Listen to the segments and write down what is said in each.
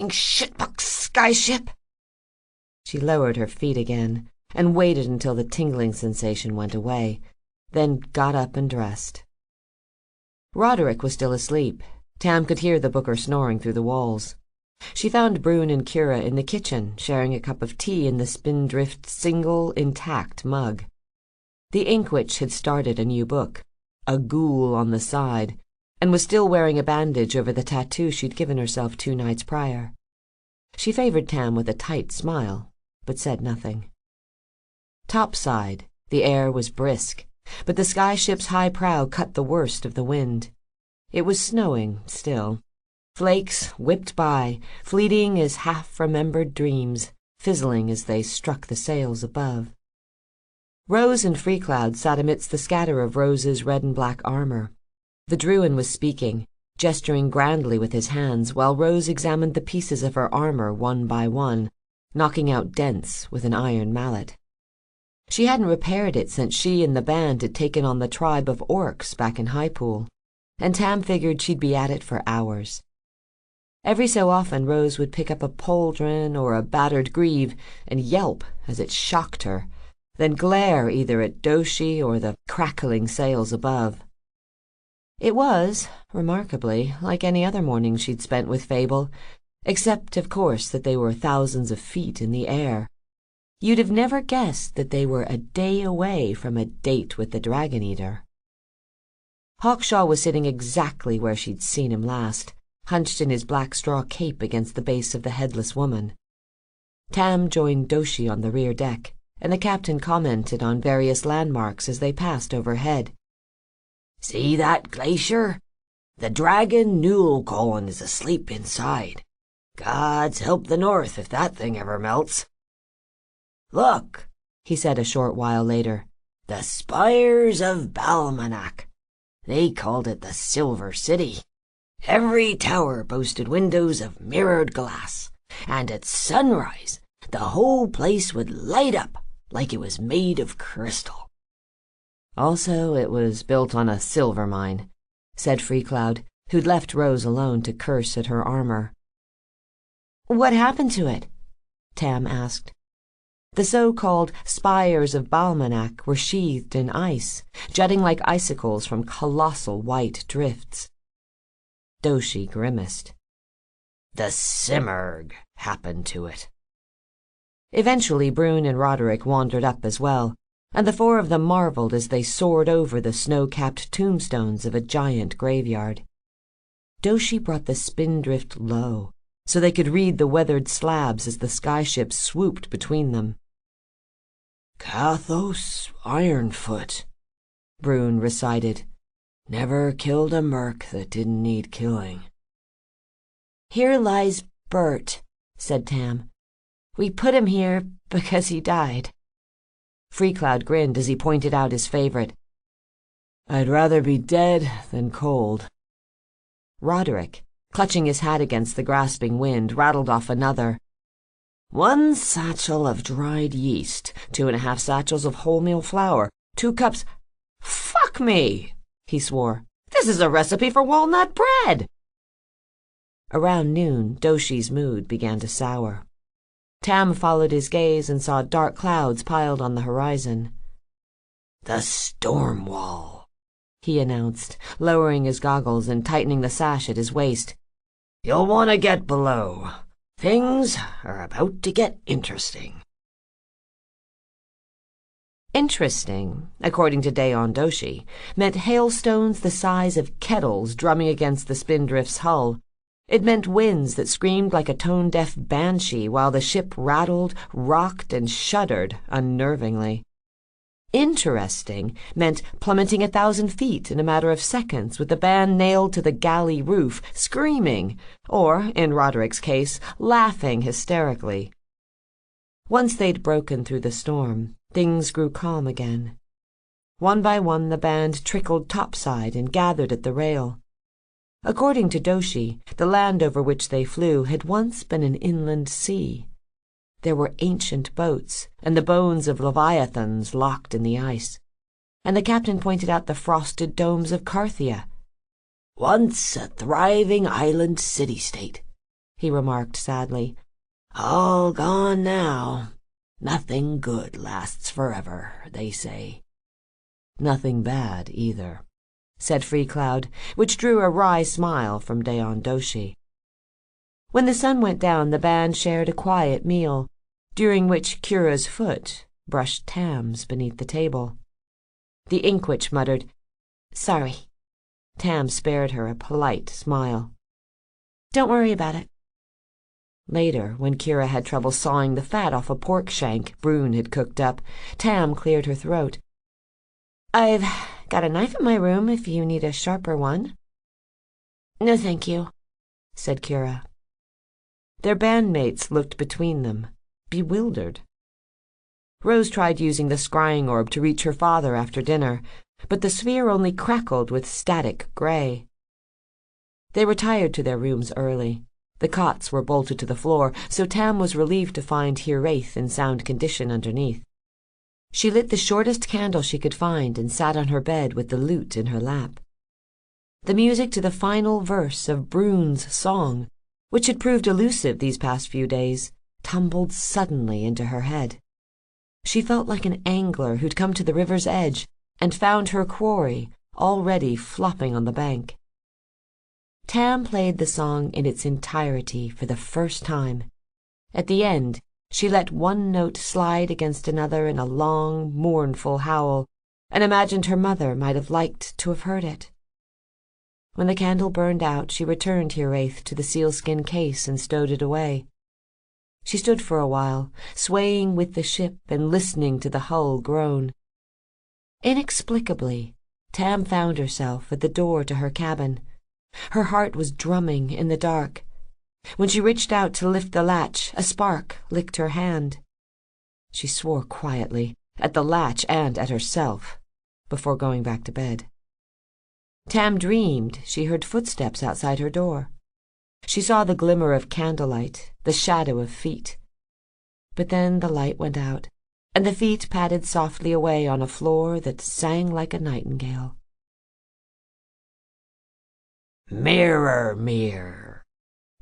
shitbox skyship. She lowered her feet again and waited until the tingling sensation went away, then got up and dressed. Roderick was still asleep. Tam could hear the booker snoring through the walls. She found Brune and Kira in the kitchen, sharing a cup of tea in the Spindrift's single, intact mug. The Inkwitch had started a new book, A Ghoul on the Side, and was still wearing a bandage over the tattoo she'd given herself 2 nights prior. She favored Tam with a tight smile, but said nothing. Topside, the air was brisk, but the skyship's high prow cut the worst of the wind. It was snowing still. Flakes whipped by, fleeting as half-remembered dreams, fizzling as they struck the sails above. Rose and Freecloud sat amidst the scatter of Rose's red and black armor. The Druin was speaking, gesturing grandly with his hands, while Rose examined the pieces of her armor one by one, knocking out dents with an iron mallet. She hadn't repaired it since she and the band had taken on the tribe of orcs back in Highpool, and Tam figured she'd be at it for hours. Every so often Rose would pick up a pauldron or a battered greave and yelp as it shocked her, then glare either at Doshi or the crackling sails above. It was, remarkably, like any other morning she'd spent with Fable, except, of course, that they were thousands of feet in the air. You'd have never guessed that they were a day away from a date with the Dragon Eater. Hawkshaw was sitting exactly where she'd seen him last, hunched in his black straw cape against the base of the Headless Woman. Tam joined Doshi on the rear deck, and the captain commented on various landmarks as they passed overhead. "See that glacier? The dragon Nulcon is asleep inside. God's help the North if that thing ever melts. Look," he said a short while later, "the spires of Balmanac. They called it the Silver City. Every tower boasted windows of mirrored glass, and at sunrise the whole place would light up like it was made of crystal." "Also, it was built on a silver mine," said Freecloud, who'd left Rose alone to curse at her armor. "What happened to it?" Tam asked. The so-called spires of Balmanac were sheathed in ice, jutting like icicles from colossal white drifts. Doshi grimaced. "The Simurgh happened to it." Eventually Brune and Roderick wandered up as well, and the 4 of them marveled as they soared over the snow-capped tombstones of a giant graveyard. Doshi brought the spindrift low, so they could read the weathered slabs as the skyship swooped between them. "Cathos Ironfoot," Brune recited. "Never killed a merc that didn't need killing." "Here lies Bert," said Tam. "We put him here because he died." Freecloud grinned as he pointed out his favorite. "I'd rather be dead than cold." Roderick, clutching his hat against the grasping wind, rattled off another. 1 satchel of dried yeast, 2.5 satchels of wholemeal flour, 2 cups— "Fuck me!" he swore. "This is a recipe for walnut bread!" Around noon, Doshi's mood began to sour. Tam followed his gaze and saw dark clouds piled on the horizon. "The storm wall," he announced, lowering his goggles and tightening the sash at his waist. "You'll want to get below. Things are about to get interesting." Interesting, according to Daon Doshi, meant hailstones the size of kettles drumming against the Spindrift's hull. It meant winds that screamed like a tone-deaf banshee while the ship rattled, rocked, and shuddered unnervingly. Interesting meant plummeting 1,000 feet in a matter of seconds with the band nailed to the galley roof, screaming, or, in Roderick's case, laughing hysterically. Once they'd broken through the storm, things grew calm again. One by one the band trickled topside and gathered at the rail. According to Doshi, the land over which they flew had once been an inland sea. There were ancient boats and the bones of leviathans locked in the ice, and the captain pointed out the frosted domes of Carthia. "Once a thriving island city-state. he remarked sadly. All gone now. Nothing good lasts forever, they say. Nothing bad, either, said Free Cloud, which drew a wry smile from Daon Doshi. When the sun went down, the band shared a quiet meal, during which Kira's foot brushed Tam's beneath the table. The Inkwitch muttered, "Sorry." Tam spared her a polite smile. "Don't worry about it." Later, when Kira had trouble sawing the fat off a pork shank Brune had cooked up, Tam cleared her throat. "I've got a knife in my room if you need a sharper one." "No, thank you," said Kira. Their bandmates looked between them, bewildered. Rose tried using the scrying orb to reach her father after dinner, but the sphere only crackled with static gray. They retired to their rooms early. The cots were bolted to the floor, so Tam was relieved to find Hiraeth in sound condition underneath. She lit the shortest candle she could find and sat on her bed with the lute in her lap. The music to the final verse of Brune's song, which had proved elusive these past few days, tumbled suddenly into her head. She felt like an angler who'd come to the river's edge and found her quarry already flopping on the bank. Tam played the song in its entirety for the first time. At the end, she let one note slide against another in a long, mournful howl, and imagined her mother might have liked to have heard it. When the candle burned out, she returned Hiraeth to the sealskin case and stowed it away. She stood for a while, swaying with the ship and listening to the hull groan. Inexplicably, Tam found herself at the door to her cabin. Her heart was drumming in the dark. When she reached out to lift the latch, a spark licked her hand. She swore quietly, at the latch and at herself, before going back to bed. Tam dreamed she heard footsteps outside her door. She saw the glimmer of candlelight, the shadow of feet. But then the light went out, and the feet padded softly away on a floor that sang like a nightingale. "Mirror, mirror,"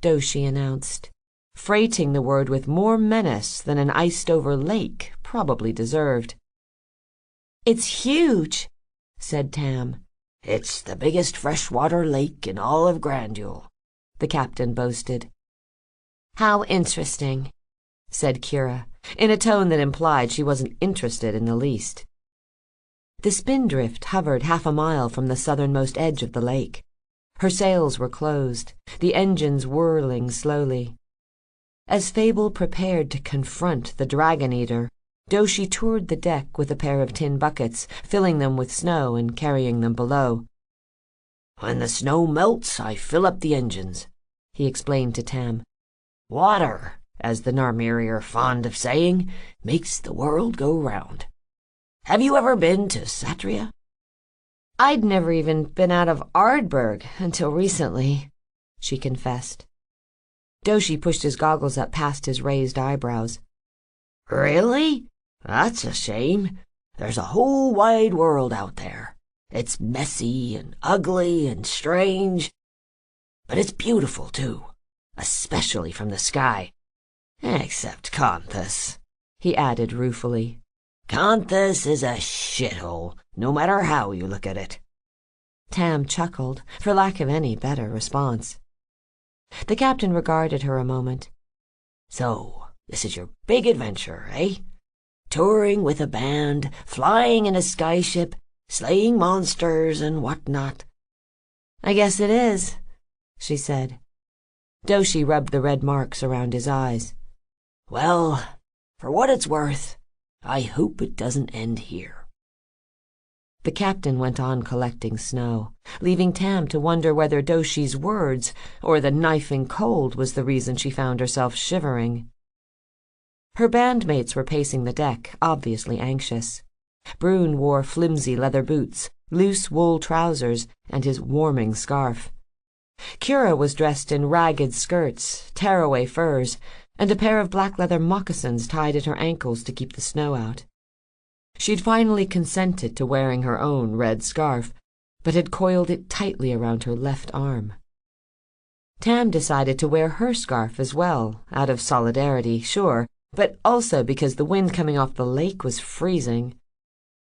Doshi announced, freighting the word with more menace than an iced-over lake probably deserved. "It's huge," said Tam. "It's the biggest freshwater lake in all of Grandule," the captain boasted. "How interesting," said Kira, in a tone that implied she wasn't interested in the least. The Spindrift hovered half a mile from the southernmost edge of the lake. Her sails were closed, the engines whirling slowly. As Fable prepared to confront the Dragon-Eater, Doshi toured the deck with a pair of tin buckets, filling them with snow and carrying them below. "When the snow melts, I fill up the engines," he explained to Tam. "Water, as the Narmiri are fond of saying, makes the world go round. Have you ever been to Satria?" "I'd never even been out of Ardburg until recently," she confessed. Doshi pushed his goggles up past his raised eyebrows. "Really? That's a shame. There's a whole wide world out there. It's messy and ugly and strange, but it's beautiful, too, especially from the sky. Except Kanthus," he added ruefully. "Kanthus is a shithole, no matter how you look at it." Tam chuckled, for lack of any better response. The captain regarded her a moment. "So, this is your big adventure, eh? Touring with a band, flying in a skyship, slaying monsters and whatnot." "I guess it is," she said. Doshi rubbed the red marks around his eyes. "Well, for what it's worth, I hope it doesn't end here." The captain went on collecting snow, leaving Tam to wonder whether Doshi's words or the knifing cold was the reason she found herself shivering. Her bandmates were pacing the deck, obviously anxious. Brune wore flimsy leather boots, loose wool trousers, and his warming scarf. Kira was dressed in ragged skirts, tearaway furs, and a pair of black leather moccasins tied at her ankles to keep the snow out. She'd finally consented to wearing her own red scarf, but had coiled it tightly around her left arm. Tam decided to wear her scarf as well, out of solidarity, sure, but also because the wind coming off the lake was freezing.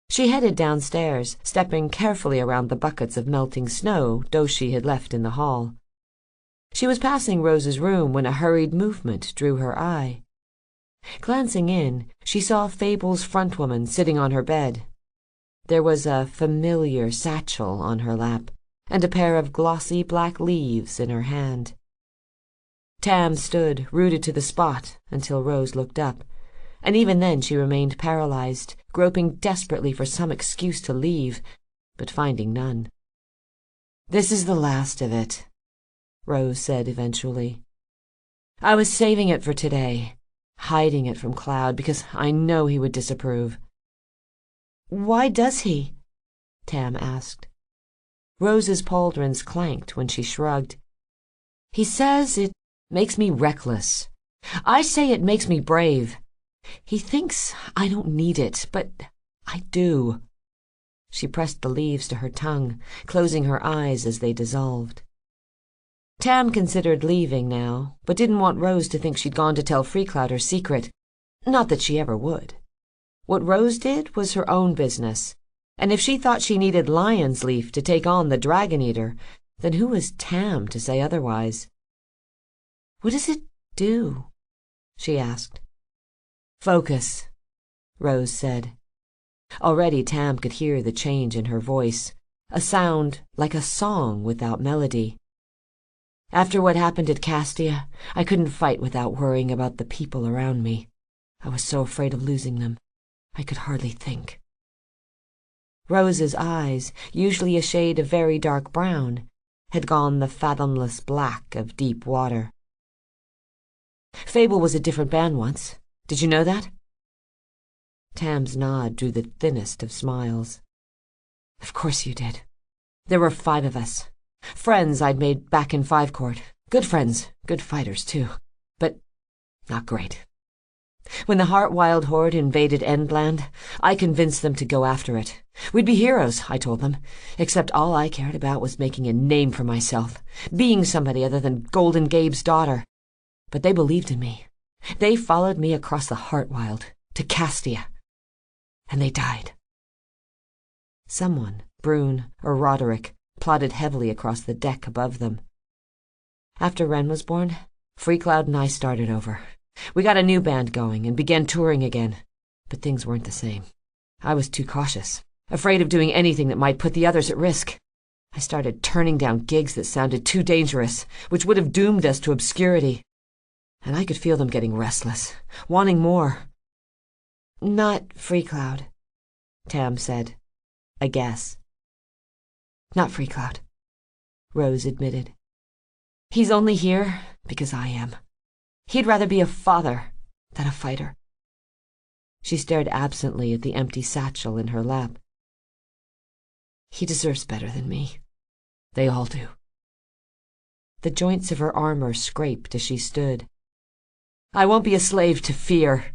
She headed downstairs, stepping carefully around the buckets of melting snow Doshi had left in the hall. She was passing Rose's room when a hurried movement drew her eye. Glancing in, she saw Fable's front woman sitting on her bed. There was a familiar satchel on her lap, and a pair of glossy black leaves in her hand. Tam stood, rooted to the spot, until Rose looked up, and even then she remained paralyzed, groping desperately for some excuse to leave, but finding none. "This is the last of it," Rose said eventually. "I was saving it for today, hiding it from Cloud because I know he would disapprove." "Why does he?" Tam asked. Rose's pauldrons clanked when she shrugged. "He says it makes me reckless. I say it makes me brave. He thinks I don't need it, but I do." She pressed the leaves to her tongue, closing her eyes as they dissolved. Tam considered leaving now, but didn't want Rose to think she'd gone to tell Freecloud her secret. Not that she ever would. What Rose did was her own business, and if she thought she needed Lion's Leaf to take on the Dragon Eater, then who was Tam to say otherwise? "What does it do?" she asked. "Focus," Rose said. Already Tam could hear the change in her voice, a sound like a song without melody. "After what happened at Castia, I couldn't fight without worrying about the people around me. I was so afraid of losing them. I could hardly think." Rose's eyes, usually a shade of very dark brown, had gone the fathomless black of deep water. "Fable was a different band once. Did you know that?" Tam's nod drew the thinnest of smiles. "Of course you did. There were 5 of us. Friends I'd made back in Five Court. Good friends, good fighters, too. But not great. When the Heartwild Horde invaded Endland, I convinced them to go after it. We'd be heroes, I told them, except all I cared about was making a name for myself, being somebody other than Golden Gabe's daughter. But they believed in me. They followed me across the Heartwild, to Castia. And they died." Someone, Brune or Roderick, plodded heavily across the deck above them. "After Wren was born, Freecloud and I started over. We got a new band going and began touring again, but things weren't the same. I was too cautious, afraid of doing anything that might put the others at risk. I started turning down gigs that sounded too dangerous, which would have doomed us to obscurity. And I could feel them getting restless, wanting more." "Not Freecloud," Tam said. "A guess." "Not Freecloud," Rose admitted. "He's only here because I am. He'd rather be a father than a fighter." She stared absently at the empty satchel in her lap. "He deserves better than me. They all do." The joints of her armor scraped as she stood. "I won't be a slave to fear,"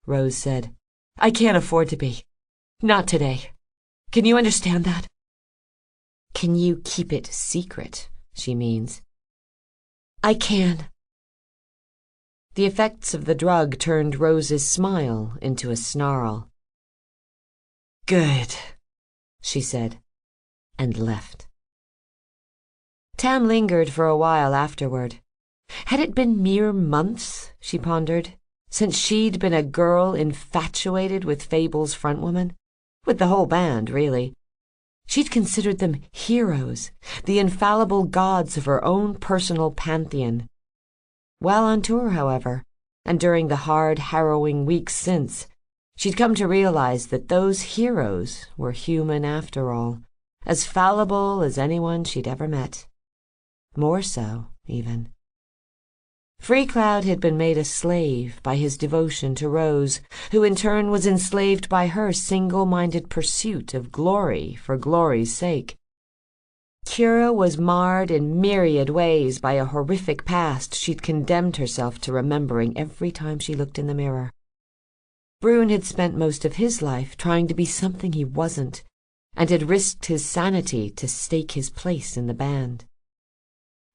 Rose said. "I can't afford to be. Not today. Can you understand that?" "Can you keep it secret, she means." "I can." The effects of the drug turned Rose's smile into a snarl. "Good," she said, and left. Tam lingered for a while afterward. Had it been mere months, she pondered, since she'd been a girl infatuated with Fable's frontwoman? With the whole band, really. She'd considered them heroes, the infallible gods of her own personal pantheon. While on tour, however, and during the hard, harrowing weeks since, she'd come to realize that those heroes were human after all, as fallible as anyone she'd ever met. More so, even. Freecloud had been made a slave by his devotion to Rose, who in turn was enslaved by her single-minded pursuit of glory for glory's sake. Kira was marred in myriad ways by a horrific past she'd condemned herself to remembering every time she looked in the mirror. Brune had spent most of his life trying to be something he wasn't, and had risked his sanity to stake his place in the band.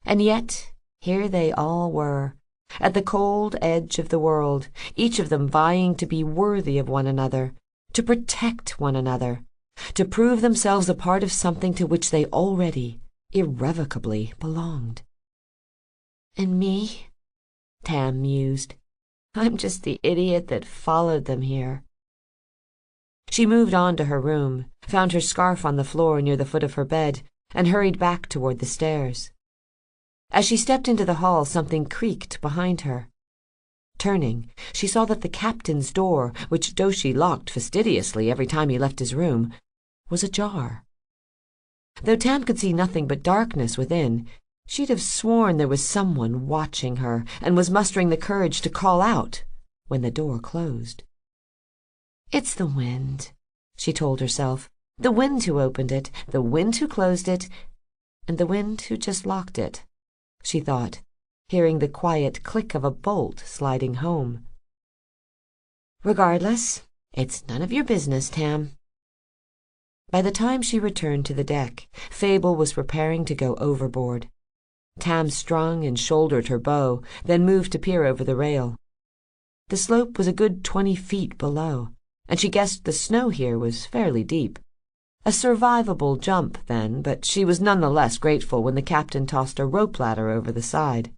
And yet, Here they all were, at the cold edge of the world, each of them vying to be worthy of one another, to protect one another, to prove themselves a part of something to which they already, irrevocably belonged. And me, Tam mused. I'm just the idiot that followed them here. She moved on to her room, found her scarf on the floor near the foot of her bed, and hurried back toward the stairs. As she stepped into the hall, something creaked behind her. Turning, she saw that the captain's door, which Doshi locked fastidiously every time he left his room, was ajar. Though Tam could see nothing but darkness within, she'd have sworn there was someone watching her and was mustering the courage to call out when the door closed. It's the wind, she told herself. The wind who opened it, the wind who closed it, and the wind who just locked it, she thought, hearing the quiet click of a bolt sliding home. Regardless, it's none of your business, Tam. By the time she returned to the deck, Fable was preparing to go overboard. Tam strung and shouldered her bow, then moved to peer over the rail. The slope was a good 20 feet below, and she guessed the snow here was fairly deep. A survivable jump, then, but she was none the less grateful when the captain tossed a rope ladder over the side.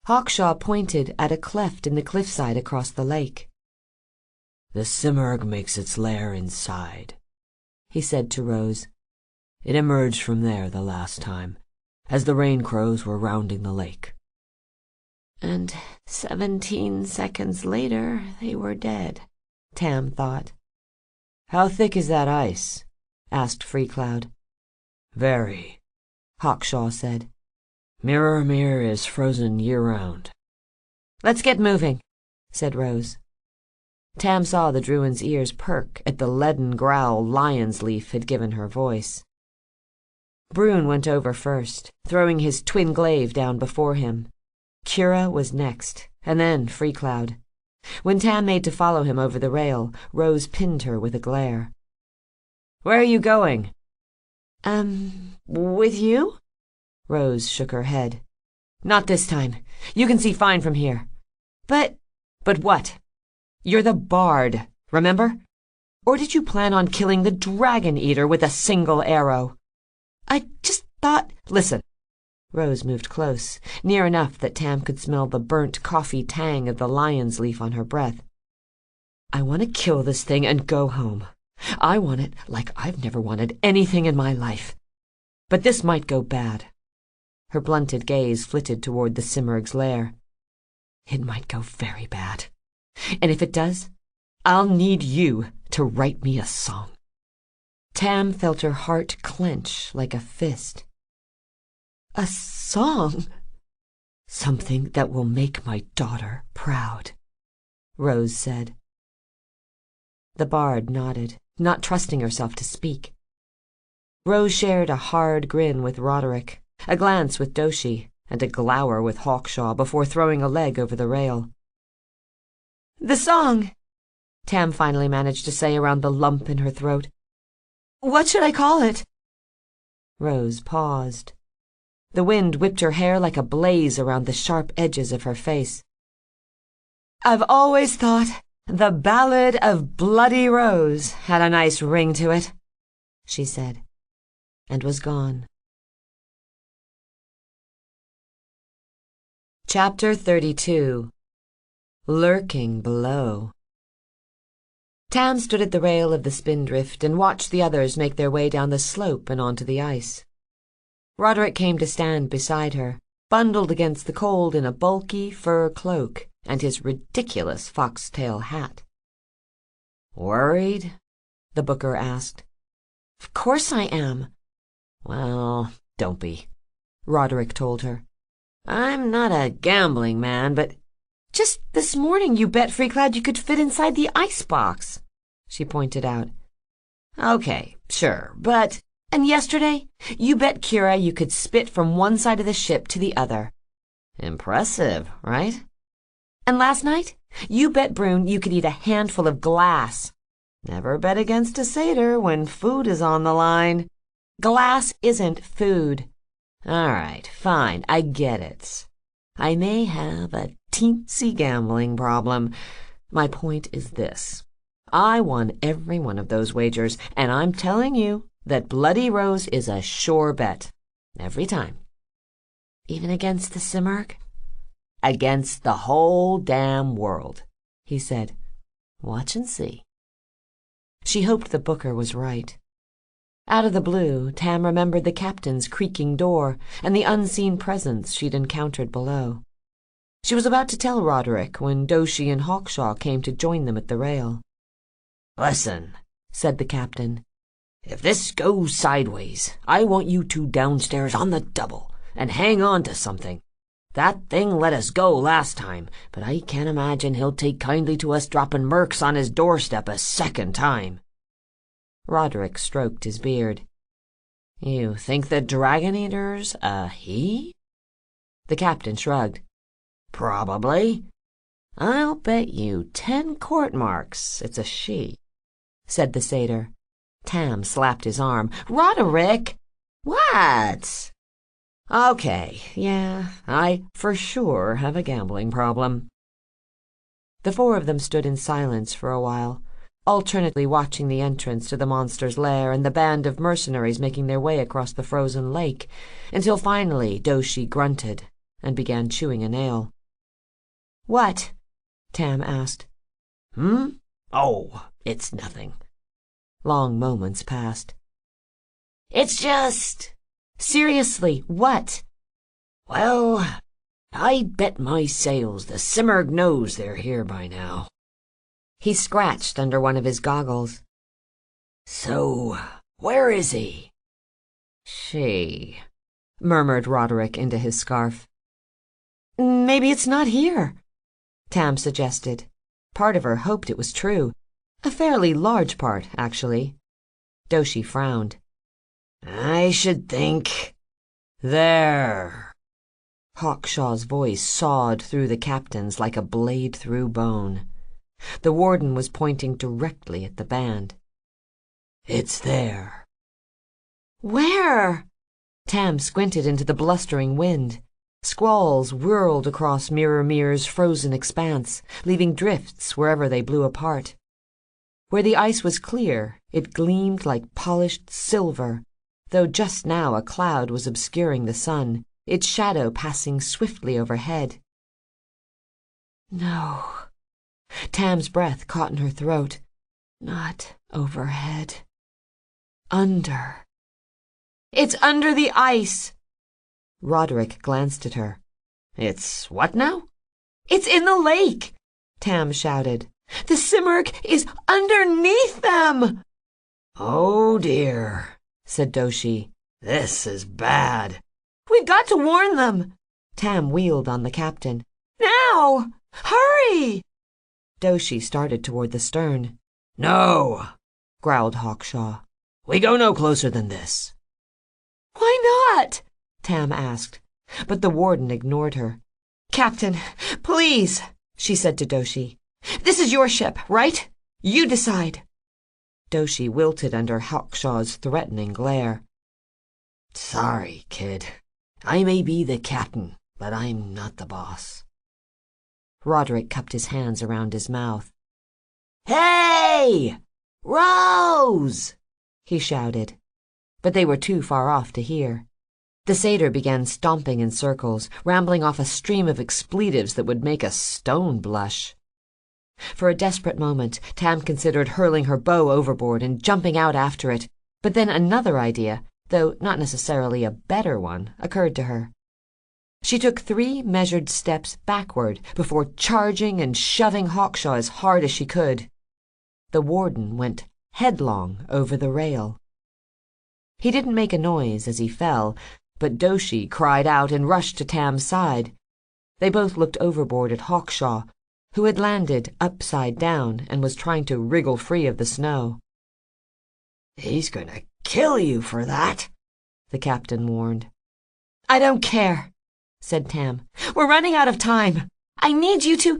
Hawkshaw pointed at a cleft in the cliffside across the lake. The Simurgh makes its lair inside, he said to Rose. It emerged from there the last time, as the rain crows were rounding the lake. And 17 seconds later, they were dead, Tam thought. How thick is that ice? Asked Freecloud. Very, Hawkshaw said. Mirror is frozen year-round. Let's get moving, said Rose. Tam saw the Druin's ears perk at the leaden growl Lion's Leaf had given her voice. Brune went over first, throwing his twin glaive down before him. Kira was next, and then Freecloud. When Tam made to follow him over the rail, Rose pinned her with a glare. Where are you going? With you? Rose shook her head. Not this time. You can see fine from here. But what? You're the bard, remember? Or did you plan on killing the dragon eater with a single arrow? I just thought... Listen. Rose moved close, near enough that Tam could smell the burnt coffee tang of the lion's leaf on her breath. I want to kill this thing and go home. I want it like I've never wanted anything in my life. But this might go bad. Her blunted gaze flitted toward the Simurgh's lair. It might go very bad. And if it does, I'll need you to write me a song. Tam felt her heart clench like a fist. A song? Something that will make my daughter proud, Rose said. The bard nodded, not trusting herself to speak. Rose shared a hard grin with Roderick, a glance with Doshi, and a glower with Hawkshaw before throwing a leg over the rail. The song, Tam finally managed to say around the lump in her throat. What should I call it? Rose paused. The wind whipped her hair like a blaze around the sharp edges of her face. I've always thought the Ballad of Bloody Rose had a nice ring to it, she said, and was gone. Chapter 32. Lurking Below. Tam stood at the rail of the spindrift and watched the others make their way down the slope and onto the ice. Roderick came to stand beside her, bundled against the cold in a bulky fur cloak and his ridiculous foxtail hat. Worried? The booker asked. Of course I am. Well, don't be, Roderick told her. I'm not a gambling man, but... Just this morning you bet Freecloud you could fit inside the icebox, she pointed out. Okay, sure, but... And yesterday, you bet Kira you could spit from one side of the ship to the other. Impressive, right? And last night, you bet Brune you could eat a handful of glass. Never bet against a satyr when food is on the line. Glass isn't food. All right, fine, I get it. I may have a teensy gambling problem. My point is this. I won every one of those wagers, and I'm telling you that Bloody Rose is a sure bet. Every time. Even against the Simurgh? Against the whole damn world, he said. Watch and see. She hoped the booker was right. Out of the blue, Tam remembered the captain's creaking door and the unseen presence she'd encountered below. She was about to tell Roderick when Doshi and Hawkshaw came to join them at the rail. Listen, said the captain. If this goes sideways, I want you two downstairs on the double and hang on to something. That thing let us go last time, but I can't imagine he'll take kindly to us dropping mercs on his doorstep a second time. Roderick stroked his beard. You think the Dragon Eater's a he? The captain shrugged. Probably. I'll bet you 10 court marks it's a she, said the satyr. Tam slapped his arm. Roderick! What? Okay, yeah, I for sure have a gambling problem. The four of them stood in silence for a while, alternately watching the entrance to the monster's lair and the band of mercenaries making their way across the frozen lake, until finally Doshi grunted and began chewing a nail. What? Tam asked. Oh, it's nothing. Long moments passed. It's just... Seriously, what? Well, I'd bet my sails the Simurgh knows they're here by now. He scratched under one of his goggles. So, where is he? She, murmured Roderick into his scarf. Maybe it's not here, Tam suggested. Part of her hoped it was true. A fairly large part, actually. Doshi frowned. I should think... There. Hawkshaw's voice sawed through the captain's like a blade through bone. The warden was pointing directly at the band. It's there. Where? Tam squinted into the blustering wind. Squalls whirled across Mirror's frozen expanse, leaving drifts wherever they blew apart. Where the ice was clear, it gleamed like polished silver, though just now a cloud was obscuring the sun, its shadow passing swiftly overhead. No. Tam's breath caught in her throat. Not overhead. Under. It's under the ice! Roderick glanced at her. It's what now? It's in the lake! Tam shouted. The Simurgh is underneath them! Oh dear, said Doshi. This is bad. We've got to warn them! Tam wheeled on the captain. Now! Hurry! Doshi started toward the stern. No, growled Hawkshaw. We go no closer than this. Why not? Tam asked, but the warden ignored her. Captain, please, she said to Doshi. This is your ship, right? You decide. Doshi wilted under Hawkshaw's threatening glare. Sorry, kid. I may be the captain, but I'm not the boss. Roderick cupped his hands around his mouth. Hey! Rose! He shouted, but they were too far off to hear. The satyr began stomping in circles, rambling off a stream of expletives that would make a stone blush. For a desperate moment, Tam considered hurling her bow overboard and jumping out after it, but then another idea, though not necessarily a better one, occurred to her. She took 3 measured steps backward before charging and shoving Hawkshaw as hard as she could. The warden went headlong over the rail. He didn't make a noise as he fell, but Doshi cried out and rushed to Tam's side. They both looked overboard at Hawkshaw, who had landed upside down and was trying to wriggle free of the snow. He's gonna kill you for that, the captain warned. I don't care, said Tam. We're running out of time. I need you to...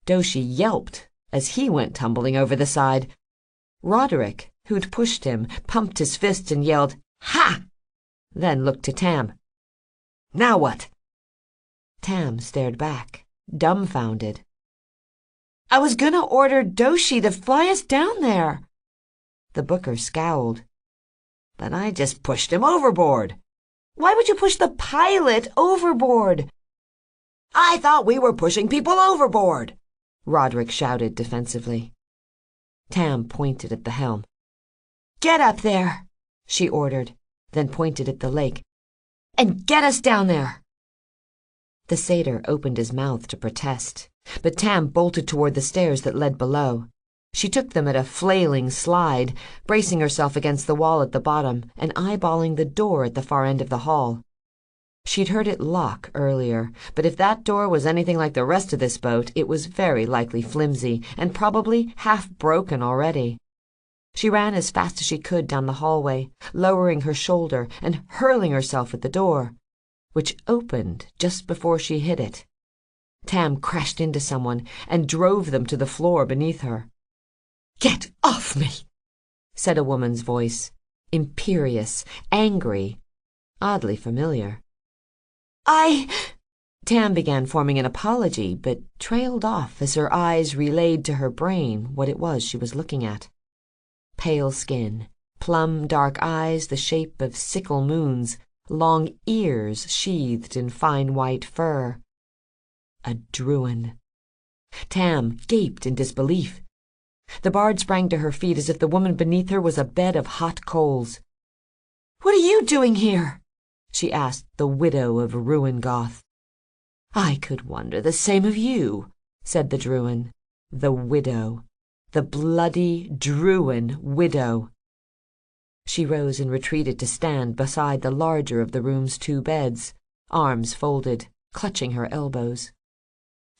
Doshi yelped as he went tumbling over the side. Roderick, who'd pushed him, pumped his fist and yelled, Ha! Then looked to Tam. Now what?" Tam stared back, dumbfounded. "I was gonna order Doshi to fly us down there." The booker scowled. "But I just pushed him overboard." "Why would you push the pilot overboard?" "I thought we were pushing people overboard," Roderick shouted defensively. Tam pointed at the helm. "Get up there," she ordered, then pointed at the lake. "And get us down there." The satyr opened his mouth to protest, but Tam bolted toward the stairs that led below. She took them at a flailing slide, bracing herself against the wall at the bottom and eyeballing the door at the far end of the hall. She'd heard it lock earlier, but if that door was anything like the rest of this boat, it was very likely flimsy and probably half broken already. She ran as fast as she could down the hallway, lowering her shoulder and hurling herself at the door, which opened just before she hit it. Tam crashed into someone and drove them to the floor beneath her. "Get off me!" said a woman's voice, imperious, angry, oddly familiar. Tam began forming an apology, but trailed off as her eyes relayed to her brain what it was she was looking at. Pale skin, plum dark eyes the shape of sickle moons, long ears sheathed in fine white fur. A Druin. Tam gaped in disbelief. The bard sprang to her feet as if the woman beneath her was a bed of hot coals. "What are you doing here?" she asked the widow of Ruin Goth. "I could wonder the same of you," said the Druin. The widow. The bloody Druin widow. She rose and retreated to stand beside the larger of the room's two beds, arms folded, clutching her elbows.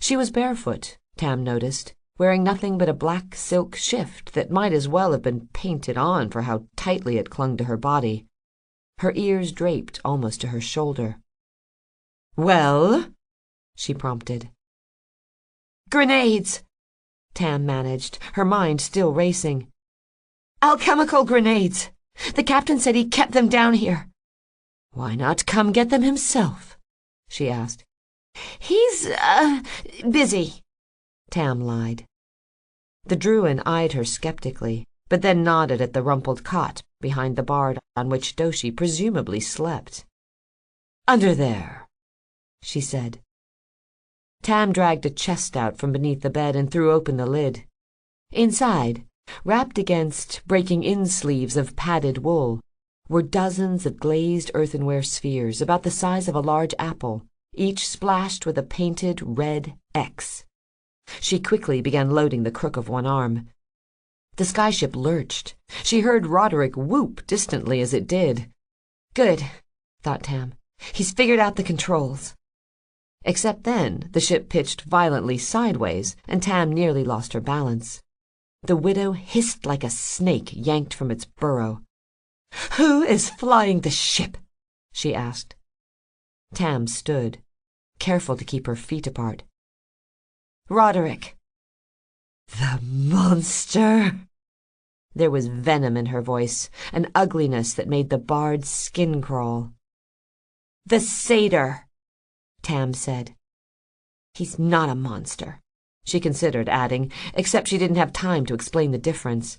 She was barefoot, Tam noticed, wearing nothing but a black silk shift that might as well have been painted on for how tightly it clung to her body. Her ears draped almost to her shoulder. "Well?" she prompted. "Grenades," Tam managed, her mind still racing. "Alchemical grenades. The captain said he kept them down here." "Why not come get them himself?" she asked. "He's, busy," Tam lied. The Druin eyed her skeptically, but then nodded at the rumpled cot behind the bard on which Doshi presumably slept. "Under there," she said. Tam dragged a chest out from beneath the bed and threw open the lid. Inside, wrapped against breaking-in sleeves of padded wool, were dozens of glazed earthenware spheres about the size of a large apple, each splashed with a painted red X. She quickly began loading the crook of one arm. The skyship lurched. She heard Roderick whoop distantly as it did. "Good," thought Tam. "He's figured out the controls." Except then, the ship pitched violently sideways, and Tam nearly lost her balance. The widow hissed like a snake yanked from its burrow. "Who is flying the ship?" she asked. Tam stood, careful to keep her feet apart. "Roderick." "The monster!" There was venom in her voice, an ugliness that made the bard's skin crawl. "The satyr," Tam said. "He's not a monster," she considered adding, except she didn't have time to explain the difference.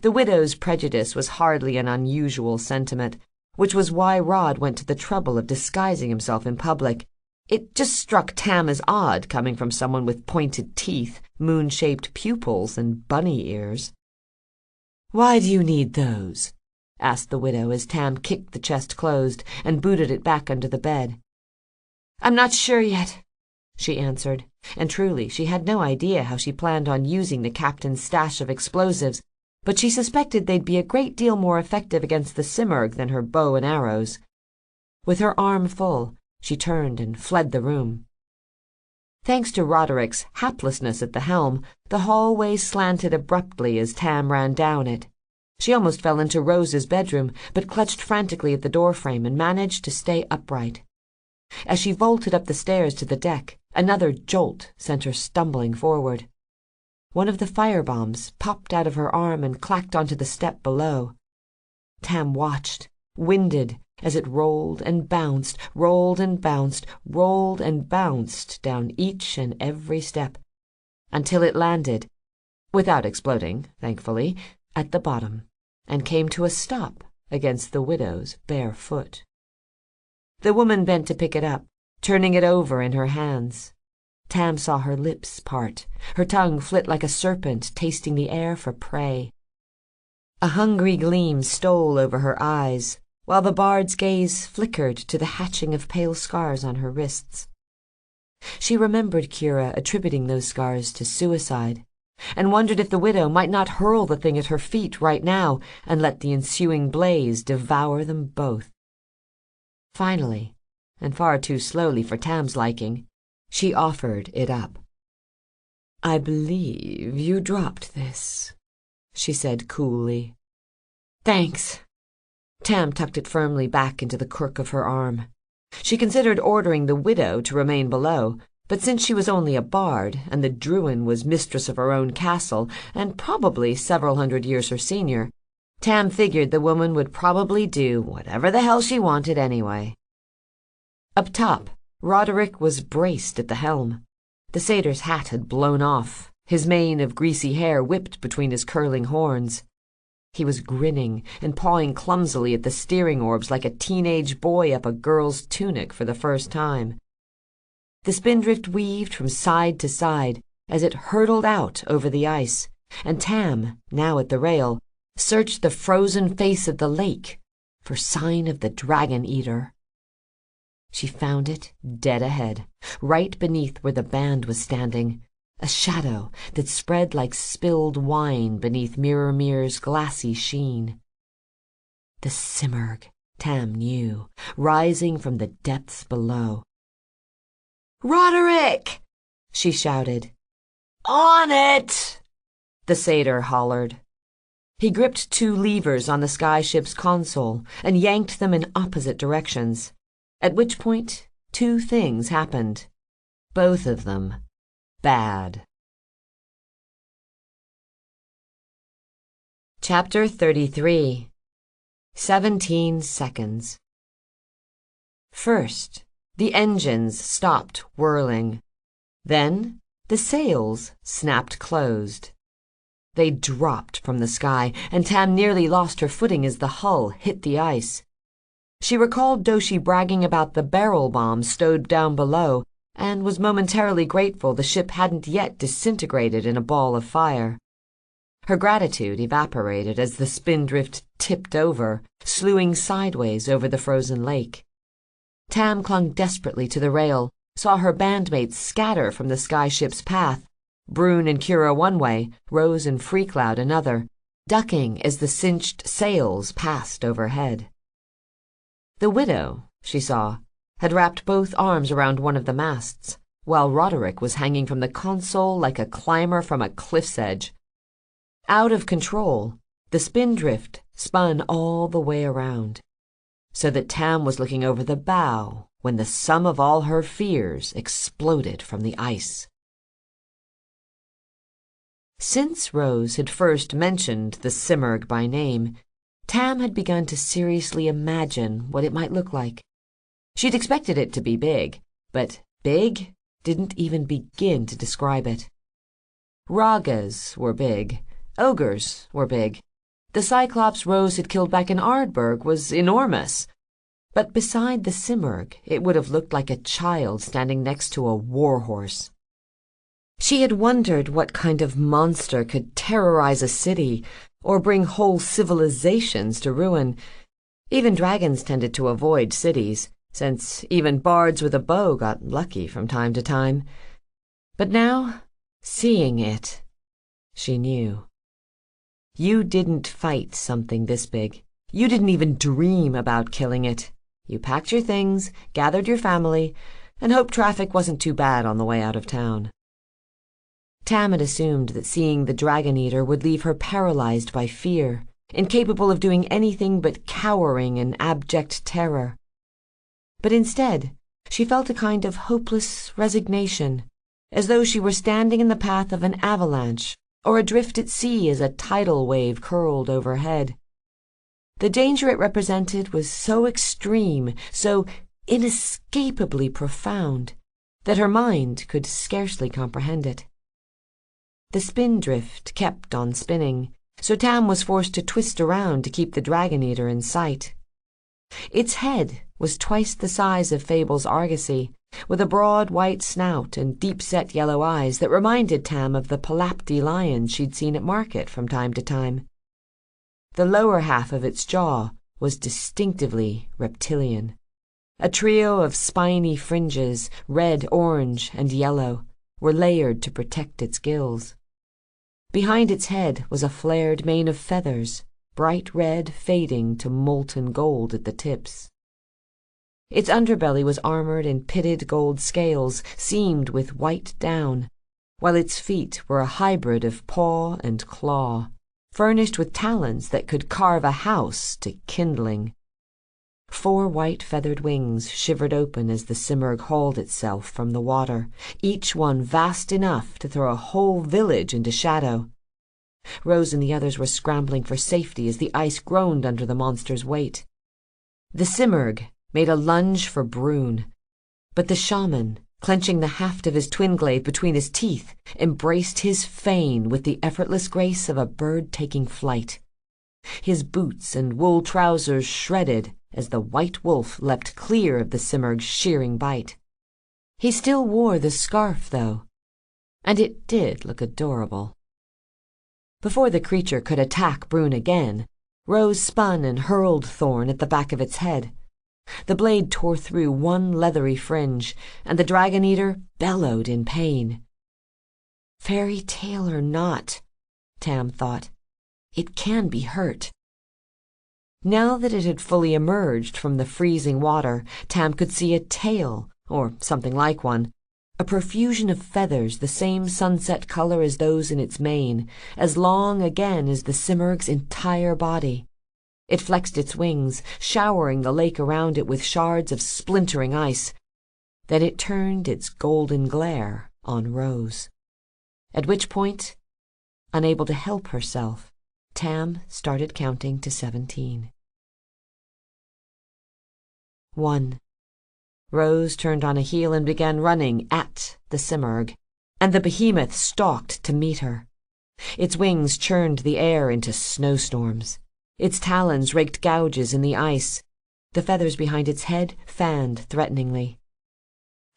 The widow's prejudice was hardly an unusual sentiment, which was why Rod went to the trouble of disguising himself in public. It just struck Tam as odd coming from someone with pointed teeth, moon-shaped pupils, and bunny ears. "Why do you need those?" asked the widow as Tam kicked the chest closed and booted it back under the bed. "I'm not sure yet," she answered, and truly she had no idea how she planned on using the captain's stash of explosives, but she suspected they'd be a great deal more effective against the Simurgh than her bow and arrows. With her arm full, she turned and fled the room. Thanks to Roderick's haplessness at the helm, the hallway slanted abruptly as Tam ran down it. She almost fell into Rose's bedroom, but clutched frantically at the doorframe and managed to stay upright. As she vaulted up the stairs to the deck, another jolt sent her stumbling forward. One of the firebombs popped out of her arm and clacked onto the step below. Tam watched, winded as it rolled and bounced, rolled and bounced, rolled and bounced down each and every step, until it landed, without exploding, thankfully, at the bottom, and came to a stop against the widow's bare foot. The woman bent to pick it up, turning it over in her hands. Tam saw her lips part, her tongue flit like a serpent tasting the air for prey. A hungry gleam stole over her eyes, while the bard's gaze flickered to the hatching of pale scars on her wrists. She remembered Kira attributing those scars to suicide, and wondered if the widow might not hurl the thing at her feet right now and let the ensuing blaze devour them both. Finally, and far too slowly for Tam's liking, she offered it up. "I believe you dropped this," she said coolly. "Thanks." Tam tucked it firmly back into the crook of her arm. She considered ordering the widow to remain below, but since she was only a bard, and the Druin was mistress of her own castle, and probably several hundred years her senior, Tam figured the woman would probably do whatever the hell she wanted anyway. Up top, Roderick was braced at the helm. The satyr's hat had blown off, his mane of greasy hair whipped between his curling horns. He was grinning and pawing clumsily at the steering orbs like a teenage boy up a girl's tunic for the first time. The spindrift weaved from side to side as it hurtled out over the ice, and Tam, now at the rail, searched the frozen face of the lake for sign of the dragon eater. She found it dead ahead, right beneath where the band was standing, a shadow that spread like spilled wine beneath Mirror's glassy sheen. The Simurgh, Tam knew, rising from the depths below. "Roderick!" she shouted. On it! The satyr hollered. He gripped two levers on the skyship's console and yanked them in opposite directions, at which point 2 things happened, both of them bad. Chapter 33. 17 seconds. First, the engines stopped whirling. Then, the sails snapped closed. They dropped from the sky, and Tam nearly lost her footing as the hull hit the ice. She recalled Doshi bragging about the barrel bomb stowed down below, and was momentarily grateful the ship hadn't yet disintegrated in a ball of fire. Her gratitude evaporated as the spindrift tipped over, slewing sideways over the frozen lake. Tam clung desperately to the rail, saw her bandmates scatter from the skyship's path, Brune and Kira one way, Rose and Freecloud another, ducking as the cinched sails passed overhead. The widow, she saw, had wrapped both arms around one of the masts, while Roderick was hanging from the console like a climber from a cliff's edge. Out of control, the spindrift spun all the way around, so that Tam was looking over the bow when the sum of all her fears exploded from the ice. Since Rose had first mentioned the Simurgh by name, Tam had begun to seriously imagine what it might look like. She'd expected it to be big, but big didn't even begin to describe it. Ragas were big. Ogres were big. The Cyclops Rose had killed back in Ardburg was enormous. But beside the Simurgh, it would have looked like a child standing next to a warhorse. She had wondered what kind of monster could terrorize a city or bring whole civilizations to ruin. Even dragons tended to avoid cities, since even bards with a bow got lucky from time to time. But now, seeing it, she knew. You didn't fight something this big. You didn't even dream about killing it. You packed your things, gathered your family, and hoped traffic wasn't too bad on the way out of town. Tam had assumed that seeing the Dragon Eater would leave her paralyzed by fear, incapable of doing anything but cowering in abject terror. But instead, she felt a kind of hopeless resignation, as though she were standing in the path of an avalanche or adrift at sea as a tidal wave curled overhead. The danger it represented was so extreme, so inescapably profound, that her mind could scarcely comprehend it. The spindrift kept on spinning, so Tam was forced to twist around to keep the dragon-eater in sight. Its head was twice the size of Fable's argosy, with a broad white snout and deep-set yellow eyes that reminded Tam of the Palapti lions she'd seen at market from time to time. The lower half of its jaw was distinctively reptilian. A trio of spiny fringes, red, orange, and yellow, were layered to protect its gills. Behind its head was a flared mane of feathers, bright red fading to molten gold at the tips. Its underbelly was armored in pitted gold scales seamed with white down, while its feet were a hybrid of paw and claw, furnished with talons that could carve a house to kindling. 4 white feathered wings shivered open as the simurgh hauled itself from the water, each one vast enough to throw a whole village into shadow. Rose and the others were scrambling for safety as the ice groaned under the monster's weight. The simurgh made a lunge for Brune, but the shaman, clenching the haft of his twin glaive between his teeth, embraced his fane with the effortless grace of a bird taking flight. His boots and wool trousers shredded as the white wolf leapt clear of the simurgh's shearing bite. He still wore the scarf, though, and it did look adorable. Before the creature could attack Brune again, Rose spun and hurled Thorn at the back of its head. The blade tore through one leathery fringe, and the dragon-eater bellowed in pain. Fairy tale or not, Tam thought, it can be hurt. Now that it had fully emerged from the freezing water, Tam could see a tail, or something like one, a profusion of feathers the same sunset color as those in its mane, as long again as the simurgh's entire body. It flexed its wings, showering the lake around it with shards of splintering ice. Then it turned its golden glare on Rose. At which point, unable to help herself, Tam started counting to 17. 1. Rose turned on a heel and began running at the simurgh, and the behemoth stalked to meet her. Its wings churned the air into snowstorms. Its talons raked gouges in the ice. The feathers behind its head fanned threateningly.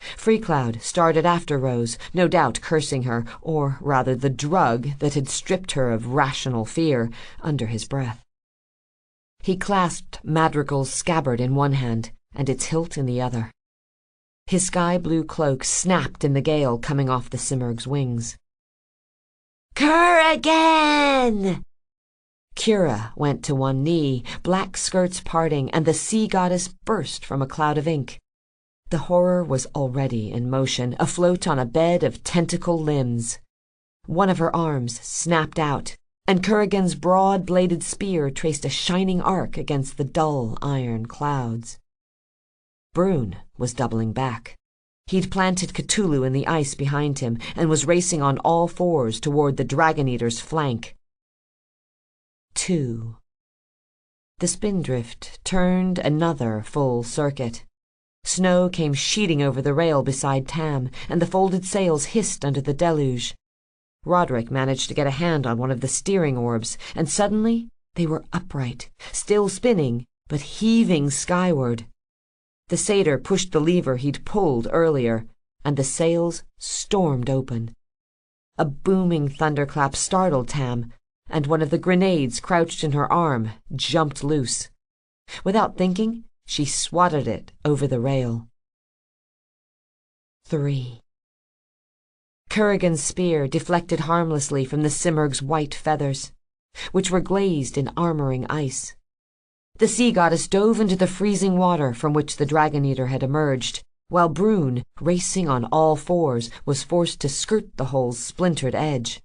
Freecloud started after Rose, no doubt cursing her, or rather the drug that had stripped her of rational fear, under his breath. He clasped Madrigal's scabbard in one hand and its hilt in the other. His sky-blue cloak snapped in the gale coming off the simurgh's wings. "Kurragan!" Kira went to one knee, black skirts parting, and the sea goddess burst from a cloud of ink. The horror was already in motion, afloat on a bed of tentacle limbs. One of her arms snapped out, and Kurragan's broad-bladed spear traced a shining arc against the dull iron clouds. Brune was doubling back. He'd planted Cthulhu in the ice behind him and was racing on all fours toward the dragon-eater's flank. 2. The spindrift turned another full circuit. Snow came sheeting over the rail beside Tam, and the folded sails hissed under the deluge. Roderick managed to get a hand on one of the steering orbs, and suddenly they were upright, still spinning, but heaving skyward. The satyr pushed the lever he'd pulled earlier, and the sails stormed open. A booming thunderclap startled Tam, and one of the grenades crouched in her arm jumped loose. Without thinking, she swatted it over the rail. 3. Kurragan's spear deflected harmlessly from the simurgh's white feathers, which were glazed in armoring ice. The sea goddess dove into the freezing water from which the dragon-eater had emerged, while Brune, racing on all fours, was forced to skirt the hole's splintered edge.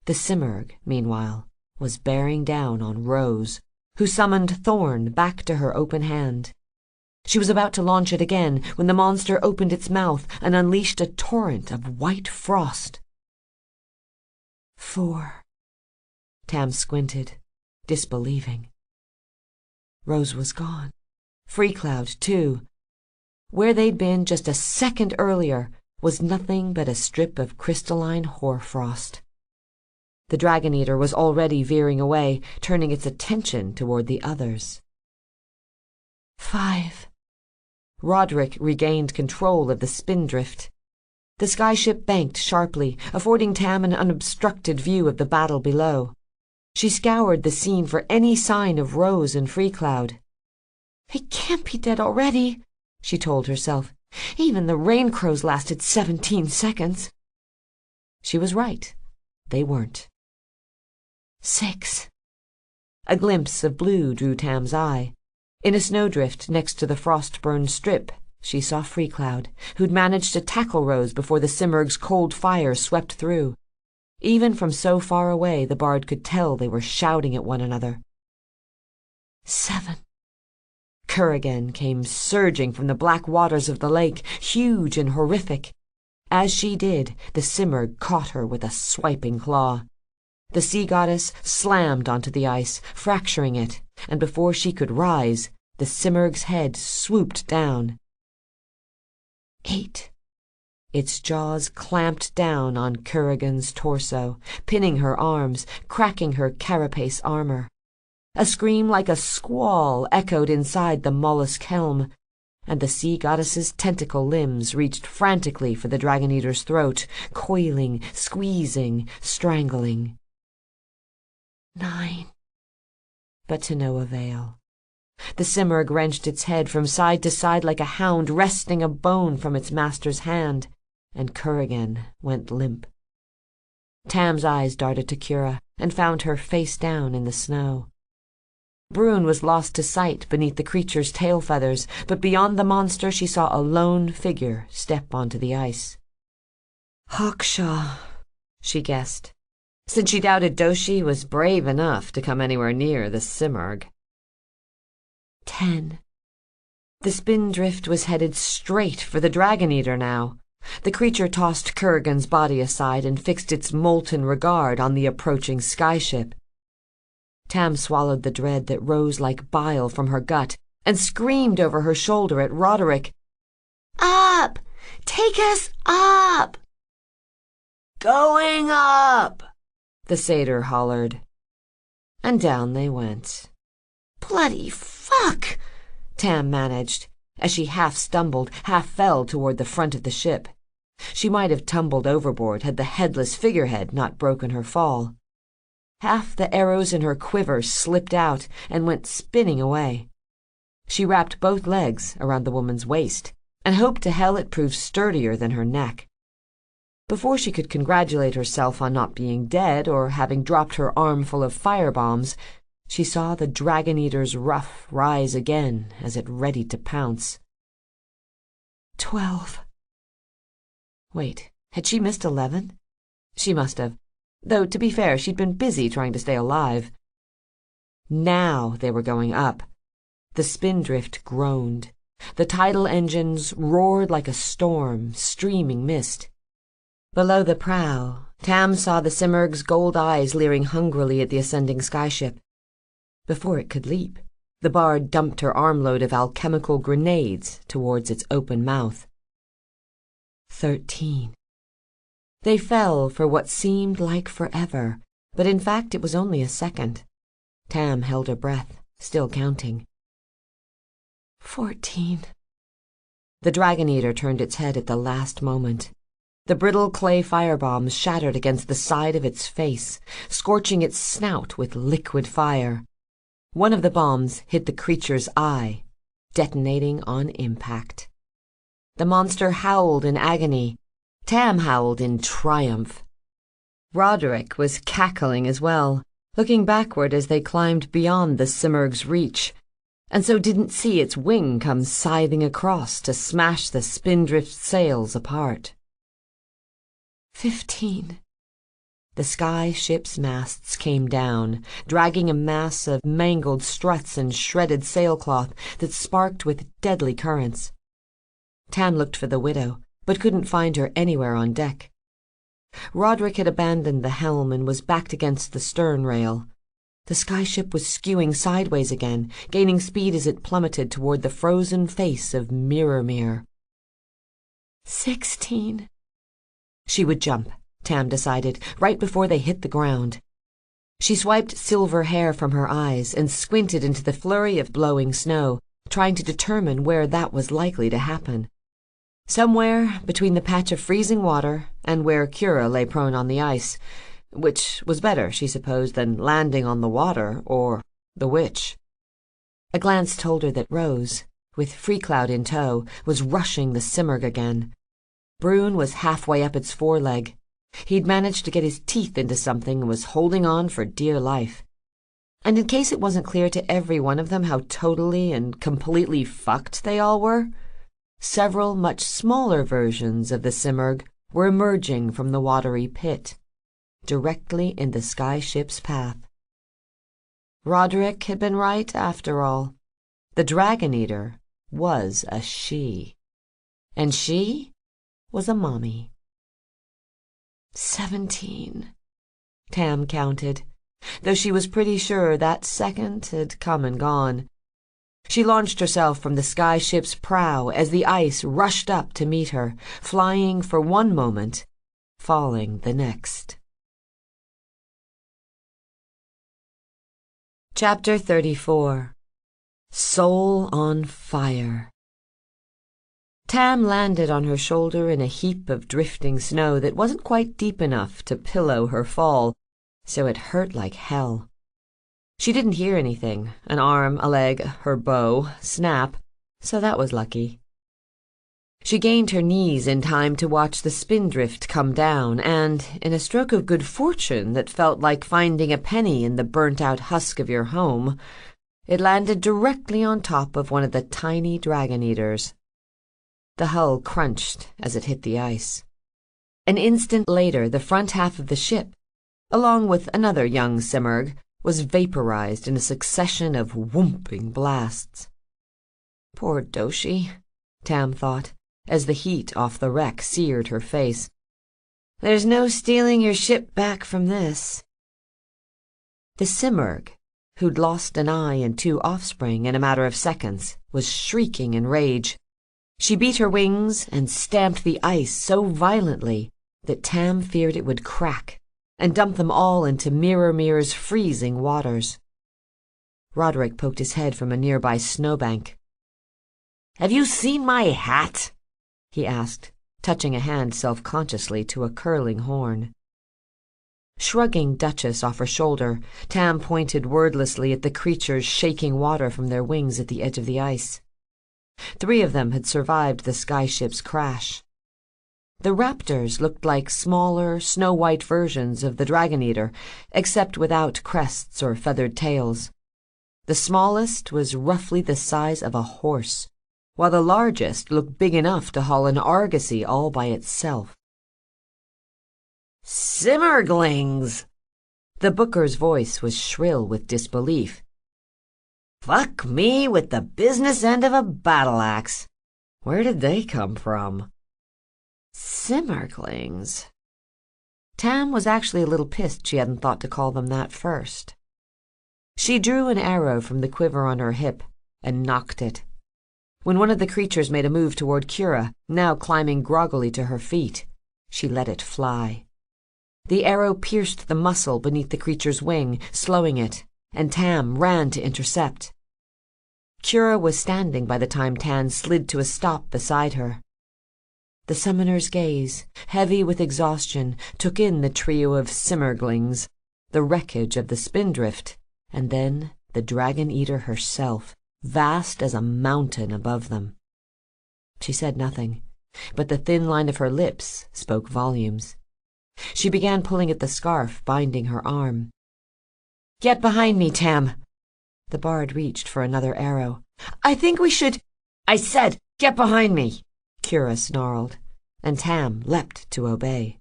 The simurgh, meanwhile, was bearing down on Rose, who summoned Thorn back to her open hand. She was about to launch it again when the monster opened its mouth and unleashed a torrent of white frost. 4. Tam squinted, disbelieving. Rose was gone. Freecloud, too. Where they'd been just a second earlier was nothing but a strip of crystalline hoarfrost. The Dragon Eater was already veering away, turning its attention toward the others. 5. Roderick regained control of the spindrift. The skyship banked sharply, affording Tam an unobstructed view of the battle below. She scoured the scene for any sign of Rose and Freecloud. "They can't be dead already," she told herself. "Even the raincrows lasted 17 seconds." She was right. They weren't. 6. A glimpse of blue drew Tam's eye. In a snowdrift next to the frost-burned strip, she saw Freecloud, who'd managed to tackle Rose before the Simurgh's cold fire swept through. Even from so far away, the bard could tell they were shouting at one another. 7. Kurragin came surging from the black waters of the lake, huge and horrific. As she did, the Simurgh caught her with a swiping claw. The sea goddess slammed onto the ice, fracturing it, and before she could rise, the Simurgh's head swooped down. 8. Its jaws clamped down on Kurragin's torso, pinning her arms, cracking her carapace armor. A scream like a squall echoed inside the mollusk helm, and the sea goddess's tentacle limbs reached frantically for the Dragon Eater's throat, coiling, squeezing, strangling. 9. But to no avail. The Simurgh wrenched its head from side to side like a hound wresting a bone from its master's hand, and Kurragin went limp. Tam's eyes darted to Kira and found her face down in the snow. Bruin was lost to sight beneath the creature's tail feathers, but beyond the monster she saw a lone figure step onto the ice. Hawkshaw, she guessed, since she doubted Doshi was brave enough to come anywhere near the Simurgh. 10. The spindrift was headed straight for the Dragon Eater now. The creature tossed Kurragin's body aside and fixed its molten regard on the approaching skyship. Tam swallowed the dread that rose like bile from her gut and screamed over her shoulder at Roderick. "Up! Take us up!" "Going up!" the satyr hollered. And down they went. "Bloody fuck!" Tam managed, as she half stumbled, half fell toward the front of the ship. She might have tumbled overboard had the headless figurehead not broken her fall. Half the arrows in her quiver slipped out and went spinning away. She wrapped both legs around the woman's waist and hoped to hell it proved sturdier than her neck. Before she could congratulate herself on not being dead or having dropped her armful of firebombs, she saw the Dragon Eater's ruff rise again as it readied to pounce. 12. Wait, had she missed 11? She must have, though to be fair, she'd been busy trying to stay alive. Now they were going up. The spindrift groaned. The tidal engines roared like a storm, streaming mist. Below the prow, Tam saw the Simurgh's gold eyes leering hungrily at the ascending skyship. Before it could leap, the bard dumped her armload of alchemical grenades towards its open mouth. 13. They fell for what seemed like forever, but in fact it was only a second. Tam held her breath, still counting. 14. The Dragon Eater turned its head at the last moment. The brittle clay firebombs shattered against the side of its face, scorching its snout with liquid fire. One of the bombs hit the creature's eye, detonating on impact. The monster howled in agony. Tam howled in triumph. Roderick was cackling as well, looking backward as they climbed beyond the Simurgh's reach, and so didn't see its wing come scything across to smash the spindrift's sails apart. 15. The sky ship's masts came down, dragging a mass of mangled struts and shredded sailcloth that sparked with deadly currents. Tam looked for the widow, but couldn't find her anywhere on deck. Roderick had abandoned the helm and was backed against the stern rail. The skyship was skewing sideways again, gaining speed as it plummeted toward the frozen face of Mirror. 16. She would jump, Tam decided, right before they hit the ground. She swiped silver hair from her eyes and squinted into the flurry of blowing snow, trying to determine where that was likely to happen. Somewhere between the patch of freezing water and where Kira lay prone on the ice, which was better, she supposed, than landing on the water or the witch. A glance told her that Rose, with Freecloud in tow, was rushing the Simurgh again. Brune was halfway up its foreleg. He'd managed to get his teeth into something and was holding on for dear life. And in case it wasn't clear to every one of them how totally and completely fucked they all were, several much smaller versions of the Simurgh were emerging from the watery pit, directly in the skyship's path. Roderick had been right after all. The Dragon Eater was a she, and she was a mommy. 17, Tam counted, though she was pretty sure that second had come and gone. She launched herself from the skyship's prow as the ice rushed up to meet her, flying for one moment, falling the next. Chapter 34. Soul on Fire. Tam landed on her shoulder in a heap of drifting snow that wasn't quite deep enough to pillow her fall, so it hurt like hell. She didn't hear anything, an arm, a leg, her bow, snap, so that was lucky. She gained her knees in time to watch the spindrift come down, and, in a stroke of good fortune that felt like finding a penny in the burnt-out husk of your home, it landed directly on top of one of the tiny dragon eaters. The hull crunched as it hit the ice. An instant later, the front half of the ship, along with another young Simurgh, was vaporized in a succession of whooping blasts. Poor Doshi, Tam thought, as the heat off the wreck seared her face. There's no stealing your ship back from this. The Simurgh, who'd lost an eye and 2 offspring in a matter of seconds, was shrieking in rage. She beat her wings and stamped the ice so violently that Tam feared it would crack and dump them all into Mirror's freezing waters. Roderick poked his head from a nearby snowbank. "Have you seen my hat?" he asked, touching a hand self-consciously to a curling horn. Shrugging Duchess off her shoulder, Tam pointed wordlessly at the creatures shaking water from their wings at the edge of the ice. 3 of them had survived the skyship's crash. The raptors looked like smaller, snow-white versions of the Dragon Eater, except without crests or feathered tails. The smallest was roughly the size of a horse, while the largest looked big enough to haul an argosy all by itself. "Simurglings!" The booker's voice was shrill with disbelief. "Fuck me with the business end of a battle-axe. Where did they come from?" Simurglings. Tam was actually a little pissed she hadn't thought to call them that first. She drew an arrow from the quiver on her hip and nocked it. When one of the creatures made a move toward Kira, now climbing groggily to her feet, she let it fly. The arrow pierced the muscle beneath the creature's wing, slowing it, and Tam ran to intercept. Kira was standing by the time Tam slid to a stop beside her. The summoner's gaze, heavy with exhaustion, took in the trio of Simurglings, the wreckage of the spindrift, and then the Dragon Eater herself, vast as a mountain above them. She said nothing, but the thin line of her lips spoke volumes. She began pulling at the scarf binding her arm. "Get behind me, Tam!" The bard reached for another arrow. "I think we should—" "I said, get behind me!" Kira snarled, and Tam leapt to obey.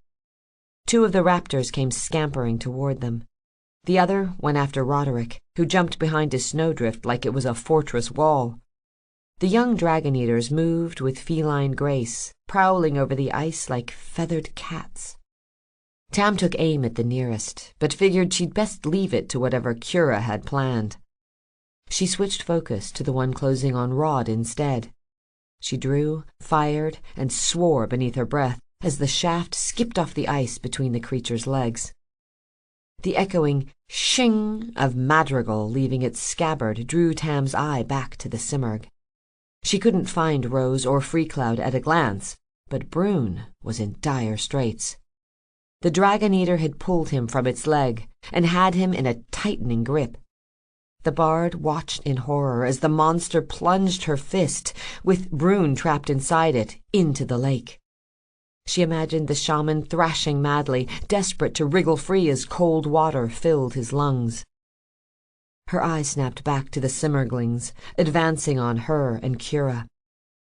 2 of the raptors came scampering toward them. The other went after Roderick, who jumped behind his snowdrift like it was a fortress wall. The young dragon eaters moved with feline grace, prowling over the ice like feathered cats. Tam took aim at the nearest, but figured she'd best leave it to whatever Kira had planned. She switched focus to the one closing on Rod instead. She drew, fired, and swore beneath her breath as the shaft skipped off the ice between the creature's legs. The echoing shing of madrigal leaving its scabbard drew Tam's eye back to the simurg. She couldn't find Rose or Freecloud at a glance, but Brune was in dire straits. The dragon-eater had pulled him from its leg and had him in a tightening grip. The bard watched in horror as the monster plunged her fist, with Brune trapped inside it, into the lake. She imagined the shaman thrashing madly, desperate to wriggle free as cold water filled his lungs. Her eyes snapped back to the simurglings, advancing on her and Kira.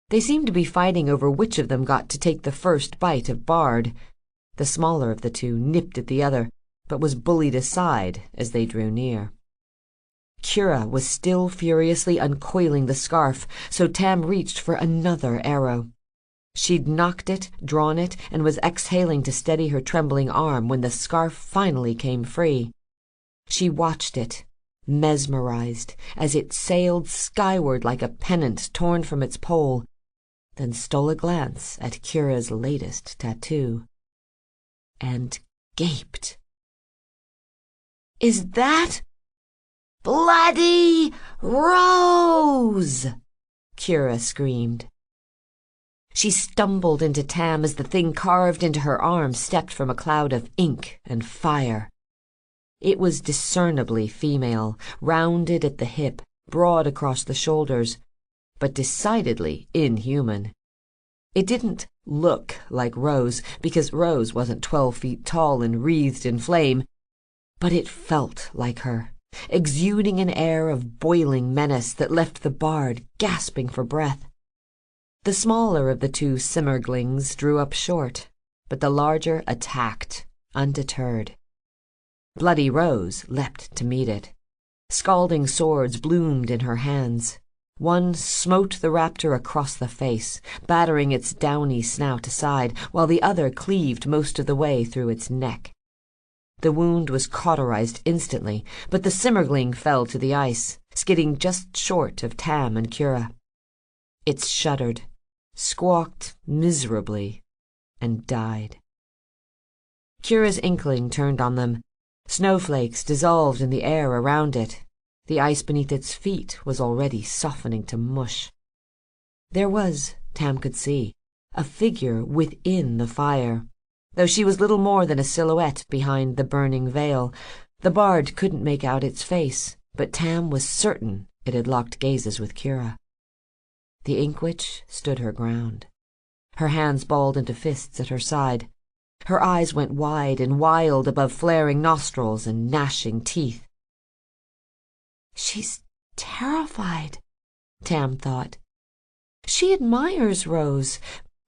They seemed to be fighting over which of them got to take the first bite of Bard. The smaller of the two nipped at the other, but was bullied aside as they drew near. Kira was still furiously uncoiling the scarf, so Tam reached for another arrow. She'd knocked it, drawn it, and was exhaling to steady her trembling arm when the scarf finally came free. She watched it, mesmerized, as it sailed skyward like a pennant torn from its pole, then stole a glance at Kira's latest tattoo, and gaped. "Is that Bloody Rose?" Kira screamed. She stumbled into Tam as the thing carved into her arm stepped from a cloud of ink and fire. It was discernibly female, rounded at the hip, broad across the shoulders, but decidedly inhuman. It didn't look like Rose, because Rose wasn't 12 feet tall and wreathed in flame, but it felt like her, exuding an air of boiling menace that left the bard gasping for breath. The smaller of the two simurglings drew up short, but the larger attacked, undeterred. Bloody Rose leapt to meet it. Scalding swords bloomed in her hands. One smote the raptor across the face, battering its downy snout aside, while the other cleaved most of the way through its neck. The wound was cauterized instantly, but the simurgling fell to the ice, skidding just short of Tam and Kira. It shuddered, squawked miserably, and died. Kira's inkling turned on them. Snowflakes dissolved in the air around it. The ice beneath its feet was already softening to mush. There was, Tam could see, a figure within the fire. Though she was little more than a silhouette behind the burning veil, the bard couldn't make out its face, but Tam was certain it had locked gazes with Kira. The Inkwitch stood her ground. Her hands balled into fists at her side. Her eyes went wide and wild above flaring nostrils and gnashing teeth. "She's terrified," Tam thought. "She admires Rose.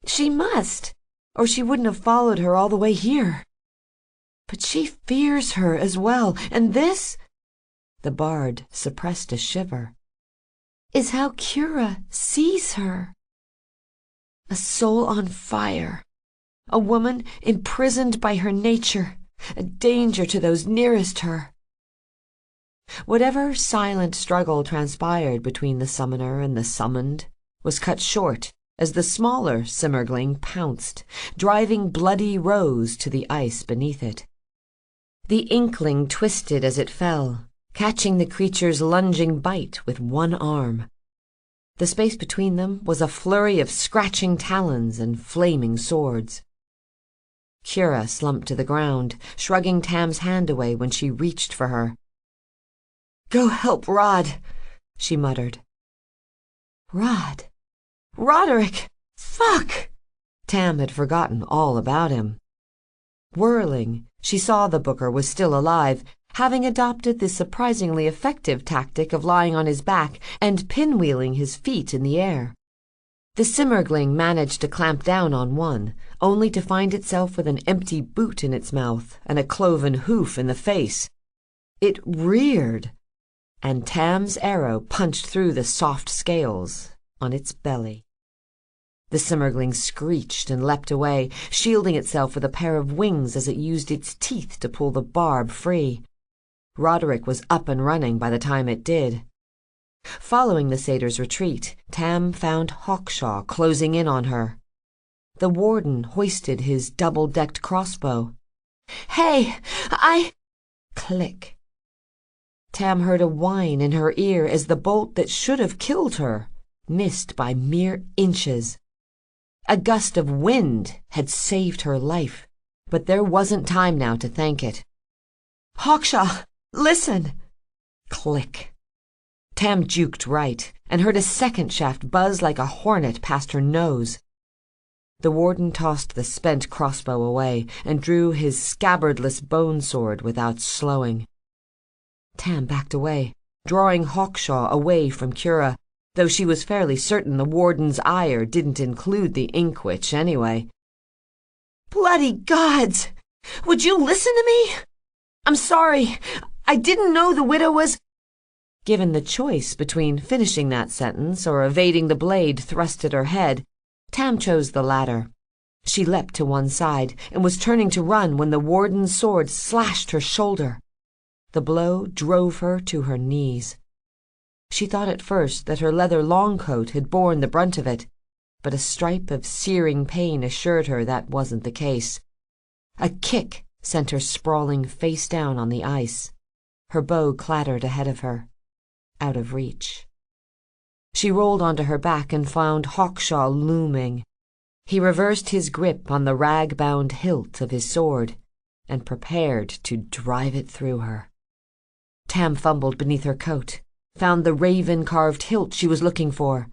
She must, or she wouldn't have followed her all the way here. But she fears her as well, and this," the bard suppressed a shiver, "is how Kira sees her. A soul on fire, a woman imprisoned by her nature, a danger to those nearest her." Whatever silent struggle transpired between the summoner and the summoned was cut short as the smaller simurgling pounced, driving Bloody Rose to the ice beneath it. The inkling twisted as it fell, catching the creature's lunging bite with one arm. The space between them was a flurry of scratching talons and flaming swords. Kira slumped to the ground, shrugging Tam's hand away when she reached for her. "Go help Rod," she muttered. Rod! Roderick! Fuck! Tam had forgotten all about him. Whirling, she saw the booker was still alive, having adopted the surprisingly effective tactic of lying on his back and pinwheeling his feet in the air. The simurgling managed to clamp down on one, only to find itself with an empty boot in its mouth and a cloven hoof in the face. It reared, and Tam's arrow punched through the soft scales on its belly. The Simmergling screeched and leapt away, shielding itself with a pair of wings as it used its teeth to pull the barb free. Roderick was up and running by the time it did. Following the satyr's retreat, Tam found Hawkshaw closing in on her. The warden hoisted his double-decked crossbow. "Hey, Click. Tam heard a whine in her ear as the bolt that should have killed her missed by mere inches. A gust of wind had saved her life, but there wasn't time now to thank it. "Hawkshaw, listen!" Click. Tam juked right and heard a second shaft buzz like a hornet past her nose. The warden tossed the spent crossbow away and drew his scabbardless bone sword without slowing. Tam backed away, drawing Hawkshaw away from Cura, though she was fairly certain the warden's ire didn't include the Inkwitch anyway. "Bloody gods! Would you listen to me? I'm sorry. I didn't know the widow was—" Given the choice between finishing that sentence or evading the blade thrust at her head, Tam chose the latter. She leapt to one side and was turning to run when the warden's sword slashed her shoulder. The blow drove her to her knees. She thought at first that her leather longcoat had borne the brunt of it, but a stripe of searing pain assured her that wasn't the case. A kick sent her sprawling face down on the ice. Her bow clattered ahead of her, out of reach. She rolled onto her back and found Hawkshaw looming. He reversed his grip on the rag-bound hilt of his sword and prepared to drive it through her. Tam fumbled beneath her coat, found the raven-carved hilt she was looking for.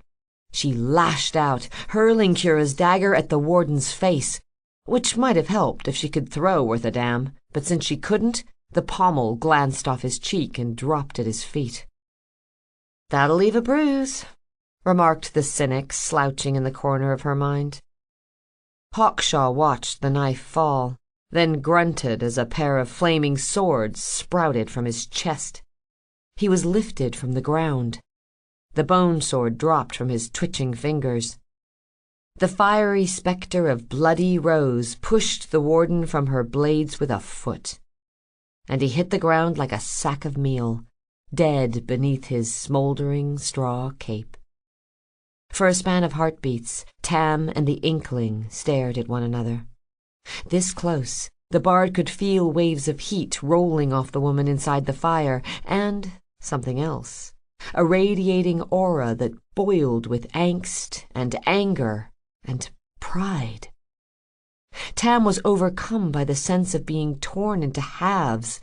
She lashed out, hurling Cura's dagger at the warden's face, which might have helped if she could throw worth a damn, but since she couldn't, the pommel glanced off his cheek and dropped at his feet. "That'll leave a bruise," remarked the cynic, slouching in the corner of her mind. Hawkshaw watched the knife fall, then grunted as a pair of flaming swords sprouted from his chest. He was lifted from the ground. The bone sword dropped from his twitching fingers. The fiery spectre of bloody Rose pushed the warden from her blades with a foot, and he hit the ground like a sack of meal, dead beneath his smoldering straw cape. For a span of heartbeats, Tam and the Inkling stared at one another. This close, the bard could feel waves of heat rolling off the woman inside the fire, and something else, a radiating aura that boiled with angst and anger and pride. Tam was overcome by the sense of being torn into halves.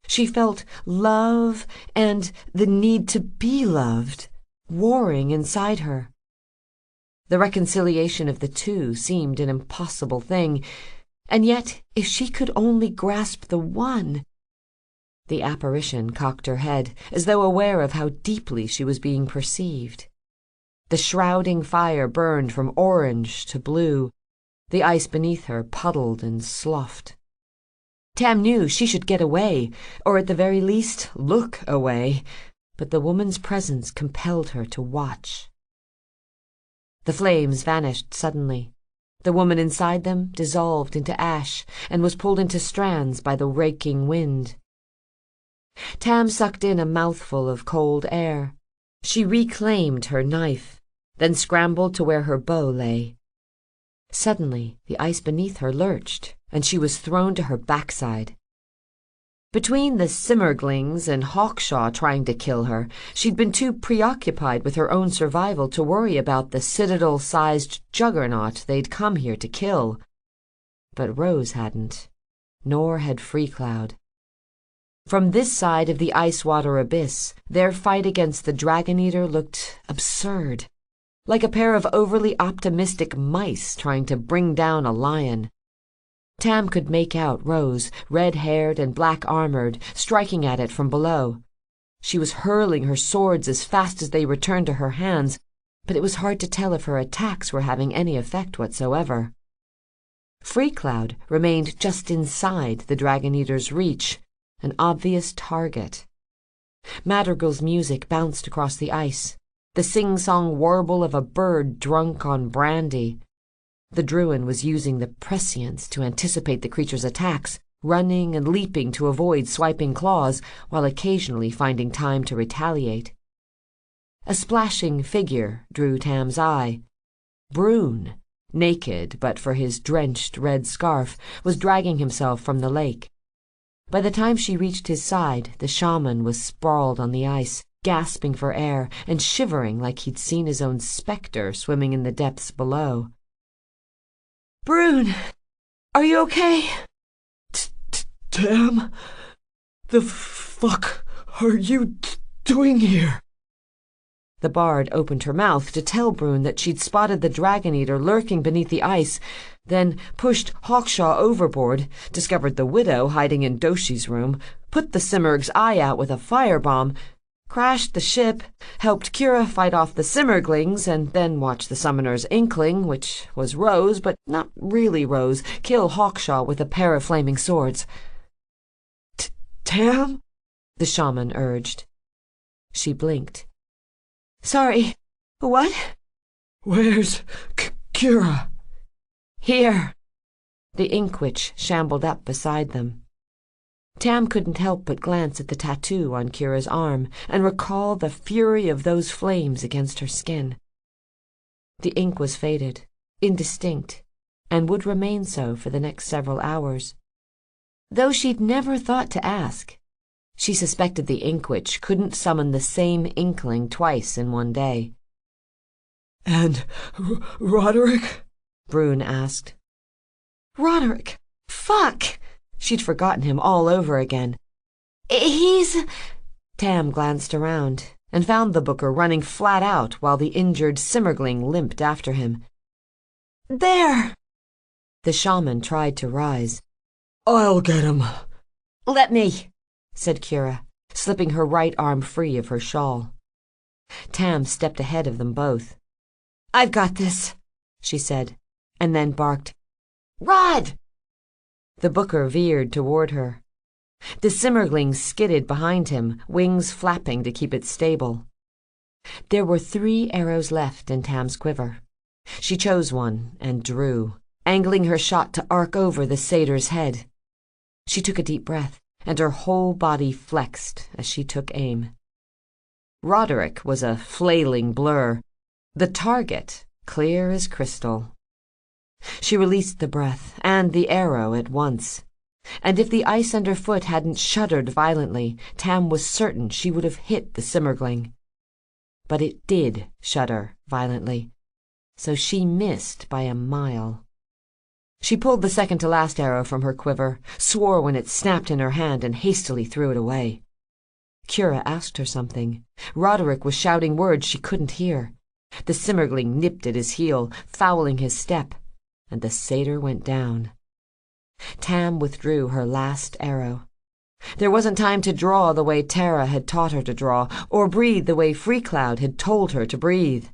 She felt love and the need to be loved warring inside her. The reconciliation of the two seemed an impossible thing, and yet if she could only grasp the one— The apparition cocked her head, as though aware of how deeply she was being perceived. The shrouding fire burned from orange to blue. The ice beneath her puddled and sloughed. Tam knew she should get away, or at the very least look away, but the woman's presence compelled her to watch. The flames vanished suddenly. The woman inside them dissolved into ash and was pulled into strands by the raking wind. Tam sucked in a mouthful of cold air. She reclaimed her knife, then scrambled to where her bow lay. Suddenly, the ice beneath her lurched, and she was thrown to her backside. Between the Simmerglings and Hawkshaw trying to kill her, she'd been too preoccupied with her own survival to worry about the citadel-sized juggernaut they'd come here to kill. But Rose hadn't, nor had Freecloud. From this side of the ice-water abyss, their fight against the Dragon-Eater looked absurd, like a pair of overly optimistic mice trying to bring down a lion. Tam could make out Rose, red-haired and black-armored, striking at it from below. She was hurling her swords as fast as they returned to her hands, but it was hard to tell if her attacks were having any effect whatsoever. Freecloud remained just inside the Dragon-Eater's reach, an obvious target. Madrigal's music bounced across the ice. the sing-song warble of a bird drunk on brandy. The Druin was using the prescience to anticipate the creature's attacks, running and leaping to avoid swiping claws, while occasionally finding time to retaliate. A splashing figure drew Tam's eye. Brune, naked but for his drenched red scarf, was dragging himself from the lake. By the time she reached his side, the shaman was sprawled on the ice, gasping for air and shivering like he'd seen his own spectre swimming in the depths below. "Brune, are you okay?" "Tam, the fuck are you doing here?" The bard opened her mouth to tell Brune that she'd spotted the dragon-eater lurking beneath the ice, then pushed Hawkshaw overboard, discovered the widow hiding in Doshi's room, put the Simurgh's eye out with a firebomb, crashed the ship, helped Kira fight off the Simurglings, and then watched the summoner's inkling, which was Rose, but not really Rose, kill Hawkshaw with a pair of flaming swords. "Tam?" the shaman urged. She blinked. "Sorry, what?" "Where's Kira?" "Here." The Inkwitch shambled up beside them. Tam couldn't help but glance at the tattoo on Kira's arm and recall the fury of those flames against her skin. The ink was faded, indistinct, and would remain so for the next several hours. Though she'd never thought to ask, she suspected the Inkwitch couldn't summon the same inkling twice in one day. "And Roderick?" Brune asked. "Roderick? Fuck!" She'd forgotten him all over again. "He's—" Tam glanced around and found the Booker running flat out while the injured Simurgling limped after him. "There!" The shaman tried to rise. "I'll get him." "Let me," said Kira, slipping her right arm free of her shawl. Tam stepped ahead of them both. "I've got this," she said, and then barked, "Rod!" The Booker veered toward her. The Simurgling skidded behind him, wings flapping to keep it stable. There were 3 arrows left in Tam's quiver. She chose one and drew, angling her shot to arc over the satyr's head. She took a deep breath, and her whole body flexed as she took aim. Roderick was a flailing blur, the target clear as crystal. She released the breath and the arrow at once, and if the ice underfoot hadn't shuddered violently, Tam was certain she would have hit the Simurgling. But it did shudder violently, so she missed by a mile. She pulled the second-to-last arrow from her quiver, swore when it snapped in her hand, and hastily threw it away. Kira asked her something. Roderick was shouting words she couldn't hear. The Simurgling nipped at his heel, fouling his step, and the satyr went down. Tam withdrew her last arrow. There wasn't time to draw the way Tara had taught her to draw, or breathe the way Freecloud had told her to breathe.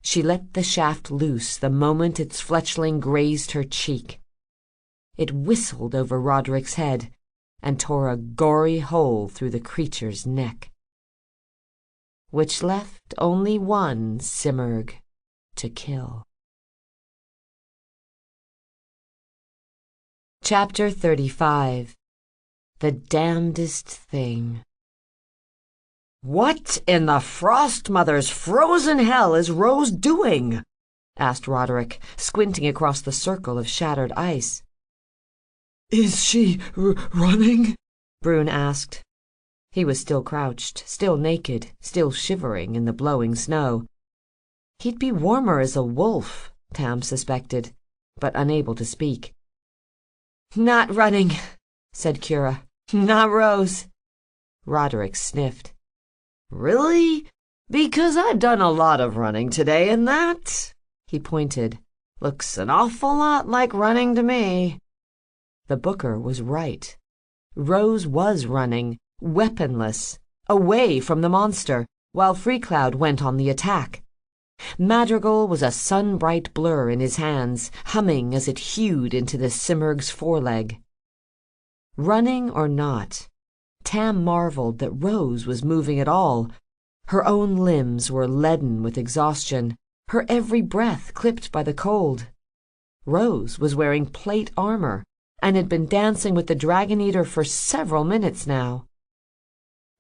She let the shaft loose the moment its fletchling grazed her cheek. It whistled over Roderick's head and tore a gory hole through the creature's neck, which left only one Simurgh to kill. Chapter 35. The Damnedest Thing. "What in the Frost Mother's frozen hell is Rose doing?" asked Roderick, squinting across the circle of shattered ice. "Is she running?" Brune asked. He was still crouched, still naked, still shivering in the blowing snow. He'd be warmer as a wolf, Tam suspected, but unable to speak. "Not running," said Kira. "Not Rose." Roderick sniffed. "Really? Because I've done a lot of running today, and that," he pointed, "looks an awful lot like running to me." The Booker was right. Rose was running, weaponless, away from the monster, while Freecloud went on the attack. Madrigal was a sun-bright blur in his hands, humming as it hewed into the Simurgh's foreleg. Running or not, Tam marveled that Rose was moving at all, Her own limbs were leaden with exhaustion, her every breath clipped by the cold. Rose was wearing plate armor and had been dancing with the Dragon Eater for several minutes now.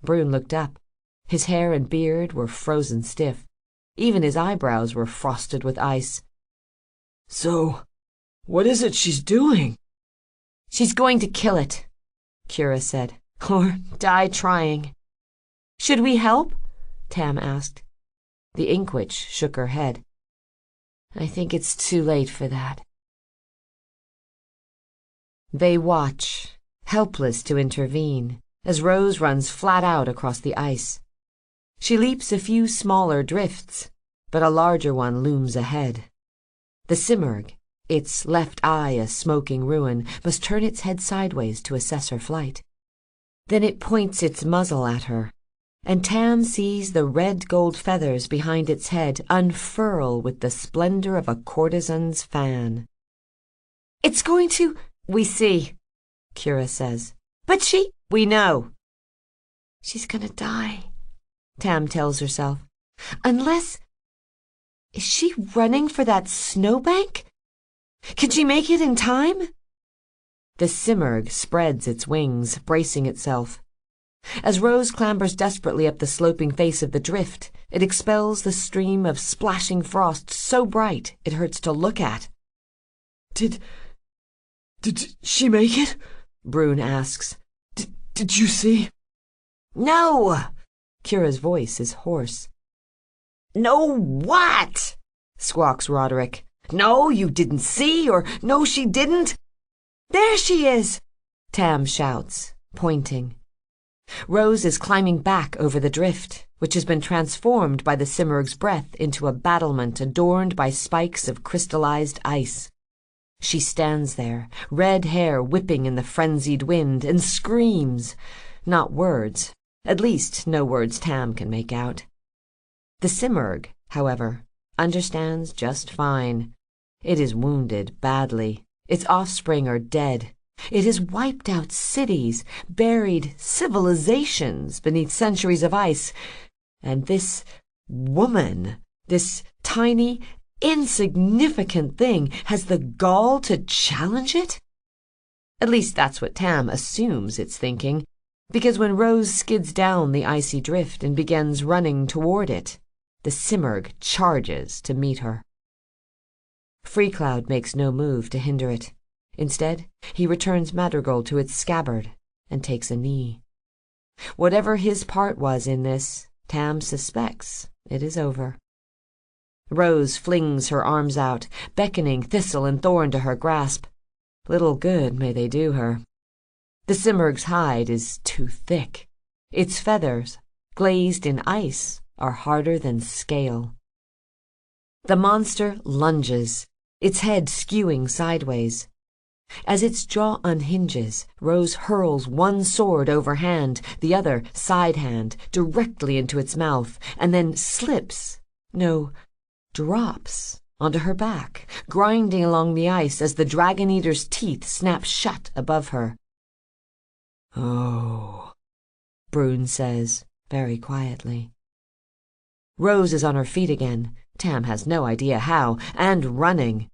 Brune looked up. His hair and beard were frozen stiff. Even his eyebrows were frosted with ice. So, what is it she's doing? She's going to kill it, Kira said, or die trying. Should we help? Tam asked. The Inkwitch shook her head. I think it's too late for that. They watch, helpless to intervene, as Rose runs flat out across the ice. She leaps a few smaller drifts, but a larger one looms ahead. The Simurgh, its left eye a smoking ruin, must turn its head sideways to assess her flight. Then it points its muzzle at her, and Tam sees the red-gold feathers behind its head unfurl with the splendor of a courtesan's fan. It's going to... We see, Kira says. But she... We know. She's gonna die, Tam tells herself. Unless... Is she running for that snowbank? Can she make it in time? The Simurgh spreads its wings, bracing itself. As Rose clambers desperately up the sloping face of the drift, it expels the stream of splashing frost so bright it hurts to look at. Did she make it? Brune asks. Did you see? No! Kira's voice is hoarse. No what? Squawks Roderick. No, you didn't see, or no, she didn't. There she is, Tam shouts, pointing. Rose is climbing back over the drift, which has been transformed by the Simurgh's breath into a battlement adorned by spikes of crystallized ice. She stands there, red hair whipping in the frenzied wind, and screams. Not words. At least no words Tam can make out. The Simurgh, however, understands just fine. It is wounded badly. Its offspring are dead. It has wiped out cities, buried civilizations beneath centuries of ice. And this woman, this tiny, insignificant thing, has the gall to challenge it? At least that's what Tam assumes it's thinking, because when Rose skids down the icy drift and begins running toward it, the Simurgh charges to meet her. Freecloud makes no move to hinder it. Instead, he returns Madrigal to its scabbard and takes a knee. Whatever his part was in this, Tam suspects it is over. Rose flings her arms out, beckoning Thistle and Thorn to her grasp. Little good may they do her. The Simurgh's hide is too thick. Its feathers, glazed in ice, are harder than scale. The monster lunges, its head skewing sideways. As its jaw unhinges, Rose hurls one sword overhand, the other side hand, directly into its mouth, and then slips, no, drops, onto her back, grinding along the ice as the Dragon Eater's teeth snap shut above her. Oh, Brune says, very quietly. Rose is on her feet again, Tam has no idea how, and running.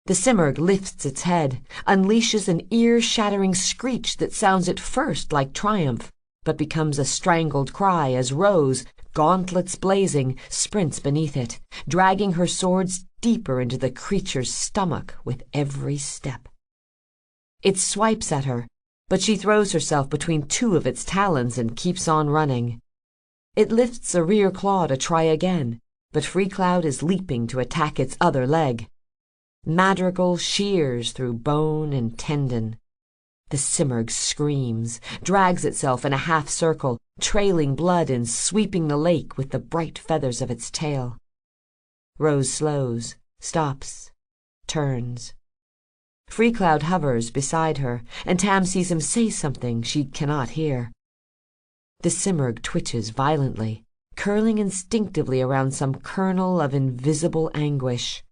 The Simurgh lifts its head, unleashes an ear-shattering screech that sounds at first like triumph, but becomes a strangled cry as Rose, gauntlets blazing, sprints beneath it, dragging her swords deeper into the creature's stomach with every step. It swipes at her, but she throws herself between two of its talons and keeps on running. It lifts a rear claw to try again, but Freecloud is leaping to attack its other leg. Madrigal shears through bone and tendon. The Simurgh screams, drags itself in a half-circle, trailing blood and sweeping the lake with the bright feathers of its tail. Rose slows, stops, turns. Freecloud hovers beside her, and Tam sees him say something she cannot hear. The Simurgh twitches violently, curling instinctively around some kernel of invisible anguish.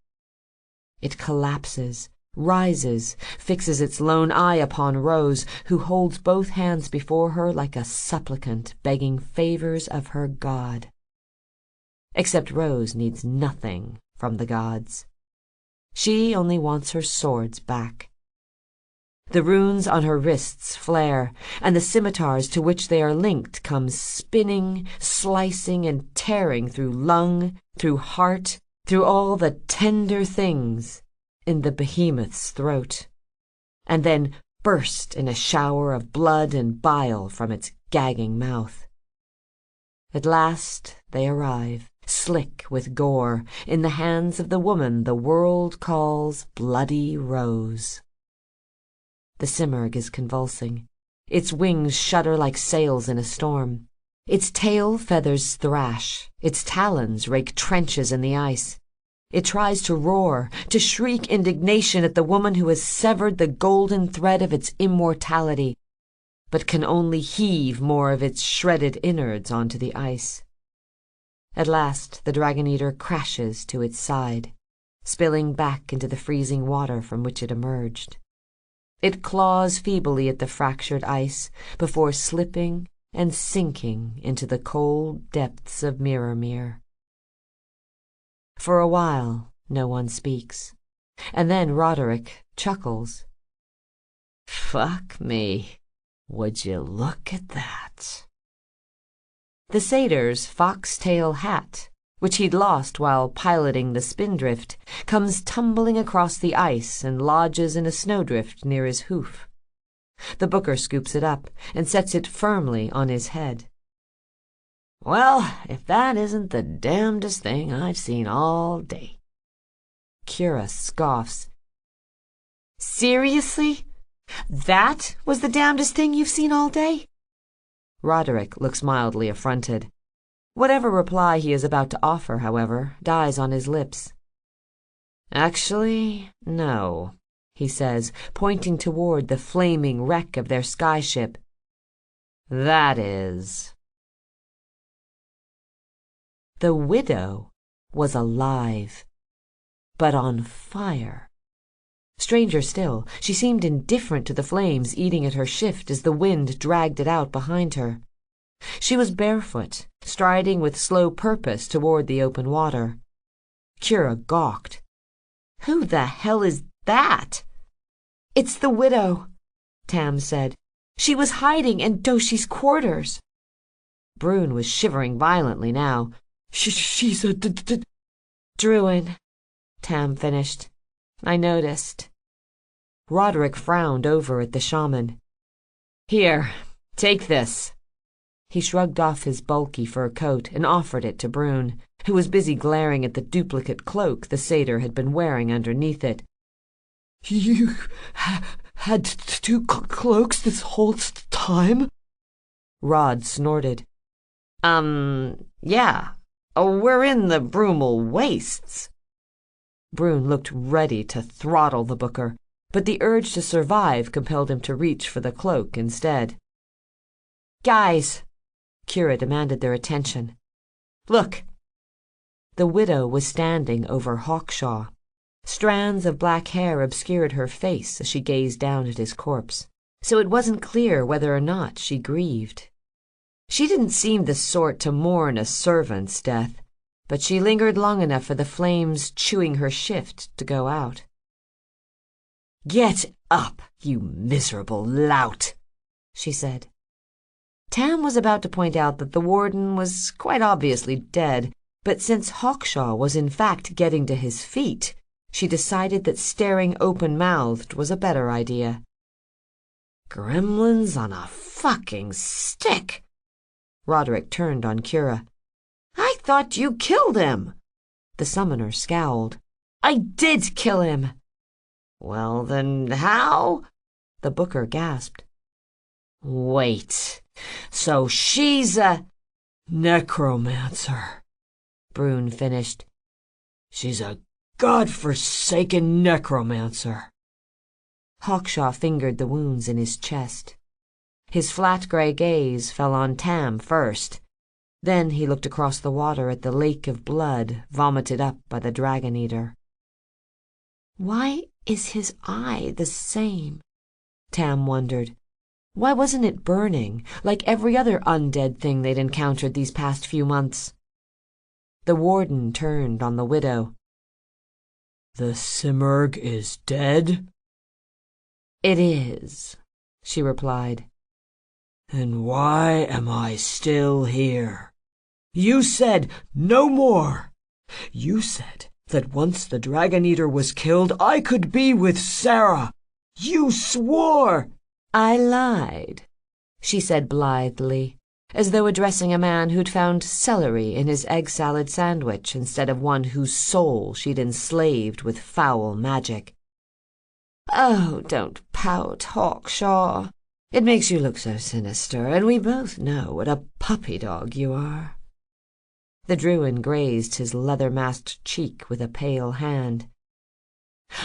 It collapses, rises, fixes its lone eye upon Rose, who holds both hands before her like a supplicant begging favors of her god. except Rose needs nothing from the gods. She only wants her swords back. The runes on her wrists flare, and the scimitars to which they are linked come spinning, slicing, and tearing through lung, through heart, through all the tender things in the behemoth's throat, and then burst in a shower of blood and bile from its gagging mouth. At last they arrive, slick with gore, in the hands of the woman the world calls Bloody Rose. The simurgh is convulsing. Its wings shudder like sails in a storm. Its tail feathers thrash. Its talons rake trenches in the ice. It tries to roar, to shriek indignation at the woman who has severed the golden thread of its immortality, but can only heave more of its shredded innards onto the ice. At last the dragon-eater crashes to its side, spilling back into the freezing water from which it emerged. It claws feebly at the fractured ice before slipping and sinking into the cold depths of Mirrormere. For a while no one speaks, and then Roderick chuckles. "Fuck me, would you look at that?" The satyr's foxtail hat, which he'd lost while piloting the spindrift, comes tumbling across the ice and lodges in a snowdrift near his hoof. The booker scoops it up and sets it firmly on his head. "Well, if that isn't the damnedest thing I've seen all day." Kira scoffs. "Seriously? That was the damnedest thing you've seen all day?" Roderick looks mildly affronted. Whatever reply he is about to offer, however, dies on his lips. "Actually, no," he says, pointing toward the flaming wreck of their skyship. "That is..." The widow was alive, but on fire. Stranger still, she seemed indifferent to the flames eating at her shift as the wind dragged it out behind her. She was barefoot, striding with slow purpose toward the open water. Kira gawked. "Who the hell is that?" "It's the widow," Tam said. "She was hiding in Doshi's quarters." Brune was shivering violently now. She's a "Druin," Tam finished. "I noticed." Roderick frowned over at the shaman. "Here, take this." He shrugged off his bulky fur coat and offered it to Brune, who was busy glaring at the duplicate cloak the satyr had been wearing underneath it. "You had two cloaks this whole time?" Rod snorted. Yeah. We're in the Brumal Wastes." Brune looked ready to throttle the booker, but the urge to survive compelled him to reach for the cloak instead. "Guys," Kira demanded their attention. "Look." The widow was standing over Hawkshaw. Strands of black hair obscured her face as she gazed down at his corpse, so it wasn't clear whether or not she grieved. She didn't seem the sort to mourn a servant's death, but she lingered long enough for the flames chewing her shift to go out. "Get up, you miserable lout," she said. Tam was about to point out that the warden was quite obviously dead, but since Hawkshaw was in fact getting to his feet, she decided that staring open-mouthed was a better idea. "Gremlins on a fucking stick!" Roderick turned on Kira. "I thought you killed him." The summoner scowled. "I did kill him." "Well, then how?" The booker gasped. "Wait, so she's a necromancer," Brune finished. "She's a godforsaken necromancer." Hawkshaw fingered the wounds in his chest. His flat gray gaze fell on Tam first. Then he looked across the water at the lake of blood vomited up by the dragon-eater. Why is his eye the same? Tam wondered. Why wasn't it burning, like every other undead thing they'd encountered these past few months? The warden turned on the widow. "The Simurgh is dead?" "It is," she replied. "Then why am I still here? You said no more. You said that once the Dragon Eater was killed, I could be with Sarah. You swore." "I lied," she said blithely, as though addressing a man who'd found celery in his egg salad sandwich instead of one whose soul she'd enslaved with foul magic. "Oh, don't pout, Hawkshaw. It makes you look so sinister, and we both know what a puppy dog you are." The Druid grazed his leather-masked cheek with a pale hand.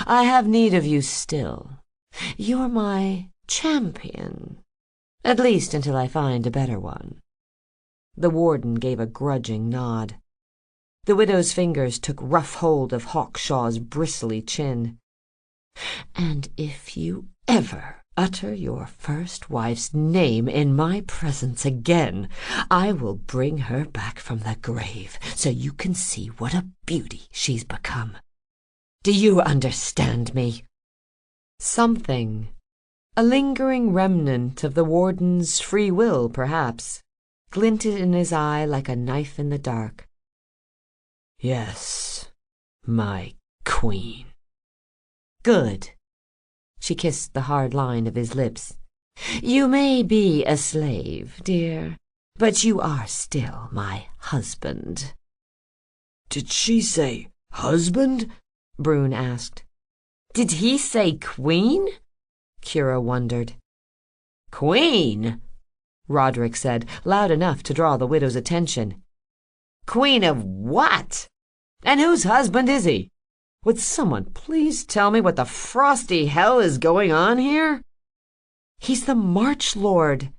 "I have need of you still. You're my champion, at least until I find a better one." The warden gave a grudging nod. The widow's fingers took rough hold of Hawkshaw's bristly chin. "And if you ever utter your first wife's name in my presence again, I will bring her back from the grave so you can see what a beauty she's become. Do you understand me?" Something, a lingering remnant of the warden's free will, perhaps, glinted in his eye like a knife in the dark. "Yes, my queen." "Good." She kissed the hard line of his lips. "You may be a slave, dear, but you are still my husband." "Did she say husband?" Brune asked. "Did he say queen?" Kira wondered. "Queen?" Roderick said, loud enough to draw the widow's attention. "Queen of what? And whose husband is he? Would someone please tell me what the frosty hell is going on here?" "He's the March Lord,"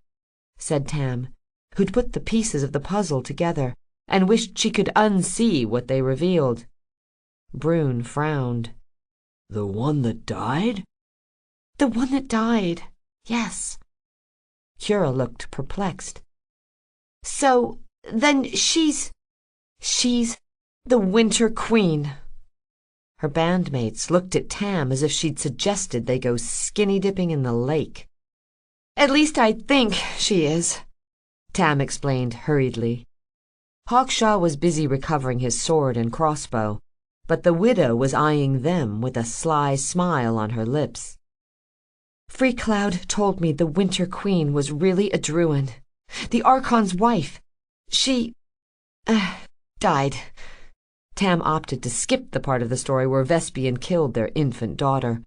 said Tam, who'd put the pieces of the puzzle together and wished she could unsee what they revealed. Brune frowned. "The one that died?" "The one that died, yes." Kira looked perplexed. "So, then she's the Winter Queen." Her bandmates looked at Tam as if she'd suggested they go skinny-dipping in the lake. "At least I think she is," Tam explained hurriedly. Hawkshaw was busy recovering his sword and crossbow, but the widow was eyeing them with a sly smile on her lips. "Freecloud told me the Winter Queen was really a Druid, the Archon's wife. She died." Tam opted to skip the part of the story where Vespian killed their infant daughter.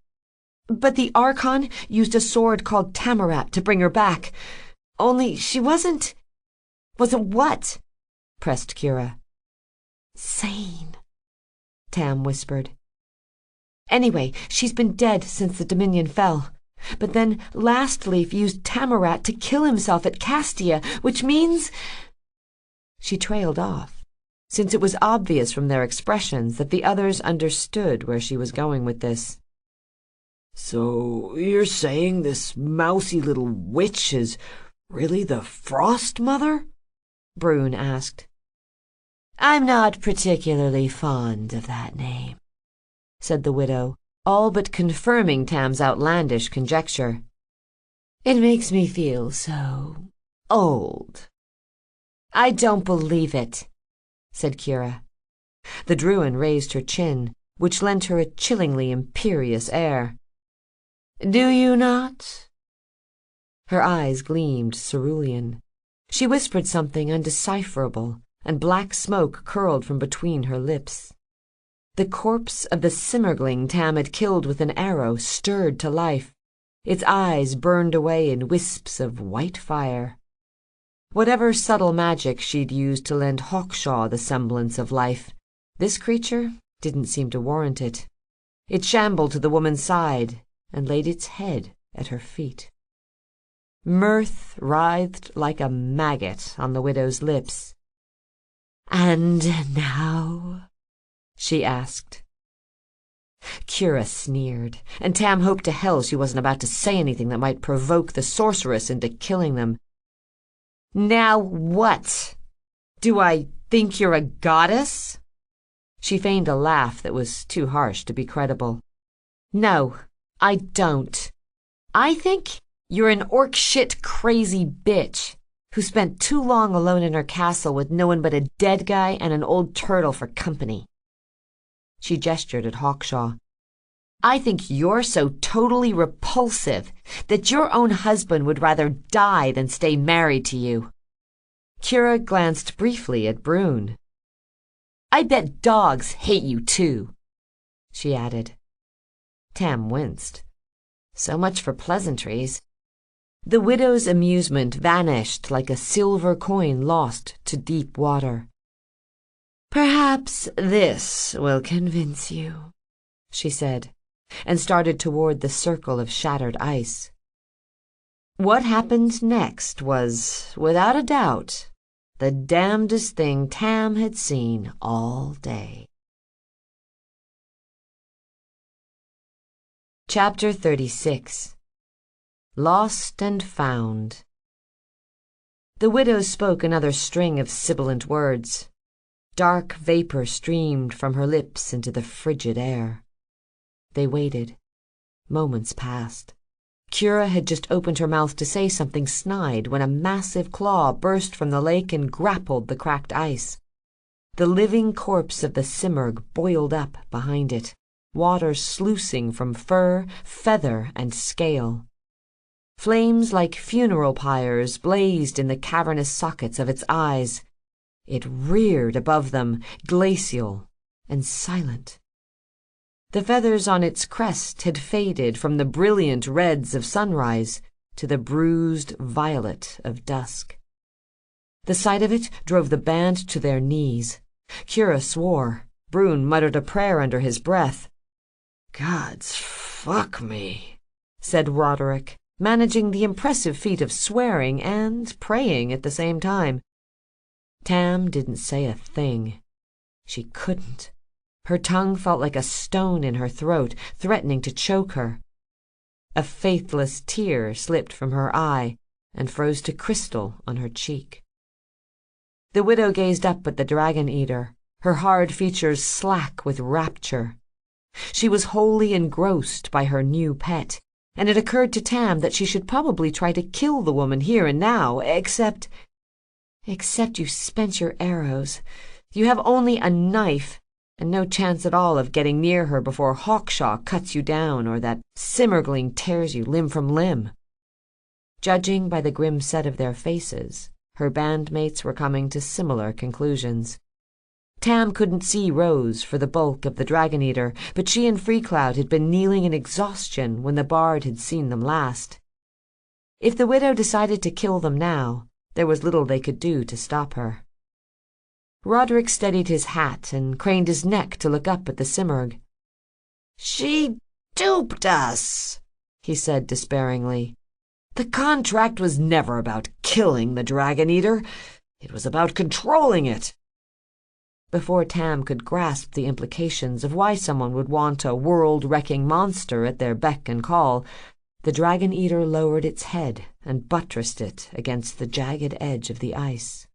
"But the Archon used a sword called Tamarat to bring her back. Only she wasn't what?" pressed Kira. "Sane," Tam whispered. "Anyway, she's been dead since the Dominion fell. But then Lastleaf used Tamarat to kill himself at Castia, which means—" She trailed off, since it was obvious from their expressions that the others understood where she was going with this. "So you're saying this mousy little witch is really the Frost Mother?" Brune asked. "I'm not particularly fond of that name," said the widow, all but confirming Tam's outlandish conjecture. "It makes me feel so old." "I don't believe it," said Kira. The Druid raised her chin, which lent her a chillingly imperious air. "Do you not?" Her eyes gleamed cerulean. She whispered something undecipherable, and black smoke curled from between her lips. The corpse of the Simmergling Tam had killed with an arrow stirred to life. Its eyes burned away in wisps of white fire. Whatever subtle magic she'd used to lend Hawkshaw the semblance of life, this creature didn't seem to warrant it. It shambled to the woman's side and laid its head at her feet. Mirth writhed like a maggot on the widow's lips. "And now?" she asked. Kira sneered, and Tam hoped to hell she wasn't about to say anything that might provoke the sorceress into killing them. "Now what? Do I Think you're a goddess?" She feigned a laugh that was too harsh to be credible. "No, I don't. I think you're an orc shit crazy bitch who spent too long alone in her castle with no one but a dead guy and an old turtle for company." She gestured at Hawkshaw. "I think you're so totally repulsive that your own husband would rather die than stay married to you." Kira glanced briefly at Brune. "I bet dogs hate you too," she added. Tam winced. So much for pleasantries. The widow's amusement vanished like a silver coin lost to deep water. "Perhaps this will convince you," she said, and started toward the circle of shattered ice. What happened next was, without a doubt, the damnedest thing Tam had seen all day. Chapter 36. Lost and Found. The widow spoke another string of sibilant words. Dark vapor streamed from her lips into the frigid air. They waited. Moments passed. Kira had just opened her mouth to say something snide when a massive claw burst from the lake and grappled the cracked ice. The living corpse of the Simurgh boiled up behind it, water sluicing from fur, feather, and scale. Flames like funeral pyres blazed in the cavernous sockets of its eyes. It reared above them, glacial and silent. The feathers on its crest had faded from the brilliant reds of sunrise to the bruised violet of dusk. The sight of it drove the band to their knees. Kira swore. Brune muttered a prayer under his breath. "Gods fuck me," said Roderick, managing the impressive feat of swearing and praying at the same time. Tam didn't say a thing. She couldn't. Her tongue felt like a stone in her throat, threatening to choke her. A faithless tear slipped from her eye and froze to crystal on her cheek. The widow gazed up at the dragon-eater, her hard features slack with rapture. She was wholly engrossed by her new pet, and it occurred to Tam that she should probably try to kill the woman here and now, except you spent your arrows. You have only a knife, and no chance at all of getting near her before Hawkshaw cuts you down or that Simurgling tears you limb from limb. Judging by the grim set of their faces, her bandmates were coming to similar conclusions. Tam couldn't see Rose for the bulk of the dragon-eater, but she and Freecloud had been kneeling in exhaustion when the bard had seen them last. If the widow decided to kill them now, there was little they could do to stop her. Roderick steadied his hat and craned his neck to look up at the Simurgh. "She duped us," he said despairingly. "The contract was never about killing the dragon-eater. It was about controlling it." Before Tam could grasp the implications of why someone would want a world-wrecking monster at their beck and call, the dragon-eater lowered its head and buttressed it against the jagged edge of the ice.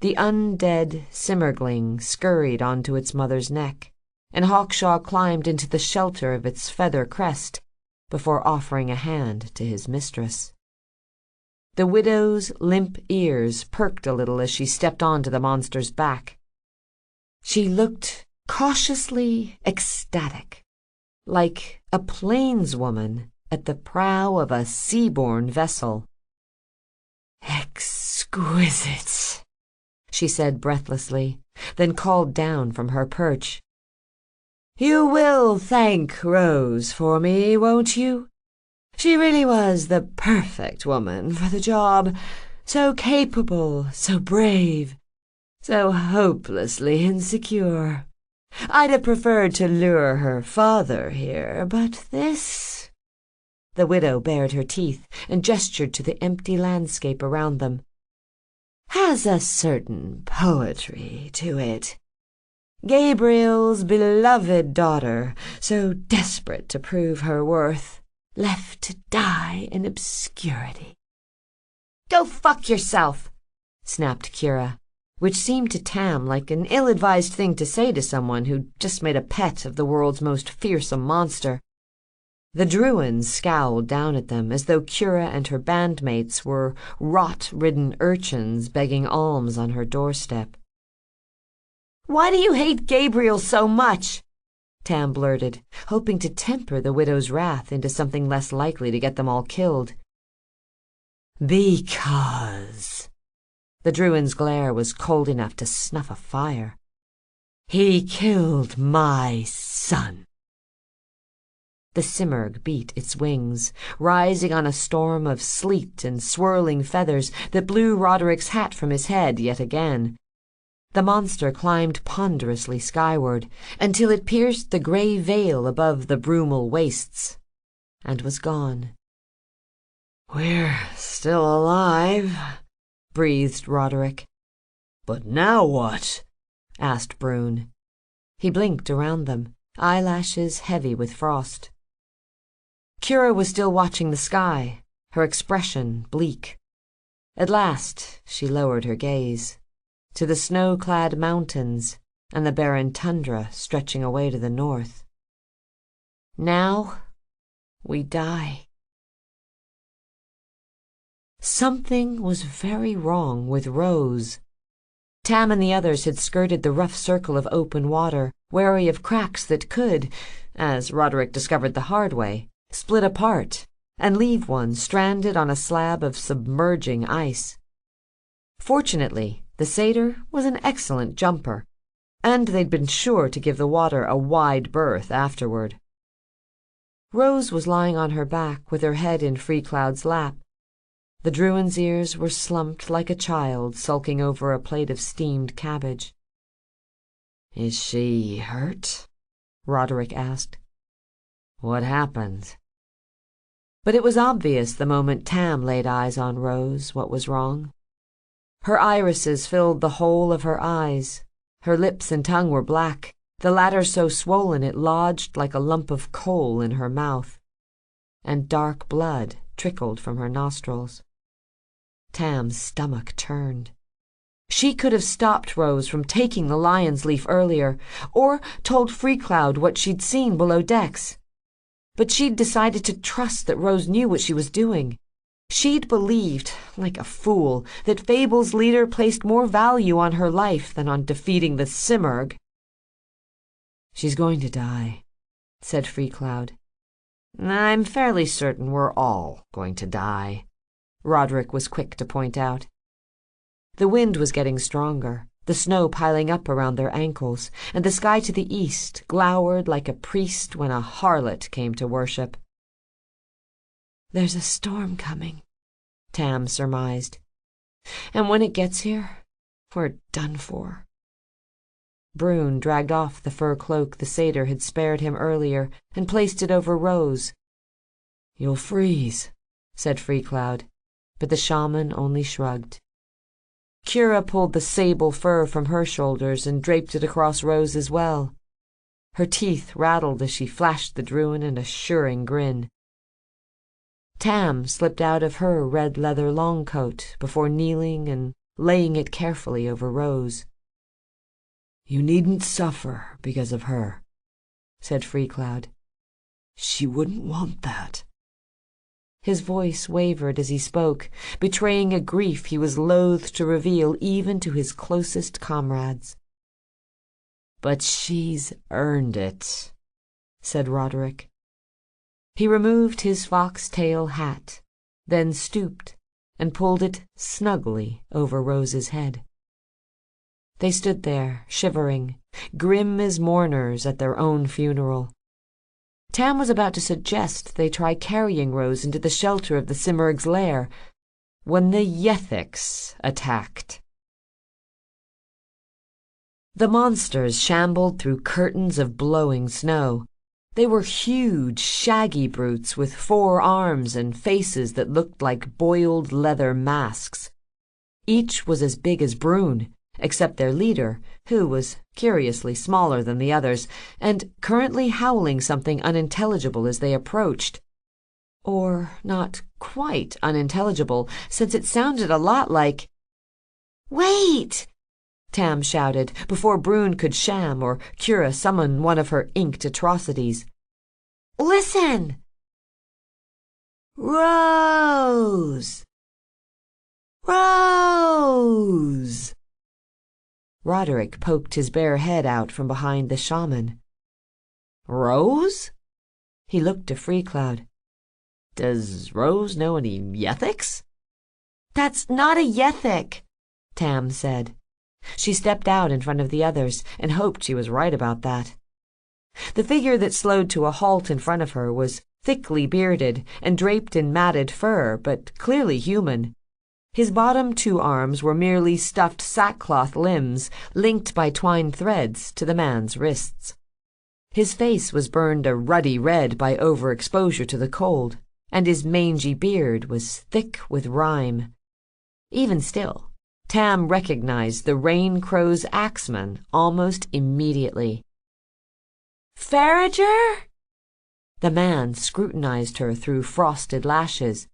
The undead Simurgling scurried onto its mother's neck, and Hawkshaw climbed into the shelter of its feather crest before offering a hand to his mistress. The widow's limp ears perked a little as she stepped onto the monster's back. She looked cautiously ecstatic, like a plainswoman at the prow of a seaborne vessel. "Exquisite," she said breathlessly, then called down from her perch. "You will thank Rose for me, won't you? She really was the perfect woman for the job. So capable, so brave, so hopelessly insecure. I'd have preferred to lure her father here, but this—" The widow bared her teeth and gestured to the empty landscape around them. "Has a certain poetry to it. Gabriel's beloved daughter, so desperate to prove her worth, left to die in obscurity." "Go fuck yourself," snapped Kira. which seemed to Tam like an ill-advised thing to say to someone who'd just made a pet of the world's most fearsome monster. The Druins scowled down at them as though Cura and her bandmates were rot-ridden urchins begging alms on her doorstep. "Why do you hate Gabriel so much?" Tam blurted, hoping to temper the widow's wrath into something less likely to get them all killed. "Because—" The Druin's glare was cold enough to snuff a fire. "He killed my son." The simurgh beat its wings, rising on a storm of sleet and swirling feathers that blew Roderick's hat from his head yet again. The monster climbed ponderously skyward until it pierced the grey veil above the brumal wastes, and was gone. "We're still alive," breathed Roderick. "But now what?" asked Brune. He blinked around them, eyelashes heavy with frost. Cura was still watching the sky, her expression bleak. At last she lowered her gaze to the snow-clad mountains and the barren tundra stretching away to the north. "Now we die." Something was very wrong with Rose. Tam and the others had skirted the rough circle of open water, wary of cracks that could, as Roderick discovered the hard way, split apart and leave one stranded on a slab of submerging ice. Fortunately, the satyr was an excellent jumper, and they'd been sure to give the water a wide berth afterward. Rose was lying on her back with her head in Freecloud's lap. The Druin's ears were slumped like a child sulking over a plate of steamed cabbage. "Is she hurt?" Roderick asked. "What happened?" But it was obvious the moment Tam laid eyes on Rose what was wrong. Her irises filled the whole of her eyes. Her lips and tongue were black, the latter so swollen it lodged like a lump of coal in her mouth, and dark blood trickled from her nostrils. Tam's stomach turned. She could have stopped Rose from taking the lion's leaf earlier, or told Freecloud what she'd seen below decks. But she'd decided to trust that Rose knew what she was doing. She'd believed, like a fool, that Fable's leader placed more value on her life than on defeating the simurgh. "She's going to die," said Freecloud. "I'm fairly certain we're all going to die," Roderick was quick to point out. The wind was getting stronger, the snow piling up around their ankles, and the sky to the east glowered like a priest when a harlot came to worship. "There's a storm coming," Tam surmised. "And when it gets here, we're done for." Brune dragged off the fur cloak the satyr had spared him earlier and placed it over Rose. "You'll freeze," said Freecloud, but the shaman only shrugged. Cura pulled the sable fur from her shoulders and draped it across Rose as well. Her teeth rattled as she flashed the Druin an assuring grin. Tam slipped out of her red leather long coat before kneeling and laying it carefully over Rose. "You needn't suffer because of her," said Freecloud. "She wouldn't want that." His voice wavered as he spoke, betraying a grief he was loath to reveal even to his closest comrades. "But she's earned it," said Roderick. He removed his fox-tail hat, then stooped and pulled it snugly over Rose's head. They stood there, shivering, grim as mourners at their own funeral. Tam was about to suggest they try carrying Rose into the shelter of the simurgh's lair, when the Yethics attacked. The monsters shambled through curtains of blowing snow. They were huge, shaggy brutes with 4 arms and faces that looked like boiled leather masks. Each was as big as Brune, except their leader, who was curiously smaller than the others, and currently howling something unintelligible as they approached. Or not quite unintelligible, since it sounded a lot like, "Wait! Tam shouted, before Brune could sham or Kira summon one of her inked atrocities. "Listen!" "Rose! Rose!" Roderick poked his bare head out from behind the shaman. Rose? He looked to Freecloud. Does Rose know any Yethics? "That's not a Yethic," Tam said. She stepped out in front of the others and hoped she was right about that. The figure that slowed to a halt in front of her was thickly bearded and draped in matted fur, but clearly human. His bottom two arms were merely stuffed sackcloth limbs linked by twined threads to the man's wrists. His face was burned a ruddy red by overexposure to the cold, and his mangy beard was thick with rime. Even still, Tam recognized the Rain Crow's axeman almost immediately. "Farrager?" The man scrutinized her through frosted lashes.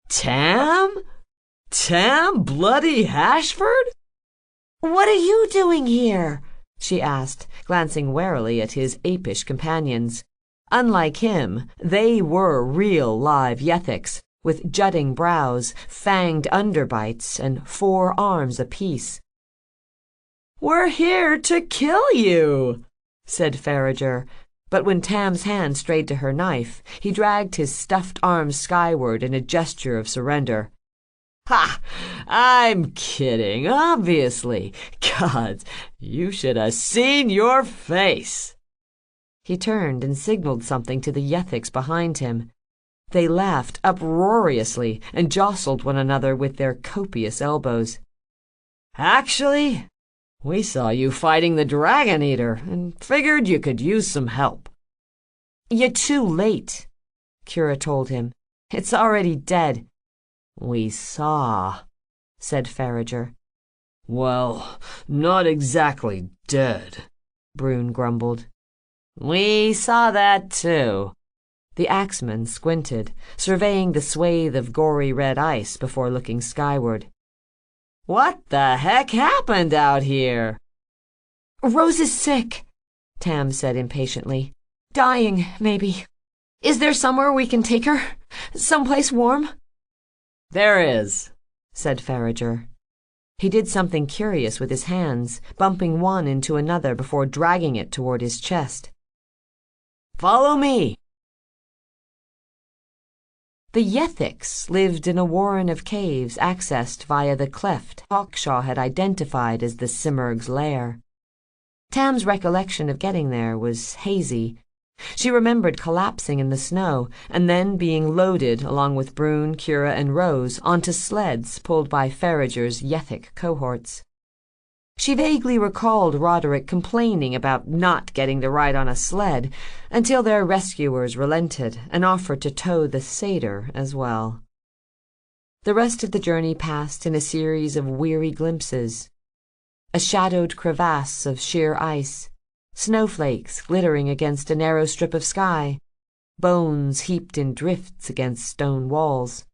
Tam? Tam Bloody Hashford? "What are you doing here?" she asked, glancing warily at his apish companions. Unlike him, they were real live Yethics, with jutting brows, fanged underbites, and 4 arms apiece. "We're here to kill you," said Farrager, but when Tam's hand strayed to her knife, he dragged his stuffed arms skyward in a gesture of surrender. "Ha! I'm kidding, obviously. Gods, you should have seen your face." He turned and signaled something to the Yethics behind him. They laughed uproariously and jostled one another with their copious elbows. "Actually, we saw you fighting the Dragon Eater and figured you could use some help." "You're too late," Kira told him. "It's already dead." "We saw," said Farrager. "Well, not exactly dead," Brune grumbled. "We saw that too." The axeman squinted, surveying the swathe of gory red ice before looking skyward. "What the heck happened out here?" "Rose is sick," Tam said impatiently. "Dying, maybe. Is there somewhere we can take her? Someplace warm?" "There is," said Farrager. He did something curious with his hands, bumping one into another before dragging it toward his chest. "Follow me." The Yethics lived in a warren of caves accessed via the cleft Hawkshaw had identified as the Simurgh's lair. Tam's recollection of getting there was hazy. She remembered collapsing in the snow and then being loaded along with Brune, Kira, and Rose onto sleds pulled by Farrager's Yethic cohorts. She vaguely recalled Roderick complaining about not getting to ride on a sled until their rescuers relented and offered to tow the satyr as well. The rest of the journey passed in a series of weary glimpses. A shadowed crevasse of sheer ice, snowflakes glittering against a narrow strip of sky, bones heaped in drifts against stone walls,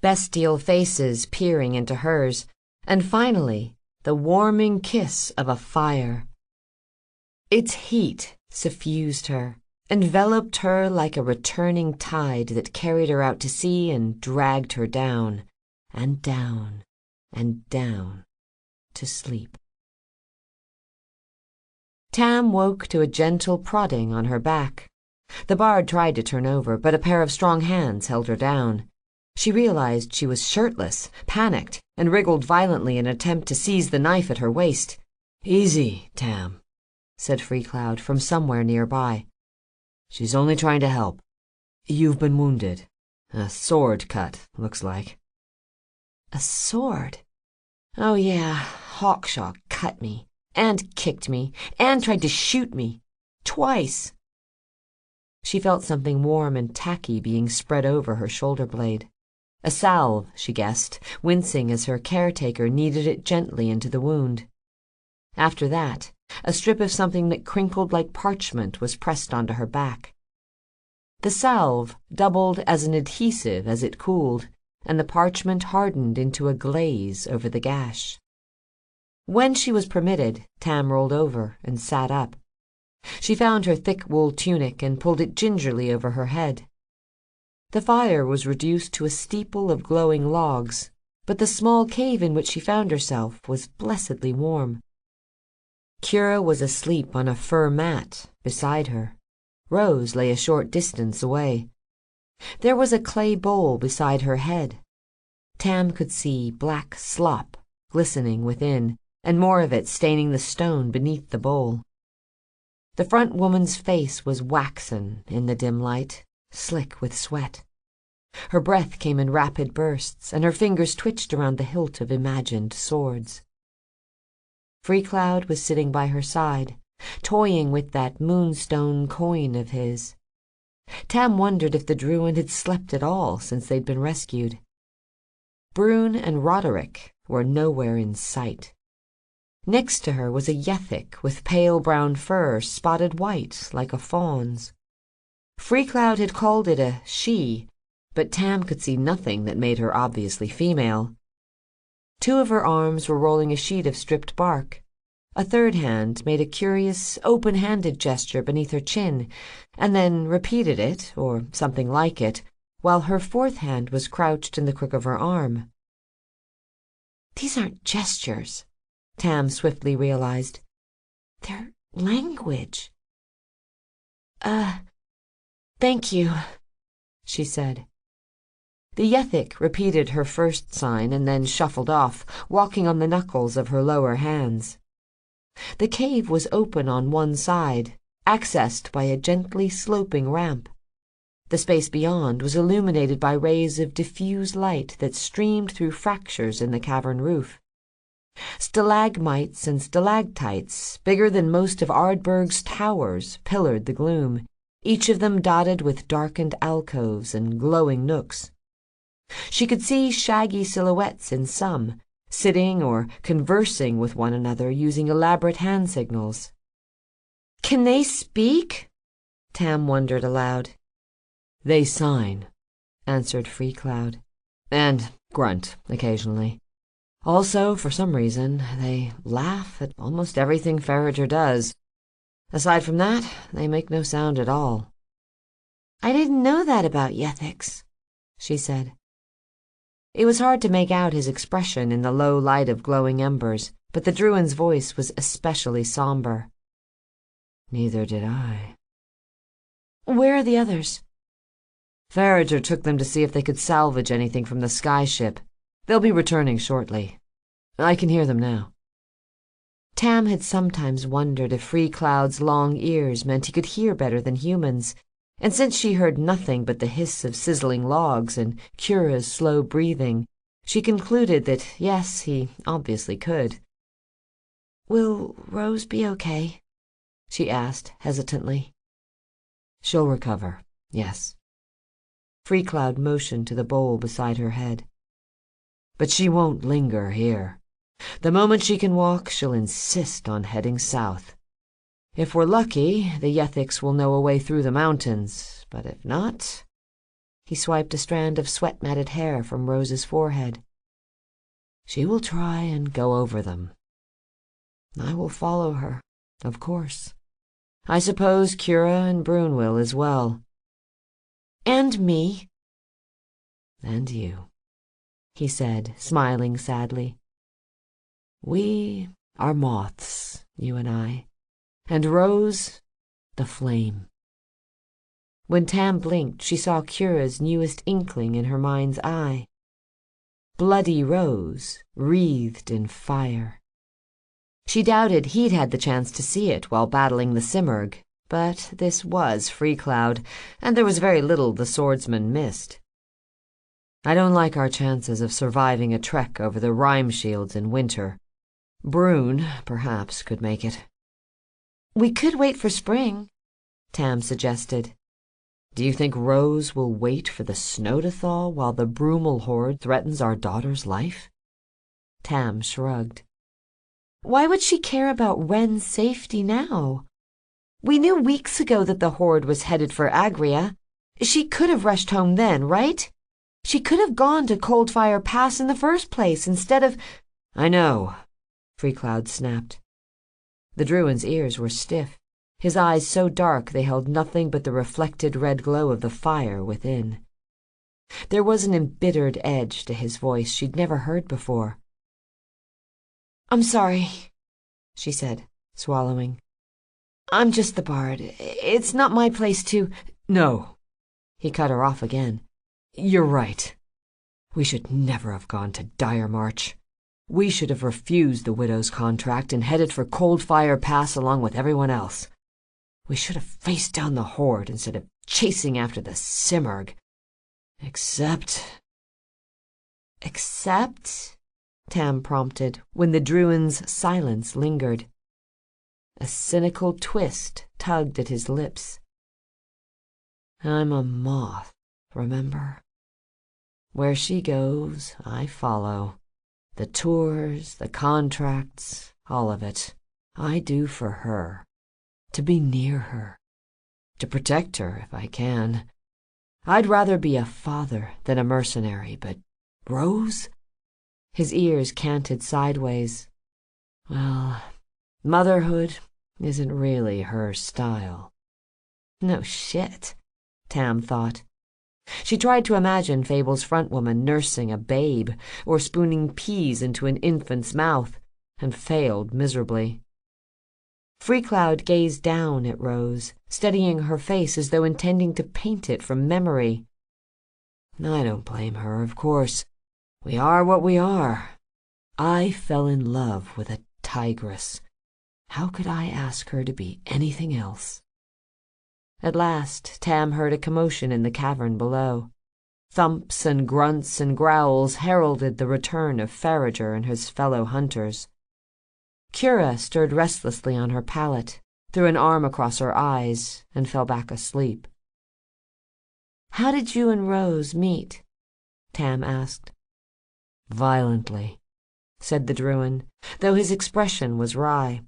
bestial faces peering into hers, and finally, the warming kiss of a fire. Its heat suffused her, enveloped her like a returning tide that carried her out to sea and dragged her down, and down, and down, to sleep. Tam woke to a gentle prodding on her back. The bard tried to turn over, but a pair of strong hands held her down. She realized she was shirtless, panicked, and wriggled violently in an attempt to seize the knife at her waist. "Easy, Tam," said Freecloud from somewhere nearby. "She's only trying to help. You've been wounded. A sword cut, looks like." A sword? Oh yeah, Hawkshaw cut me, and kicked me, and tried to shoot me. Twice. She felt something warm and tacky being spread over her shoulder blade. A salve, she guessed, wincing as her caretaker kneaded it gently into the wound. After that, a strip of something that crinkled like parchment was pressed onto her back. The salve doubled as an adhesive as it cooled, and the parchment hardened into a glaze over the gash. When she was permitted, Tam rolled over and sat up. She found her thick wool tunic and pulled it gingerly over her head. The fire was reduced to a steeple of glowing logs, but the small cave in which she found herself was blessedly warm. Kira was asleep on a fur mat beside her. Rose lay a short distance away. There was a clay bowl beside her head. Tam could see black slop glistening within, and more of it staining the stone beneath the bowl. The front woman's face was waxen in the dim light, slick with sweat. Her breath came in rapid bursts, and her fingers twitched around the hilt of imagined swords. Freecloud was sitting by her side, toying with that moonstone coin of his. Tam wondered if the Druid had slept at all since they'd been rescued. Brune and Roderick were nowhere in sight. Next to her was a yethic with pale brown fur spotted white like a fawn's. Freecloud had called it a she, but Tam could see nothing that made her obviously female. Two of her arms were rolling a sheet of stripped bark. A third hand made a curious, open-handed gesture beneath her chin, and then repeated it, or something like it, while her fourth hand was crouched in the crook of her arm. These aren't gestures, Tam swiftly realized. They're language. Thank you, she said. The yethic repeated her first sign and then shuffled off, walking on the knuckles of her lower hands. The cave was open on one side, accessed by a gently sloping ramp. The space beyond was illuminated by rays of diffuse light that streamed through fractures in the cavern roof. Stalagmites and stalactites, bigger than most of Ardberg's towers, pillared the gloom, each of them dotted with darkened alcoves and glowing nooks. She could see shaggy silhouettes in some, sitting or conversing with one another using elaborate hand signals. "Can they speak?" Tam wondered aloud. "They sign," answered Freecloud, "and grunt occasionally. Also, for some reason, they laugh at almost everything Forager does. Aside from that, they make no sound at all." "I didn't know that about yethics," she said. It was hard to make out his expression in the low light of glowing embers, but the Druid's voice was especially somber. "Neither did I." "Where are the others?" "Forager took them to see if they could salvage anything from the skyship. They'll be returning shortly. I can hear them now." Tam had sometimes wondered if Freecloud's long ears meant he could hear better than humans, and since she heard nothing but the hiss of sizzling logs and Kira's slow breathing, she concluded that yes, he obviously could. "Will Rose be okay?" she asked hesitantly. "She'll recover, yes." Freecloud motioned to the bowl beside her head. "But she won't linger here. The moment she can walk, she'll insist on heading south. If we're lucky, the yethics will know a way through the mountains, but if not—" He swiped a strand of sweat-matted hair from Rose's forehead. "She will try and go over them. I will follow her, of course. I suppose Kira and Brune will as well." "And me." "And you," he said, smiling sadly. "We are moths, you and I, and Rose, the flame." When Tam blinked, she saw Kira's newest inkling in her mind's eye. Bloody Rose, wreathed in fire. She doubted he'd had the chance to see it while battling the Simurgh, but this was Freecloud, and there was very little the swordsman missed. "I don't like our chances of surviving a trek over the rime shields in winter. Brune, perhaps, could make it." "We could wait for spring," Tam suggested. "Do you think Rose will wait for the snow to thaw while the Brumal horde threatens our daughter's life?" Tam shrugged. "Why would she care about Wren's safety now? We knew weeks ago that the horde was headed for Agria. She could have rushed home then, right? She could have gone to Coldfire Pass in the first place instead of—" "I know," Freecloud snapped. The Druin's ears were stiff, his eyes so dark they held nothing but the reflected red glow of the fire within. There was an embittered edge to his voice she'd never heard before. "I'm sorry," she said, swallowing. "I'm just the bard. It's not my place to—" "No," he cut her off again. "You're right. We should never have gone to Dire March. We should have refused the widow's contract and headed for Coldfire Pass along with everyone else. We should have faced down the horde instead of chasing after the Simurgh. Except... "Except?" Tam prompted, when the Druin's silence lingered. A cynical twist tugged at his lips. "I'm a moth, remember? Where she goes, I follow. The tours, the contracts, all of it, I do for her. To be near her. To protect her if I can. I'd rather be a father than a mercenary, but Rose?" His ears canted sideways. "Well, motherhood isn't really her style." No shit, Tam thought. She tried to imagine Fable's front woman nursing a babe or spooning peas into an infant's mouth, and failed miserably. Freecloud gazed down at Rose, studying her face as though intending to paint it from memory. "I don't blame her, of course. We are what we are. I fell in love with a tigress. How could I ask her to be anything else?" At last, Tam heard a commotion in the cavern below. Thumps and grunts and growls heralded the return of Farager and his fellow hunters. Cura stirred restlessly on her pallet, threw an arm across her eyes, and fell back asleep. "How did you and Rose meet?" Tam asked. "Violently," said the Druin, though his expression was wry.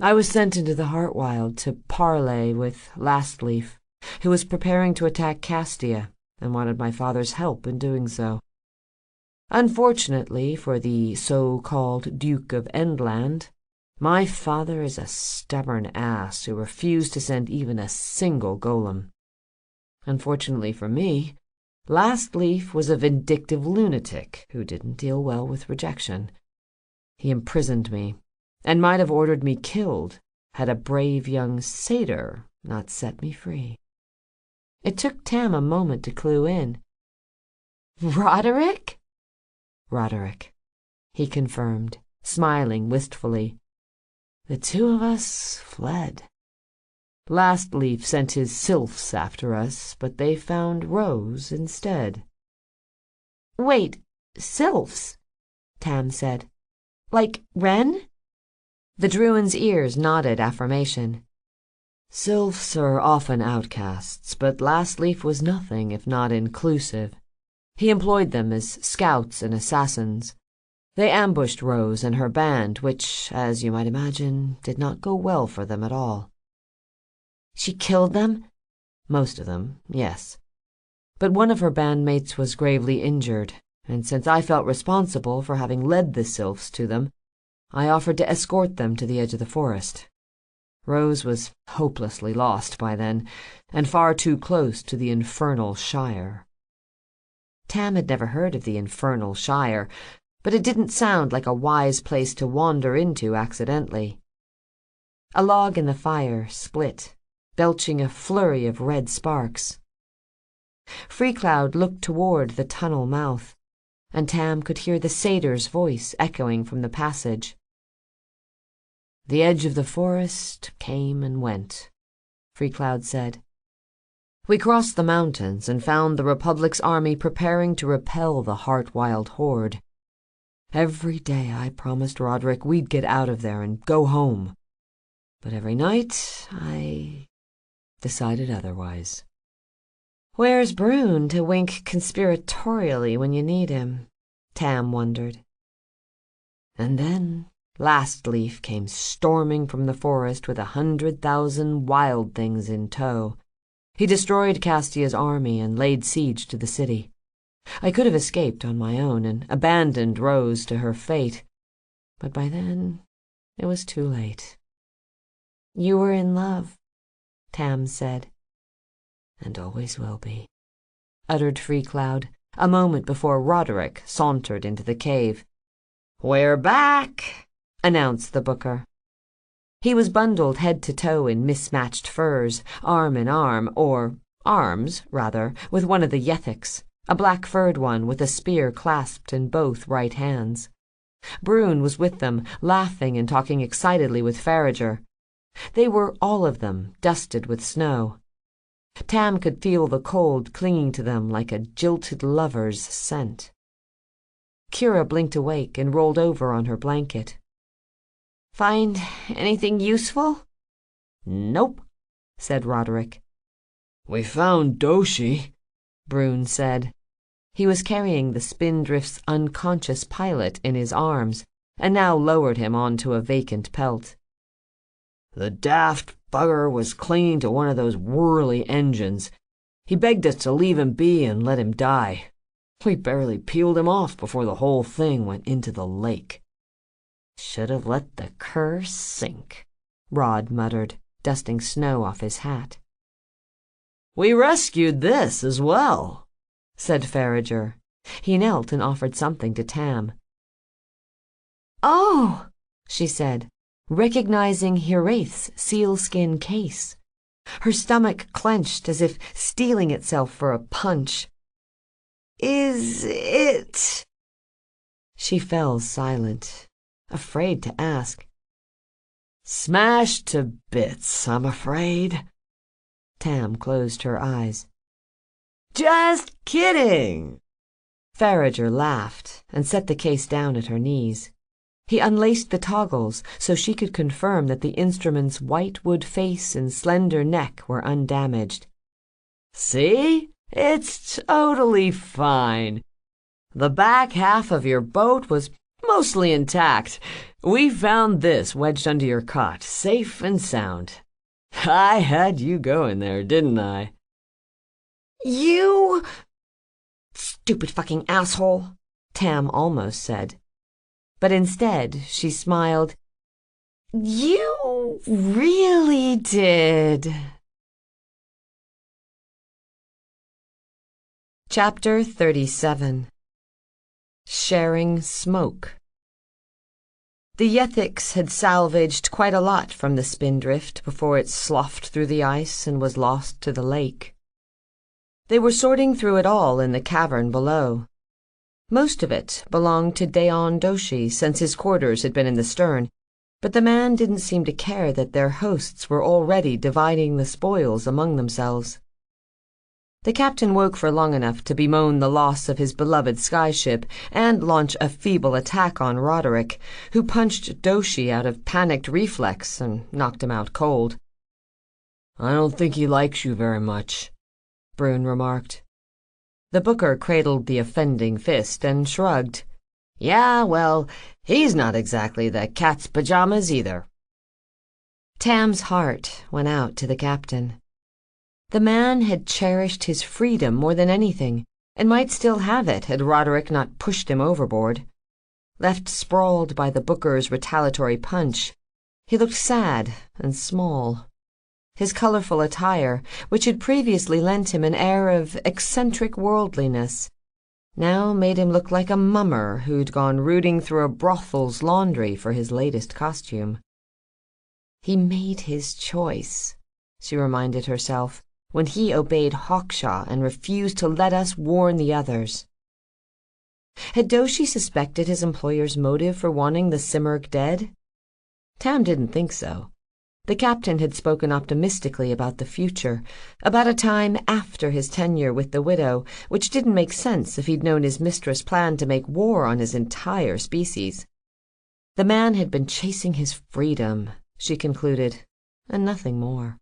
"I was sent into the Heartwild to parley with Lastleaf, who was preparing to attack Castia and wanted my father's help in doing so. Unfortunately for the so-called Duke of Endland, my father is a stubborn ass who refused to send even a single golem. Unfortunately for me, Lastleaf was a vindictive lunatic who didn't deal well with rejection. He imprisoned me, and might have ordered me killed had a brave young satyr not set me free." It took Tam a moment to clue in. "Roderick?" "Roderick," he confirmed, smiling wistfully. "The two of us fled. Lastleaf sent his sylphs after us, but they found Rose instead." "Wait, sylphs?" Tam said. "Like Wren?" The Druin's ears nodded affirmation. "Sylphs are often outcasts, but Lastleaf was nothing if not inclusive. He employed them as scouts and assassins. They ambushed Rose and her band, which, as you might imagine, did not go well for them at all." "She killed them?" "Most of them, yes. But one of her bandmates was gravely injured, and since I felt responsible for having led the sylphs to them, I offered to escort them to the edge of the forest. Rose was hopelessly lost by then, and far too close to the Infernal Shire." Tam had never heard of the Infernal Shire, but it didn't sound like a wise place to wander into accidentally. A log in the fire split, belching a flurry of red sparks. Freecloud looked toward the tunnel mouth, and Tam could hear the satyr's voice echoing from the passage. "The edge of the forest came and went," Freecloud said. "We crossed the mountains and found the Republic's army preparing to repel the Heartwild horde. Every day I promised Roderick we'd get out of there and go home. But every night I decided otherwise." "Where's Brune to wink conspiratorially when you need him?" Tam wondered. And then Lastleaf came storming from the forest with 100,000 wild things in tow. He destroyed Castia's army and laid siege to the city. I could have escaped on my own and abandoned Rose to her fate, But by then, it was too late. "You were in love," Tam said. "And always will be," uttered Freecloud, a moment before Roderick sauntered into the cave. "We're back," announced the booker. He was bundled head to toe in mismatched furs, arm in arm, or arms, rather, with one of the Yethics, a black-furred one with a spear clasped in both right hands. Brune was with them, laughing and talking excitedly with Farriger. They were, all of them, dusted with snow. Tam could feel the cold clinging to them like a jilted lover's scent. Kira blinked awake and rolled over on her blanket. "Find anything useful?" "Nope," said Roderick. "We found Doshi," Brune said. He was carrying the Spindrift's unconscious pilot in his arms, and now lowered him onto a vacant pelt. "The daft bugger was clinging to one of those whirly engines. He begged us to leave him be and let him die. We barely peeled him off before the whole thing went into the lake." "Should have let the cur sink," Rod muttered, dusting snow off his hat. "We rescued this as well," said Farriger. He knelt and offered something to Tam. "Oh," she said, recognizing Hiraeth's sealskin case. Her stomach clenched as if steeling itself for a punch. "Is it?" She fell silent, afraid to ask. "Smashed to bits, I'm afraid." Tam closed her eyes. "Just kidding!" Farriger laughed and set the case down at her knees. He unlaced the toggles so she could confirm that the instrument's white wood face and slender neck were undamaged. "See? It's totally fine. The back half of your boat was mostly intact. We found this wedged under your cot, safe and sound. I had you going there, didn't I?" "You "Stupid fucking asshole," Tam almost said. But instead, she smiled. You really did." Chapter 37. Sharing Smoke. The Yethics had salvaged quite a lot from the Spindrift before it sloughed through the ice and was lost to the lake. They were sorting through it all in the cavern below. Most of it belonged to Daon Doshi since his quarters had been in the stern, but the man didn't seem to care that their hosts were already dividing the spoils among themselves. The captain woke for long enough to bemoan the loss of his beloved skyship and launch a feeble attack on Roderick, who punched Doshi out of panicked reflex and knocked him out cold. "I don't think he likes you very much," Brune remarked. The booker cradled the offending fist and shrugged. "Yeah, well, he's not exactly the cat's pajamas either." Tam's heart went out to the captain. The man had cherished his freedom more than anything, and might still have it had Roderick not pushed him overboard. Left sprawled by the booker's retaliatory punch, he looked sad and small. His colorful attire, which had previously lent him an air of eccentric worldliness, now made him look like a mummer who'd gone rooting through a brothel's laundry for his latest costume. He made his choice, she reminded herself, when he obeyed Hawkshaw and refused to let us warn the others. Had Doshi suspected his employer's motive for wanting the Simurgh dead? Tam didn't think so. The captain had spoken optimistically about the future, about a time after his tenure with the widow, which didn't make sense if he'd known his mistress planned to make war on his entire species. The man had been chasing his freedom, she concluded, and nothing more.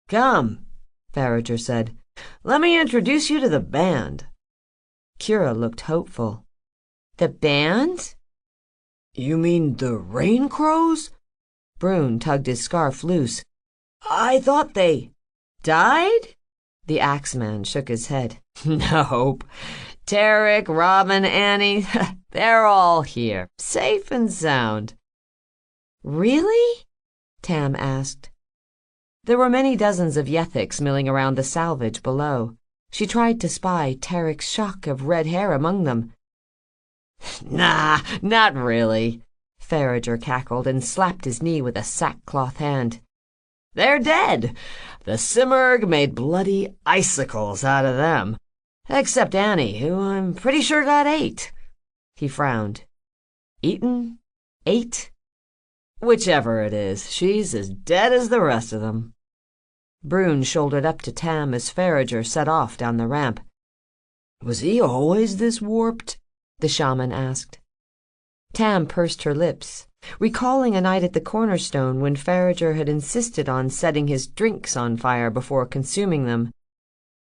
"Come," Farriger said. "Let me introduce you to the band." Kira looked hopeful. "The band?" "You mean the Rain Crows?" Brune tugged his scarf loose. "I thought they died?" The axeman shook his head. "Nope. Tarek, Robin, Annie, they're all here, safe and sound." "Really?" Tam asked. There were many dozens of yethiks milling around the salvage below. She tried to spy Tarek's shock of red hair among them. "Nah, not really," Farrager cackled and slapped his knee with a sackcloth hand. "They're dead. The Simurg made bloody icicles out of them. Except Annie, who I'm pretty sure got ate." He frowned. "Eaten? Ate? Whichever it is, she's as dead as the rest of them." Brune shouldered up to Tam as Farrager set off down the ramp. "Was he always this warped?" the shaman asked. Tam pursed her lips, recalling a night at the cornerstone when Farrager had insisted on setting his drinks on fire before consuming them.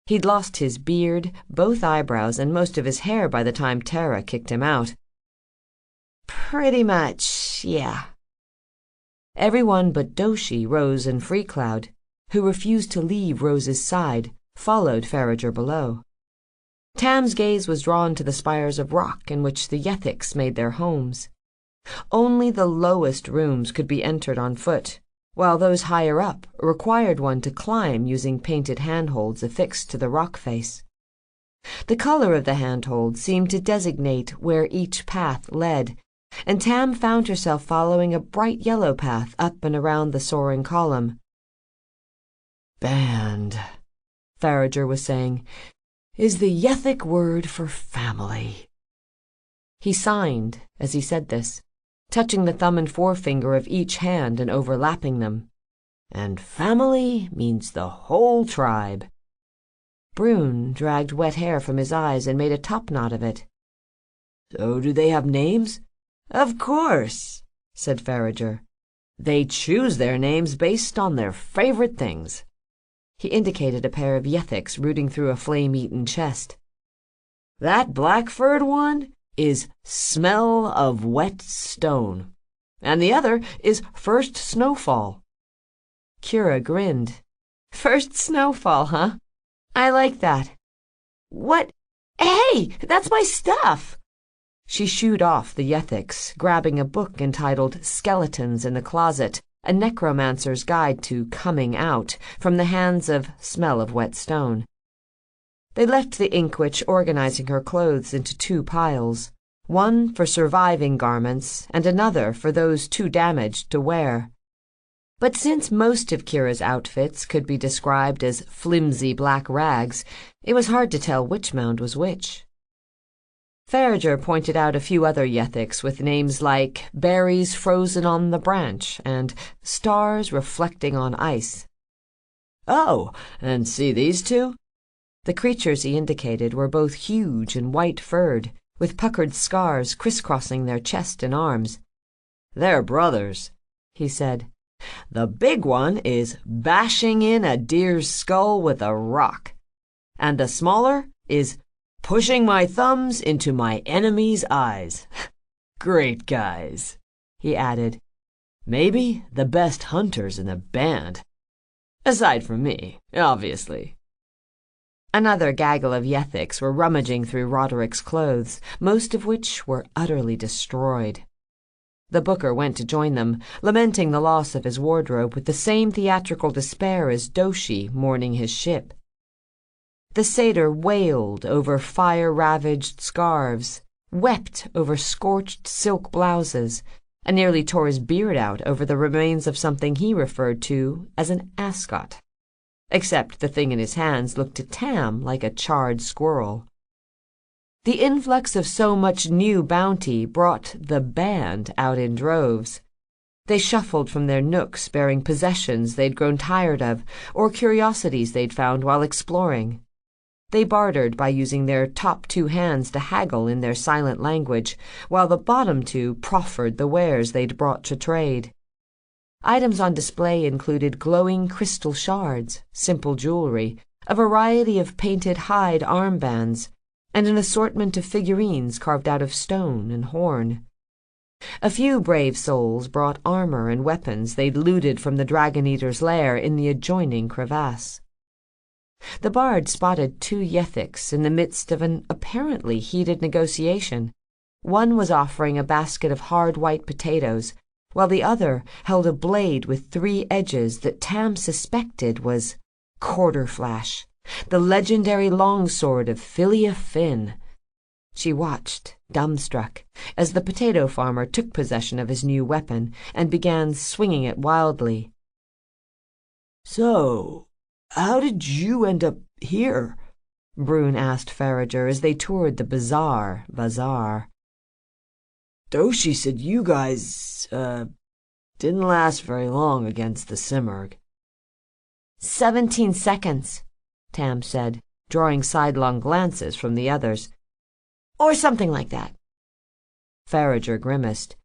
He'd lost his beard, both eyebrows, and most of his hair by the time Tara kicked him out. "Pretty much, yeah." Everyone but Doshi, Rose, and Freecloud, who refused to leave Rose's side, followed Farrager below. Tam's gaze was drawn to the spires of rock in which the yethiks made their homes. Only the lowest rooms could be entered on foot, while those higher up required one to climb using painted handholds affixed to the rock face. The color of the handhold seemed to designate where each path led, and Tam found herself following a bright yellow path up and around the soaring column. "Band," Farrager was saying, "is the yethic word for family." He signed as he said this, touching the thumb and forefinger of each hand and overlapping them. "And family means the whole tribe." Brune dragged wet hair from his eyes and made a topknot of it. "So do they have names?" "Of course," said Farrager. "They choose their names based on their favorite things." He indicated a pair of yethiks rooting through a flame-eaten chest. "That black-furred one is Smell of Wet Stone, and the other is First Snowfall." Kira grinned. "First Snowfall, huh? I like that. What? Hey, that's my stuff!" She shooed off the yethiks, grabbing a book entitled Skeletons in the Closet, a necromancer's guide to coming out, from the hands of Smell of Wet Stone. They left the Inkwitch organizing her clothes into two piles, one for surviving garments and another for those too damaged to wear. But since most of Kira's outfits could be described as flimsy black rags, it was hard to tell which mound was which. Farrager pointed out a few other yethiks with names like Berries Frozen on the Branch and Stars Reflecting on Ice. "Oh, and see these two?" The creatures he indicated were both huge and white-furred, with puckered scars crisscrossing their chest and arms. "They're brothers," he said. "The big one is bashing in a deer's skull with a rock, and the smaller is pushing my thumbs into my enemy's eyes. Great guys," he added. "Maybe the best hunters in the band. Aside from me, obviously." Another gaggle of yethiks were rummaging through Roderick's clothes, most of which were utterly destroyed. The booker went to join them, lamenting the loss of his wardrobe with the same theatrical despair as Doshi mourning his ship. The satyr wailed over fire-ravaged scarves, wept over scorched silk blouses, and nearly tore his beard out over the remains of something he referred to as an ascot. Except the thing in his hands looked to Tam like a charred squirrel. The influx of so much new bounty brought the band out in droves. They shuffled from their nooks bearing possessions they'd grown tired of or curiosities they'd found while exploring. They bartered by using their top two hands to haggle in their silent language, while the bottom two proffered the wares they'd brought to trade. Items on display included glowing crystal shards, simple jewelry, a variety of painted hide armbands, and an assortment of figurines carved out of stone and horn. A few brave souls brought armor and weapons they'd looted from the Dragon Eater's lair in the adjoining crevasse. The bard spotted two yethiks in the midst of an apparently heated negotiation. One was offering a basket of hard white potatoes, while the other held a blade with 3 edges that Tam suspected was quarter-flash, the legendary longsword of Philia Finn. She watched, dumbstruck, as the potato farmer took possession of his new weapon and began swinging it wildly. "So, how did you end up here?" Brune asked Farrager as they toured the bizarre bazaar. "Doshi said you guys, didn't last very long against the Simurgh." 17 seconds, Tam said, drawing sidelong glances from the others. Or something like that. Farrager grimaced.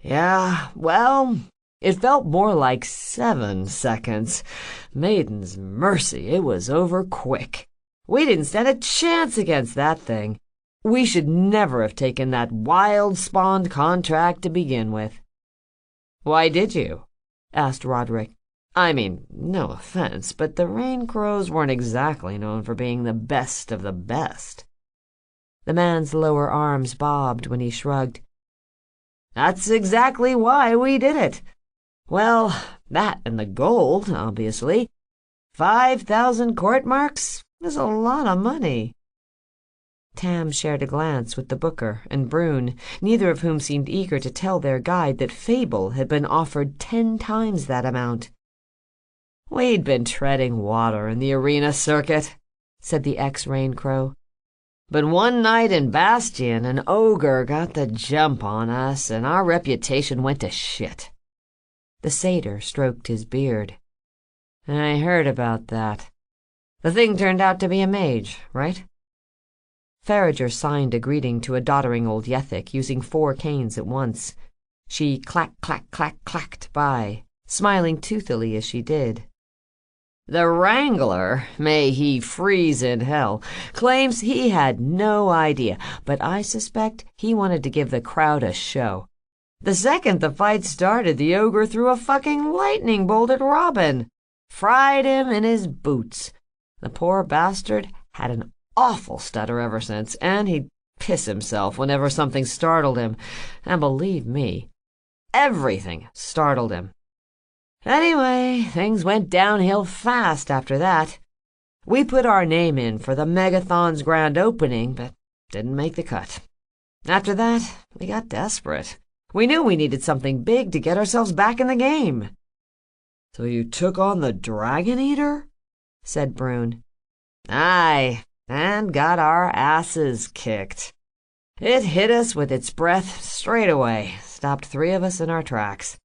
Yeah, well, it felt more like 7 seconds. Maiden's mercy, it was over quick. We didn't stand a chance against that thing. We should never have taken that wild-spawned contract to begin with. Why did you? Asked Roderick. I mean, no offense, but the Rain Crows weren't exactly known for being the best of the best. The man's lower arms bobbed when he shrugged. That's exactly why we did it. Well, that and the gold, obviously. 5,000 court marks is a lot of money. Tam shared a glance with the booker and Brune, neither of whom seemed eager to tell their guide that Fable had been offered 10 times that amount. We'd been treading water in the arena circuit, said the ex-Rain Crow. But one night in Bastion, an ogre got the jump on us, and our reputation went to shit. The satyr stroked his beard. I heard about that. The thing turned out to be a mage, right? Farrager signed a greeting to a doddering old yethik using 4 canes at once. She clacked by, smiling toothily as she did. The Wrangler, may he freeze in hell, claims he had no idea, but I suspect he wanted to give the crowd a show. The second the fight started, the ogre threw a fucking lightning bolt at Robin. Fried him in his boots. The poor bastard had an awful stutter ever since, and he'd piss himself whenever something startled him. And believe me, everything startled him. Anyway, things went downhill fast after that. We put our name in for the Megathon's grand opening, but didn't make the cut. After that, we got desperate. We knew we needed something big to get ourselves back in the game. "So you took on the Dragon Eater?" said Brune. Aye, and got our asses kicked. It hit us with its breath straight away, stopped 3 of us in our tracks.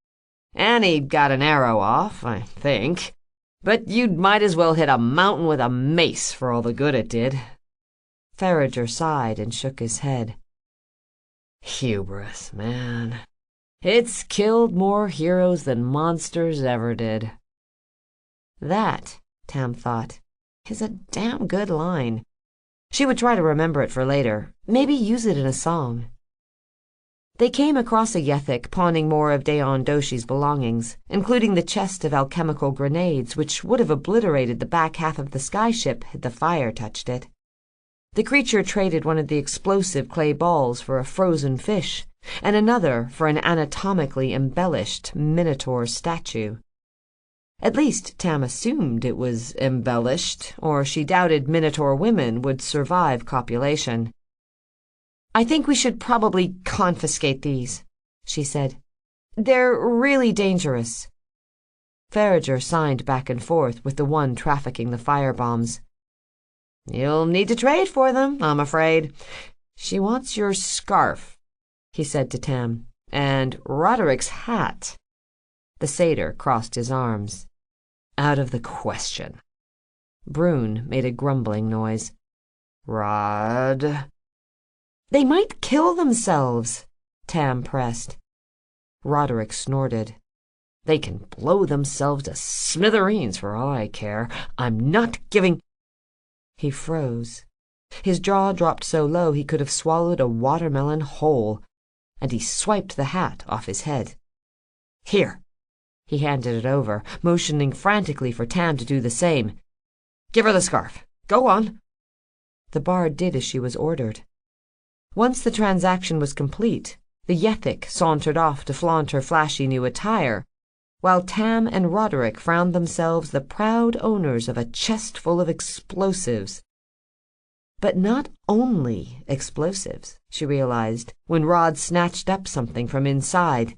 Annie got an arrow off, I think. But you might as well hit a mountain with a mace for all the good it did. Farrager sighed and shook his head. Hubris, man. It's killed more heroes than monsters ever did. That, Tam thought, is a damn good line. She would try to remember it for later, maybe use it in a song. They came across a yethik pawning more of Daon Doshi's belongings, including the chest of alchemical grenades, which would have obliterated the back half of the skyship had the fire touched it. The creature traded one of the explosive clay balls for a frozen fish, and another for an anatomically embellished Minotaur statue. At least Tam assumed it was embellished, or she doubted Minotaur women would survive copulation. I think we should probably confiscate these, she said. They're really dangerous. Farrager signed back and forth with the one trafficking the firebombs. You'll need to trade for them, I'm afraid. She wants your scarf, he said to Tam, and Roderick's hat. The satyr crossed his arms. Out of the question. Brune made a grumbling noise. Rod... They might kill themselves, Tam pressed. Roderick snorted. They can blow themselves to smithereens for all I care. I'm not giving... He froze. His jaw dropped so low he could have swallowed a watermelon whole, and he swiped the hat off his head. Here. He handed it over, motioning frantically for Tam to do the same. Give her the scarf. Go on." The bard did as she was ordered. Once the transaction was complete, the Yethic sauntered off to flaunt her flashy new attire, while Tam and Roderick found themselves the proud owners of a chest full of explosives. But not only explosives, she realized, when Rod snatched up something from inside.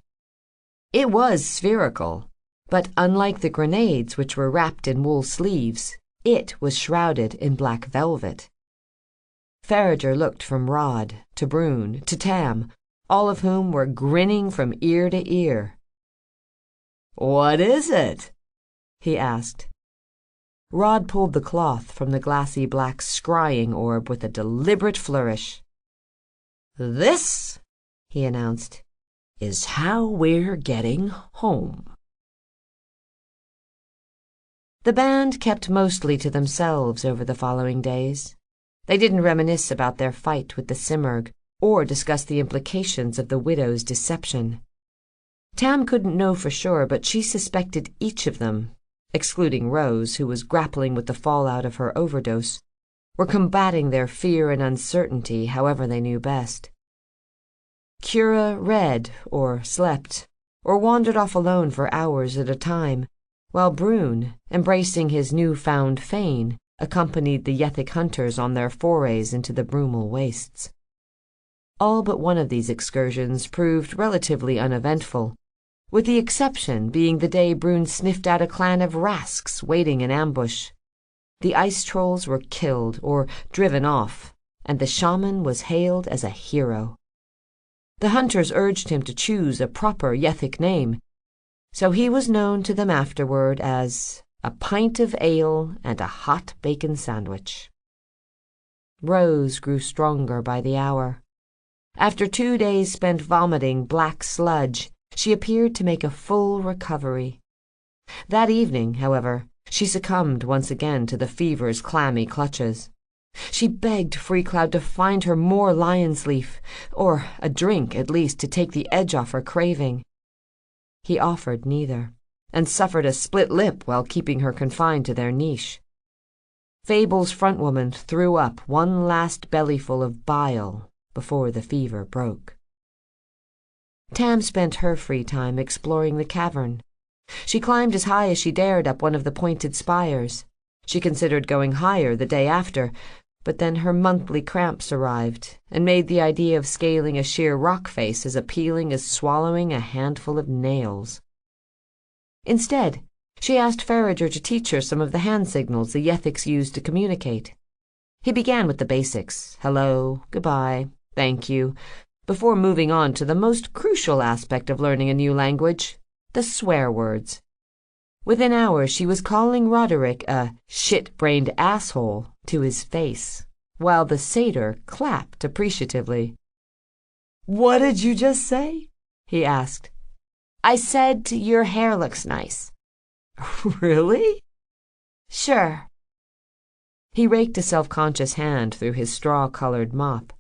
It was spherical, but unlike the grenades, which were wrapped in wool sleeves, it was shrouded in black velvet. Farriger looked from Rod to Brune to Tam, all of whom were grinning from ear to ear. "What is it?" he asked. Rod pulled the cloth from the glassy black scrying orb with a deliberate flourish. "This," he announced, "is how we're getting home." The band kept mostly to themselves over the following days. They didn't reminisce about their fight with the Simurgh or discuss the implications of the widow's deception. Tam couldn't know for sure, but she suspected each of them, excluding Rose, who was grappling with the fallout of her overdose, were combating their fear and uncertainty however they knew best. Kira read or slept, or wandered off alone for hours at a time, while Brune, embracing his new-found fame, accompanied the Yethic hunters on their forays into the Brumal wastes. All but one of these excursions proved relatively uneventful, with the exception being the day Brune sniffed out a clan of Rasks waiting in ambush. The ice trolls were killed or driven off, and the shaman was hailed as a hero. The hunters urged him to choose a proper Yethic name, so he was known to them afterward as a pint of ale and a hot bacon sandwich. Rose grew stronger by the hour. After 2 days spent vomiting black sludge, she appeared to make a full recovery. That evening, however, she succumbed once again to the fever's clammy clutches. She begged Freecloud to find her more lion's leaf, or a drink at least to take the edge off her craving. He offered neither, and suffered a split lip while keeping her confined to their niche. Fable's frontwoman threw up one last bellyful of bile before the fever broke. Tam spent her free time exploring the cavern. She climbed as high as she dared up one of the pointed spires. She considered going higher the day after, but then her monthly cramps arrived and made the idea of scaling a sheer rock face as appealing as swallowing a handful of nails. Instead, she asked Farriger to teach her some of the hand signals the Yethics used to communicate. He began with the basics: hello, goodbye, thank you, before moving on to the most crucial aspect of learning a new language, the swear words. Within hours, she was calling Roderick a shit-brained asshole to his face, while the satyr clapped appreciatively. "What did you just say?" he asked. "I said your hair looks nice." "Really?" "Sure." He raked a self-conscious hand through his straw-colored mop.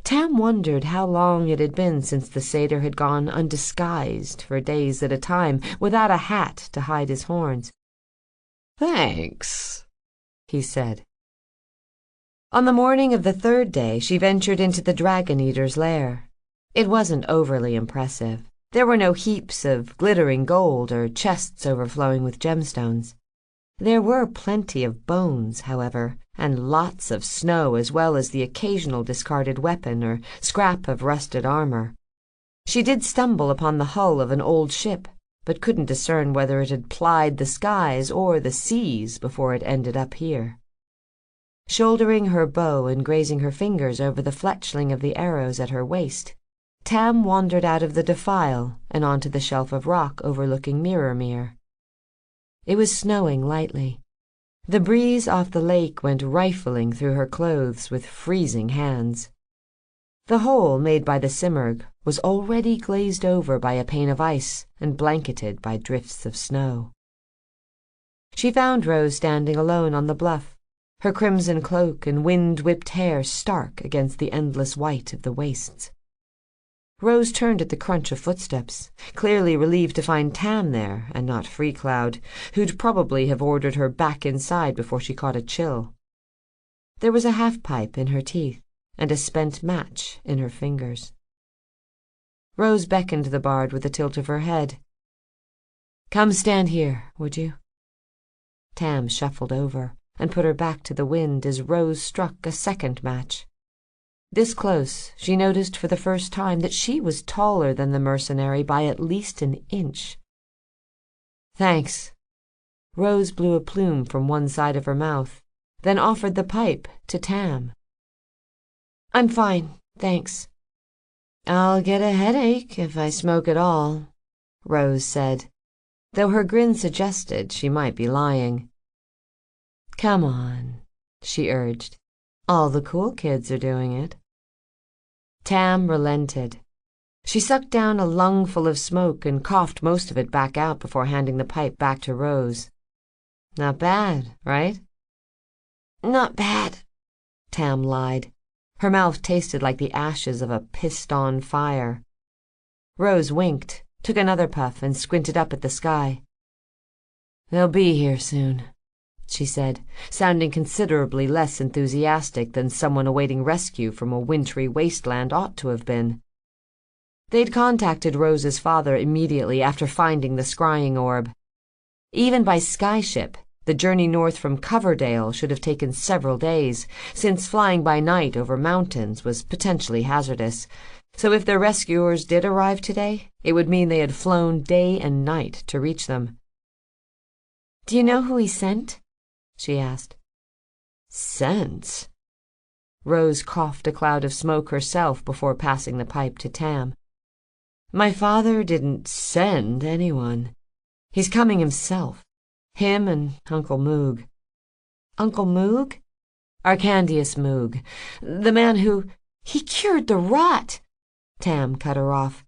Tam wondered how long it had been since the satyr had gone undisguised for days at a time, without a hat to hide his horns. "Thanks," he said. On the morning of the third day, she ventured into the dragon-eater's lair. It wasn't overly impressive. There were no heaps of glittering gold or chests overflowing with gemstones. There were plenty of bones, however, and lots of snow, as well as the occasional discarded weapon or scrap of rusted armor. She did stumble upon the hull of an old ship, but couldn't discern whether it had plied the skies or the seas before it ended up here. Shouldering her bow and grazing her fingers over the fletchling of the arrows at her waist, Tam wandered out of the defile and onto the shelf of rock overlooking Mirrormere. It was snowing lightly. The breeze off the lake went rifling through her clothes with freezing hands. The hole made by the Simurgh was already glazed over by a pane of ice and blanketed by drifts of snow. She found Rose standing alone on the bluff, her crimson cloak and wind-whipped hair stark against the endless white of the wastes. Rose turned at the crunch of footsteps, clearly relieved to find Tam there and not Freecloud, who'd probably have ordered her back inside before she caught a chill. There was a half-pipe in her teeth and a spent match in her fingers. Rose beckoned the bard with a tilt of her head. "Come stand here, would you?" Tam shuffled over and put her back to the wind as Rose struck a second match. This close, she noticed for the first time that she was taller than the mercenary by at least an inch. "Thanks." Rose blew a plume from one side of her mouth, then offered the pipe to Tam. "I'm fine, thanks." "I'll get a headache if I smoke at all," Rose said, though her grin suggested she might be lying. "Come on," she urged. "All the cool kids are doing it." Tam relented. She sucked down a lungful of smoke and coughed most of it back out before handing the pipe back to Rose. "Not bad, right?" "Not bad," Tam lied. Her mouth tasted like the ashes of a pissed-on fire. Rose winked, took another puff, and squinted up at the sky. "They'll be here soon," she said, sounding considerably less enthusiastic than someone awaiting rescue from a wintry wasteland ought to have been. They'd contacted Rose's father immediately after finding the scrying orb. Even by skyship, the journey north from Coverdale should have taken several days, since flying by night over mountains was potentially hazardous. So if their rescuers did arrive today, it would mean they had flown day and night to reach them. "Do you know who he sent?" she asked. "Sent?" Rose coughed a cloud of smoke herself before passing the pipe to Tam. "My father didn't send anyone. He's coming himself. Him and Uncle Moog." "Uncle Moog?" "Arcandius Moog. The man who—" "He cured the rot!" Tam cut her off.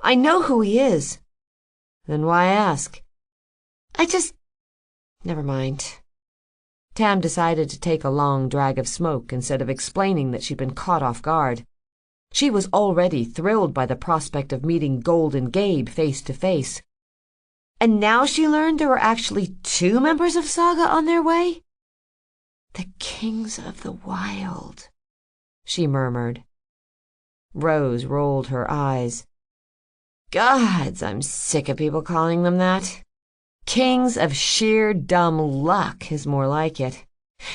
"I know who he is." "Then why ask?" Never mind." Tam decided to take a long drag of smoke instead of explaining that she'd been caught off guard. She was already thrilled by the prospect of meeting Golden Gabe face to face. And now she learned there were actually 2 members of Saga on their way? "The Kings of the Wild," she murmured. Rose rolled her eyes. "Gods, I'm sick of people calling them that. Kings of sheer dumb luck is more like it.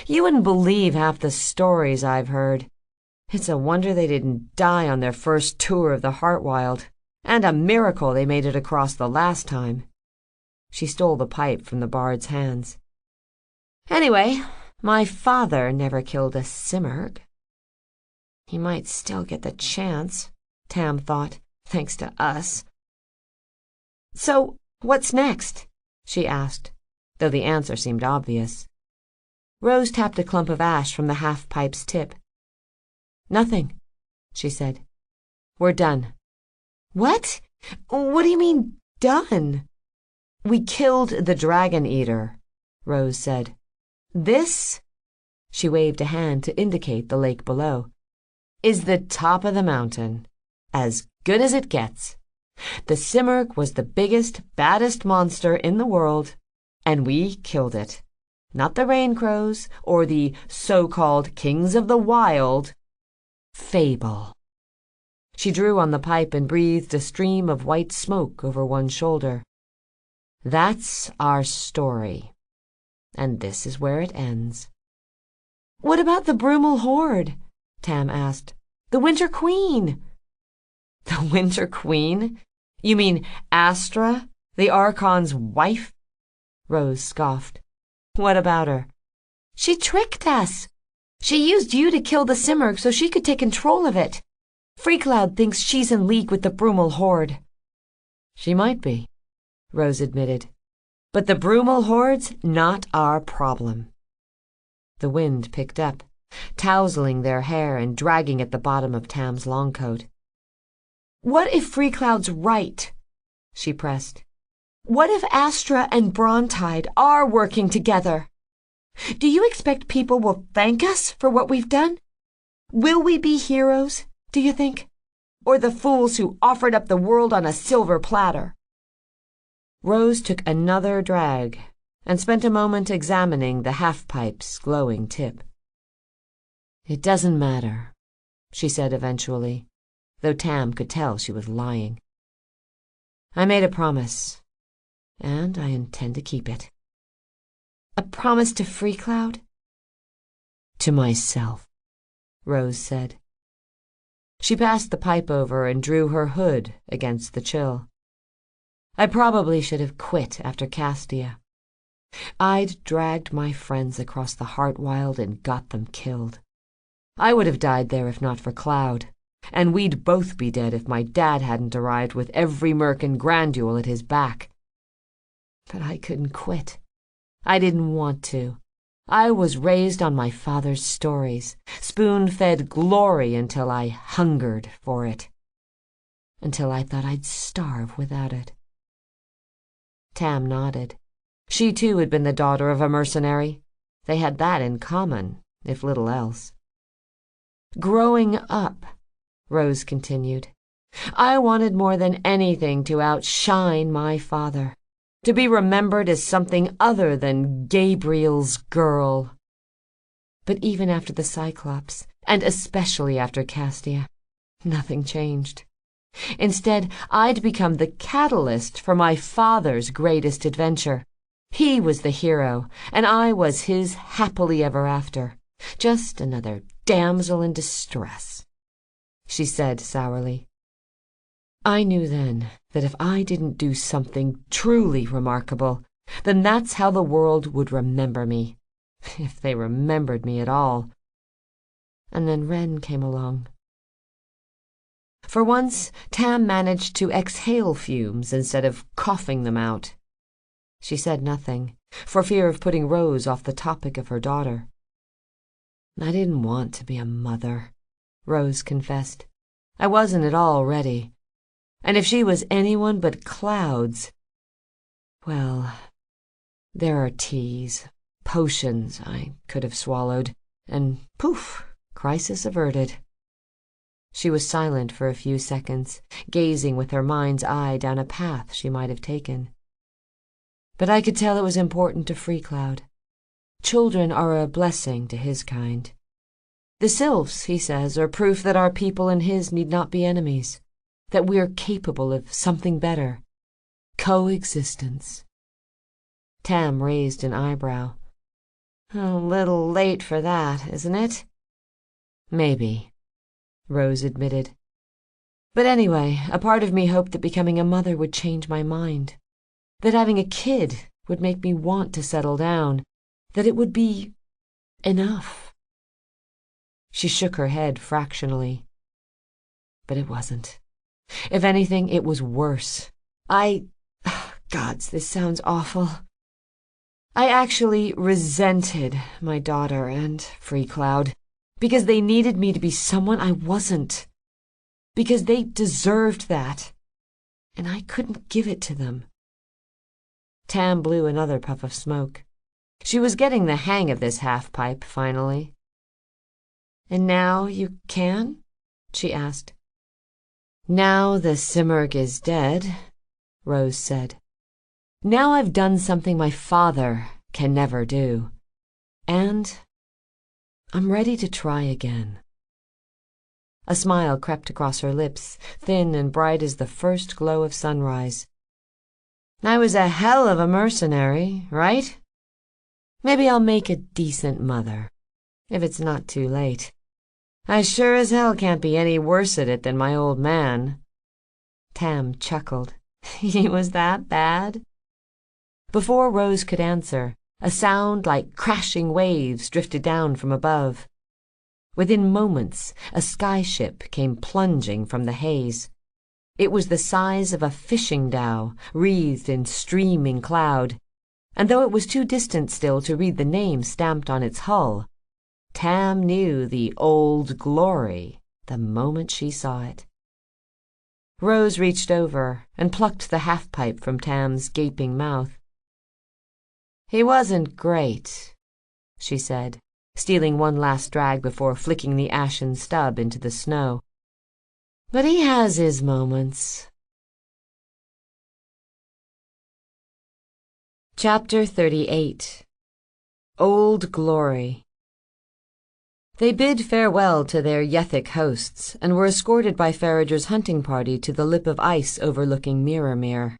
You wouldn't believe half the stories I've heard. It's a wonder they didn't die on their first tour of the Heartwild, and a miracle they made it across the last time." She stole the pipe from the bard's hands. "Anyway, my father never killed a Simurgh." "He might still get the chance," Tam thought, "thanks to us." "So, what's next?" she asked, though the answer seemed obvious. Rose tapped a clump of ash from the half-pipe's tip. "Nothing," she said. "We're done." "What? What do you mean, done?" "We killed the Dragon Eater," Rose said. "This," she waved a hand to indicate the lake below, "is the top of the mountain. As good as it gets. The Simurgh was the biggest, baddest monster in the world, and we killed it. Not the Rain Crows or the so-called Kings of the Wild. Fable." She drew on the pipe and breathed a stream of white smoke over one shoulder. "That's our story. And this is where it ends." "What about the Brumal Horde?" Tam asked. "The Winter Queen." "The Winter Queen? You mean Astra, the Archon's wife?" Rose scoffed. "What about her?" "She tricked us. She used you to kill the Simurgh so she could take control of it. Freecloud thinks she's in league with the Brumal Horde." "She might be," Rose admitted. "But the Brumal Horde's not our problem." The wind picked up, tousling their hair and dragging at the bottom of Tam's long coat. "What if Freecloud's right?" she pressed. "What if Astra and Brontide are working together? Do you expect people will thank us for what we've done? Will we be heroes, do you think?" or the fools who offered up the world on a silver platter." Rose took another drag and spent a moment examining the half-pipe's glowing tip. "It doesn't matter," she said eventually, though Tam could tell she was lying. "I made a promise, and I intend to keep it." "A promise to Free Cloud?" "To myself," Rose said. She passed the pipe over and drew her hood against the chill. "I probably should have quit after Castia. I'd dragged my friends across the Heartwild and got them killed. I would have died there if not for Cloud, and we'd both be dead if my dad hadn't arrived with every merc and grandule at his back. But I couldn't quit. I didn't want to. I was raised on my father's stories, spoon-fed glory until I hungered for it, until I thought I'd starve without it." Tam nodded. She too had been the daughter of a mercenary. They had that in common, if little else. "Growing up," Rose continued, "I wanted more than anything to outshine my father, to be remembered as something other than Gabriel's girl. But even after the Cyclops, and especially after Castia, nothing changed. Instead, I'd become the catalyst for my father's greatest adventure. He was the hero, and I was his happily ever after, just another damsel in distress," she said sourly. "I knew then that if I didn't do something truly remarkable, then that's how the world would remember me, if they remembered me at all. And then Wren came along." For once, Tam managed to exhale fumes instead of coughing them out. She said nothing, for fear of putting Rose off the topic of her daughter. "I didn't want to be a mother," Rose confessed. "I wasn't at all ready. And if she was anyone but Cloud's, well, there are teas, potions I could have swallowed, and poof, crisis averted." She was silent for a few seconds, gazing with her mind's eye down a path she might have taken. "But I could tell it was important to Free Cloud. Children are a blessing to his kind. The sylphs, he says, are proof that our people and his need not be enemies, that we're capable of something better. Coexistence." Tam raised an eyebrow. "A little late for that, isn't it?" "Maybe," Rose admitted. "But anyway, a part of me hoped that becoming a mother would change my mind, that having a kid would make me want to settle down, that it would be enough." She shook her head fractionally. But it wasn't. If anything, it was worse. Gods, this sounds awful. I actually resented my daughter and Free Cloud, because they needed me to be someone I wasn't, because they deserved that, and I couldn't give it to them. Tam blew another puff of smoke. She was getting the hang of this half-pipe, finally. "And now you can?" she asked. "Now the Simurgh is dead," Rose said. "Now I've done something my father can never do. And I'm ready to try again." A smile crept across her lips, thin and bright as the first glow of sunrise. "I was a hell of a mercenary, right? Maybe I'll make a decent mother, if it's not too late. I sure as hell can't be any worse at it than my old man." Tam chuckled. "He was that bad?" Before Rose could answer, a sound like crashing waves drifted down from above. Within moments, a skyship came plunging from the haze. It was the size of a fishing dhow, wreathed in streaming cloud, and though it was too distant still to read the name stamped on its hull, Tam knew the Old Glory the moment she saw it. Rose reached over and plucked the half-pipe from Tam's gaping mouth. "He wasn't great," she said, stealing one last drag before flicking the ashen stub into the snow. But he has his moments. Chapter 38. Old Glory. They bid farewell to their Yethic hosts and were escorted by Farager's hunting party to the lip of ice overlooking Mirrormere.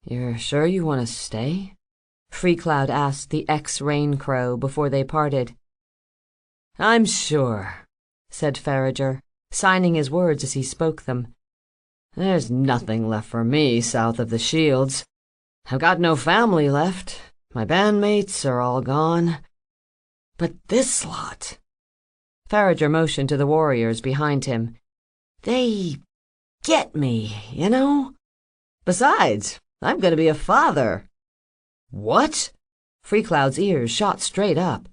"You're sure you want to stay?" Freecloud asked the ex-Rain Crow before they parted. "I'm sure," said Farager, signing his words as he spoke them. "There's nothing left for me south of the Shields. I've got no family left. My bandmates are all gone. But this lot—" Farager motioned to the warriors behind him. "They get me, you know? Besides, I'm going to be a father." "What?" Freecloud's ears shot straight up.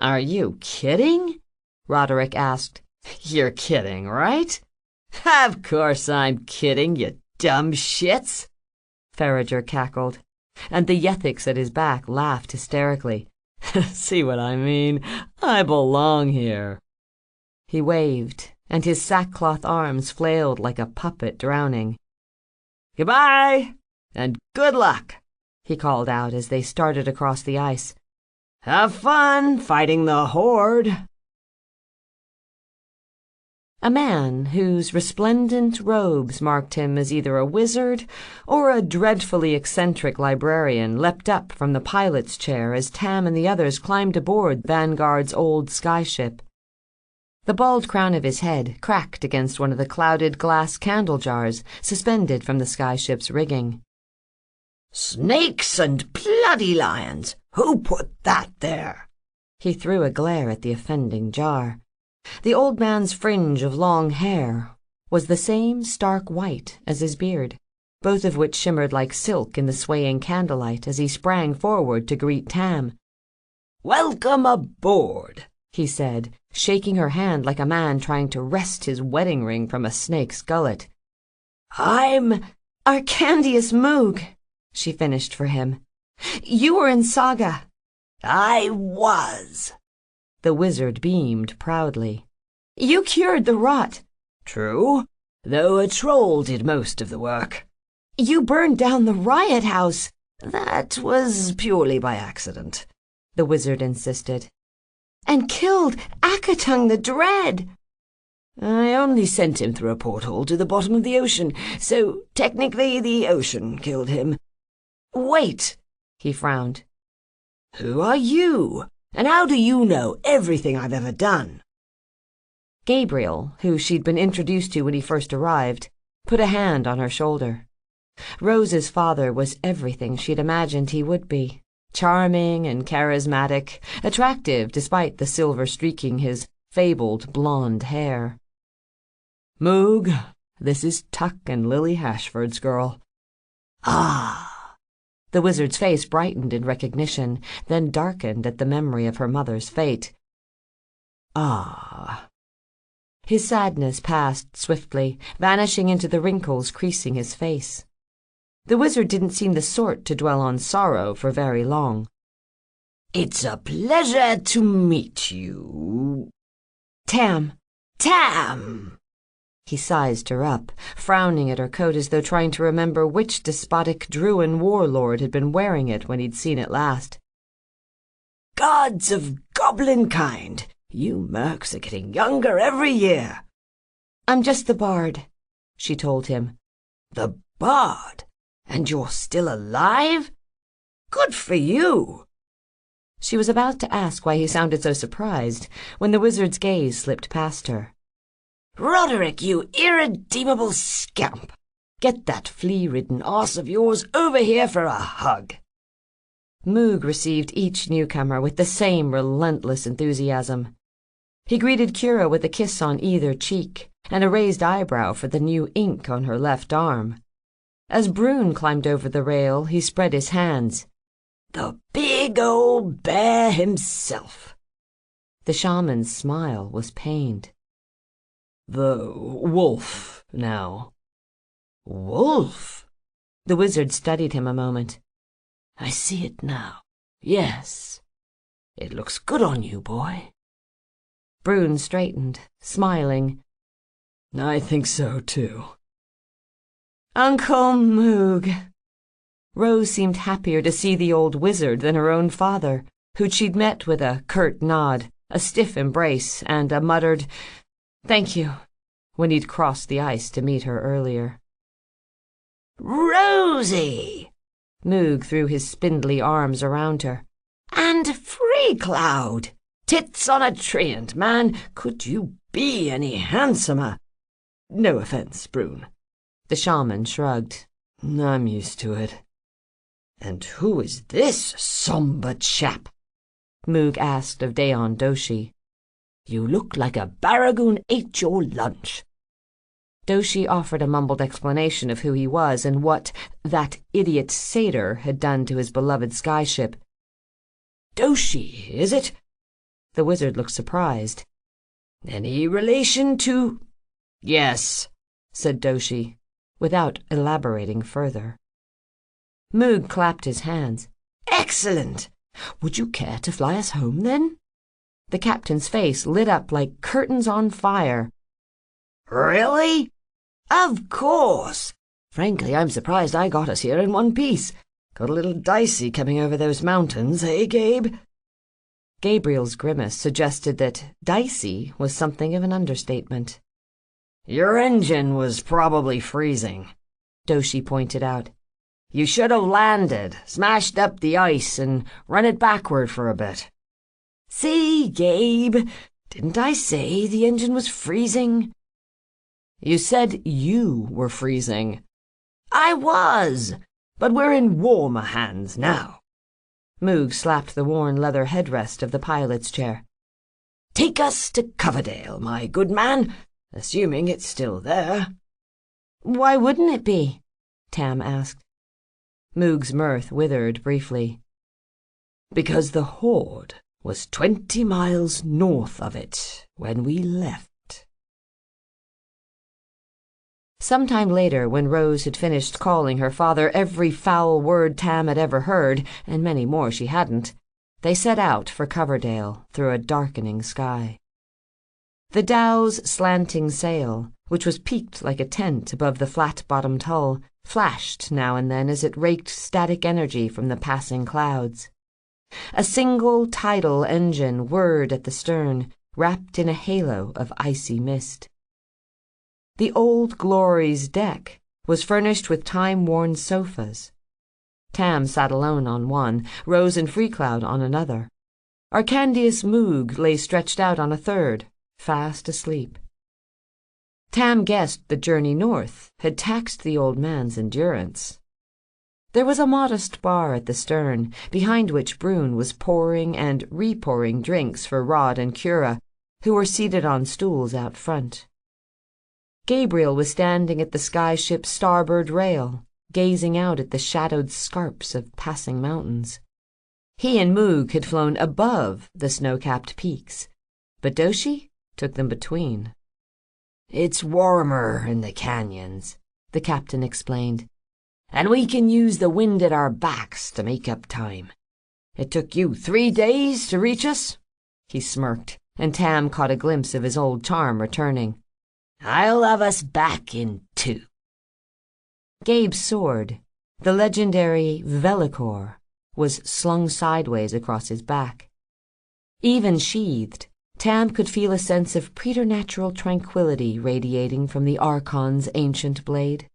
"Are you kidding?" Roderick asked. "You're kidding, right?" "Of course I'm kidding, you dumb shits," Farager cackled, and the Yethics at his back laughed hysterically. "See what I mean? I belong here." He waved, and his sackcloth arms flailed like a puppet drowning. "Goodbye, and good luck," he called out as they started across the ice. "Have fun fighting the Horde." A man whose resplendent robes marked him as either a wizard or a dreadfully eccentric librarian leapt up from the pilot's chair as Tam and the others climbed aboard Vanguard's old skyship. The bald crown of his head cracked against one of the clouded glass candle jars suspended from the skyship's rigging. "Snakes and bloody lions! Who put that there?" He threw a glare at the offending jar. The old man's fringe of long hair was the same stark white as his beard, both of which shimmered like silk in the swaying candlelight as he sprang forward to greet Tam. "Welcome aboard," he said, shaking her hand like a man trying to wrest his wedding ring from a snake's gullet. "I'm Arcandius Moog," she finished for him. "You were in Saga." "I was." The wizard beamed proudly. "You cured the rot." "True, though a troll did most of the work." "You burned down the riot house." "That was purely by accident," the wizard insisted. "And killed Akatung the Dread." "I only sent him through a porthole to the bottom of the ocean, so technically the ocean killed him." "Wait," he frowned. "Who are you? And how do you know everything I've ever done?" Gabriel, who she'd been introduced to when he first arrived, put a hand on her shoulder. Rose's father was everything she'd imagined he would be. Charming and charismatic, attractive despite the silver streaking his fabled blonde hair. "Moog, this is Tuck and Lily Hashford's girl." "Ah." The wizard's face brightened in recognition, then darkened at the memory of her mother's fate. "Ah." His sadness passed swiftly, vanishing into the wrinkles creasing his face. The wizard didn't seem the sort to dwell on sorrow for very long. "It's a pleasure to meet you." "Tam." "Tam!" He sized her up, frowning at her coat as though trying to remember which despotic Druin warlord had been wearing it when he'd seen it last. "Gods of goblin kind, you mercs are getting younger every year." "I'm just the bard," she told him. "The bard? And you're still alive? Good for you." She was about to ask why he sounded so surprised when the wizard's gaze slipped past her. "Roderick, you irredeemable scamp! Get that flea-ridden arse of yours over here for a hug." Moog received each newcomer with the same relentless enthusiasm. He greeted Kira with a kiss on either cheek and a raised eyebrow for the new ink on her left arm. As Brune climbed over the rail, he spread his hands. "The big old bear himself." The shaman's smile was pained. "The wolf, now." "Wolf?" The wizard studied him a moment. "I see it now. Yes. It looks good on you, boy." Brune straightened, smiling. I think so, too. Uncle Moog. Rose seemed happier to see the old wizard than her own father, who she'd met with a curt nod, a stiff embrace, and a muttered, "Thank you," when he'd crossed the ice to meet her earlier. "Rosie!" Moog threw his spindly arms around her. "And Free Cloud! Tits on a treant, man! Could you be any handsomer?" No offense, Brune. The shaman shrugged. I'm used to it. "And who is this somber chap?" Moog asked of Daon Doshi. "You look like a barragoon ate your lunch." Doshi offered a mumbled explanation of who he was and what that idiot satyr had done to his beloved skyship. "Doshi, is it?" The wizard looked surprised. "Any relation to—" "Yes," said Doshi, without elaborating further. Moog clapped his hands. "Excellent! Would you care to fly us home, then?" The captain's face lit up like curtains on fire. "Really? Of course! Frankly, I'm surprised I got us here in one piece. Got a little dicey coming over those mountains, eh, Gabe?" Gabriel's grimace suggested that dicey was something of an understatement. "Your engine was probably freezing," Doshi pointed out. "You should have landed, smashed up the ice, and run it backward for a bit." "See, Gabe, didn't I say the engine was freezing?" "You said you were freezing." "I was, but we're in warmer hands now." Moog slapped the worn leather headrest of the pilot's chair. "Take us to Coverdale, my good man, assuming it's still there." "Why wouldn't it be?" Tam asked. Moog's mirth withered briefly. "Because the Horde was 20 miles north of it when we left." Sometime later, when Rose had finished calling her father every foul word Tam had ever heard, and many more she hadn't, they set out for Coverdale through a darkening sky. The dow's slanting sail, which was peaked like a tent above the flat-bottomed hull, flashed now and then as it raked static energy from the passing clouds. A single tidal engine whirred at the stern, wrapped in a halo of icy mist. The Old Glory's deck was furnished with time-worn sofas. Tam sat alone on one, Rose and Freecloud on another. Arcandius Moog lay stretched out on a third, fast asleep. Tam guessed the journey north had taxed the old man's endurance. There was a modest bar at the stern, behind which Brune was pouring and re-pouring drinks for Rod and Cura, who were seated on stools out front. Gabriel was standing at the skyship's starboard rail, gazing out at the shadowed scarps of passing mountains. He and Moog had flown above the snow-capped peaks, but Doshi took them between. "It's warmer in the canyons," the captain explained, "and we can use the wind at our backs to make up time. It took you 3 days to reach us?" He smirked, and Tam caught a glimpse of his old charm returning. "I'll have us back in 2. Gabe's sword, the legendary Velicor, was slung sideways across his back. Even sheathed, Tam could feel a sense of preternatural tranquility radiating from the Archon's ancient blade.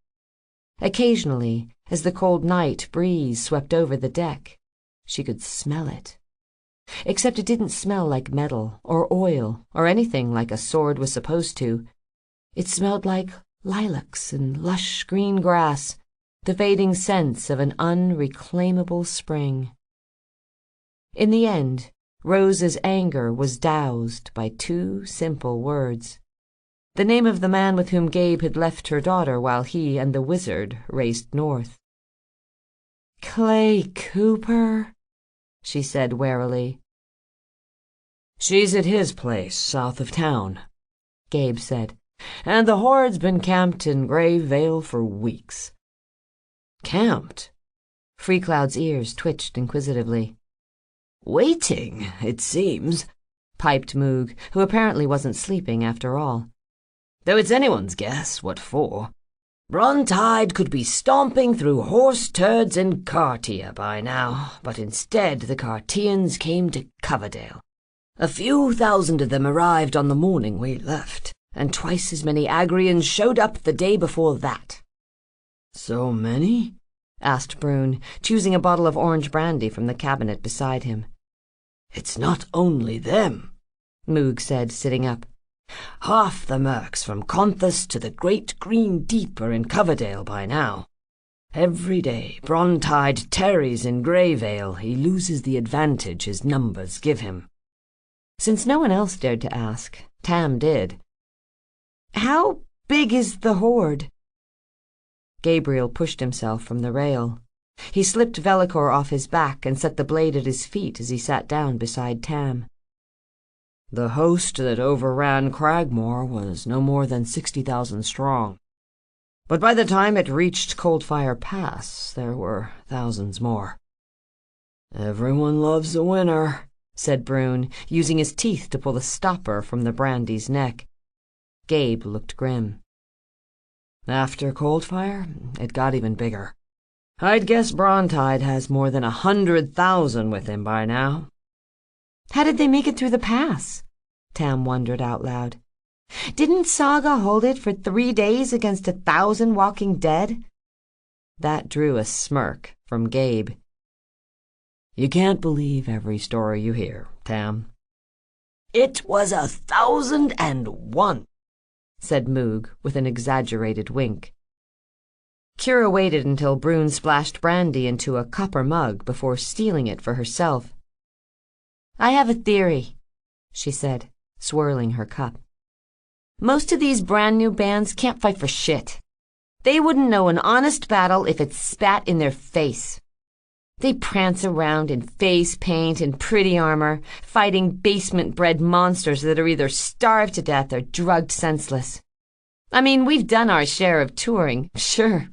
Occasionally, as the cold night breeze swept over the deck, she could smell it. Except it didn't smell like metal or oil or anything like a sword was supposed to. It smelled like lilacs and lush green grass, the fading sense of an unreclaimable spring. In the end, Rose's anger was doused by 2 simple words. The name of the man with whom Gabe had left her daughter while he and the wizard raced north. "Clay Cooper," she said warily. "She's at his place south of town," Gabe said. "And the Horde's been camped in Grey Vale for weeks." "Camped?" Freecloud's ears twitched inquisitively. "Waiting, it seems," piped Moog, who apparently wasn't sleeping after all. though it's anyone's guess what for. Brontide could be stomping through horse turds in Cartia by now, but instead the Cartians came to Coverdale. A few thousand of them arrived on the morning we left, and twice as many Agrians showed up the day before that. So many? asked Brune, choosing a bottle of orange brandy from the cabinet beside him. It's not only them, Moog said, sitting up. Half the mercs from Conthus to the Great Green Deep are in Coverdale by now. Every day Brontide tarries in Greyvale, he loses the advantage his numbers give him. Since no one else dared to ask, Tam did. How big is the horde? Gabriel pushed himself from the rail. He slipped Velikor off his back and set the blade at his feet as he sat down beside Tam. The host that overran Cragmore was no more than 60,000 strong. But by the time it reached Coldfire Pass, there were thousands more. Everyone loves a winner, said Brune, using his teeth to pull the stopper from the brandy's neck. Gabe looked grim. After Coldfire, it got even bigger. I'd guess Brontide has more than 100,000 with him by now. How did they make it through the pass? Tam wondered out loud. Didn't Saga hold it for 3 days against 1,000 walking dead? That drew a smirk from Gabe. You can't believe every story you hear, Tam. It was 1,001, said Moog with an exaggerated wink. Kira waited until Brune splashed brandy into a copper mug before stealing it for herself. I have a theory, she said, swirling her cup. Most of these brand new bands can't fight for shit. They wouldn't know an honest battle if it spat in their face. They prance around in face paint and pretty armor, fighting basement-bred monsters that are either starved to death or drugged senseless. I mean, we've done our share of touring, sure,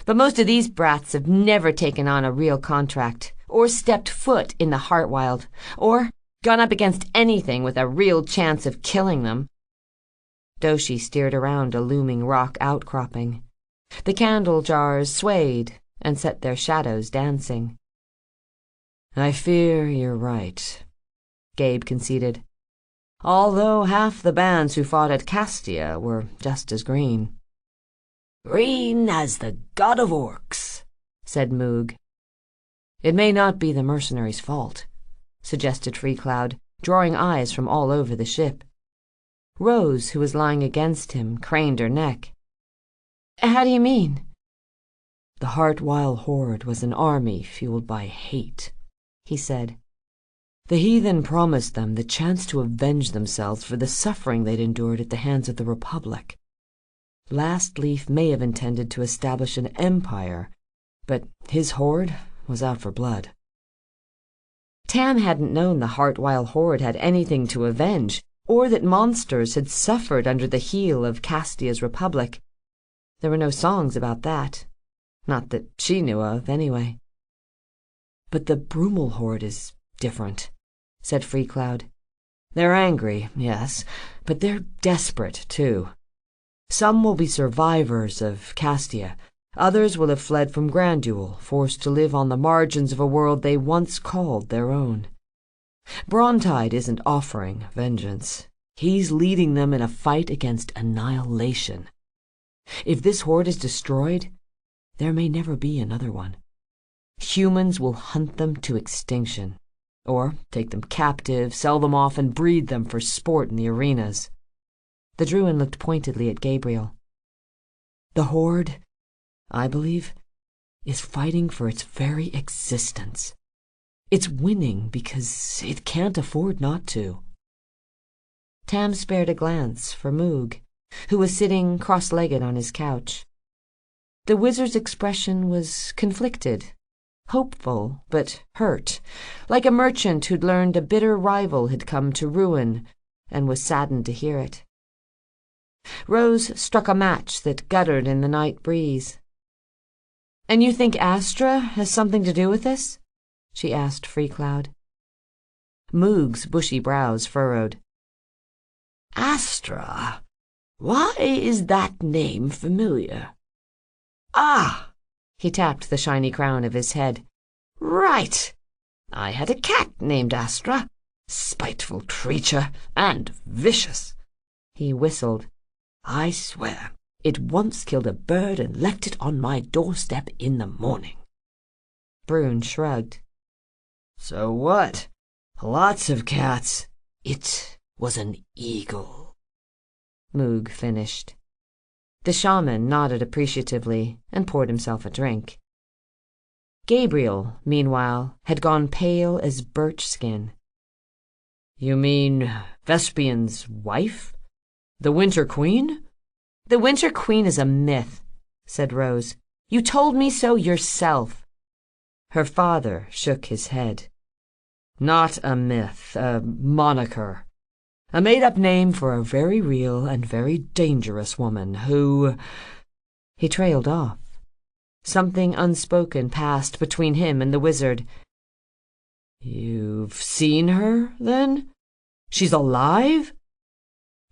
but most of these brats have never taken on a real contract, or stepped foot in the Heartwild, or gone up against anything with a real chance of killing them. Doshi steered around a looming rock outcropping. The candle jars swayed and set their shadows dancing. I fear you're right, Gabe conceded. Although half the bands who fought at Castia were just as green. Green as the god of orcs, said Moog. It may not be the mercenaries' fault, suggested Freecloud, drawing eyes from all over the ship. Rose, who was lying against him, craned her neck. How do you mean? The Heartwild Horde was an army fueled by hate, he said. The heathen promised them the chance to avenge themselves for the suffering they'd endured at the hands of the Republic. Last Leaf may have intended to establish an empire, but his horde was out for blood. Tam hadn't known the Heartwild Horde had anything to avenge, or that monsters had suffered under the heel of Castia's Republic. There were no songs about that. Not that she knew of, anyway. But the Brumal Horde is different, said Freecloud. They're angry, yes, but they're desperate, too. Some will be survivors of Castia. Others will have fled from Grandule, forced to live on the margins of a world they once called their own. Brontide isn't offering vengeance. He's leading them in a fight against annihilation. If this horde is destroyed, there may never be another one. Humans will hunt them to extinction, or take them captive, sell them off, and breed them for sport in the arenas. The Druid looked pointedly at Gabriel. The horde, I believe, is fighting for its very existence. It's winning because it can't afford not to. Tam spared a glance for Moog, who was sitting cross-legged on his couch. The wizard's expression was conflicted, hopeful but hurt, like a merchant who'd learned a bitter rival had come to ruin and was saddened to hear it. Rose struck a match that guttered in the night breeze. "And you think Astra has something to do with this?" she asked Freecloud. Moog's bushy brows furrowed. Astra? Why is that name familiar? Ah! He tapped the shiny crown of his head. Right! I had a cat named Astra. Spiteful creature, and vicious. He whistled. I swear, it once killed a bird and left it on my doorstep in the morning. Brune shrugged. So what? Lots of cats. It was an eagle. Moog finished. The shaman nodded appreciatively and poured himself a drink. Gabriel, meanwhile, had gone pale as birch skin. You mean Vespian's wife? The Winter Queen? The Winter Queen is a myth, said Rose. You told me so yourself. Her father shook his head. Not a myth, a moniker. A made-up name for a very real and very dangerous woman who... He trailed off. Something unspoken passed between him and the wizard. You've seen her, then? She's alive?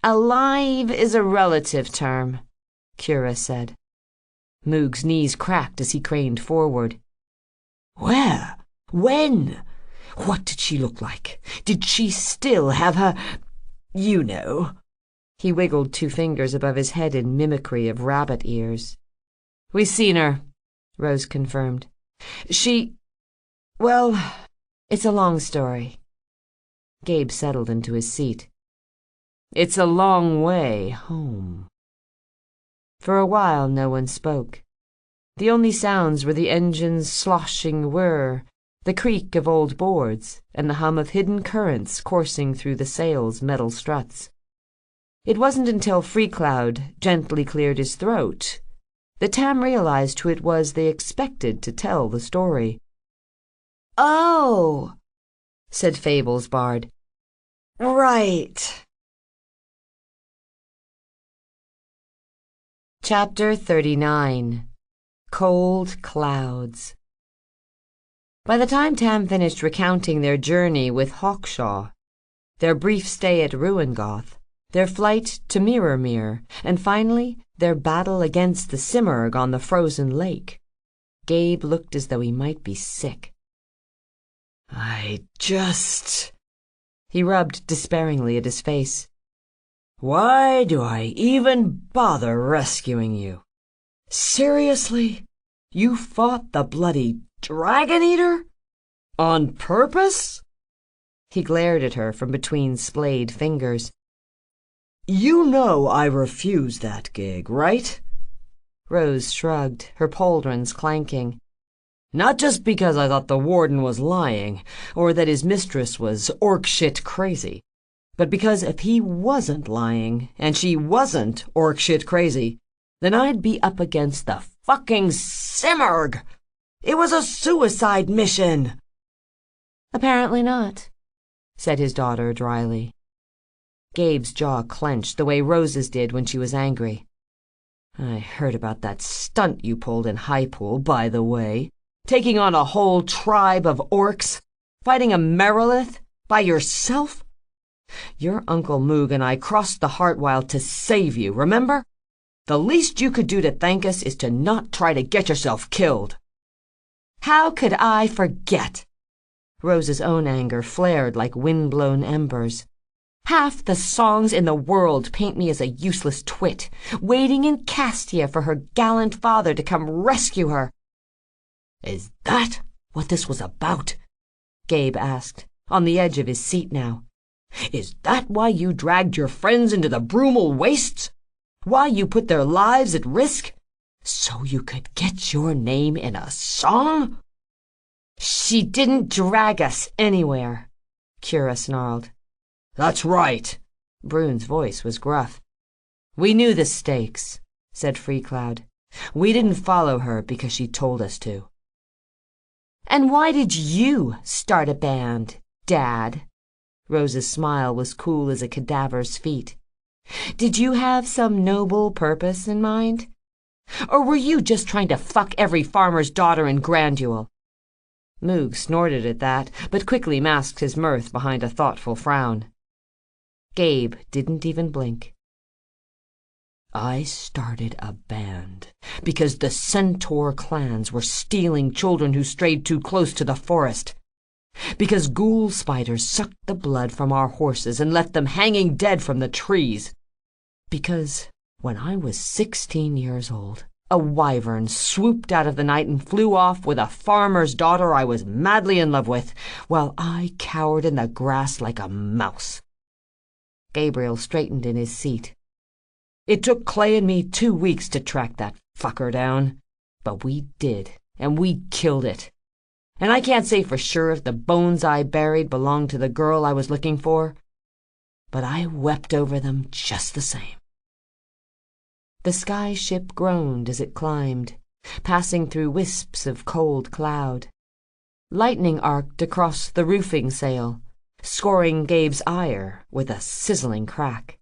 Alive is a relative term, Kira said. Moog's knees cracked as he craned forward. Where? When? What did she look like? Did she still have her... you know? He wiggled 2 fingers above his head in mimicry of rabbit ears. We've seen her, Rose confirmed. Well, it's a long story. Gabe settled into his seat. It's a long way home. For a while no one spoke. The only sounds were the engine's sloshing whir, the creak of old boards, and the hum of hidden currents coursing through the sail's metal struts. It wasn't until Freecloud gently cleared his throat that Tam realized who it was they expected to tell the story. Oh, said Fable's bard. Right. Chapter 39. Cold Clouds. By the time Tam finished recounting their journey with Hawkshaw, their brief stay at Ruingoth, their flight to Mirrormere, and finally their battle against the Simurgh on the frozen lake, Gabe looked as though he might be sick. He rubbed despairingly at his face. Why do I even bother rescuing you? Seriously? You fought the bloody Dragon Eater? On purpose? He glared at her from between splayed fingers. You know I refused that gig, right? Rose shrugged, her pauldrons clanking. Not just because I thought the warden was lying, or that his mistress was orc shit crazy, but because if he wasn't lying, and she wasn't orc shit crazy, then I'd be up against the fucking Simurgh! It was a suicide mission! Apparently not, said his daughter dryly. Gabe's jaw clenched the way Rose's did when she was angry. I heard about that stunt you pulled in Highpool, by the way. Taking on a whole tribe of orcs? Fighting a Merilith? By yourself? Your Uncle Moog and I crossed the Heartwild to save you, remember? The least you could do to thank us is to not try to get yourself killed. How could I forget? Rose's own anger flared like wind-blown embers. Half the songs in the world paint me as a useless twit, waiting in Castia for her gallant father to come rescue her. Is that what this was about? Gabe asked, on the edge of his seat now. Is that why you dragged your friends into the Brumal Wastes? Why you put their lives at risk? So you could get your name in a song? She didn't drag us anywhere, Kira snarled. That's right. Brune's voice was gruff. We knew the stakes, said Freecloud. We didn't follow her because she told us to. And why did you start a band, Dad? Rose's smile was cool as a cadaver's feet. Did you have some noble purpose in mind? Or were you just trying to fuck every farmer's daughter in Grandule? Moog snorted at that, but quickly masked his mirth behind a thoughtful frown. Gabe didn't even blink. I started a band because the centaur clans were stealing children who strayed too close to the forest. Because ghoul spiders sucked the blood from our horses and left them hanging dead from the trees. Because when I was 16 years old, a wyvern swooped out of the night and flew off with a farmer's daughter I was madly in love with, while I cowered in the grass like a mouse. Gabriel straightened in his seat. It took Clay and me 2 weeks to track that fucker down. But we did, and we killed it. And I can't say for sure if the bones I buried belonged to the girl I was looking for, but I wept over them just the same. The sky ship groaned as it climbed, passing through wisps of cold cloud. Lightning arced across the roofing sail, scoring Gabe's ire with a sizzling crack.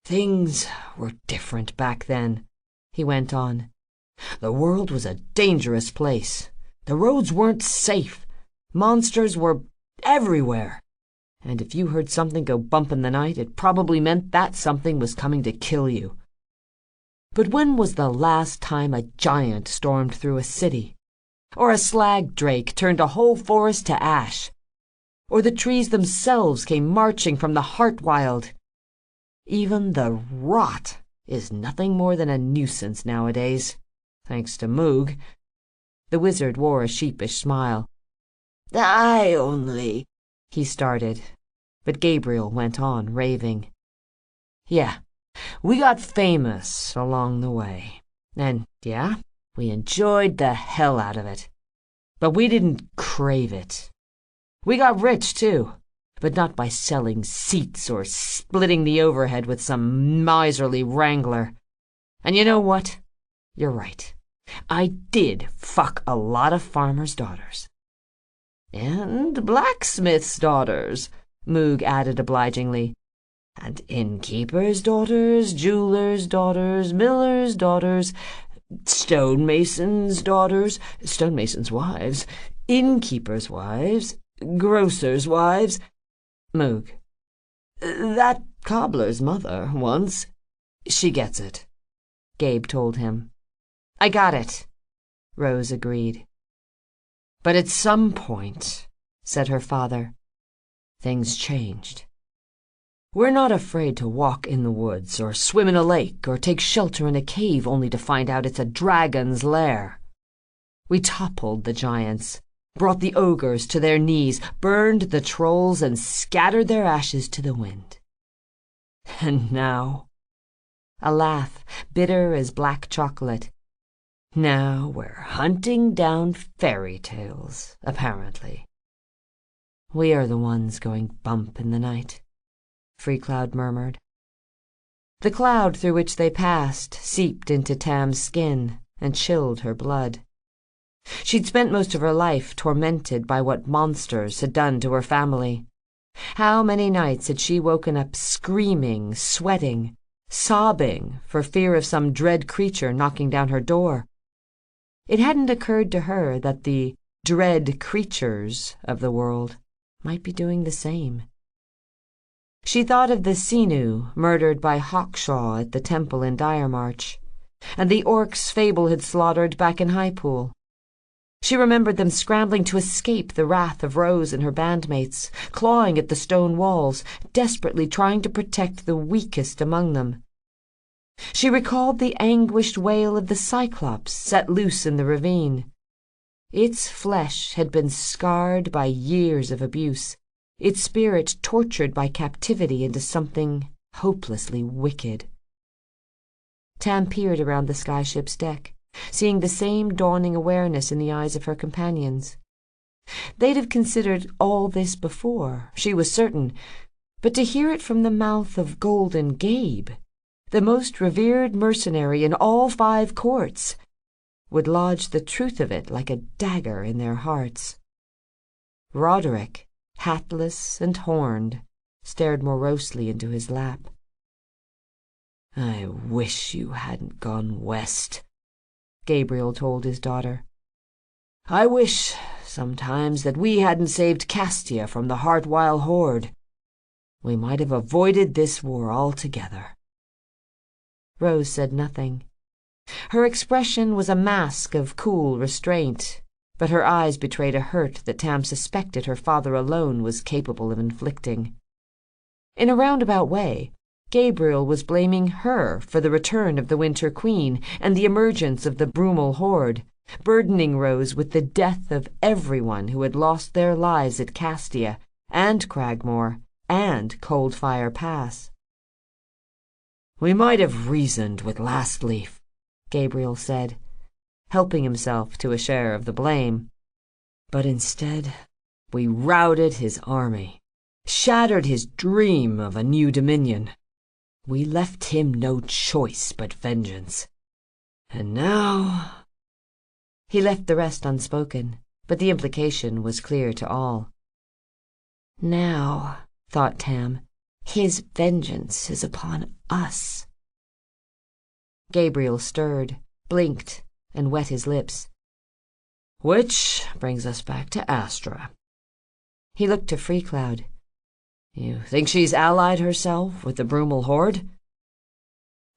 Things were different back then, he went on. The world was a dangerous place. The roads weren't safe. Monsters were everywhere. And if you heard something go bump in the night, it probably meant that something was coming to kill you. But when was the last time a giant stormed through a city? Or a slag drake turned a whole forest to ash? Or the trees themselves came marching from the heart wild? Even the rot is nothing more than a nuisance nowadays, thanks to Moog. The wizard wore a sheepish smile. I only... he started, but Gabriel went on, raving. Yeah, we got famous along the way. And, yeah, we enjoyed the hell out of it. But we didn't crave it. We got rich, too, but not by selling seats or splitting the overhead with some miserly wrangler. And you know what? You're right. I did fuck a lot of farmers' daughters. And blacksmiths' daughters, Moog added obligingly. And innkeepers' daughters, jewelers' daughters, millers' daughters, stonemasons' daughters, stonemasons' wives, innkeepers' wives, grocers' wives. Moog. That cobbler's mother, once. She gets it, Gabe told him. I got it, Rose agreed. But at some point, said her father, things changed. We're not afraid to walk in the woods or swim in a lake or take shelter in a cave only to find out it's a dragon's lair. We toppled the giants, brought the ogres to their knees, burned the trolls, and scattered their ashes to the wind. And now, a laugh, bitter as black chocolate. Now we're hunting down fairy tales, apparently. We are the ones going bump in the night, Freecloud murmured. The cloud through which they passed seeped into Tam's skin and chilled her blood. She'd spent most of her life tormented by what monsters had done to her family. How many nights had she woken up screaming, sweating, sobbing for fear of some dread creature knocking down her door? It hadn't occurred to her that the dread creatures of the world might be doing the same. She thought of the Sinu murdered by Hawkshaw at the temple in Diremarch, and the orcs Fable had slaughtered back in Highpool. She remembered them scrambling to escape the wrath of Rose and her bandmates, clawing at the stone walls, desperately trying to protect the weakest among them. She recalled the anguished wail of the Cyclops set loose in the ravine. Its flesh had been scarred by years of abuse, its spirit tortured by captivity into something hopelessly wicked. Tam peered around the skyship's deck, seeing the same dawning awareness in the eyes of her companions. They'd have considered all this before, she was certain, but to hear it from the mouth of Golden Gabe, the most revered mercenary in all 5 courts, would lodge the truth of it like a dagger in their hearts. Roderick, hatless and horned, stared morosely into his lap. I wish you hadn't gone west, Gabriel told his daughter. I wish, sometimes, that we hadn't saved Castia from the Heartwile horde. We might have avoided this war altogether. Rose said nothing. Her expression was a mask of cool restraint, but her eyes betrayed a hurt that Tam suspected her father alone was capable of inflicting. In a roundabout way, Gabriel was blaming her for the return of the Winter Queen and the emergence of the Brummel horde, burdening Rose with the death of everyone who had lost their lives at Castia and Cragmore and Coldfire Pass. "We might have reasoned with Last Leaf," Gabriel said, helping himself to a share of the blame. "But instead, we routed his army, shattered his dream of a new dominion. We left him no choice but vengeance. And now—" He left the rest unspoken, but the implication was clear to all. Now, thought Tam, his vengeance is upon us. Gabriel stirred, blinked, and wet his lips. "Which brings us back to Astra." He looked to Freecloud. "You think she's allied herself with the Brummel horde?"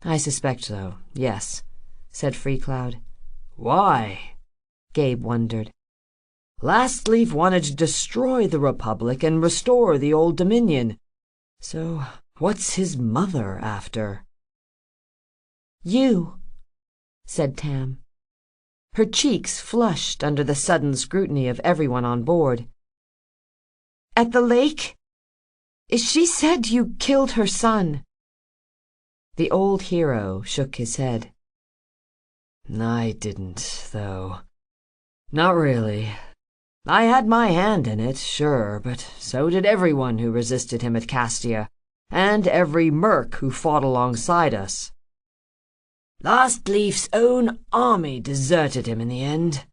"I suspect so, yes," said Freecloud. "Why?" Gabe wondered. "Last Leaf wanted to destroy the Republic and restore the Old Dominion. So what's his mother after?" "You," said Tam. Her cheeks flushed under the sudden scrutiny of everyone on board. "At the lake? She said you killed her son." The old hero shook his head. "I didn't, though. Not really. I had my hand in it, sure, but so did everyone who resisted him at Castia, and every merc who fought alongside us. Last Leaf's own army deserted him in the end,"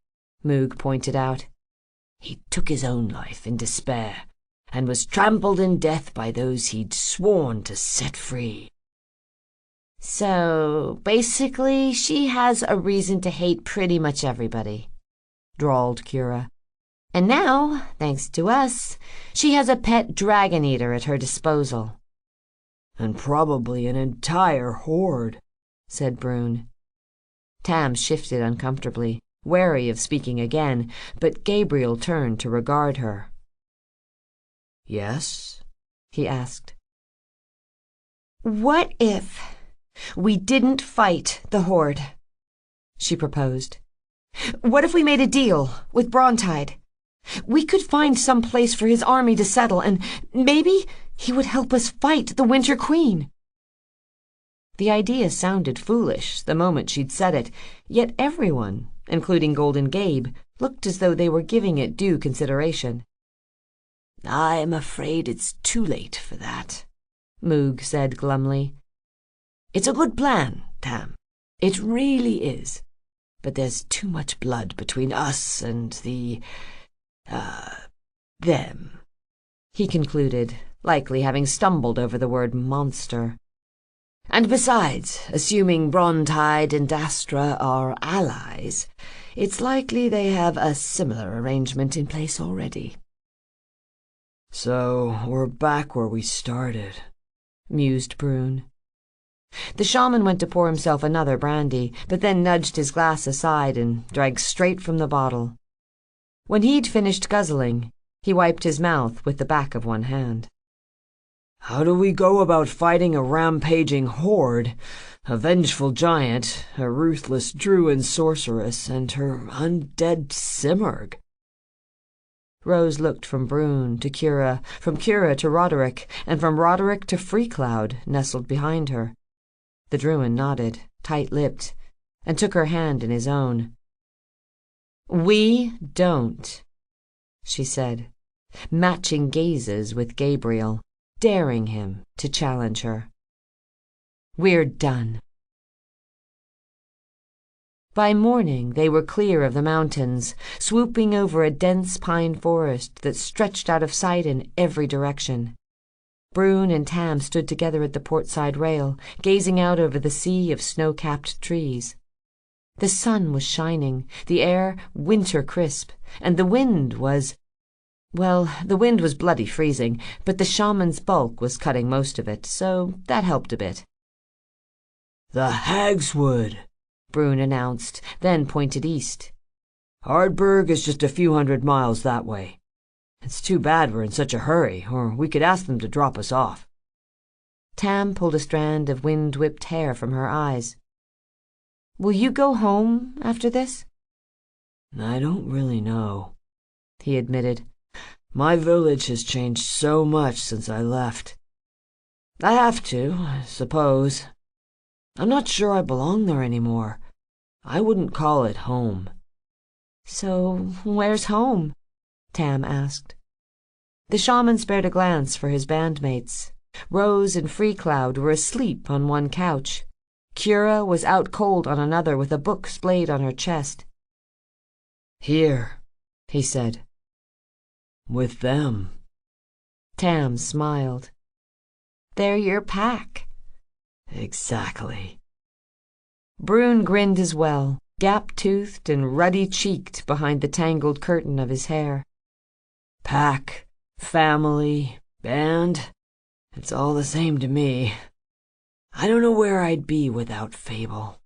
Moog pointed out. "He took his own life in despair, and was trampled in death by those he'd sworn to set free." "So, basically, she has a reason to hate pretty much everybody," drawled Kira. "And now, thanks to us, she has a pet dragon-eater at her disposal." "And probably an entire horde," said Brune. Tam shifted uncomfortably, wary of speaking again, but Gabriel turned to regard her. "Yes?" he asked. "What if we didn't fight the horde?" she proposed. "What if we made a deal with Brontide? We could find some place for his army to settle, and maybe he would help us fight the Winter Queen." The idea sounded foolish the moment she'd said it, yet everyone, including Golden Gabe, looked as though they were giving it due consideration. "I'm afraid it's too late for that," Moog said glumly. "It's a good plan, Tam. It really is. But there's too much blood between us and them," he concluded, likely having stumbled over the word monster. "And besides, assuming Brontide and Astra are allies, it's likely they have a similar arrangement in place already." "So we're back where we started," mused Brune. The shaman went to pour himself another brandy, but then nudged his glass aside and drank straight from the bottle. When he'd finished guzzling, he wiped his mouth with the back of one hand. "How do we go about fighting a rampaging horde, a vengeful giant, a ruthless druid sorceress, and her undead Simurg?" Rose looked from Brune to Kira, from Kira to Roderick, and from Roderick to Freecloud, nestled behind her. The Druid nodded, tight-lipped, and took her hand in his own. "We don't," she said, matching gazes with Gabriel, daring him to challenge her. "We're done." By morning they were clear of the mountains, swooping over a dense pine forest that stretched out of sight in every direction. Brune and Tam stood together at the portside rail, gazing out over the sea of snow-capped trees. The sun was shining, the air winter crisp, and the wind was— well, the wind was bloody freezing, but the shaman's bulk was cutting most of it, so that helped a bit. The Hag's Wood, Brune announced, then pointed east. Ardburg is just a few 100 miles that way. It's too bad we're in such a hurry, or we could ask them to drop us off. Tam pulled a strand of wind-whipped hair from her eyes. Will you go home after this? I don't really know, he admitted. My village has changed so much since I left. I have to, I suppose. I'm not sure I belong there anymore. I wouldn't call it home. So where's home? Tam asked. The shaman spared a glance for his bandmates. Rose and Freecloud were asleep on one couch. Kira was out cold on another with a book splayed on her chest. Here, he said. With them. Tam smiled. They're your pack. Exactly. Brune grinned as well, gap-toothed and ruddy-cheeked behind the tangled curtain of his hair. Pack, family, band, it's all the same to me. I don't know where I'd be without Fable,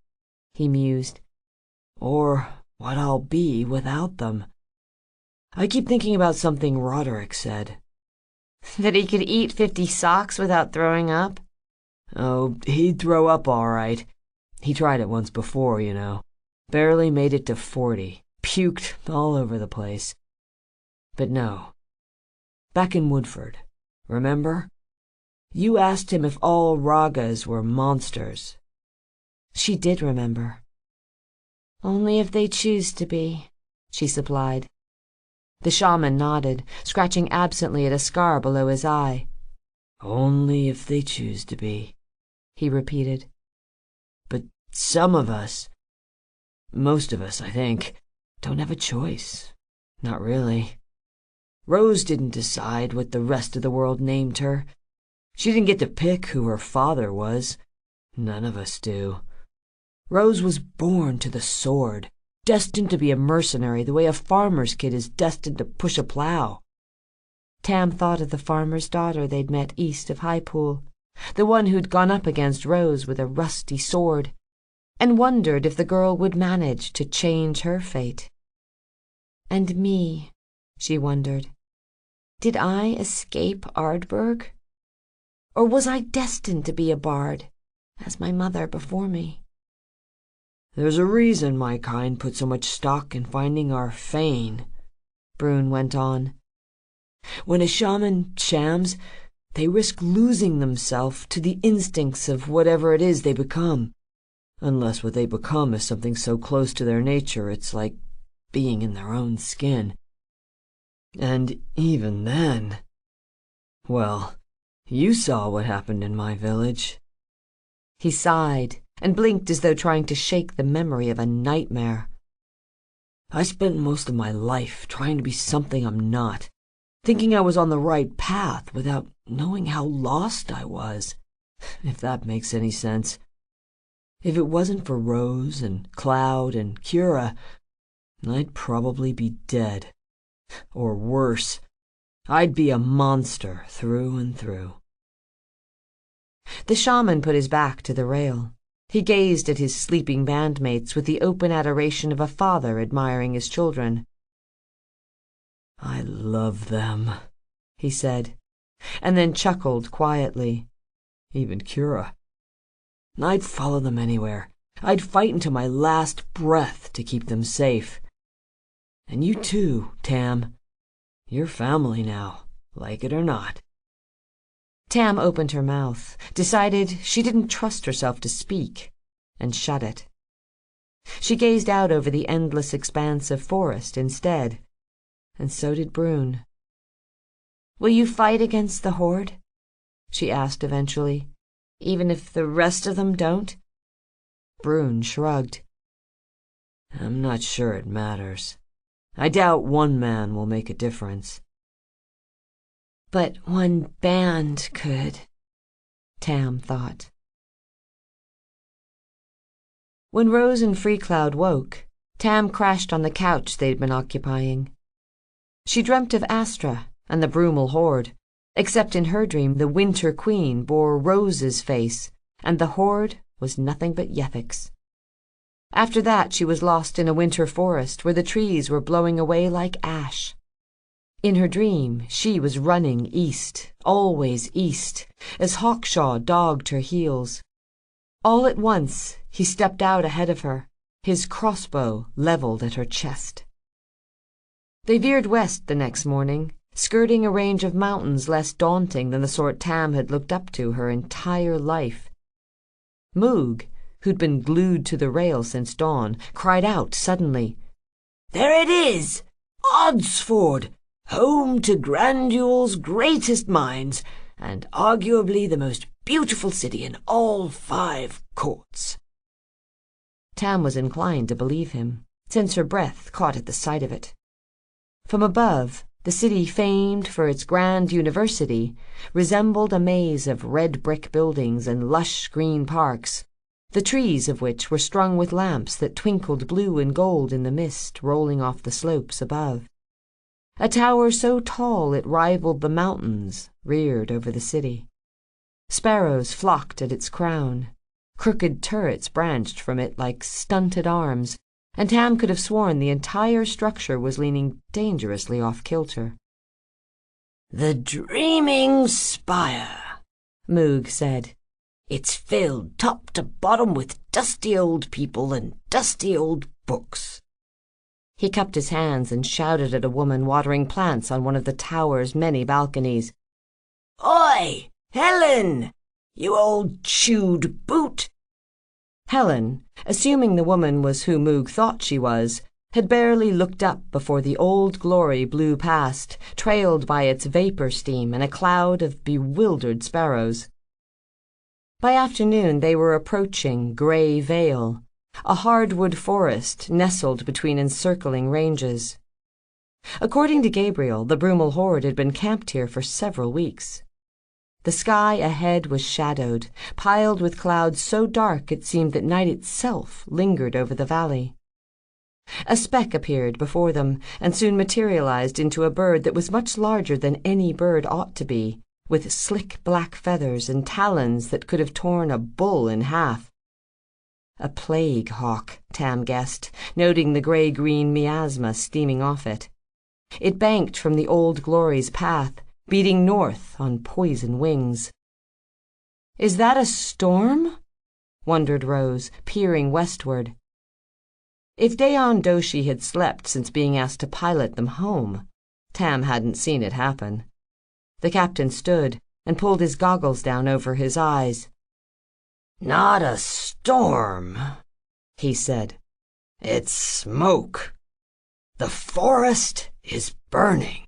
he mused. Or what I'll be without them. I keep thinking about something Roderick said. That he could eat 50 socks without throwing up? Oh, he'd throw up all right. He tried it once before, you know. Barely made it to 40. Puked all over the place. But no. Back in Woodford, remember? You asked him if all Ragas were monsters. She did remember. Only if they choose to be, she supplied. The shaman nodded, scratching absently at a scar below his eye. Only if they choose to be, he repeated. But some of us, most of us, I think, don't have a choice. Not really. Rose didn't decide what the rest of the world named her. She didn't get to pick who her father was. None of us do. Rose was born to the sword, destined to be a mercenary the way a farmer's kid is destined to push a plow. Tam thought of the farmer's daughter they'd met east of Highpool, the one who'd gone up against Rose with a rusty sword, and wondered if the girl would manage to change her fate. And me, she wondered. Did I escape Ardburg? Or was I destined to be a bard, as my mother before me? There's a reason my kind put so much stock in finding our Fane, Brune went on. When a shaman shams, they risk losing themselves to the instincts of whatever it is they become. Unless what they become is something so close to their nature it's like being in their own skin. And even then... Well, you saw what happened in my village. He sighed and blinked as though trying to shake the memory of a nightmare. I spent most of my life trying to be something I'm not, thinking I was on the right path without knowing how lost I was, if that makes any sense. If it wasn't for Rose and Cloud and Kira, I'd probably be dead. Or worse, I'd be a monster through and through. The shaman put his back to the rail. He gazed at his sleeping bandmates with the open adoration of a father admiring his children. I love them, he said, and then chuckled quietly. Even Kira. I'd follow them anywhere. I'd fight until my last breath to keep them safe. And you too, Tam. You're family now, like it or not. Tam opened her mouth, decided she didn't trust herself to speak, and shut it. She gazed out over the endless expanse of forest instead, and so did Brune. "Will you fight against the Horde?" she asked eventually, "even if the rest of them don't?" Brune shrugged. I'm not sure it matters. I doubt one man will make a difference. But one band could, Tam thought. When Rose and Freecloud woke, Tam crashed on the couch they'd been occupying. She dreamt of Astra and the Brumal Horde, except in her dream the Winter Queen bore Rose's face, and the Horde was nothing but yethics. After that she was lost in a winter forest where the trees were blowing away like ash. In her dream she was running east, always east, as Hawkshaw dogged her heels. All at once he stepped out ahead of her, his crossbow leveled at her chest. They veered west the next morning, skirting a range of mountains less daunting than the sort Tam had looked up to her entire life. Moog, who'd been glued to the rail since dawn, cried out suddenly, "There it is! Oddsford, home to Grandule's greatest minds, and arguably the most beautiful city in all 5 courts." Tam was inclined to believe him, since her breath caught at the sight of it. From above, the city famed for its grand university resembled a maze of red brick buildings and lush green parks, the trees of which were strung with lamps that twinkled blue and gold in the mist rolling off the slopes above. A tower so tall it rivaled the mountains reared over the city. Sparrows flocked at its crown. Crooked turrets branched from it like stunted arms, and Tam could have sworn the entire structure was leaning dangerously off kilter. "The Dreaming Spire," Moog said. "It's filled top to bottom with dusty old people and dusty old books." He cupped his hands and shouted at a woman watering plants on one of the tower's many balconies. "Oi, Helen! You old chewed boot!" Helen, assuming the woman was who Moog thought she was, had barely looked up before the Old Glory blew past, trailed by its vapor steam and a cloud of bewildered sparrows. By afternoon they were approaching Grey Vale, a hardwood forest nestled between encircling ranges. According to Gabriel, the Brummel horde had been camped here for several weeks. The sky ahead was shadowed, piled with clouds so dark it seemed that night itself lingered over the valley. A speck appeared before them, and soon materialized into a bird that was much larger than any bird ought to be, with slick black feathers and talons that could have torn a bull in half. A plague hawk, Tam guessed, noting the gray-green miasma steaming off it. It banked from the Old Glory's path, beating north on poison wings. "Is that a storm?" wondered Rose, peering westward. If Dayon Doshi had slept since being asked to pilot them home, Tam hadn't seen it happen. The captain stood and pulled his goggles down over his eyes. "Not a storm," he said. "It's smoke. The forest is burning."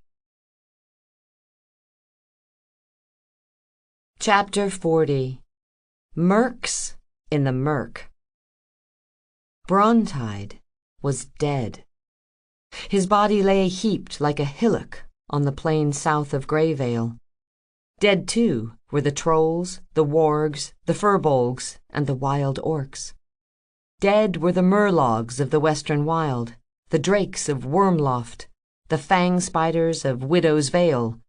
Chapter 40. Murks in the Murk. Brontide was dead. His body lay heaped like a hillock on the plain south of Greyvale. Dead, too, were the trolls, the wargs, the furbolgs, and the wild orcs. Dead were the murlogs of the western wild, the drakes of Wormloft, the fang spiders of Widow's Vale.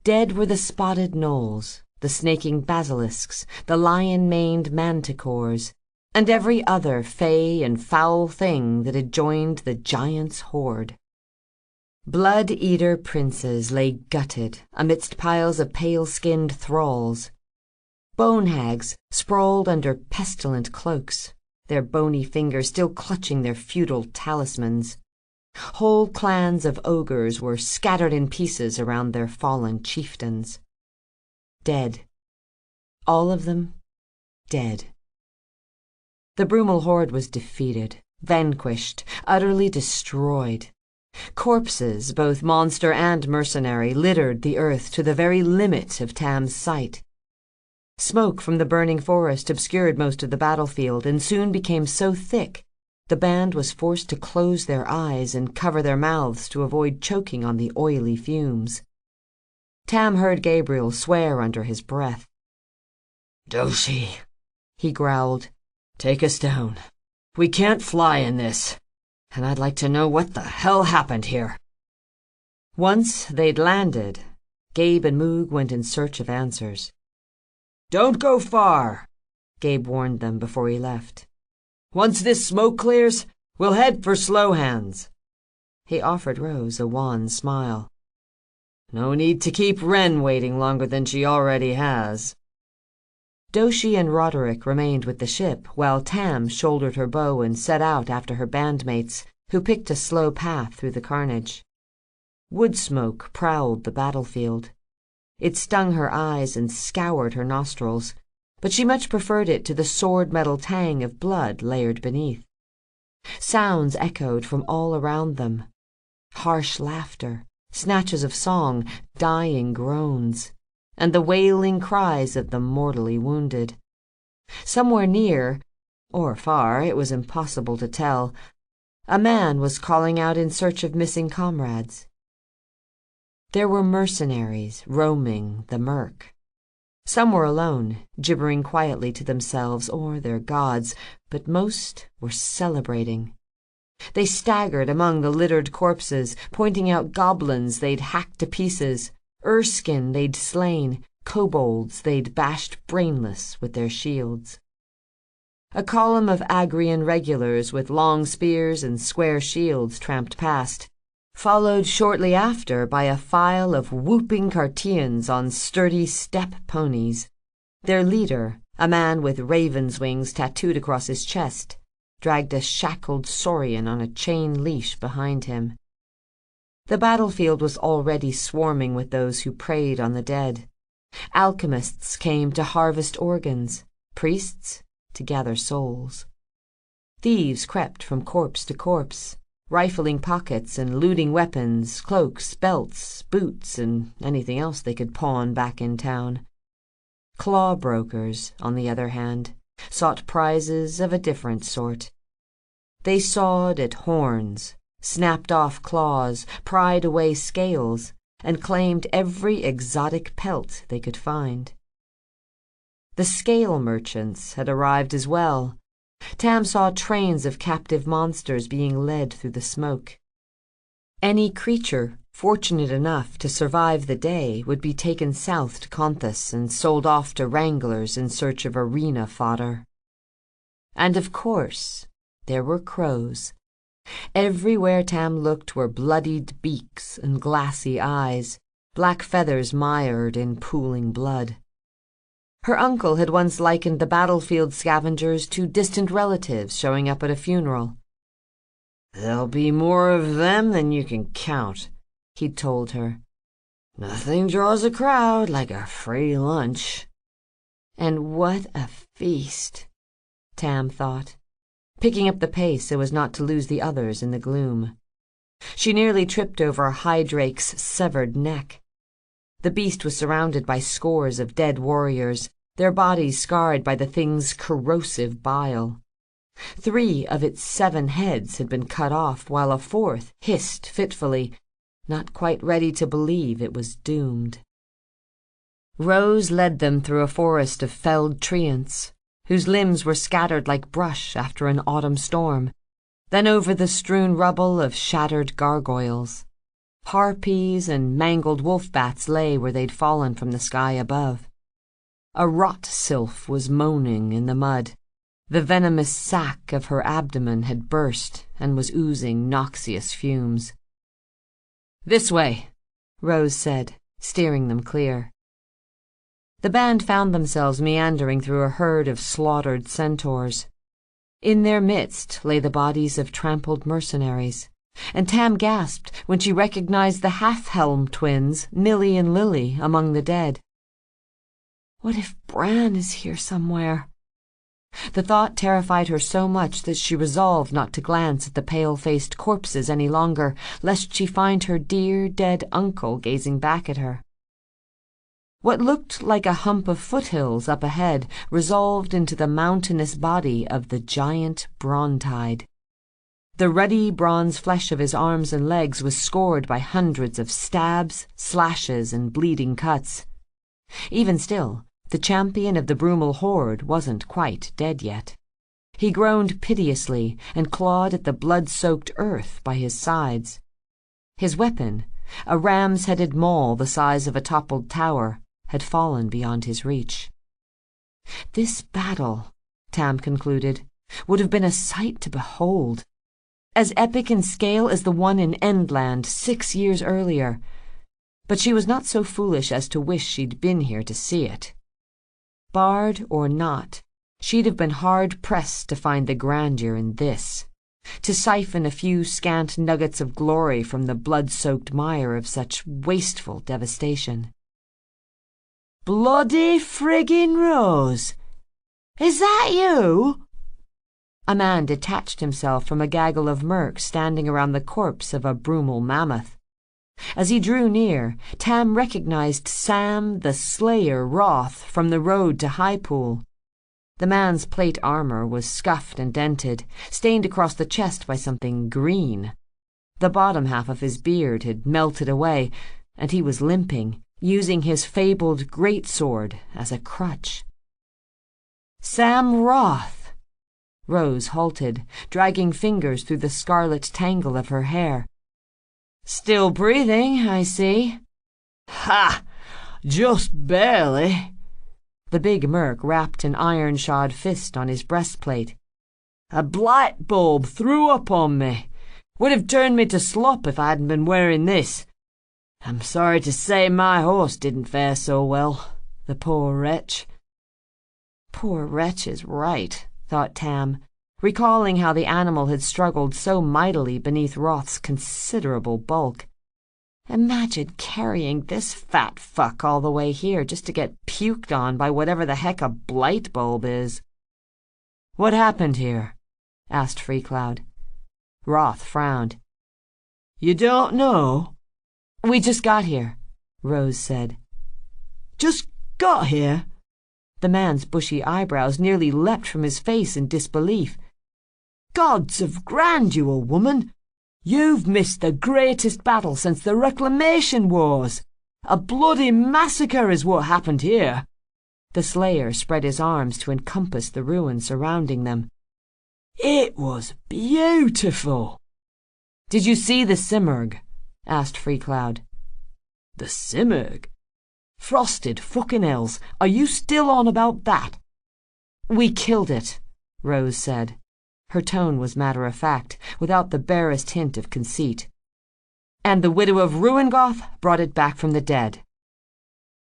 Dead were the spotted gnolls, the snaking basilisks, the lion-maned manticores, and every other fey and foul thing that had joined the giant's horde. Blood-eater princes lay gutted amidst piles of pale-skinned thralls. Bone-hags sprawled under pestilent cloaks, their bony fingers still clutching their feudal talismans. Whole clans of ogres were scattered in pieces around their fallen chieftains. Dead. All of them dead. The Brummel horde was defeated, vanquished, utterly destroyed. Corpses, both monster and mercenary, littered the earth to the very limit of Tam's sight. Smoke from the burning forest obscured most of the battlefield and soon became so thick the band was forced to close their eyes and cover their mouths to avoid choking on the oily fumes. Tam heard Gabriel swear under his breath. "Doshi," he growled. "Take us down. We can't fly in this, and I'd like to know what the hell happened here." Once they'd landed, Gabe and Moog went in search of answers. "Don't go far," Gabe warned them before he left. "Once this smoke clears, we'll head for Slow Hands." He offered Rose a wan smile. "No need to keep Wren waiting longer than she already has." Doshi and Roderick remained with the ship, while Tam shouldered her bow and set out after her bandmates, who picked a slow path through the carnage. Wood smoke prowled the battlefield. It stung her eyes and scoured her nostrils, but she much preferred it to the sword-metal tang of blood layered beneath. Sounds echoed from all around them. Harsh laughter, snatches of song, dying groans, and the wailing cries of the mortally wounded. Somewhere near, or far, it was impossible to tell, a man was calling out in search of missing comrades. There were mercenaries roaming the murk. Some were alone, gibbering quietly to themselves or their gods, but most were celebrating. They staggered among the littered corpses, pointing out goblins they'd hacked to pieces, Erskine they'd slain, kobolds they'd bashed brainless with their shields. A column of Agrian regulars with long spears and square shields tramped past, followed shortly after by a file of whooping Cartians on sturdy steppe ponies. Their leader, a man with raven's wings tattooed across his chest, dragged a shackled Saurian on a chain leash behind him. The battlefield was already swarming with those who preyed on the dead. Alchemists came to harvest organs, priests to gather souls. Thieves crept from corpse to corpse, rifling pockets and looting weapons, cloaks, belts, boots, and anything else they could pawn back in town. Claw brokers, on the other hand, sought prizes of a different sort. They sawed at horns, snapped off claws, pried away scales, and claimed every exotic pelt they could find. The scale merchants had arrived as well. Tam saw trains of captive monsters being led through the smoke. Any creature fortunate enough to survive the day would be taken south to Conthus and sold off to wranglers in search of arena fodder. And of course, there were crows. Everywhere Tam looked were bloodied beaks and glassy eyes, black feathers mired in pooling blood. Her uncle had once likened the battlefield scavengers to distant relatives showing up at a funeral. "There'll be more of them than you can count," he'd told her. "Nothing draws a crowd like a free lunch." And what a feast, Tam thought, picking up the pace so as not to lose the others in the gloom. She nearly tripped over a hydrake's severed neck. The beast was surrounded by scores of dead warriors, their bodies scarred by the thing's corrosive bile. 3 of its 7 heads had been cut off, while a 4th hissed fitfully, not quite ready to believe it was doomed. Rose led them through a forest of felled treants, whose limbs were scattered like brush after an autumn storm, then over the strewn rubble of shattered gargoyles. Harpies and mangled wolf-bats lay where they'd fallen from the sky above. A rot sylph was moaning in the mud. The venomous sac of her abdomen had burst and was oozing noxious fumes. "This way," Rose said, steering them clear. The band found themselves meandering through a herd of slaughtered centaurs. In their midst lay the bodies of trampled mercenaries, and Tam gasped when she recognized the Halfhelm twins, Millie and Lily, among the dead. What if Bran is here somewhere? The thought terrified her so much that she resolved not to glance at the pale-faced corpses any longer, lest she find her dear dead uncle gazing back at her. What looked like a hump of foothills up ahead resolved into the mountainous body of the giant Brontide. The ruddy bronze flesh of his arms and legs was scored by hundreds of stabs, slashes, and bleeding cuts. Even still, the champion of the Brumal horde wasn't quite dead yet. He groaned piteously and clawed at the blood-soaked earth by his sides. His weapon, a ram's-headed maul the size of a toppled tower, had fallen beyond his reach. This battle, Tam concluded, would have been a sight to behold, as epic in scale as the one in Endland 6 years earlier. But she was not so foolish as to wish she'd been here to see it. Bard or not, she'd have been hard-pressed to find the grandeur in this, to siphon a few scant nuggets of glory from the blood-soaked mire of such wasteful devastation. "Bloody friggin' Rose! Is that you?" A man detached himself from a gaggle of mercs standing around the corpse of a brumal mammoth. As he drew near, Tam recognized Sam the Slayer Roth from the road to Highpool. The man's plate armor was scuffed and dented, stained across the chest by something green. The bottom half of his beard had melted away, and he was limping, using his fabled greatsword as a crutch. "Sam Roth!" Rose halted, dragging fingers through the scarlet tangle of her hair. "Still breathing, I see." "Ha! Just barely." The big merc rapped an iron-shod fist on his breastplate. "A blight bulb threw up on me. Would have turned me to slop if I hadn't been wearing this. I'm sorry to say my horse didn't fare so well, the poor wretch." Poor wretch is right, thought Tam, recalling how the animal had struggled so mightily beneath Roth's considerable bulk. Imagine carrying this fat fuck all the way here just to get puked on by whatever the heck a blight bulb is. "What happened here?" asked Freecloud. Roth frowned. "You don't know?" "We just got here," Rose said. "Just got here?" The man's bushy eyebrows nearly leapt from his face in disbelief. "Gods of grandeur, woman! You've missed the greatest battle since the Reclamation Wars. A bloody massacre is what happened here." The Slayer spread his arms to encompass the ruin surrounding them. "It was beautiful." "Did you see the Simurgh?" asked Freecloud. "The Simurgh? Frosted fucking hells, are you still on about that?" "We killed it," Rose said. Her tone was matter-of-fact, without the barest hint of conceit. "And the widow of Ruingoth brought it back from the dead."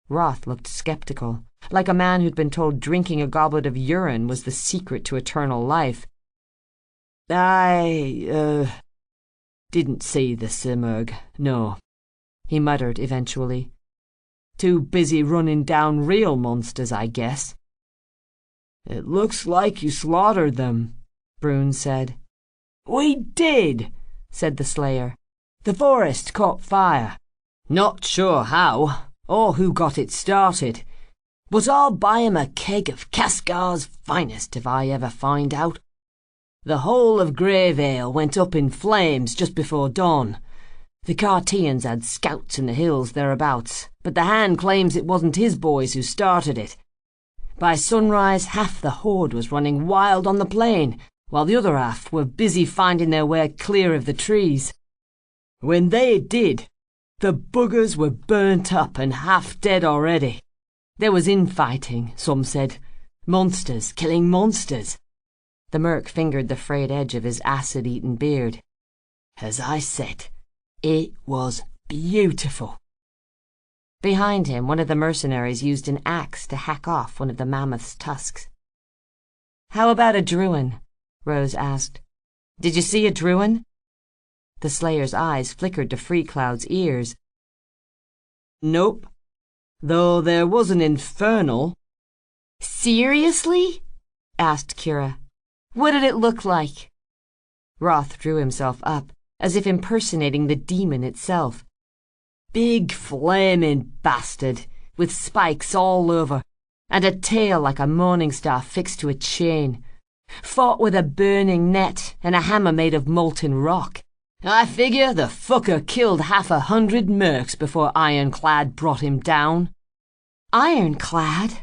Roth looked skeptical, like a man who'd been told drinking a goblet of urine was the secret to eternal life. "I didn't see the Simurgh, no," he muttered eventually. "Too busy running down real monsters, I guess." "It looks like you slaughtered them," Brune said. "We did," said the Slayer. "The forest caught fire. Not sure how, or who got it started, but I'll buy him a keg of Cascar's finest if I ever find out. The whole of Greyvale went up in flames just before dawn. The Carteans had scouts in the hills thereabouts, but the Hand claims it wasn't his boys who started it. By sunrise, half the horde was running wild on the plain, while the other half were busy finding their way clear of the trees. When they did, the buggers were burnt up and half dead already. There was infighting, some said. Monsters killing monsters." The merc fingered the frayed edge of his acid-eaten beard. "As I said, it was beautiful." Behind him, one of the mercenaries used an axe to hack off one of the mammoth's tusks. "How about a Druin?" Rose asked. "Did you see a Druin?" The Slayer's eyes flickered to Freecloud's ears. "Nope. Though there was an infernal." "Seriously?" asked Kira. "What did it look like?" Roth drew himself up, as if impersonating the demon itself. "Big flaming bastard, with spikes all over, and a tail like a morning star fixed to a chain. Fought with a burning net and a hammer made of molten rock. I figure the fucker killed 100 mercs before Ironclad brought him down." Ironclad?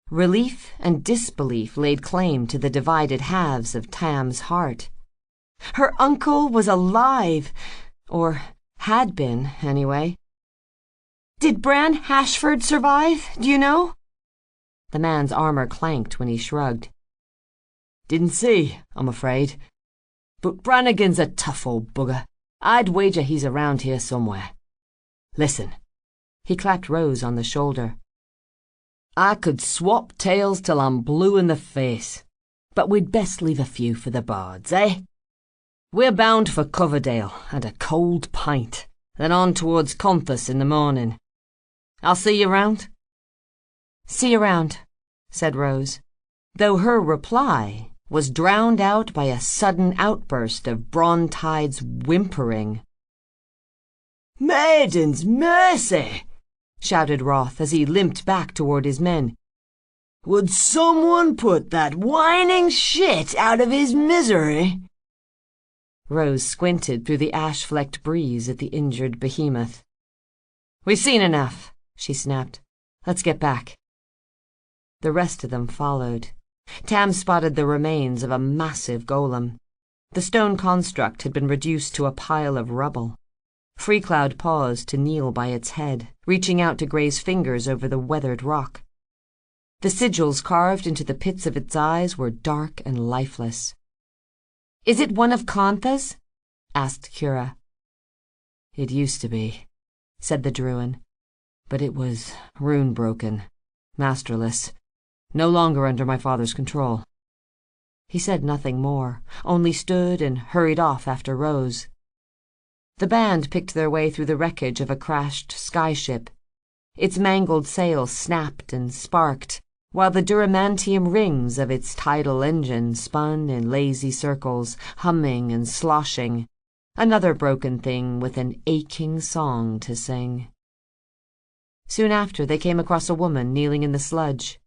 Relief and disbelief laid claim to the divided halves of Tam's heart. Her uncle was alive, or had been, anyway. "Did Bran Hashford survive, do you know?" The man's armor clanked when he shrugged. Didn't see, I'm afraid. But Brannigan's a tough old bugger. I'd wager he's around here somewhere. Listen. He clapped Rose on the shoulder. I could swap tales till I'm blue in the face, but we'd best leave a few for the bards, eh? We're bound for Coverdale and a cold pint, then on towards Conthus in the morning. I'll see you round? See you round, said Rose, though her reply was drowned out by a sudden outburst of Brontide's whimpering. Maiden's mercy! Shouted Roth as he limped back toward his men. Would someone put that whining shit out of his misery? Rose squinted through the ash-flecked breeze at the injured behemoth. We've seen enough, she snapped. Let's get back. The rest of them followed. Tam spotted the remains of a massive golem. The stone construct had been reduced to a pile of rubble. Freecloud paused to kneel by its head, reaching out to graze fingers over the weathered rock. The sigils carved into the pits of its eyes were dark and lifeless. Is it one of Contha's? Asked Cura. It used to be, said the Druin, but it was rune-broken, masterless, no longer under my father's control. He said nothing more, only stood and hurried off after Rose. The band picked their way through the wreckage of a crashed skyship. Its mangled sails snapped and sparked, while the duramantium rings of its tidal engine spun in lazy circles, humming and sloshing, another broken thing with an aching song to sing. Soon after, they came across a woman kneeling in the sludge.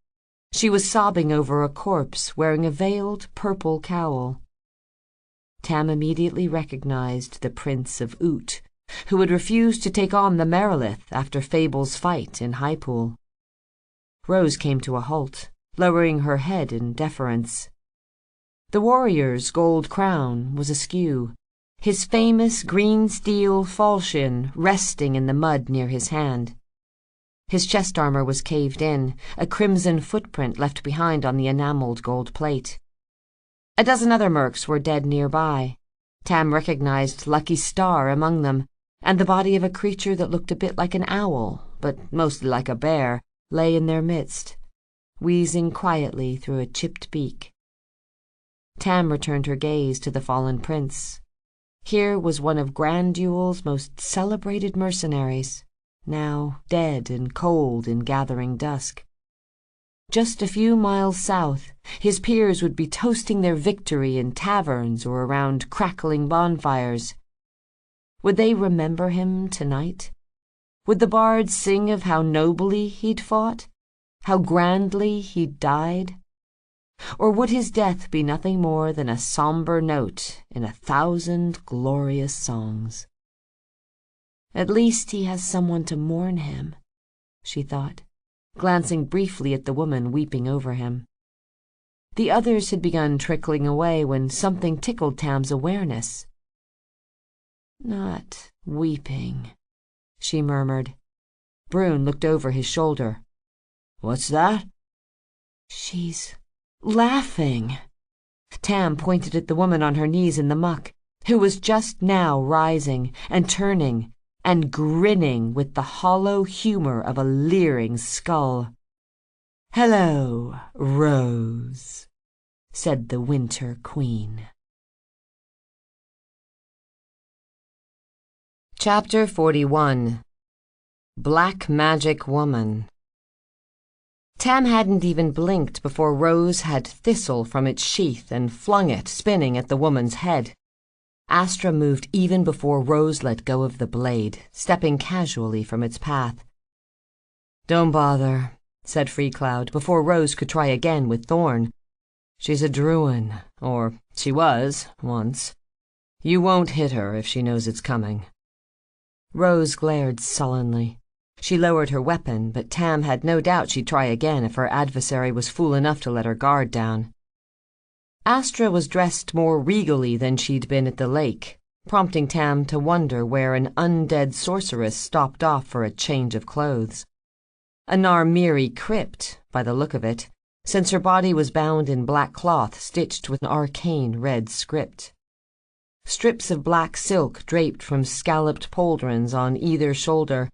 She was sobbing over a corpse wearing a veiled purple cowl. Tam immediately recognized the Prince of Oot, who had refused to take on the Merilith after Fable's fight in Highpool. Rose came to a halt, lowering her head in deference. The warrior's gold crown was askew, his famous green steel falchion resting in the mud near his hand. His chest armor was caved in, a crimson footprint left behind on the enameled gold plate. A dozen other mercs were dead nearby. Tam recognized Lucky Star among them, and the body of a creature that looked a bit like an owl, but mostly like a bear, lay in their midst, wheezing quietly through a chipped beak. Tam returned her gaze to the fallen prince. Here was one of Granduel's most celebrated mercenaries, now dead and cold in gathering dusk. Just a few miles south, his peers would be toasting their victory in taverns or around crackling bonfires. Would they remember him tonight? Would the bards sing of how nobly he'd fought, how grandly he'd died? Or would his death be nothing more than a somber note in 1,000 glorious songs? At least he has someone to mourn him, she thought, glancing briefly at the woman weeping over him. The others had begun trickling away when something tickled Tam's awareness. Not weeping, she murmured. Brune looked over his shoulder. What's that? She's laughing. Tam pointed at the woman on her knees in the muck, who was just now rising and turning and grinning with the hollow humor of a leering skull. "Hello, Rose," said the Winter Queen. Chapter 41. Black Magic Woman. Tam hadn't even blinked before Rose had thistle from its sheath and flung it, spinning at the woman's head. Astra moved even before Rose let go of the blade, stepping casually from its path. "Don't bother," said Freecloud, before Rose could try again with Thorn. "She's a Druin, or she was, once. You won't hit her if she knows it's coming." Rose glared sullenly. She lowered her weapon, but Tam had no doubt she'd try again if her adversary was fool enough to let her guard down. Astra was dressed more regally than she'd been at the lake, prompting Tam to wonder where an undead sorceress stopped off for a change of clothes. A Narmiri crypt, by the look of it, since her body was bound in black cloth stitched with an arcane red script. Strips of black silk draped from scalloped pauldrons on either shoulder,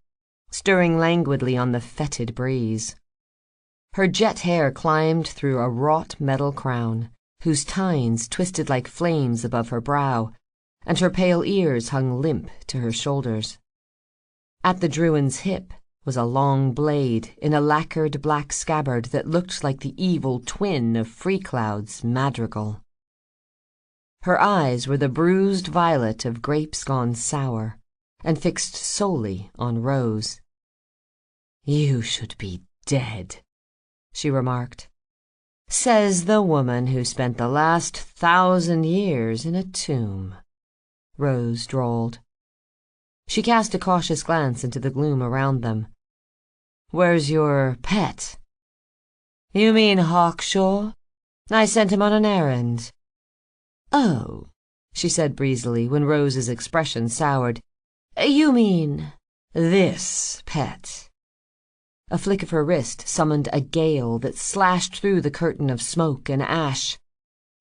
stirring languidly on the fetid breeze. Her jet hair climbed through a wrought metal crown, whose tines twisted like flames above her brow, and her pale ears hung limp to her shoulders. At the Druin's hip was a long blade in a lacquered black scabbard that looked like the evil twin of Freecloud's madrigal. Her eyes were the bruised violet of grapes gone sour, and fixed solely on Rose. "You should be dead," she remarked. "Says the woman who spent the last 1,000 years in a tomb," Rose drawled. She cast a cautious glance into the gloom around them. "Where's your pet?" "You mean Hawkshaw? I sent him on an errand." "Oh," she said breezily when Rose's expression soured. "You mean this pet?" A flick of her wrist summoned a gale that slashed through the curtain of smoke and ash.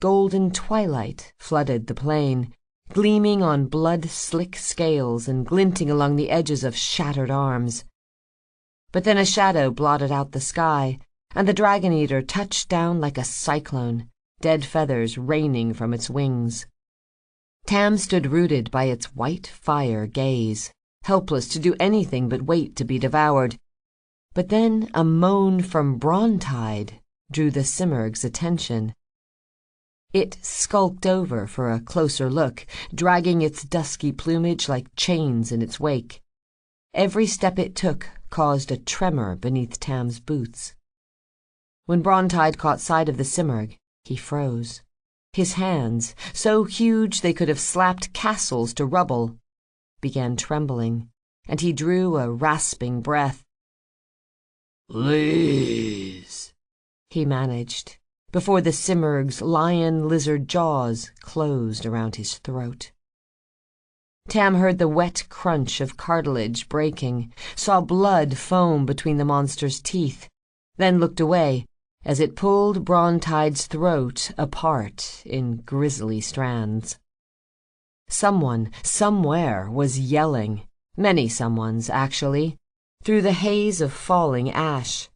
Golden twilight flooded the plain, gleaming on blood-slick scales and glinting along the edges of shattered arms. But then a shadow blotted out the sky, and the dragon-eater touched down like a cyclone, dead feathers raining from its wings. Tam stood rooted by its white fire gaze, helpless to do anything but wait to be devoured. But then a moan from Brontide drew the Simurgh's attention. It skulked over for a closer look, dragging its dusky plumage like chains in its wake. Every step it took caused a tremor beneath Tam's boots. When Brontide caught sight of the Simurgh, he froze. His hands, so huge they could have slapped castles to rubble, began trembling, and he drew a rasping breath. "Please," he managed, before the Simurgh's lion-lizard jaws closed around his throat. Tam heard the wet crunch of cartilage breaking, saw blood foam between the monster's teeth, then looked away as it pulled Brontide's throat apart in grisly strands. Someone, somewhere, was yelling, many someones, actually, through the haze of falling ash.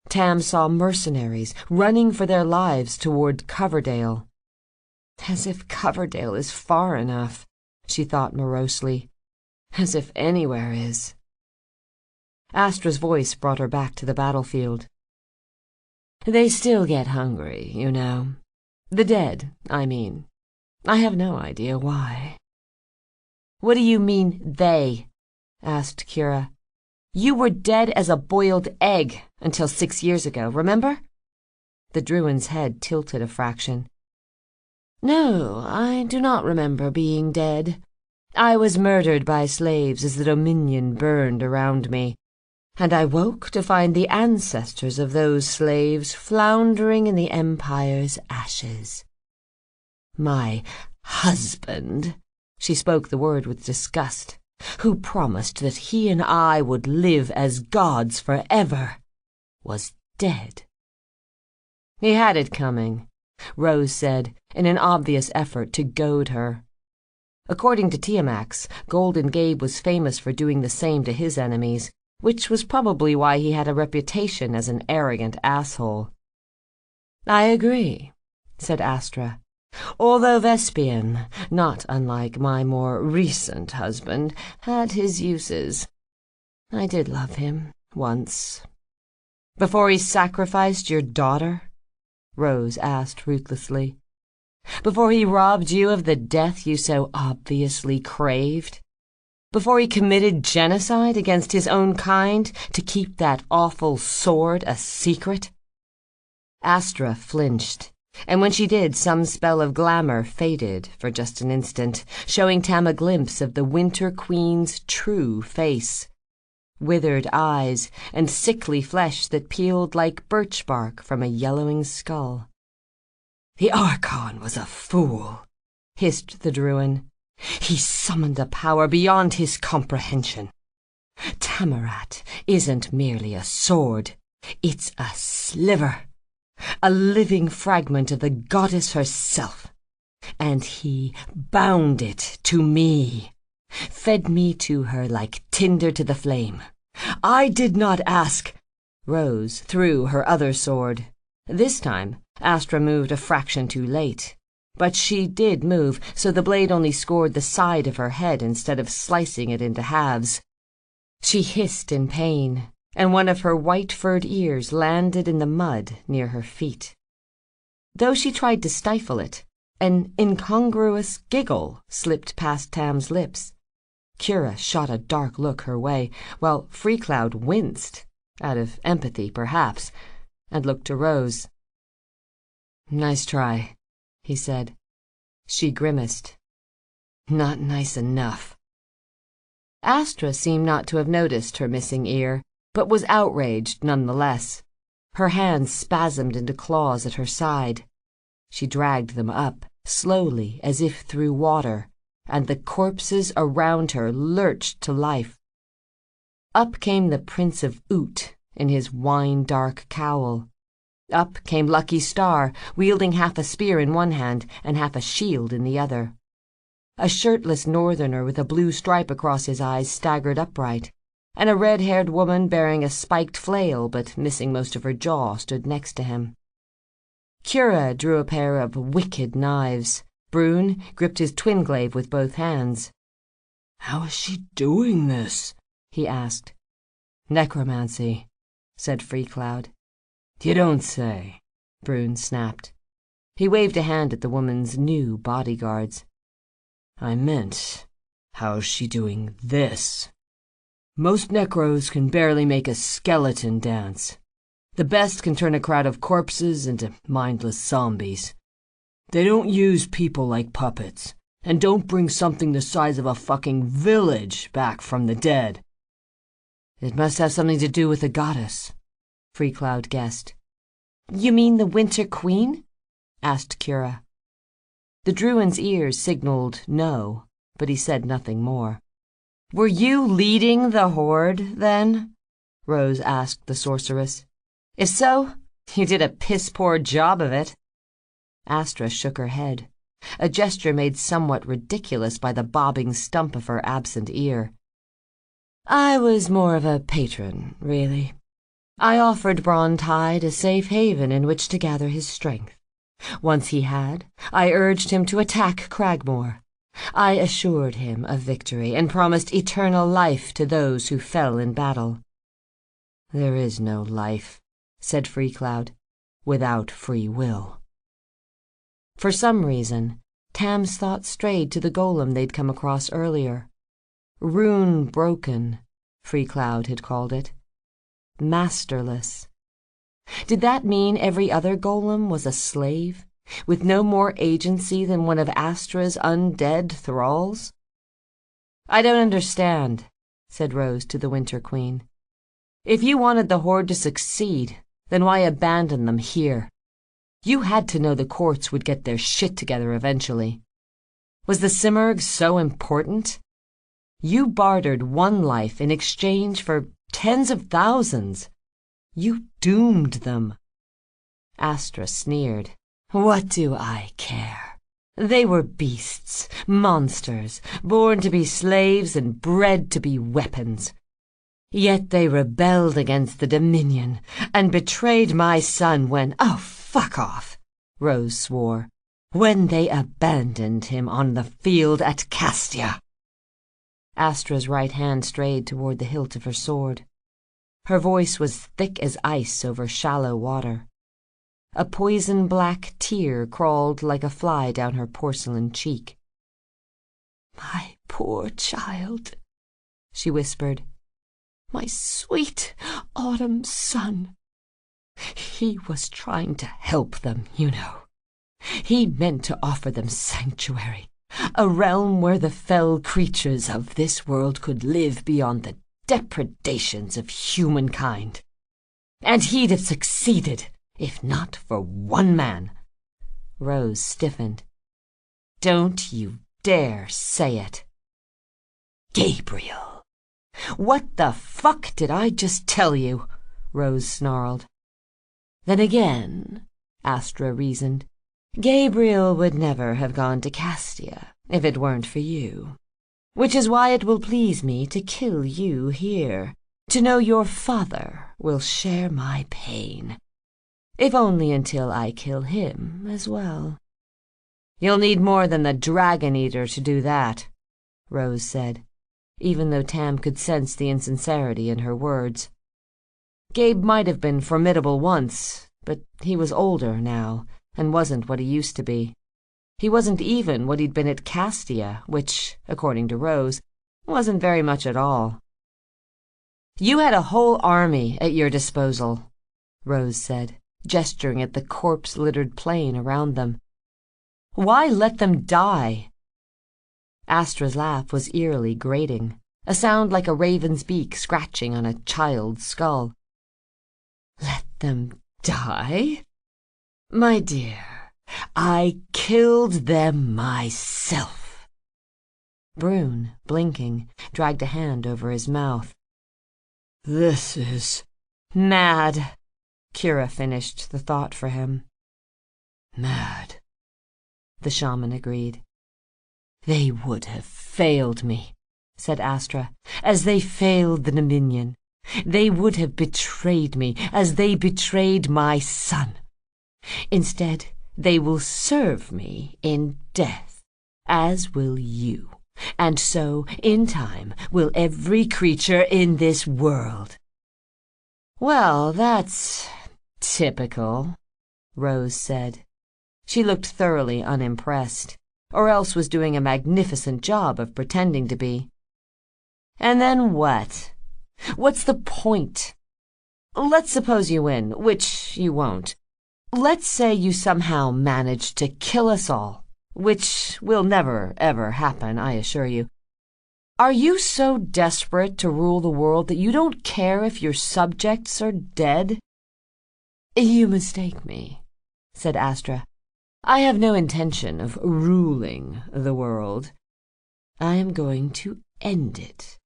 Tam saw mercenaries running for their lives toward Coverdale. As if Coverdale is far enough, she thought morosely. As if anywhere is. Astra's voice brought her back to the battlefield. "They still get hungry, you know. The dead, I mean. I have no idea why." "What do you mean, they?" asked Kira. "You were dead as a boiled egg until 6 years ago, remember?" The Druin's head tilted a fraction. "No, I do not remember being dead. I was murdered by slaves as the Dominion burned around me, and I woke to find the ancestors of those slaves floundering in the Empire's ashes. My husband," she spoke the word with disgust, "who promised that he and I would live as gods forever, was dead." "He had it coming," Rose said, in an obvious effort to goad her. According to Tiamax, Golden Gabe was famous for doing the same to his enemies, which was probably why he had a reputation as an arrogant asshole. "I agree," said Astra. "Although Vespian, not unlike my more recent husband, had his uses. I did love him, once." "Before he sacrificed your daughter?" Rose asked ruthlessly. "Before he robbed you of the death you so obviously craved? Before he committed genocide against his own kind to keep that awful sword a secret?" Astra flinched, and when she did, some spell of glamour faded for just an instant, showing Tam a glimpse of the Winter Queen's true face. Withered eyes and sickly flesh that peeled like birch bark from a yellowing skull. "The Archon was a fool," hissed the Druin. "He summoned a power beyond his comprehension. Tamarat isn't merely a sword. It's a sliver, a living fragment of the goddess herself. And he bound it to me, fed me to her like tinder to the flame. I did not ask. Rose threw her other sword. This time, Astra moved a fraction too late. But she did move, so the blade only scored the side of her head instead of slicing it into halves. She hissed in pain, and one of her white-furred ears landed in the mud near her feet. Though she tried to stifle it, an incongruous giggle slipped past Tam's lips. Kira shot a dark look her way, while Freecloud winced, out of empathy perhaps, and looked to Rose. "Nice try," he said. She grimaced. "Not nice enough." Astra seemed not to have noticed her missing ear, but was outraged nonetheless. Her hands spasmed into claws at her side. She dragged them up, slowly as if through water, and the corpses around her lurched to life. Up came the Prince of Oot in his wine-dark cowl. Up came Lucky Star, wielding half a spear in one hand and half a shield in the other. A shirtless northerner with a blue stripe across his eyes staggered upright, and a red-haired woman bearing a spiked flail but missing most of her jaw stood next to him. Kira drew a pair of wicked knives. Brune gripped his twin glaive with both hands. "How is she doing this?" he asked. "Necromancy," said Freecloud. "You don't say," Brune snapped. He waved a hand at the woman's new bodyguards. "I meant, how's she doing this? Most necros can barely make a skeleton dance. The best can turn a crowd of corpses into mindless zombies. They don't use people like puppets, and don't bring something the size of a fucking village back from the dead." "It must have something to do with the goddess," Freecloud guessed. "You mean the Winter Queen?" asked Kira. The Druin's ears signaled no, but he said nothing more. "Were you leading the horde, then?" Rose asked the sorceress. "If so, you did a piss-poor job of it." Astra shook her head, a gesture made somewhat ridiculous by the bobbing stump of her absent ear. "I was more of a patron, really. I offered Brontide a safe haven in which to gather his strength. Once he had, I urged him to attack Cragmore. I assured him of victory and promised eternal life to those who fell in battle." "There is no life," said Freecloud, "without free will." For some reason, Tam's thoughts strayed to the golem they'd come across earlier. Rune-broken, Freecloud had called it. Masterless. Did that mean every other golem was a slave, with no more agency than one of Astra's undead thralls? "I don't understand," said Rose to the Winter Queen. "If you wanted the Horde to succeed, then why abandon them here? You had to know the courts would get their shit together eventually. Was the Simurgh so important? You bartered one life in exchange for tens of thousands. You doomed them." Astra sneered. "What do I care? They were beasts, monsters, born to be slaves and bred to be weapons. Yet they rebelled against the Dominion and betrayed my son when— Oh, fuck off," Rose swore. "When they abandoned him on the field at Castia." Astra's right hand strayed toward the hilt of her sword. Her voice was thick as ice over shallow water. A poison-black tear crawled like a fly down her porcelain cheek. "My poor child," she whispered. "My sweet autumn son. He was trying to help them, you know. He meant to offer them sanctuary, a realm where the fell creatures of this world could live beyond the depredations of humankind. And he'd have succeeded, if not for one man." Rose stiffened. "Don't you dare say it." "Gabriel. What the fuck did I just tell you? Rose snarled. Then again, Astra reasoned, Gabriel would never have gone to Castia if it weren't for you. Which is why it will please me to kill you here, to know your father will share my pain, if only until I kill him as well. You'll need more than the Dragon Eater to do that, Rose said, even though Tam could sense the insincerity in her words. Gabe might have been formidable once, but he was older now, and wasn't what he used to be. He wasn't even what he'd been at Castia, which, according to Rose, wasn't very much at all. You had a whole army at your disposal, Rose said, gesturing at the corpse-littered plain around them. Why let them die? Astra's laugh was eerily grating, a sound like a raven's beak scratching on a child's skull. Let them die? My dear, I killed them myself. Brune, blinking, dragged a hand over his mouth. This is mad, Kira finished the thought for him. mad, the shaman agreed. They would have failed me, said Astra, as they failed the Dominion. They would have betrayed me as they betrayed my son. Instead, they will serve me in death, as will you, and so, in time, will every creature in this world. Well, that's typical, Rose said. She looked thoroughly unimpressed, or else was doing a magnificent job of pretending to be. And then what? What's the point? Let's suppose you win, which you won't. Let's say you somehow manage to kill us all, which will never, ever happen, I assure you. Are you so desperate to rule the world that you don't care if your subjects are dead? You mistake me, said Astra. I have no intention of ruling the world. I am going to end it.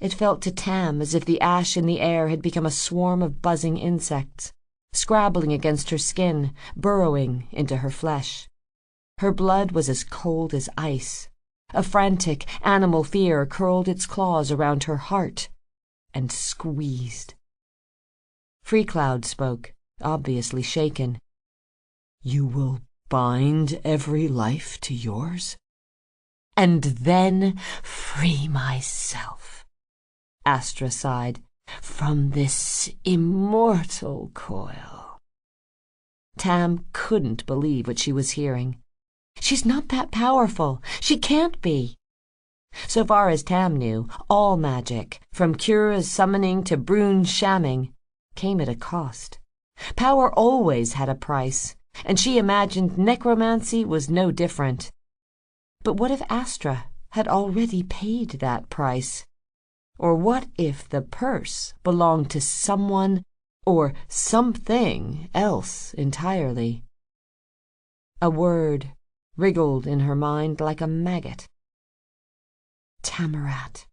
It felt to Tam as if the ash in the air had become a swarm of buzzing insects, scrabbling against her skin, burrowing into her flesh. Her blood was as cold as ice. A frantic animal fear curled its claws around her heart and squeezed. Freecloud spoke, obviously shaken. You will bind every life to yours? And then free myself, Astra sighed, from this immortal coil. Tam couldn't believe what she was hearing. She's not that powerful. She can't be. So far as Tam knew, all magic, from Kira's summoning to Brune's shamming, came at a cost. Power always had a price, and she imagined necromancy was no different. But what if Astra had already paid that price? Or what if the purse belonged to someone or something else entirely? A word wriggled in her mind like a maggot. Tamarat.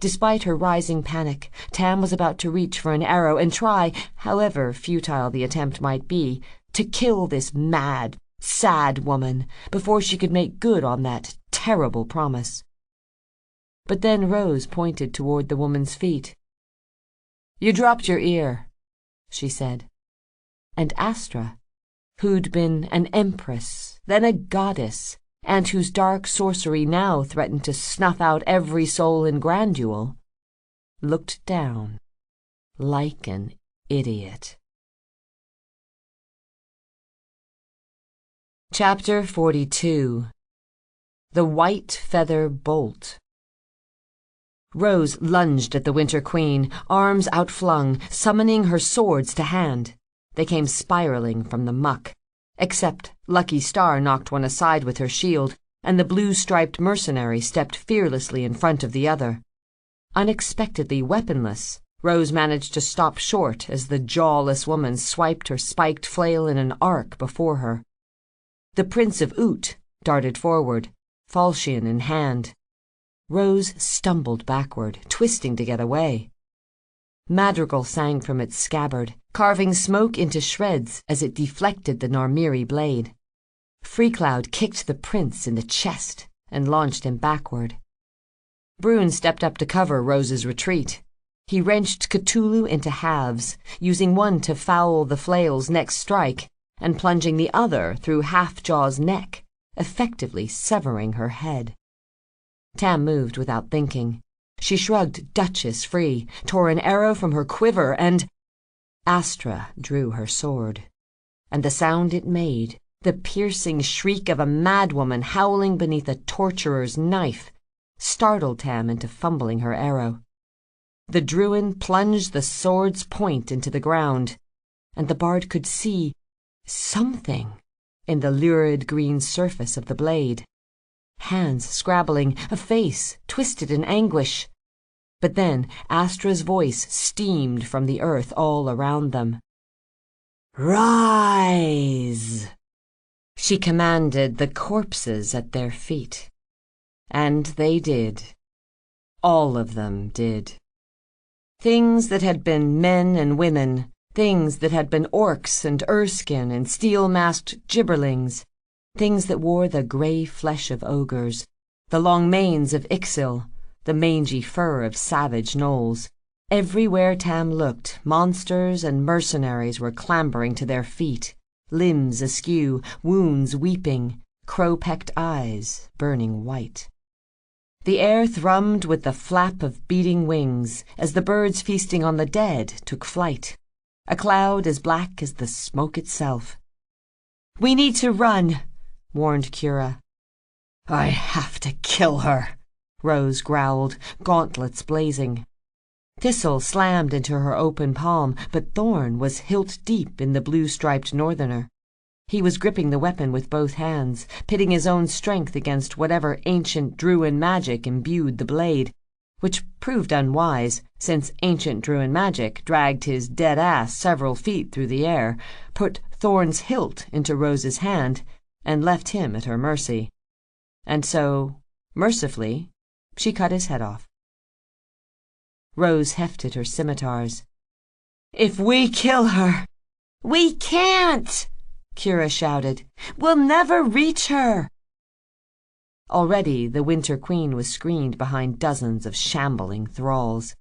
Despite her rising panic, Tam was about to reach for an arrow and try, however futile the attempt might be, to kill this mad, sad woman before she could make good on that terrible promise. But then Rose pointed toward the woman's feet. You dropped your ear, she said. And Astra, who'd been an empress, then a goddess, and whose dark sorcery now threatened to snuff out every soul in Grandule, looked down like an idiot. Chapter 42. The White Feather Bolt. Rose lunged at the Winter Queen, arms outflung, summoning her swords to hand. They came spiraling from the muck. Except Lucky Star knocked one aside with her shield, and the blue-striped mercenary stepped fearlessly in front of the other. Unexpectedly weaponless, Rose managed to stop short as the jawless woman swiped her spiked flail in an arc before her. The Prince of Oot darted forward, falchion in hand. Rose stumbled backward, twisting to get away. Madrigal sang from its scabbard, carving smoke into shreds as it deflected the Narmiri blade. Freecloud kicked the prince in the chest and launched him backward. Brune stepped up to cover Rose's retreat. He wrenched Cthulhu into halves, using one to foul the flail's next strike and plunging the other through Half-Jaw's neck, effectively severing her head. Tam moved without thinking. She shrugged Duchess free, tore an arrow from her quiver, and Astra drew her sword. And the sound it made, the piercing shriek of a madwoman howling beneath a torturer's knife, startled Tam into fumbling her arrow. The Druin plunged the sword's point into the ground, and the bard could see something in the lurid green surface of the blade. Hands scrabbling, a face twisted in anguish. But then Astra's voice steamed from the earth all around them. "Rise!" she commanded the corpses at their feet. And they did. All of them did. Things that had been men and women, things that had been orcs and Erskine and steel-masked gibberlings, things that wore the grey flesh of ogres, the long manes of Ixil, the mangy fur of savage gnolls. Everywhere Tam looked, monsters and mercenaries were clambering to their feet, limbs askew, wounds weeping, crow-pecked eyes burning white. The air thrummed with the flap of beating wings as the birds feasting on the dead took flight, a cloud as black as the smoke itself. "We need to run," warned Kira. "I have to kill her," Rose growled, gauntlets blazing. Thistle slammed into her open palm, but Thorn was hilt-deep in the blue-striped northerner. He was gripping the weapon with both hands, pitting his own strength against whatever ancient Druin magic imbued the blade, which proved unwise, since ancient Druin magic dragged his dead ass several feet through the air, put Thorn's hilt into Rose's hand, and left him at her mercy. And so, mercifully, she cut his head off. Rose hefted her scimitars. "If we kill her—" "We can't!" Kira shouted. "We'll never reach her!" Already the Winter Queen was screened behind dozens of shambling thralls.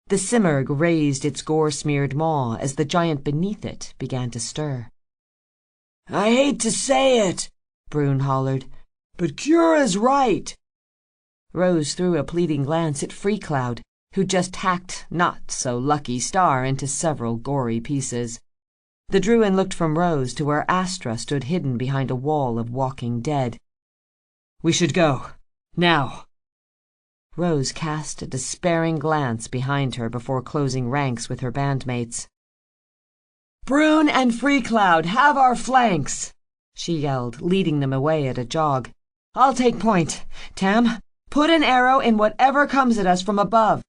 The Simurgh raised its gore-smeared maw as the giant beneath it began to stir. "I hate to say it," Brune hollered, "but Kira's right." Rose threw a pleading glance at Freecloud, who just hacked not-so-lucky Star into several gory pieces. The Druin looked from Rose to where Astra stood hidden behind a wall of walking dead. "We should go. Now." Rose cast a despairing glance behind her before closing ranks with her bandmates. "Brune and Freecloud, have our flanks!" she yelled, leading them away at a jog. "I'll take point. Tam, put an arrow in whatever comes at us from above."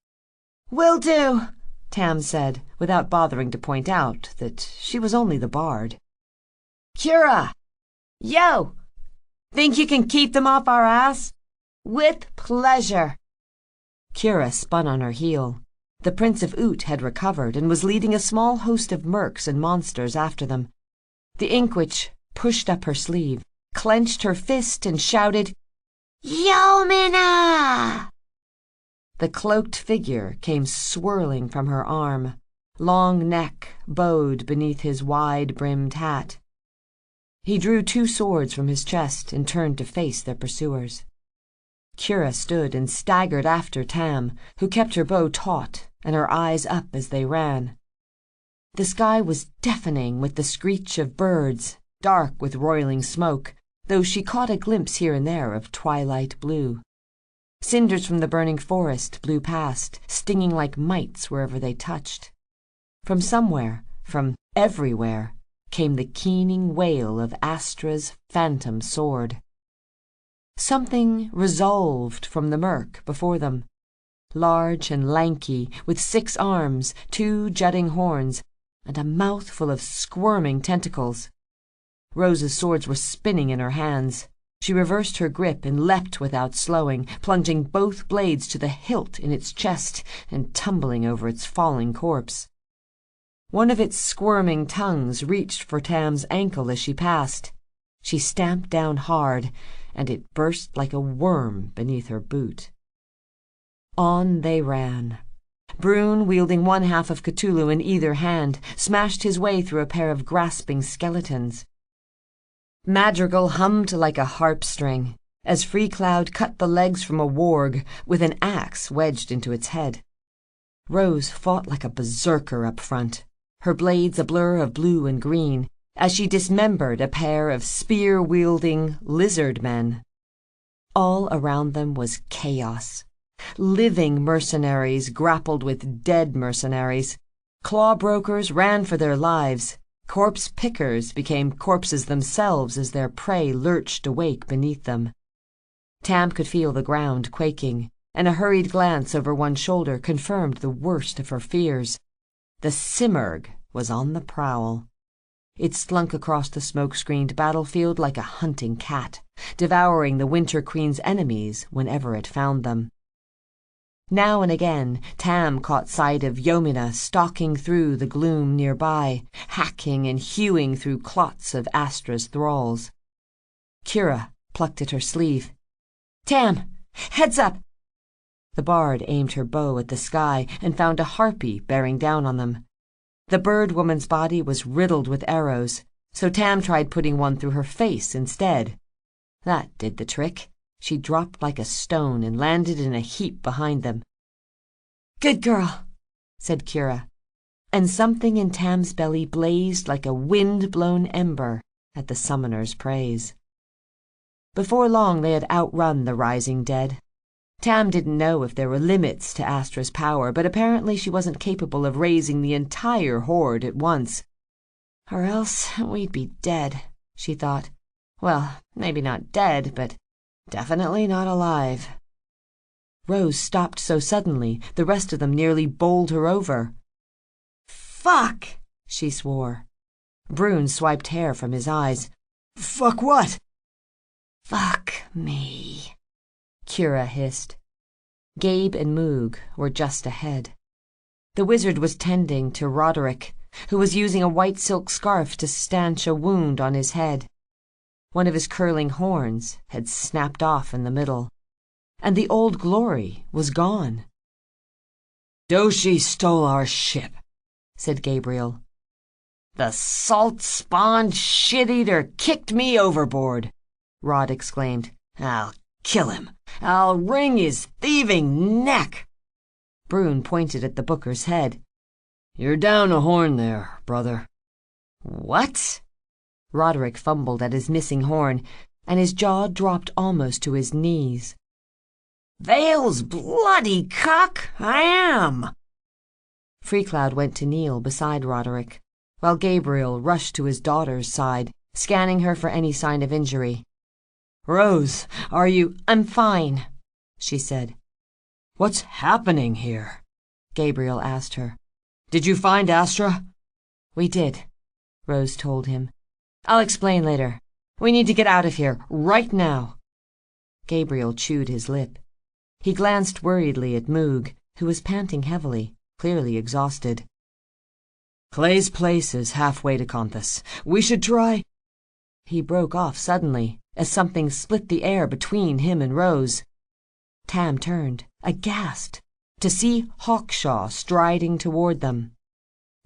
"Will do," Tam said, without bothering to point out that she was only the bard. Kira! "Yo! Think you can keep them off our ass?" With pleasure." Kira spun on her heel. The Prince of Oot had recovered and was leading a small host of mercs and monsters after them. The Inkwitch pushed up her sleeve, clenched her fist, and shouted, "Yomina!" The cloaked figure came swirling from her arm, long neck bowed beneath his wide-brimmed hat. He drew 2 swords from his chest and turned to face their pursuers. Kira stood and staggered after Tam, who kept her bow taut and her eyes up as they ran. The sky was deafening with the screech of birds, dark with roiling smoke, though she caught a glimpse here and there of twilight blue. Cinders from the burning forest blew past, stinging like mites wherever they touched. From somewhere, from everywhere, came the keening wail of Astra's phantom sword. Something resolved from the murk before them, large and lanky, with 6 arms, 2 jutting horns, and a mouthful of squirming tentacles. Rose's swords were spinning in her hands. She reversed her grip and leapt without slowing, plunging both blades to the hilt in its chest and tumbling over its falling corpse. One of its squirming tongues reached for Tam's ankle as she passed. She stamped down hard, and it burst like a worm beneath her boot. On they ran. Brune, wielding one half of Cthulhu in either hand, smashed his way through a pair of grasping skeletons. Madrigal hummed like a harp string as Freecloud cut the legs from a warg with an axe wedged into its head. Rose fought like a berserker up front, her blades a blur of blue and green, as she dismembered a pair of spear-wielding lizard men. All around them was chaos. Living mercenaries grappled with dead mercenaries. Claw brokers ran for their lives. Corpse pickers became corpses themselves as their prey lurched awake beneath them. Tam could feel the ground quaking, and a hurried glance over one shoulder confirmed the worst of her fears. The Simurgh was on the prowl. It slunk across the smoke-screened battlefield like a hunting cat, devouring the Winter Queen's enemies whenever it found them. Now and again, Tam caught sight of Yomina stalking through the gloom nearby, hacking and hewing through clots of Astra's thralls. Kira plucked at her sleeve. "Tam! Heads up!" The bard aimed her bow at the sky and found a harpy bearing down on them. The bird woman's body was riddled with arrows, so Tam tried putting one through her face instead. That did the trick. She dropped like a stone and landed in a heap behind them. "Good girl," said Kira, and something in Tam's belly blazed like a wind-blown ember at the summoner's praise. Before long they had outrun the rising dead. Tam didn't know if there were limits to Astra's power, but apparently she wasn't capable of raising the entire horde at once. Or else we'd be dead, she thought. Well, maybe not dead, but definitely not alive. Rose stopped so suddenly, the rest of them nearly bowled her over. "Fuck!" she swore. Brune swiped hair from his eyes. "Fuck what?" "Fuck me," Kira hissed. Gabe and Moog were just ahead. The wizard was tending to Roderick, who was using a white silk scarf to stanch a wound on his head. One of his curling horns had snapped off in the middle, and the old glory was gone. "Doshi stole our ship," said Gabriel. "The salt-spawned shit-eater kicked me overboard," Rod exclaimed. "I'll kill him. I'll wring his thieving neck." Brune pointed at the booker's head. "You're down a horn there, brother." "What?" Roderick fumbled at his missing horn, and his jaw dropped almost to his knees. "Vale's bloody cock, I am." Freecloud went to kneel beside Roderick, while Gabriel rushed to his daughter's side, scanning her for any sign of injury. "Rose, are you—" "I'm fine," she said. "What's happening here?" Gabriel asked her. "Did you find Astra?" "We did," Rose told him. "I'll explain later. We need to get out of here, right now." Gabriel chewed his lip. He glanced worriedly at Moog, who was panting heavily, clearly exhausted. "Clay's place is halfway to Conthus. We should try—" He broke off suddenly, as something split the air between him and Rose. Tam turned, aghast, to see Hawkshaw striding toward them.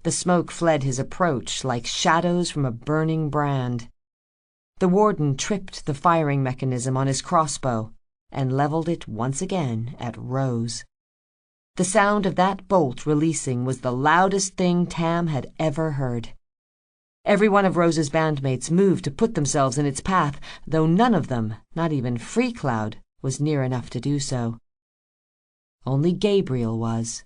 The smoke fled his approach like shadows from a burning brand. The warden tripped the firing mechanism on his crossbow and leveled it once again at Rose. The sound of that bolt releasing was the loudest thing Tam had ever heard. Every one of Rose's bandmates moved to put themselves in its path, though none of them, not even Freecloud, was near enough to do so. Only Gabriel was,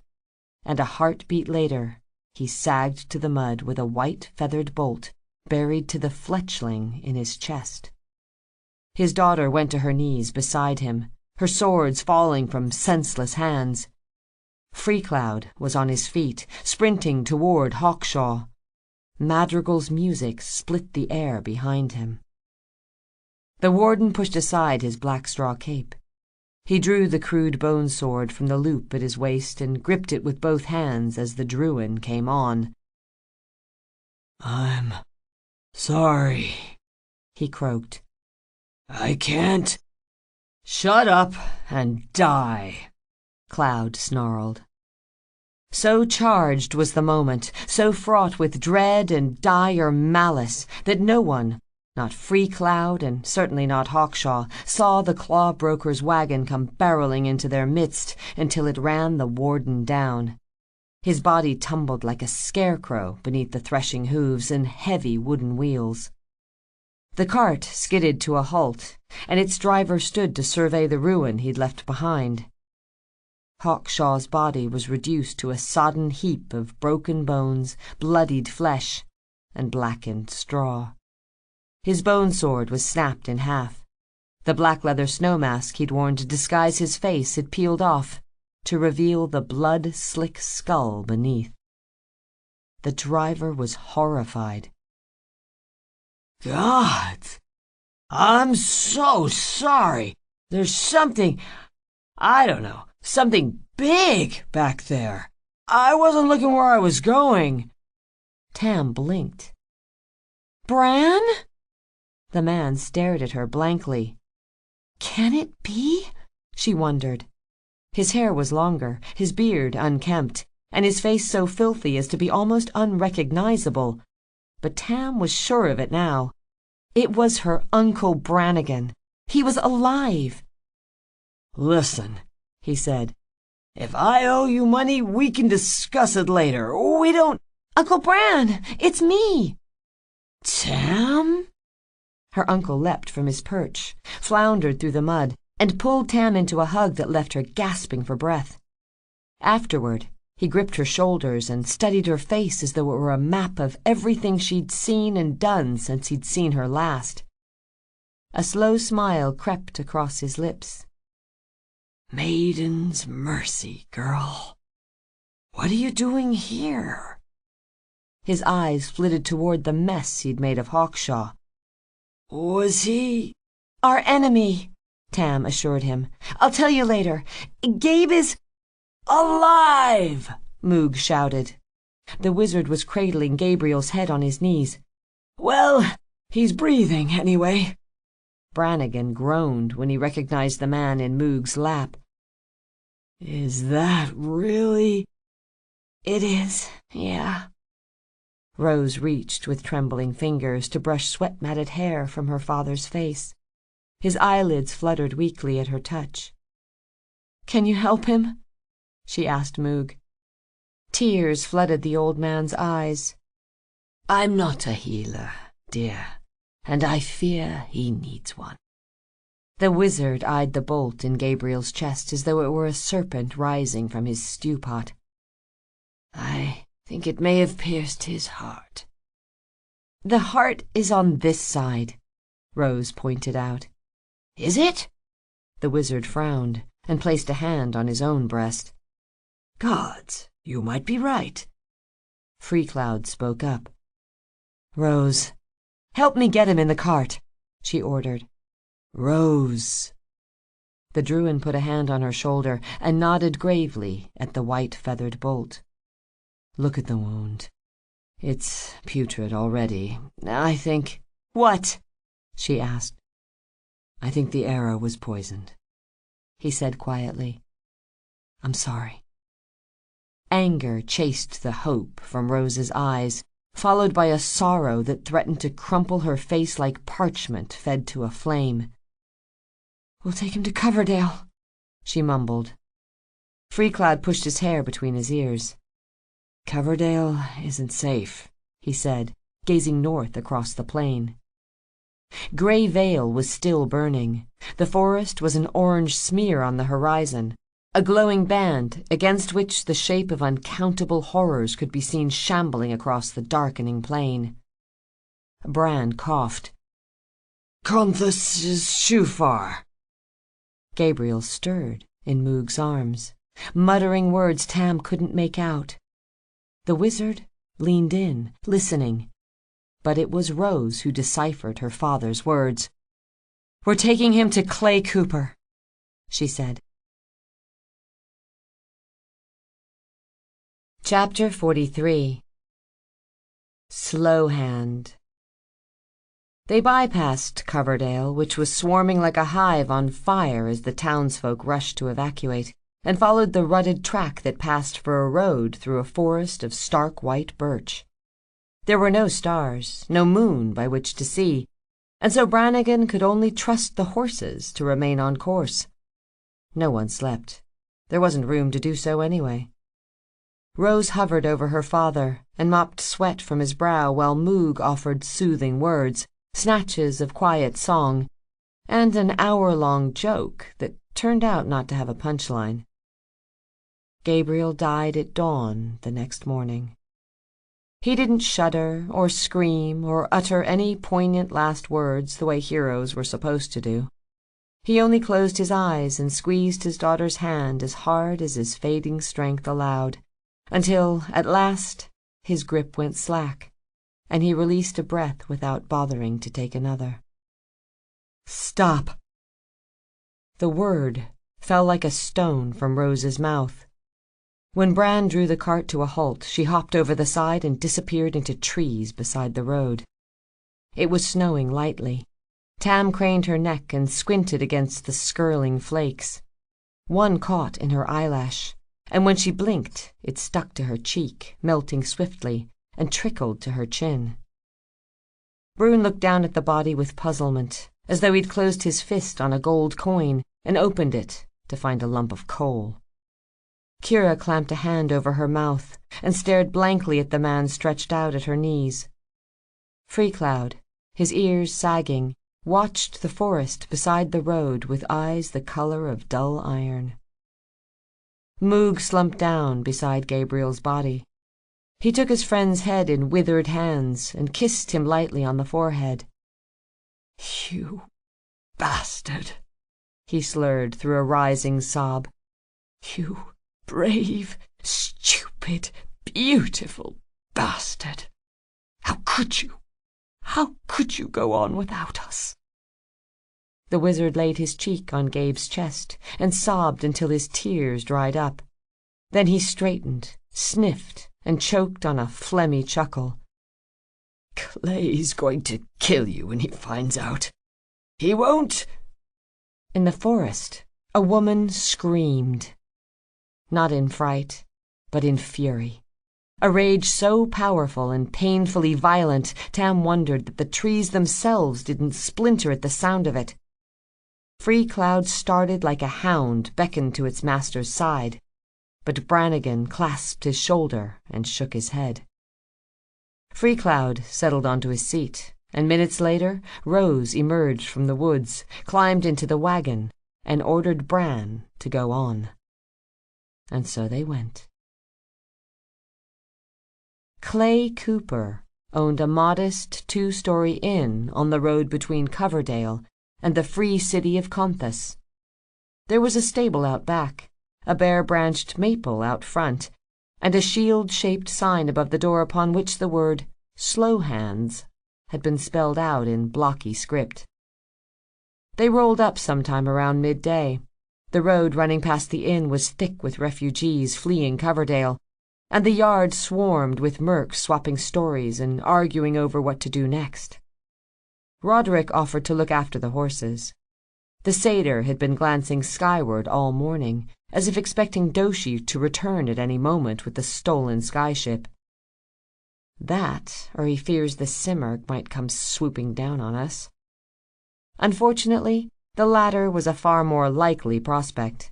and a heartbeat later he sagged to the mud with a white feathered bolt buried to the fletchling in his chest. His daughter went to her knees beside him, her swords falling from senseless hands. Freecloud was on his feet, sprinting toward Hawkshaw. Madrigal's music split the air behind him. The warden pushed aside his black straw cape. He drew the crude bone sword from the loop at his waist and gripped it with both hands as the Druin came on. "I'm sorry," he croaked. "I can't." "Shut up and die," Cloud snarled. So charged was the moment, so fraught with dread and dire malice, that no one, not Free Cloud and certainly not Hawkshaw, saw the claw-broker's wagon come barreling into their midst until it ran the warden down. His body tumbled like a scarecrow beneath the threshing hooves and heavy wooden wheels. The cart skidded to a halt, and its driver stood to survey the ruin he'd left behind. Hawkshaw's body was reduced to a sodden heap of broken bones, bloodied flesh, and blackened straw. His bone sword was snapped in half. The black leather snow mask he'd worn to disguise his face had peeled off, to reveal the blood-slick skull beneath. The driver was horrified. "God, I'm so sorry. There's something, I don't know, something big back there. I wasn't looking where I was going." Tam blinked. "Bran?" The man stared at her blankly. "Can it be?" she wondered. His hair was longer, his beard unkempt, and his face so filthy as to be almost unrecognizable. But Tam was sure of it now. It was her Uncle Brannigan. He was alive. "Listen," he said. "If I owe you money, we can discuss it later. We don't—" "Uncle Bran, it's me!" "Tam?" Her uncle leapt from his perch, floundered through the mud, and pulled Tam into a hug that left her gasping for breath. Afterward, he gripped her shoulders and studied her face as though it were a map of everything she'd seen and done since he'd seen her last. A slow smile crept across his lips. "Maiden's mercy, girl. What are you doing here?" His eyes flitted toward the mess he'd made of Hawkshaw. "Was he—" "Our enemy," Tam assured him. "I'll tell you later. Gabe is—" "Alive!" Moog shouted. The wizard was cradling Gabriel's head on his knees. "Well, he's breathing, anyway." Brannigan groaned when he recognized the man in Moog's lap. "Is that really—" "It is, yeah." Rose reached with trembling fingers to brush sweat-matted hair from her father's face. His eyelids fluttered weakly at her touch. "Can you help him?" she asked Moog. Tears flooded the old man's eyes. "I'm not a healer, dear, and I fear he needs one." The wizard eyed the bolt in Gabriel's chest as though it were a serpent rising from his stew-pot. "I think it may have pierced his heart." "The heart is on this side," Rose pointed out. "Is it?" The wizard frowned and placed a hand on his own breast. "Gods, you might be right." Free Cloud spoke up. "Rose, help me get him in the cart," she ordered. "Rose." The Druin put a hand on her shoulder and nodded gravely at the white feathered bolt. "Look at the wound. It's putrid already. I think—" "What?" she asked. "I think the arrow was poisoned," he said quietly. "I'm sorry." Anger chased the hope from Rose's eyes, followed by a sorrow that threatened to crumple her face like parchment fed to a flame. "We'll take him to Coverdale," she mumbled. Free Cloud pushed his hair between his ears. "Coverdale isn't safe," he said, gazing north across the plain. Grey Vale was still burning. The forest was an orange smear on the horizon, a glowing band against which the shape of uncountable horrors could be seen shambling across the darkening plain. Bran coughed. "Conthus is Shufar." Gabriel stirred in Moog's arms, muttering words Tam couldn't make out. The wizard leaned in, listening, but it was Rose who deciphered her father's words. "We're taking him to Clay Cooper," she said. Chapter 43. Slow Hand. They bypassed Coverdale, which was swarming like a hive on fire as the townsfolk rushed to evacuate, and followed the rutted track that passed for a road through a forest of stark white birch. There were no stars, no moon by which to see, and so Brannigan could only trust the horses to remain on course. No one slept. There wasn't room to do so anyway. Rose hovered over her father and mopped sweat from his brow while Moog offered soothing words, snatches of quiet song, and an hour-long joke that turned out not to have a punchline. Gabriel died at dawn the next morning. He didn't shudder or scream or utter any poignant last words the way heroes were supposed to do. He only closed his eyes and squeezed his daughter's hand as hard as his fading strength allowed, until, at last, his grip went slack, and he released a breath without bothering to take another. "Stop!" The word fell like a stone from Rose's mouth. When Bran drew the cart to a halt, she hopped over the side and disappeared into trees beside the road. It was snowing lightly. Tam craned her neck and squinted against the skirling flakes. One caught in her eyelash, and when she blinked, it stuck to her cheek, melting swiftly, and trickled to her chin. Brune looked down at the body with puzzlement, as though he'd closed his fist on a gold coin and opened it to find a lump of coal. Kira clamped a hand over her mouth and stared blankly at the man stretched out at her knees. Freecloud, his ears sagging, watched the forest beside the road with eyes the color of dull iron. Moog slumped down beside Gabriel's body. He took his friend's head in withered hands and kissed him lightly on the forehead. "You bastard," he slurred through a rising sob. "You brave, stupid, beautiful bastard. How could you? How could you go on without us?" The wizard laid his cheek on Gabe's chest and sobbed until his tears dried up. Then he straightened, sniffed, and choked on a phlegmy chuckle. "Clay's going to kill you when he finds out. He won't—" In the forest, a woman screamed. Not in fright, but in fury. A rage so powerful and painfully violent, Tam wondered that the trees themselves didn't splinter at the sound of it. Freecloud started like a hound beckoned to its master's side, but Brannigan clasped his shoulder and shook his head. Freecloud settled onto his seat, and minutes later Rose emerged from the woods, climbed into the wagon, and ordered Bran to go on. And so they went. Clay Cooper owned a modest 2-story inn on the road between Coverdale and the free city of Conthas. There was a stable out back, a bare-branched maple out front, and a shield-shaped sign above the door upon which the word "Slow Hands" had been spelled out in blocky script. They rolled up sometime around midday. The road running past the inn was thick with refugees fleeing Coverdale, and the yard swarmed with mercs swapping stories and arguing over what to do next. Roderick offered to look after the horses. The satyr had been glancing skyward all morning, as if expecting Doshi to return at any moment with the stolen skyship. That, or he fears the Simurgh might come swooping down on us. Unfortunately, the latter was a far more likely prospect.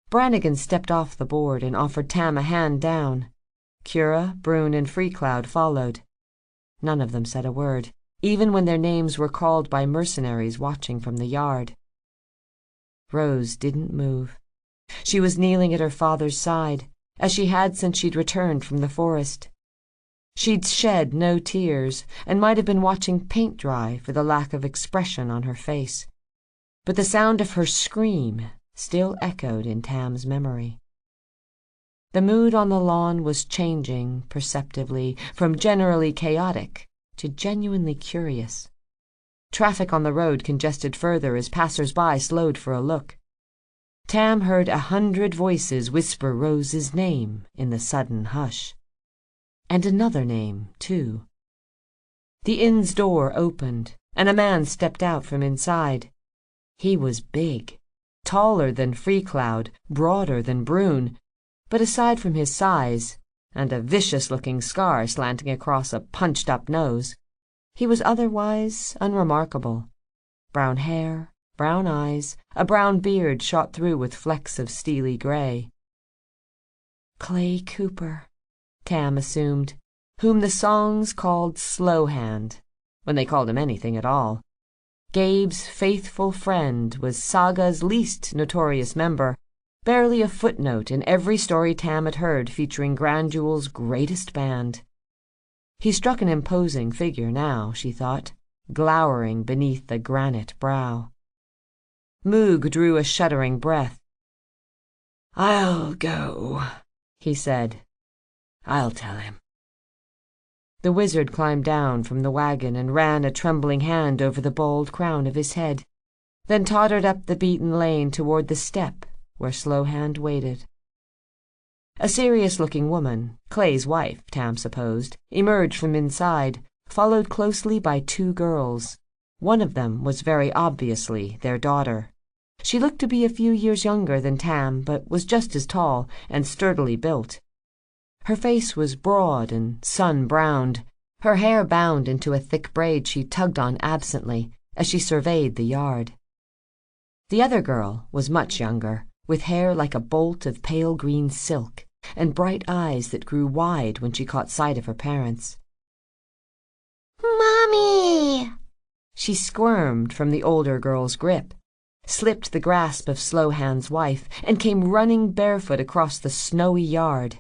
Brannigan stepped off the board and offered Tam a hand down. Kira, Brune, and Freecloud followed. None of them said a word, even when their names were called by mercenaries watching from the yard. Rose didn't move. She was kneeling at her father's side, as she had since she'd returned from the forest. She'd shed no tears, and might have been watching paint dry for the lack of expression on her face. But the sound of her scream still echoed in Tam's memory. The mood on the lawn was changing perceptibly from generally chaotic to genuinely curious. Traffic on the road congested further as passers-by slowed for a look. Tam heard 100 voices whisper Rose's name in the sudden hush. And another name, too. The inn's door opened, and a man stepped out from inside. He was big, taller than Freecloud, broader than Brune, but aside from his size, and a vicious-looking scar slanting across a punched-up nose, he was otherwise unremarkable. Brown hair, brown eyes, a brown beard shot through with flecks of steely gray. Clay Cooper, Tam assumed, whom the songs called Slowhand, when they called him anything at all. Gabe's faithful friend was Saga's least notorious member, barely a footnote in every story Tam had heard featuring Grandule's greatest band. He struck an imposing figure now, she thought, glowering beneath the granite brow. Moog drew a shuddering breath. "I'll go," he said. "I'll tell him." The wizard climbed down from the wagon and ran a trembling hand over the bald crown of his head, then tottered up the beaten lane toward the step where Slowhand waited. A serious-looking woman, Clay's wife, Tam supposed, emerged from inside, followed closely by 2 girls. One of them was very obviously their daughter. She looked to be a few years younger than Tam, but was just as tall and sturdily built. Her face was broad and sun-browned, her hair bound into a thick braid she tugged on absently as she surveyed the yard. The other girl was much younger, with hair like a bolt of pale green silk, and bright eyes that grew wide when she caught sight of her parents. "Mommy!" She squirmed from the older girl's grip, slipped the grasp of Slowhand's wife, and came running barefoot across the snowy yard.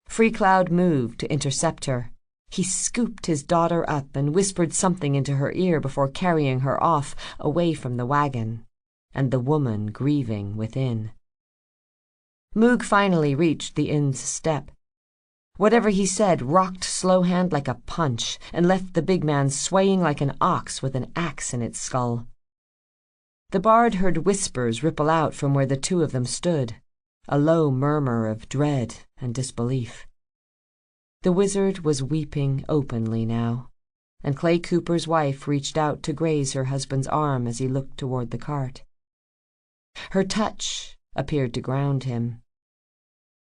Freecloud moved to intercept her. He scooped his daughter up and whispered something into her ear before carrying her off, away from the wagon, and the woman grieving within. Moog finally reached the inn's step. Whatever he said rocked Slowhand like a punch and left the big man swaying like an ox with an axe in its skull. The bard heard whispers ripple out from where the 2 of them stood, a low murmur of dread and disbelief. The wizard was weeping openly now, and Clay Cooper's wife reached out to graze her husband's arm as he looked toward the cart. Her touch appeared to ground him.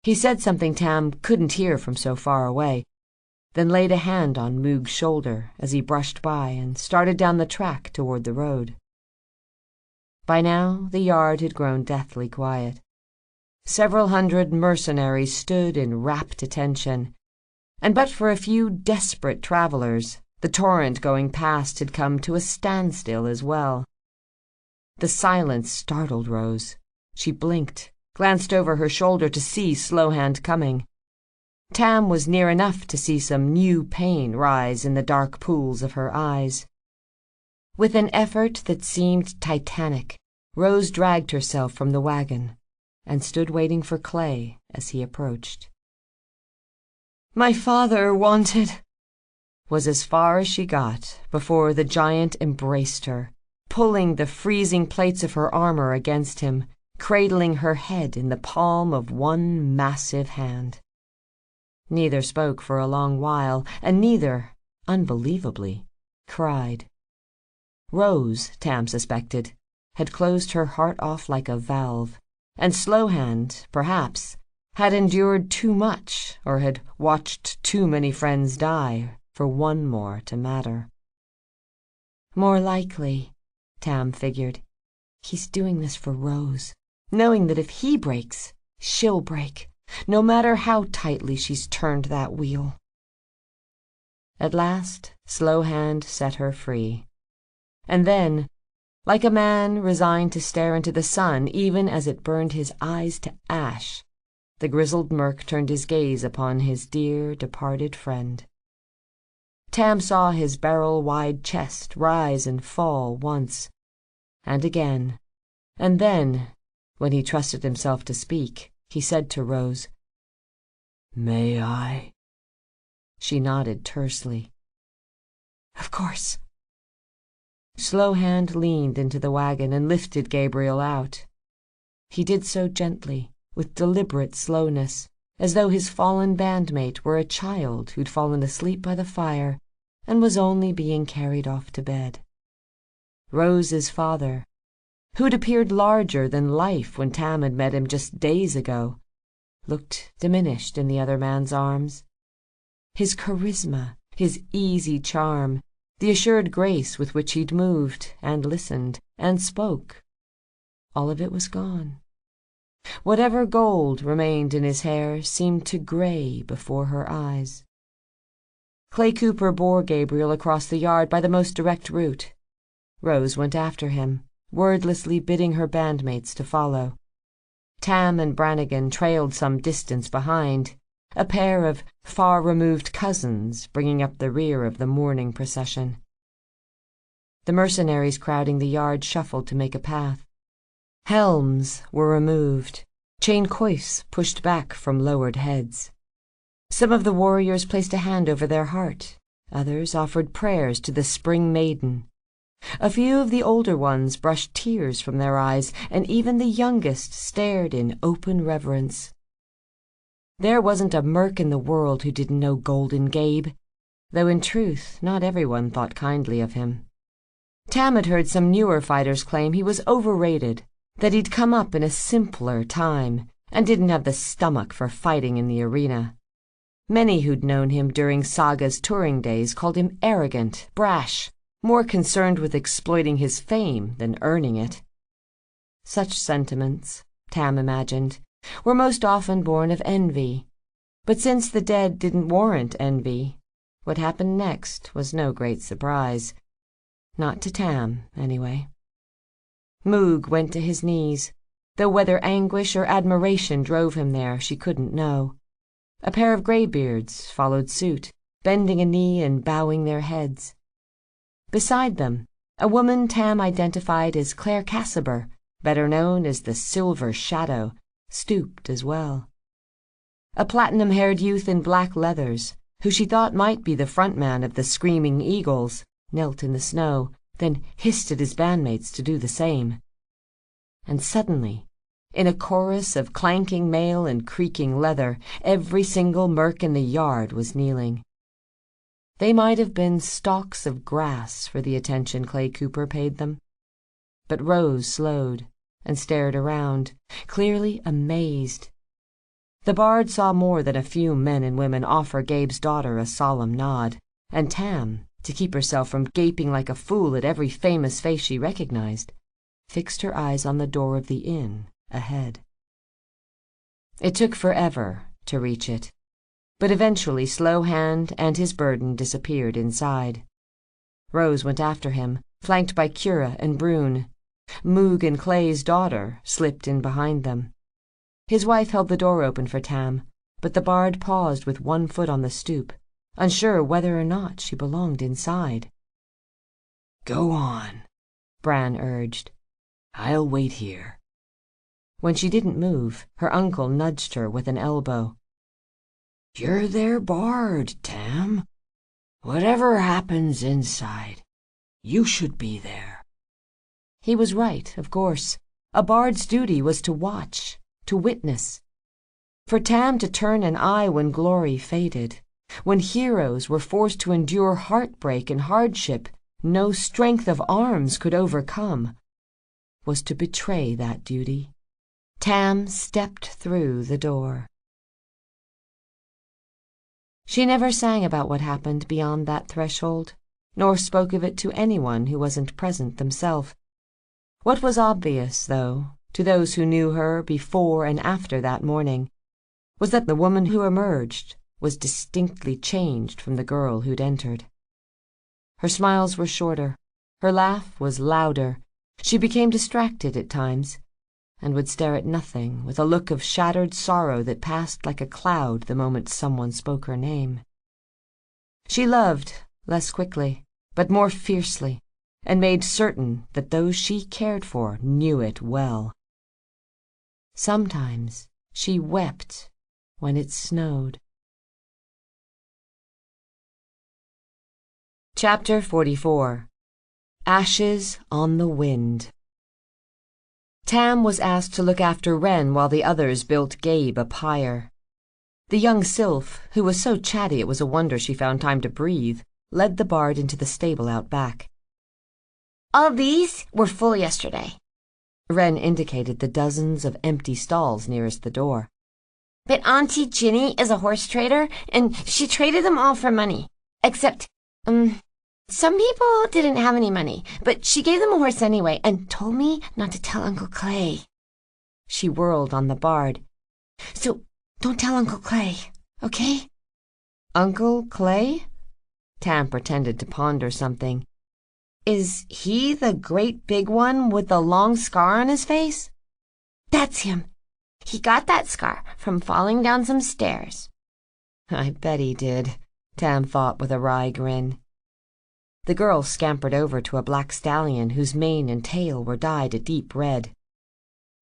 He said something Tam couldn't hear from so far away, then laid a hand on Moog's shoulder as he brushed by and started down the track toward the road. By now the yard had grown deathly quiet. Several hundred mercenaries stood in rapt attention, and but for a few desperate travelers, the torrent going past had come to a standstill as well. The silence startled Rose. She blinked, glanced over her shoulder to see Slowhand coming. Tam was near enough to see some new pain rise in the dark pools of her eyes. With an effort that seemed titanic, Rose dragged herself from the wagon and stood waiting for Clay as he approached. "My father wanted," was as far as she got before the giant embraced her, pulling the freezing plates of her armor against him, cradling her head in the palm of one massive hand. Neither spoke for a long while, and neither, unbelievably, cried. Rose, Tam suspected, had closed her heart off like a valve, and Slowhand, perhaps, had endured too much or had watched too many friends die for one more to matter. More likely, Tam figured, he's doing this for Rose, knowing that if he breaks, she'll break, no matter how tightly she's turned that wheel. At last, Slowhand set her free. And then, like a man resigned to stare into the sun even as it burned his eyes to ash, the grizzled merc turned his gaze upon his dear departed friend. Tam saw his barrel-wide chest rise and fall once, and again, and then, when he trusted himself to speak, he said to Rose, "May I?" She nodded tersely. "Of course." Slowhand leaned into the wagon and lifted Gabriel out. He did so gently, with deliberate slowness, as though his fallen bandmate were a child who'd fallen asleep by the fire and was only being carried off to bed. Rose's father, who'd appeared larger than life when Tam had met him just days ago, looked diminished in the other man's arms. His charisma, his easy charm, the assured grace with which he'd moved and listened and spoke, all of it was gone. Whatever gold remained in his hair seemed to gray before her eyes. Clay Cooper bore Gabriel across the yard by the most direct route. Rose went after him, wordlessly bidding her bandmates to follow. Tam and Brannigan trailed some distance behind, a pair of far-removed cousins bringing up the rear of the mourning procession. The mercenaries crowding the yard shuffled to make a path. Helms were removed, chain coifs pushed back from lowered heads. Some of the warriors placed a hand over their heart, others offered prayers to the spring maiden. A few of the older ones brushed tears from their eyes, and even the youngest stared in open reverence. There wasn't a merc in the world who didn't know Golden Gabe, though in truth not everyone thought kindly of him. Tam had heard some newer fighters claim he was overrated, that he'd come up in a simpler time and didn't have the stomach for fighting in the arena. Many who'd known him during Saga's touring days called him arrogant, brash, more concerned with exploiting his fame than earning it. Such sentiments, Tam imagined, were most often born of envy, but since the dead didn't warrant envy, what happened next was no great surprise. Not to Tam, anyway. Moog went to his knees, though whether anguish or admiration drove him there she couldn't know. A pair of graybeards followed suit, bending a knee and bowing their heads. Beside them, a woman Tam identified as Claire Cassiber, better known as the Silver Shadow, stooped as well. A platinum-haired youth in black leathers, who she thought might be the frontman of the Screaming Eagles, knelt in the snow, then hissed at his bandmates to do the same. And suddenly, in a chorus of clanking mail and creaking leather, every single merc in the yard was kneeling. They might have been stalks of grass for the attention Clay Cooper paid them. But Rose slowed and stared around, clearly amazed. The bard saw more than a few men and women offer Gabe's daughter a solemn nod, and Tam, to keep herself from gaping like a fool at every famous face she recognized, fixed her eyes on the door of the inn ahead. It took forever to reach it, but eventually Slowhand and his burden disappeared inside. Rose went after him, flanked by Cura and Brune. Moog and Clay's daughter slipped in behind them. His wife held the door open for Tam, but the bard paused with one foot on the stoop, unsure whether or not she belonged inside. "Go on," Bran urged. "I'll wait here." When she didn't move, her uncle nudged her with an elbow. "You're their bard, Tam. Whatever happens inside, you should be there." He was right, of course. A bard's duty was to watch, to witness. For Tam to turn an eye when glory faded, when heroes were forced to endure heartbreak and hardship no strength of arms could overcome, was to betray that duty. Tam stepped through the door. She never sang about what happened beyond that threshold, nor spoke of it to anyone who wasn't present themselves. What was obvious, though, to those who knew her before and after that morning, was that the woman who emerged was distinctly changed from the girl who'd entered. Her smiles were shorter, her laugh was louder, she became distracted at times, and would stare at nothing with a look of shattered sorrow that passed like a cloud the moment someone spoke her name. She loved less quickly, but more fiercely, and made certain that those she cared for knew it well. Sometimes she wept when it snowed. Chapter 44. Ashes on the Wind. Tam was asked to look after Wren while the others built Gabe a pyre. The young sylph, who was so chatty it was a wonder she found time to breathe, led the bard into the stable out back. All these were full yesterday. Wren indicated the dozens of empty stalls nearest the door. But Auntie Ginny is a horse trader, and she traded them all for money. Except, some people didn't have any money, but she gave them a horse anyway and told me not to tell Uncle Clay. She whirled on the bard. So don't tell Uncle Clay, okay? Uncle Clay? Tam pretended to ponder something. Is he the great big one with the long scar on his face? That's him. He got that scar from falling down some stairs. I bet he did, Tam thought with a wry grin. The girl scampered over to a black stallion whose mane and tail were dyed a deep red.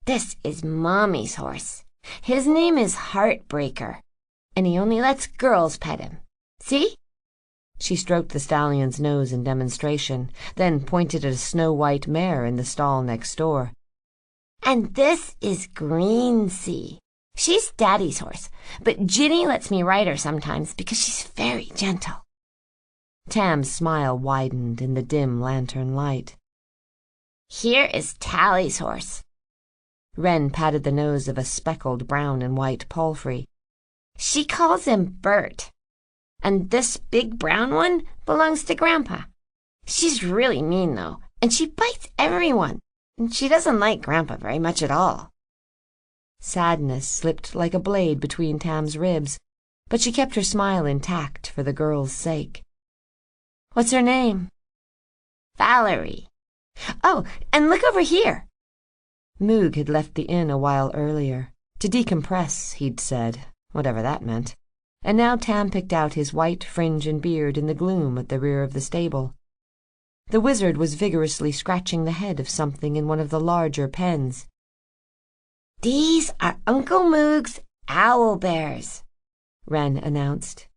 This is Mommy's horse. His name is Heartbreaker, and he only lets girls pet him. See? She stroked the stallion's nose in demonstration, then pointed at a snow-white mare in the stall next door. And this is Green Sea. She's Daddy's horse, but Ginny lets me ride her sometimes because she's very gentle. Tam's smile widened in the dim lantern light. Here is Tally's horse. Wren patted the nose of a speckled brown and white palfrey. She calls him Bert. And this big brown one belongs to Grandpa. She's really mean, though, and she bites everyone. And she doesn't like Grandpa very much at all. Sadness slipped like a blade between Tam's ribs, but she kept her smile intact for the girl's sake. What's her name? Valerie. Oh, and look over here. Moog had left the inn a while earlier. To decompress, he'd said, whatever that meant. And now Tam picked out his white fringe and beard in the gloom at the rear of the stable. The wizard was vigorously scratching the head of something in one of the larger pens. These are Uncle Moog's owl bears, Wren announced.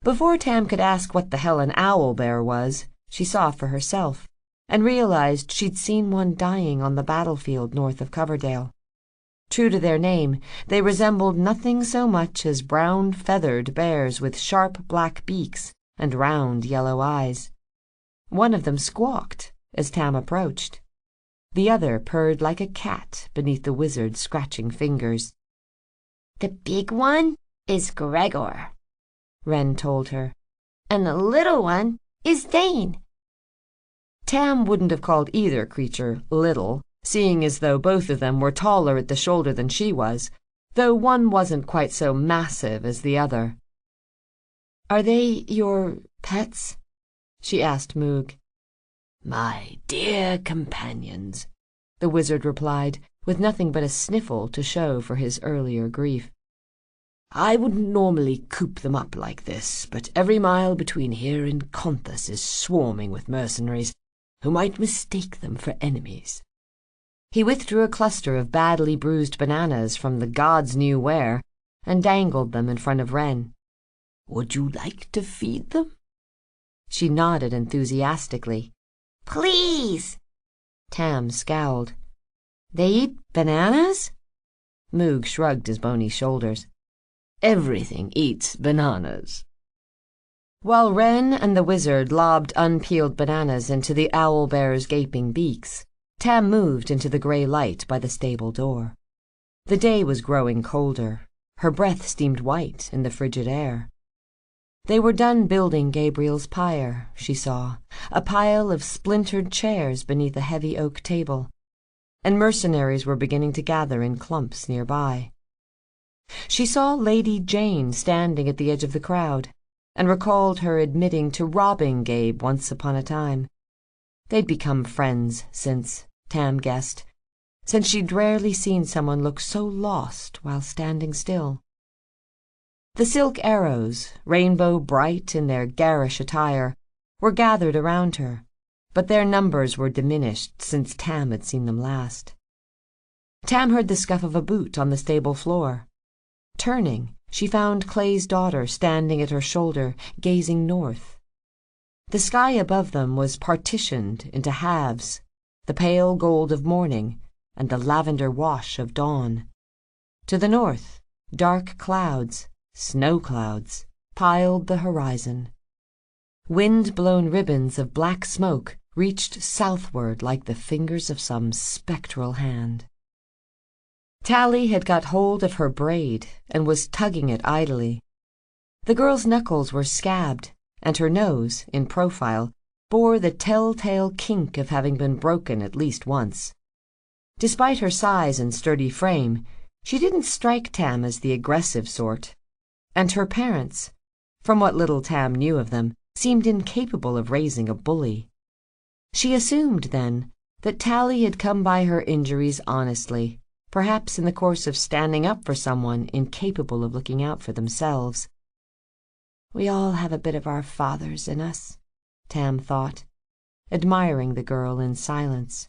Before Tam could ask what the hell an owl bear was, she saw for herself, and realized she'd seen one dying on the battlefield north of Coverdale. True to their name, they resembled nothing so much as brown feathered bears with sharp black beaks and round yellow eyes. One of them squawked as Tam approached. The other purred like a cat beneath the wizard's scratching fingers. The big one is Gregor, Wren told her, and the little one is Dane. Tam wouldn't have called either creature little, seeing as though both of them were taller at the shoulder than she was, though one wasn't quite so massive as the other. Are they your pets? She asked Moog. My dear companions, the wizard replied, with nothing but a sniffle to show for his earlier grief. I wouldn't normally coop them up like this, but every mile between here and Conthus is swarming with mercenaries who might mistake them for enemies. He withdrew a cluster of badly bruised bananas from the gods knew where and dangled them in front of Wren. Would you like to feed them? She nodded enthusiastically. Please! Tam scowled. They eat bananas? Moog shrugged his bony shoulders. Everything eats bananas. While Wren and the wizard lobbed unpeeled bananas into the owl bear's gaping beaks, Tam moved into the gray light by the stable door. The day was growing colder. Her breath steamed white in the frigid air. They were done building Gabriel's pyre, she saw, a pile of splintered chairs beneath a heavy oak table, and mercenaries were beginning to gather in clumps nearby. She saw Lady Jane standing at the edge of the crowd, and recalled her admitting to robbing Gabe once upon a time. They'd become friends since, Tam guessed, since she'd rarely seen someone look so lost while standing still. The silk arrows, rainbow bright in their garish attire, were gathered around her, but their numbers were diminished since Tam had seen them last. Tam heard the scuff of a boot on the stable floor. Turning, she found Clay's daughter standing at her shoulder, gazing north. The sky above them was partitioned into halves, the pale gold of morning and the lavender wash of dawn. To the north, dark clouds, snow clouds, piled the horizon. Wind-blown ribbons of black smoke reached southward like the fingers of some spectral hand. Tally had got hold of her braid and was tugging it idly. The girl's knuckles were scabbed, and her nose, in profile, bore the telltale kink of having been broken at least once. Despite her size and sturdy frame, she didn't strike Tam as the aggressive sort, and her parents, from what little Tam knew of them, seemed incapable of raising a bully. She assumed, then, that Tally had come by her injuries honestly, perhaps in the course of standing up for someone incapable of looking out for themselves. "We all have a bit of our fathers in us," Tam thought, admiring the girl in silence.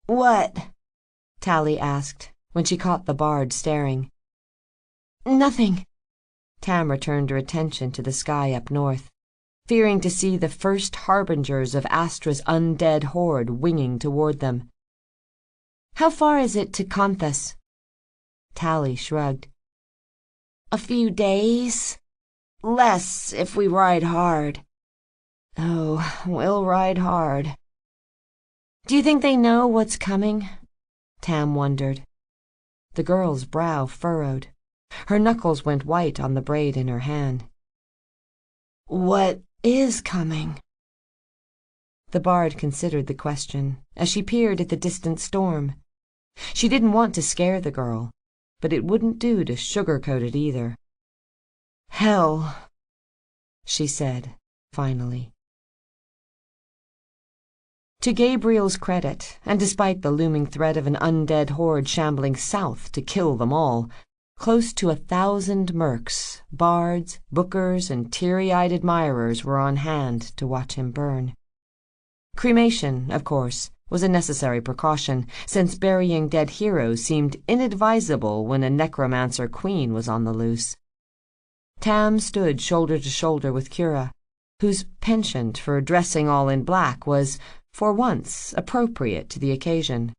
"What?" Tally asked, when she caught the bard staring. "Nothing." Tam returned her attention to the sky up north, fearing to see the first harbingers of Astra's undead horde winging toward them. "How far is it to Conthas?" Tally shrugged. "A few days. Less if we ride hard." "Oh, we'll ride hard." "Do you think they know what's coming?" Tam wondered. The girl's brow furrowed. Her knuckles went white on the braid in her hand. "What is coming?" The bard considered the question as she peered at the distant storm. She didn't want to scare the girl, but it wouldn't do to sugarcoat it either. "Hell," she said, finally. To Gabriel's credit, and despite the looming threat of an undead horde shambling south to kill them all, close to 1,000 mercs, bards, bookers, and teary-eyed admirers were on hand to watch him burn. Cremation, of course, was a necessary precaution, since burying dead heroes seemed inadvisable when a necromancer queen was on the loose. Tam stood shoulder to shoulder with Cura, whose penchant for dressing all in black was, for once, appropriate to the occasion.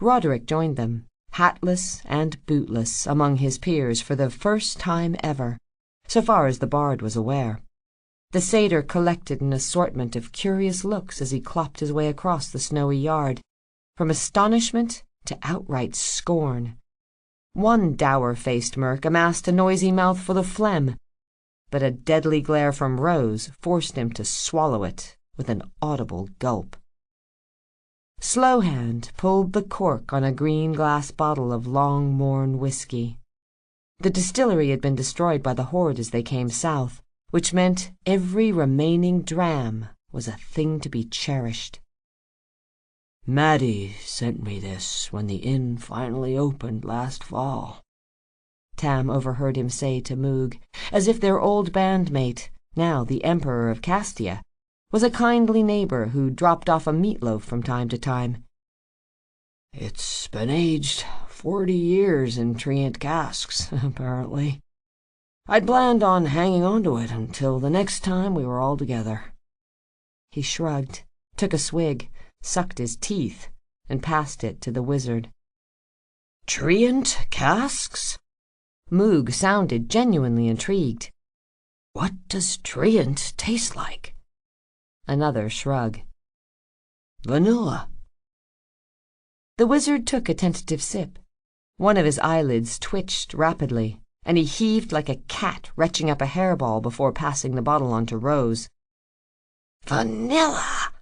Roderick joined them, hatless and bootless, among his peers for the first time ever, so far as the bard was aware. The satyr collected an assortment of curious looks as he clopped his way across the snowy yard, from astonishment to outright scorn. One dour-faced merc amassed a noisy mouthful of phlegm, but a deadly glare from Rose forced him to swallow it with an audible gulp. Slowhand pulled the cork on a green glass bottle of long-worn whiskey. The distillery had been destroyed by the horde as they came south, which meant every remaining dram was a thing to be cherished. "Maddie sent me this when the inn finally opened last fall," Tam overheard him say to Moog, as if their old bandmate, now the Emperor of Castia, was a kindly neighbor who dropped off a meatloaf from time to time. "It's been aged 40 years in Trient casks, apparently. I'd planned on hanging on to it until the next time we were all together." He shrugged, took a swig, sucked his teeth, and passed it to the wizard. "Trient casks?" Moog sounded genuinely intrigued. "What does Trient taste like?" Another shrug. "Vanilla." The wizard took a tentative sip. One of his eyelids twitched rapidly, and he heaved like a cat retching up a hairball before passing the bottle on to Rose. "Vanilla!"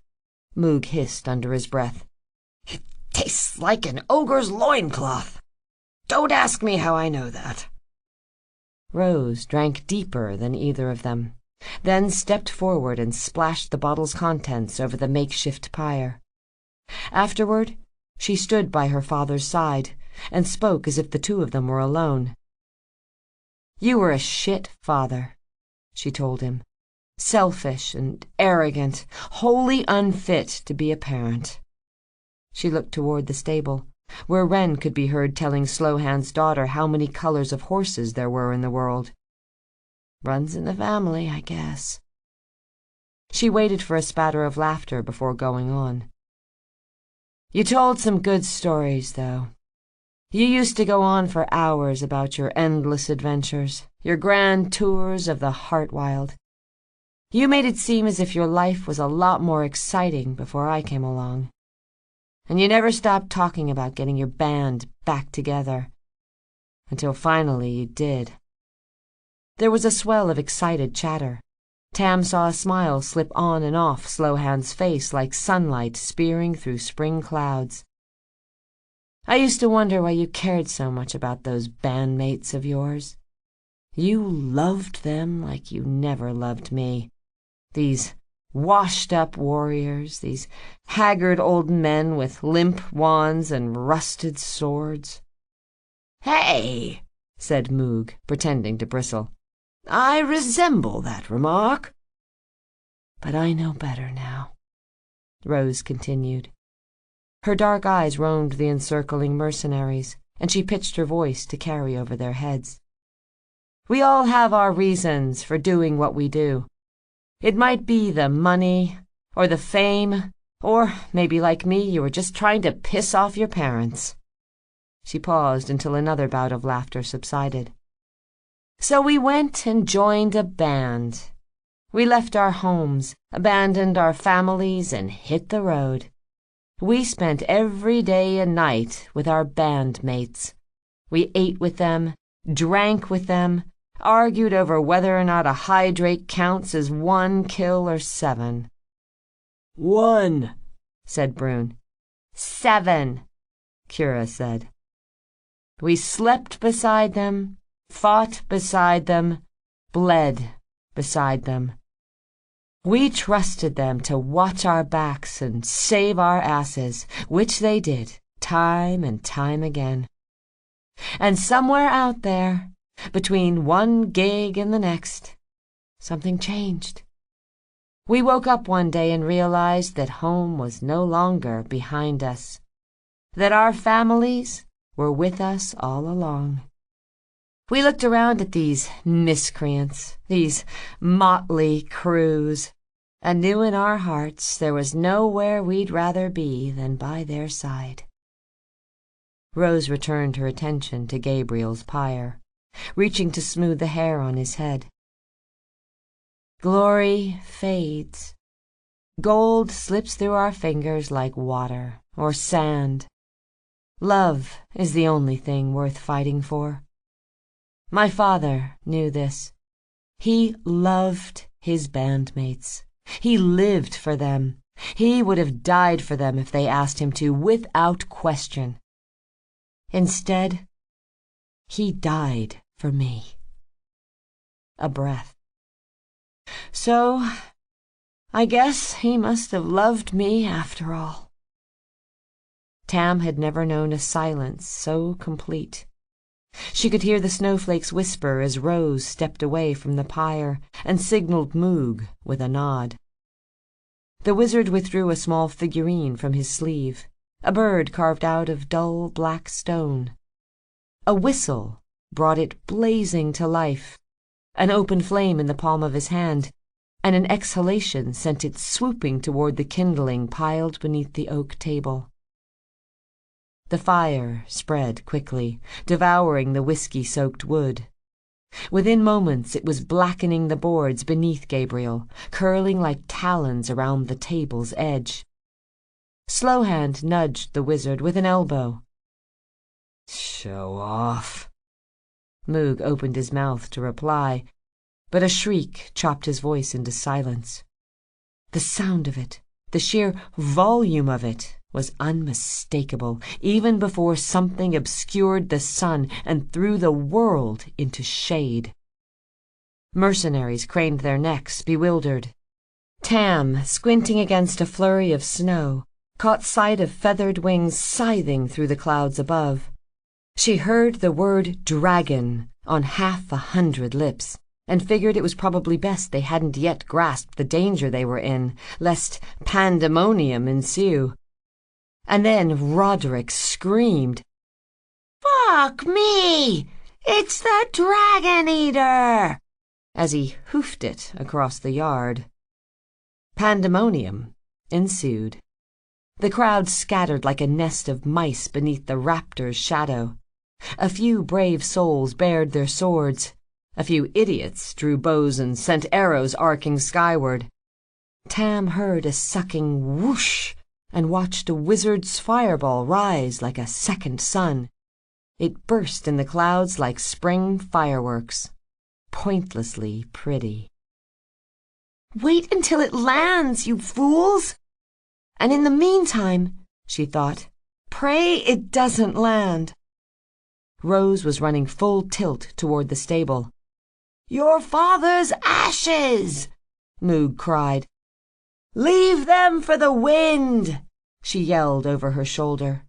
Moog hissed under his breath. "It tastes like an ogre's loincloth. Don't ask me how I know that." Rose drank deeper than either of them, then stepped forward and splashed the bottle's contents over the makeshift pyre. Afterward, she stood by her father's side and spoke as if the two of them were alone. "You were a shit father," she told him. "Selfish and arrogant, wholly unfit to be a parent." She looked toward the stable, where Wren could be heard telling Slowhand's daughter how many colors of horses there were in the world. "Runs in the family, I guess." She waited for a spatter of laughter before going on. "You told some good stories, though. You used to go on for hours about your endless adventures, your grand tours of the Heartwild. You made it seem as if your life was a lot more exciting before I came along. And you never stopped talking about getting your band back together. Until finally you did." There was a swell of excited chatter. Tam saw a smile slip on and off Slowhand's face like sunlight spearing through spring clouds. "I used to wonder why you cared so much about those bandmates of yours. You loved them like you never loved me. These washed-up warriors, these haggard old men with limp wands and rusted swords." "Hey," said Moog, pretending to bristle. "I resemble that remark." "But I know better now," Rose continued. Her dark eyes roamed the encircling mercenaries, and she pitched her voice to carry over their heads. "We all have our reasons for doing what we do. It might be the money, or the fame, or maybe like me you were just trying to piss off your parents." She paused until another bout of laughter subsided. "So we went and joined a band. We left our homes, abandoned our families, and hit the road. We spent every day and night with our bandmates. We ate with them, drank with them, argued over whether or not a hydrate counts as 1 kill or 7. 1, said Brune. 7, Kira said. We slept beside them, fought beside them, bled beside them. We trusted them to watch our backs and save our asses, which they did, time and time again. And somewhere out there, between one gig and the next, something changed. We woke up one day and realized that home was no longer behind us, that our families were with us all along. We looked around at these miscreants, these motley crews, and knew in our hearts there was nowhere we'd rather be than by their side. Rose returned her attention to Gabriel's pyre, reaching to smooth the hair on his head. Glory fades. Gold slips through our fingers like water or sand. Love is the only thing worth fighting for. My father knew this. He loved his bandmates. He lived for them. He would have died for them if they asked him to, without question. Instead, he died for me. A breath. So, I guess he must have loved me after all. Tam had never known a silence so complete. She could hear the snowflakes whisper as Rose stepped away from the pyre and signaled Moog with a nod. The wizard withdrew a small figurine from his sleeve, a bird carved out of dull black stone. A whistle brought it blazing to life, an open flame in the palm of his hand, and an exhalation sent it swooping toward the kindling piled beneath the oak table. The fire spread quickly, devouring the whiskey-soaked wood. Within moments it was blackening the boards beneath Gabriel, curling like talons around the table's edge. Slowhand nudged the wizard with an elbow. "Show off." Moog opened his mouth to reply, but a shriek chopped his voice into silence. The sound of it, the sheer volume of it, was unmistakable, even before something obscured the sun and threw the world into shade. Mercenaries craned their necks, bewildered. Tam, squinting against a flurry of snow, caught sight of feathered wings scything through the clouds above. She heard the word dragon on 100 lips, and figured it was probably best they hadn't yet grasped the danger they were in, lest pandemonium ensue. And then Roderick screamed, "Fuck me! It's the Dragon Eater!" as he hoofed it across the yard. Pandemonium ensued. The crowd scattered like a nest of mice beneath the raptor's shadow. A few brave souls bared their swords. A few idiots drew bows and sent arrows arcing skyward. Tam heard a sucking whoosh and watched a wizard's fireball rise like a second sun. It burst in the clouds like spring fireworks, pointlessly pretty. "Wait until it lands, you fools! And in the meantime," she thought, "pray it doesn't land." Rose was running full tilt toward the stable. "Your father's ashes!" Moog cried. "Leave them for the wind!" she yelled over her shoulder.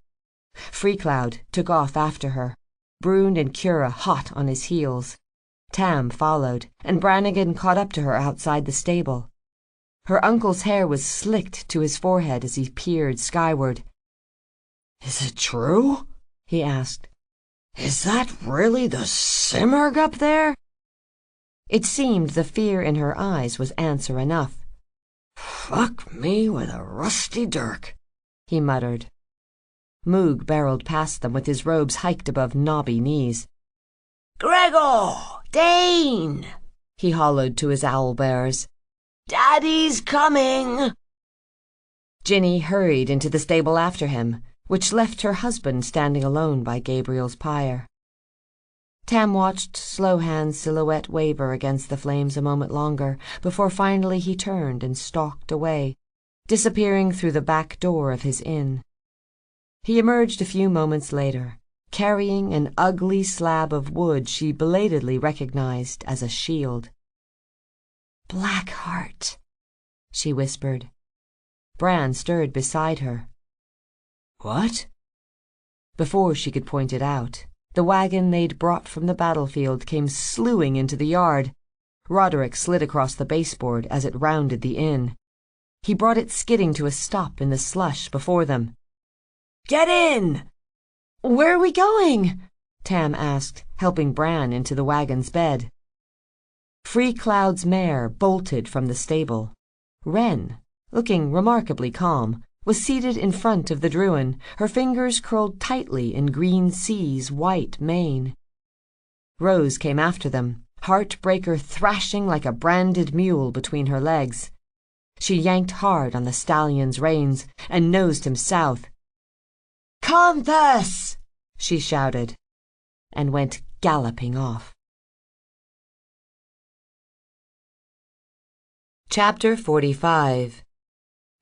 Freecloud took off after her, Brune and Cura hot on his heels. Tam followed, and Brannigan caught up to her outside the stable. Her uncle's hair was slicked to his forehead as he peered skyward. "Is it true?" he asked. "Is that really the Simurgh up there?" It seemed the fear in her eyes was answer enough. "Fuck me with a rusty dirk," he muttered. Moog barreled past them with his robes hiked above knobby knees. "Gregor! Dane!" he hollowed to his owlbears. "Daddy's coming!" Ginny hurried into the stable after him, which left her husband standing alone by Gabriel's pyre. Tam watched Slowhand's silhouette waver against the flames a moment longer before finally he turned and stalked away, disappearing through the back door of his inn. He emerged a few moments later, carrying an ugly slab of wood she belatedly recognized as a shield. "Blackheart," she whispered. Bran stirred beside her. "What?" Before she could point it out, the wagon they'd brought from the battlefield came slewing into the yard. Roderick slid across the baseboard as it rounded the inn. He brought it skidding to a stop in the slush before them. "Get in!" "Where are we going?" Tam asked, helping Bran into the wagon's bed. Freecloud's mare bolted from the stable. Wren, looking remarkably calm, was seated in front of the Druin, her fingers curled tightly in Green Sea's white mane. Rose came after them, Heartbreaker thrashing like a branded mule between her legs. She yanked hard on the stallion's reins and nosed him south. "Conthus!" she shouted, and went galloping off. Chapter 45.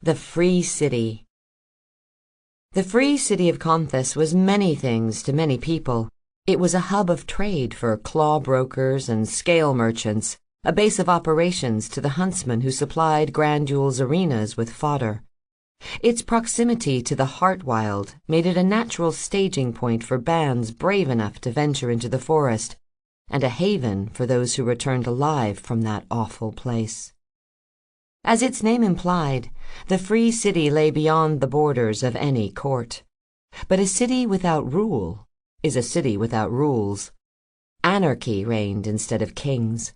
The Free City. The Free City of Conthus was many things to many people. It was a hub of trade for claw brokers and scale merchants, a base of operations to the huntsmen who supplied Grandul's arenas with fodder. Its proximity to the Heartwild made it a natural staging point for bands brave enough to venture into the forest, and a haven for those who returned alive from that awful place. As its name implied, the Free City lay beyond the borders of any court. But a city without rule is a city without rules. Anarchy reigned instead of kings.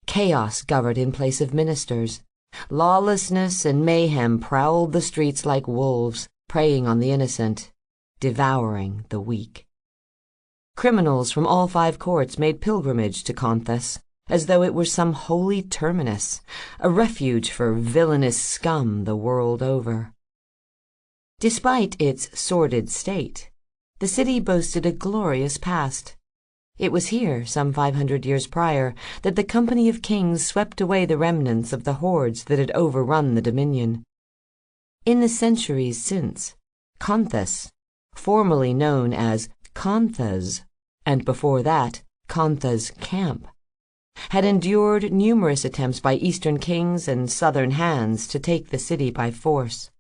Chaos governed in place of ministers. Lawlessness and mayhem prowled the streets like wolves, preying on the innocent, devouring the weak. Criminals from all 5 courts made pilgrimage to Conthus, as though it were some holy terminus, a refuge for villainous scum the world over. Despite its sordid state, the city boasted a glorious past. It was here, some 500 years prior, that the company of kings swept away the remnants of the hordes that had overrun the Dominion. In the centuries since, Conthus, formerly known as Conthas, and before that, Conthas Camp, had endured numerous attempts by eastern kings and southern hands to take the city by force.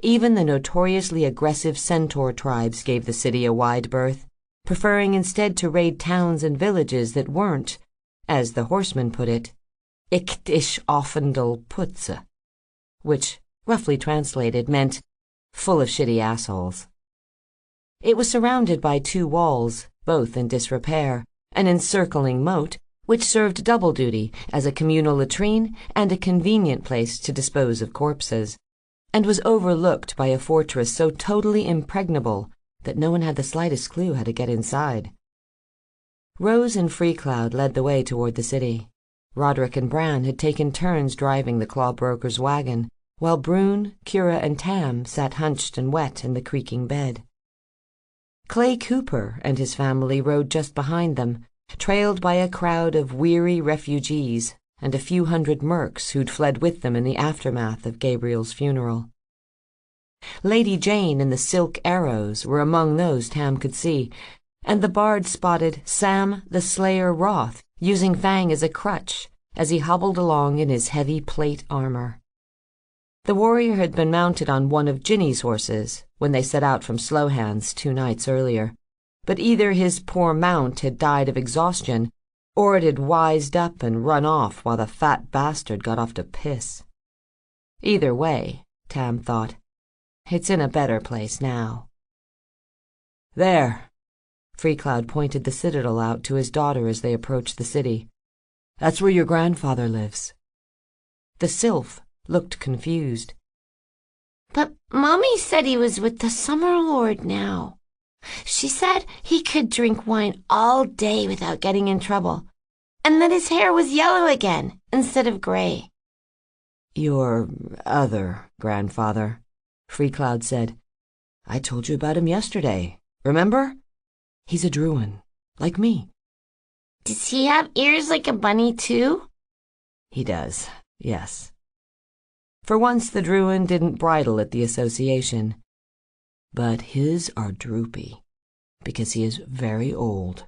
Even the notoriously aggressive centaur tribes gave the city a wide berth, preferring instead to raid towns and villages that weren't, as the horseman put it, Iktish offendal putze, which, roughly translated, meant full of shitty assholes. It was surrounded by 2 walls, both in disrepair, an encircling moat, which served double duty as a communal latrine and a convenient place to dispose of corpses, and was overlooked by a fortress so totally impregnable that no one had the slightest clue how to get inside. Rose and Freecloud led the way toward the city. Roderick and Bran had taken turns driving the claw-broker's wagon, while Brune, Kira, and Tam sat hunched and wet in the creaking bed. Clay Cooper and his family rode just behind them, trailed by a crowd of weary refugees and a few hundred mercs who'd fled with them in the aftermath of Gabriel's funeral. Lady Jane and the Silk Arrows were among those Tam could see, and the bard spotted Sam the Slayer Roth using Fang as a crutch as he hobbled along in his heavy plate armor. The warrior had been mounted on one of Ginny's horses when they set out from Slowhands 2 nights earlier, but either his poor mount had died of exhaustion, or it had wised up and run off while the fat bastard got off to piss. Either way, Tam thought, it's in a better place now. There. Freecloud pointed the citadel out to his daughter as they approached the city. That's where your grandfather lives. The sylph looked confused. But Mommy said he was with the Summer Lord now. She said he could drink wine all day without getting in trouble, and that his hair was yellow again instead of gray. Your other grandfather, Freecloud said. I told you about him yesterday, remember? He's a Druin, like me. Does he have ears like a bunny, too? He does, yes. For once the Druin didn't bridle at the association. But his are droopy, because he is very old.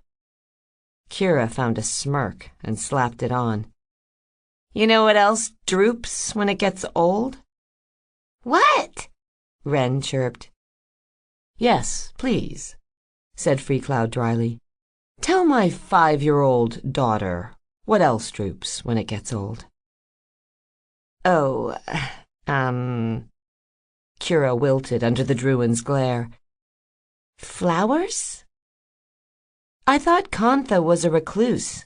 Kira found a smirk and slapped it on. You know what else droops when it gets old? What? Wren chirped. Yes, please, said Freecloud dryly. Tell my 5-year-old daughter what else droops when it gets old. Oh, Kira wilted under the Druin's glare. Flowers? I thought Kantha was a recluse,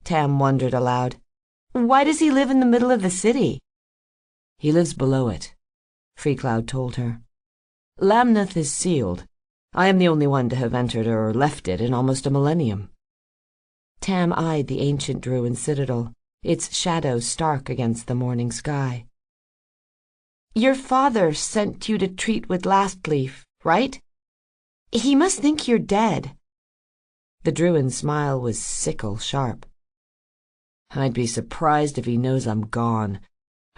Tam wondered aloud. Why does he live in the middle of the city? He lives below it, Freecloud told her. Lamnath is sealed. I am the only one to have entered or left it in almost a millennium. Tam eyed the ancient Druin citadel, its shadow stark against the morning sky. Your father sent you to treat with Lastleaf, right? He must think you're dead. The Druin's smile was sickle sharp. I'd be surprised if he knows I'm gone,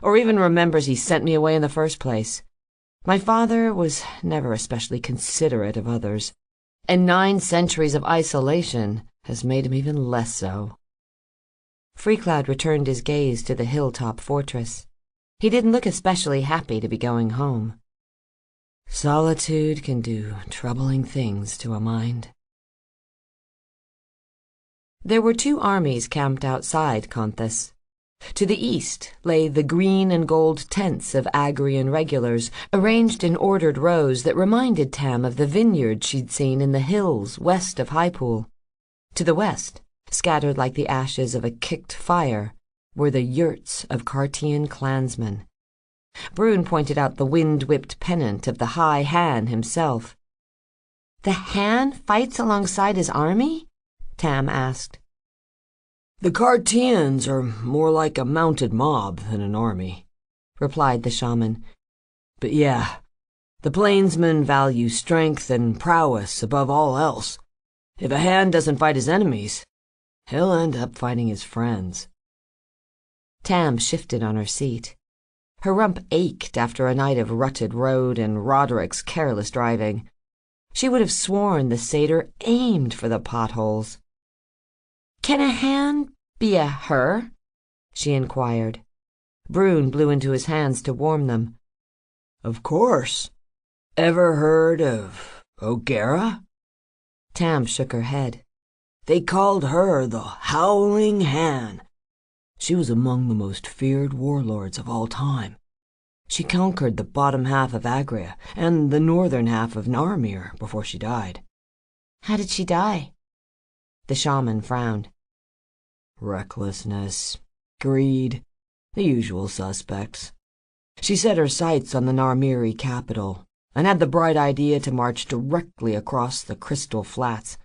or even remembers he sent me away in the first place. My father was never especially considerate of others, and 9 centuries of isolation has made him even less so. Freecloud returned his gaze to the hilltop fortress. He didn't look especially happy to be going home. Solitude can do troubling things to a mind. There were 2 armies camped outside Conthas. To the east lay the green and gold tents of Agrian regulars, arranged in ordered rows that reminded Tam of the vineyards she'd seen in the hills west of Highpool. To the west, scattered like the ashes of a kicked fire, were the yurts of Cartian clansmen. Brune pointed out the wind-whipped pennant of the High Han himself. The Han fights alongside his army? Tam asked. The Cartians are more like a mounted mob than an army, replied the shaman. But yeah, the plainsmen value strength and prowess above all else. If a Han doesn't fight his enemies, he'll end up fighting his friends. Tam shifted on her seat. Her rump ached after a night of rutted road and Roderick's careless driving. She would have sworn the satyr aimed for the potholes. Can a Han be a her? She inquired. Brune blew into his hands to warm them. Of course. Ever heard of O'Gara? Tam shook her head. They called her the Howling Han. She was among the most feared warlords of all time. She conquered the bottom half of Agria and the northern half of Narmir before she died. How did she die? The shaman frowned. recklessness, greed, the usual suspects. She set her sights on the Narmiri capital and had the bright idea to march directly across the Crystal Flats.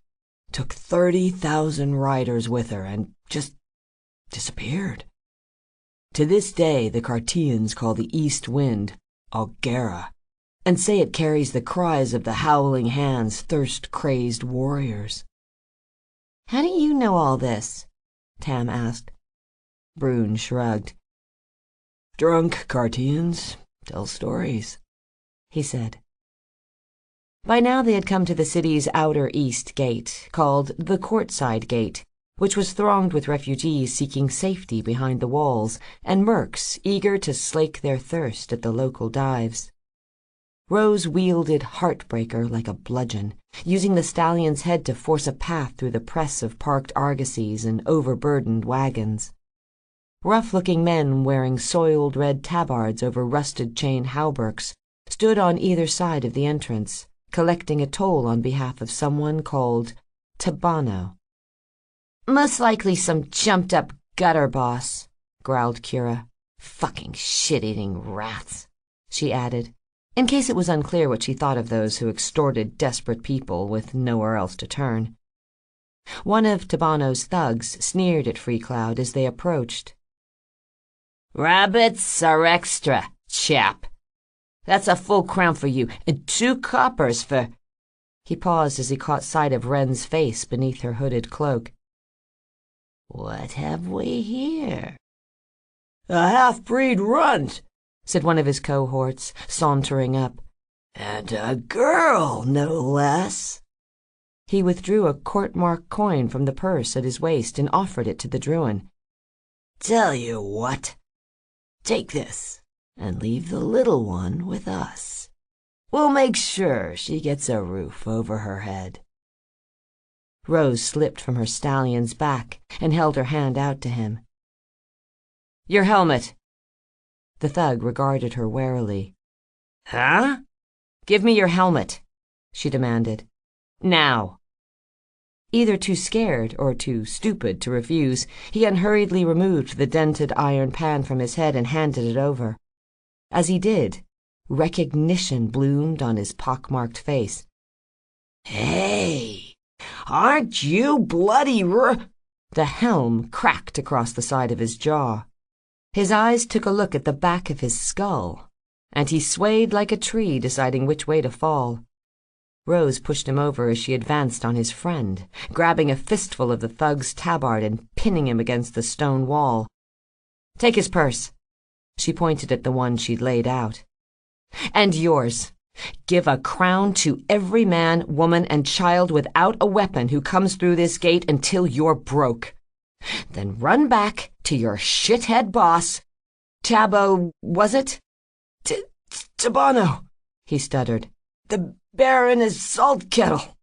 Took 30,000 riders with her and just disappeared. To this day, the Cartians call the east wind Aughera, and say it carries the cries of the Howling Hand's thirst-crazed warriors. "How do you know all this?" Tam asked. Brune shrugged. "Drunk Cartians tell stories," he said. By now they had come to the city's outer east gate, called the Courtside Gate, which was thronged with refugees seeking safety behind the walls, and mercs eager to slake their thirst at the local dives. Rose wielded Heartbreaker like a bludgeon, using the stallion's head to force a path through the press of parked argosies and overburdened wagons. Rough-looking men wearing soiled red tabards over rusted chain hauberks stood on either side of the entrance, collecting a toll on behalf of someone called Tabano. Most likely some jumped-up "Gutter boss," growled Kira. "Fucking shit-eating rats," she added, in case it was unclear what she thought of those who extorted desperate people with nowhere else to turn. One of Tabano's thugs sneered at Free Cloud as they approached. "Rabbits are extra, chap. That's a full crown for you, and 2 coppers for—" He paused as he caught sight of Wren's face beneath her hooded cloak. "What have we here?" "A half-breed runt," said one of his cohorts, sauntering up. "And a girl, no less." He withdrew a court-mark coin from the purse at his waist and offered it to the Druin. "Tell you what, take this and leave the little one with us. We'll make sure she gets a roof over her head." Rose slipped from her stallion's back and held her hand out to him. "Your helmet." The thug regarded her warily. "Huh?" "Give me your helmet," she demanded. "Now." Either too scared or too stupid to refuse, he unhurriedly removed the dented iron pan from his head and handed it over. As he did, recognition bloomed on his pockmarked face. "Hey, aren't you bloody The helm cracked across the side of his jaw. His eyes took a look at the back of his skull, and he swayed like a tree, deciding which way to fall. Rose pushed him over as she advanced on his friend, grabbing a fistful of the thug's tabard and pinning him against the stone wall. "Take his purse." She pointed at the one she'd laid out. "And yours. Give a crown to every man, woman, and child without a weapon who comes through this gate until you're broke. Then run back to your shithead boss, Tabo, was it?" "Tabano," he stuttered. "The Baron is salt kettle."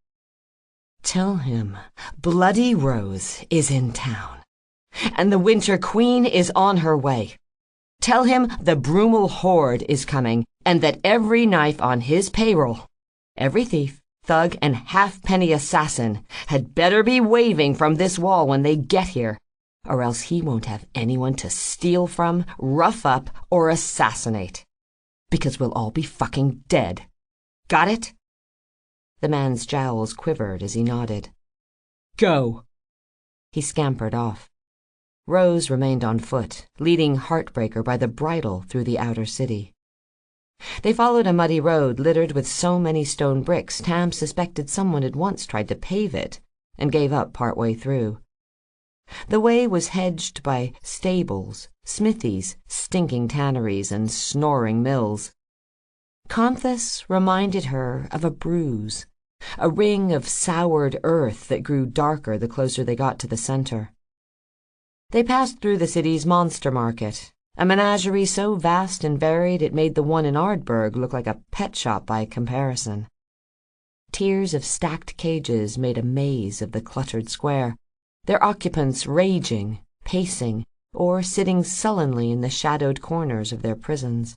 "Tell him Bloody Rose is in town, and the Winter Queen is on her way. Tell him the Brumal Horde is coming, and that every knife on his payroll, every thief, thug, and halfpenny assassin had better be waving from this wall when they get here, or else he won't have anyone to steal from, rough up, or assassinate. Because we'll all be fucking dead. Got it?" The man's jowls quivered as he nodded. "Go." He scampered off. Rose remained on foot, leading Heartbreaker by the bridle through the outer city. They followed a muddy road littered with so many stone bricks Tam suspected someone had once tried to pave it, and gave up partway through. The way was hedged by stables, smithies, stinking tanneries, and snoring mills. Conthus reminded her of a bruise, a ring of soured earth that grew darker the closer they got to the center. They passed through the city's monster market, a menagerie so vast and varied it made the one in Ardburg look like a pet shop by comparison. Tiers of stacked cages made a maze of the cluttered square, their occupants raging, pacing, or sitting sullenly in the shadowed corners of their prisons.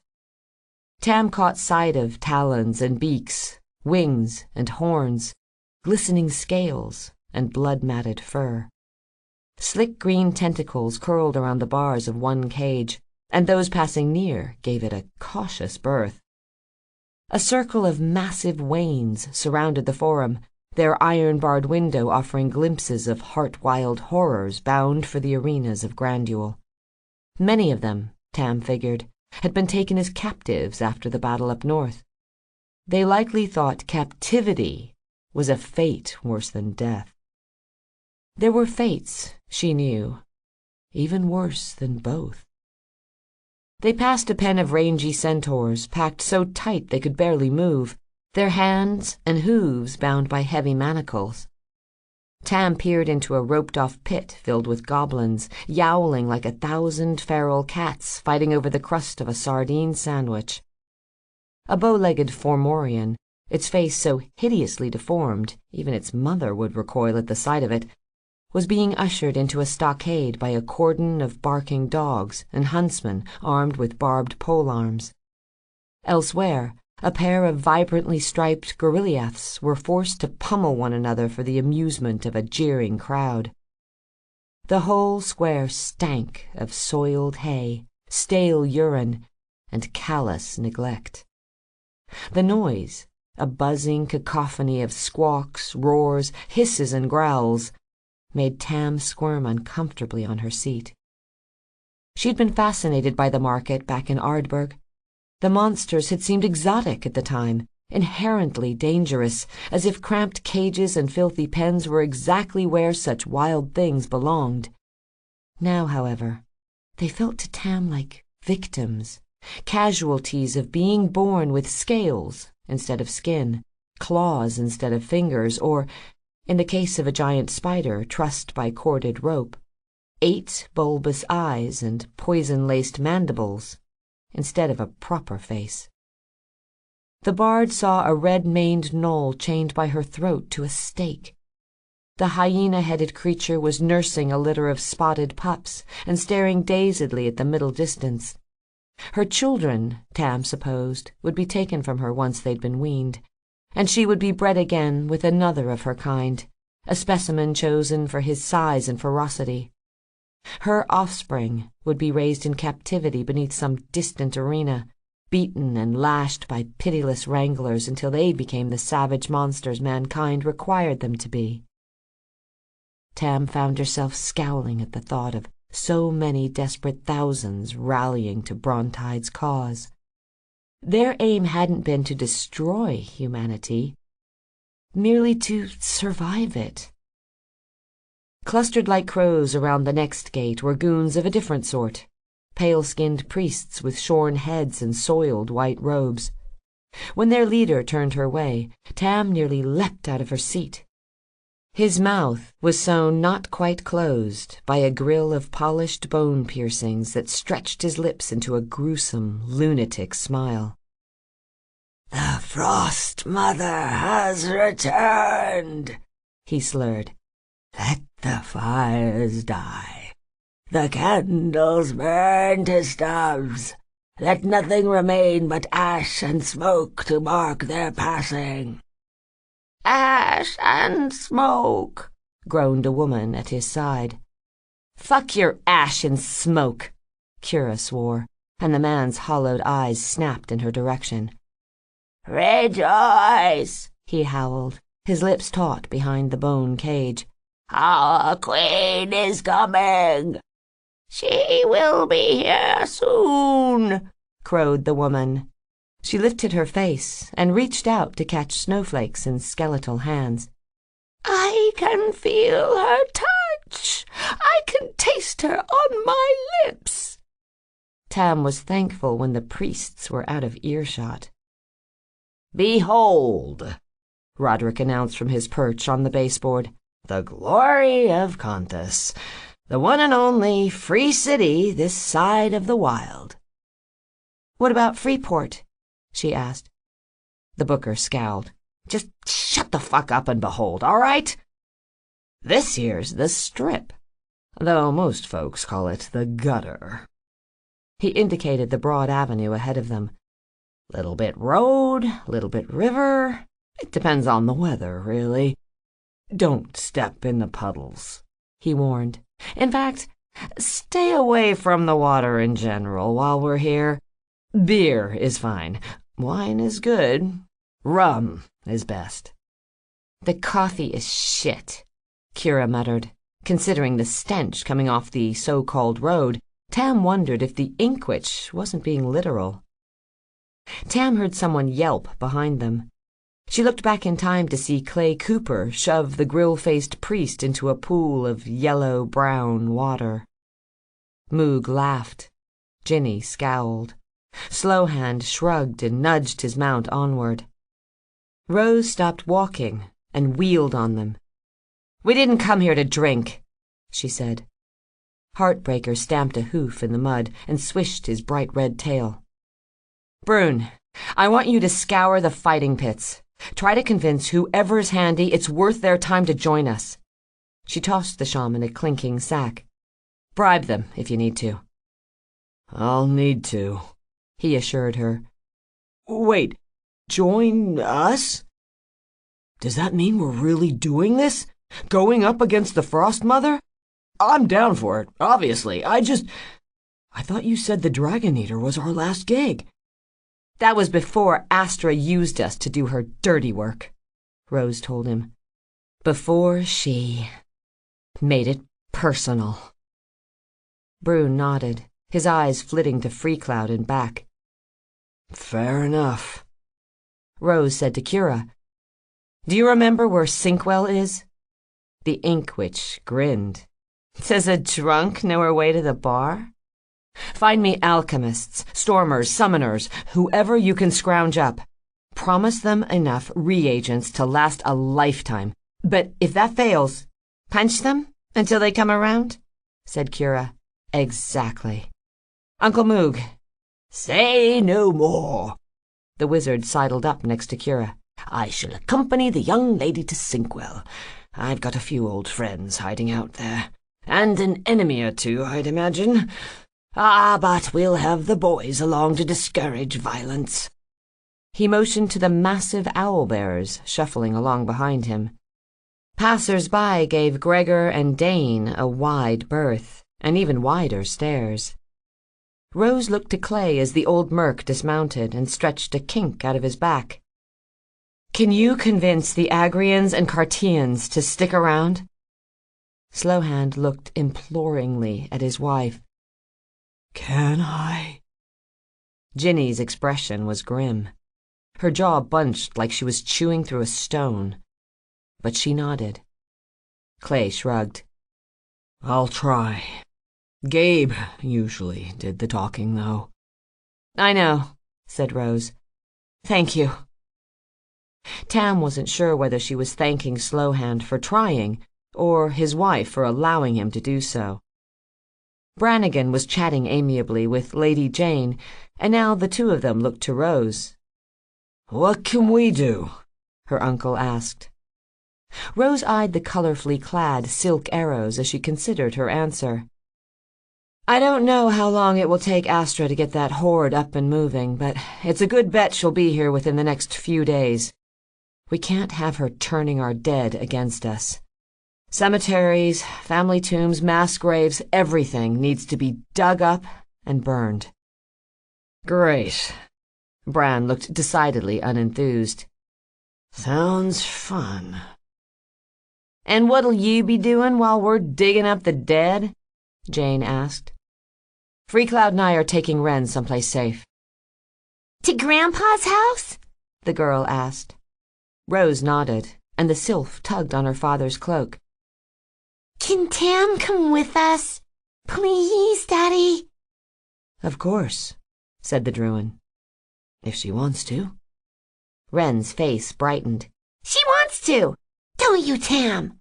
Tam caught sight of talons and beaks, wings and horns, glistening scales and blood-matted fur. Slick green tentacles curled around the bars of one cage, and those passing near gave it a cautious berth. A circle of massive wains surrounded the forum, their iron-barred window offering glimpses of heart-wild horrors bound for the arenas of Grandule. Many of them, Tam figured, had been taken as captives after the battle up north. They likely thought captivity was a fate worse than death. There were fates, she knew, even worse than both. They passed a pen of rangy centaurs, packed so tight they could barely move, their hands and hooves bound by heavy manacles. Tam peered into a roped-off pit filled with goblins, yowling like 1,000 feral cats fighting over the crust of a sardine sandwich. A bow-legged Formorian, its face so hideously deformed even its mother would recoil at the sight of it, was being ushered into a stockade by a cordon of barking dogs and huntsmen armed with barbed polearms. Elsewhere, a pair of vibrantly striped Gorillyaths were forced to pummel one another for the amusement of a jeering crowd. The whole square stank of soiled hay, stale urine, and callous neglect. The noise, a buzzing cacophony of squawks, roars, hisses, and growls, made Tam squirm uncomfortably on her seat. She'd been fascinated by the market back in Ardburg. The monsters had seemed exotic at the time, inherently dangerous, as if cramped cages and filthy pens were exactly where such wild things belonged. Now, however, they felt to Tam like victims, casualties of being born with scales instead of skin, claws instead of fingers, or, in the case of a giant spider trussed by corded rope, 8 bulbous eyes and poison-laced mandibles instead of a proper face. The bard saw a red-maned gnoll chained by her throat to a stake. The hyena-headed creature was nursing a litter of spotted pups and staring dazedly at the middle distance. Her children, Tam supposed, would be taken from her once they'd been weaned, and she would be bred again with another of her kind, a specimen chosen for his size and ferocity. Her offspring would be raised in captivity beneath some distant arena, beaten and lashed by pitiless wranglers until they became the savage monsters mankind required them to be. Tam found herself scowling at the thought of so many desperate thousands rallying to Brontide's cause. Their aim hadn't been to destroy humanity, merely to survive it. Clustered like crows around the next gate were goons of a different sort, pale-skinned priests with shorn heads and soiled white robes. When their leader turned her way, Tam nearly leapt out of her seat. His mouth was sewn not quite closed by a grill of polished bone piercings that stretched his lips into a gruesome, lunatic smile. "The Frost Mother has returned," he slurred. "Let the fires die. The candles burn to stubs. Let nothing remain but ash and smoke to mark their passing." "Ash and smoke," groaned a woman at his side. "Fuck your ash and smoke," Kira swore, and the man's hollowed eyes snapped in her direction. "Rejoice," he howled, his lips taut behind the bone cage. "Our queen is coming." "She will be here soon," crowed the woman. She lifted her face and reached out to catch snowflakes in skeletal hands. "I can feel her touch. I can taste her on my lips." Tam was thankful when the priests were out of earshot. "Behold," Roderick announced from his perch on the baseboard, "the glory of Contus, the one and only free city this side of the wild." "What about Freeport?" she asked. The booker scowled. "Just shut the fuck up and behold, all right? This here's the Strip, though most folks call it the gutter." He indicated the broad avenue ahead of them. Little bit road, little bit river. It depends on the weather, really. Don't step in the puddles. he warned. In fact, stay away from the water in general while we're here. Beer is fine. Wine is good. Rum is best. The coffee is shit, Kira muttered. Considering the stench coming off the so-called road, Tam wondered if the inkwitch wasn't being literal. Tam heard someone yelp behind them. She looked back in time to see Clay Cooper shove the grill-faced priest into a pool of yellow-brown water. Moog laughed. Ginny scowled. Slowhand shrugged and nudged his mount onward. Rose stopped walking and wheeled on them. "We didn't come here to drink," she said. Heartbreaker stamped a hoof in the mud and swished his bright red tail. "Brune, I want you to scour the fighting pits. Try to convince whoever's handy it's worth their time to join us." She tossed the shaman a clinking sack. "Bribe them if you need to." "I'll need to," he assured her. "Wait, join us? Does that mean we're really doing this? Going up against the Frost Mother? I'm down for it, obviously. I thought you said the Dragon Eater was our last gig." "That was before Astra used us to do her dirty work," Rose told him. "Before she made it personal." Brune nodded, his eyes flitting to Freecloud and back. "Fair enough." Rose said to Kira, "Do you remember where Sinkwell is?" The Inkwitch grinned. "Does a drunk know her way to the bar? Find me alchemists, stormers, summoners, whoever you can scrounge up. Promise them enough reagents to last a lifetime. But if that fails, punch them until they come around," said Kira. "Exactly. Uncle Moog." "Say no more." The wizard sidled up next to Kira. "I shall accompany the young lady to Sinkwell. I've got a few old friends hiding out there. And an enemy or two, I'd imagine. But we'll have the boys along to discourage violence." He motioned to the massive owlbears shuffling along behind him. Passers-by gave Gregor and Dane a wide berth, and even wider stares. Rose looked to Clay as the old merc dismounted and stretched a kink out of his back. "Can you convince the Agrians and Cartians to stick around?" Slowhand looked imploringly at his wife. "Can I?" Ginny's expression was grim. Her jaw bunched like she was chewing through a stone. But she nodded. Clay shrugged. "I'll try. Gabe usually did the talking, though." "I know," said Rose. "Thank you." Tam wasn't sure whether she was thanking Slowhand for trying, or his wife for allowing him to do so. Brannigan was chatting amiably with Lady Jane, and now the two of them looked to Rose. "What can we do?" her uncle asked. Rose eyed the colorfully clad silk arrows as she considered her answer. "I don't know how long it will take Astra to get that horde up and moving, but it's a good bet she'll be here within the next few days. We can't have her turning our dead against us. Cemeteries, family tombs, mass graves, everything needs to be dug up and burned." "Great." Bran looked decidedly unenthused. "Sounds fun." "And what'll you be doing while we're digging up the dead?" Jane asked. "Freecloud and I are taking Ren someplace safe." To Grandpa's house? The girl asked. Rose nodded, and the sylph tugged on her father's cloak. Can Tam come with us? Please, Daddy. "Of course," said the Druin. "If she wants to." Ren's face brightened. She wants to. Don't you, Tam?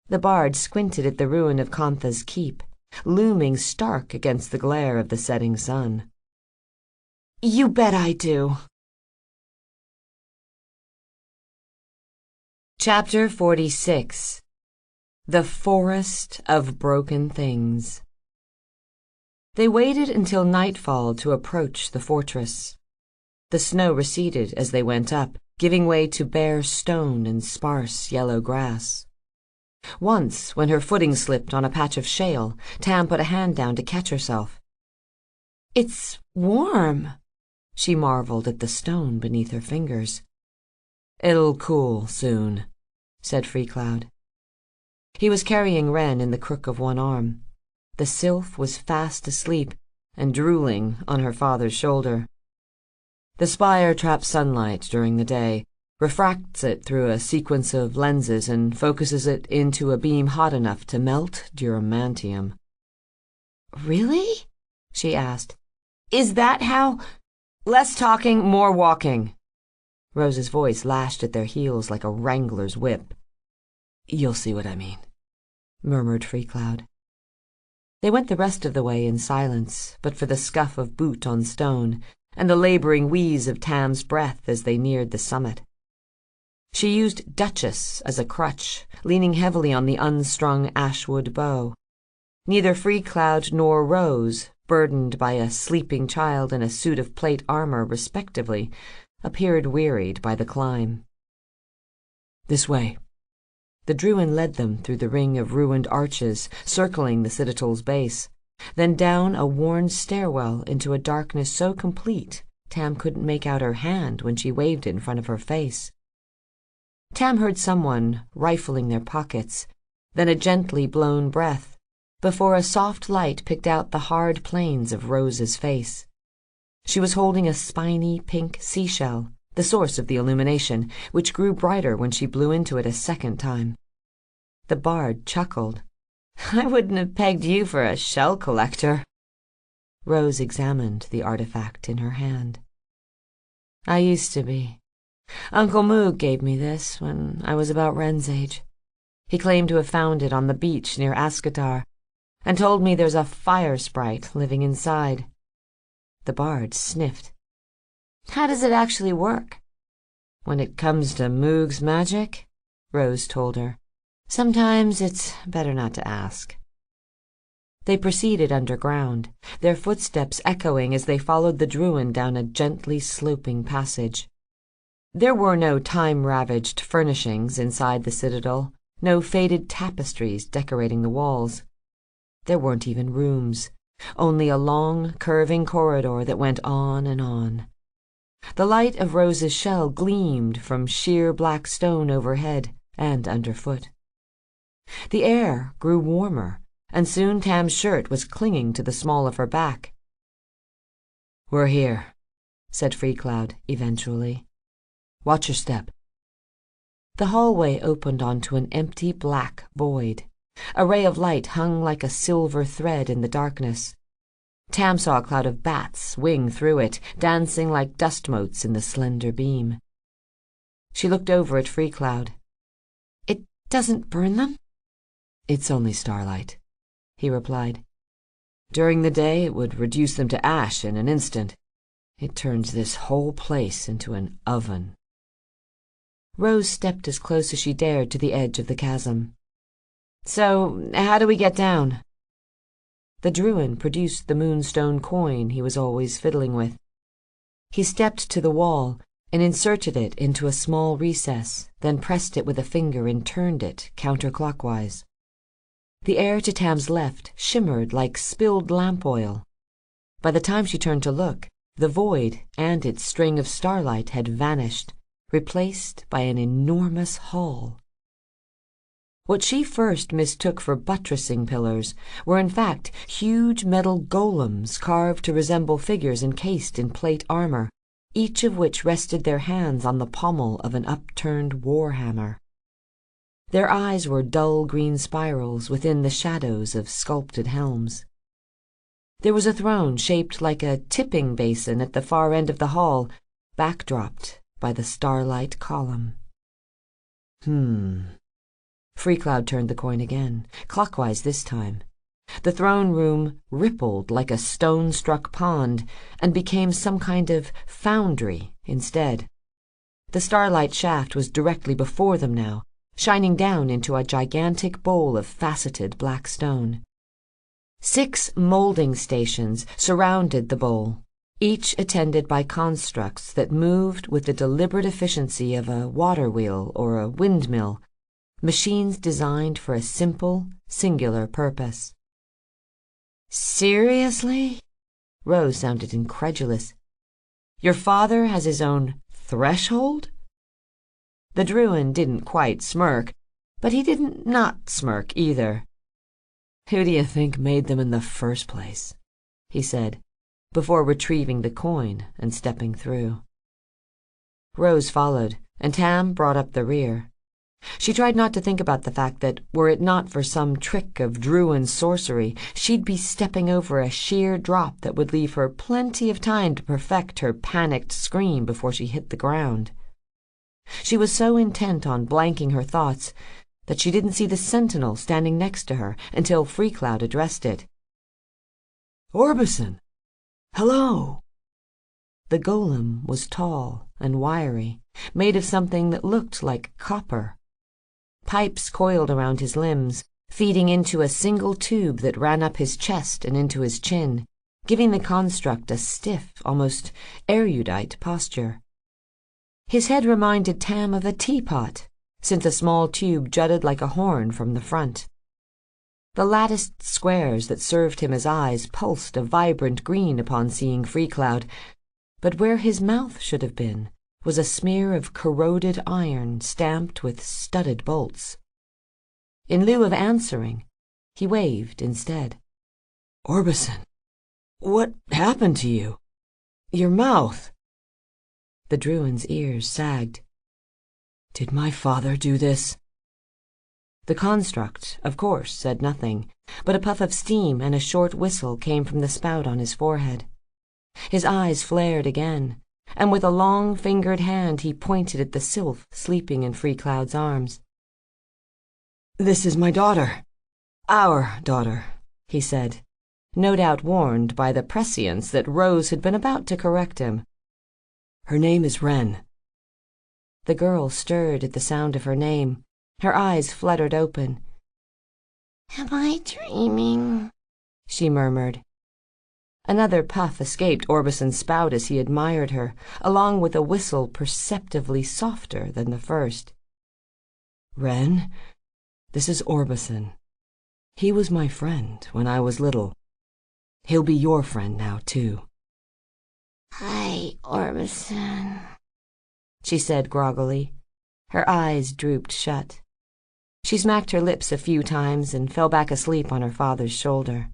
The bard squinted at the ruin of Kontha's keep, looming stark against the glare of the setting sun. "You bet I do." Chapter 46. The Forest of Broken Things. They waited until nightfall to approach the fortress. The snow receded as they went up, giving way to bare stone and sparse yellow grass. Once, when her footing slipped on a patch of shale, Tam put a hand down to catch herself. It's warm. She marveled at the stone beneath her fingers. It'll cool soon, said Freecloud. He was carrying Wren in the crook of one arm. The sylph was fast asleep and drooling on her father's shoulder. The spire traps sunlight during the day, refracts it through a sequence of lenses, and focuses it into a beam hot enough to melt duromantium. Really? She asked. Is that how— Less talking, more walking. Rose's voice lashed at their heels like a wrangler's whip. You'll see what I mean, murmured Freecloud. They went the rest of the way in silence, but for the scuff of boot on stone, and the laboring wheeze of Tam's breath as they neared the summit. She used Duchess as a crutch, leaning heavily on the unstrung ashwood bow. Neither Freecloud nor Rose, burdened by a sleeping child and a suit of plate armor respectively, appeared wearied by the climb. This way. The Druin led them through the ring of ruined arches, circling the citadel's base, then down a worn stairwell into a darkness so complete Tam couldn't make out her hand when she waved it in front of her face. Tam heard someone rifling their pockets, then a gently blown breath, before a soft light picked out the hard planes of Rose's face. She was holding a spiny pink seashell, the source of the illumination, which grew brighter when she blew into it a second time. The bard chuckled. I wouldn't have pegged you for a shell collector. Rose examined the artifact in her hand. I used to be. Uncle Moog gave me this when I was about Wren's age. He claimed to have found it on the beach near Ascatar, and told me there's a fire sprite living inside. The bard sniffed. How does it actually work? When it comes to Moog's magic, Rose told her, sometimes it's better not to ask. They proceeded underground, their footsteps echoing as they followed the Druin down a gently sloping passage. There were no time-ravaged furnishings inside the citadel, no faded tapestries decorating the walls. There weren't even rooms, only a long, curving corridor that went on and on. The light of Rose's shell gleamed from sheer black stone overhead and underfoot. The air grew warmer, and soon Tam's shirt was clinging to the small of her back. We're here, said Freecloud eventually. Watch your step. The hallway opened onto an empty black void. A ray of light hung like a silver thread in the darkness. Tam saw a cloud of bats wing through it, dancing like dust motes in the slender beam. She looked over at Freecloud. It doesn't burn them? It's only starlight, he replied. During the day it would reduce them to ash in an instant. It turns this whole place into an oven. Rose stepped as close as she dared to the edge of the chasm. So, how do we get down? The Druin produced the moonstone coin he was always fiddling with. He stepped to the wall and inserted it into a small recess, then pressed it with a finger and turned it counterclockwise. The air to Tam's left shimmered like spilled lamp oil. By the time she turned to look, the void and its string of starlight had vanished, replaced by an enormous hall. What she first mistook for buttressing pillars were in fact huge metal golems carved to resemble figures encased in plate armor, each of which rested their hands on the pommel of an upturned warhammer. Their eyes were dull green spirals within the shadows of sculpted helms. There was a throne shaped like a tipping basin at the far end of the hall, backdropped by the starlight column. Freecloud turned the coin again, clockwise this time. The throne room rippled like a stone-struck pond and became some kind of foundry instead. The starlight shaft was directly before them now, shining down into a gigantic bowl of faceted black stone. 6 molding stations surrounded the bowl, each attended by constructs that moved with the deliberate efficiency of a water wheel or a windmill, machines designed for a simple, singular purpose. "Seriously?" Rose sounded incredulous. "Your father has his own threshold?" The Druin didn't quite smirk, but he didn't not smirk either. "Who do you think made them in the first place?" he said, before retrieving the coin and stepping through. Rose followed, and Tam brought up the rear. She tried not to think about the fact that, were it not for some trick of Druin sorcery, she'd be stepping over a sheer drop that would leave her plenty of time to perfect her panicked scream before she hit the ground. She was so intent on blanking her thoughts that she didn't see the sentinel standing next to her until Freecloud addressed it. "Orbison! Hello!" The golem was tall and wiry, made of something that looked like copper. Pipes coiled around his limbs, feeding into a single tube that ran up his chest and into his chin, giving the construct a stiff, almost erudite posture. His head reminded Tam of a teapot, since a small tube jutted like a horn from the front. The latticed squares that served him as eyes pulsed a vibrant green upon seeing Freecloud, but where his mouth should have been was a smear of corroded iron stamped with studded bolts. In lieu of answering, he waved instead. "Orbison, what happened to you? Your mouth?" The Druin's ears sagged. "Did my father do this?" The construct, of course, said nothing, but a puff of steam and a short whistle came from the spout on his forehead. His eyes flared again, and with a long-fingered hand he pointed at the sylph sleeping in Freecloud's arms. "This is my daughter. Our daughter," he said, no doubt warned by the prescience that Rose had been about to correct him. "Her name is Wren." The girl stirred at the sound of her name. Her eyes fluttered open. "Am I dreaming?" she murmured. Another puff escaped Orbison's spout as he admired her, along with a whistle perceptibly softer than the first. "Wren, this is Orbison. He was my friend when I was little. He'll be your friend now, too." "Hi, Orbison," she said groggily. Her eyes drooped shut. She smacked her lips a few times and fell back asleep on her father's shoulder.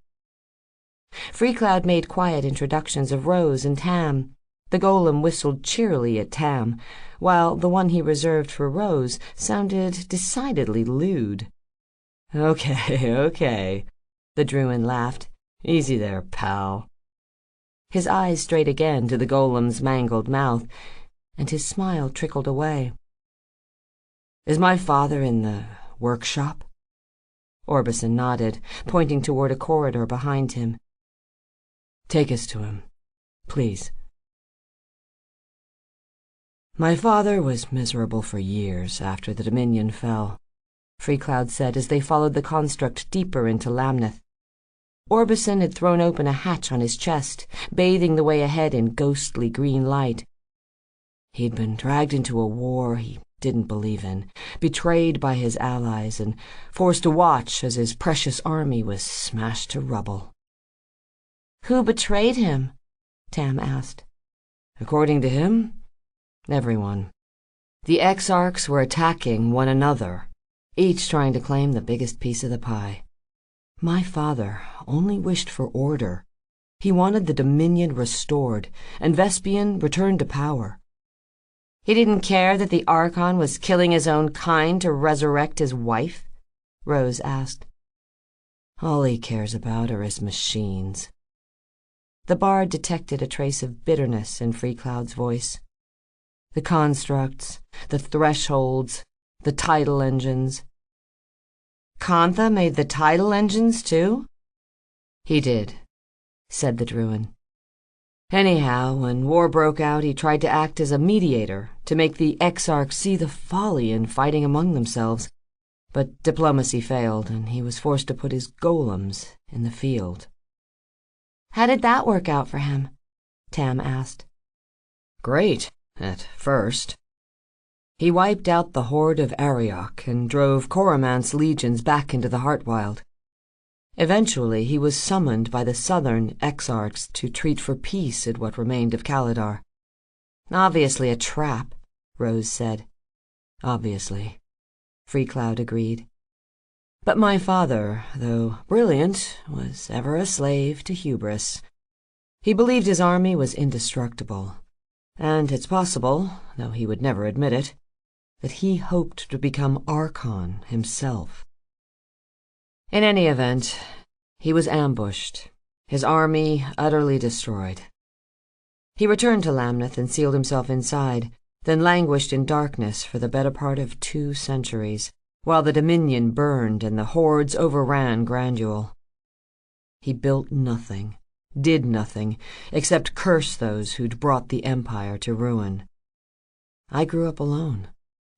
Freecloud made quiet introductions of Rose and Tam. The golem whistled cheerily at Tam, while the one he reserved for Rose sounded decidedly lewd. Okay, the Druin laughed. "Easy there, pal." His eyes strayed again to the golem's mangled mouth, and his smile trickled away. "Is my father in the workshop?" Orbison nodded, pointing toward a corridor behind him. "Take us to him, please." "My father was miserable for years after the Dominion fell," Freecloud said as they followed the construct deeper into Lamneth. Orbison had thrown open a hatch on his chest, bathing the way ahead in ghostly green light. He'd been dragged into a war he didn't believe in, betrayed by his allies, and forced to watch as his precious army was smashed to rubble. "Who betrayed him?" Tam asked. "According to him, everyone. The exarchs were attacking one another, each trying to claim the biggest piece of the pie. My father only wished for order. He wanted the Dominion restored, and Vespian returned to power." "He didn't care that the Archon was killing his own kind to resurrect his wife?" Rose asked. "All he cares about are his machines." The bard detected a trace of bitterness in Freecloud's voice. "The constructs, the thresholds, the tidal engines." "Kantha made the tidal engines, too?" "He did," said the Druin. "Anyhow, when war broke out, he tried to act as a mediator to make the exarchs see the folly in fighting among themselves. But diplomacy failed, and he was forced to put his golems in the field." "How did that work out for him?" Tam asked. "Great, at first. He wiped out the horde of Arioch and drove Coromant's legions back into the Heartwild. Eventually, he was summoned by the southern exarchs to treat for peace at what remained of Caledar. Obviously a trap, Rose said. Obviously, Freecloud agreed. But my father, though brilliant, was ever a slave to hubris. He believed his army was indestructible, and it's possible, though he would never admit it, that he hoped to become Archon himself. In any event, he was ambushed, his army utterly destroyed. He returned to Lamneth and sealed himself inside, then languished in darkness for the better part of 2 centuries, while the Dominion burned and the hordes overran Grandule. He built nothing, did nothing, except curse those who'd brought the Empire to ruin. I grew up alone,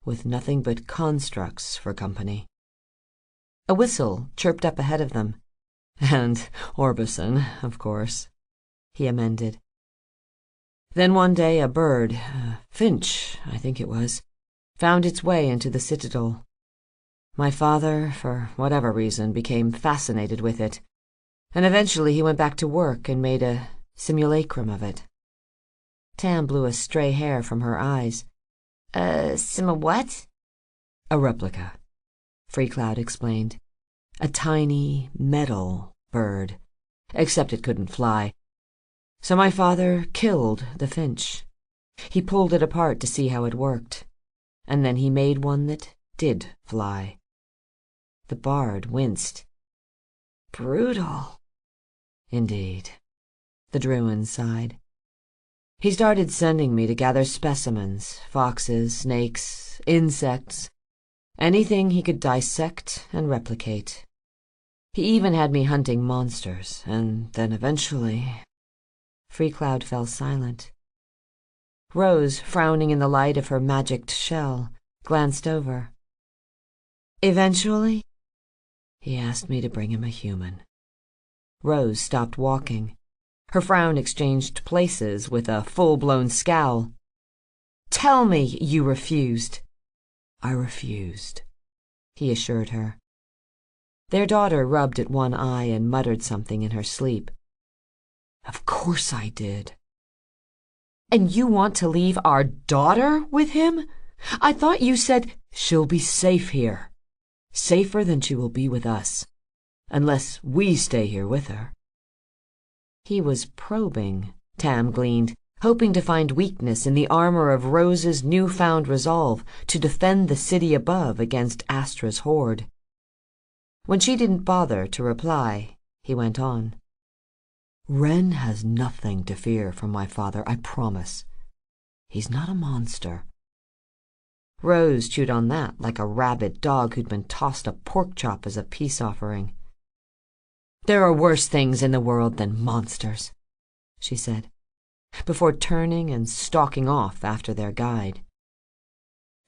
with nothing but constructs for company. A whistle chirped up ahead of them. And Orbison, of course, he amended. Then one day a bird, a finch, I think it was, found its way into the citadel. My father, for whatever reason, became fascinated with it, and eventually he went back to work and made a simulacrum of it. Tam blew a stray hair from her eyes. What? A replica, Freecloud explained. A tiny metal bird, except it couldn't fly. So my father killed the finch. He pulled it apart to see how it worked, and then he made one that did fly. The bard winced. Brutal. Indeed, the Druin sighed. He started sending me to gather specimens, foxes, snakes, insects, anything he could dissect and replicate. He even had me hunting monsters, and then eventually... Freecloud fell silent. Rose, frowning in the light of her magicked shell, glanced over. Eventually, he asked me to bring him a human. Rose stopped walking. Her frown exchanged places with a full-blown scowl. Tell me you refused. I refused, he assured her. Their daughter rubbed at one eye and muttered something in her sleep. Of course I did. And you want to leave our daughter with him? I thought you said she'll be safe here. Safer than she will be with us, unless we stay here with her. He was probing, Tam gleaned, hoping to find weakness in the armor of Rose's newfound resolve to defend the city above against Astra's horde. When she didn't bother to reply, he went on. Ren has nothing to fear from my father, I promise. He's not a monster. Rose chewed on that like a rabid dog who'd been tossed a pork chop as a peace offering. There are worse things in the world than monsters, she said, before turning and stalking off after their guide.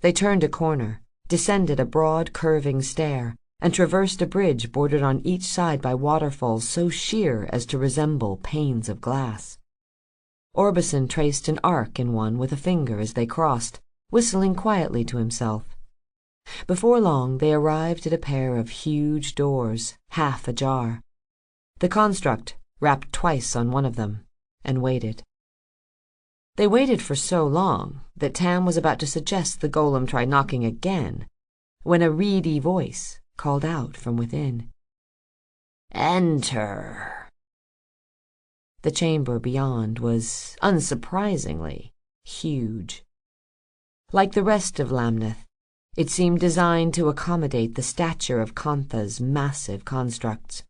They turned a corner, descended a broad, curving stair, and traversed a bridge bordered on each side by waterfalls so sheer as to resemble panes of glass. Orbison traced an arc in one with a finger as they crossed, whistling quietly to himself. Before long, they arrived at a pair of huge doors, half ajar. The construct rapped twice on one of them, and waited. They waited for so long that Tam was about to suggest the golem try knocking again, when a reedy voice called out from within. Enter. The chamber beyond was, unsurprisingly, huge. Like the rest of Lamneth, it seemed designed to accommodate the stature of Kantha's massive constructs.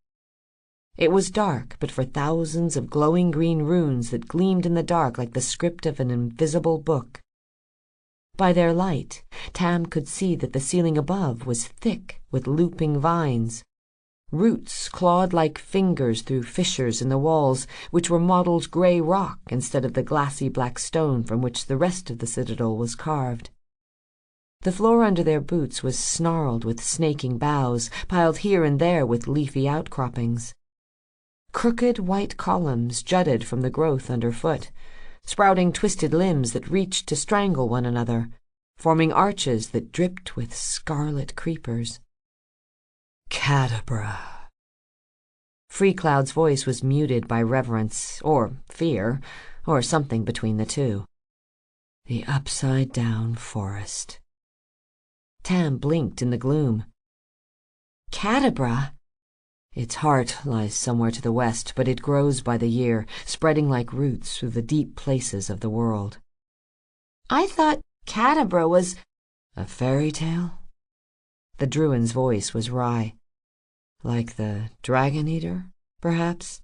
It was dark, but for thousands of glowing green runes that gleamed in the dark like the script of an invisible book. By their light, Tam could see that the ceiling above was thick with looping vines. Roots clawed like fingers through fissures in the walls, which were mottled grey rock instead of the glassy black stone from which the rest of the citadel was carved. The floor under their boots was snarled with snaking boughs, piled here and there with leafy outcroppings. Crooked white columns jutted from the growth underfoot, sprouting twisted limbs that reached to strangle one another, forming arches that dripped with scarlet creepers. Cadabra. Freecloud's voice was muted by reverence, or fear, or something between the two. The upside-down forest. Tam blinked in the gloom. Cadabra? Its heart lies somewhere to the west, but it grows by the year, spreading like roots through the deep places of the world. I thought Cadabra was a fairy tale? The Druin's voice was wry. Like the Dragon Eater, perhaps?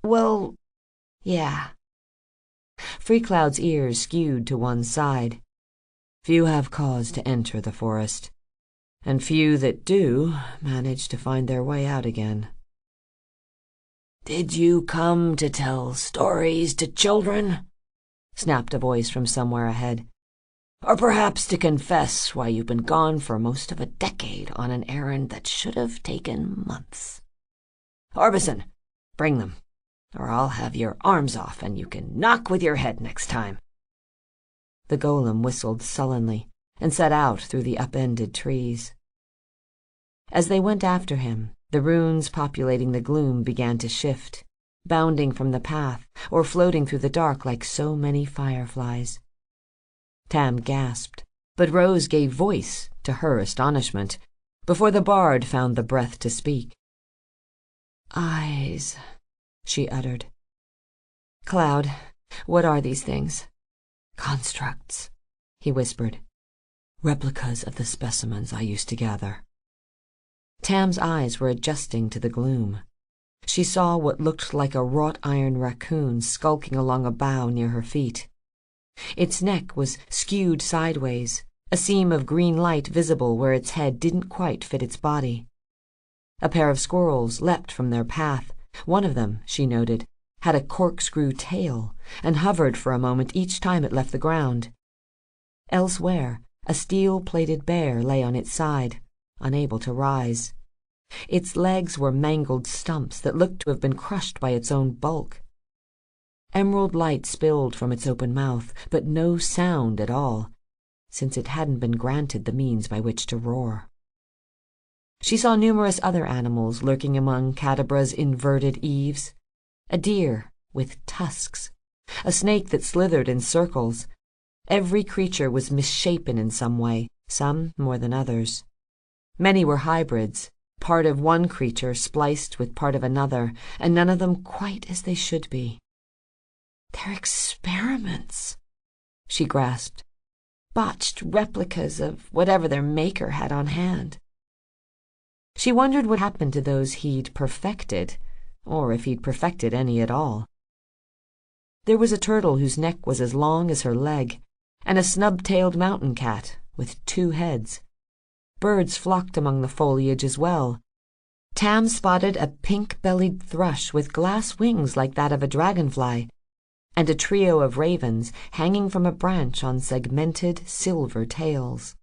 Well, yeah. Freecloud's ears skewed to one side. Few have cause to enter the forest, and few that do manage to find their way out again. "Did you come to tell stories to children?" snapped a voice from somewhere ahead. "Or perhaps to confess why you've been gone for most of a decade on an errand that should have taken months? Orbison, bring them, or I'll have your arms off and you can knock with your head next time." The golem whistled sullenly and set out through the upended trees. As they went after him, the runes populating the gloom began to shift, bounding from the path or floating through the dark like so many fireflies. Tam gasped, but Rose gave voice to her astonishment before the bard found the breath to speak. "Eyes," she uttered. "Cloud, what are these things?" "Constructs," he whispered. "Replicas of the specimens I used to gather." Tam's eyes were adjusting to the gloom. She saw what looked like a wrought-iron raccoon skulking along a bough near her feet. Its neck was skewed sideways, a seam of green light visible where its head didn't quite fit its body. A pair of squirrels leapt from their path. One of them, she noted, had a corkscrew tail and hovered for a moment each time it left the ground. Elsewhere, a steel-plated bear lay on its side, unable to rise. Its legs were mangled stumps that looked to have been crushed by its own bulk. Emerald light spilled from its open mouth, but no sound at all, since it hadn't been granted the means by which to roar. She saw numerous other animals lurking among Cadabra's inverted eaves. A deer with tusks, a snake that slithered in circles. Every creature was misshapen in some way, some more than others. Many were hybrids, part of one creature spliced with part of another, and none of them quite as they should be. "They're experiments," she grasped. "Botched replicas of whatever their maker had on hand." She wondered what happened to those he'd perfected, or if he'd perfected any at all. There was a turtle whose neck was as long as her leg, and a snub-tailed mountain cat with 2 heads. Birds flocked among the foliage as well. Tam spotted a pink-bellied thrush with glass wings like that of a dragonfly, and a trio of ravens hanging from a branch on segmented silver tails.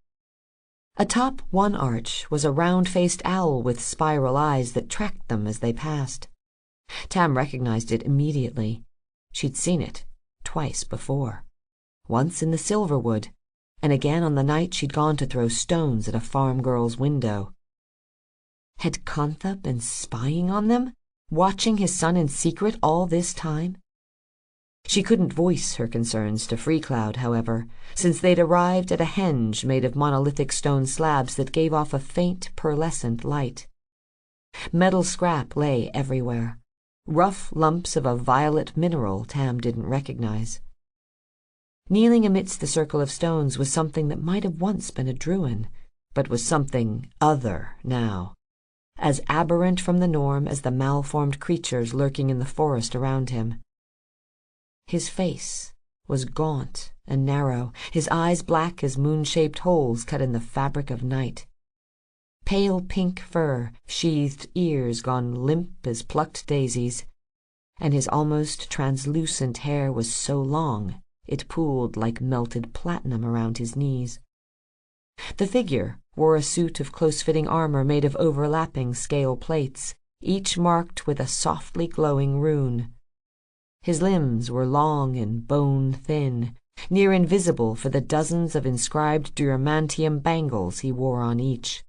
Atop one arch was a round-faced owl with spiral eyes that tracked them as they passed. Tam recognized it immediately. She'd seen it twice before, once in the Silverwood, and again on the night she'd gone to throw stones at a farm girl's window. Had Kantha been spying on them, watching his son in secret all this time? She couldn't voice her concerns to Freecloud, however, since they'd arrived at a henge made of monolithic stone slabs that gave off a faint, pearlescent light. Metal scrap lay everywhere, rough lumps of a violet mineral Tam didn't recognize. Kneeling amidst the circle of stones was something that might have once been a Druin, but was something other now, as aberrant from the norm as the malformed creatures lurking in the forest around him. His face was gaunt and narrow, his eyes black as moon-shaped holes cut in the fabric of night. Pale pink fur, sheathed ears gone limp as plucked daisies, and his almost translucent hair was so long it pooled like melted platinum around his knees. The figure wore a suit of close-fitting armor made of overlapping scale plates, each marked with a softly glowing rune. His limbs were long and bone-thin, near invisible for the dozens of inscribed diamantium bangles he wore on each.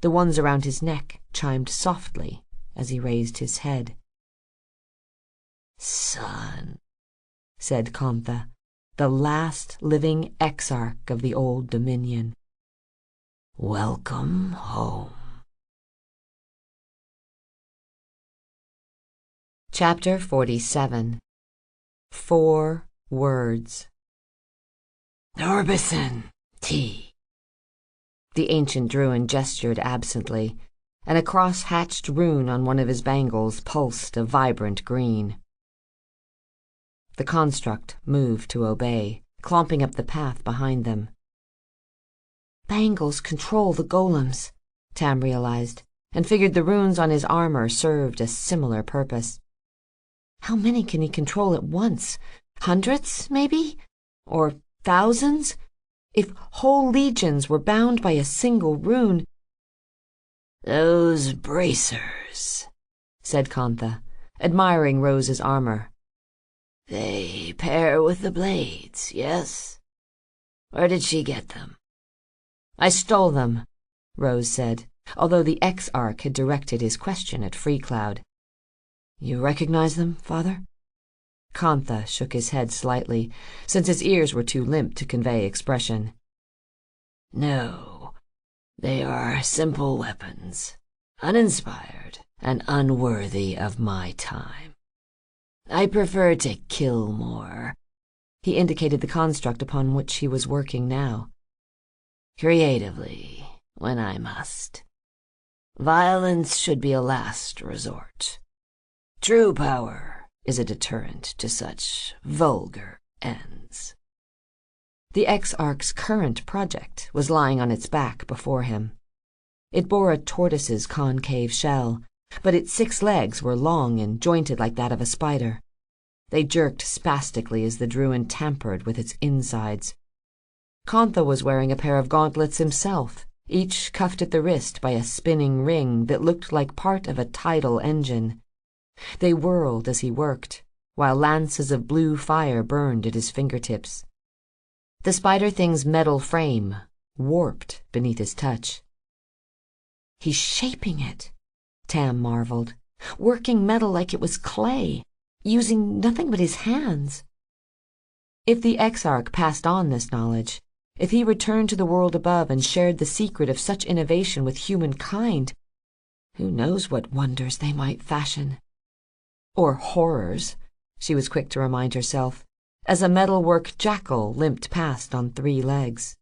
The ones around his neck chimed softly as he raised his head. "Son," said Kontha, the last living exarch of the Old Dominion. "Welcome home." Chapter 47. 4 Words. "Norbison, tea." The ancient Druid gestured absently, and a cross-hatched rune on one of his bangles pulsed a vibrant green. The construct moved to obey, clomping up the path behind them. Bangles control the golems, Tam realized, and figured the runes on his armor served a similar purpose. How many can he control at once? Hundreds, maybe? Or thousands? If whole legions were bound by a single rune— "Those bracers," said Kontha, admiring Rose's armor. "They pair with the blades, yes? Where did she get them?" "I stole them," Rose said, although the exarch had directed his question at Freecloud. "You recognize them, father?" Kontha shook his head slightly, since his ears were too limp to convey expression. "No, they are simple weapons, uninspired and unworthy of my time. I prefer to kill more." He indicated the construct upon which he was working now. "Creatively, when I must. Violence should be a last resort. True power is a deterrent to such vulgar ends." The exarch's current project was lying on its back before him. It bore a tortoise's concave shell, but its 6 legs were long and jointed like that of a spider. They jerked spastically as the Druid tampered with its insides. Kontha was wearing a pair of gauntlets himself, each cuffed at the wrist by a spinning ring that looked like part of a tidal engine. They whirled as he worked, while lances of blue fire burned at his fingertips. The spider thing's metal frame warped beneath his touch. "He's shaping it," Tam marveled, "working metal like it was clay, using nothing but his hands." If the exarch passed on this knowledge, if he returned to the world above and shared the secret of such innovation with humankind, who knows what wonders they might fashion. Or horrors, she was quick to remind herself, as a metalwork jackal limped past on 3 legs.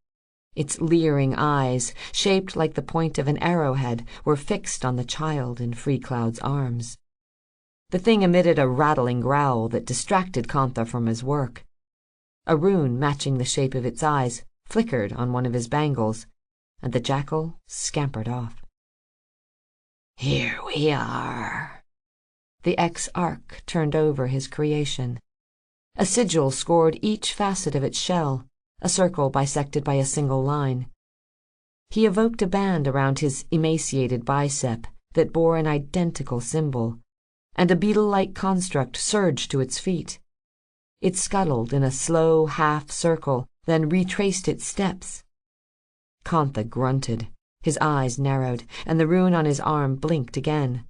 Its leering eyes, shaped like the point of an arrowhead, were fixed on the child in Freecloud's arms. The thing emitted a rattling growl that distracted Kontha from his work. A rune matching the shape of its eyes flickered on one of his bangles, and the jackal scampered off. "Here we are." The exarch turned over his creation. A sigil scored each facet of its shell, a circle bisected by a single line. He evoked a band around his emaciated bicep that bore an identical symbol, and a beetle-like construct surged to its feet. It scuttled in a slow half-circle, then retraced its steps. Kontha grunted, his eyes narrowed, and the rune on his arm blinked again.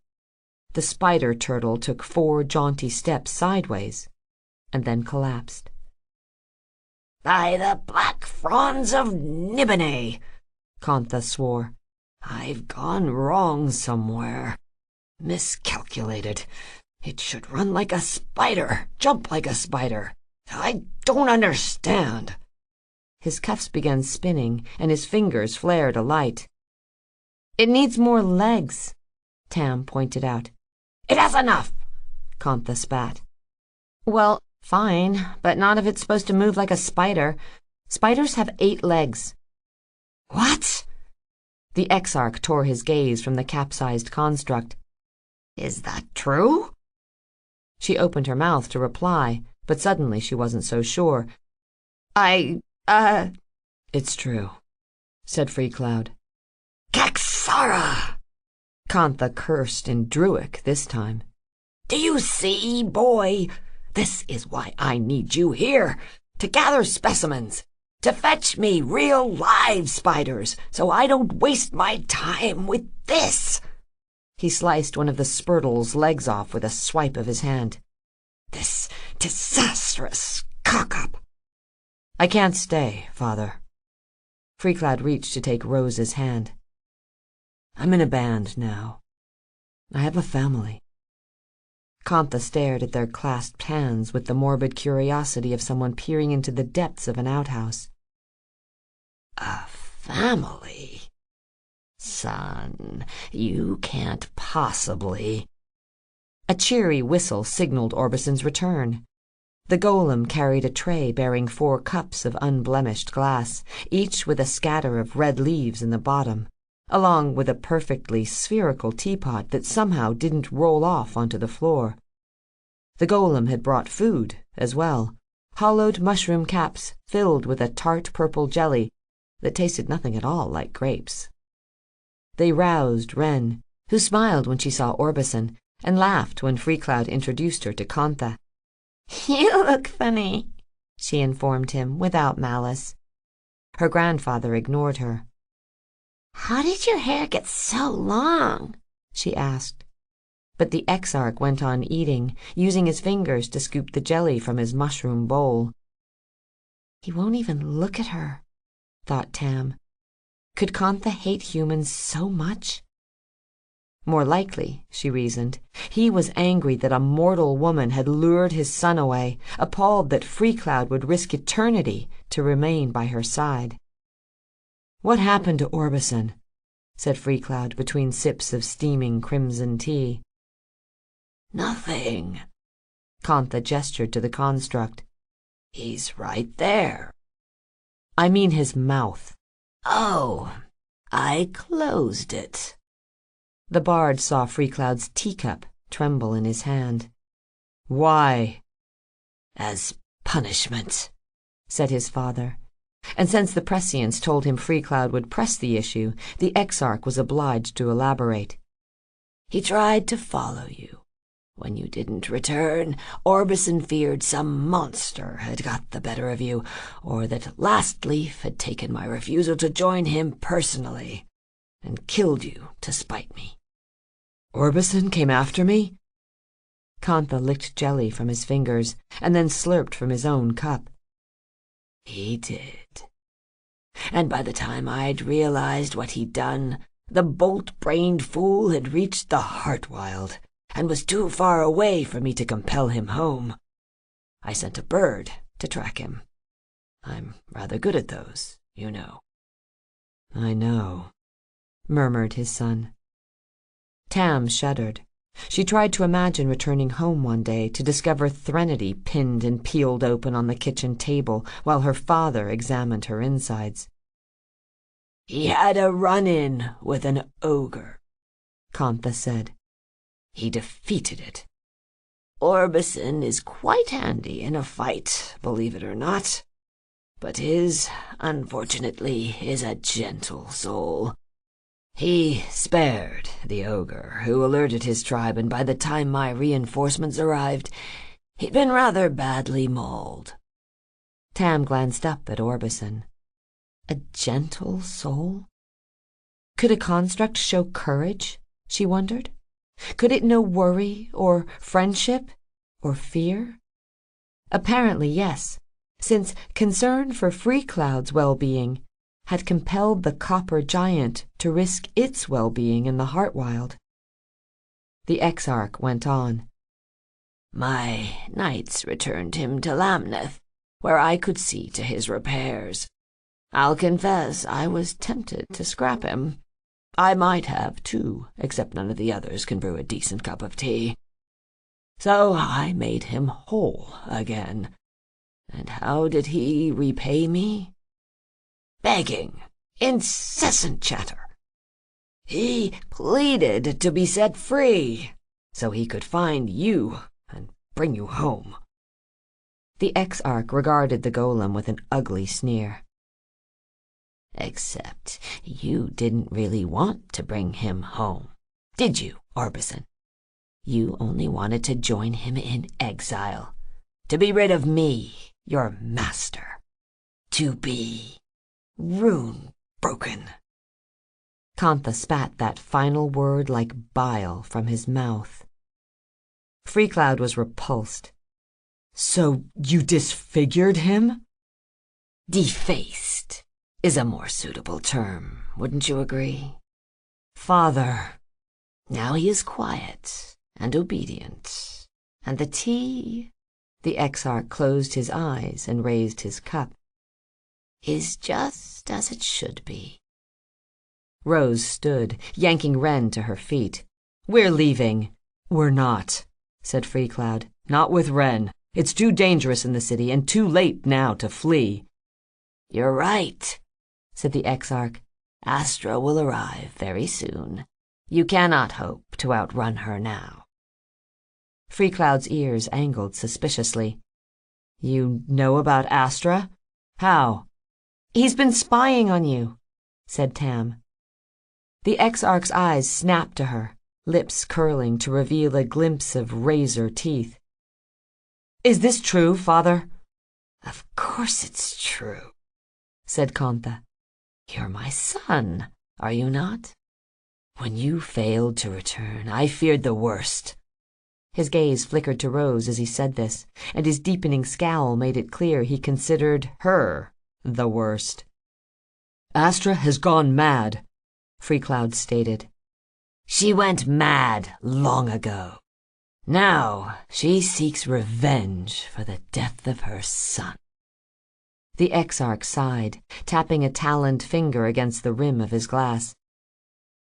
The spider turtle took 4 jaunty steps sideways, and then collapsed. "By the black fronds of Nibene," Kontha swore. "I've gone wrong somewhere. Miscalculated. It should run like a spider, jump like a spider. I don't understand." His cuffs began spinning, and his fingers flared alight. "It needs more legs," Tam pointed out. "It has enough," Kontha spat. "Well, fine, but not if it's supposed to move like a spider. Spiders have 8 legs." "What?" The exarch tore his gaze from the capsized construct. "Is that true?" She opened her mouth to reply, but suddenly she wasn't so sure. It's true," said Freecloud. "Kaxara!" Kontha cursed in Druic this time. "Do you see, boy? This is why I need you here, to gather specimens, to fetch me real live spiders, so I don't waste my time with this." He sliced one of the Spurtle's legs off with a swipe of his hand. "This disastrous cock-up." "I can't stay, Father." Freecloud reached to take Rose's hand. "I'm in a band now. I have a family." Kantha stared at their clasped hands with the morbid curiosity of someone peering into the depths of an outhouse. "A family? Son, you can't possibly—" A cheery whistle signaled Orbison's return. The golem carried a tray bearing 4 cups of unblemished glass, each with a scatter of red leaves in the bottom, along with a perfectly spherical teapot that somehow didn't roll off onto the floor. The golem had brought food as well, hollowed mushroom caps filled with a tart purple jelly that tasted nothing at all like grapes. They roused Wren, who smiled when she saw Orbison and laughed when Freecloud introduced her to Kantha. "You look funny," she informed him without malice. Her grandfather ignored her. "How did your hair get so long?" she asked. But the exarch went on eating, using his fingers to scoop the jelly from his mushroom bowl. He won't even look at her, thought Tam. Could Kantha hate humans so much? More likely, she reasoned, he was angry that a mortal woman had lured his son away, appalled that Freecloud would risk eternity to remain by her side. "What happened to Orbison?" said Freecloud between sips of steaming crimson tea. "Nothing." Kantha gestured to the construct. "He's right there." "I mean his mouth." "Oh, I closed it." The bard saw Freecloud's teacup tremble in his hand. "Why?" "As punishment," said his father. And since the prescience told him Freecloud would press the issue, the exarch was obliged to elaborate. "He tried to follow you. When you didn't return, Orbison feared some monster had got the better of you, or that Last Leaf had taken my refusal to join him personally, and killed you to spite me." "Orbison came after me?" Kantha licked jelly from his fingers, and then slurped from his own cup. "He did. And by the time I'd realized what he'd done, the bolt-brained fool had reached the Heartwild, and was too far away for me to compel him home. I sent a bird to track him. I'm rather good at those, you know." "I know," murmured his son. Tam shuddered. She tried to imagine returning home one day to discover Threnody pinned and peeled open on the kitchen table while her father examined her insides. "He had a run-in with an ogre," Kantha said. "He defeated it. Orbison is quite handy in a fight, believe it or not. But his, unfortunately, is a gentle soul. He spared the ogre, who alerted his tribe, and by the time my reinforcements arrived, he'd been rather badly mauled." Tam glanced up at Orbison. A gentle soul? Could a construct show courage, she wondered? Could it know worry, or friendship, or fear? Apparently, yes, since concern for Freecloud's well-being had compelled the copper giant to risk its well-being in the Heartwild. The exarch went on. "My knights returned him to Lamneth, where I could see to his repairs. I'll confess I was tempted to scrap him. I might have, too, except none of the others can brew a decent cup of tea. So I made him whole again. And how did he repay me? Begging, incessant chatter. He pleaded to be set free, so he could find you and bring you home." The exarch regarded the golem with an ugly sneer. "Except you didn't really want to bring him home, did you, Orbison? You only wanted to join him in exile, to be rid of me your master, to be rune-broken." Kantha spat that final word like bile from his mouth. Freecloud was repulsed. "So you disfigured him?" "Defaced is a more suitable term, wouldn't you agree?" "Father." "Now he is quiet and obedient, and the tea," the exarch closed his eyes and raised his cup, "is just as it should be." Rose stood, yanking Wren to her feet. "We're leaving." "We're not," said Freecloud. "Not with Wren. It's too dangerous in the city and too late now to flee." "You're right," said the exarch. "Astra will arrive very soon. You cannot hope to outrun her now." Freecloud's ears angled suspiciously. "You know about Astra? How?" "He's been spying on you," said Tam. The exarch's eyes snapped to her, lips curling to reveal a glimpse of razor teeth. "Is this true, Father?" "Of course it's true," said Kantha. "You're my son, are you not? When you failed to return, I feared the worst." His gaze flickered to Rose as he said this, and his deepening scowl made it clear he considered her the worst. "Astra has gone mad," Freecloud stated. "She went mad long ago. Now she seeks revenge for the death of her son." The exarch sighed, tapping a taloned finger against the rim of his glass.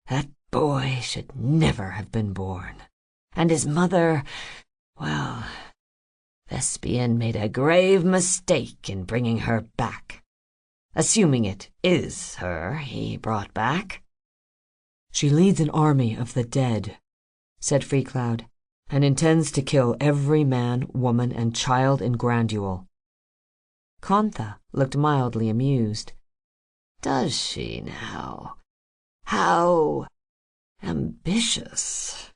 "That boy should never have been born. And his mother, well, Thespian made a grave mistake in bringing her back. Assuming it is her he brought back." "She leads an army of the dead," said Freecloud, "and intends to kill every man, woman, and child in Grandule." Kantha looked mildly amused. "Does she now? How ambitious!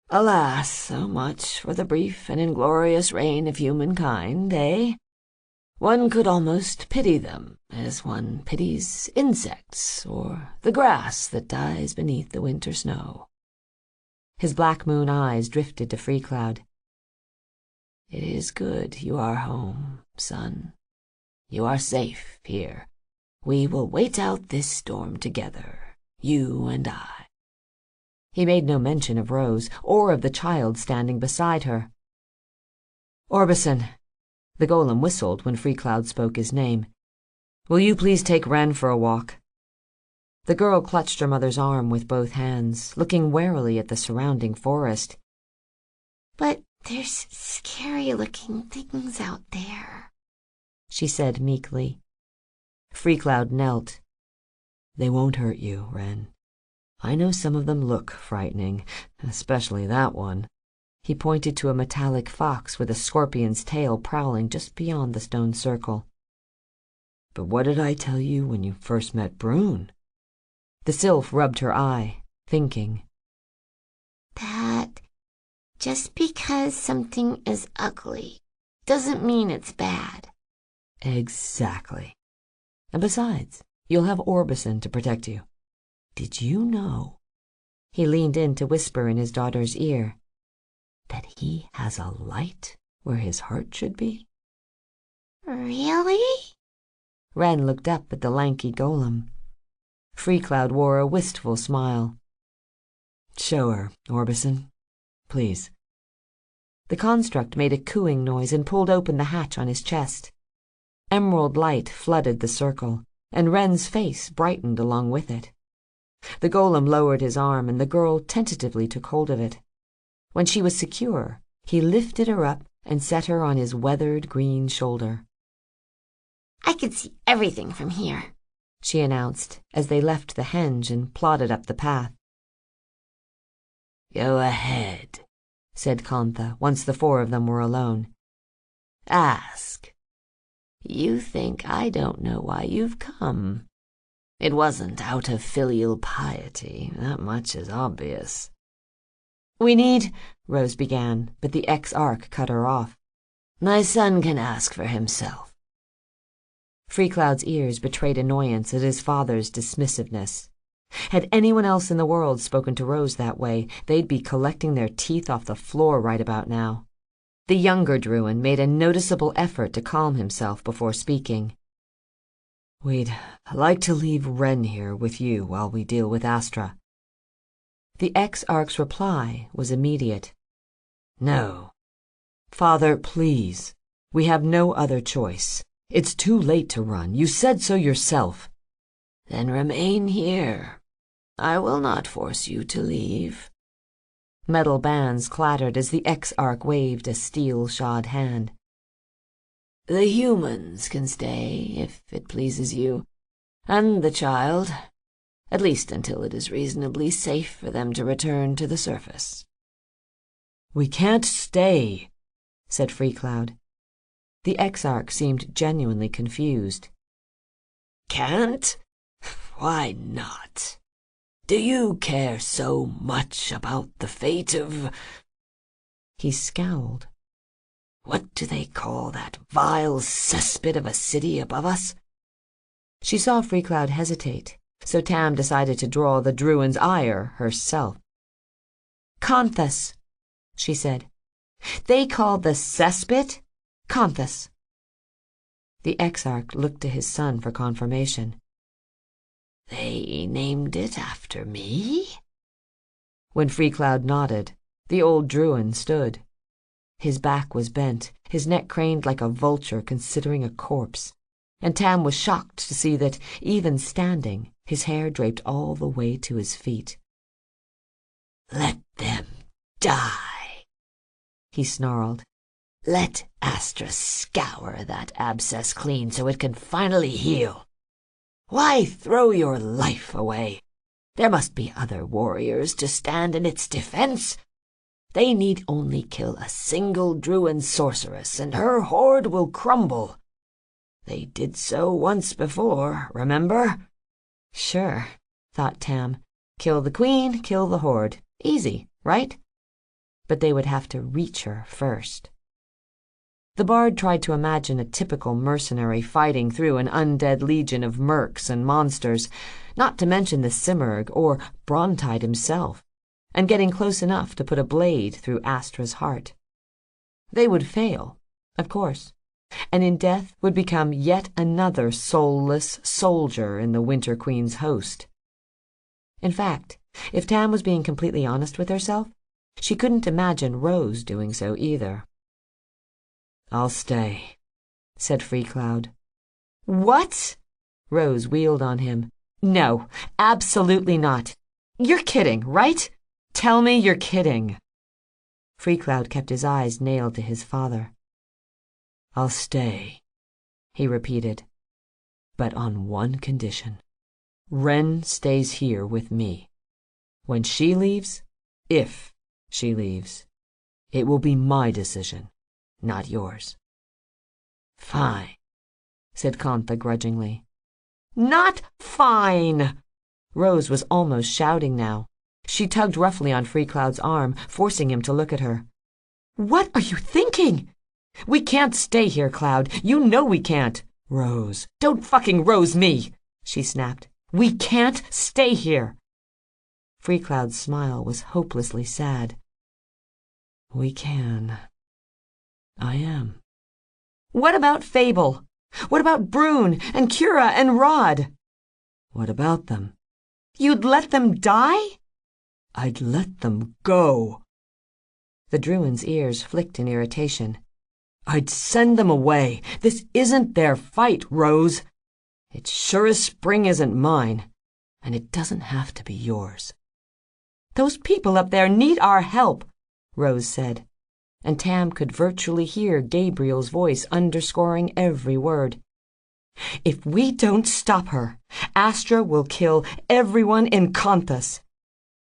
Alas, so much for the brief and inglorious reign of humankind, eh? One could almost pity them, as one pities insects or the grass that dies beneath the winter snow." His black moon eyes drifted to Freecloud. "It is good you are home, son. You are safe here. We will wait out this storm together, you and I." He made no mention of Rose or of the child standing beside her. "Orbison," the golem whistled when Freecloud spoke his name. "Will you please take Wren for a walk?" The girl clutched her mother's arm with both hands, looking warily at the surrounding forest. "But there's scary-looking things out there," she said meekly. Freecloud knelt. "They won't hurt you, Wren. I know some of them look frightening, especially that one." He pointed to a metallic fox with a scorpion's tail prowling just beyond the stone circle. "But what did I tell you when you first met Brune?" The sylph rubbed her eye, thinking. "That just because something is ugly doesn't mean it's bad." "Exactly. And besides, you'll have Orbison to protect you. Did you know," he leaned in to whisper in his daughter's ear, "that he has a light where his heart should be?" "Really?" Wren looked up at the lanky golem. Freecloud wore a wistful smile. "Show her, Orbison. Please." The construct made a cooing noise and pulled open the hatch on his chest. Emerald light flooded the circle, and Wren's face brightened along with it. The golem lowered his arm, and the girl tentatively took hold of it. When she was secure, he lifted her up and set her on his weathered green shoulder. "I can see everything from here," she announced as they left the henge and plodded up the path. "Go ahead," said Kantha once the four of them were alone. "Ask. You think I don't know why you've come. It wasn't out of filial piety, that much is obvious." "We need," Rose began, but the exarch cut her off. My son can ask for himself." Freecloud's ears betrayed annoyance at his father's dismissiveness. Had anyone else in the world spoken to Rose that way, they'd be collecting their teeth off the floor right about now. The younger Druin made a noticeable effort to calm himself before speaking. "We'd like to leave Ren here with you while we deal with Astra." The ex-Ark's reply was immediate. "No." "Father, please. We have no other choice. It's too late to run. You said so yourself." "Then remain here. I will not force you to leave." Metal bands clattered as the ex-Ark waved a steel-shod hand. "The humans can stay, if it pleases you, and the child, at least until it is reasonably safe for them to return to the surface." "We can't stay," said Freecloud. The ex-Ark seemed genuinely confused. "Can't? Why not? Do you care so much about the fate of—" He scowled. "What do they call that vile cesspit of a city above us?" She saw Freecloud hesitate, so Tam decided to draw the Druin's ire herself. "Conthus," she said. "They call the cesspit Conthus." The Exarch looked to his son for confirmation. "They named it after me?" When Freecloud nodded, the old Druin stood. His back was bent, his neck craned like a vulture considering a corpse, and Tam was shocked to see that, even standing, his hair draped all the way to his feet. "Let them die," he snarled. "Let Astra scour that abscess clean so it can finally heal. Why throw your life away? There must be other warriors to stand in its defense. They need only kill a single Druin sorceress, and her horde will crumble. They did so once before, remember?" Sure, thought Tam. Kill the queen, kill the horde. Easy, right? But they would have to reach her first. The bard tried to imagine a typical mercenary fighting through an undead legion of mercs and monsters, not to mention the Simurgh or Brontide himself, and getting close enough to put a blade through Astra's heart. They would fail, of course, and in death would become yet another soulless soldier in the Winter Queen's host. In fact, if Tam was being completely honest with herself, she couldn't imagine Rose doing so either. "I'll stay," said Freecloud. "What?" Rose wheeled on him. "No, absolutely not. You're kidding, right? Tell me you're kidding." Freecloud kept his eyes nailed to his father. "I'll stay," he repeated, "but on one condition. Ren stays here with me. When she leaves, if she leaves, it will be my decision, not yours." "Fine," said Kantha grudgingly. "Not fine!" Rose was almost shouting now. She tugged roughly on Freecloud's arm, forcing him to look at her. "What are you thinking? We can't stay here, Cloud. You know we can't." "Rose." "Don't fucking Rose me," she snapped. "We can't stay here." Freecloud's smile was hopelessly sad. "We can. I am." "What about Fable? What about Brune and Kira and Rod?" "What about them?" "You'd let them die?" "I'd let them go." The Druin's ears flicked in irritation. "I'd send them away. This isn't their fight, Rose. It sure as spring isn't mine, and it doesn't have to be yours." "Those people up there need our help," Rose said, and Tam could virtually hear Gabriel's voice underscoring every word. "If we don't stop her, Astra will kill everyone in Conthus."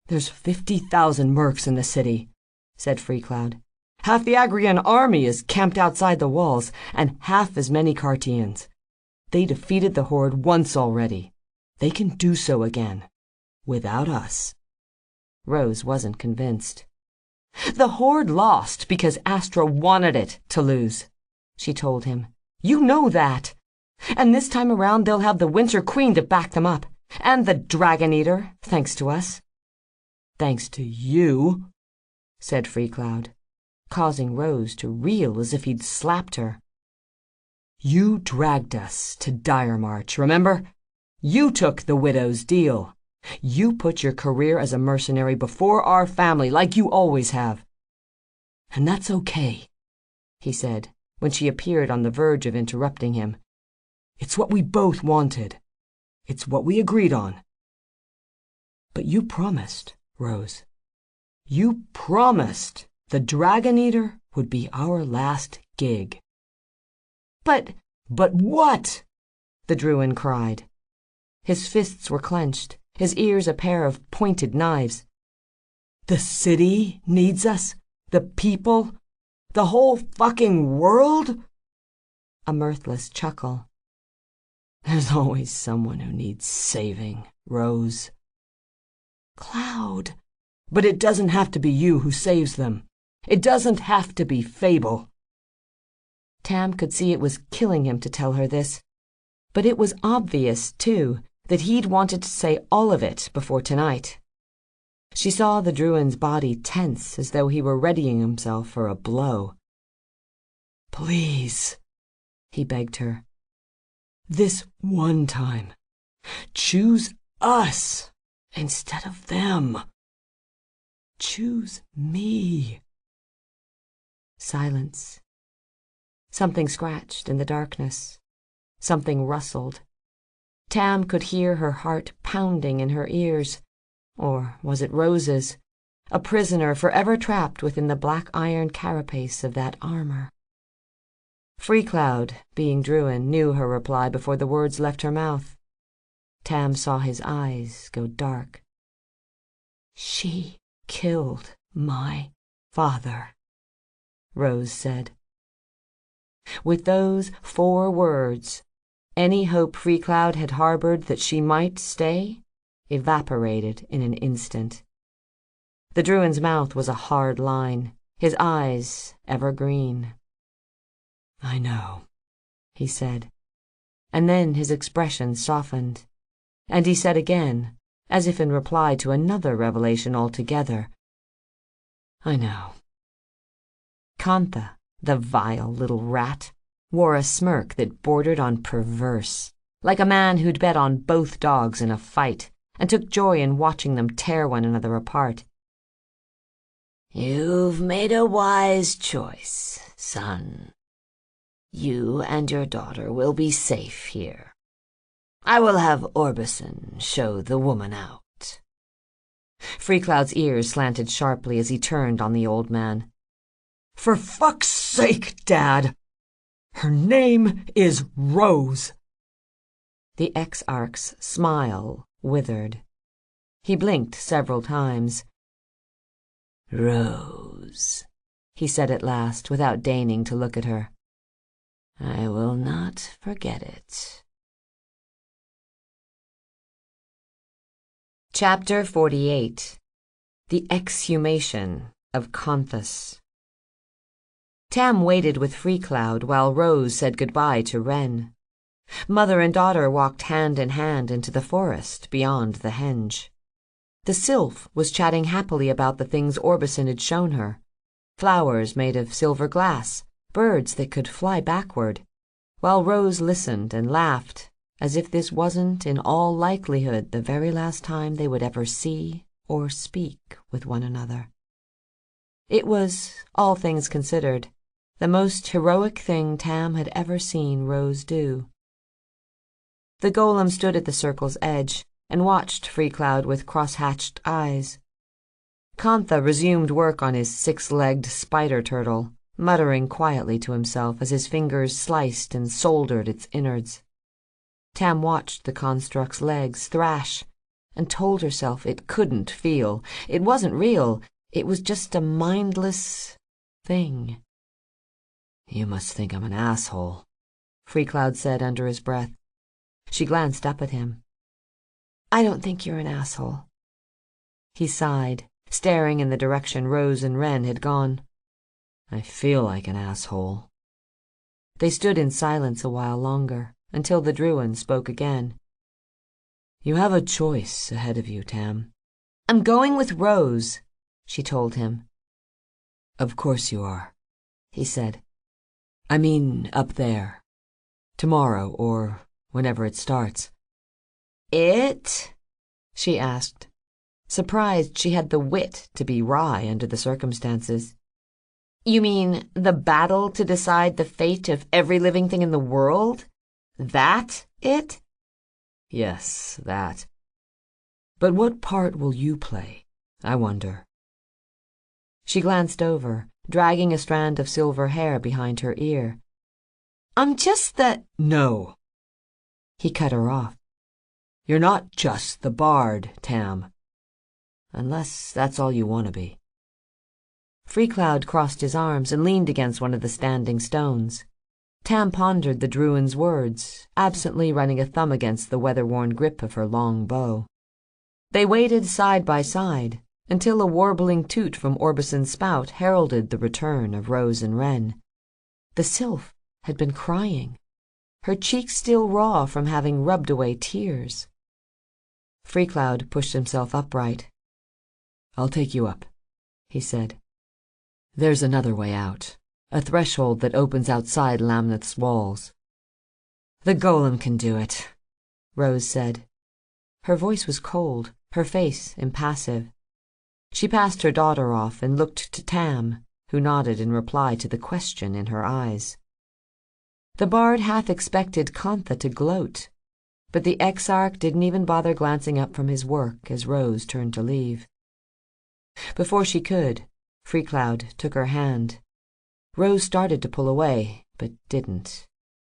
"There's 50,000 mercs in the city," said Freecloud. "Half the Agrian army is camped outside the walls, and half as many Cartians. They defeated the Horde once already. They can do so again. Without us." Rose wasn't convinced. "The Horde lost because Astra wanted it to lose. she told him. "You know that. And this time around they'll have the Winter Queen to back them up. And the Dragon Eater, thanks to us." "Thanks to you," said Freecloud, causing Rose to reel as if he'd slapped her. "You dragged us to Dire March, remember? You took the widow's deal. You put your career as a mercenary before our family, like you always have. And that's okay," he said, when she appeared on the verge of interrupting him. "It's what we both wanted. It's what we agreed on. But you promised, Rose. You promised the Dragon Eater would be our last gig." But what?" the Druin cried. His fists were clenched, his ears a pair of pointed knives. "The city needs us? The people? The whole fucking world?" A mirthless chuckle. "There's always someone who needs saving, Rose." "Cloud." "But it doesn't have to be you who saves them. It doesn't have to be Fable." Tam could see it was killing him to tell her this, but it was obvious, too, that he'd wanted to say all of it before tonight. She saw the Druin's body tense as though he were readying himself for a blow. "Please," he begged her. "This one time, choose us instead of them. Choose me." Silence. Something scratched in the darkness. Something rustled. Tam could hear her heart pounding in her ears. Or was it Rose's, a prisoner forever trapped within the black iron carapace of that armor? Freecloud, being Druin, knew her reply before the words left her mouth. Tam saw his eyes go dark. "She killed my father," Rose said. With those 4 words, any hope Freecloud had harbored that she might stay evaporated in an instant. The Druin's mouth was a hard line, his eyes evergreen. "I know," he said, and then his expression softened, and he said again, as if in reply to another revelation altogether, "I know." Kantha, the vile little rat, wore a smirk that bordered on perverse, like a man who'd bet on both dogs in a fight and took joy in watching them tear one another apart. "You've made a wise choice, son. You and your daughter will be safe here. I will have Orbison show the woman out." Freecloud's ears slanted sharply as he turned on the old man. "For fuck's sake, Dad! Her name is Rose." The Exarch's smile withered. He blinked several times. "Rose," he said at last, without deigning to look at her. "I will not forget it." Chapter 48. The Exhumation of Conthus. Tam waited with Freecloud while Rose said goodbye to Wren. Mother and daughter walked hand in hand into the forest beyond the henge. The sylph was chatting happily about the things Orbison had shown her. Flowers made of silver glass, birds that could fly backward, while Rose listened and laughed, as if this wasn't in all likelihood the very last time they would ever see or speak with one another. It was, all things considered, the most heroic thing Tam had ever seen Rose do. The golem stood at the circle's edge and watched Freecloud with cross-hatched eyes. Kantha resumed work on his 6-legged spider turtle, muttering quietly to himself as his fingers sliced and soldered its innards. Tam watched the construct's legs thrash and told herself it couldn't feel. It wasn't real. It was just a mindless thing. "You must think I'm an asshole," Freecloud said under his breath. She glanced up at him. "I don't think you're an asshole." He sighed, staring in the direction Rose and Wren had gone. "I feel like an asshole." They stood in silence a while longer, until the Druin spoke again. "You have a choice ahead of you, Tam." "I'm going with Rose," she told him. "Of course you are," he said. "I mean up there. Tomorrow, or whenever it starts." "It?" she asked, surprised she had the wit to be wry under the circumstances. "You mean the battle to decide the fate of every living thing in the world? That it?" "Yes, that. But what part will you play, I wonder?" She glanced over, dragging a strand of silver hair behind her ear. "I'm just the—" "No," he cut her off. "You're not just the bard, Tam. Unless that's all you want to be." Freecloud crossed his arms and leaned against one of the standing stones. Tam pondered the Druin's words, absently running a thumb against the weather-worn grip of her long bow. They waited side by side, until a warbling toot from Orbison's spout heralded the return of Rose and Wren. The sylph had been crying, her cheeks still raw from having rubbed away tears. Freecloud pushed himself upright. "I'll take you up," he said. "There's another way out, a threshold that opens outside Lamneth's walls." "The golem can do it," Rose said. Her voice was cold, her face impassive. She passed her daughter off and looked to Tam, who nodded in reply to the question in her eyes. The bard half expected Kantha to gloat, but the exarch didn't even bother glancing up from his work as Rose turned to leave. Before she could, Freecloud took her hand. Rose started to pull away, but didn't.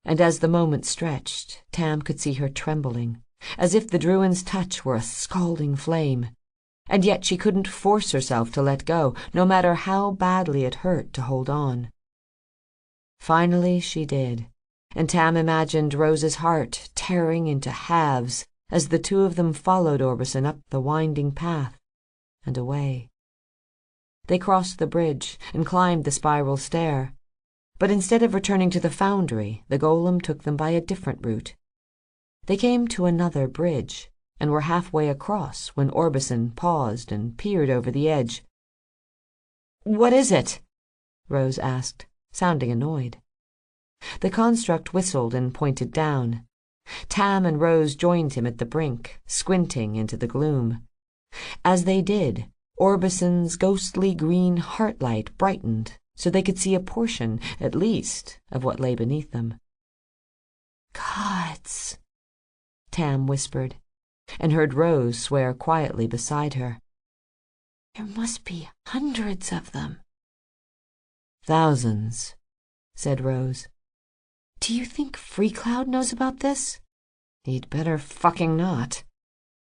And as the moment stretched, Tam could see her trembling, as if the Druin's touch were a scalding flame. And yet she couldn't force herself to let go, no matter how badly it hurt to hold on. Finally she did, and Tam imagined Rose's heart tearing into halves as the two of them followed Orbison up the winding path and away. They crossed the bridge and climbed the spiral stair, but instead of returning to the foundry, the golem took them by a different route. They came to another bridge, and were halfway across when Orbison paused and peered over the edge. "What is it?" Rose asked, sounding annoyed. The construct whistled and pointed down. Tam and Rose joined him at the brink, squinting into the gloom. As they did, Orbison's ghostly green heartlight brightened so they could see a portion, at least, of what lay beneath them. "Gods," Tam whispered, and heard Rose swear quietly beside her. "There must be hundreds of them." "Thousands," said Rose. "Do you think Freecloud knows about this?" "He'd better fucking not,"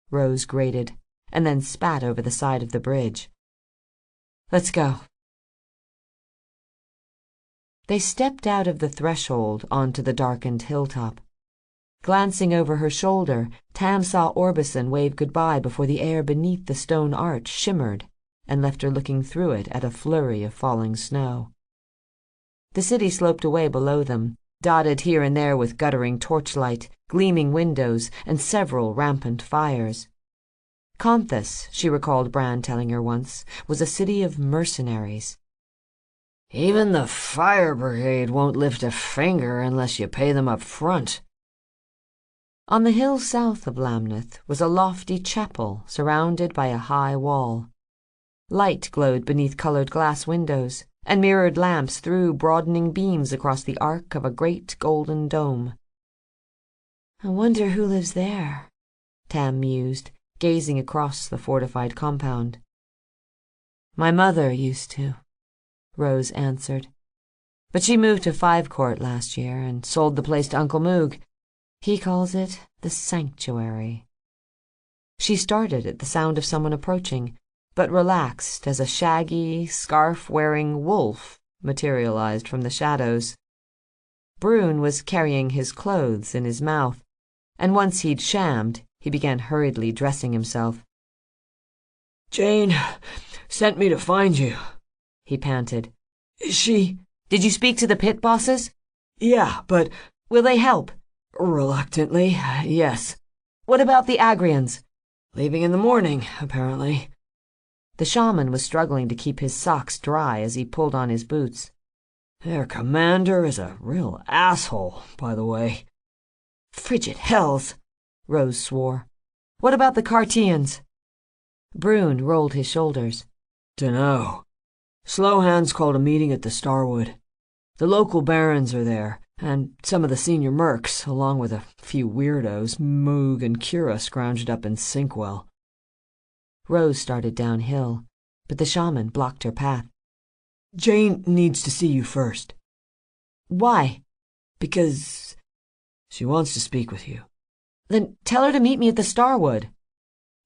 Rose grated, and then spat over the side of the bridge. "Let's go." They stepped out of the threshold onto the darkened hilltop. Glancing over her shoulder, Tam saw Orbison wave goodbye before the air beneath the stone arch shimmered and left her looking through it at a flurry of falling snow. The city sloped away below them, dotted here and there with guttering torchlight, gleaming windows, and several rampant fires. Conthus, she recalled Bran telling her once, was a city of mercenaries. "Even the fire brigade won't lift a finger unless you pay them up front." On the hill south of Lamneth was a lofty chapel surrounded by a high wall. Light glowed beneath colored glass windows, and mirrored lamps threw broadening beams across the arc of a great golden dome. "I wonder who lives there," Tam mused, gazing across the fortified compound. "My mother used to," Rose answered. "But she moved to Five Court last year and sold the place to Uncle Moog. He calls it the Sanctuary." She started at the sound of someone approaching, but relaxed as a shaggy, scarf-wearing wolf materialized from the shadows. Brune was carrying his clothes in his mouth, and once he'd shammed, he began hurriedly dressing himself. "Jane sent me to find you," he panted. "She—" "Did you speak to the pit bosses?" Yeah, but will they help? Reluctantly, yes. What about the Agrians? Leaving in the morning, apparently. The shaman was struggling to keep his socks dry as he pulled on his boots. Their commander is a real asshole, by the way. Frigid hells, Rose swore. What about the Cartians? Brune rolled his shoulders. Dunno. Slowhands called a meeting at the Starwood. The local barons are there, and some of the senior mercs, along with a few weirdos, Moog and Kira scrounged up in Sinkwell. Rose started downhill, but the shaman blocked her path. Jane needs to see you first. Why? Because she wants to speak with you. Then tell her to meet me at the Starwood.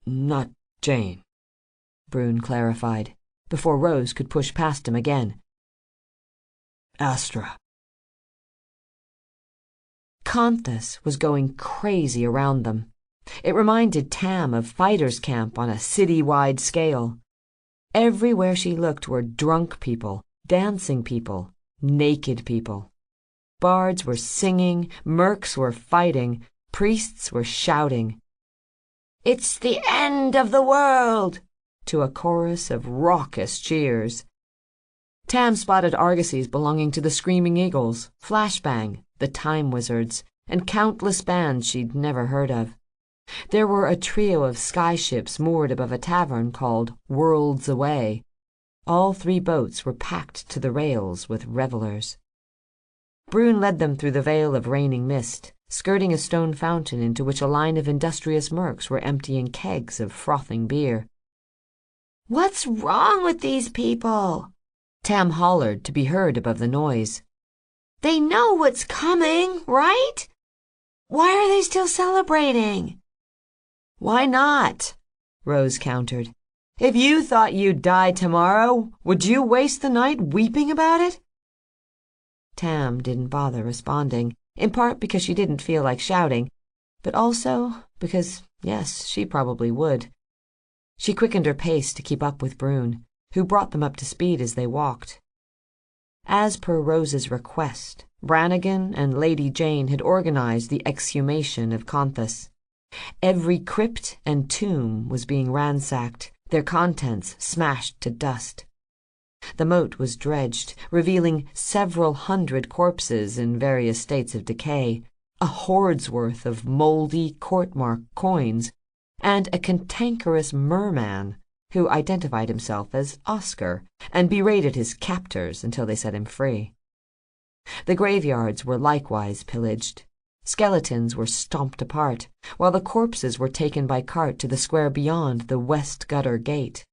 Not Jane, Brune clarified, before Rose could push past him again. Astra. Conthus was going crazy around them. It reminded Tam of fighters' camp on a city-wide scale. Everywhere she looked were drunk people, dancing people, naked people. Bards were singing, mercs were fighting, priests were shouting. "It's the end of the world!" to a chorus of raucous cheers. Tam spotted argosies belonging to the Screaming Eagles, Flashbang, the Time Wizards, and countless bands she'd never heard of. There were a trio of skyships moored above a tavern called Worlds Away. All 3 boats were packed to the rails with revelers. Brune led them through the veil of raining mist, skirting a stone fountain into which a line of industrious mercs were emptying kegs of frothing beer. "What's wrong with these people?" Tam hollered to be heard above the noise. "They know what's coming, right? Why are they still celebrating?" "Why not?" Rose countered. "If you thought you'd die tomorrow, would you waste the night weeping about it?" Tam didn't bother responding, in part because she didn't feel like shouting, but also because, yes, she probably would. She quickened her pace to keep up with Brune, who brought them up to speed as they walked. As per Rose's request, Brannigan and Lady Jane had organized the exhumation of Conthus. Every crypt and tomb was being ransacked, their contents smashed to dust. The moat was dredged, revealing several hundred corpses in various states of decay, a hoard's worth of moldy court-mark coins, and a cantankerous merman who identified himself as Oscar and berated his captors until they set him free. The graveyards were likewise pillaged. Skeletons were stomped apart, while the corpses were taken by cart to the square beyond the West Gutter Gate.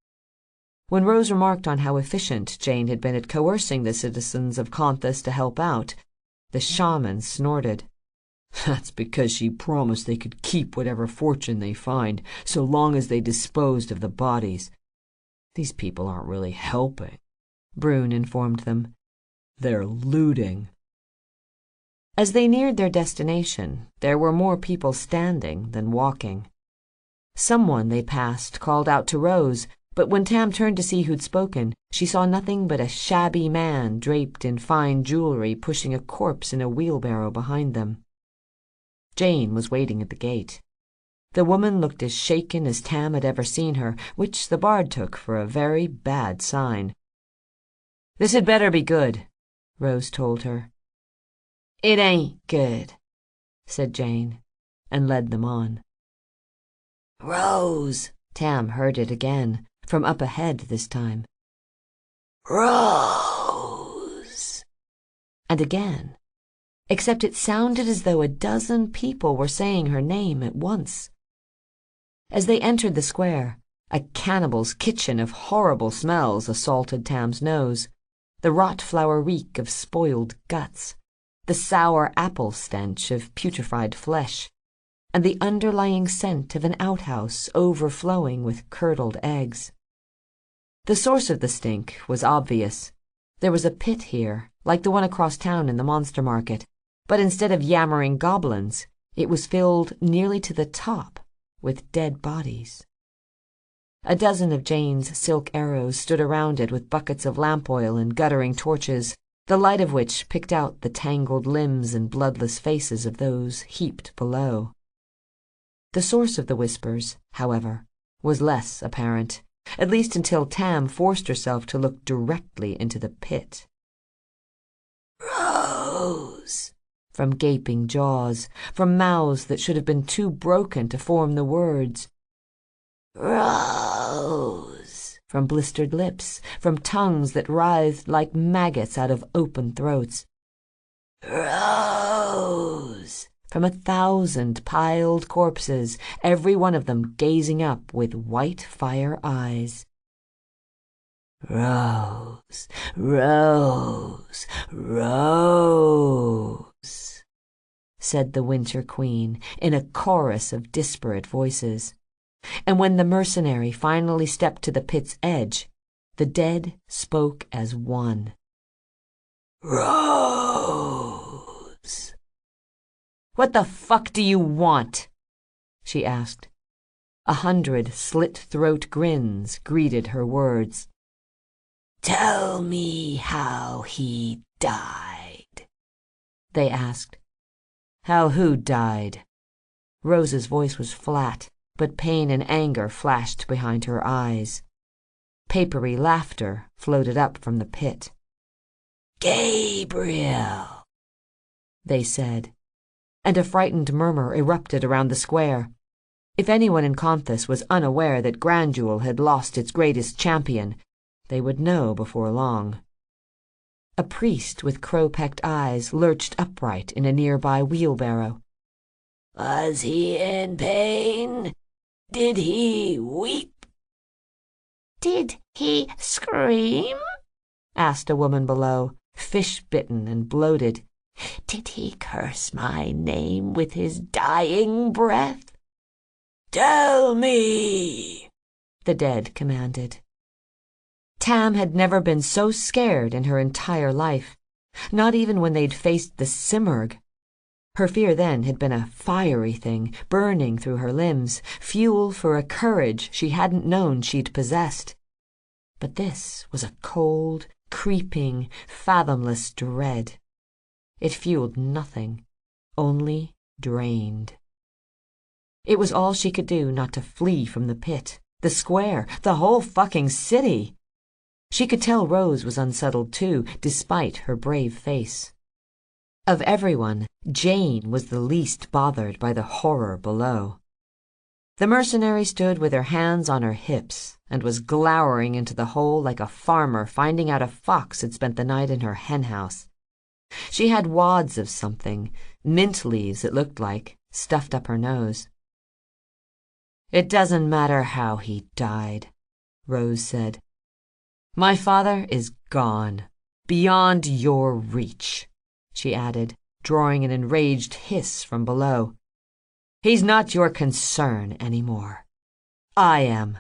When Rose remarked on how efficient Jane had been at coercing the citizens of Conthus to help out, the shaman snorted. That's because she promised they could keep whatever fortune they find, so long as they disposed of the bodies. These people aren't really helping, Brune informed them. They're looting. As they neared their destination, there were more people standing than walking. Someone they passed called out to Rose, but when Tam turned to see who'd spoken, she saw nothing but a shabby man draped in fine jewelry pushing a corpse in a wheelbarrow behind them. Jane was waiting at the gate. The woman looked as shaken as Tam had ever seen her, which the bard took for a very bad sign. "This had better be good," Rose told her. "It ain't good," said Jane, and led them on. "Rose," Tam heard it again, from up ahead this time. "Rose." And again, except it sounded as though a dozen people were saying her name at once. As they entered the square, a cannibal's kitchen of horrible smells assaulted Tam's nose, the rot flower reek of spoiled guts, the sour apple stench of putrefied flesh, and the underlying scent of an outhouse overflowing with curdled eggs. The source of the stink was obvious. There was a pit here, like the one across town in the monster market, but instead of yammering goblins, it was filled nearly to the top with dead bodies. A dozen of Jane's silk arrows stood around it with buckets of lamp oil and guttering torches, the light of which picked out the tangled limbs and bloodless faces of those heaped below. The source of the whispers, however, was less apparent, at least until Tam forced herself to look directly into the pit. Rose! From gaping jaws, from mouths that should have been too broken to form the words. Rose! From blistered lips, from tongues that writhed like maggots out of open throats. Rose! From 1,000 piled corpses, every one of them gazing up with white fire eyes. Rose! Rose! Rose! Said the Winter Queen in a chorus of disparate voices. And when the mercenary finally stepped to the pit's edge, the dead spoke as one. Rose! "What the fuck do you want?" she asked. 100 slit-throat grins greeted her words. Tell me how he died, they asked. How who died? Rose's voice was flat, but pain and anger flashed behind her eyes. Papery laughter floated up from the pit. Gabriel, they said, and a frightened murmur erupted around the square. If anyone in Conthus was unaware that Grandjewel had lost its greatest champion, they would know before long. A priest with crow-pecked eyes lurched upright in a nearby wheelbarrow. Was he in pain? Did he weep? Did he scream? Asked a woman below, fish-bitten and bloated. Did he curse my name with his dying breath? Tell me, the dead commanded. Tam had never been so scared in her entire life, not even when they'd faced the Simurgh. Her fear then had been a fiery thing, burning through her limbs, fuel for a courage she hadn't known she'd possessed. But this was a cold, creeping, fathomless dread. It fueled nothing, only drained. It was all she could do not to flee from the pit, the square, the whole fucking city. She could tell Rose was unsettled too, despite her brave face. Of everyone, Jane was the least bothered by the horror below. The mercenary stood with her hands on her hips and was glowering into the hole like a farmer finding out a fox had spent the night in her henhouse. She had wads of something, mint leaves it looked like, stuffed up her nose. It doesn't matter how he died, Rose said. My father is gone, beyond your reach, she added, drawing an enraged hiss from below. He's not your concern anymore. I am.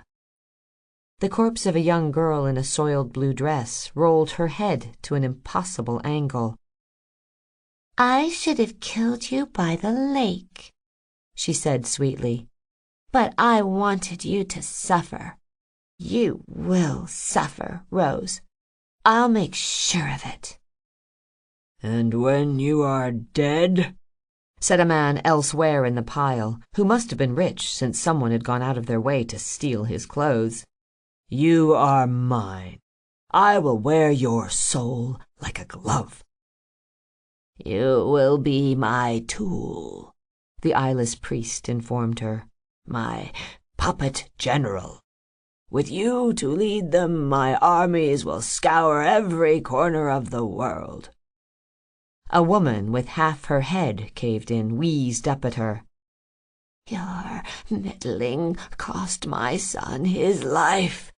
The corpse of a young girl in a soiled blue dress rolled her head to an impossible angle. I should have killed you by the lake, she said sweetly. But I wanted you to suffer. You will suffer, Rose. I'll make sure of it. And when you are dead, said a man elsewhere in the pile, who must have been rich since someone had gone out of their way to steal his clothes. You are mine. I will wear your soul like a glove. You will be my tool, the eyeless priest informed her. My puppet general. With you to lead them, my armies will scour every corner of the world. A woman with half her head caved in wheezed up at her. Your meddling cost my son his life,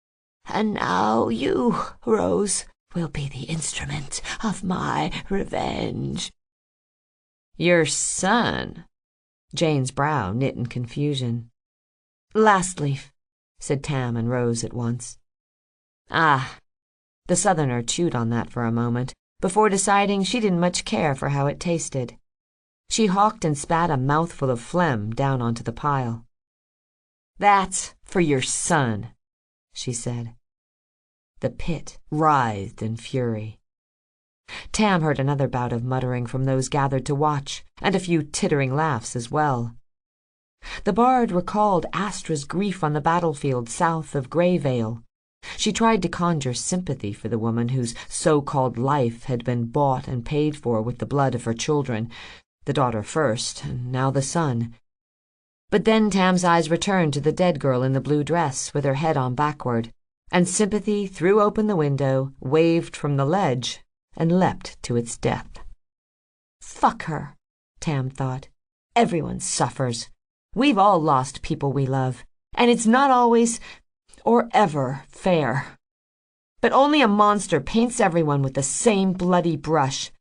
and now you, Rose, will be the instrument of my revenge. Your son? Jane's brow knit in confusion. Last leaf, said Tam and Rose at once. Ah, the Southerner chewed on that for a moment, before deciding she didn't much care for how it tasted. She hawked and spat a mouthful of phlegm down onto the pile. That's for your son, she said. The pit writhed in fury. Tam heard another bout of muttering from those gathered to watch, and a few tittering laughs as well. The bard recalled Astra's grief on the battlefield south of Greyvale. She tried to conjure sympathy for the woman whose so-called life had been bought and paid for with the blood of her children, the daughter first, and now the son. But then Tam's eyes returned to the dead girl in the blue dress with her head on backward, and sympathy threw open the window, waved from the ledge, and leapt to its death. Fuck her, Tam thought. Everyone suffers. We've all lost people we love, and it's not always, or ever, fair. But only a monster paints everyone with the same bloody brush,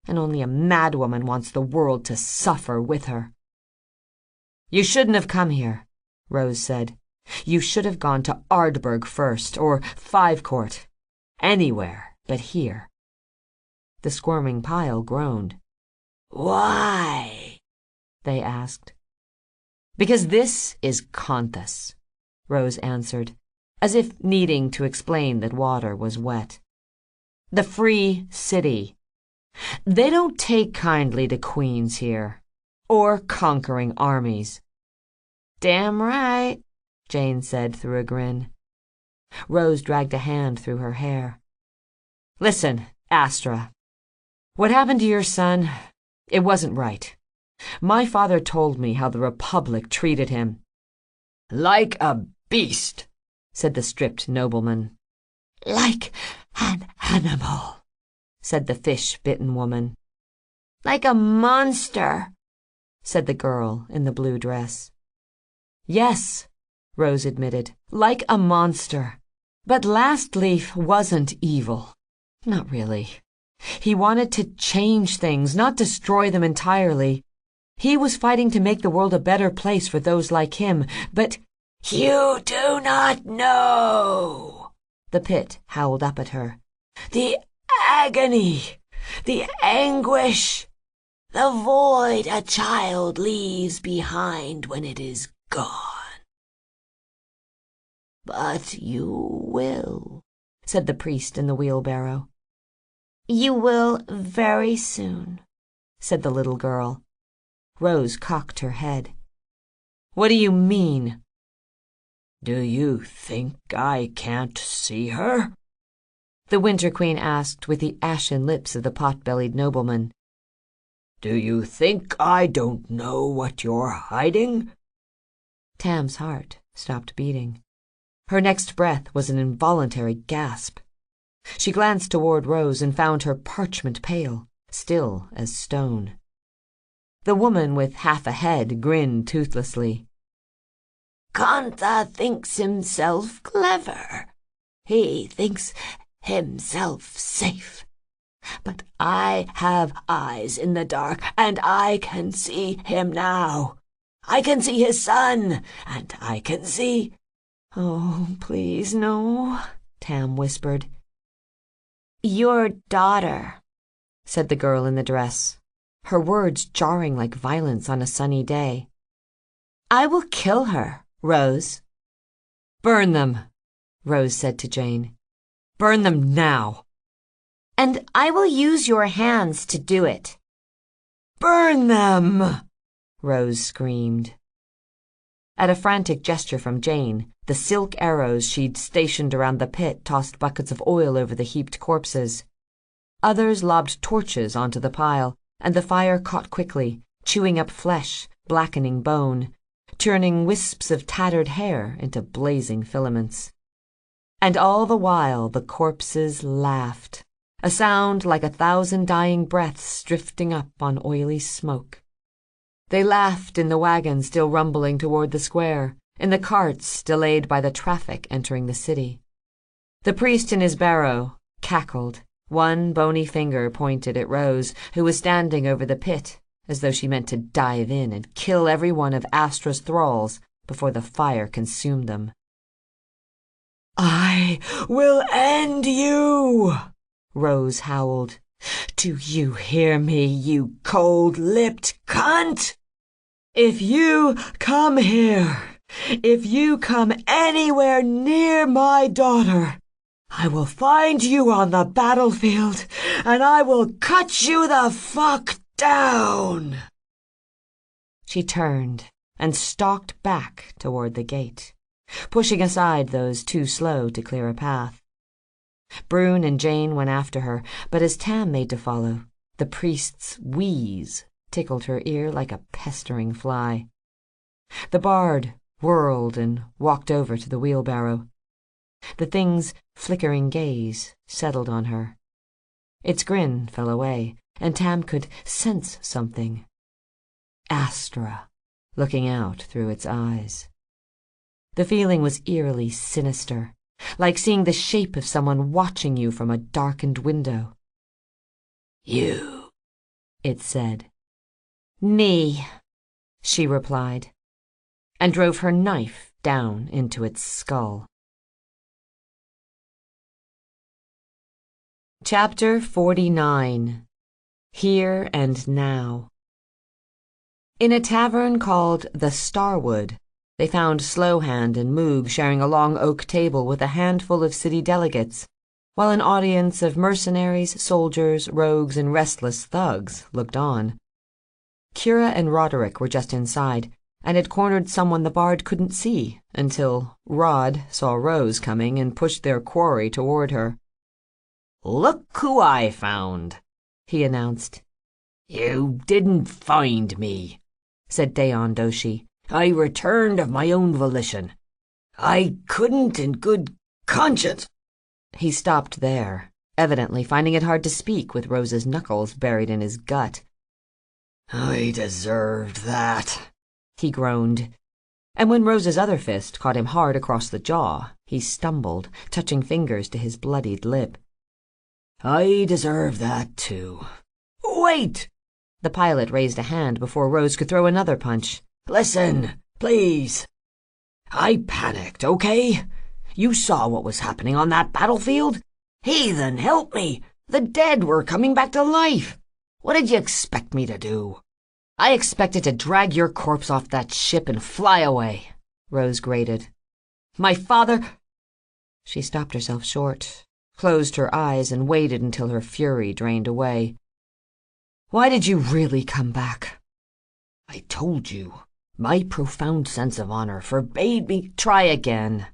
and only a madwoman wants the world to suffer with her. You shouldn't have come here, Rose said. You should have gone to Ardburg first, or Five Court. Anywhere but here. The squirming pile groaned. Why? They asked. Because this is Conthus, Rose answered, as if needing to explain that water was wet. The free city. They don't take kindly to queens here, or conquering armies. Damn right, Jane said through a grin. Rose dragged a hand through her hair. Listen, Astra. What happened to your son? It wasn't right. My father told me how the Republic treated him. Like a beast, said the stripped nobleman. Like an animal, said the fish-bitten woman. Like a monster, said the girl in the blue dress. Yes, Rose admitted, like a monster. But Lastleaf wasn't evil. Not really. He wanted to change things, not destroy them entirely. He was fighting to make the world a better place for those like him, but— You do not know, the pit howled up at her. The agony, the anguish, the void a child leaves behind when it is gone. But you will, said the priest in the wheelbarrow. You will very soon, said the little girl. Rose cocked her head. What do you mean? Do you think I can't see her? The Winter Queen asked with the ashen lips of the pot-bellied nobleman. Do you think I don't know what you're hiding? Tam's heart stopped beating. Her next breath was an involuntary gasp. She glanced toward Rose and found her parchment pale, still as stone. The woman with half a head grinned toothlessly. Kantha thinks himself clever. He thinks himself safe. But I have eyes in the dark, and I can see him now. I can see his son, and I can see— Oh, please, no, Tam whispered. Your daughter, said the girl in the dress, her words jarring like violence on a sunny day. I will kill her, Rose. Burn them, Rose said to Jane. Burn them now. And I will use your hands to do it. Burn them, Rose screamed. At a frantic gesture from Jane, the silk arrows she'd stationed around the pit tossed buckets of oil over the heaped corpses. Others lobbed torches onto the pile, and the fire caught quickly, chewing up flesh, blackening bone, turning wisps of tattered hair into blazing filaments. And all the while the corpses laughed, a sound like 1,000 dying breaths drifting up on oily smoke. They laughed in the wagon still rumbling toward the square, in the carts delayed by the traffic entering the city. The priest in his barrow cackled, one bony finger pointed at Rose, who was standing over the pit, as though she meant to dive in and kill every one of Astra's thralls before the fire consumed them. I will end you, Rose howled. Do you hear me, you cold-lipped cunt? If you come here, if you come anywhere near my daughter, I will find you on the battlefield, and I will cut you the fuck down." She turned and stalked back toward the gate, pushing aside those too slow to clear a path. Brune and Jane went after her, but as Tam made to follow, the priest's wheeze tickled her ear like a pestering fly. The bard whirled and walked over to the wheelbarrow. The thing's flickering gaze settled on her. Its grin fell away, and Tam could sense something. Astra, looking out through its eyes. The feeling was eerily sinister, like seeing the shape of someone watching you from a darkened window. "You," it said. "Me," she replied, and drove her knife down into its skull. Chapter 49. Here and Now. In a tavern called the Starwood, they found Slowhand and Moog sharing a long oak table with a handful of city delegates, while an audience of mercenaries, soldiers, rogues, and restless thugs looked on. Kira and Roderick were just inside, and had cornered someone the bard couldn't see until Rod saw Rose coming and pushed their quarry toward her. "Look who I found," he announced. "You didn't find me," said Dayon Doshi. "I returned of my own volition. I couldn't in good conscience—" He stopped there, evidently finding it hard to speak with Rose's knuckles buried in his gut. "I deserved that," he groaned. And when Rose's other fist caught him hard across the jaw, he stumbled, touching fingers to his bloodied lip. "I deserve that, too. Wait!" The pilot raised a hand before Rose could throw another punch. "Listen, please. I panicked, okay? You saw what was happening on that battlefield? Heathen, help me! The dead were coming back to life. What did you expect me to do?" "I expected to drag your corpse off that ship and fly away," Rose grated. "My father—" She stopped herself short, closed her eyes, and waited until her fury drained away. "Why did you really come back?" "I told you. My profound sense of honor forbade me—" "Try again,"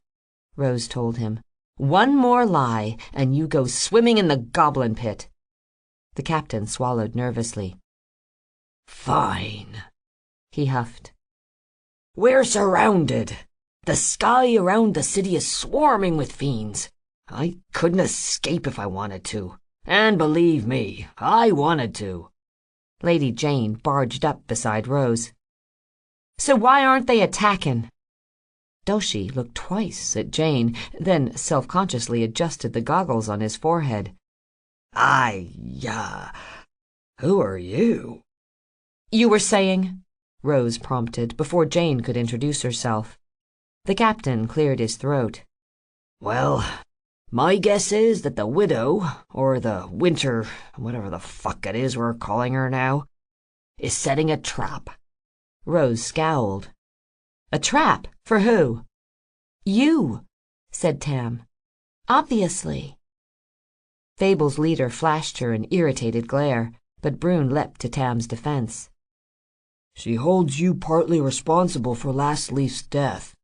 Rose told him. "One more lie, and you go swimming in the goblin pit." The captain swallowed nervously. "Fine," he huffed. "We're surrounded. The sky around the city is swarming with fiends. I couldn't escape if I wanted to. And believe me, I wanted to." Lady Jane barged up beside Rose. "So why aren't they attacking?" Doshi looked twice at Jane, then self-consciously adjusted the goggles on his forehead. Who are you?" "You were saying?" Rose prompted before Jane could introduce herself. The captain cleared his throat. "Well, my guess is that the widow, or the winter, whatever the fuck it is we're calling her now, is setting a trap." Rose scowled. "A trap? For who?" "You," said Tam. "Obviously." Fable's leader flashed her an irritated glare, but Brune leapt to Tam's defense. "She holds you partly responsible for Last Leaf's death,"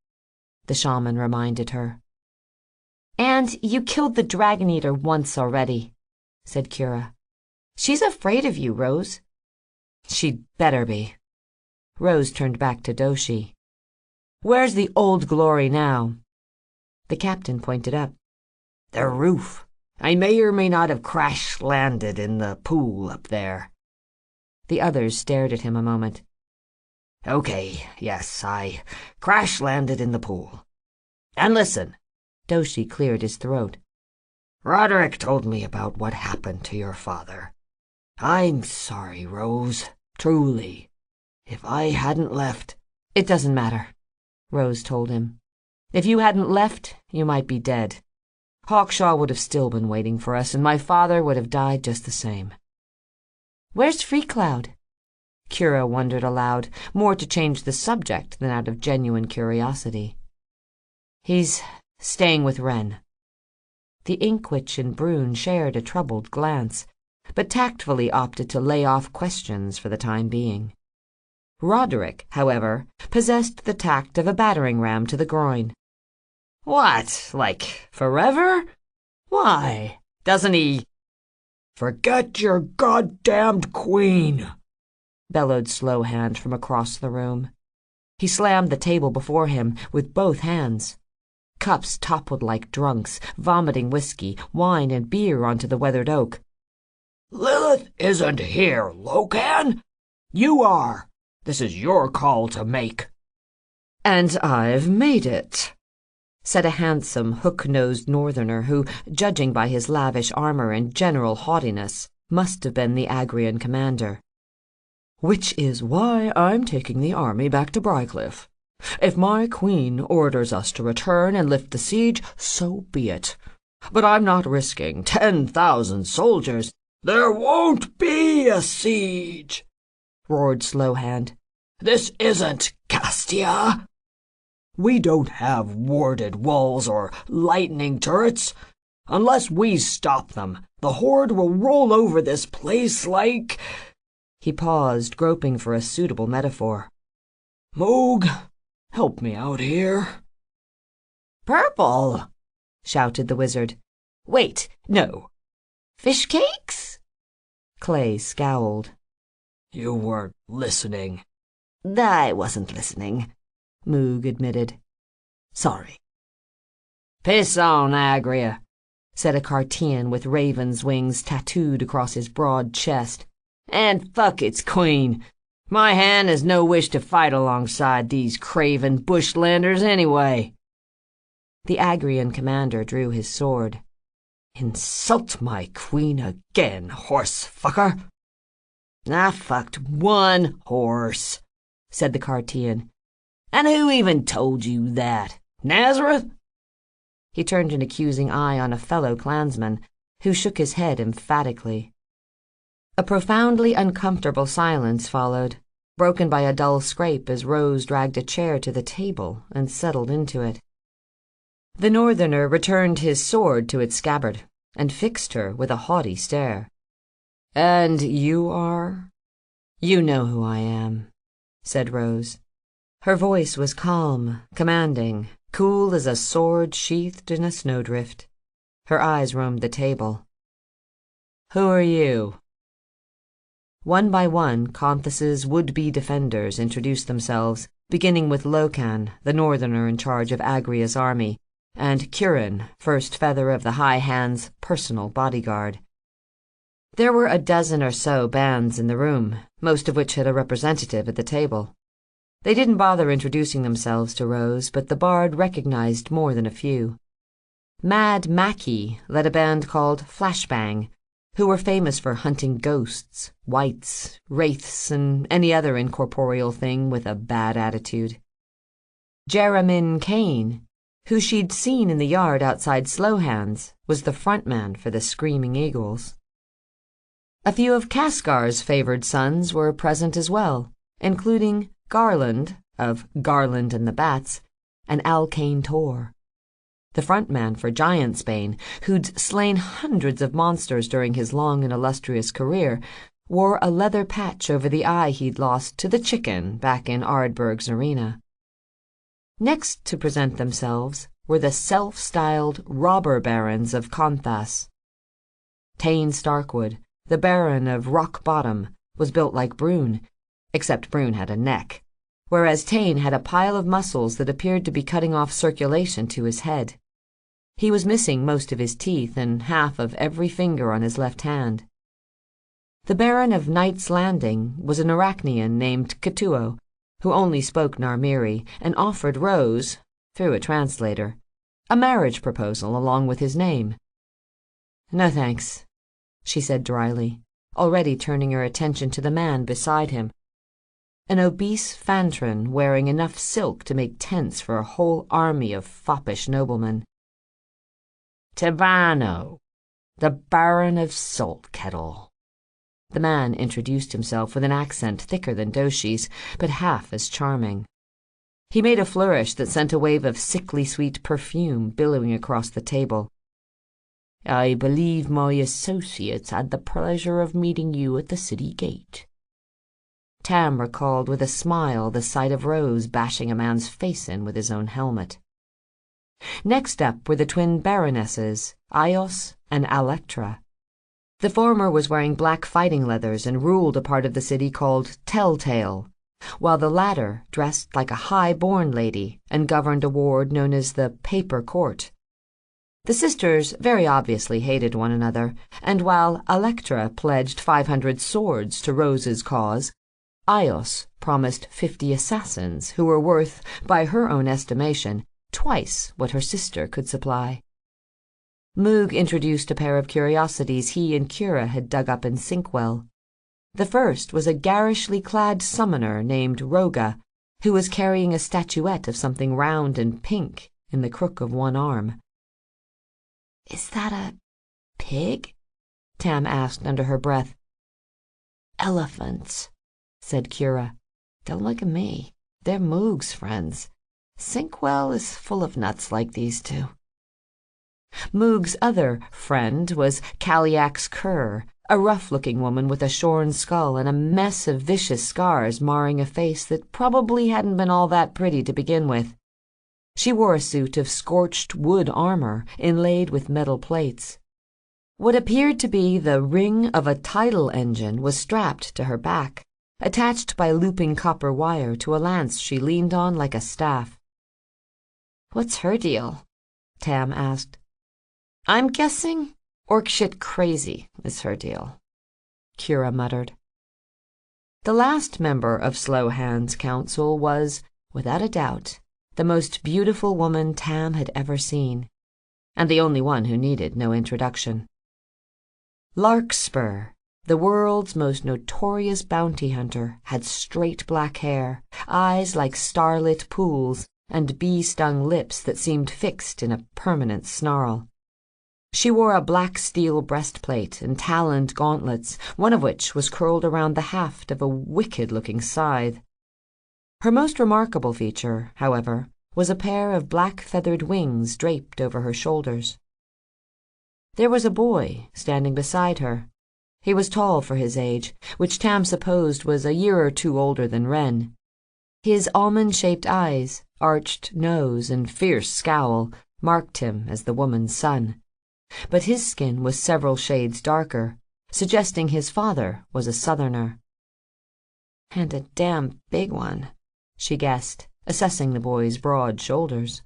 the shaman reminded her. "And you killed the Dragon Eater once already," said Kira. "She's afraid of you, Rose." "She'd better be." Rose turned back to Doshi. "Where's the Old Glory now?" The captain pointed up. "The roof. I may or may not have crash-landed in the pool up there." The others stared at him a moment. "Okay, yes, I crash-landed in the pool. And listen," Doshi cleared his throat. "Roderick told me about what happened to your father. I'm sorry, Rose, truly. If I hadn't left—" "It doesn't matter," Rose told him. "If you hadn't left, you might be dead. Hawkshaw would have still been waiting for us, and my father would have died just the same." "Where's Freecloud?" Kira wondered aloud, more to change the subject than out of genuine curiosity. "He's staying with Wren." The Inkwitch and Brune shared a troubled glance, but tactfully opted to lay off questions for the time being. Roderick, however, possessed the tact of a battering ram to the groin. What, like forever? Why, doesn't he— "Forget your goddamned queen," bellowed Slowhand from across the room. He slammed the table before him with both hands. Cups toppled like drunks, vomiting whiskey, wine, and beer onto the weathered oak. "Lilith isn't here, Locan. You are. This is your call to make." "And I've made it," said a handsome, hook-nosed northerner who, judging by his lavish armor and general haughtiness, must have been the Agrian commander. "Which is why I'm taking the army back to Brycliffe. If my queen orders us to return and lift the siege, so be it. But I'm not risking 10,000 soldiers." "There won't be a siege," roared Slowhand. "This isn't Castia. We don't have warded walls or lightning turrets. Unless we stop them, the Horde will roll over this place like—" He paused, groping for a suitable metaphor. "Moog, help me out here." purple?" shouted the wizard. Wait, no. Fish cakes? Clay scowled. "You weren't listening." I wasn't listening, Moog admitted. sorry. "Piss on, Agria," said a Cartian with raven's wings tattooed across his broad chest. "And fuck its queen. My hand has no wish to fight alongside these craven bushlanders anyway." The Agrian commander drew his sword. "Insult my queen again, horse fucker." "I fucked one horse," said the Cartian. "And who even told you that? Nazareth?" He turned an accusing eye on a fellow clansman, who shook his head emphatically. A profoundly uncomfortable silence followed, broken by a dull scrape as Rose dragged a chair to the table and settled into it. The northerner returned his sword to its scabbard and fixed her with a haughty stare. "And you are?" "You know who I am," said Rose. Her voice was calm, commanding, cool as a sword sheathed in a snowdrift. Her eyes roamed the table. "Who are you?" One by one, Conthus's would-be defenders introduced themselves, beginning with Locan, the northerner in charge of Agria's army, and Curin, first feather of the High Hand's personal bodyguard. There were a dozen or so bands in the room, most of which had a representative at the table. They didn't bother introducing themselves to Rose, but the bard recognized more than a few. Mad Mackie led a band called Flashbang, who were famous for hunting ghosts, wights, wraiths, and any other incorporeal thing with a bad attitude. Jeramin Kane, who she'd seen in the yard outside Slowhand's, was the frontman for the Screaming Eagles. A few of Cascar's favored sons were present as well, including Garland, of Garland and the Bats, and Alkane Tor, the frontman for Giantsbane, who'd slain hundreds of monsters during his long and illustrious career, wore a leather patch over the eye he'd lost to the chicken back in Ardberg's arena. Next to present themselves were the self-styled robber barons of Conthas. Tane Starkwood, the baron of Rock Bottom, was built like Brune, except Brune had a neck, whereas Tane had a pile of muscles that appeared to be cutting off circulation to his head. He was missing most of his teeth and half of every finger on his left hand. The Baron of Knight's Landing was an Arachnian named Katuo, who only spoke Narmiri and offered Rose, through a translator, a marriage proposal along with his name. "No thanks," she said dryly, already turning her attention to the man beside him, an obese Fantrin wearing enough silk to make tents for a whole army of foppish noblemen. "Tivano, the Baron of Saltkettle." The man introduced himself with an accent thicker than Doshi's, but half as charming. He made a flourish that sent a wave of sickly sweet perfume billowing across the table. I believe my associates had the pleasure of meeting you at the city gate." Tam recalled with a smile the sight of Rose bashing a man's face in with his own helmet. Next up were the twin baronesses, Ios and Alectra. The former was wearing black fighting leathers and ruled a part of the city called Telltale, while the latter dressed like a high-born lady and governed a ward known as the Paper Court. The sisters very obviously hated one another, and while Alectra pledged 500 swords to Rose's cause, Ios promised 50 assassins who were worth, by her own estimation, twice what her sister could supply. Moog introduced a pair of curiosities he and Kira had dug up in Sinkwell. The first was a garishly clad summoner named Roga, who was carrying a statuette of something round and pink in the crook of one arm. "Is that a pig?" Tam asked under her breath. "Elephants," said Kira. "Don't look at me. They're Moog's friends. Sinkwell is full of nuts like these two." Moog's other friend was Kaliak's Kerr, a rough-looking woman with a shorn skull and a mess of vicious scars marring a face that probably hadn't been all that pretty to begin with. She wore a suit of scorched wood armor inlaid with metal plates. What appeared to be the ring of a tidal engine was strapped to her back, attached by looping copper wire to a lance she leaned on like a staff. "What's her deal?" Tam asked. "I'm guessing orc shit crazy is her deal," Kira muttered. The last member of Slow Hand's council was, without a doubt, the most beautiful woman Tam had ever seen, and the only one who needed no introduction. Larkspur, the world's most notorious bounty hunter, had straight black hair, eyes like starlit pools, and bee-stung lips that seemed fixed in a permanent snarl. She wore a black steel breastplate and taloned gauntlets, one of which was curled around the haft of a wicked-looking scythe. Her most remarkable feature, however, was a pair of black feathered wings draped over her shoulders. There was a boy standing beside her. He was tall for his age, which Tam supposed was a year or two older than Wren. His almond-shaped eyes, arched nose, and fierce scowl marked him as the woman's son. But his skin was several shades darker, suggesting his father was a southerner. "And a damn big one," she guessed, assessing the boy's broad shoulders.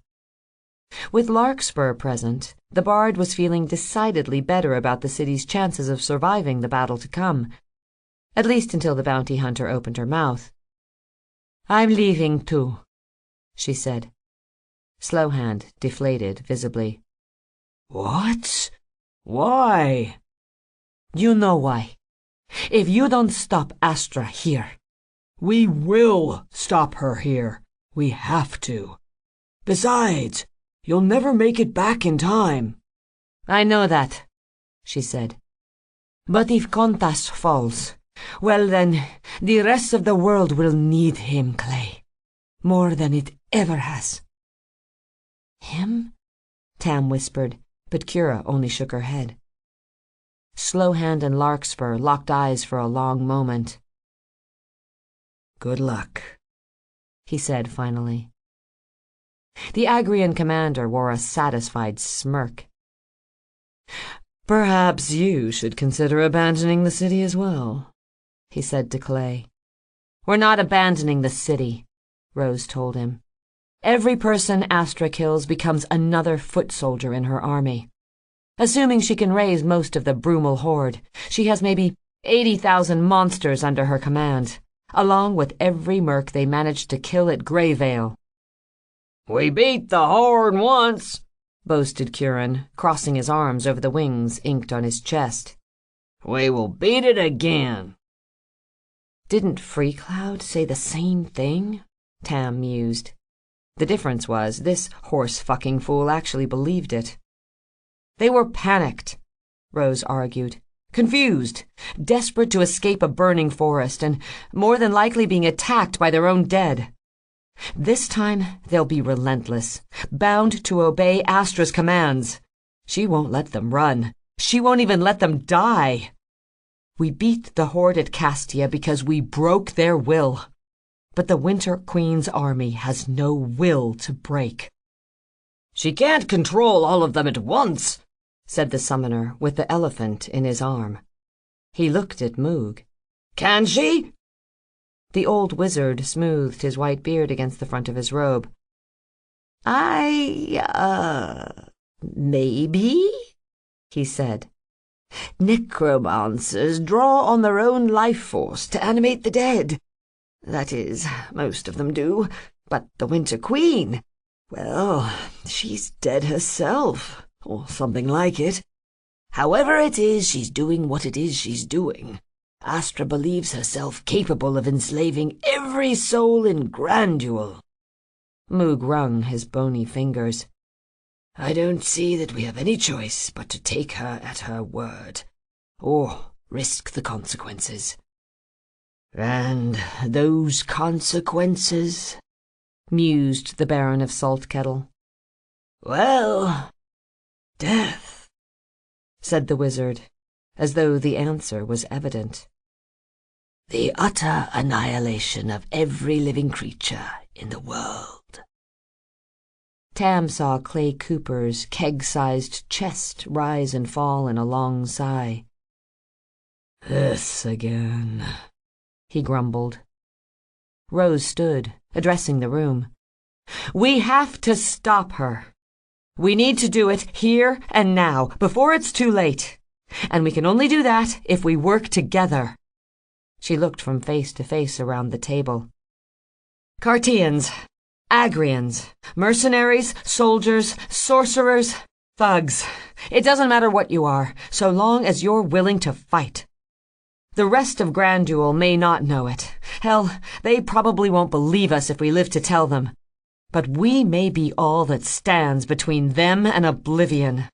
With Larkspur present, the bard was feeling decidedly better about the city's chances of surviving the battle to come, at least until the bounty hunter opened her mouth. "I'm leaving too," she said. Slowhand deflated visibly. "What? Why?" "You know why. If you don't stop Astra here—" "We will stop her here. We have to. Besides, you'll never make it back in time." "I know that," she said. "But if Contas falls, well then, the rest of the world will need him, Clay. More than it ever has." "Him?" Tam whispered, but Kira only shook her head. Slowhand and Larkspur locked eyes for a long moment. "Good luck," he said finally. The Agrian commander wore a satisfied smirk. "Perhaps you should consider abandoning the city as well," he said to Clay. "We're not abandoning the city," Rose told him. "Every person Astra kills becomes another foot soldier in her army. Assuming she can raise most of the Brumal horde, she has maybe 80,000 monsters under her command, along with every merc they managed to kill at Greyvale." "We beat the horde once," boasted Curran, crossing his arms over the wings inked on his chest. "We will beat it again." "Didn't Freecloud say the same thing?" Tam mused. The difference was this horse-fucking fool actually believed it. "They were panicked," Rose argued. "Confused, desperate to escape a burning forest, and more than likely being attacked by their own dead. This time they'll be relentless, bound to obey Astra's commands. She won't let them run. She won't even let them die. We beat the horde at Castia because we broke their will. But the Winter Queen's army has no will to break. She can't control all of them at once, said the summoner with the elephant in his arm. He looked at Moog. Can she? The old wizard smoothed his white beard against the front of his robe. Maybe, he said. Necromancers draw on their own life force to animate the dead. That is, most of them do. But the Winter Queen, well, she's dead herself, or something like it. However it is she's doing what it is she's doing, Astra believes herself capable of enslaving every soul in Grandule. Moog wrung his bony fingers. I don't see that we have any choice but to take her at her word, or risk the consequences. And those consequences, mused the Baron of Saltkettle. Well, death, said the wizard, as though the answer was evident. The utter annihilation of every living creature in the world. Tam saw Clay Cooper's keg-sized chest rise and fall in a long sigh. This again, he grumbled. Rose stood, addressing the room. We have to stop her. We need to do it here and now, before it's too late. And we can only do that if we work together. She looked from face to face around the table. Carteans, Agrians, mercenaries, soldiers, sorcerers, thugs. It doesn't matter what you are, so long as you're willing to fight. The rest of Grandule may not know it. Hell, they probably won't believe us if we live to tell them. But we may be all that stands between them and oblivion.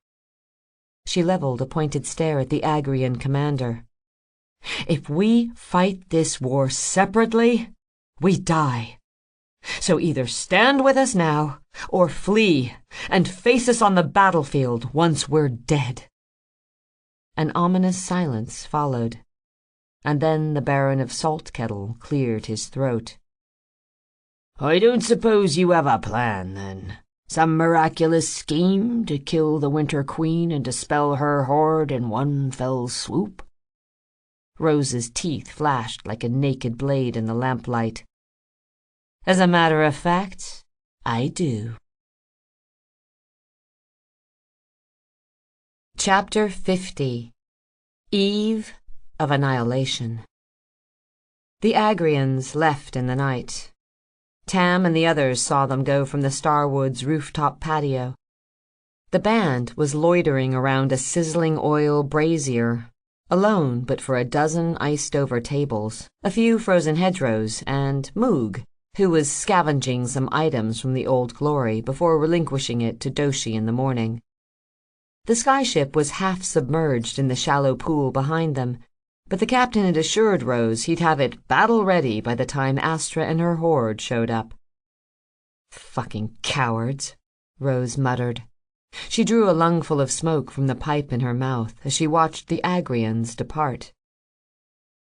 She leveled a pointed stare at the Agrian commander. If we fight this war separately, we die. So either stand with us now, or flee, and face us on the battlefield once we're dead. An ominous silence followed, and then the Baron of Saltkettle cleared his throat. I don't suppose you have a plan, then? Some miraculous scheme to kill the Winter Queen and dispel her horde in one fell swoop? Rose's teeth flashed like a naked blade in the lamplight. As a matter of fact, I do. Chapter 50. Eve of Annihilation. The Agrians left in the night. Tam and the others saw them go from the Starwood's rooftop patio. The band was loitering around a sizzling oil brazier, alone but for a dozen iced-over tables, a few frozen hedgerows, and Moog, who was scavenging some items from the Old Glory before relinquishing it to Doshi in the morning. The skyship was half submerged in the shallow pool behind them, but the captain had assured Rose he'd have it battle-ready by the time Astra and her horde showed up. Fucking cowards, Rose muttered. She drew a lungful of smoke from the pipe in her mouth as she watched the Agrians depart.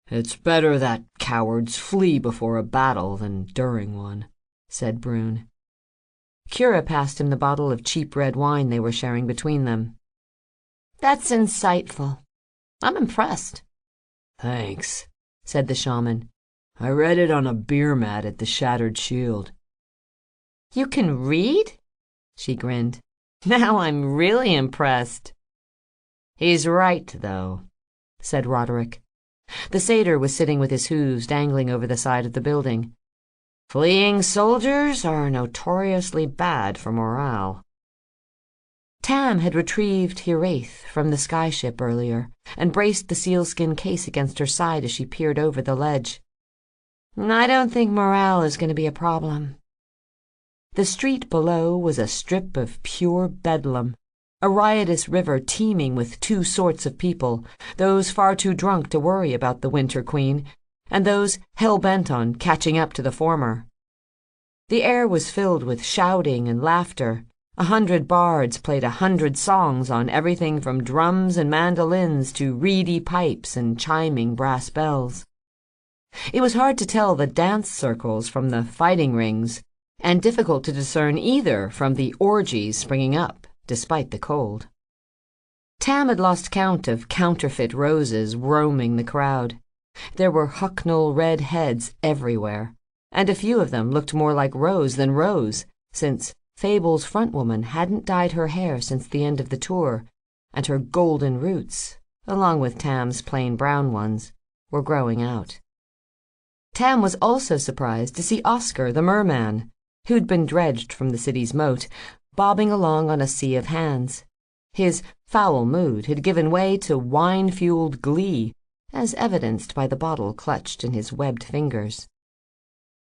It's better that cowards flee before a battle than during one, said Brune. Kira passed him the bottle of cheap red wine they were sharing between them. That's insightful. I'm impressed. Thanks, said the shaman. I read it on a beer mat at the Shattered Shield. You can read? She grinned. Now I'm really impressed. He's right, though, said Roderick. The satyr was sitting with his hooves dangling over the side of the building. Fleeing soldiers are notoriously bad for morale. Tam had retrieved Hiraeth from the skyship earlier and braced the sealskin case against her side as she peered over the ledge. I don't think morale is going to be a problem. The street below was a strip of pure bedlam, a riotous river teeming with two sorts of people, those far too drunk to worry about the Winter Queen, and those hell-bent on catching up to the former. The air was filled with shouting and laughter, 100 bards played 100 songs on everything from drums and mandolins to reedy pipes and chiming brass bells. It was hard to tell the dance circles from the fighting rings, and difficult to discern either from the orgies springing up, despite the cold. Tam had lost count of counterfeit roses roaming the crowd. There were Hucknall red heads everywhere, and a few of them looked more like Rose than Rose, since Fable's front woman hadn't dyed her hair since the end of the tour, and her golden roots, along with Tam's plain brown ones, were growing out. Tam was also surprised to see Oscar the merman, who'd been dredged from the city's moat, bobbing along on a sea of hands. His foul mood had given way to wine-fueled glee, as evidenced by the bottle clutched in his webbed fingers.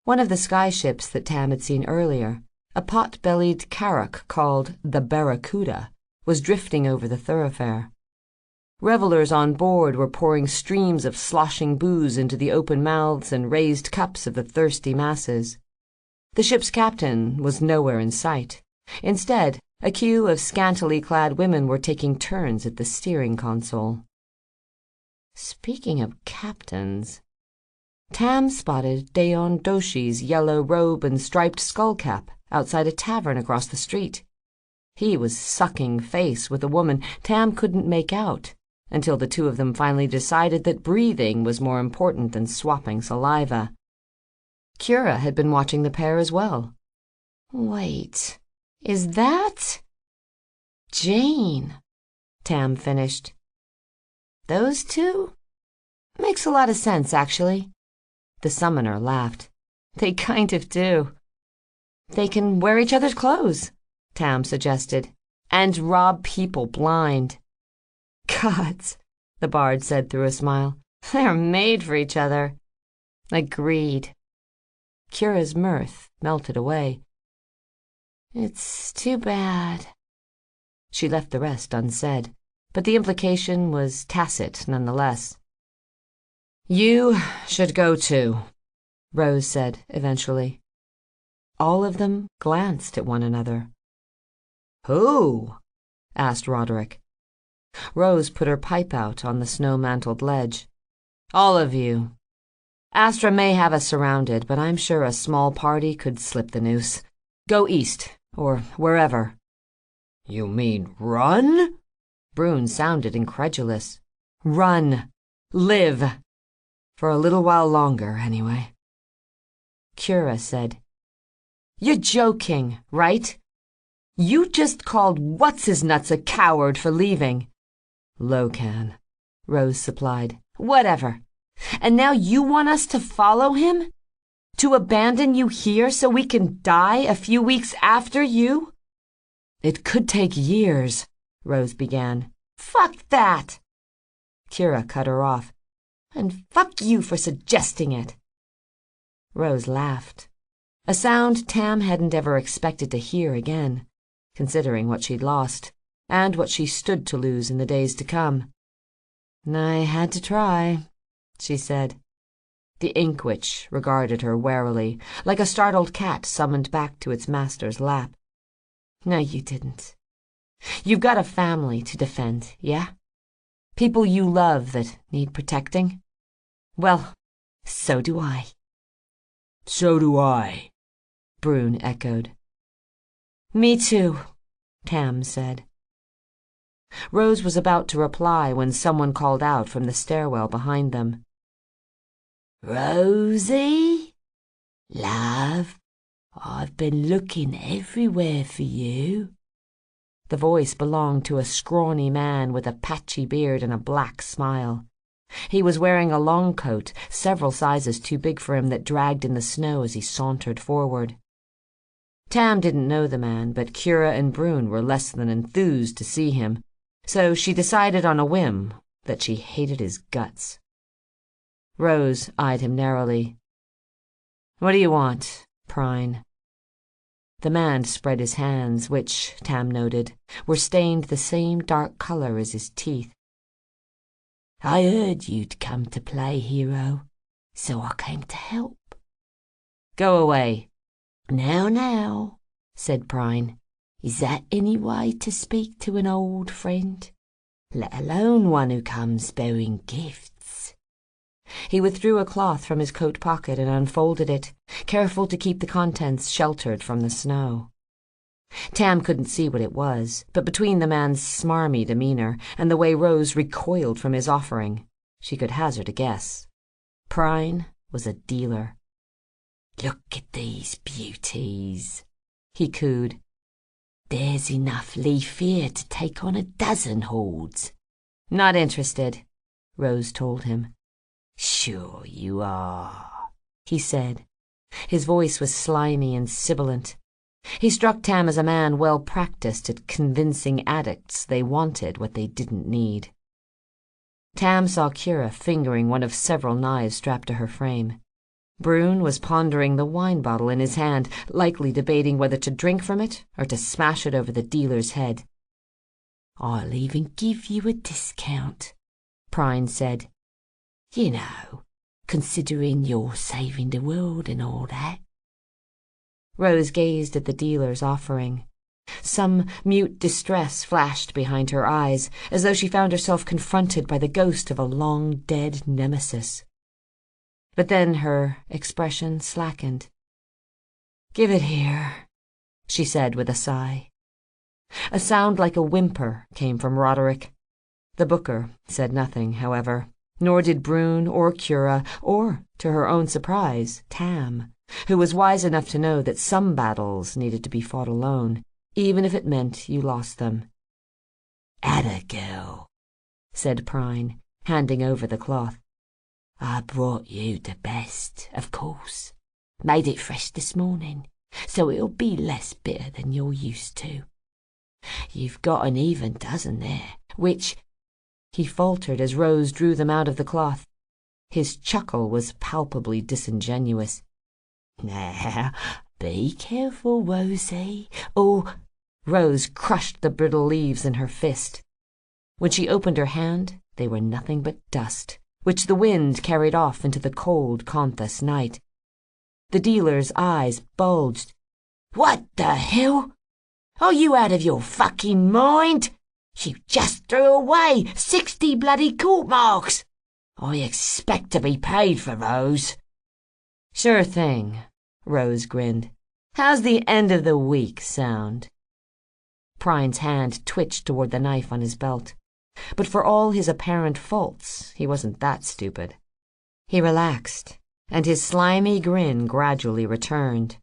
One of the sky ships that Tam had seen earlier, a pot-bellied carrack called the Barracuda, was drifting over the thoroughfare. Revelers on board were pouring streams of sloshing booze into the open mouths and raised cups of the thirsty masses. The ship's captain was nowhere in sight. Instead, a queue of scantily clad women were taking turns at the steering console. Speaking of captains, Tam spotted Dayon Doshi's yellow robe and striped skullcap outside a tavern across the street. He was sucking face with a woman Tam couldn't make out, until the two of them finally decided that breathing was more important than swapping saliva. Kira had been watching the pair as well. Wait, is that Jane? Tam finished. Those two? Makes a lot of sense, actually. The summoner laughed. They kind of do. They can wear each other's clothes, Tam suggested, and rob people blind. Gods, the bard said through a smile. They're made for each other. Agreed. Kira's mirth melted away. It's too bad. She left the rest unsaid, but the implication was tacit nonetheless. You should go too, Rose said eventually. All of them glanced at one another. Who? Asked Roderick. Rose put her pipe out on the snow-mantled ledge. All of you. Astra may have us surrounded, but I'm sure a small party could slip the noose. Go east, or wherever. You mean run? Brune sounded incredulous. Run. Live. For a little while longer, anyway. Kira said, You're joking, right? You just called What's-His-Nuts a coward for leaving. Locan, Rose supplied. Whatever. And now you want us to follow him? To abandon you here so we can die a few weeks after you? It could take years, Rose began. Fuck that! Kira cut her off. And fuck you for suggesting it. Rose laughed. A sound Tam hadn't ever expected to hear again, considering what she'd lost, and what she stood to lose in the days to come. I had to try, she said. The Inkwitch regarded her warily, like a startled cat summoned back to its master's lap. No, you didn't. You've got a family to defend, yeah? People you love that need protecting? Well, so do I. So do I, Brune echoed. Me too, Tam said. Rose was about to reply when someone called out from the stairwell behind them. Rosie? Love, I've been looking everywhere for you. The voice belonged to a scrawny man with a patchy beard and a black smile. He was wearing a long coat, several sizes too big for him, that dragged in the snow as he sauntered forward. Tam didn't know the man, but Kira and Brune were less than enthused to see him, so she decided on a whim that she hated his guts. Rose eyed him narrowly. What do you want, Prine? The man spread his hands, which, Tam noted, were stained the same dark color as his teeth. I heard you'd come to play, hero, so I came to help. Go away. Now, said Prine. Is that any way to speak to an old friend? Let alone one who comes bearing gifts." He withdrew a cloth from his coat pocket and unfolded it, careful to keep the contents sheltered from the snow. Tam couldn't see what it was, but between the man's smarmy demeanor and the way Rose recoiled from his offering, she could hazard a guess. Prine was a dealer. "Look at these beauties," he cooed. "There's enough leaf here to take on a dozen hordes." "Not interested," Rose told him. "Sure you are," he said. His voice was slimy and sibilant. He struck Tam as a man well practiced at convincing addicts they wanted what they didn't need. Tam saw Kira fingering one of several knives strapped to her frame. Brune was pondering the wine bottle in his hand, likely debating whether to drink from it or to smash it over the dealer's head. "I'll even give you a discount," Prine said. "You know, considering you're saving the world and all that." Rose gazed at the dealer's offering. Some mute distress flashed behind her eyes, as though she found herself confronted by the ghost of a long-dead nemesis. But then her expression slackened. "Give it here," she said with a sigh. A sound like a whimper came from Roderick. The booker said nothing, however, nor did Brune or Cura, or, to her own surprise, Tam, who was wise enough to know that some battles needed to be fought alone, even if it meant you lost them. "Atta girl," said Prine, handing over the cloth. "I brought you the best, of course. Made it fresh this morning, so it'll be less bitter than you're used to. You've got an even dozen there, which—" He faltered as Rose drew them out of the cloth. His chuckle was palpably disingenuous. "Now, be careful, Rosie, or—" Rose crushed the brittle leaves in her fist. When she opened her hand, they were nothing but dust, which the wind carried off into the cold Conthas night. The dealer's eyes bulged. "What the hell? Are you out of your fucking mind? You just threw away 60 bloody court marks. I expect to be paid for those." "Sure thing," Rose grinned. "How's the end of the week sound?" Prine's hand twitched toward the knife on his belt. But for all his apparent faults, he wasn't that stupid. He relaxed, and his slimy grin gradually returned.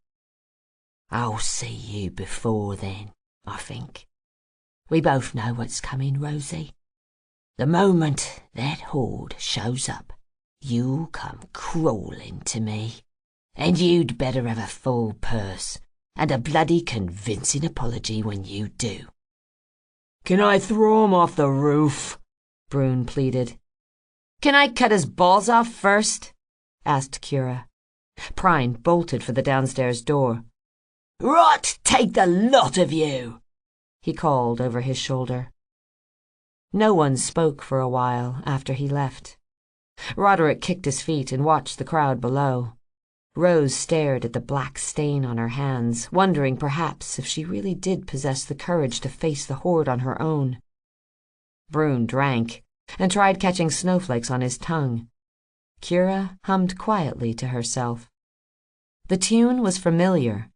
"I'll see you before then, I think. We both know what's coming, Rosie. The moment that horde shows up, you'll come crawling to me. And you'd better have a full purse and a bloody convincing apology when you do." "Can I throw him off the roof?" Brune pleaded. "Can I cut his balls off first?" asked Cura. Prine bolted for the downstairs door. "Rot take the lot of you!" he called over his shoulder. No one spoke for a while after he left. Roderick kicked his feet and watched the crowd below. Rose stared at the black stain on her hands, wondering perhaps if she really did possess the courage to face the horde on her own. Brune drank and tried catching snowflakes on his tongue. Cura hummed quietly to herself. The tune was familiar,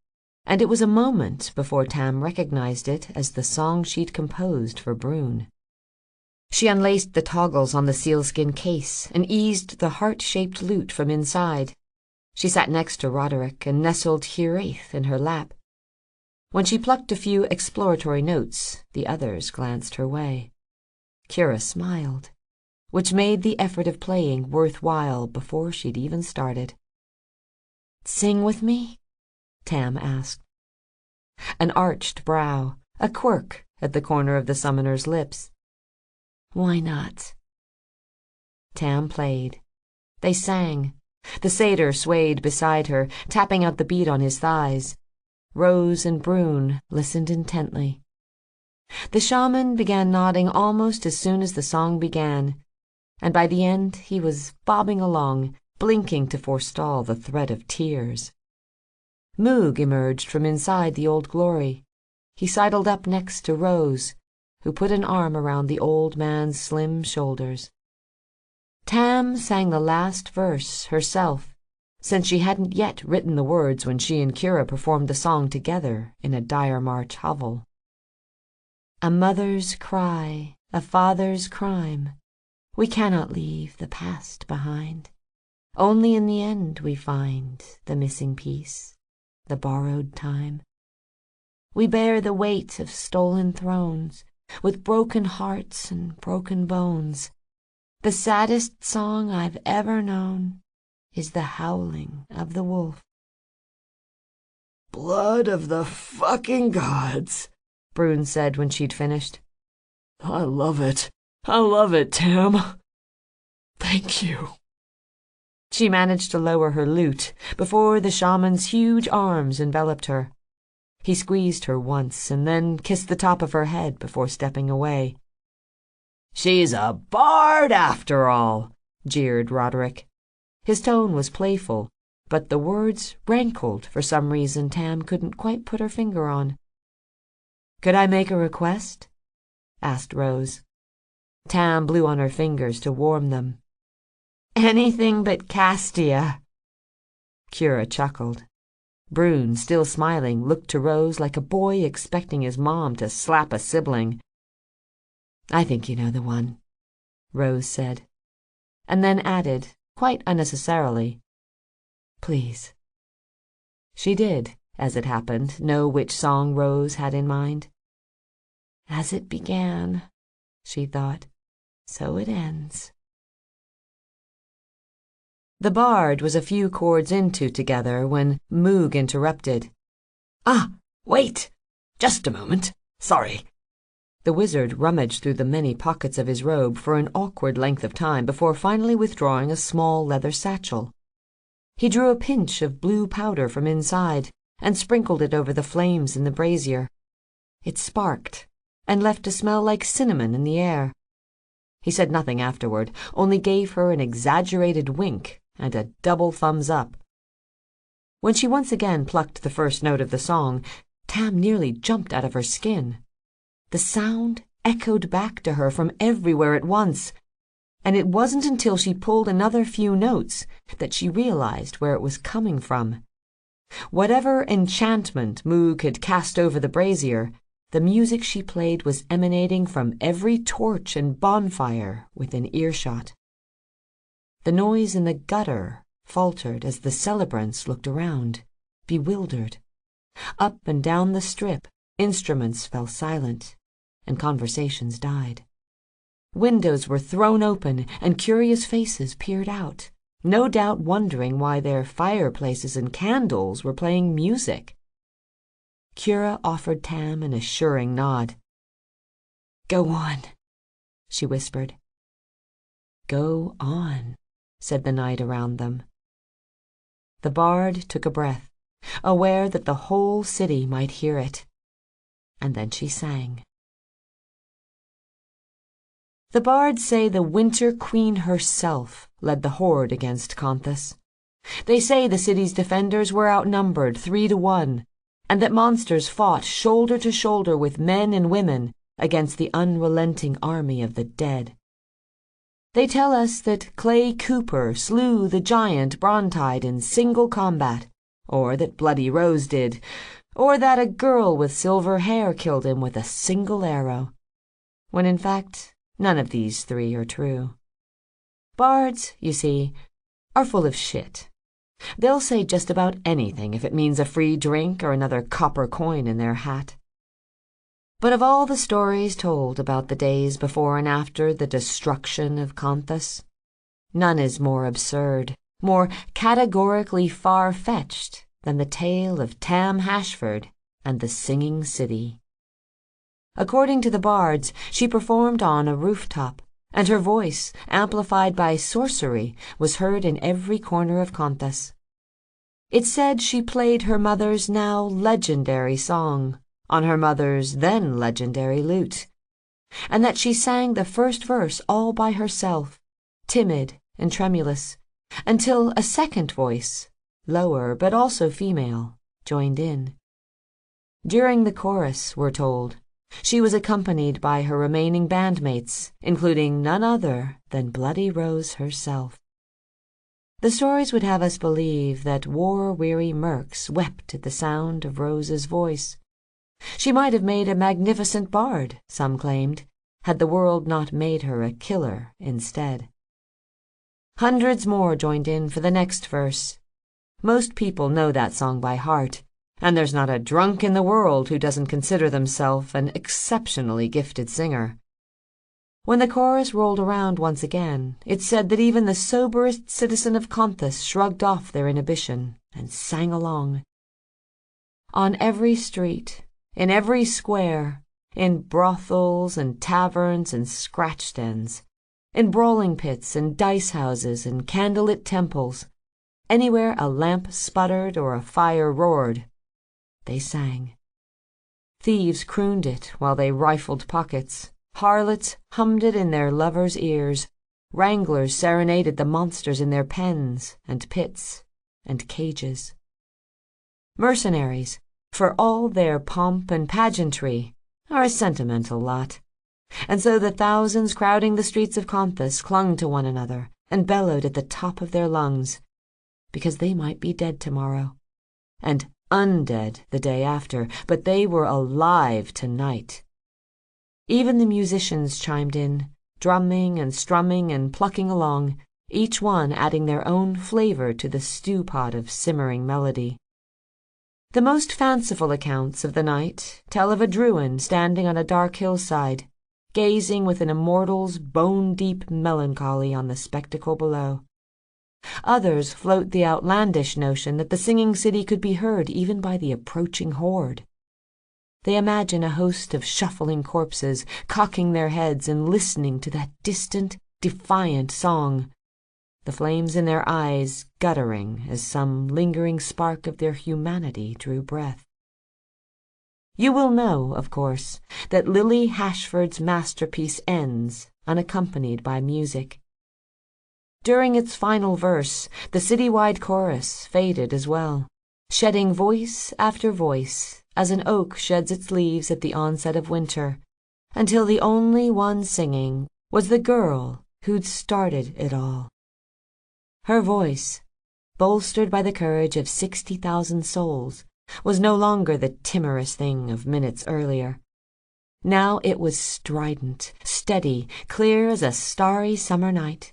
and it was a moment before Tam recognized it as the song she'd composed for Brune. She unlaced the toggles on the sealskin case and eased the heart-shaped lute from inside. She sat next to Roderick and nestled Hiraeth in her lap. When she plucked a few exploratory notes, the others glanced her way. Cura smiled, which made the effort of playing worthwhile before she'd even started. "Sing with me?" Tam asked. An arched brow, a quirk at the corner of the summoner's lips. "Why not?" Tam played. They sang. The satyr swayed beside her, tapping out the beat on his thighs. Rose and Brune listened intently. The shaman began nodding almost as soon as the song began, and by the end he was bobbing along, blinking to forestall the threat of tears. Moog emerged from inside the Old Glory. he sidled up next to Rose, who put an arm around the old man's slim shoulders. Tam sang the last verse herself, since she hadn't yet written the words when she and Kira performed the song together in a Dire March hovel. A mother's cry, a father's crime. We cannot leave the past behind. Only in the end we find the missing piece, the borrowed time. We bear the weight of stolen thrones, with broken hearts and broken bones. The saddest song I've ever known is the howling of the wolf. Blood of the fucking gods, Brune said when she'd finished. I love it. I love it, Tam. Thank you. She managed to lower her lute before the shaman's huge arms enveloped her. He squeezed her once and then kissed the top of her head before stepping away. She's a bard after all, jeered Roderick. His tone was playful, but the words rankled for some reason Tam couldn't quite put her finger on. Could I make a request? Asked Rose. Tam blew on her fingers to warm them. Anything but Castia. Kira chuckled. Brune, still smiling, looked to Rose like a boy expecting his mom to slap a sibling. I think you know the one, Rose said, and then added, quite unnecessarily, please. She did, as it happened, know which song Rose had in mind. As it began, she thought, so it ends. The bard was a few chords into together when Moog interrupted. Ah, wait! Just a moment. Sorry. The wizard rummaged through the many pockets of his robe for an awkward length of time before finally withdrawing a small leather satchel. He drew a pinch of blue powder from inside and sprinkled it over the flames in the brazier. It sparked and left a smell like cinnamon in the air. He said nothing afterward, only gave her an exaggerated wink and a double thumbs up. When she once again plucked the first note of the song, Tam nearly jumped out of her skin. The sound echoed back to her from everywhere at once, and it wasn't until she pulled another few notes that she realized where it was coming from. Whatever enchantment Moog had cast over the brazier, the music she played was emanating from every torch and bonfire within earshot. The noise in the gutter faltered as the celebrants looked around, bewildered. Up and down the strip, instruments fell silent, and conversations died. Windows were thrown open, and curious faces peered out, no doubt wondering why their fireplaces and candles were playing music. Kira offered Tam an assuring nod. Go on, she whispered. Go on, said the night around them. The bard took a breath, aware that the whole city might hear it, and then she sang. The bards say the Winter Queen herself led the horde against Conthus. They say the city's defenders were outnumbered 3-1, and that monsters fought shoulder to shoulder with men and women against the unrelenting army of the dead. They tell us that Clay Cooper slew the giant Brontide in single combat, or that Bloody Rose did, or that a girl with silver hair killed him with a single arrow, when in fact none of these three are true. Bards, you see, are full of shit. They'll say just about anything if it means a free drink or another copper coin in their hat. But of all the stories told about the days before and after the destruction of Conthus, none is more absurd, more categorically far-fetched than the tale of Tam Hashford and the Singing City. According to the bards, she performed on a rooftop, and her voice, amplified by sorcery, was heard in every corner of Conthus. It said she played her mother's now legendary song on her mother's then legendary lute, and that she sang the first verse all by herself, timid and tremulous, until a second voice, lower but also female, joined in. During the chorus, we're told, she was accompanied by her remaining bandmates, including none other than Bloody Rose herself. The stories would have us believe that war-weary mercs wept at the sound of Rose's voice. She might have made a magnificent bard, some claimed, had the world not made her a killer instead. Hundreds more joined in for the next verse. Most people know that song by heart, and there's not a drunk in the world who doesn't consider themselves an exceptionally gifted singer. When the chorus rolled around once again, it said that even the soberest citizen of Conthus shrugged off their inhibition and sang along. On every street, in every square, in brothels and taverns and scratch dens, in brawling pits and dice houses and candlelit temples, anywhere a lamp sputtered or a fire roared, they sang. Thieves crooned it while they rifled pockets. Harlots hummed it in their lovers' ears. Wranglers serenaded the monsters in their pens and pits and cages. Mercenaries, for all their pomp and pageantry, are a sentimental lot. And so the thousands crowding the streets of Conthus clung to one another and bellowed at the top of their lungs, because they might be dead tomorrow, and undead the day after, but they were alive tonight. Even the musicians chimed in, drumming and strumming and plucking along, each one adding their own flavor to the stew pot of simmering melody. The most fanciful accounts of the night tell of a Druid standing on a dark hillside, gazing with an immortal's bone-deep melancholy on the spectacle below. Others float the outlandish notion that the singing city could be heard even by the approaching horde. They imagine a host of shuffling corpses, cocking their heads and listening to that distant, defiant song, the flames in their eyes guttering as some lingering spark of their humanity drew breath. You will know, of course, that Lily Hashford's masterpiece ends unaccompanied by music. During its final verse, the citywide chorus faded as well, shedding voice after voice as an oak sheds its leaves at the onset of winter, until the only one singing was the girl who'd started it all. Her voice, bolstered by the courage of 60,000 souls, was no longer the timorous thing of minutes earlier. Now it was strident, steady, clear as a starry summer night.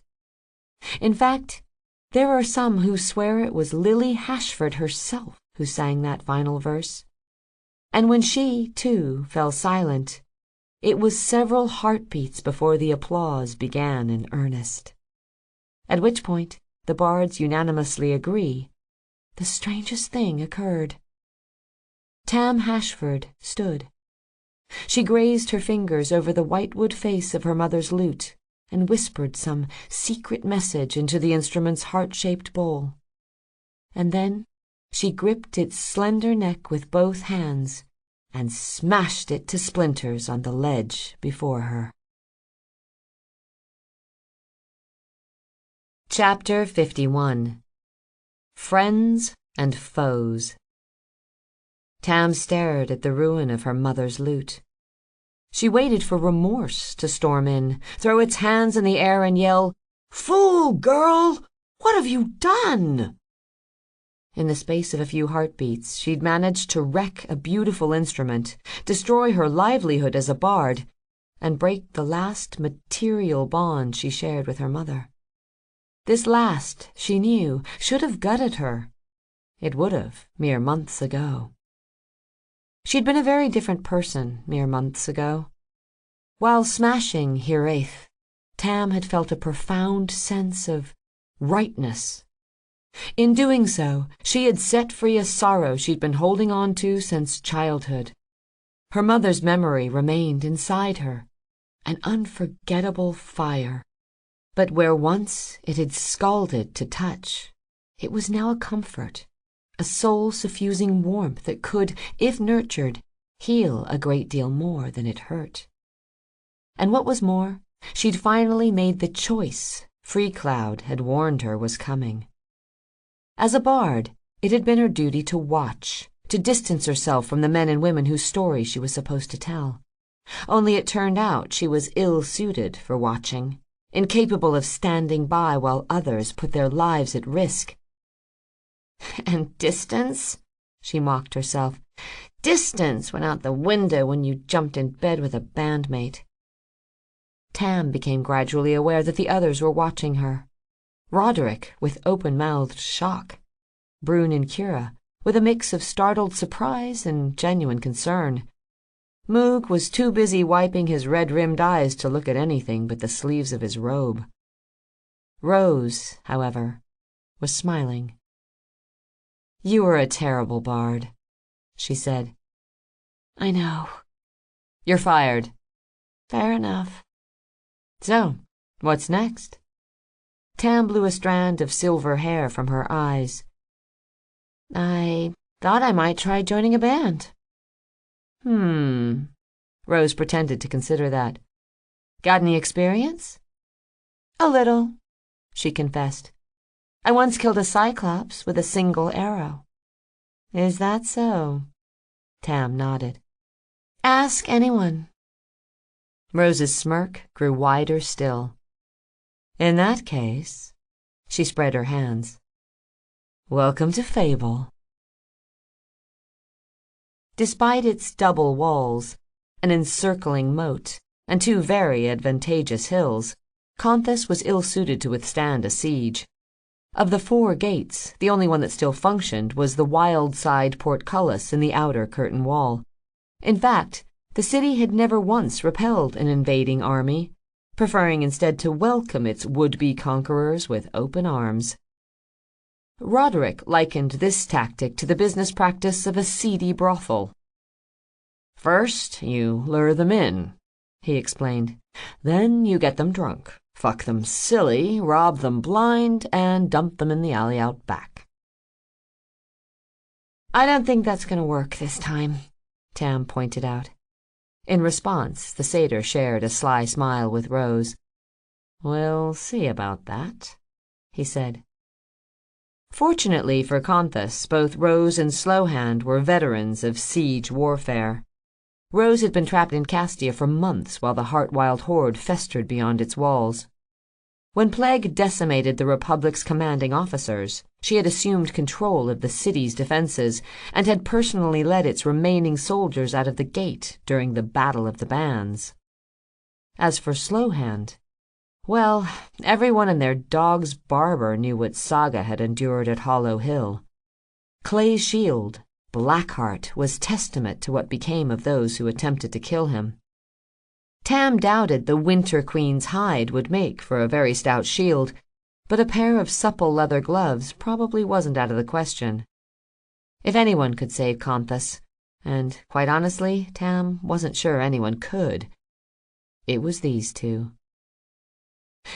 In fact, there are some who swear it was Lily Hashford herself who sang that final verse. And when she, too, fell silent, it was several heartbeats before the applause began in earnest. At which point, the bards unanimously agree, the strangest thing occurred. Tam Hashford stood. She grazed her fingers over the whitewood face of her mother's lute and whispered some secret message into the instrument's heart-shaped bowl. And then she gripped its slender neck with both hands and smashed it to splinters on the ledge before her. Chapter 51. Friends and Foes. Tam stared at the ruin of her mother's lute. She waited for remorse to storm in, throw its hands in the air and yell, "Fool, girl! What have you done?" In the space of a few heartbeats, she'd managed to wreck a beautiful instrument, destroy her livelihood as a bard, and break the last material bond she shared with her mother. This last, she knew, should have gutted her. It would have, mere months ago. She'd been a very different person mere months ago. While smashing Hiraeth, Tam had felt a profound sense of rightness. In doing so, she had set free a sorrow she'd been holding on to since childhood. Her mother's memory remained inside her, an unforgettable fire. But where once it had scalded to touch, it was now a comfort, a soul-suffusing warmth that could, if nurtured, heal a great deal more than it hurt. And what was more, she'd finally made the choice Freecloud had warned her was coming. As a bard, it had been her duty to watch, to distance herself from the men and women whose story she was supposed to tell. Only it turned out she was ill-suited for watching, incapable of standing by while others put their lives at risk. And distance? She mocked herself. Distance went out the window when you jumped in bed with a bandmate. Tam became gradually aware that the others were watching her. Roderick, with open-mouthed shock. Brune and Kira, with a mix of startled surprise and genuine concern. Moog was too busy wiping his red-rimmed eyes to look at anything but the sleeves of his robe. Rose, however, was smiling. "You are a terrible bard," she said. "I know." "You're fired." "Fair enough." "So, what's next?" Tam blew a strand of silver hair from her eyes. "I thought I might try joining a band." Rose pretended to consider that. "Got any experience?" "A little," she confessed. "I once killed a cyclops with a single arrow." "Is that so?" Tam nodded. "Ask anyone." Rose's smirk grew wider still. "In that case," she spread her hands, "welcome to Fable." Despite its double walls, an encircling moat, and two very advantageous hills, Conthas was ill-suited to withstand a siege. Of the 4 gates, the only one that still functioned was the wild-side portcullis in the outer curtain wall. In fact, the city had never once repelled an invading army, preferring instead to welcome its would-be conquerors with open arms. Roderick likened this tactic to the business practice of a seedy brothel. "First, you lure them in," he explained. "Then you get them drunk, fuck them silly, rob them blind, and dump them in the alley out back." "I don't think that's going to work this time," Tam pointed out. In response, the satyr shared a sly smile with Rose. "We'll see about that," he said. Fortunately for Conthas, both Rose and Slowhand were veterans of siege warfare. Rose had been trapped in Castia for months while the Heartwild horde festered beyond its walls. When plague decimated the Republic's commanding officers, she had assumed control of the city's defenses and had personally led its remaining soldiers out of the gate during the Battle of the Bands. As for Slowhand, well, everyone and their dog's barber knew what Saga had endured at Hollow Hill. Clay's shield, Blackheart, was testament to what became of those who attempted to kill him. Tam doubted the Winter Queen's hide would make for a very stout shield, but a pair of supple leather gloves probably wasn't out of the question. If anyone could save Conthas, and quite honestly, Tam wasn't sure anyone could, it was these two.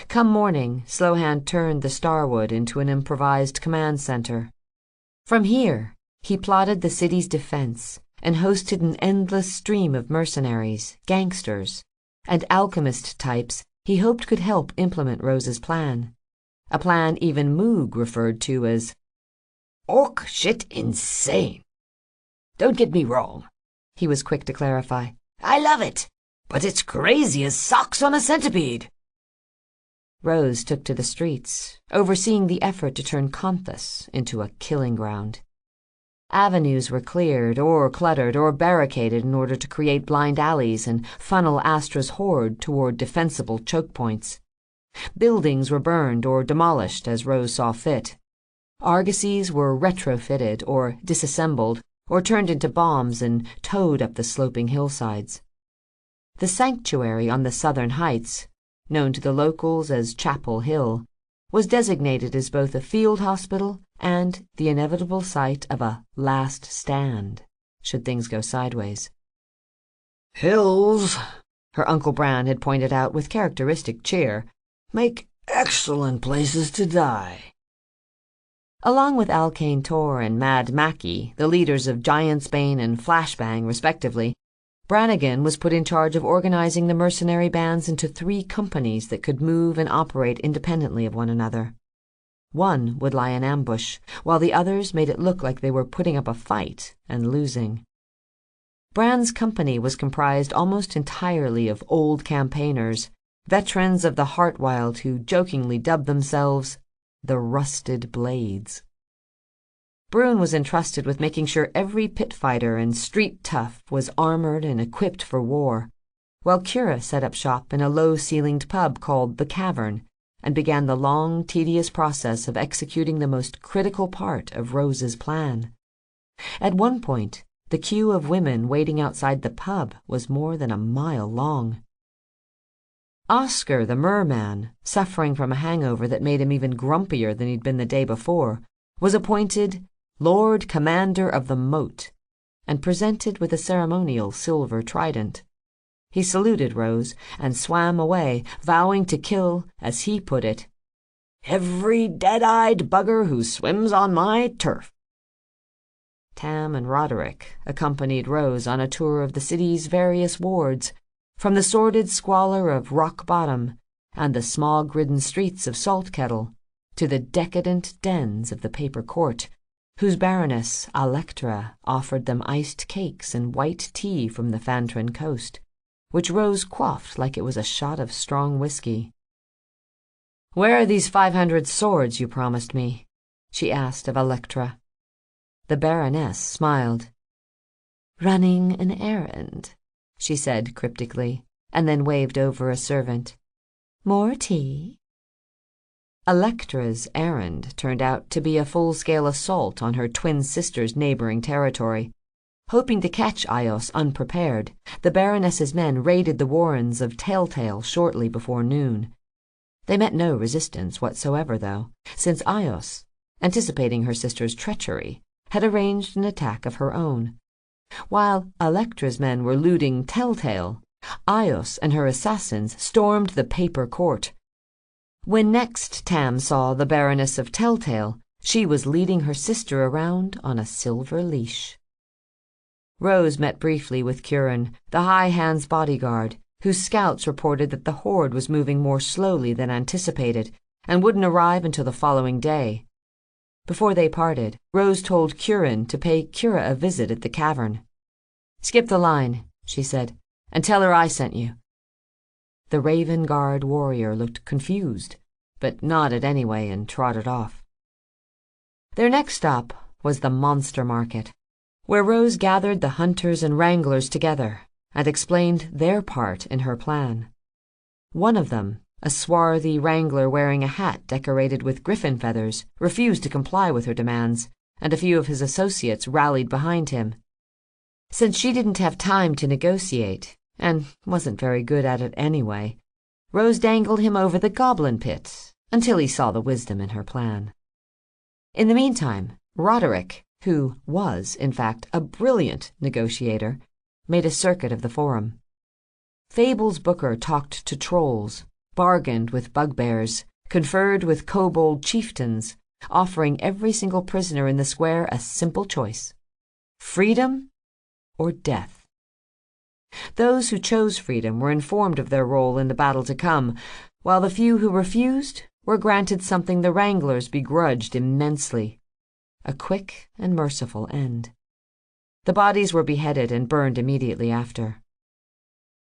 Come morning, Slowhand turned the Starwood into an improvised command center. From here, he plotted the city's defense and hosted an endless stream of mercenaries, gangsters, and alchemist types he hoped could help implement Rose's plan. A plan even Moog referred to as orc shit insane. Don't get me wrong, he was quick to clarify. I love it, but it's crazy as socks on a centipede. Rose took to the streets, overseeing the effort to turn Conthas into a killing ground. Avenues were cleared or cluttered or barricaded in order to create blind alleys and funnel Astra's horde toward defensible choke points. Buildings were burned or demolished as Rose saw fit. Argosies were retrofitted or disassembled or turned into bombs and towed up the sloping hillsides. The sanctuary on the southern heights, known to the locals as Chapel Hill, was designated as both a field hospital and the inevitable site of a last stand, should things go sideways. "Hills," her Uncle Bran had pointed out with characteristic cheer, "make excellent places to die." Along with Alkane Tor and Mad Mackie, the leaders of Giantsbane and Flashbang, respectively, Brannigan was put in charge of organizing the mercenary bands into 3 companies that could move and operate independently of one another. One would lie in ambush, while the others made it look like they were putting up a fight and losing. Bran's company was comprised almost entirely of old campaigners, veterans of the Heartwild who jokingly dubbed themselves the Rusted Blades. Bruin was entrusted with making sure every pit fighter and street tough was armored and equipped for war, while Kira set up shop in a low-ceilinged pub called The Cavern and began the long, tedious process of executing the most critical part of Rose's plan. At one point, the queue of women waiting outside the pub was more than a mile long. Oscar, the merman, suffering from a hangover that made him even grumpier than he'd been the day before, was appointed Lord Commander of the Moat and presented with a ceremonial silver trident. He saluted Rose and swam away, vowing to kill, as he put it, every dead-eyed bugger who swims on my turf. Tam and Roderick accompanied Rose on a tour of the city's various wards, from the sordid squalor of Rock Bottom and the smog-ridden streets of Salt Kettle to the decadent dens of the Paper Court, whose Baroness Electra offered them iced cakes and white tea from the Fantrin coast, which Rose quaffed like it was a shot of strong whiskey. "Where are these 500 swords you promised me?" she asked of Electra. The Baroness smiled. "Running an errand," she said cryptically, and then waved over a servant. "More tea?" Electra's errand turned out to be a full-scale assault on her twin sister's neighboring territory. Hoping to catch Ios unprepared, the Baroness's men raided the warrens of Telltale shortly before noon. They met no resistance whatsoever, though, since Ios, anticipating her sister's treachery, had arranged an attack of her own. While Electra's men were looting Telltale, Ios and her assassins stormed the Paper Court. When next Tam saw the Baroness of Telltale, she was leading her sister around on a silver leash. Rose met briefly with Curran, the High Hand's bodyguard, whose scouts reported that the horde was moving more slowly than anticipated and wouldn't arrive until the following day. Before they parted, Rose told Curran to pay Kira a visit at the cavern. "Skip the line," she said, "and tell her I sent you." The Raven Guard warrior looked confused, but nodded anyway and trotted off. Their next stop was the Monster Market, where Rose gathered the hunters and wranglers together and explained their part in her plan. One of them, a swarthy wrangler wearing a hat decorated with griffin feathers, refused to comply with her demands, and a few of his associates rallied behind him. Since she didn't have time to negotiate, and wasn't very good at it anyway, Rose dangled him over the goblin pit until he saw the wisdom in her plan. In the meantime, Roderick, who was, in fact, a brilliant negotiator, made a circuit of the forum. Fable's Booker talked to trolls, bargained with bugbears, conferred with kobold chieftains, offering every single prisoner in the square a simple choice: freedom or death. Those who chose freedom were informed of their role in the battle to come, while the few who refused were granted something the Wranglers begrudged immensely: a quick and merciful end. The bodies were beheaded and burned immediately after.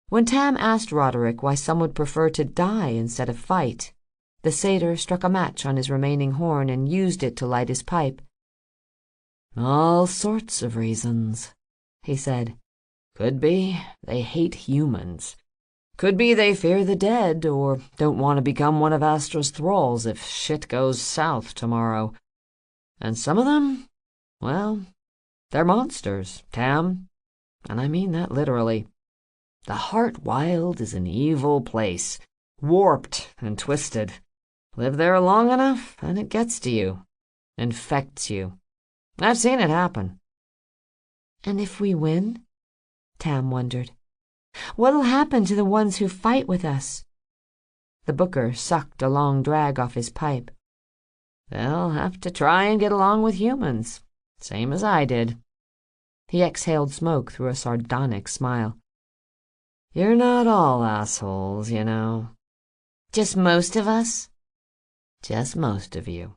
When Tam asked Roderick why some would prefer to die instead of fight, the satyr struck a match on his remaining horn and used it to light his pipe. "All sorts of reasons," he said. "Could be they hate humans. Could be they fear the dead or don't want to become one of Astra's thralls if shit goes south tomorrow. And some of them, well, they're monsters, Tam, and I mean that literally. The Heartwild is an evil place, warped and twisted. Live there long enough, and it gets to you, infects you. I've seen it happen." "And if we win?" Tam wondered. "What'll happen to the ones who fight with us?" The Booker sucked a long drag off his pipe. "They'll have to try and get along with humans, same as I did." He exhaled smoke through a sardonic smile. "You're not all assholes, you know." "Just most of us?" "Just most of you."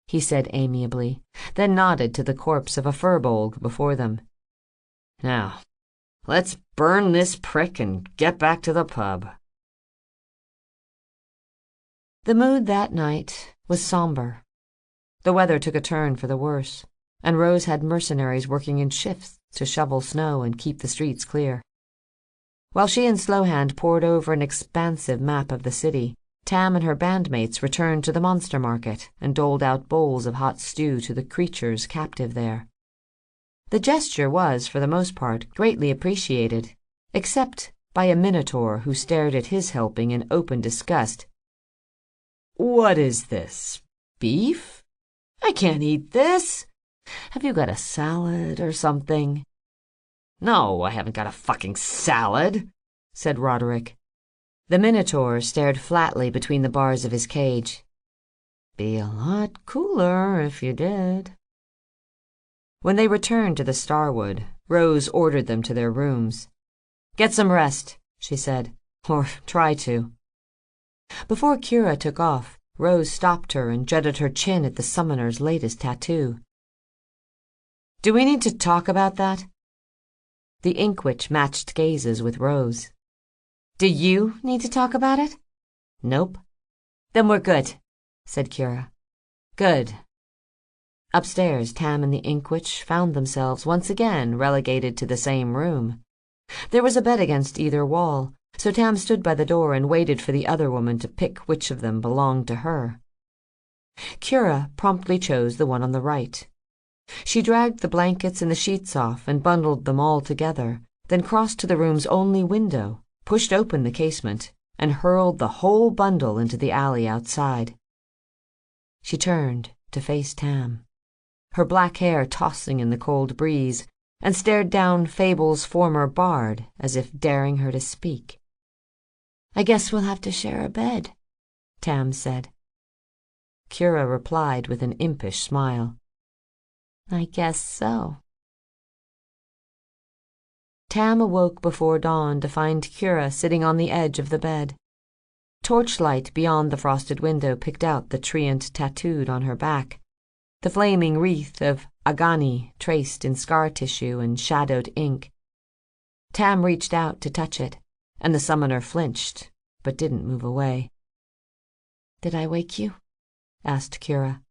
he said amiably, then nodded to the corpse of a furbolg before them. Now, let's burn this prick and get back to the pub. The mood that night was somber. The weather took a turn for the worse, and Rose had mercenaries working in shifts to shovel snow and keep the streets clear. While she and Slowhand pored over an expansive map of the city, Tam and her bandmates returned to the monster market and doled out bowls of hot stew to the creatures captive there. The gesture was, for the most part, greatly appreciated, except by a minotaur who stared at his helping in open disgust. "What is this? Beef? I can't eat this. Have you got a salad or something?" No, I haven't got a fucking salad, said Roderick. The minotaur stared flatly between the bars of his cage. Be a lot cooler if you did. When they returned to the Starwood, Rose ordered them to their rooms. "Get some rest," she said, "or try to." Before Kira took off, Rose stopped her and jutted her chin at the summoner's latest tattoo. "Do we need to talk about that?" The Inkwitch matched gazes with Rose. "Do you need to talk about it?" "Nope." "Then we're good," said Kira. "Good." Upstairs, Tam and the Inkwitch found themselves once again relegated to the same room. There was a bed against either wall, so Tam stood by the door and waited for the other woman to pick which of them belonged to her. Kira promptly chose the one on the right. She dragged the blankets and the sheets off and bundled them all together, then crossed to the room's only window, pushed open the casement, and hurled the whole bundle into the alley outside. She turned to face Tam, her black hair tossing in the cold breeze, and stared down Fable's former bard as if daring her to speak. "I guess we'll have to share a bed," Tam said. Kira replied with an impish smile. "I guess so." Tam awoke before dawn to find Kira sitting on the edge of the bed. Torchlight beyond the frosted window picked out the treant tattooed on her back, the flaming wreath of Agani traced in scar tissue and shadowed ink. Tam reached out to touch it, and the summoner flinched, but didn't move away. "Did I wake you?" asked Kira.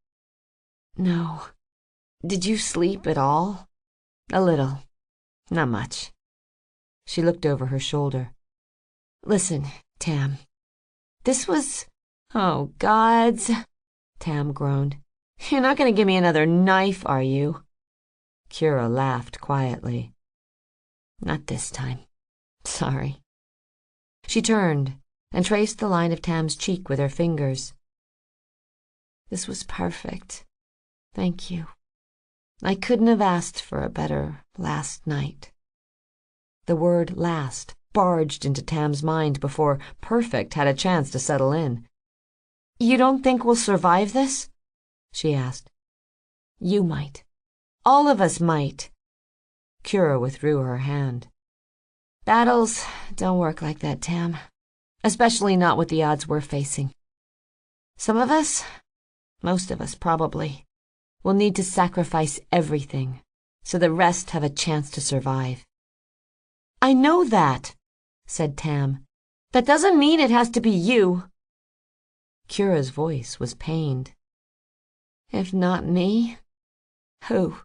"No. Did you sleep at all?" "A little. Not much." She looked over her shoulder. "Listen, Tam. This was... Oh, gods," Tam groaned. "You're not going to give me another knife, are you?" Kira laughed quietly. "Not this time. Sorry." She turned and traced the line of Tam's cheek with her fingers. "This was perfect. Thank you. I couldn't have asked for a better last night." The word last barged into Tam's mind before perfect had a chance to settle in. "You don't think we'll survive this?" she asked. "You might. All of us might." Kira withdrew her hand. "Battles don't work like that, Tam. Especially not with the odds we're facing. Some of us, most of us probably, will need to sacrifice everything so the rest have a chance to survive." "I know that," said Tam. "That doesn't mean it has to be you." Kira's voice was pained. "If not me, who?"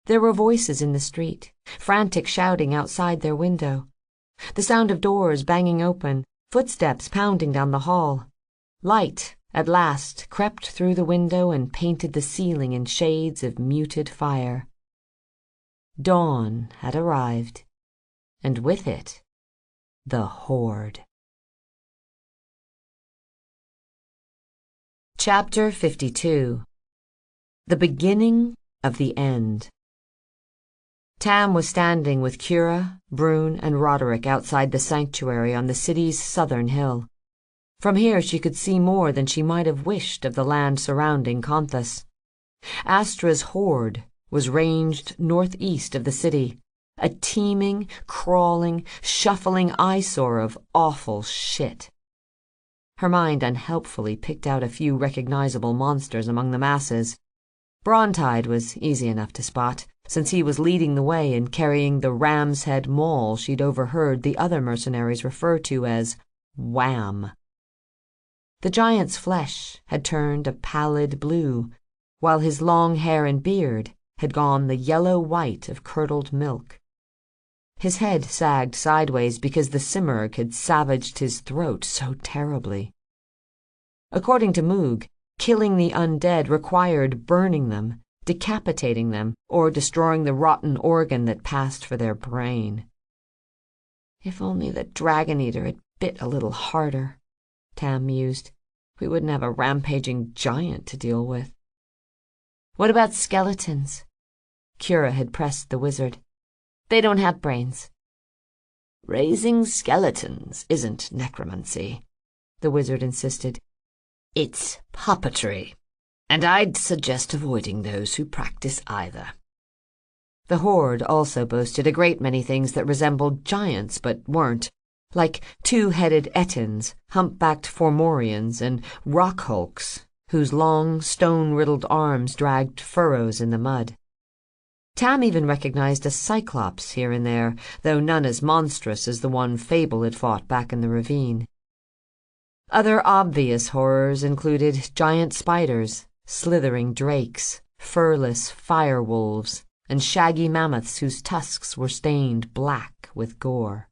There were voices in the street, frantic shouting outside their window. The sound of doors banging open, footsteps pounding down the hall. Light, at last, crept through the window and painted the ceiling in shades of muted fire. Dawn had arrived, and with it, the Horde. Chapter 52. The Beginning of the End. Tam was standing with Kira, Brune, and Roderick outside the sanctuary on the city's southern hill. From here she could see more than she might have wished of the land surrounding Conthus. Astra's horde was ranged northeast of the city, a teeming, crawling, shuffling eyesore of awful shit. Her mind unhelpfully picked out a few recognizable monsters among the masses. Brontide was easy enough to spot, since he was leading the way and carrying the ram's head maul she'd overheard the other mercenaries refer to as Wham. The giant's flesh had turned a pallid blue, while his long hair and beard had gone the yellow-white of curdled milk. His head sagged sideways because the Simurgh had savaged his throat so terribly. According to Moog, killing the undead required burning them, decapitating them, or destroying the rotten organ that passed for their brain. If only the Dragon Eater had bit a little harder, Tam mused. We wouldn't have a rampaging giant to deal with. What about skeletons? Kira had pressed the wizard. They don't have brains. Raising skeletons isn't necromancy, the wizard insisted. It's puppetry, and I'd suggest avoiding those who practice either. The Horde also boasted a great many things that resembled giants but weren't, like two-headed Ettins, humpbacked Formorians, and rock hulks, whose long, stone-riddled arms dragged furrows in the mud. Tam even recognized a cyclops here and there, though none as monstrous as the one Fable had fought back in the ravine. Other obvious horrors included giant spiders, slithering drakes, furless firewolves, and shaggy mammoths whose tusks were stained black with gore.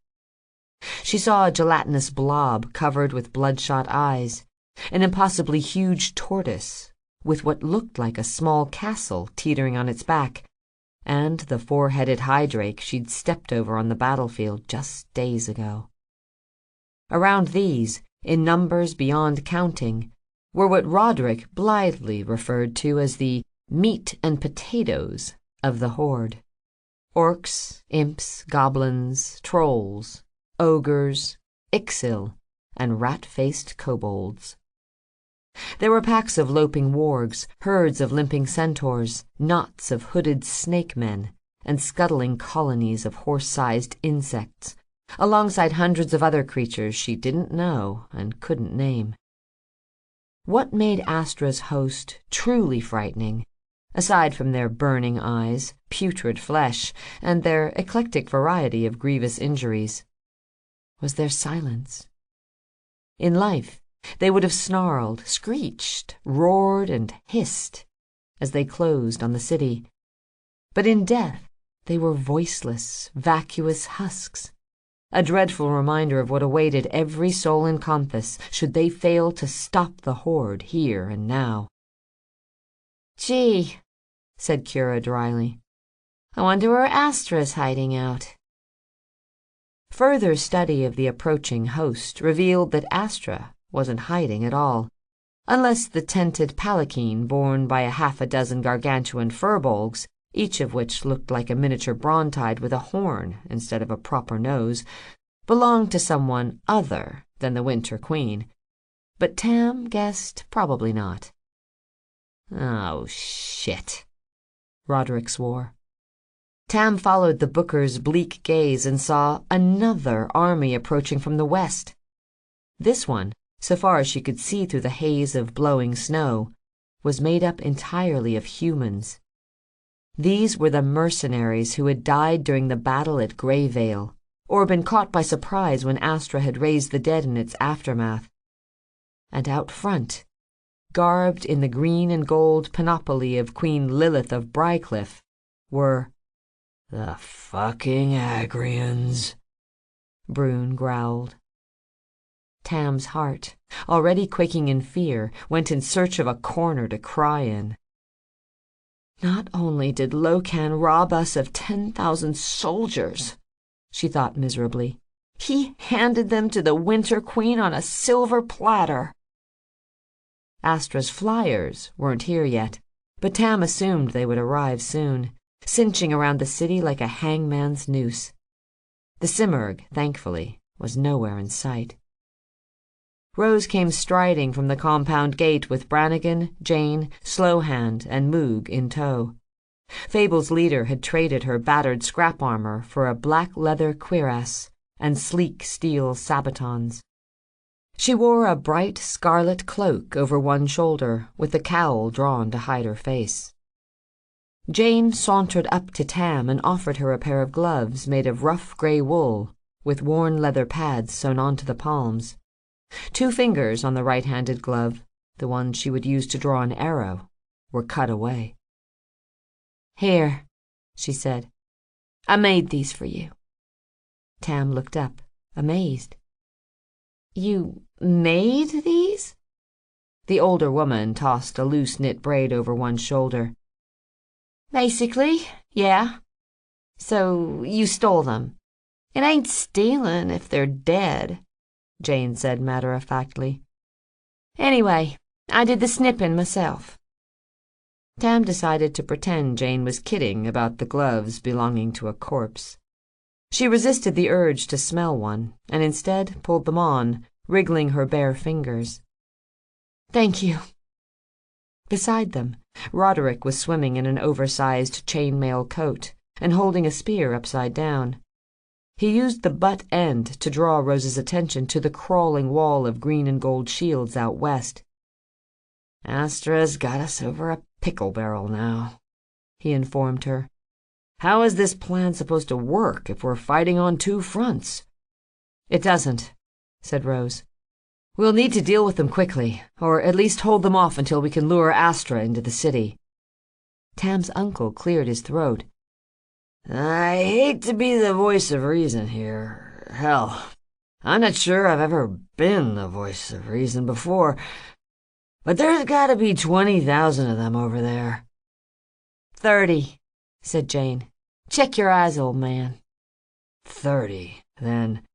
She saw a gelatinous blob covered with bloodshot eyes, an impossibly huge tortoise with what looked like a small castle teetering on its back, and the four-headed hydrake she'd stepped over on the battlefield just days ago. Around these, in numbers beyond counting, were what Roderick blithely referred to as the meat and potatoes of the Horde. Orcs, imps, goblins, trolls, ogres, ixil, and rat-faced kobolds. There were packs of loping wargs, herds of limping centaurs, knots of hooded snake men, and scuttling colonies of horse-sized insects, alongside hundreds of other creatures she didn't know and couldn't name. What made Astra's host truly frightening, aside from their burning eyes, putrid flesh, and their eclectic variety of grievous injuries, was their silence. In life, they would have snarled, screeched, roared, and hissed as they closed on the city. But in death, they were voiceless, vacuous husks, a dreadful reminder of what awaited every soul in Compass should they fail to stop the Horde here and now. Gee, said Kira dryly. I wonder where Astra's hiding out. Further study of the approaching host revealed that Astra wasn't hiding at all, unless the tented palanquin borne by a half-a-dozen gargantuan furbolgs, each of which looked like a miniature Brontide with a horn instead of a proper nose, belonged to someone other than the Winter Queen. But Tam guessed probably not. Oh, shit, Roderick swore. Tam followed the Booker's bleak gaze and saw another army approaching from the west. This one, so far as she could see through the haze of blowing snow, was made up entirely of humans. These were the mercenaries who had died during the battle at Greyvale, or been caught by surprise when Astra had raised the dead in its aftermath. And out front, garbed in the green and gold panoply of Queen Lilith of Brycliffe, were the fucking Agrians, Brune growled. Tam's heart, already quaking in fear, went in search of a corner to cry in. Not only did Locan rob us of 10,000 soldiers, she thought miserably, he handed them to the Winter Queen on a silver platter. Astra's flyers weren't here yet, but Tam assumed they would arrive soon, cinching around the city like a hangman's noose. The Simurgh, thankfully, was nowhere in sight. Rose came striding from the compound gate with Brannigan, Jane, Slowhand, and Moog in tow. Fable's leader had traded her battered scrap armor for a black leather cuirass and sleek steel sabatons. She wore a bright scarlet cloak over one shoulder, with the cowl drawn to hide her face. Jane sauntered up to Tam and offered her a pair of gloves made of rough gray wool, with worn leather pads sewn onto the palms. 2 fingers on the right-handed glove, the one she would use to draw an arrow, were cut away. "Here," she said. "I made these for you." Tam looked up, amazed. "You made these?" The older woman tossed a loose-knit braid over one shoulder. "Basically, yeah. So you stole them. It ain't stealing if they're dead," Jane said matter-of-factly. "Anyway, I did the snipping myself." Tam decided to pretend Jane was kidding about the gloves belonging to a corpse. She resisted the urge to smell one, and instead pulled them on, wriggling her bare fingers. "Thank you." Beside them, Roderick was swimming in an oversized chainmail coat and holding a spear upside down. He used the butt end to draw Rose's attention to the crawling wall of green and gold shields out west. "Astra's got us over a pickle barrel now," he informed her. "How is this plan supposed to work if we're fighting on 2 fronts? "It doesn't," said Rose. "We'll need to deal with them quickly, or at least hold them off until we can lure Astra into the city." Tam's uncle cleared his throat. "I hate to be the voice of reason here. Hell, I'm not sure I've ever been the voice of reason before, but there's got to be 20,000 of them over there." 30, said Jane. "Check your eyes, old man." 30, then.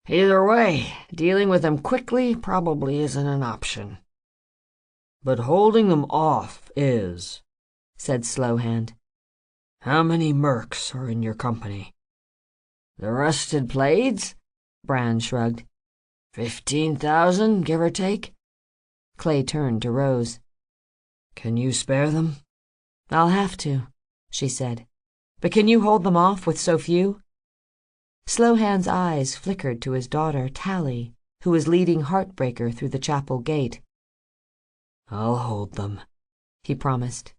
Either way, dealing with them quickly probably isn't an option. "But holding them off is," said Slowhand. "How many mercs are in your company?" "The rusted blades?" Bran shrugged. 15,000, give or take." Clay turned to Rose. "Can you spare them?" "I'll have to," she said. "But can you hold them off with so few?" Slowhand's eyes flickered to his daughter, Tally, who was leading Heartbreaker through the chapel gate. "I'll hold them," he promised.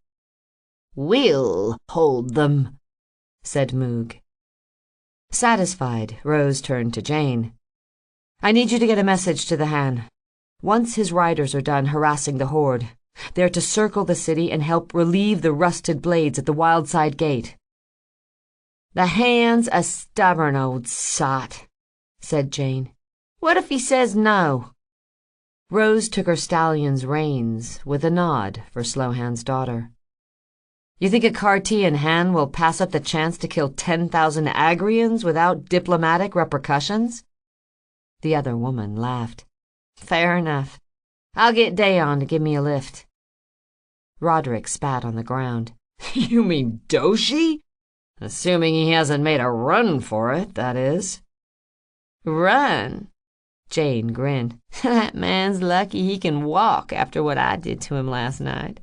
"We'll hold them," said Moog. Satisfied, Rose turned to Jane. "I need you to get a message to the Han. Once his riders are done harassing the Horde, they're to circle the city and help relieve the rusted blades at the Wildside Gate." "The Han's a stubborn old sot," said Jane. "What if he says no?" Rose took her stallion's reins with a nod for Slowhand's daughter. "You think a Cartian Han will pass up the chance to kill 10,000 Agrians without diplomatic repercussions?" The other woman laughed. "Fair enough. I'll get Dayon to give me a lift." Roderick spat on the ground. "You mean Doshi? Assuming he hasn't made a run for it, that is." "Run?" Jane grinned. "That man's lucky he can walk after what I did to him last night."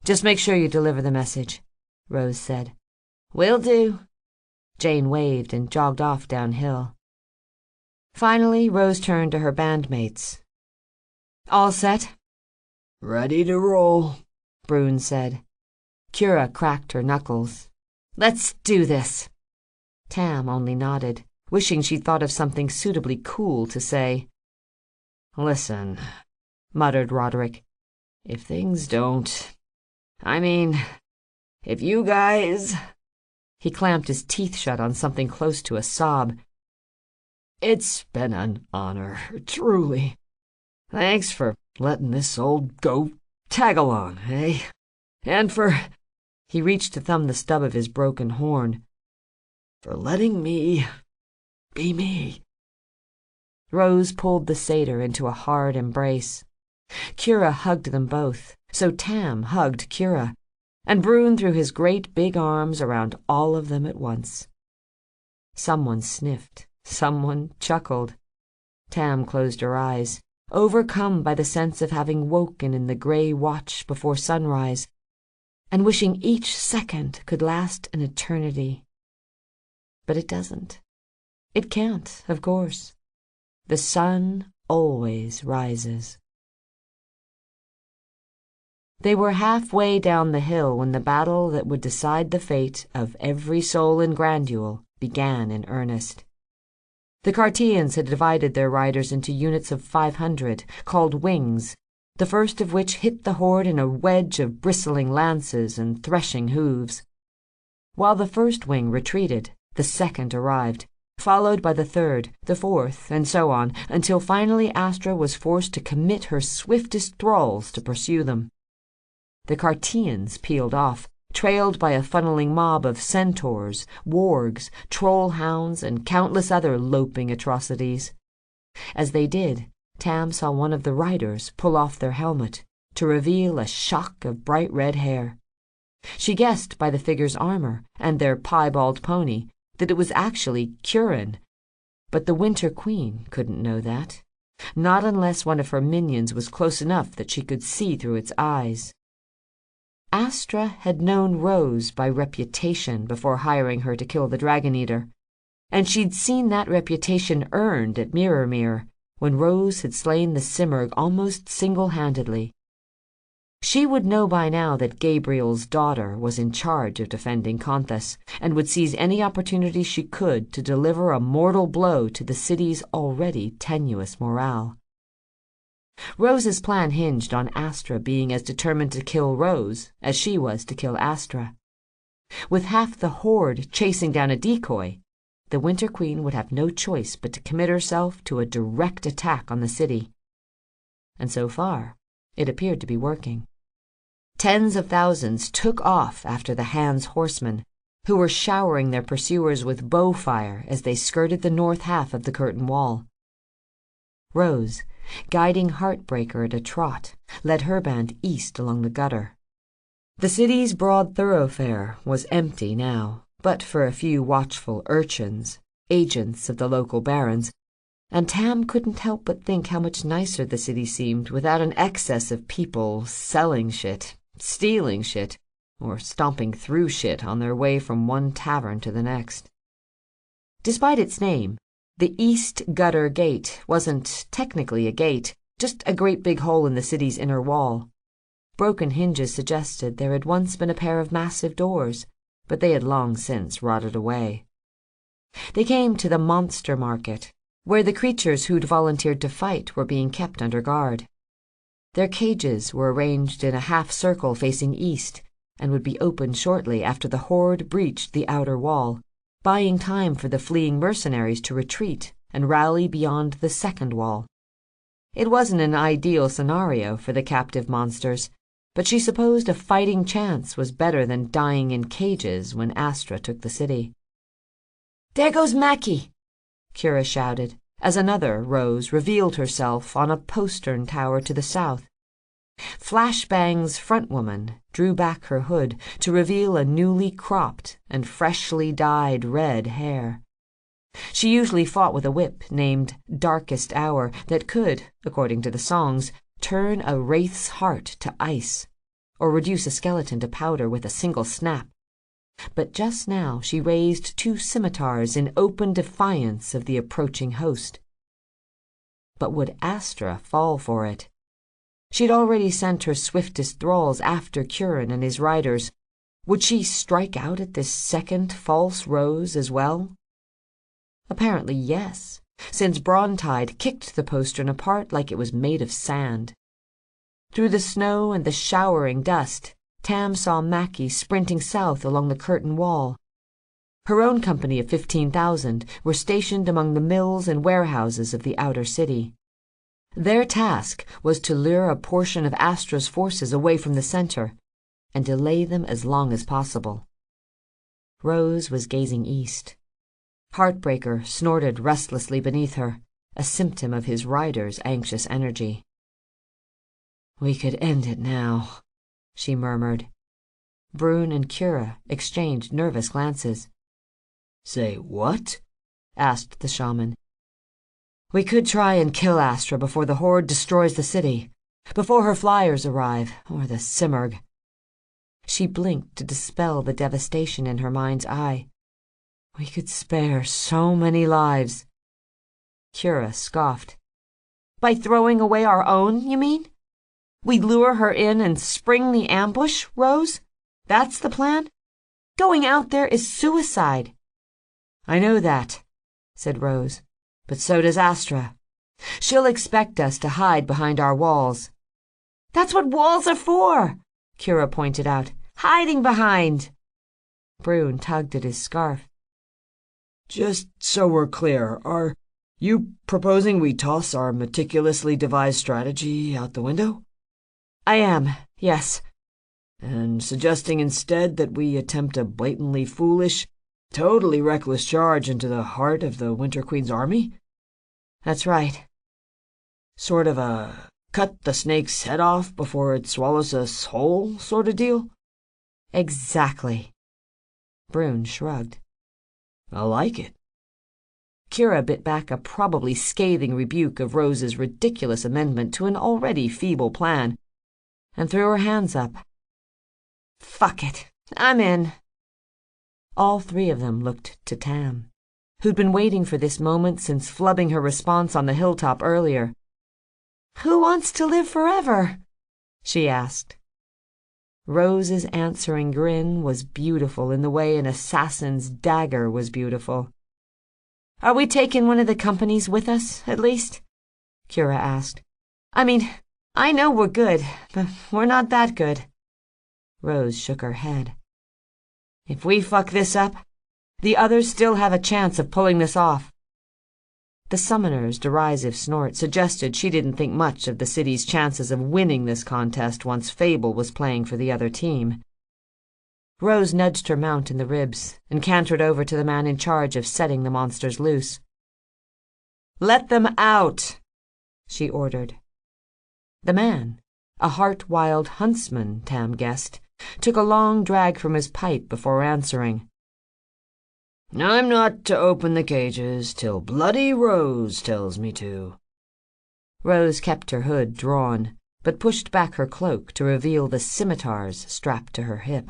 "Just make sure you deliver the message," Rose said. "Will do." Jane waved and jogged off downhill. Finally, Rose turned to her bandmates. "All set?" "Ready to roll," Brune said. Kira cracked her knuckles. "Let's do this." Tam only nodded, wishing she'd thought of something suitably cool to say. "Listen," muttered Roderick. "If things don't... I mean, if you guys..." He clamped his teeth shut on something close to a sob. "It's been an honor, truly. Thanks for letting this old goat tag along, eh? And for..." He reached to thumb the stub of his broken horn. "For letting me be me." Rose pulled the satyr into a hard embrace. Kira hugged them both, so Tam hugged Kira, and Brune threw his great big arms around all of them at once. Someone sniffed, someone chuckled. Tam closed her eyes, overcome by the sense of having woken in the gray watch before sunrise, and wishing each second could last an eternity. But it doesn't. It can't, of course. The sun always rises. They were halfway down the hill when the battle that would decide the fate of every soul in Grandule began in earnest. The Carteans had divided their riders into units of 500, called wings, the first of which hit the horde in a wedge of bristling lances and threshing hooves. While the first wing retreated, the second arrived, followed by the third, the fourth, and so on, until finally Astra was forced to commit her swiftest thralls to pursue them. The Carteans peeled off, trailed by a funneling mob of centaurs, wargs, troll hounds, and countless other loping atrocities. As they did, Tam saw one of the riders pull off their helmet, to reveal a shock of bright red hair. She guessed by the figure's armor and their piebald pony that it was actually Curin, but the Winter Queen couldn't know that, not unless one of her minions was close enough that she could see through its eyes. Astra had known Rose by reputation before hiring her to kill the Dragon Eater, and she'd seen that reputation earned at Mirrormere, when Rose had slain the Simurgh almost single-handedly. She would know by now that Gabriel's daughter was in charge of defending Conthas, and would seize any opportunity she could to deliver a mortal blow to the city's already tenuous morale. Rose's plan hinged on Astra being as determined to kill Rose as she was to kill Astra. With half the horde chasing down a decoy, the Winter Queen would have no choice but to commit herself to a direct attack on the city. And so far, it appeared to be working. Tens of thousands took off after the Hand's horsemen, who were showering their pursuers with bow fire as they skirted the north half of the curtain wall. Rose, guiding Heartbreaker at a trot, led her band east along the gutter. The city's broad thoroughfare was empty now, but for a few watchful urchins, agents of the local barons, and Tam couldn't help but think how much nicer the city seemed without an excess of people selling shit, stealing shit, or stomping through shit on their way from one tavern to the next. Despite its name, the East Gutter Gate wasn't technically a gate, just a great big hole in the city's inner wall. Broken hinges suggested there had once been a pair of massive doors, but they had long since rotted away. They came to the monster market, where the creatures who'd volunteered to fight were being kept under guard. Their cages were arranged in a half-circle facing east, and would be opened shortly after the horde breached the outer wall, buying time for the fleeing mercenaries to retreat and rally beyond the second wall. It wasn't an ideal scenario for the captive monsters, but she supposed a fighting chance was better than dying in cages when Astra took the city. "There goes Mackie!" Kira shouted, as another Rose revealed herself on a postern tower to the south. Flashbang's front woman drew back her hood to reveal a newly cropped and freshly dyed red hair. She usually fought with a whip named Darkest Hour that could, according to the songs, turn a wraith's heart to ice, or reduce a skeleton to powder with a single snap. But just now she raised 2 scimitars in open defiance of the approaching host. But would Astra fall for it? She'd already sent her swiftest thralls after Curin and his riders. Would she strike out at this second false Rose as well? Apparently yes, since Brontide kicked the postern apart like it was made of sand. Through the snow and the showering dust, Tam saw Mackie sprinting south along the curtain wall. Her own company of 15,000 were stationed among the mills and warehouses of the outer city. Their task was to lure a portion of Astra's forces away from the center and delay them as long as possible. Rose was gazing east. Heartbreaker snorted restlessly beneath her, a symptom of his rider's anxious energy. "We could end it now," she murmured. Brune and Kira exchanged nervous glances. "Say what?" asked the shaman. "We could try and kill Astra before the horde destroys the city, before her flyers arrive, or the Simurgh." She blinked to dispel the devastation in her mind's eye. "We could spare so many lives." Kira scoffed. By throwing away our own, you mean? We lure her in and spring the ambush, Rose? That's the plan? Going out there is suicide." "I know that," said Rose, "but so does Astra. She'll expect us to hide behind our walls." "That's what walls are for," Kira pointed out. "Hiding behind." Brune tugged at his scarf. Just so we're clear, are you proposing we toss our meticulously devised strategy out the window?" "I am, yes." "And suggesting instead that we attempt a blatantly foolish, totally reckless charge into the heart of the Winter Queen's army?" "That's right." "Sort of a cut the snake's head off before it swallows us whole sort of deal?" "Exactly." Brune shrugged. "I like it." Kira bit back a probably scathing rebuke of Rose's ridiculous amendment to an already feeble plan, and threw her hands up. "Fuck it. I'm in." All three of them looked to Tam, who'd been waiting for this moment since flubbing her response on the hilltop earlier. "Who wants to live forever?" she asked. Rose's answering grin was beautiful in the way an assassin's dagger was beautiful. "Are we taking one of the companies with us, at least?" Kira asked. "I mean, I know we're good, but we're not that good." Rose shook her head. "If we fuck this up, the others still have a chance of pulling this off." The summoner's derisive snort suggested she didn't think much of the city's chances of winning this contest once Fable was playing for the other team. Rose nudged her mount in the ribs and cantered over to the man in charge of setting the monsters loose. "Let them out," she ordered. The man, a heart-wild huntsman, Tam guessed, took a long drag from his pipe before answering. "I'm not to open the cages till Bloody Rose tells me to." Rose kept her hood drawn, but pushed back her cloak to reveal the scimitars strapped to her hip.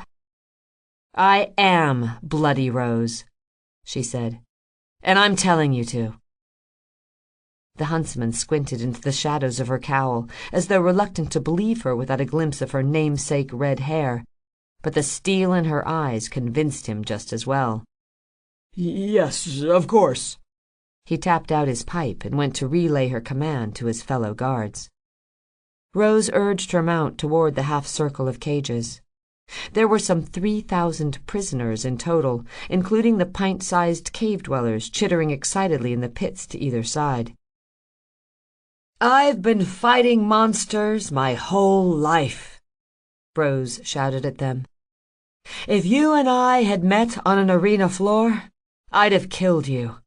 "I am Bloody Rose," she said, "and I'm telling you to." The huntsman squinted into the shadows of her cowl, as though reluctant to believe her without a glimpse of her namesake red hair, but the steel in her eyes convinced him just as well. "Yes, of course." He tapped out his pipe and went to relay her command to his fellow guards. Rose urged her mount toward the half-circle of cages. There were some 3,000 prisoners in total, including the pint-sized cave-dwellers chittering excitedly in the pits to either side. "I've been fighting monsters my whole life," Rose shouted at them. "If you and I had met on an arena floor, I'd have killed you.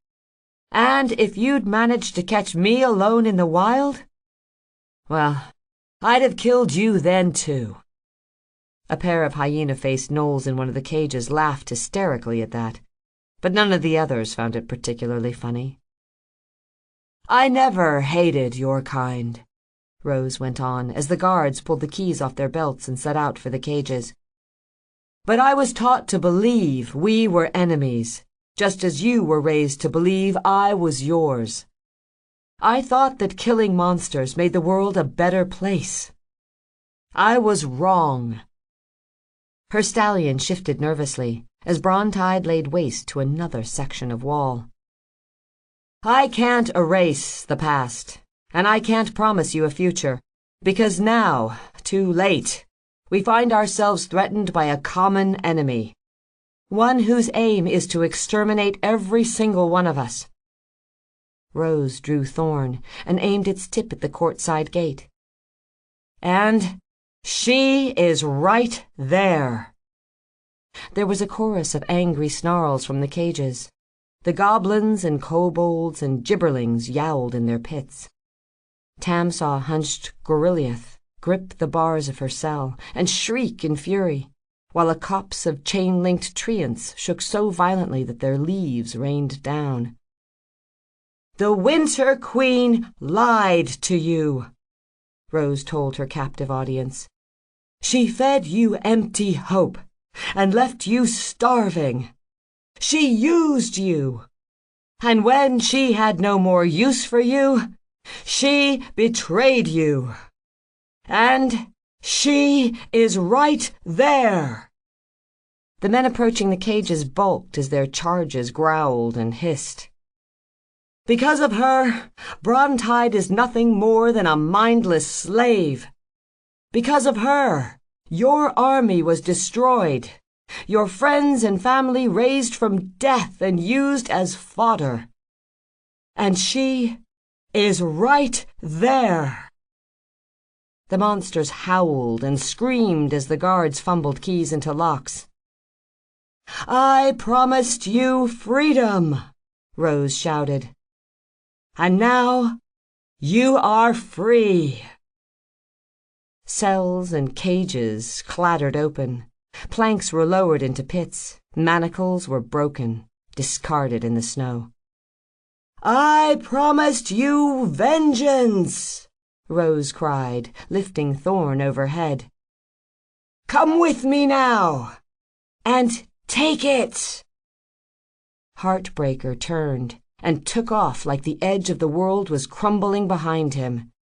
And if you'd managed to catch me alone in the wild, well, I'd have killed you then too." A pair of hyena-faced gnolls in one of the cages laughed hysterically at that, but none of the others found it particularly funny. "I never hated your kind," Rose went on as the guards pulled the keys off their belts and set out for the cages. "But I was taught to believe we were enemies, just as you were raised to believe I was yours. I thought that killing monsters made the world a better place. I was wrong." Her stallion shifted nervously as Brontide laid waste to another section of wall. "I can't erase the past, and I can't promise you a future, because now, too late, we find ourselves threatened by a common enemy, one whose aim is to exterminate every single one of us." Rose drew Thorn and aimed its tip at the courtside gate. "And she is right there." There was a chorus of angry snarls from the cages. The goblins and kobolds and gibberlings yowled in their pits. Tam saw hunched Goriliath grip the bars of her cell and shriek in fury, while a copse of chain-linked treants shook so violently that their leaves rained down. "The Winter Queen lied to you," Rose told her captive audience. "She fed you empty hope and left you starving. She used you. And when she had no more use for you, She betrayed you. And she is right there." The men approaching the cages balked as their charges growled and hissed. "Because of her, Brontide is nothing more than a mindless slave. Because of her, your army was destroyed, your friends and family raised from death and used as fodder. And she is right there." The monsters howled and screamed as the guards fumbled keys into locks. "I promised you freedom," Rose shouted. "And now you are free." Cells and cages clattered open. Planks were lowered into pits. Manacles were broken, discarded in the snow. "I promised you vengeance," Rose cried, lifting Thorn overhead. "Come with me now, and take it." Heartbreaker turned and took off like the edge of the world was crumbling behind him.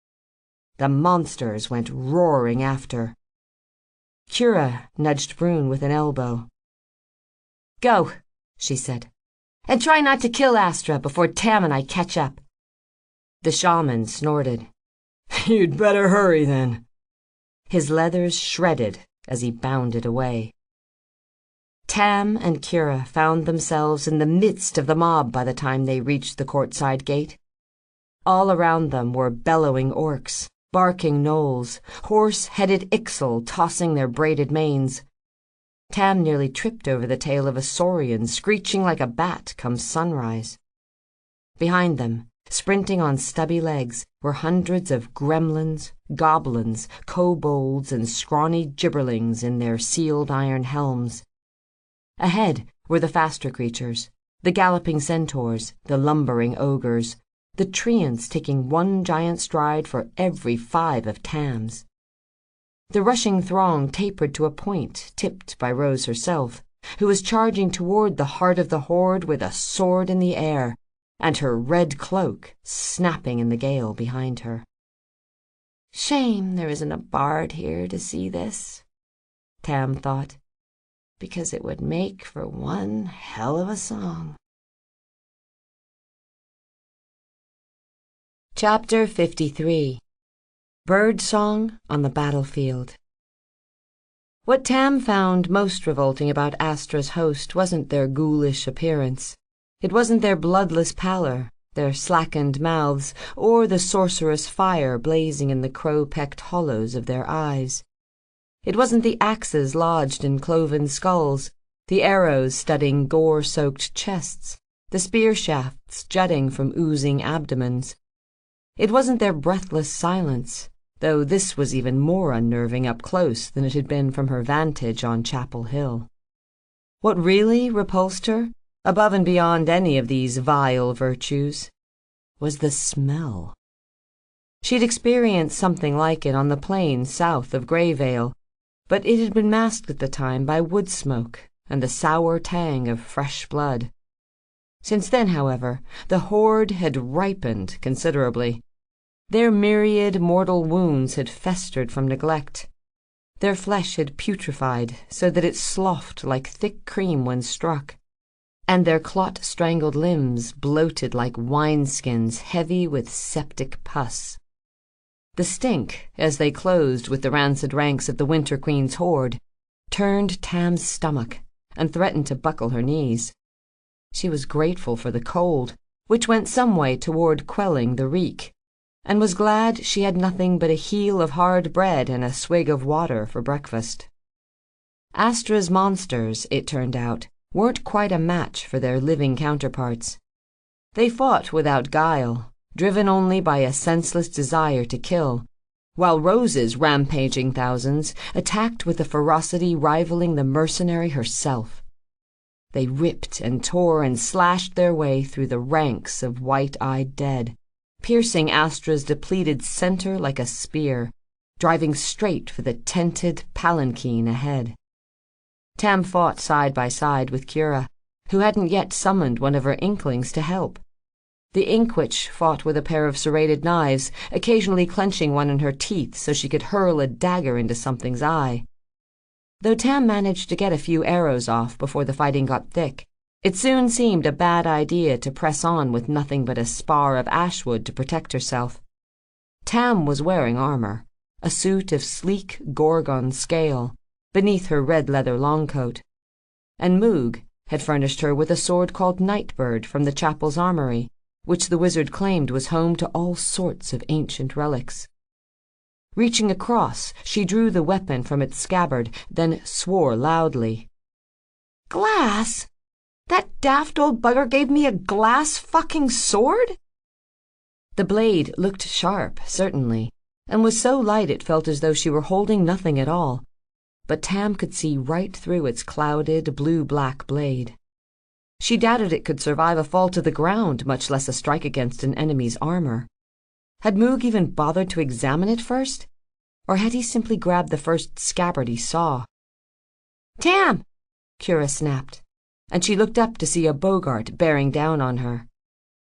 The monsters went roaring after. Kira nudged Brune with an elbow. "Go," she said, "and try not to kill Astra before Tam and I catch up." The shaman snorted. "You'd better hurry then." His leathers shredded as he bounded away. Tam and Kira found themselves in the midst of the mob by the time they reached the courtside gate. All around them were bellowing orcs, barking gnolls, horse-headed Ixal tossing their braided manes. Tam nearly tripped over the tail of a saurian screeching like a bat come sunrise. Behind them, sprinting on stubby legs, were hundreds of gremlins, goblins, kobolds, and scrawny gibberlings in their sealed iron helms. Ahead were the faster creatures, the galloping centaurs, the lumbering ogres, the treants taking one giant stride for every 5 of Tam's. The rushing throng tapered to a point tipped by Rose herself, who was charging toward the heart of the horde with a sword in the air, and her red cloak snapping in the gale behind her. "Shame there isn't a bard here to see this," Tam thought, "because it would make for one hell of a song." Chapter 53. Birdsong on the Battlefield. What Tam found most revolting about Astra's host wasn't their ghoulish appearance. It wasn't their bloodless pallor, their slackened mouths, or the sorcerous fire blazing in the crow-pecked hollows of their eyes. It wasn't the axes lodged in cloven skulls, the arrows studding gore-soaked chests, the spear shafts jutting from oozing abdomens. It wasn't their breathless silence, though this was even more unnerving up close than it had been from her vantage on Chapel Hill. What really repulsed her, above and beyond any of these vile virtues, was the smell. She'd experienced something like it on the plains south of Greyvale, but it had been masked at the time by wood smoke and the sour tang of fresh blood. Since then, however, the horde had ripened considerably. Their myriad mortal wounds had festered from neglect. Their flesh had putrefied so that it sloughed like thick cream when struck, and their clot-strangled limbs bloated like wineskins heavy with septic pus. The stink, as they closed with the rancid ranks of the Winter Queen's horde, turned Tam's stomach and threatened to buckle her knees. She was grateful for the cold, which went some way toward quelling the reek, and was glad she had nothing but a heel of hard bread and a swig of water for breakfast. Astra's monsters, it turned out, weren't quite a match for their living counterparts. They fought without guile, driven only by a senseless desire to kill, while Rose's rampaging thousands attacked with a ferocity rivaling the mercenary herself. They ripped and tore and slashed their way through the ranks of white-eyed dead, piercing Astra's depleted center like a spear, driving straight for the tented palanquin ahead. Tam fought side by side with Kira, who hadn't yet summoned one of her inklings to help. The Inkwitch fought with a pair of serrated knives, occasionally clenching one in her teeth so she could hurl a dagger into something's eye. Though Tam managed to get a few arrows off before the fighting got thick, it soon seemed a bad idea to press on with nothing but a spar of ashwood to protect herself. Tam was wearing armor, a suit of sleek gorgon scale, beneath her red leather longcoat, and Moog had furnished her with a sword called Nightbird from the chapel's armory, which the wizard claimed was home to all sorts of ancient relics. Reaching across, she drew the weapon from its scabbard, then swore loudly. Glass? That daft old bugger gave me a glass fucking sword? The blade looked sharp, certainly, and was so light it felt as though she were holding nothing at all, but Tam could see right through its clouded, blue-black blade. She doubted it could survive a fall to the ground, much less a strike against an enemy's armor. Had Moog even bothered to examine it first? Or had he simply grabbed the first scabbard he saw? Tam! Kira snapped, and she looked up to see a Bogart bearing down on her.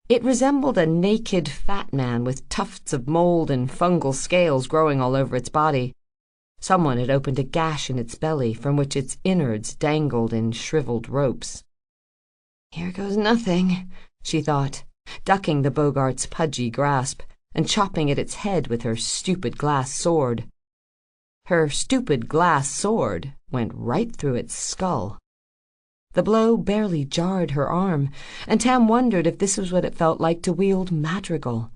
It resembled a naked fat man with tufts of mold and fungal scales growing all over its body. Someone had opened a gash in its belly from which its innards dangled in shriveled ropes. Here goes nothing, she thought, ducking the Bogart's pudgy grasp and chopping at its head with her stupid glass sword. Her stupid glass sword went right through its skull. The blow barely jarred her arm, and Tam wondered if this was what it felt like to wield Madrigal.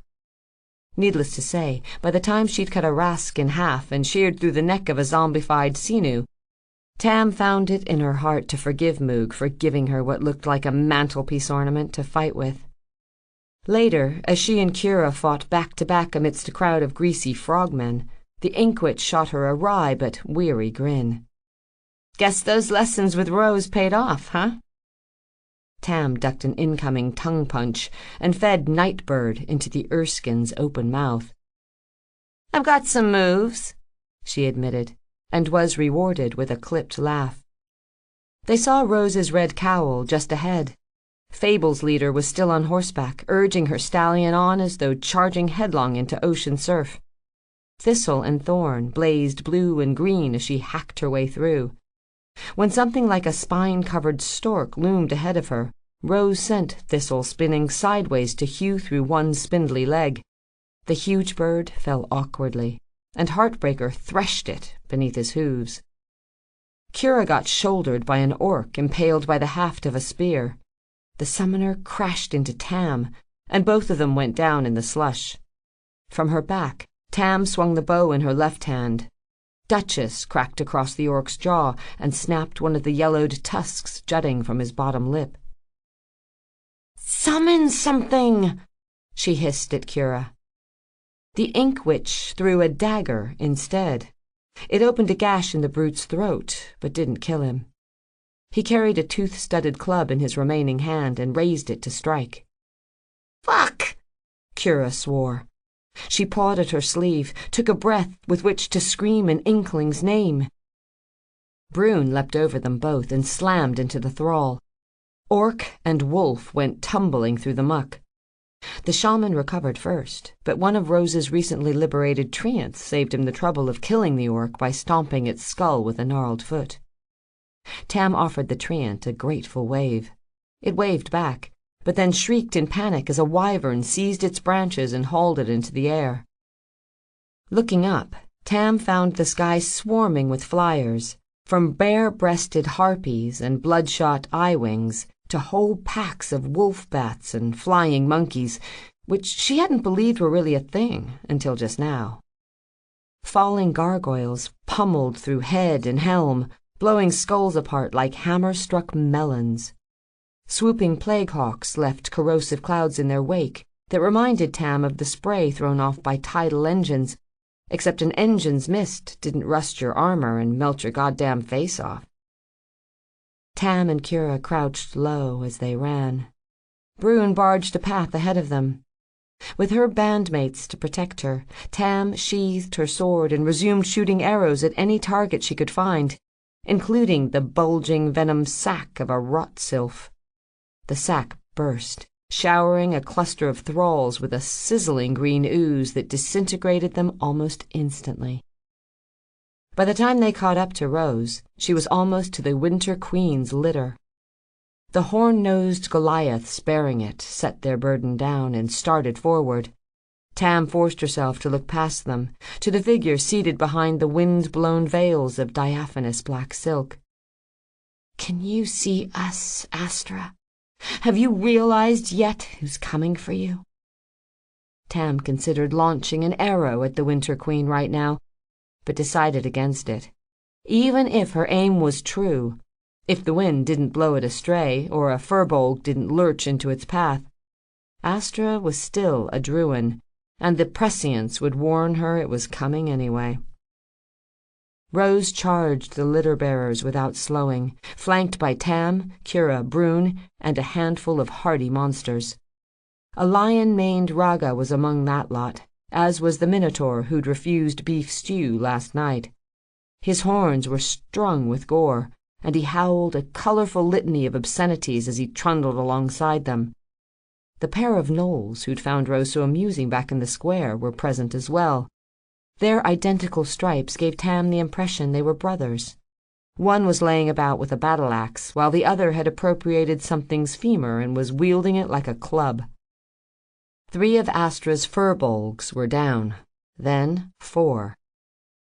Needless to say, by the time she'd cut a Rask in half and sheared through the neck of a zombified Sinu, Tam found it in her heart to forgive Moog for giving her what looked like a mantelpiece ornament to fight with. Later, as she and Kira fought back-to-back amidst a crowd of greasy frogmen, the Inkwitch shot her a wry but weary grin. Guess those lessons with Rose paid off, huh? Tam ducked an incoming tongue punch and fed Nightbird into the Erskine's open mouth. I've got some moves, she admitted, and was rewarded with a clipped laugh. They saw Rose's red cowl just ahead. Fable's leader was still on horseback, urging her stallion on as though charging headlong into ocean surf. Thistle and Thorn blazed blue and green as she hacked her way through. When something like a spine-covered stork loomed ahead of her, Rose sent Thistle spinning sideways to hew through one spindly leg. The huge bird fell awkwardly, and Heartbreaker threshed it beneath his hooves. Kira got shouldered by an orc impaled by the haft of a spear. The summoner crashed into Tam, and both of them went down in the slush. From her back, Tam swung the bow in her left hand. Duchess cracked across the orc's jaw and snapped one of the yellowed tusks jutting from his bottom lip. "Summon something!" she hissed at Kira. The Inkwitch threw a dagger instead. It opened a gash in the brute's throat, but didn't kill him. He carried a tooth-studded club in his remaining hand and raised it to strike. "Fuck!" Kira swore. She pawed at her sleeve, took a breath with which to scream an Inkling's name. Brune leapt over them both and slammed into the thrall. Orc and wolf went tumbling through the muck. The shaman recovered first, but one of Rose's recently liberated treants saved him the trouble of killing the orc by stomping its skull with a gnarled foot. Tam offered the treant a grateful wave. It waved back, but then shrieked in panic as a wyvern seized its branches and hauled it into the air. Looking up, Tam found the sky swarming with flyers, from bare-breasted harpies and bloodshot eye-wings to whole packs of wolf-bats and flying monkeys, which she hadn't believed were really a thing until just now. Falling gargoyles pummeled through head and helm, blowing skulls apart like hammer-struck melons. Swooping plague hawks left corrosive clouds in their wake that reminded Tam of the spray thrown off by tidal engines, except an engine's mist didn't rust your armor and melt your goddamn face off. Tam and Kira crouched low as they ran. Brune barged a path ahead of them. With her bandmates to protect her, Tam sheathed her sword and resumed shooting arrows at any target she could find, including the bulging venom sac of a rot sylph. The sac burst, showering a cluster of thralls with a sizzling green ooze that disintegrated them almost instantly. By the time they caught up to Rose, she was almost to the Winter Queen's litter. The horn-nosed Goliaths bearing it set their burden down and started forward. Tam forced herself to look past them, to the figure seated behind the wind-blown veils of diaphanous black silk. "Can you see us, Astra? Have you realized yet who's coming for you?" Tam considered launching an arrow at the Winter Queen right now, but decided against it. Even if her aim was true, if the wind didn't blow it astray or a furbolg didn't lurch into its path, Astra was still a Druin, and the prescience would warn her it was coming anyway. Rose charged the litter-bearers without slowing, flanked by Tam, Kira, Brune, and a handful of hardy monsters. A lion-maned Raga was among that lot, as was the Minotaur who'd refused beef stew last night. His horns were strung with gore, and he howled a colorful litany of obscenities as he trundled alongside them. The pair of gnolls who'd found Rose so amusing back in the square were present as well. Their identical stripes gave Tam the impression they were brothers. One was laying about with a battle-axe, while the other had appropriated something's femur and was wielding it like a club. 3 of Astra's furbolgs were down, then 4.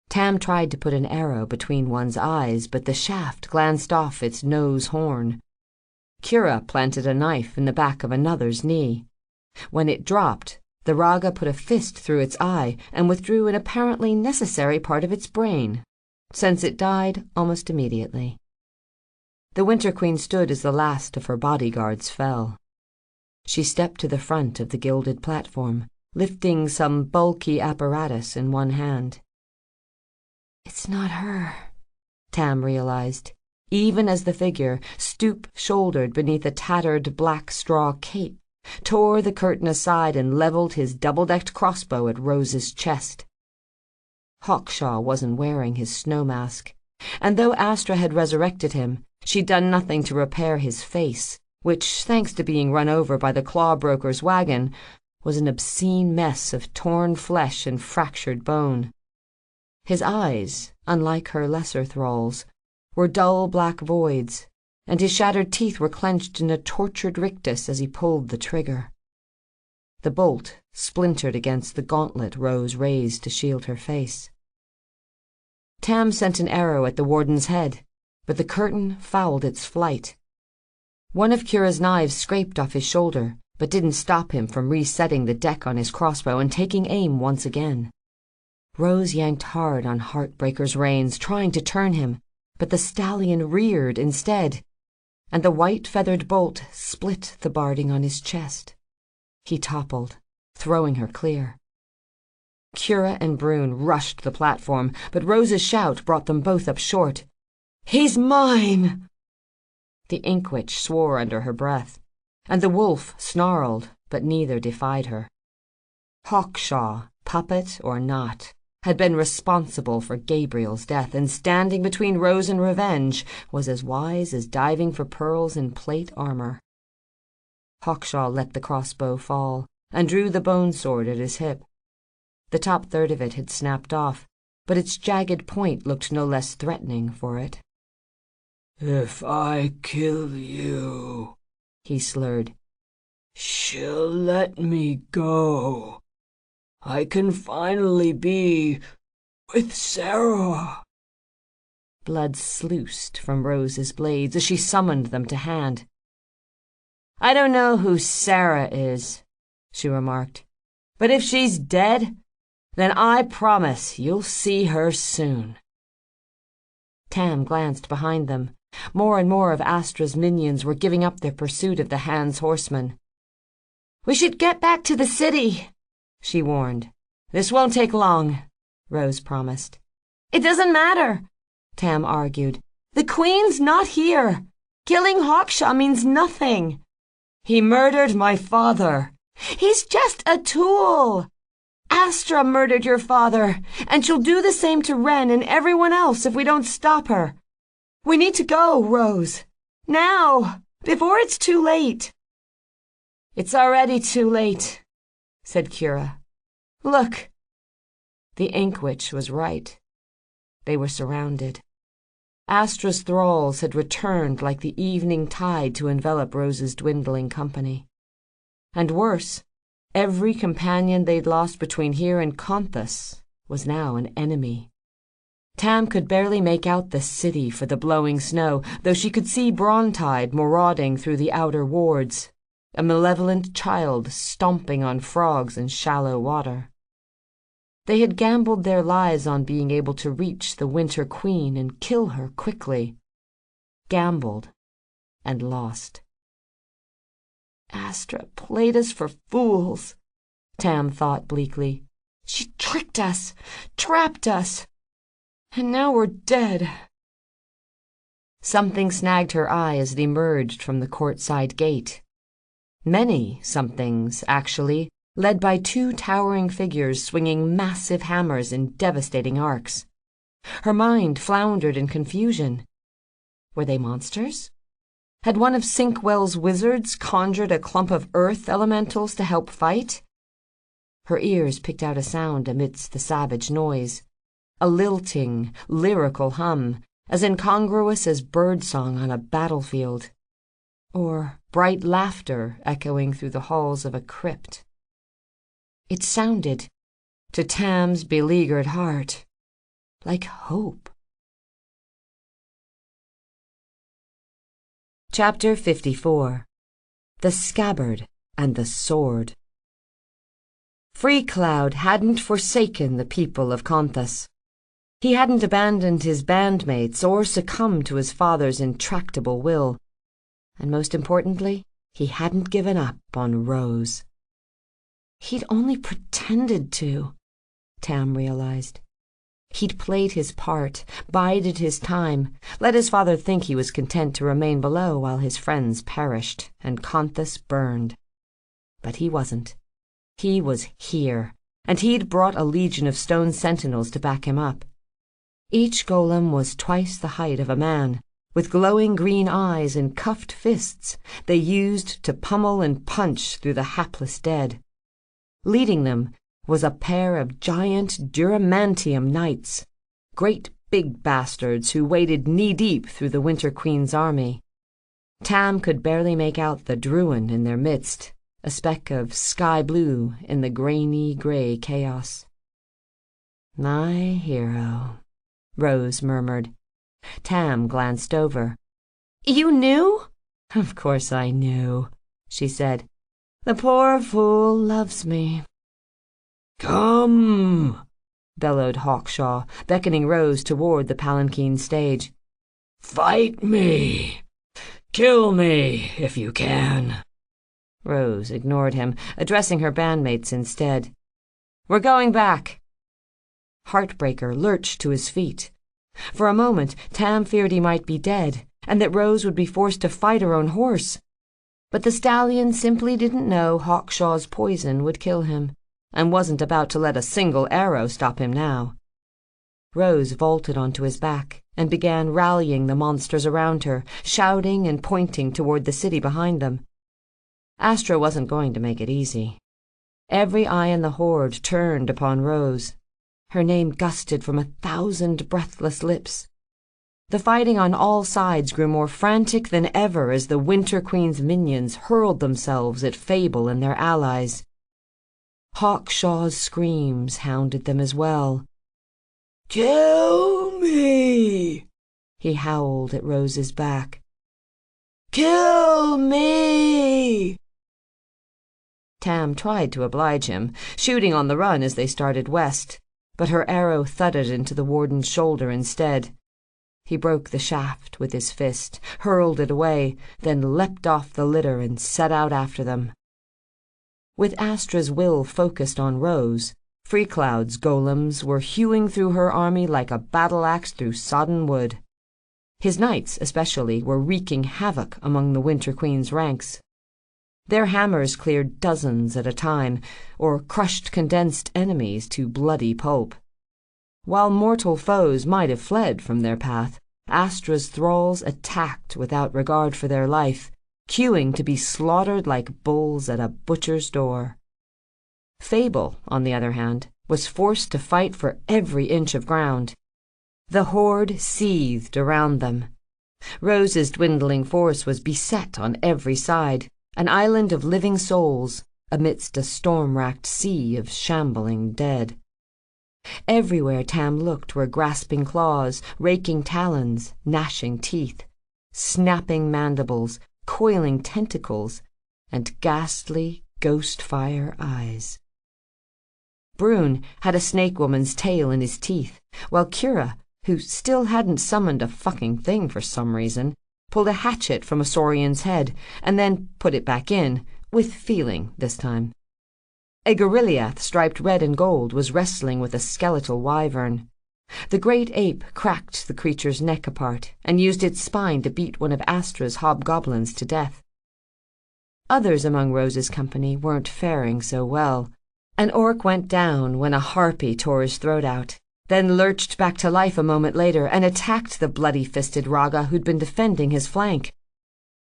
Tam tried to put an arrow between one's eyes, but the shaft glanced off its nose horn. Kira planted a knife in the back of another's knee. When it dropped, the Raga put a fist through its eye and withdrew an apparently necessary part of its brain, since it died almost immediately. The Winter Queen stood as the last of her bodyguards fell. She stepped to the front of the gilded platform, lifting some bulky apparatus in one hand. "It's not her," Tam realized, even as the figure, stoop-shouldered beneath a tattered black straw cape, tore the curtain aside and leveled his double-decked crossbow at Rose's chest. Hawkshaw wasn't wearing his snow mask, and though Astra had resurrected him, she'd done nothing to repair his face, which, thanks to being run over by the claw-broker's wagon, was an obscene mess of torn flesh and fractured bone. His eyes, unlike her lesser thralls, were dull black voids, and his shattered teeth were clenched in a tortured rictus as he pulled the trigger. The bolt splintered against the gauntlet Rose raised to shield her face. Tam sent an arrow at the warden's head, but the curtain fouled its flight. One of Kira's knives scraped off his shoulder, but didn't stop him from resetting the deck on his crossbow and taking aim once again. Rose yanked hard on Heartbreaker's reins, trying to turn him, but the stallion reared instead, and the white-feathered bolt split the barding on his chest. He toppled, throwing her clear. Kira and Brune rushed the platform, but Rose's shout brought them both up short. "He's mine!" The Inkwitch swore under her breath, and the wolf snarled, but neither defied her. Hawkshaw, puppet or not, had been responsible for Gabriel's death, and standing between Rose and revenge was as wise as diving for pearls in plate armor. Hawkshaw let the crossbow fall and drew the bone sword at his hip. The top third of it had snapped off, but its jagged point looked no less threatening for it. "If I kill you," he slurred, "she'll let me go. I can finally be with Sarah." Blood sluiced from Rose's blades as she summoned them to hand. "I don't know who Sarah is," she remarked, "but if she's dead, then I promise you'll see her soon." Tam glanced behind them. More and more of Astra's minions were giving up their pursuit of the Hand's horsemen. "We should get back to the city," she warned. "This won't take long," Rose promised. "It doesn't matter," Tam argued. "The Queen's not here. Killing Hawkshaw means nothing." "He murdered my father." "He's just a tool. Astra murdered your father, and she'll do the same to Ren and everyone else if we don't stop her. We need to go, Rose. Now, before it's too late." "It's already too late," said Kira. "Look." The ink witch was right. They were surrounded. Astra's thralls had returned like the evening tide to envelop Rose's dwindling company. And worse, every companion they'd lost between here and Conthus was now an enemy. Tam could barely make out the city for the blowing snow, though she could see Brontide marauding through the outer wards, a malevolent child stomping on frogs in shallow water. They had gambled their lives on being able to reach the Winter Queen and kill her quickly. Gambled and lost. Astra played us for fools, Tam thought bleakly. She tricked us, trapped us, and now we're dead. Something snagged her eye as it emerged from the courtside gate. Many somethings, actually, led by two towering figures swinging massive hammers in devastating arcs. Her mind floundered in confusion. Were they monsters? Had one of Sinkwell's wizards conjured a clump of earth elementals to help fight? Her ears picked out a sound amidst the savage noise, a lilting, lyrical hum, as incongruous as birdsong on a battlefield, or bright laughter echoing through the halls of a crypt. It sounded, to Tam's beleaguered heart, like hope. Chapter 54. The Scabbard and the Sword. Freecloud hadn't forsaken the people of Conthus. He hadn't abandoned his bandmates or succumbed to his father's intractable will. And most importantly, he hadn't given up on Rose. He'd only pretended to, Tam realized. He'd played his part, bided his time, let his father think he was content to remain below while his friends perished and Conthus burned. But he wasn't. He was here, and he'd brought a legion of stone sentinels to back him up. Each golem was twice the height of a man, with glowing green eyes and cuffed fists they used to pummel and punch through the hapless dead. Leading them was a pair of giant Duramantium knights, great big bastards who waded knee-deep through the Winter Queen's army. Tam could barely make out the Druin in their midst, a speck of sky blue in the grainy gray chaos. "My hero," Rose murmured. Tam glanced over. "You knew?" "Of course I knew," she said. "The poor fool loves me." "Come!" bellowed Hawkshaw, beckoning Rose toward the palanquin stage. "Fight me! Kill me, if you can." Rose ignored him, addressing her bandmates instead. "We're going back." Heartbreaker lurched to his feet. For a moment, Tam feared he might be dead, and that Rose would be forced to fight her own horse. But the stallion simply didn't know Hawkshaw's poison would kill him, and wasn't about to let a single arrow stop him now. Rose vaulted onto his back and began rallying the monsters around her, shouting and pointing toward the city behind them. Astra wasn't going to make it easy. Every eye in the horde turned upon Rose. Her name gusted from 1,000 breathless lips. The fighting on all sides grew more frantic than ever as the Winter Queen's minions hurled themselves at Fable and their allies. Hawkshaw's screams hounded them as well. "Kill me!" he howled at Rose's back. "Kill me!" Tam tried to oblige him, shooting on the run as they started west, but her arrow thudded into the warden's shoulder instead. He broke the shaft with his fist, hurled it away, then leapt off the litter and set out after them. With Astra's will focused on Rose, Freecloud's golems were hewing through her army like a battle-axe through sodden wood. His knights, especially, were wreaking havoc among the Winter Queen's ranks. Their hammers cleared dozens at a time, or crushed condensed enemies to bloody pulp. While mortal foes might have fled from their path, Astra's thralls attacked without regard for their life, queuing to be slaughtered like bulls at a butcher's door. Fable, on the other hand, was forced to fight for every inch of ground. The horde seethed around them. Rose's dwindling force was beset on every side, an island of living souls amidst a storm-racked sea of shambling dead. Everywhere Tam looked were grasping claws, raking talons, gnashing teeth, snapping mandibles, coiling tentacles, and ghastly ghost-fire eyes. Brune had a snake woman's tail in his teeth, while Kira, who still hadn't summoned a fucking thing for some reason, pulled a hatchet from a saurian's head and then put it back in, with feeling this time. A gorillioth striped red and gold was wrestling with a skeletal wyvern. The great ape cracked the creature's neck apart and used its spine to beat one of Astra's hobgoblins to death. Others among Rose's company weren't faring so well. An orc went down when a harpy tore his throat out, then lurched back to life a moment later and attacked the bloody-fisted Raga who'd been defending his flank.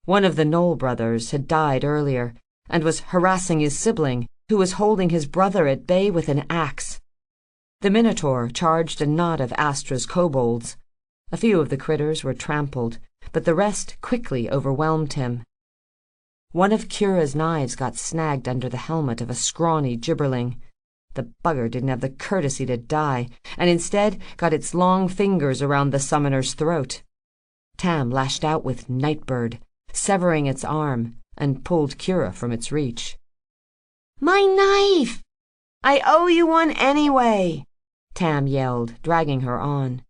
One of the Knoll brothers had died earlier and was harassing his sibling, who was holding his brother at bay with an axe. The Minotaur charged a knot of Astra's kobolds. A few of the critters were trampled, but the rest quickly overwhelmed him. One of Kira's knives got snagged under the helmet of a scrawny gibberling. The bugger didn't have the courtesy to die, and instead got its long fingers around the summoner's throat. Tam lashed out with Nightbird, severing its arm, and pulled Kira from its reach. My knife! I owe you one anyway, Tam yelled, dragging her on.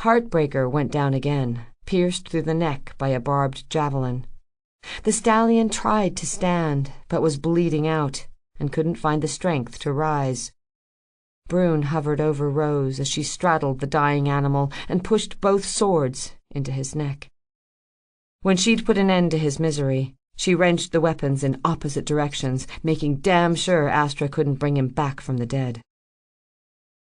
Heartbreaker went down again, pierced through the neck by a barbed javelin. The stallion tried to stand, but was bleeding out, and couldn't find the strength to rise. Brune hovered over Rose as she straddled the dying animal and pushed both swords into his neck. When she'd put an end to his misery, she wrenched the weapons in opposite directions, making damn sure Astra couldn't bring him back from the dead.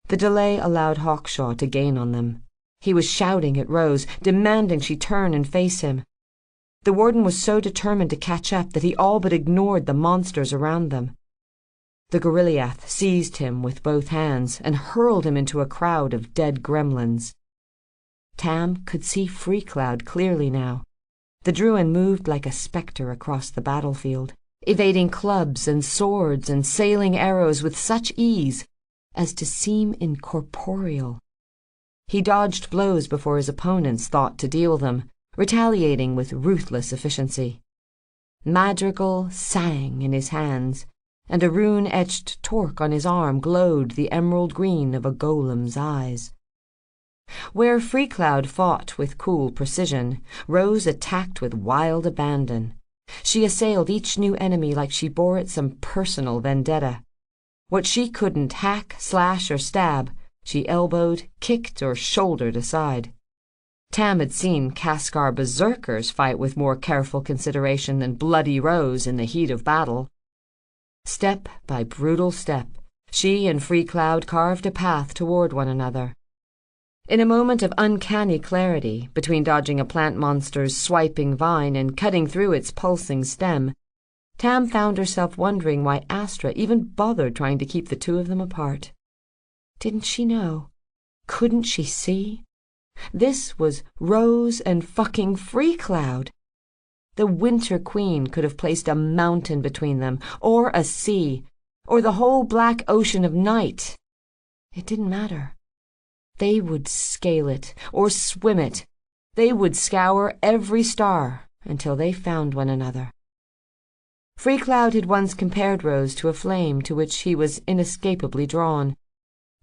The delay allowed Hawkshaw to gain on them. He was shouting at Rose, demanding she turn and face him. The warden was so determined to catch up that he all but ignored the monsters around them. The gorillioth seized him with both hands and hurled him into a crowd of dead gremlins. Tam could see Freecloud clearly now. The Druin moved like a spectre across the battlefield, evading clubs and swords and sailing arrows with such ease as to seem incorporeal. He dodged blows before his opponents thought to deal them, retaliating with ruthless efficiency. Madrigal sang in his hands, and a rune-etched torque on his arm glowed the emerald green of a golem's eyes. Where Freecloud fought with cool precision, Rose attacked with wild abandon. She assailed each new enemy like she bore it some personal vendetta. What she couldn't hack, slash, or stab, she elbowed, kicked, or shouldered aside. Tam had seen Kaskar berserkers fight with more careful consideration than bloody Rose in the heat of battle. Step by brutal step, she and Freecloud carved a path toward one another. In a moment of uncanny clarity, between dodging a plant monster's swiping vine and cutting through its pulsing stem, Tam found herself wondering why Astra even bothered trying to keep the two of them apart. Didn't she know? Couldn't she see? This was Rose and fucking Freecloud. The Winter Queen could have placed a mountain between them, or a sea, or the whole black ocean of night. It didn't matter. They would scale it, or swim it. They would scour every star until they found one another. Freecloud had once compared Rose to a flame to which he was inescapably drawn.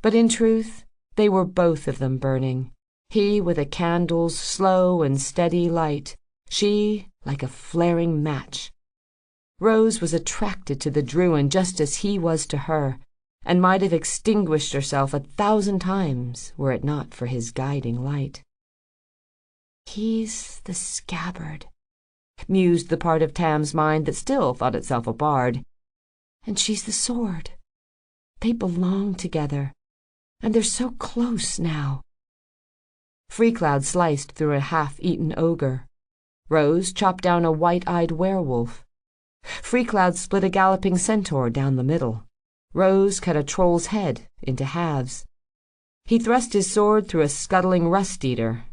But in truth, they were both of them burning. He with a candle's slow and steady light, she like a flaring match. Rose was attracted to the Druin just as he was to her, and might have extinguished herself 1,000 times were it not for his guiding light. He's the scabbard, mused the part of Tam's mind that still thought itself a bard. And she's the sword. They belong together, and they're so close now. Freecloud sliced through a half-eaten ogre. Rose chopped down a white-eyed werewolf. Freecloud split a galloping centaur down the middle. Rose cut a troll's head into halves. He thrust his sword through a scuttling rust-eater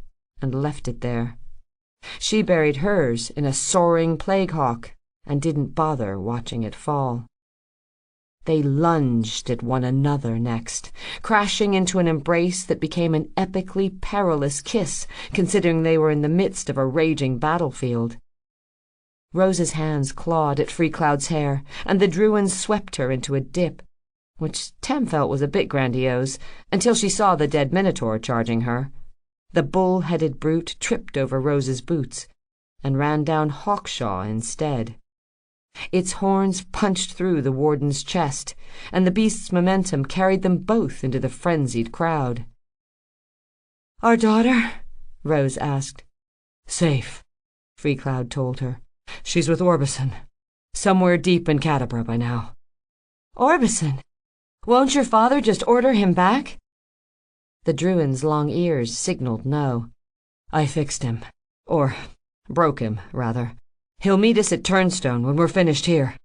and left it there. She buried hers in a soaring plague-hawk and didn't bother watching it fall. They lunged at one another next, crashing into an embrace that became an epically perilous kiss, considering they were in the midst of a raging battlefield. Rose's hands clawed at Freecloud's hair, and the Druins swept her into a dip, which Tam felt was a bit grandiose, until she saw the dead Minotaur charging her. The bull-headed brute tripped over Rose's boots and ran down Hawkshaw instead. Its horns punched through the warden's chest, and the beast's momentum carried them both into the frenzied crowd. "Our daughter?" Rose asked. "Safe," Freecloud told her. "She's with Orbison, somewhere deep in Cadabra by now." "Orbison? Won't your father just order him back?" The Druin's long ears signaled no. "I fixed him. Or broke him, rather. He'll meet us at Turnstone when we're finished here.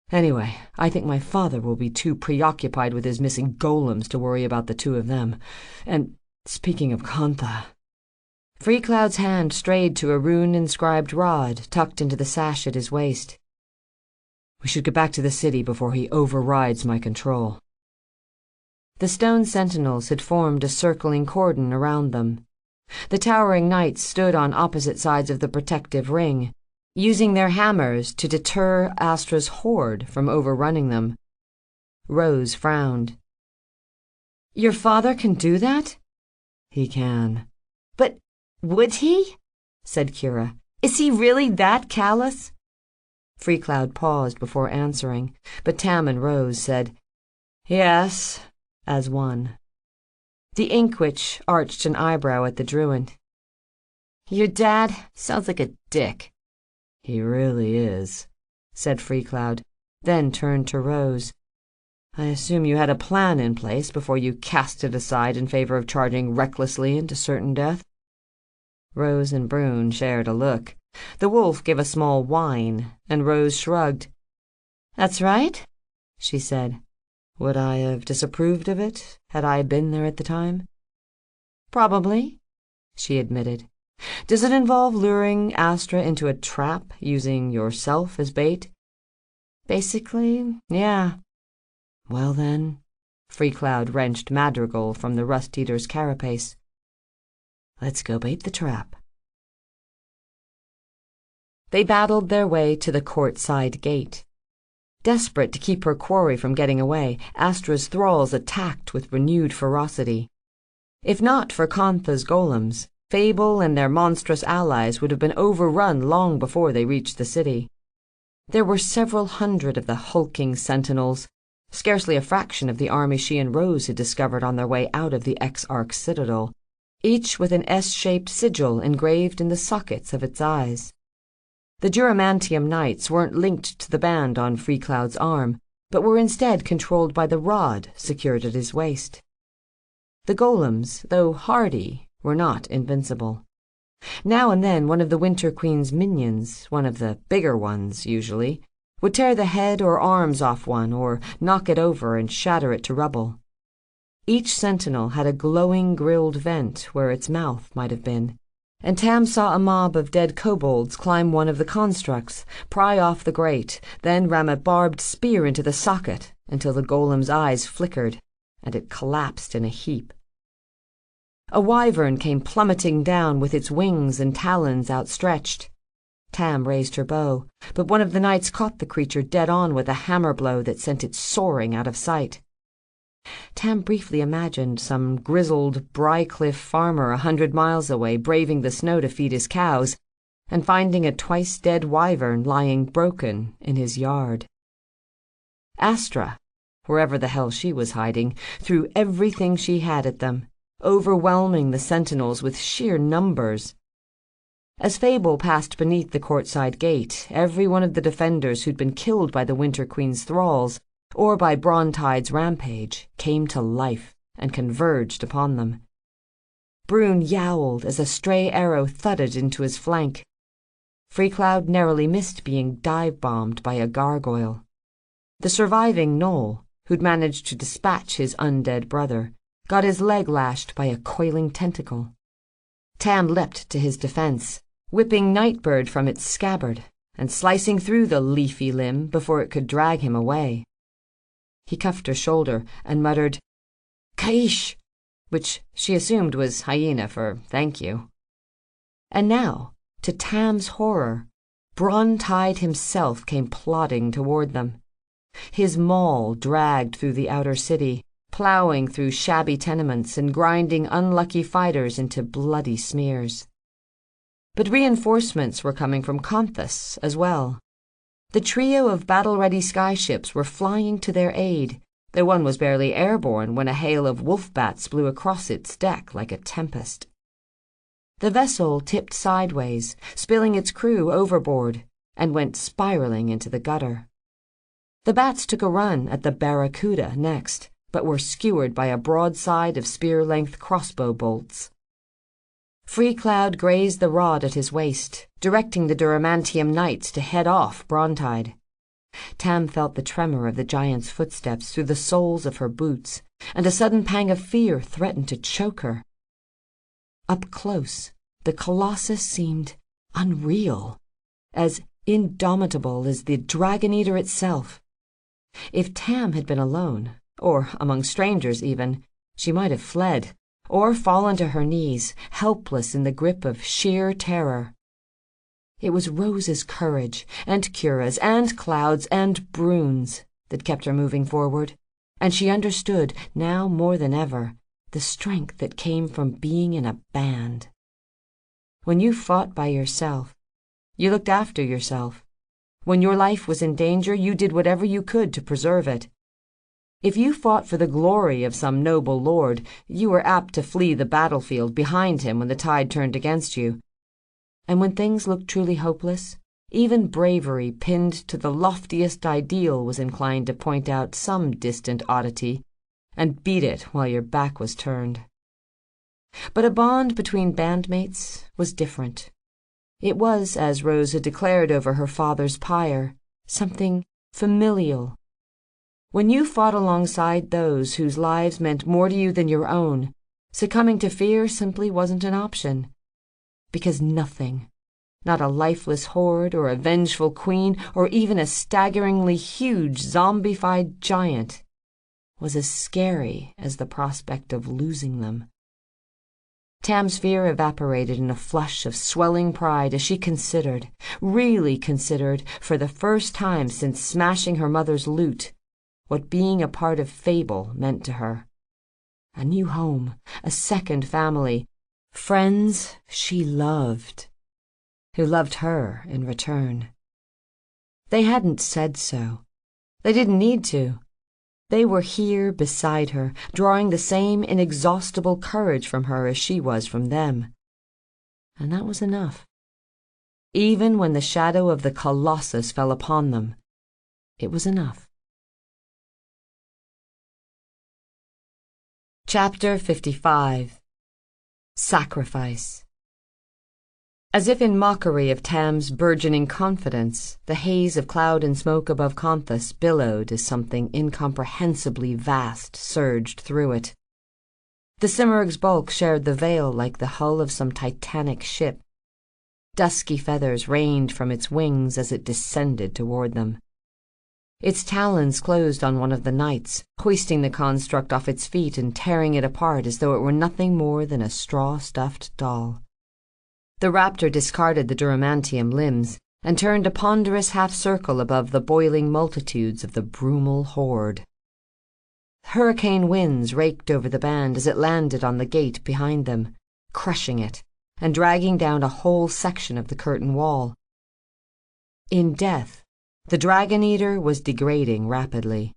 Anyway, I think my father will be too preoccupied with his missing golems to worry about the two of them. And speaking of Kantha..." Freecloud's hand strayed to a rune-inscribed rod tucked into the sash at his waist. "We should get back to the city before he overrides my control." The stone sentinels had formed a circling cordon around them. The towering knights stood on opposite sides of the protective ring, using their hammers to deter Astra's horde from overrunning them. Rose frowned. "Your father can do that?" "He can." "But would he?" said Kira. "Is he really that callous?" Freecloud paused before answering, but Tam and Rose said, "Yes," as one. The Inkwitch arched an eyebrow at the Druid. "Your dad sounds like a dick." "He really is," said Freecloud, then turned to Rose. "I assume you had a plan in place before you cast it aside in favor of charging recklessly into certain death?" Rose and Brune shared a look. The wolf gave a small whine, and Rose shrugged. "That's right," she said. "Would I have disapproved of it, had I been there at the time?" "Probably," she admitted. "Does it involve luring Astra into a trap, using yourself as bait?" "Basically, yeah." "Well then," Freecloud wrenched Madrigal from the Rust-Eater's carapace. "Let's go bait the trap." They battled their way to the courtside gate. Desperate to keep her quarry from getting away, Astra's thralls attacked with renewed ferocity. If not for Kantha's golems, Fable and their monstrous allies would have been overrun long before they reached the city. There were several hundred of the hulking sentinels, scarcely a fraction of the army she and Rose had discovered on their way out of the Exarch's citadel, each with an S-shaped sigil engraved in the sockets of its eyes. The Duramantium Knights weren't linked to the band on Freecloud's arm, but were instead controlled by the rod secured at his waist. The golems, though hardy, were not invincible. Now and then one of the Winter Queen's minions, one of the bigger ones usually, would tear the head or arms off one or knock it over and shatter it to rubble. Each sentinel had a glowing grilled vent where its mouth might have been, and Tam saw a mob of dead kobolds climb one of the constructs, pry off the grate, then ram a barbed spear into the socket until the golem's eyes flickered and it collapsed in a heap. A wyvern came plummeting down with its wings and talons outstretched. Tam raised her bow, but one of the knights caught the creature dead on with a hammer blow that sent it soaring out of sight. Tam briefly imagined some grizzled Brycliff farmer 100 miles away braving the snow to feed his cows, and finding a twice-dead wyvern lying broken in his yard. Astra, wherever the hell she was hiding, threw everything she had at them, overwhelming the sentinels with sheer numbers. As Fable passed beneath the courtside gate, every one of the defenders who'd been killed by the Winter Queen's thralls, or by Brontide's rampage, came to life and converged upon them. Brune yowled as a stray arrow thudded into his flank. Freecloud narrowly missed being dive-bombed by a gargoyle. The surviving Knoll, who'd managed to dispatch his undead brother, got his leg lashed by a coiling tentacle. Tam leapt to his defense, whipping Nightbird from its scabbard and slicing through the leafy limb before it could drag him away. He cuffed her shoulder and muttered, "Kaish," which she assumed was hyena for thank you. And now, to Tam's horror, Brontide himself came plodding toward them. His maul dragged through the outer city, plowing through shabby tenements and grinding unlucky fighters into bloody smears. But reinforcements were coming from Conthus as well. The trio of battle-ready skyships were flying to their aid, though one was barely airborne when a hail of wolf-bats blew across its deck like a tempest. The vessel tipped sideways, spilling its crew overboard, and went spiraling into the gutter. The bats took a run at the Barracuda next, but were skewered by a broadside of spear-length crossbow bolts. Freecloud grazed the rod at his waist, directing the Duramantium knights to head off Brontide. Tam felt the tremor of the giant's footsteps through the soles of her boots, and a sudden pang of fear threatened to choke her. Up close, the Colossus seemed unreal, as indomitable as the Dragon-Eater itself. If Tam had been alone, or among strangers even, she might have fled, or fallen to her knees, helpless in the grip of sheer terror. It was Rose's courage, and Cura's, and Cloud's, and Brune's that kept her moving forward, and she understood, now more than ever, the strength that came from being in a band. When you fought by yourself, you looked after yourself. When your life was in danger, you did whatever you could to preserve it. If you fought for the glory of some noble lord, you were apt to flee the battlefield behind him when the tide turned against you. And when things looked truly hopeless, even bravery pinned to the loftiest ideal was inclined to point out some distant oddity and beat it while your back was turned. But a bond between bandmates was different. It was, as Rose had declared over her father's pyre, something familial. When you fought alongside those whose lives meant more to you than your own, succumbing to fear simply wasn't an option. Because nothing, not a lifeless horde or a vengeful queen or even a staggeringly huge zombified giant, was as scary as the prospect of losing them. Tam's fear evaporated in a flush of swelling pride as she considered, really considered, for the first time since smashing her mother's loot, what being a part of Fable meant to her. A new home, a second family, friends she loved, who loved her in return. They hadn't said so. They didn't need to. They were here beside her, drawing the same inexhaustible courage from her as she was from them. And that was enough. Even when the shadow of the Colossus fell upon them, it was enough. Chapter 55. Sacrifice. As if in mockery of Tam's burgeoning confidence, the haze of cloud and smoke above Conthus billowed as something incomprehensibly vast surged through it. The Simurgh's bulk shared the veil like the hull of some titanic ship. Dusky feathers rained from its wings as it descended toward them. Its talons closed on one of the knights, hoisting the construct off its feet and tearing it apart as though it were nothing more than a straw-stuffed doll. The raptor discarded the Duramantium limbs and turned a ponderous half-circle above the boiling multitudes of the brumal horde. Hurricane winds raked over the band as it landed on the gate behind them, crushing it and dragging down a whole section of the curtain wall. In death, the Dragon-Eater was degrading rapidly.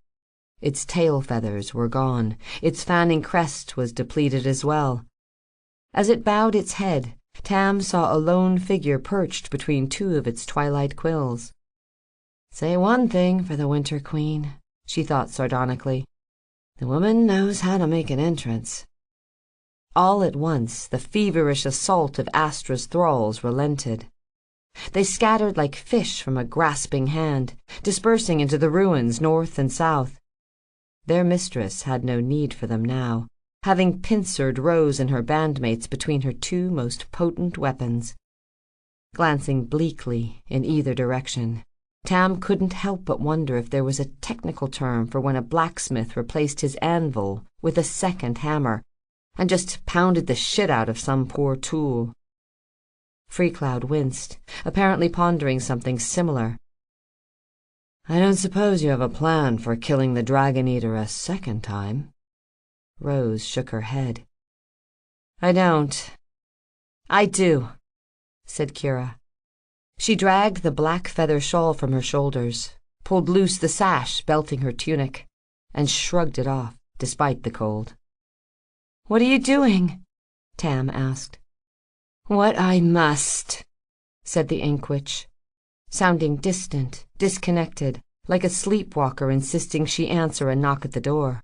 Its tail feathers were gone. Its fanning crest was depleted as well. As it bowed its head, Tam saw a lone figure perched between two of its twilight quills. "Say one thing for the Winter Queen," she thought sardonically. "The woman knows how to make an entrance." All at once, the feverish assault of Astra's thralls relented. They scattered like fish from a grasping hand, dispersing into the ruins north and south. Their mistress had no need for them now, having pincered Rose and her bandmates between her two most potent weapons. Glancing bleakly in either direction, Tam couldn't help but wonder if there was a technical term for when a blacksmith replaced his anvil with a second hammer and just pounded the shit out of some poor tool. Freecloud winced, apparently pondering something similar. "I don't suppose you have a plan for killing the Dragon-Eater a second time?" Rose shook her head. "I don't." "I do," said Kira. She dragged the black feather shawl from her shoulders, pulled loose the sash belting her tunic, and shrugged it off, despite the cold. "What are you doing?" Tam asked. "What I must," said the Inkwitch, sounding distant, disconnected, like a sleepwalker insisting she answer a knock at the door.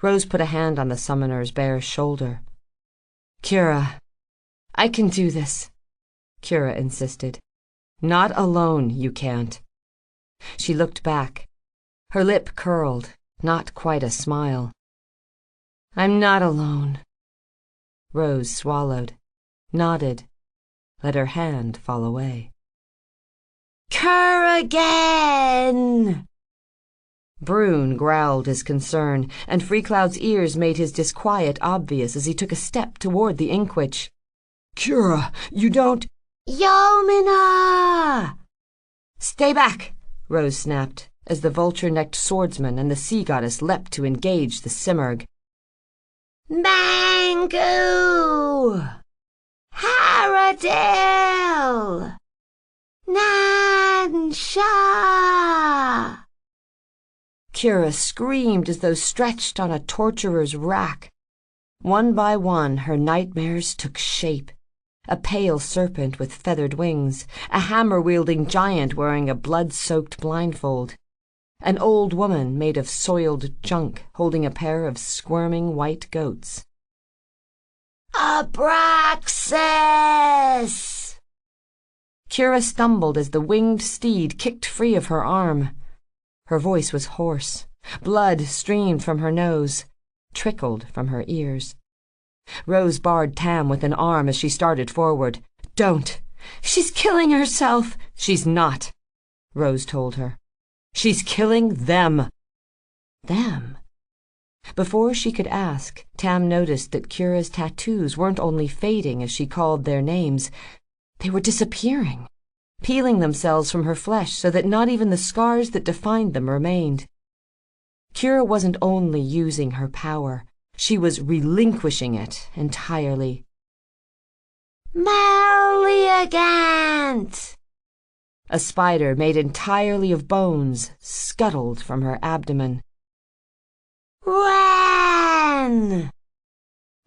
Rose put a hand on the summoner's bare shoulder. "Kira, I can do this," Kira insisted. "Not alone, you can't." She looked back. Her lip curled, not quite a smile. "I'm not alone." Rose swallowed, nodded, let her hand fall away. "Kurragan!" Brune growled his concern, and Freecloud's ears made his disquiet obvious as he took a step toward the Inkwitch. "Kira, you don't—" "Yomina!" "Stay back!" Rose snapped, as the vulture-necked swordsman and the sea goddess leapt to engage the Simurgh. "Mangu! Haradil! Nansha!" Kira screamed as though stretched on a torturer's rack. One by one, her nightmares took shape. A pale serpent with feathered wings, a hammer-wielding giant wearing a blood-soaked blindfold, an old woman made of soiled junk holding a pair of squirming white goats. "Abraxas!" Kira stumbled as the winged steed kicked free of her arm. Her voice was hoarse. Blood streamed from her nose, trickled from her ears. Rose barred Tam with an arm as she started forward. "Don't! She's killing herself!" "She's not," Rose told her. "She's killing them." Them? Before she could ask, Tam noticed that Kira's tattoos weren't only fading as she called their names, they were disappearing, peeling themselves from her flesh so that not even the scars that defined them remained. Kira wasn't only using her power, she was relinquishing it entirely. "Maliagant!" A spider made entirely of bones scuttled from her abdomen. "Ran!"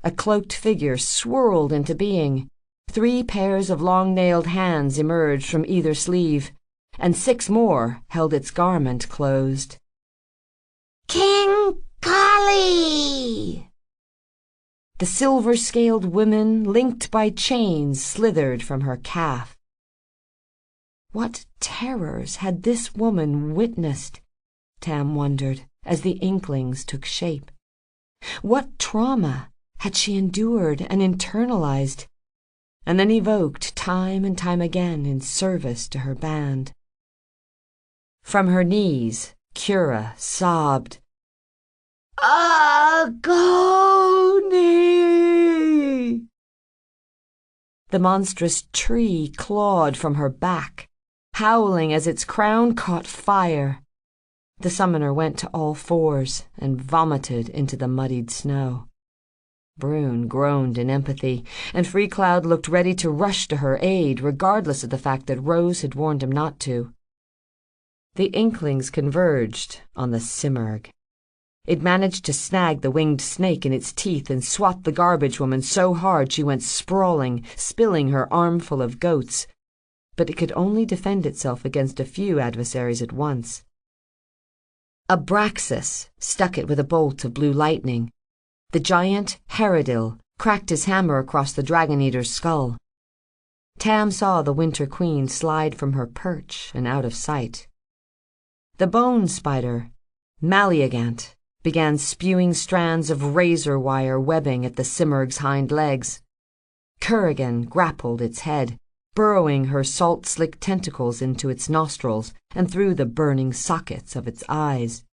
A cloaked figure swirled into being. 3 pairs of long-nailed hands emerged from either sleeve, and 6 more held its garment closed. "King Kali!" The silver-scaled women, linked by chains, slithered from her calf. What terrors had this woman witnessed? Tam wondered, as the inklings took shape. What trauma had she endured and internalized, and then evoked time and time again in service to her band? From her knees, Kira sobbed, "Agoni!" The monstrous tree clawed from her back, howling as its crown caught fire. The summoner went to all 4s and vomited into the muddied snow. Brune groaned in empathy, and Freecloud looked ready to rush to her aid, regardless of the fact that Rose had warned him not to. The inklings converged on the Simurgh. It managed to snag the winged snake in its teeth and swat the garbage woman so hard she went sprawling, spilling her armful of goats. But it could only defend itself against a few adversaries at once. Abraxas stuck it with a bolt of blue lightning. The giant Haradil cracked his hammer across the Dragon-Eater's skull. Tam saw the Winter Queen slide from her perch and out of sight. The bone spider, Maliagant, began spewing strands of razor wire webbing at the Simurgh's hind legs. Kurrigan grappled its head, burrowing her salt-slick tentacles into its nostrils and through the burning sockets of its eyes.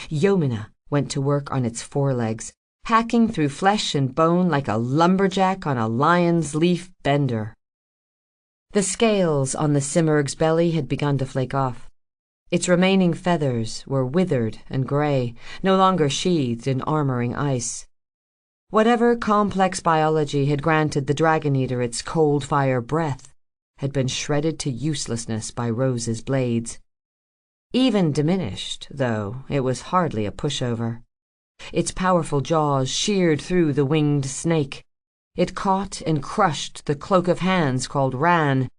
Yomina went to work on its forelegs, hacking through flesh and bone like a lumberjack on a lion's leaf bender. The scales on the Simurgh's belly had begun to flake off. Its remaining feathers were withered and gray, no longer sheathed in armoring ice. Whatever complex biology had granted the dragon-eater its cold fire breath had been shredded to uselessness by Rose's blades. Even diminished, though, it was hardly a pushover. Its powerful jaws sheared through the winged snake. It caught and crushed the cloak of hands called Ran,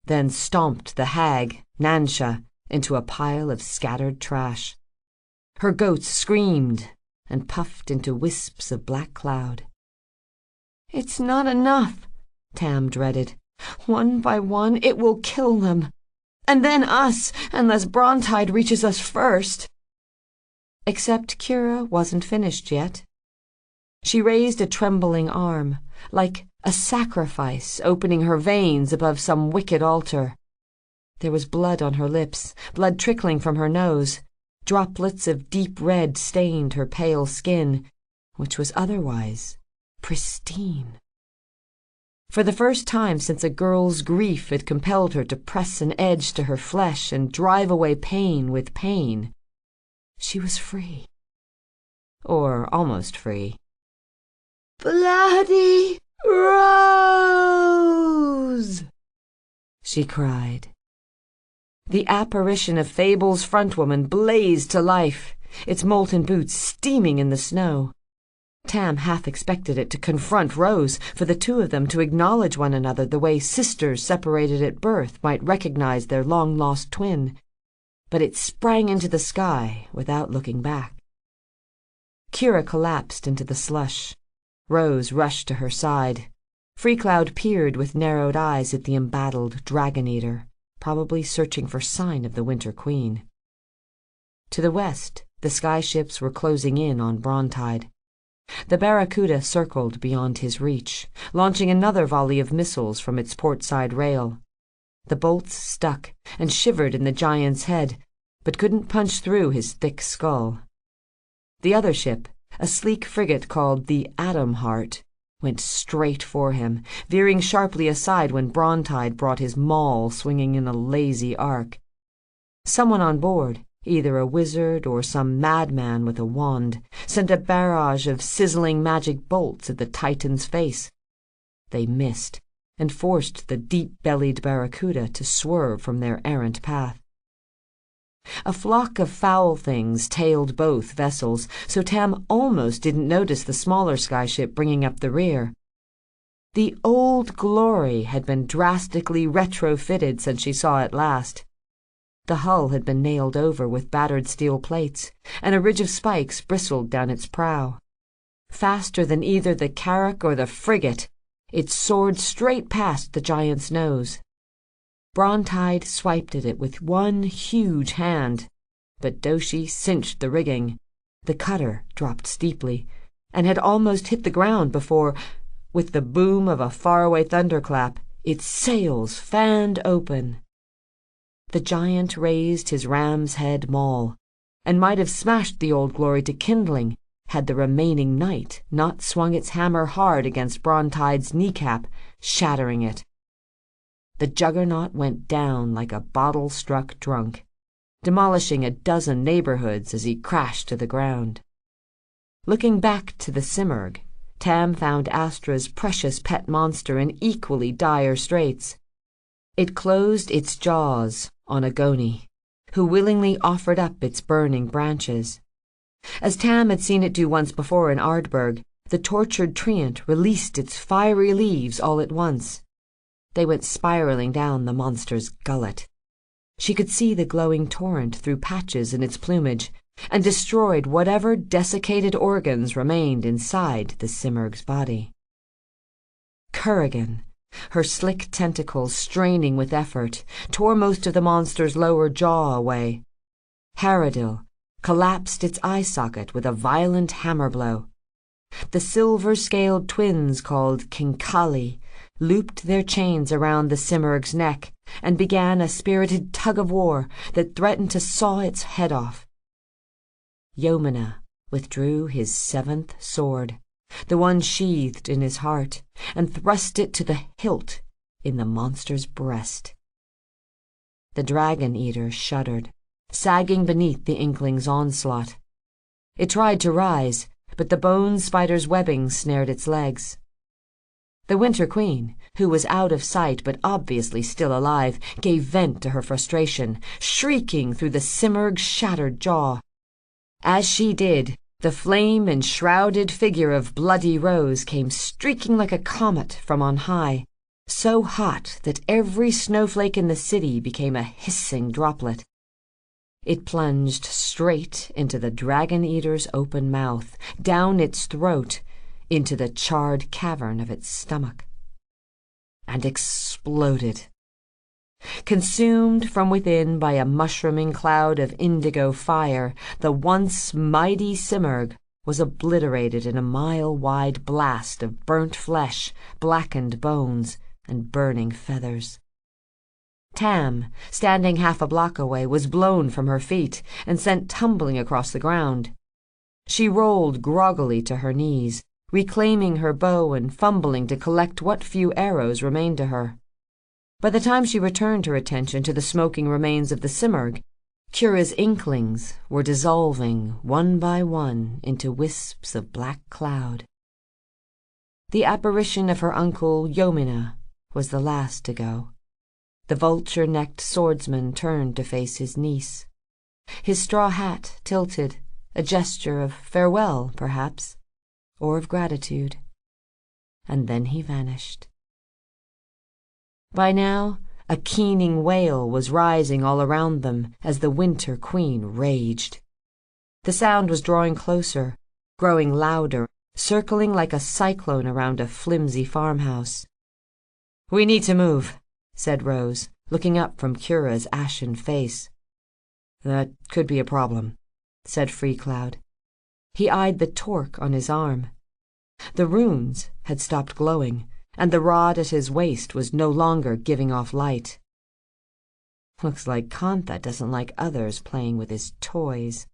then stomped the hag, Nansha, into a pile of scattered trash. Her goats screamed and puffed into wisps of black cloud. "It's not enough," Tam dreaded. "One by one it will kill them. And then us, unless Brontide reaches us first." Except Kira wasn't finished yet. She raised a trembling arm, like a sacrifice opening her veins above some wicked altar. There was blood on her lips, blood trickling from her nose. Droplets of deep red stained her pale skin, which was otherwise pristine. For the first time since a girl's grief had compelled her to press an edge to her flesh and drive away pain with pain, she was free. Or almost free. "Bloody Rose!" she cried. The apparition of Fable's frontwoman blazed to life, its molten boots steaming in the snow. Tam half expected it to confront Rose, for the two of them to acknowledge one another the way sisters separated at birth might recognize their long-lost twin. But it sprang into the sky without looking back. Kira collapsed into the slush. Rose rushed to her side. Freecloud peered with narrowed eyes at the embattled dragon-eater, probably searching for sign of the Winter Queen. To the west, the skyships were closing in on Brontide. The Barracuda circled beyond his reach, launching another volley of missiles from its portside rail. The bolts stuck and shivered in the giant's head, but couldn't punch through his thick skull. The other ship, a sleek frigate called the Atom Heart, went straight for him, veering sharply aside when Brontide brought his maul swinging in a lazy arc. Someone on board, either a wizard or some madman with a wand, sent a barrage of sizzling magic bolts at the Titan's face. They missed, and forced the deep-bellied Barracuda to swerve from their errant path. A flock of foul things tailed both vessels, so Tam almost didn't notice the smaller skyship bringing up the rear. The Old Glory had been drastically retrofitted since she saw it last. The hull had been nailed over with battered steel plates, and a ridge of spikes bristled down its prow. Faster than either the carrack or the frigate, it soared straight past the giant's nose. Brontide swiped at it with one huge hand, but Doshi cinched the rigging. The cutter dropped steeply, and had almost hit the ground before, with the boom of a faraway thunderclap, its sails fanned open. The giant raised his ram's head maul, and might have smashed the Old Glory to kindling had the remaining knight not swung its hammer hard against Brontide's kneecap, shattering it. The juggernaut went down like a bottle-struck drunk, demolishing a dozen neighborhoods as he crashed to the ground. Looking back to the Simurgh, Tam found Astra's precious pet monster in equally dire straits. It closed its jaws on Agoni, who willingly offered up its burning branches. As Tam had seen it do once before in Ardburg, the tortured treant released its fiery leaves all at once. They went spiraling down the monster's gullet. She could see the glowing torrent through patches in its plumage, and destroyed whatever desiccated organs remained inside the Simurgh's body. Kurrigan Her slick tentacles, straining with effort, tore most of the monster's lower jaw away. Haradil collapsed its eye socket with a violent hammer blow. The silver-scaled twins called Kinkali looped their chains around the Simurgh's neck and began a spirited tug-of-war that threatened to saw its head off. Yomina withdrew his seventh sword, the one sheathed in his heart, and thrust it to the hilt in the monster's breast. The dragon-eater shuddered, sagging beneath the Inkling's onslaught. It tried to rise, but the bone spider's webbing snared its legs. The Winter Queen, who was out of sight but obviously still alive, gave vent to her frustration, shrieking through the Simurgh's shattered jaw. As she did, the flame-enshrouded figure of Bloody Rose came streaking like a comet from on high, so hot that every snowflake in the city became a hissing droplet. It plunged straight into the dragon-eater's open mouth, down its throat, into the charred cavern of its stomach, and exploded. Consumed from within by a mushrooming cloud of indigo fire, the once mighty Simurgh was obliterated in a mile-wide blast of burnt flesh, blackened bones, and burning feathers. Tam, standing half a block away, was blown from her feet and sent tumbling across the ground. She rolled groggily to her knees, reclaiming her bow and fumbling to collect what few arrows remained to her. By the time she returned her attention to the smoking remains of the Simurgh, Kira's Inklings were dissolving one by one into wisps of black cloud. The apparition of her uncle Yomina was the last to go. The vulture-necked swordsman turned to face his niece. His straw hat tilted, a gesture of farewell, perhaps, or of gratitude. And then he vanished. By now, a keening wail was rising all around them as the Winter Queen raged. The sound was drawing closer, growing louder, circling like a cyclone around a flimsy farmhouse. "We need to move," said Rose, looking up from Kira's ashen face. "That could be a problem," said Freecloud. He eyed the torque on his arm. The runes had stopped glowing, and the rod at his waist was no longer giving off light. Looks like Kantha doesn't like others playing with his toys.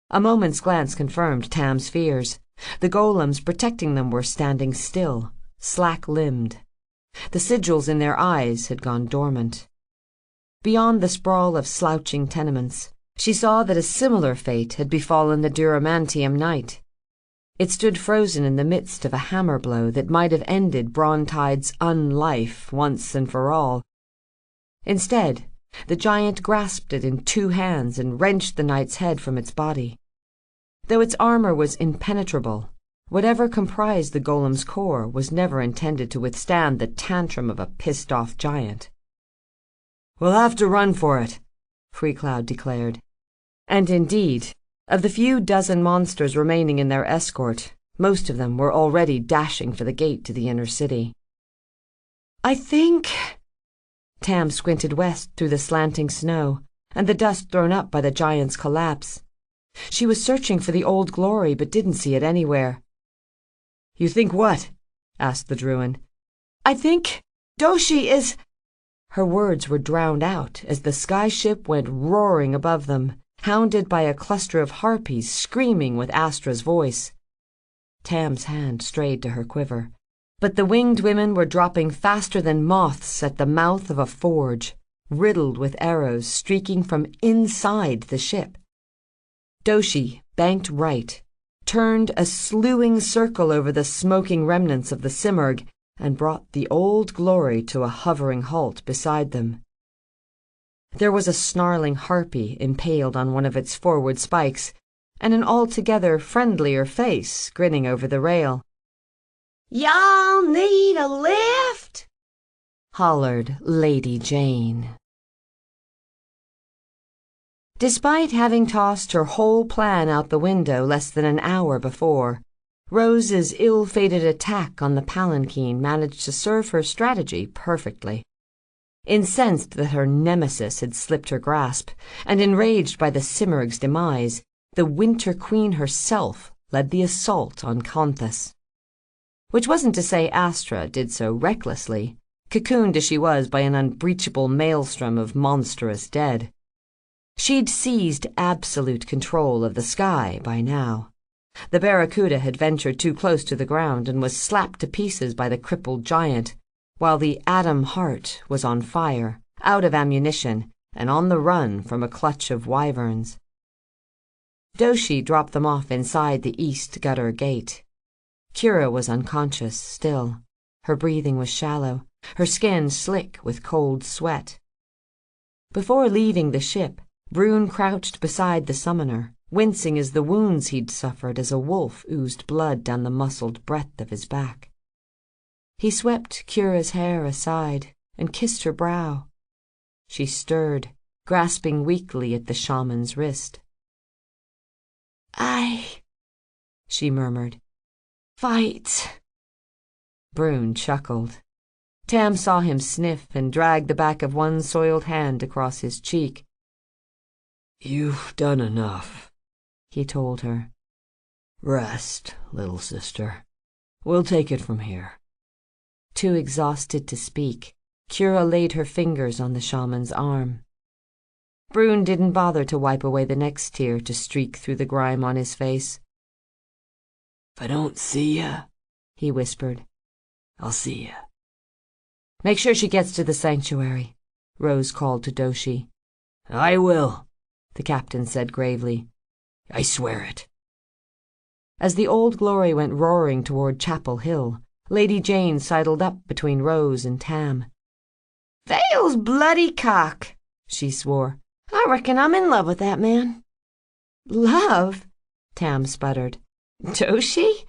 A moment's glance confirmed Tam's fears. The golems protecting them were standing still, slack-limbed. The sigils in their eyes had gone dormant. Beyond the sprawl of slouching tenements, she saw that a similar fate had befallen the Duramantium Knight. It stood frozen in the midst of a hammer blow that might have ended Brontide's unlife once and for all. Instead, the giant grasped it in two hands and wrenched the knight's head from its body. Though its armor was impenetrable, whatever comprised the golem's core was never intended to withstand the tantrum of a pissed-off giant. "We'll have to run for it," Freecloud declared. And indeed, of the few dozen monsters remaining in their escort, most of them were already dashing for the gate to the inner city. "I think—" Tam squinted west through the slanting snow and the dust thrown up by the giant's collapse. She was searching for the Old Glory but didn't see it anywhere. "You think what?" asked the Druin. "I think Doshi is—" Her words were drowned out as the skyship went roaring above them, hounded by a cluster of harpies screaming with Astra's voice. Tam's hand strayed to her quiver, but the winged women were dropping faster than moths at the mouth of a forge, riddled with arrows streaking from inside the ship. Doshi banked right, turned a slewing circle over the smoking remnants of the Simurgh, and brought the Old Glory to a hovering halt beside them. There was a snarling harpy impaled on one of its forward spikes, and an altogether friendlier face grinning over the rail. "Y'all need a lift?" hollered Lady Jane. Despite having tossed her whole plan out the window less than an hour before, Rose's ill-fated attack on the palanquin managed to serve her strategy perfectly. Incensed that her nemesis had slipped her grasp, and enraged by the Simurgh's demise, the Winter Queen herself led the assault on Conthus. Which wasn't to say Astra did so recklessly, cocooned as she was by an unbreachable maelstrom of monstrous dead. She'd seized absolute control of the sky by now. The barracuda had ventured too close to the ground and was slapped to pieces by the crippled giant, while the Atom Heart was on fire, out of ammunition, and on the run from a clutch of wyverns. Doshi dropped them off inside the east gutter gate. Kira was unconscious still. Her breathing was shallow, her skin slick with cold sweat. Before leaving the ship, Brune crouched beside the summoner, wincing as the wounds he'd suffered as a wolf oozed blood down the muscled breadth of his back. He swept Kira's hair aside and kissed her brow. She stirred, grasping weakly at the shaman's wrist. She murmured. Fight. Brune chuckled. Tam saw him sniff and drag the back of one soiled hand across his cheek. "You've done enough," he told her. "Rest, little sister. We'll take it from here." Too exhausted to speak, Kira laid her fingers on the shaman's arm. Brune didn't bother to wipe away the next tear to streak through the grime on his face. "If I don't see ya," he whispered, "I'll see ya." "Make sure she gets to the sanctuary," Rose called to Doshi. "I will," the captain said gravely. "I swear it." As the Old Glory went roaring toward Chapel Hill, Lady Jane sidled up between Rose and Tam. "Vale's bloody cock," she swore. "I reckon I'm in love with that man." "Love?" Tam sputtered. "Doshi?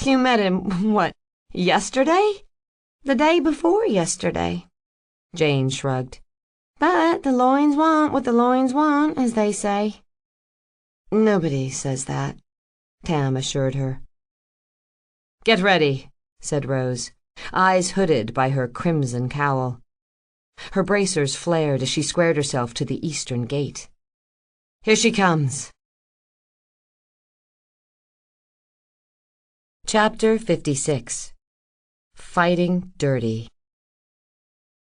You met him, what, yesterday?" "The day before yesterday." Jane shrugged. "But the loins want what the loins want, as they say." "Nobody says that," Tam assured her. "Get ready," said Rose, eyes hooded by her crimson cowl. Her bracers flared as she squared herself to the eastern gate. "Here she comes." Chapter 56. Fighting Dirty.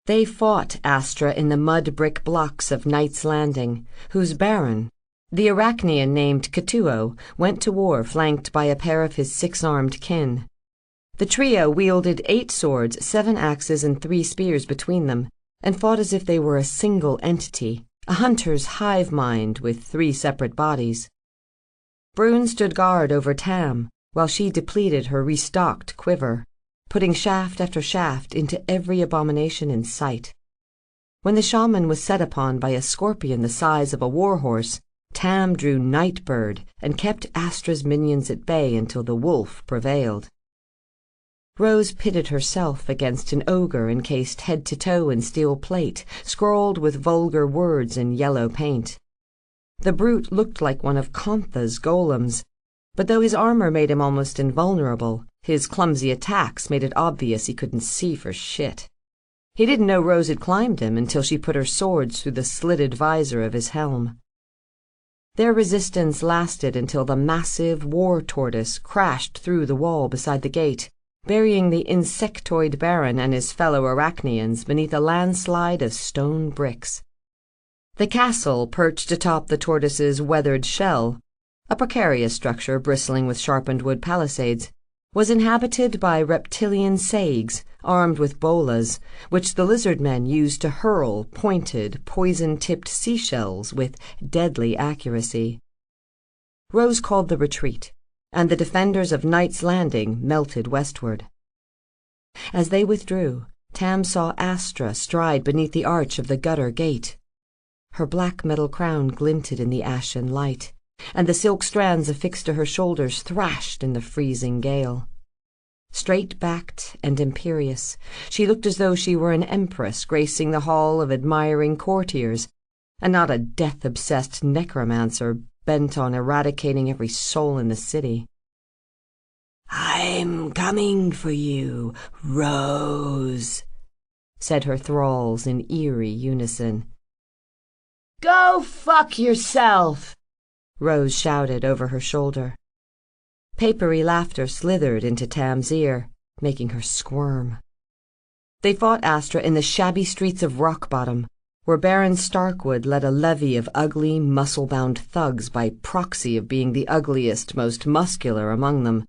They fought Astra in the mud-brick blocks of Knight's Landing, whose baron, the Arachnean named Katuo, went to war flanked by a pair of his 6-armed kin. The trio wielded 8 swords, 7 axes, and 3 spears between them, and fought as if they were a single entity, a hunter's hive mind with 3 separate bodies. Brune stood guard over Tam, while she depleted her restocked quiver, putting shaft after shaft into every abomination in sight. When the shaman was set upon by a scorpion the size of a warhorse, Tam drew Nightbird and kept Astra's minions at bay until the wolf prevailed. Rose pitted herself against an ogre encased head to toe in steel plate, scrawled with vulgar words in yellow paint. The brute looked like one of Contha's golems, but though his armor made him almost invulnerable, his clumsy attacks made it obvious he couldn't see for shit. He didn't know Rose had climbed him until she put her swords through the slitted visor of his helm. Their resistance lasted until the massive war tortoise crashed through the wall beside the gate, burying the insectoid baron and his fellow Arachneans beneath a landslide of stone bricks. The castle perched atop the tortoise's weathered shell, a precarious structure bristling with sharpened wood palisades, was inhabited by reptilian sags armed with bolas, which the lizard men used to hurl pointed, poison-tipped seashells with deadly accuracy. Rose called the retreat, and the defenders of Knight's Landing melted westward. As they withdrew, Tam saw Astra stride beneath the arch of the gutter gate. Her black metal crown glinted in the ashen light, and the silk strands affixed to her shoulders thrashed in the freezing gale. Straight-backed and imperious, she looked as though she were an empress gracing the hall of admiring courtiers, and not a death-obsessed necromancer bent on eradicating every soul in the city. I'm coming for you, Rose, said her thralls in eerie unison. Go fuck yourself, Rose shouted over her shoulder. Papery laughter slithered into Tam's ear, making her squirm. They fought Astra in the shabby streets of Rock Bottom, where Baron Starkwood led a levy of ugly, muscle-bound thugs by proxy of being the ugliest, most muscular among them.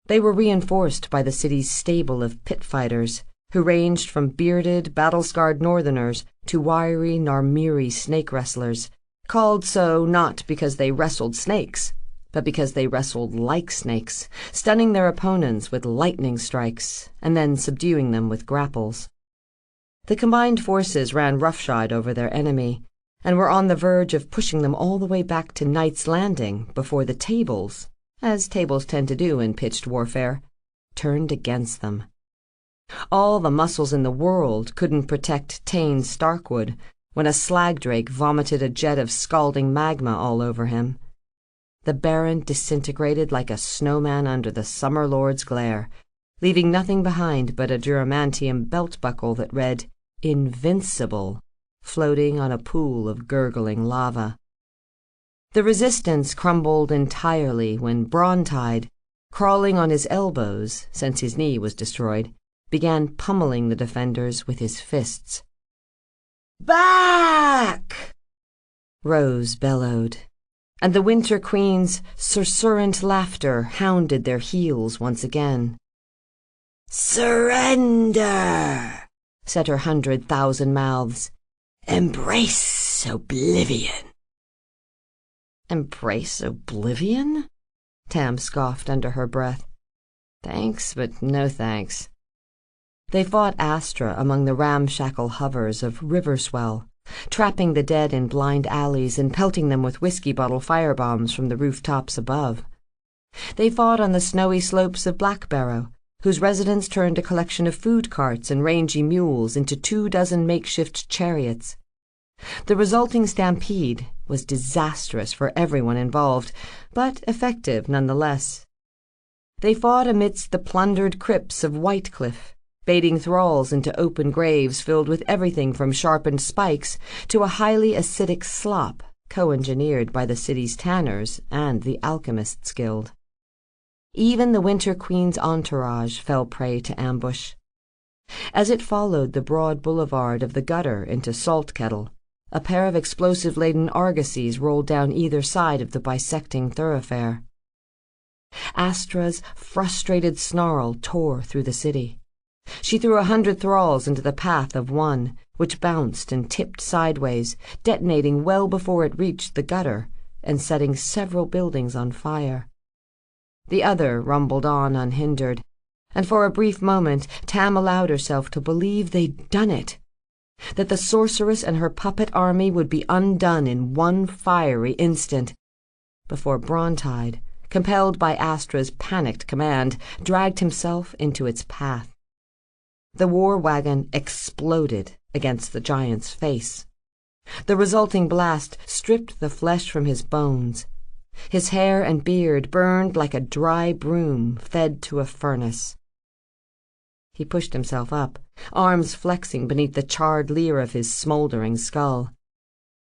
They were reinforced by the city's stable of pit fighters, who ranged from bearded, battle-scarred northerners to wiry Narmiri snake wrestlers, called so not because they wrestled snakes, but because they wrestled like snakes, stunning their opponents with lightning strikes and then subduing them with grapples. The combined forces ran roughshod over their enemy, and were on the verge of pushing them all the way back to Knight's Landing before the tables, as tables tend to do in pitched warfare, turned against them. All the muscles in the world couldn't protect Tane Starkwood when a slag drake vomited a jet of scalding magma all over him. The Baron disintegrated like a snowman under the Summer Lord's glare, leaving nothing behind but a duramantium belt buckle that read, "Invincible," floating on a pool of gurgling lava. The resistance crumbled entirely when Brontide, crawling on his elbows since his knee was destroyed, began pummeling the defenders with his fists. back! Rose bellowed, and the Winter Queen's susurrant laughter hounded their heels once again. Surrender, said her 100,000 mouths. embrace oblivion. Embrace oblivion? Tam scoffed under her breath. Thanks, but no thanks. They fought Astra among the ramshackle hovers of Riverswell, trapping the dead in blind alleys and pelting them with whiskey bottle firebombs from the rooftops above. They fought on the snowy slopes of Blackbarrow, whose residents turned a collection of food carts and rangy mules into 24 makeshift chariots. The resulting stampede was disastrous for everyone involved, but effective nonetheless. They fought amidst the plundered crypts of Whitecliff, baiting thralls into open graves filled with everything from sharpened spikes to a highly acidic slop co-engineered by the city's tanners and the Alchemists' Guild. Even the Winter Queen's entourage fell prey to ambush. As it followed the broad boulevard of the gutter into Salt Kettle, a pair of explosive-laden argosies rolled down either side of the bisecting thoroughfare. Astra's frustrated snarl tore through the city. She threw 100 thralls into the path of one, which bounced and tipped sideways, detonating well before it reached the gutter and setting several buildings on fire. The other rumbled on unhindered, and for a brief moment Tam allowed herself to believe they'd done it, that the sorceress and her puppet army would be undone in one fiery instant, before Brontide, compelled by Astra's panicked command, dragged himself into its path. The war wagon exploded against the giant's face. The resulting blast stripped the flesh from his bones. His hair and beard burned like a dry broom fed to a furnace. He pushed himself up, arms flexing beneath the charred leer of his smoldering skull.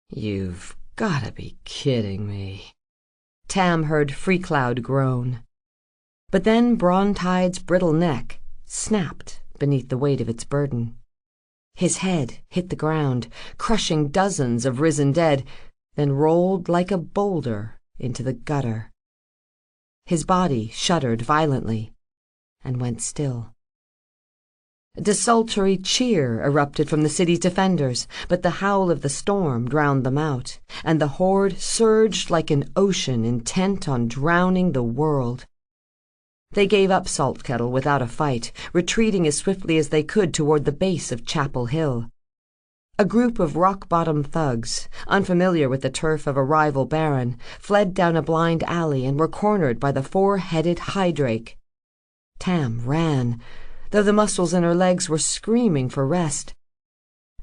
You've gotta be kidding me. Tam heard Freecloud groan. But then Brontide's brittle neck snapped beneath the weight of its burden. His head hit the ground, crushing dozens of risen dead, then rolled like a boulder into the gutter. His body shuddered violently and went still. A desultory cheer erupted from the city's defenders, but the howl of the storm drowned them out, and the horde surged like an ocean intent on drowning the world. They gave up Salt Kettle without a fight, retreating as swiftly as they could toward the base of Chapel Hill. A group of rock-bottom thugs, unfamiliar with the turf of a rival baron, fled down a blind alley and were cornered by the 4-headed Hydrake. Tam ran, though the muscles in her legs were screaming for rest.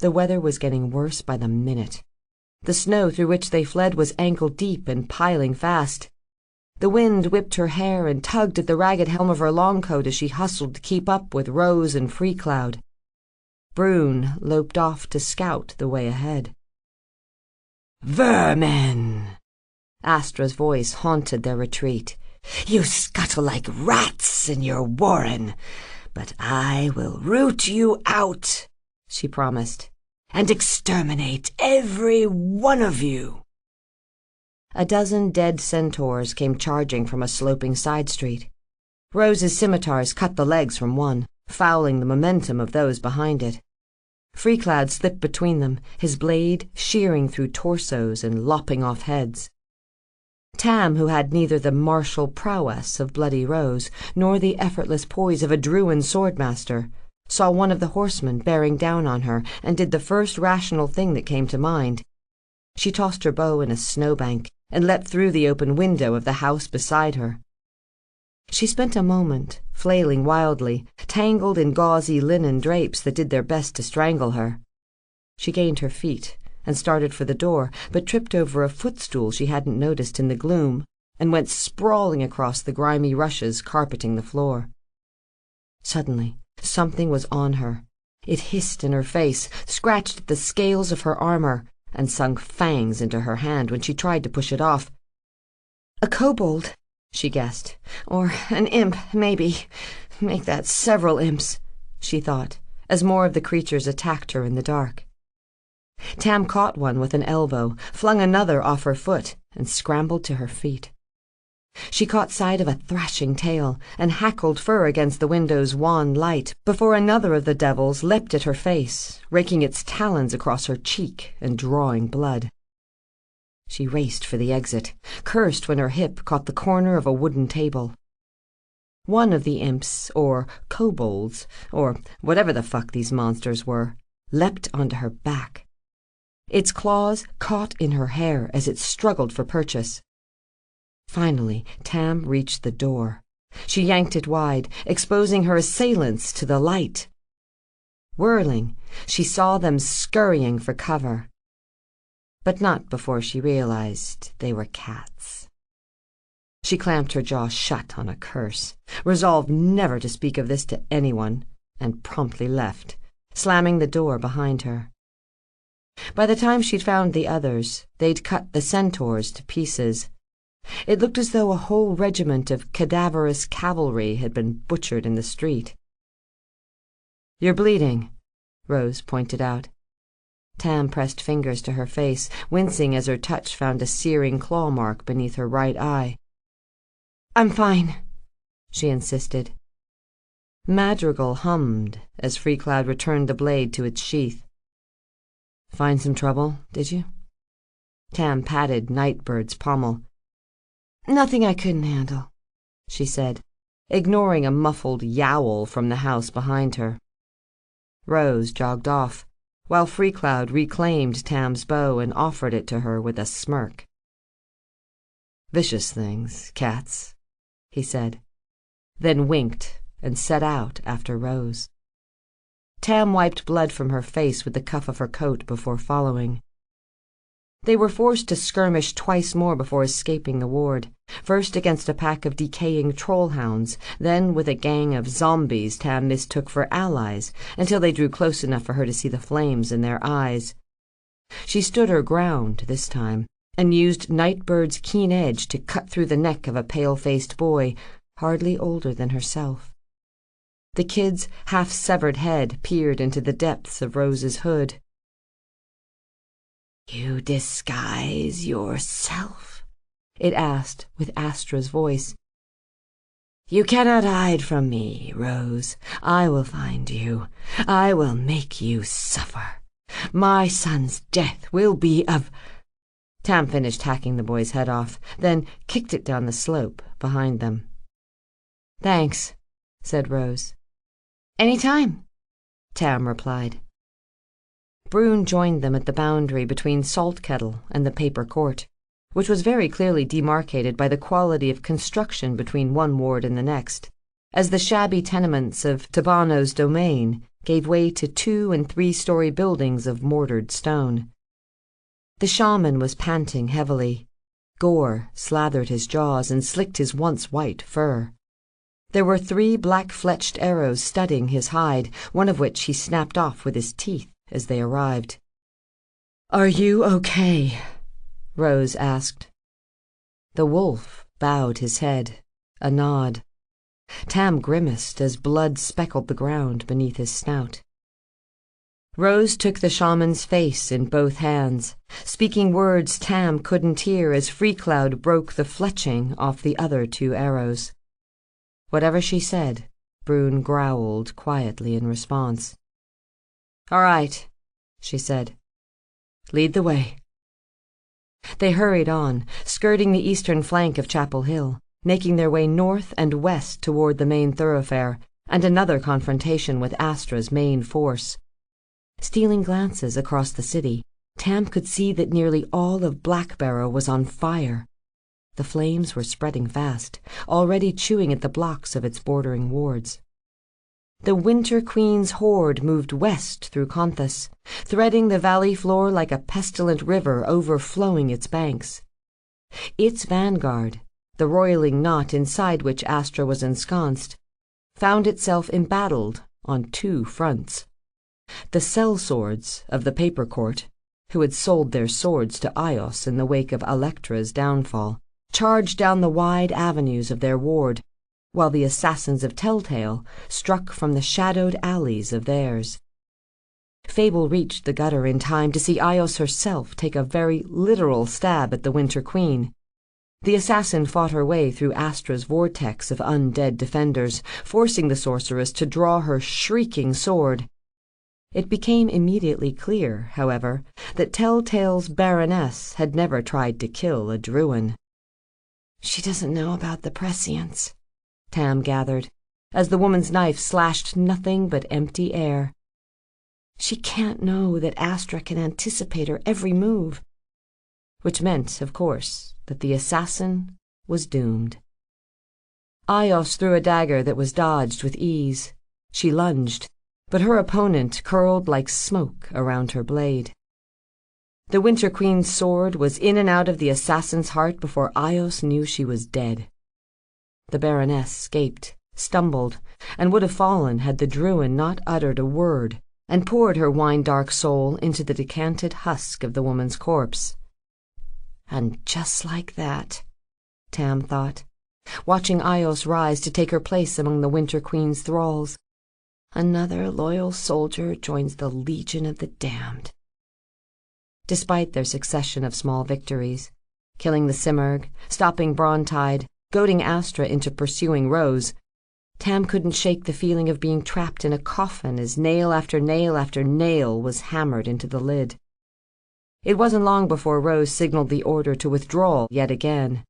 The weather was getting worse by the minute. The snow through which they fled was ankle-deep and piling fast. The wind whipped her hair and tugged at the ragged helm of her long coat as she hustled to keep up with Rose and Freecloud. Brune loped off to scout the way ahead. "Vermin!" Astra's voice haunted their retreat. "You scuttle like rats in your warren, but I will root you out," she promised, "and exterminate every one of you." A dozen dead centaurs came charging from a sloping side street. Rose's scimitars cut the legs from one, fouling the momentum of those behind it. Freecloud slipped between them, his blade shearing through torsos and lopping off heads. Tam, who had neither the martial prowess of Bloody Rose nor the effortless poise of a Druin swordmaster, saw one of the horsemen bearing down on her and did the first rational thing that came to mind. She tossed her bow in a snowbank and leapt through the open window of the house beside her. She spent a moment, flailing wildly, tangled in gauzy linen drapes that did their best to strangle her. She gained her feet and started for the door, but tripped over a footstool she hadn't noticed in the gloom and went sprawling across the grimy rushes carpeting the floor. Suddenly, something was on her. It hissed in her face, scratched at the scales of her armor, and sunk fangs into her hand when she tried to push it off. "A kobold," she guessed. "Or an imp, maybe. Make that several imps," she thought, as more of the creatures attacked her in the dark. Tam caught one with an elbow, flung another off her foot, and scrambled to her feet. She caught sight of a thrashing tail and hackled fur against the window's wan light before another of the devils leapt at her face, raking its talons across her cheek and drawing blood. She raced for the exit, cursed when her hip caught the corner of a wooden table. One of the imps, or kobolds, or whatever the fuck these monsters were, leapt onto her back. Its claws caught in her hair as it struggled for purchase. Finally, Tam reached the door. She yanked it wide, exposing her assailants to the light. Whirling, she saw them scurrying for cover. But not before she realized they were cats. She clamped her jaw shut on a curse, resolved never to speak of this to anyone, and promptly left, slamming the door behind her. By the time she'd found the others, they'd cut the centaurs to pieces. It looked as though a whole regiment of cadaverous cavalry had been butchered in the street. "You're bleeding," Rose pointed out. Tam pressed fingers to her face, wincing as her touch found a searing claw mark beneath her right eye. "I'm fine," she insisted. Madrigal hummed as Freecloud returned the blade to its sheath. "Find some trouble, did you?" Tam patted Nightbird's pommel. "Nothing I couldn't handle," she said, ignoring a muffled yowl from the house behind her. Rose jogged off, while Freecloud reclaimed Tam's bow and offered it to her with a smirk. "Vicious things, cats," he said, then winked and set out after Rose. Tam wiped blood from her face with the cuff of her coat before following. They were forced to skirmish twice more before escaping the ward, first against a pack of decaying trollhounds, then with a gang of zombies Tam mistook for allies, until they drew close enough for her to see the flames in their eyes. She stood her ground this time, and used Nightbird's keen edge to cut through the neck of a pale-faced boy, hardly older than herself. The kid's half-severed head peered into the depths of Rose's hood. "You disguise yourself?" it asked with Astra's voice. "You cannot hide from me, Rose. I will find you. I will make you suffer. My son's death will be of—" Tam finished hacking the boy's head off, then kicked it down the slope behind them. "Thanks," said Rose. "Any time," Tam replied. Brune joined them at the boundary between Salt Kettle and the Paper Court, which was very clearly demarcated by the quality of construction between one ward and the next, as the shabby tenements of Tabano's domain gave way to 2- and 3-story buildings of mortared stone. The shaman was panting heavily. Gore slathered his jaws and slicked his once white fur. There were 3 black-fletched arrows studding his hide, one of which he snapped off with his teeth as they arrived. "Are you okay?" Rose asked. The wolf bowed his head, a nod. Tam grimaced as blood speckled the ground beneath his snout. Rose took the shaman's face in both hands, speaking words Tam couldn't hear as Freecloud broke the fletching off the other 2 arrows. Whatever she said, Brune growled quietly in response. "All right," she said. "Lead the way." They hurried on, skirting the eastern flank of Chapel Hill, making their way north and west toward the main thoroughfare, and another confrontation with Astra's main force. Stealing glances across the city, Tam could see that nearly all of Blackbarrow was on fire. The flames were spreading fast, already chewing at the blocks of its bordering wards. The Winter Queen's horde moved west through Conthas, threading the valley floor like a pestilent river overflowing its banks. Its vanguard, the roiling knot inside which Astra was ensconced, found itself embattled on 2 fronts. The sellswords of the Paper Court, who had sold their swords to Ios in the wake of Electra's downfall, charged down the wide avenues of their ward, while the assassins of Telltale struck from the shadowed alleys of theirs. Fable reached the gutter in time to see Ios herself take a very literal stab at the Winter Queen. The assassin fought her way through Astra's vortex of undead defenders, forcing the sorceress to draw her shrieking sword. It became immediately clear, however, that Telltale's Baroness had never tried to kill a Druin. "She doesn't know about the prescience," Tam gathered, as the woman's knife slashed nothing but empty air. "She can't know that Astra can anticipate her every move." Which meant, of course, that the assassin was doomed. Ios threw a dagger that was dodged with ease. She lunged, but her opponent curled like smoke around her blade. The Winter Queen's sword was in and out of the assassin's heart before Ios knew she was dead. The Baroness gaped, stumbled, and would have fallen had the Druin not uttered a word and poured her wine-dark soul into the decanted husk of the woman's corpse. And just like that, Tam thought, watching Ios rise to take her place among the Winter Queen's thralls, another loyal soldier joins the Legion of the Damned. Despite their succession of small victories, killing the Simurgh, stopping Brontide, goading Astra into pursuing Rose, Tam couldn't shake the feeling of being trapped in a coffin as nail after nail after nail was hammered into the lid. It wasn't long before Rose signaled the order to withdraw yet again.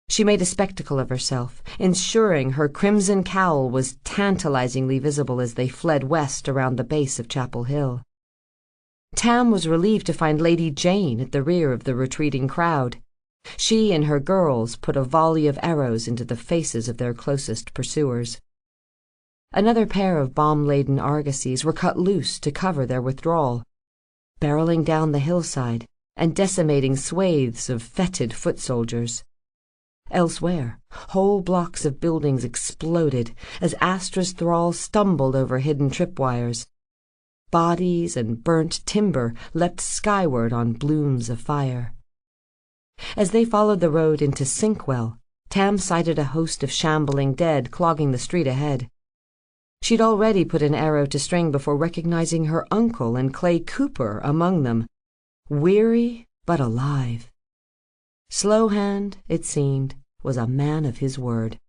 She made a spectacle of herself, ensuring her crimson cowl was tantalizingly visible as they fled west around the base of Chapel Hill. Tam was relieved to find Lady Jane at the rear of the retreating crowd. She and her girls put a volley of arrows into the faces of their closest pursuers. Another pair of bomb-laden argosies were cut loose to cover their withdrawal, barreling down the hillside and decimating swathes of fetid foot soldiers. Elsewhere, whole blocks of buildings exploded as Astra's thralls stumbled over hidden tripwires. Bodies and burnt timber leapt skyward on blooms of fire. As they followed the road into Sinkwell, Tam sighted a host of shambling dead clogging the street ahead. She'd already put an arrow to string before recognizing her uncle and Clay Cooper among them, weary but alive. Slowhand, it seemed, was a man of his word.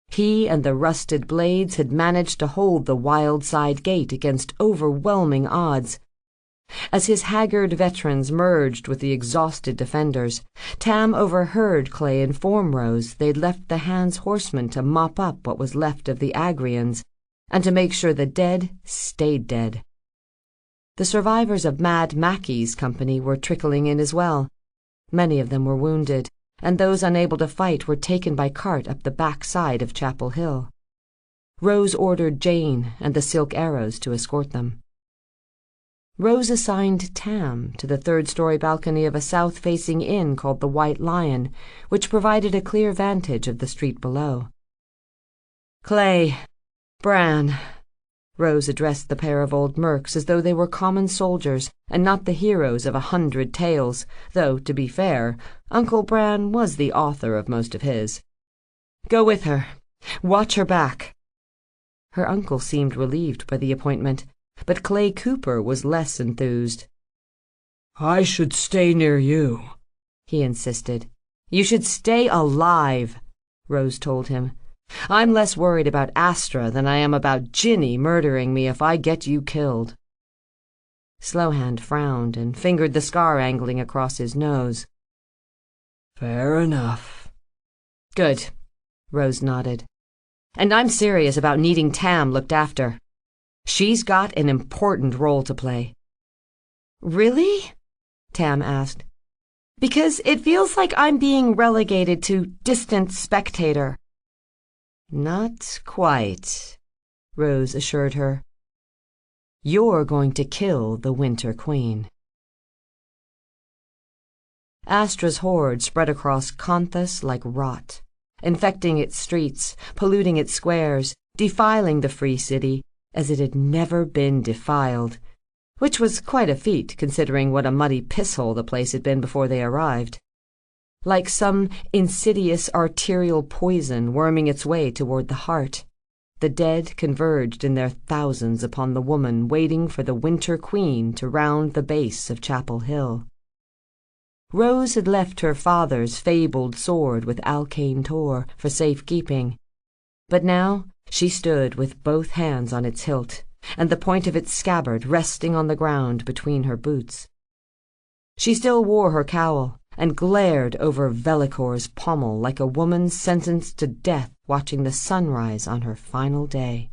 He and the rusted blades had managed to hold the wild side gate against overwhelming odds. As his haggard veterans merged with the exhausted defenders, Tam overheard Clay inform Rose they'd left the Hand's horsemen to mop up what was left of the Agrians, and to make sure the dead stayed dead. The survivors of Mad Mackey's company were trickling in as well. Many of them were wounded, and those unable to fight were taken by cart up the back side of Chapel Hill. Rose ordered Jane and the silk arrows to escort them. Rose assigned Tam to the third-story balcony of a south-facing inn called the White Lion, which provided a clear vantage of the street below. "Clay, Bran," Rose addressed the pair of old mercs as though they were common soldiers and not the heroes of 100 tales, though, to be fair, Uncle Bran was the author of most of his. "Go with her. Watch her back." Her uncle seemed relieved by the appointment, but Clay Cooper was less enthused. "I should stay near you," he insisted. "You should stay alive," Rose told him. "I'm less worried about Astra than I am about Ginny murdering me if I get you killed." Slowhand frowned and fingered the scar angling across his nose. "Fair enough." "Good," Rose nodded. "And I'm serious about needing Tam looked after. She's got an important role to play." "Really?" Tam asked. "Because it feels like I'm being relegated to distant spectator." "Not quite," Rose assured her. "You're going to kill the Winter Queen." Astra's horde spread across Conthas like rot, infecting its streets, polluting its squares, defiling the free city as it had never been defiled, which was quite a feat considering what a muddy pisshole the place had been before they arrived. Like some insidious arterial poison worming its way toward the heart, the dead converged in their thousands upon the woman waiting for the Winter Queen to round the base of Chapel Hill. Rose had left her father's fabled sword with Alkane Tor for safekeeping, but now she stood with both hands on its hilt and the point of its scabbard resting on the ground between her boots. She still wore her cowl and glared over Velicor's pommel like a woman sentenced to death watching the sunrise on her final day.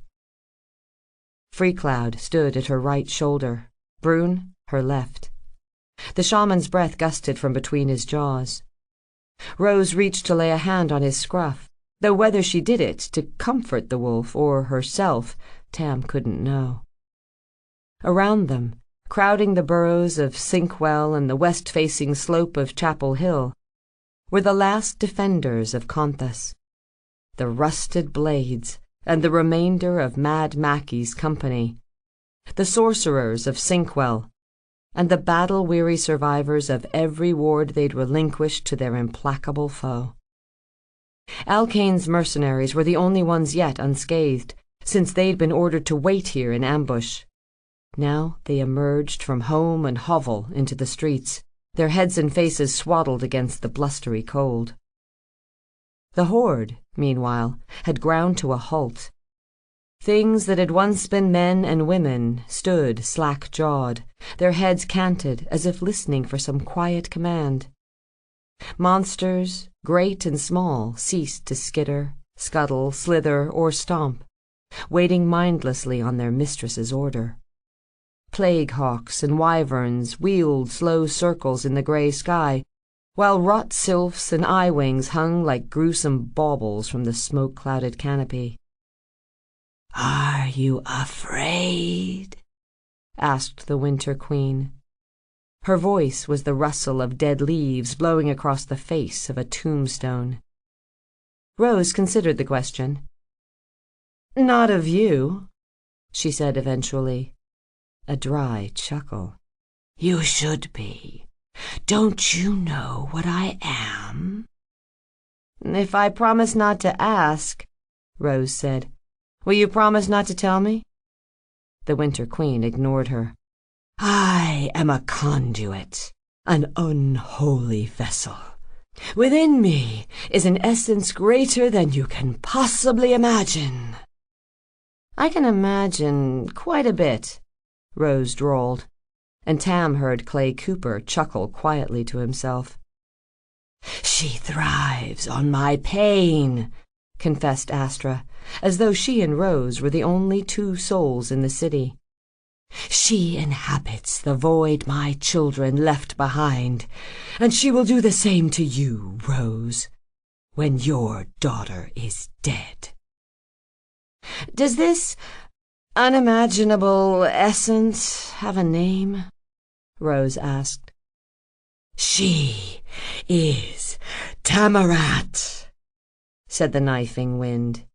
Freecloud stood at her right shoulder, Brune her left. The shaman's breath gusted from between his jaws. Rose reached to lay a hand on his scruff, though whether she did it to comfort the wolf or herself, Tam couldn't know. Around them, crowding the burrows of Sinkwell and the west-facing slope of Chapel Hill, were the last defenders of Conthas, the rusted blades and the remainder of Mad Mackie's company, the sorcerers of Sinkwell, and the battle-weary survivors of every ward they'd relinquished to their implacable foe. Alkane's mercenaries were the only ones yet unscathed, since they'd been ordered to wait here in ambush. Now they emerged from home and hovel into the streets, their heads and faces swaddled against the blustery cold. The horde, meanwhile, had ground to a halt. Things that had once been men and women stood slack-jawed, their heads canted as if listening for some quiet command. Monsters, great and small, ceased to skitter, scuttle, slither, or stomp, waiting mindlessly on their mistress's order. Plague hawks and wyverns wheeled slow circles in the grey sky, while rot sylphs and eye-wings hung like gruesome baubles from the smoke-clouded canopy. "Are you afraid?" asked the Winter Queen. Her voice was the rustle of dead leaves blowing across the face of a tombstone. Rose considered the question. "Not of you," she said eventually. A dry chuckle. "You should be. Don't you know what I am?" "If I promise not to ask," Rose said, "will you promise not to tell me?" The Winter Queen ignored her. "I am a conduit, an unholy vessel. Within me is an essence greater than you can possibly imagine." "I can imagine quite a bit," Rose drawled, and Tam heard Clay Cooper chuckle quietly to himself. "She thrives on my pain," confessed Astra, as though she and Rose were the only two souls in the city. "She inhabits the void my children left behind, and she will do the same to you, Rose, when your daughter is dead." Does this unimaginable essence have a name?" Rose asked. "She is Tamarat," said the knifing wind.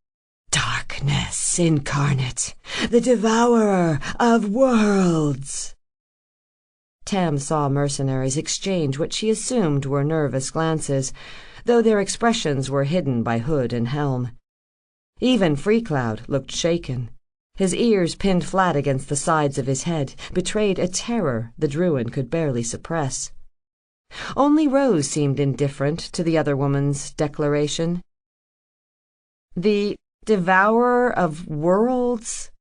"Darkness incarnate, the devourer of worlds." Tam saw mercenaries exchange what she assumed were nervous glances, though their expressions were hidden by hood and helm. Even Freecloud looked shaken. His ears, pinned flat against the sides of his head, betrayed a terror the Druid could barely suppress. Only Rose seemed indifferent to the other woman's declaration. "The devourer of worlds?"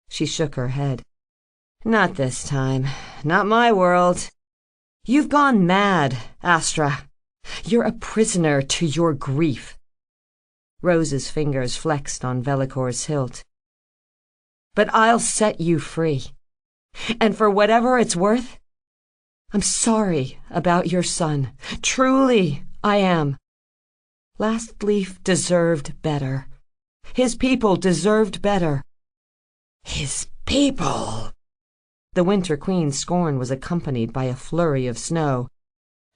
She shook her head. "Not this time. Not my world. You've gone mad, Astra. You're a prisoner to your grief." Rose's fingers flexed on Velicor's hilt. "But I'll set you free. And for whatever it's worth, I'm sorry about your son. Truly, I am. Last Leaf deserved better. His people deserved better." "His people!" The Winter Queen's scorn was accompanied by a flurry of snow.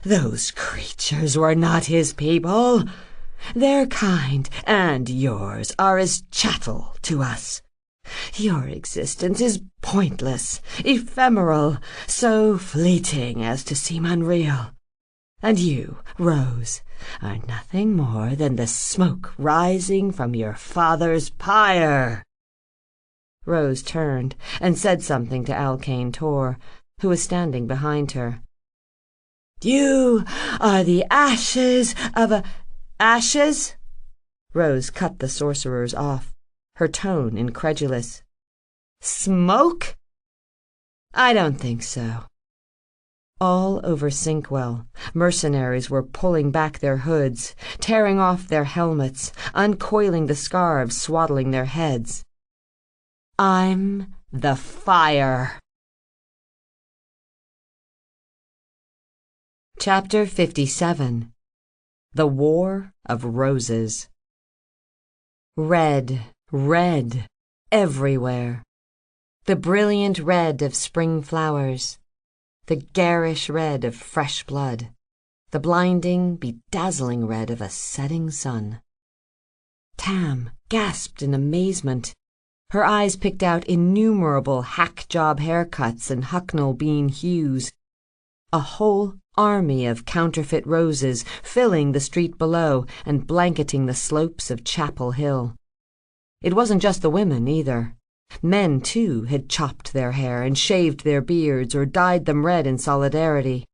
"Those creatures were not his people. Their kind and yours are as chattel to us. Your existence is pointless, ephemeral, so fleeting as to seem unreal. And you, Rose, are nothing more than the smoke rising from your father's pyre." Rose turned and said something to Alkane Tor, who was standing behind her. "You are the ashes of a—" "Ashes?" Rose cut the sorcerers off, her tone incredulous. "Smoke? I don't think so." All over Sinkwell, mercenaries were pulling back their hoods, tearing off their helmets, uncoiling the scarves swaddling their heads. "I'm the fire." Chapter 57. The War of Roses. Red, red, everywhere. The brilliant red of spring flowers, the garish red of fresh blood, the blinding, bedazzling red of a setting sun. Tam gasped in amazement. Her eyes picked out innumerable hack-job haircuts and Hucknall bean hues. A whole army of counterfeit roses filling the street below and blanketing the slopes of Chapel Hill. It wasn't just the women, either. Men, too, had chopped their hair and shaved their beards or dyed them red in solidarity.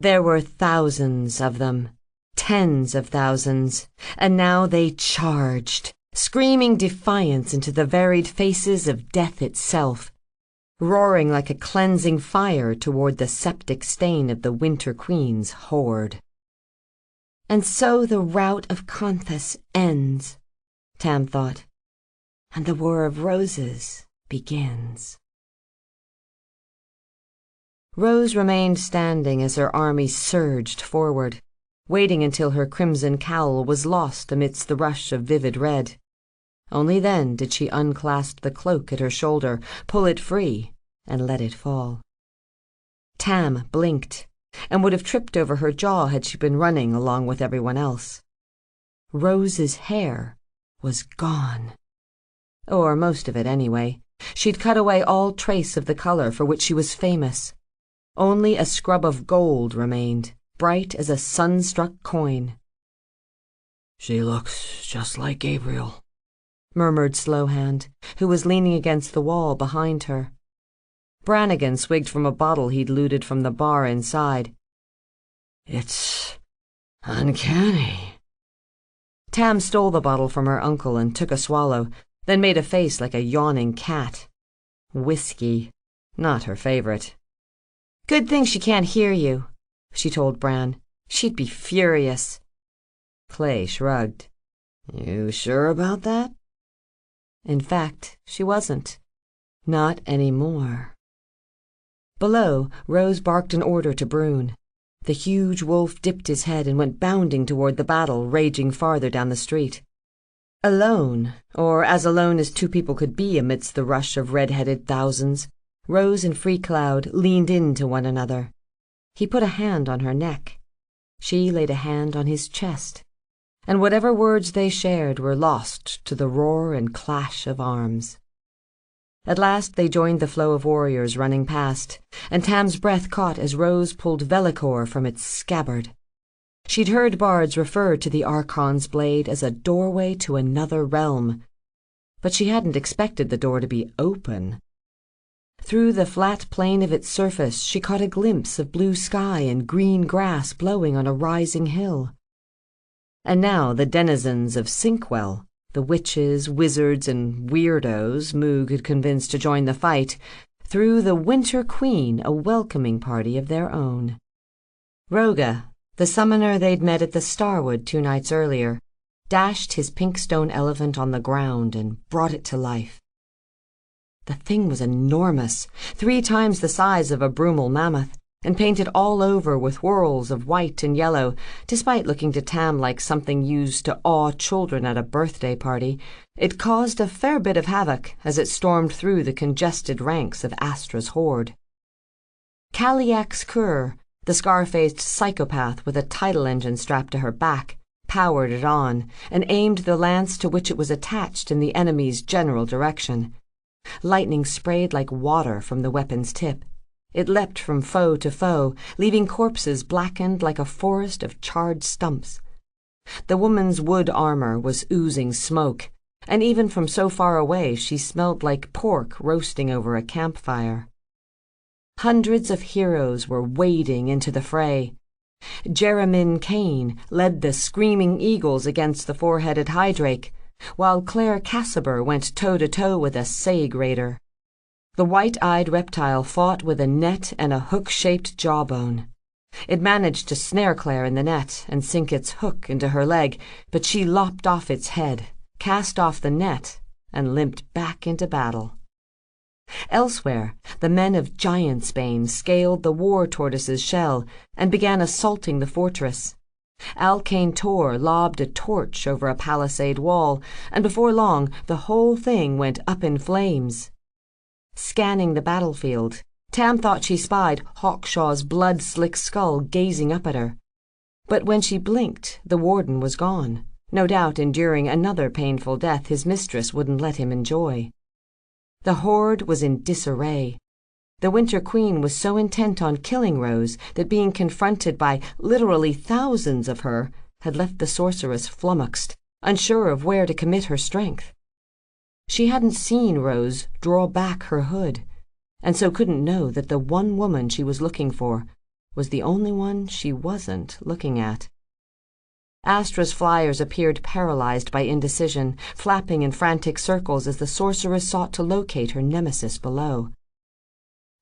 There were thousands of them, tens of thousands, and now they charged, screaming defiance into the varied faces of death itself, roaring like a cleansing fire toward the septic stain of the Winter Queen's horde. And so the rout of Conthas ends, Tam thought, and the War of Roses begins. Rose remained standing as her army surged forward, waiting until her crimson cowl was lost amidst the rush of vivid red. Only then did she unclasp the cloak at her shoulder, pull it free, and let it fall. Tam blinked, and would have tripped over her jaw had she been running along with everyone else. Rose's hair was gone. Or most of it, anyway. She'd cut away all trace of the color for which she was famous. Only a scrub of gold remained, bright as a sun-struck coin. "She looks just like Gabriel," murmured Slowhand, who was leaning against the wall behind her. Brannigan swigged from a bottle he'd looted from the bar inside. "It's uncanny." Tam stole the bottle from her uncle and took a swallow, then made a face like a yawning cat. Whiskey. Not her favorite. "Good thing she can't hear you," she told Bran. "She'd be furious." Clay shrugged. "You sure about that?" In fact, she wasn't. Not anymore. Below, Rose barked an order to Brune. The huge wolf dipped his head and went bounding toward the battle raging farther down the street. Alone, or as alone as two people could be amidst the rush of red-headed thousands, Rose and Free Cloud leaned into one another. He put a hand on her neck. She laid a hand on his chest, and whatever words they shared were lost to the roar and clash of arms. At last they joined the flow of warriors running past, and Tam's breath caught as Rose pulled Velicor from its scabbard. She'd heard bards refer to the Archon's blade as a doorway to another realm, but she hadn't expected the door to be open. Through the flat plane of its surface she caught a glimpse of blue sky and green grass blowing on a rising hill. And now the denizens of Sinkwell, the witches, wizards, and weirdos Moog had convinced to join the fight, threw the Winter Queen a welcoming party of their own. Roga, the summoner they'd met at the Starwood 2 nights earlier, dashed his pink stone elephant on the ground and brought it to life. The thing was enormous, 3 times the size of a Brummel mammoth, and painted all over with whorls of white and yellow. Despite looking to Tam like something used to awe children at a birthday party, it caused a fair bit of havoc as it stormed through the congested ranks of Astra's horde. Kaliak's Kur, the scar-faced psychopath with a tidal engine strapped to her back, powered it on and aimed the lance to which it was attached in the enemy's general direction. Lightning sprayed like water from the weapon's tip. It leapt from foe to foe, leaving corpses blackened like a forest of charred stumps. The woman's wood armor was oozing smoke, and even from so far away she smelled like pork roasting over a campfire. Hundreds of heroes were wading into the fray. Jeremin Kane led the Screaming Eagles against the 4-headed Hydrake, while Claire Cassaber went toe-to-toe with a Sag Raider. The white-eyed reptile fought with a net and a hook-shaped jawbone. It managed to snare Claire in the net and sink its hook into her leg, but she lopped off its head, cast off the net, and limped back into battle. Elsewhere, the men of Giantsbane scaled the war tortoise's shell and began assaulting the fortress. Alkane Tor lobbed a torch over a palisade wall, and before long the whole thing went up in flames. Scanning the battlefield, Tam thought she spied Hawkshaw's blood-slick skull gazing up at her. But when she blinked, the warden was gone, no doubt enduring another painful death his mistress wouldn't let him enjoy. The horde was in disarray. The Winter Queen was so intent on killing Rose that being confronted by literally thousands of her had left the sorceress flummoxed, unsure of where to commit her strength. She hadn't seen Rose draw back her hood, and so couldn't know that the one woman she was looking for was the only one she wasn't looking at. Astra's flyers appeared paralyzed by indecision, flapping in frantic circles as the sorceress sought to locate her nemesis below.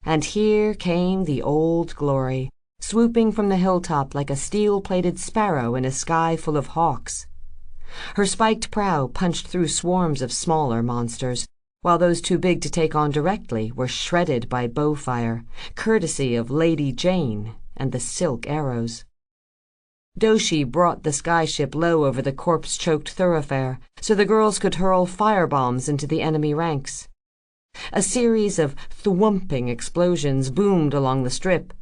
And here came the Old Glory, swooping from the hilltop like a steel-plated sparrow in a sky full of hawks. Her spiked prow punched through swarms of smaller monsters, while those too big to take on directly were shredded by bowfire, courtesy of Lady Jane and the silk arrows. Doshi brought the skyship low over the corpse-choked thoroughfare, so the girls could hurl firebombs into the enemy ranks. A series of thwumping explosions boomed along the strip.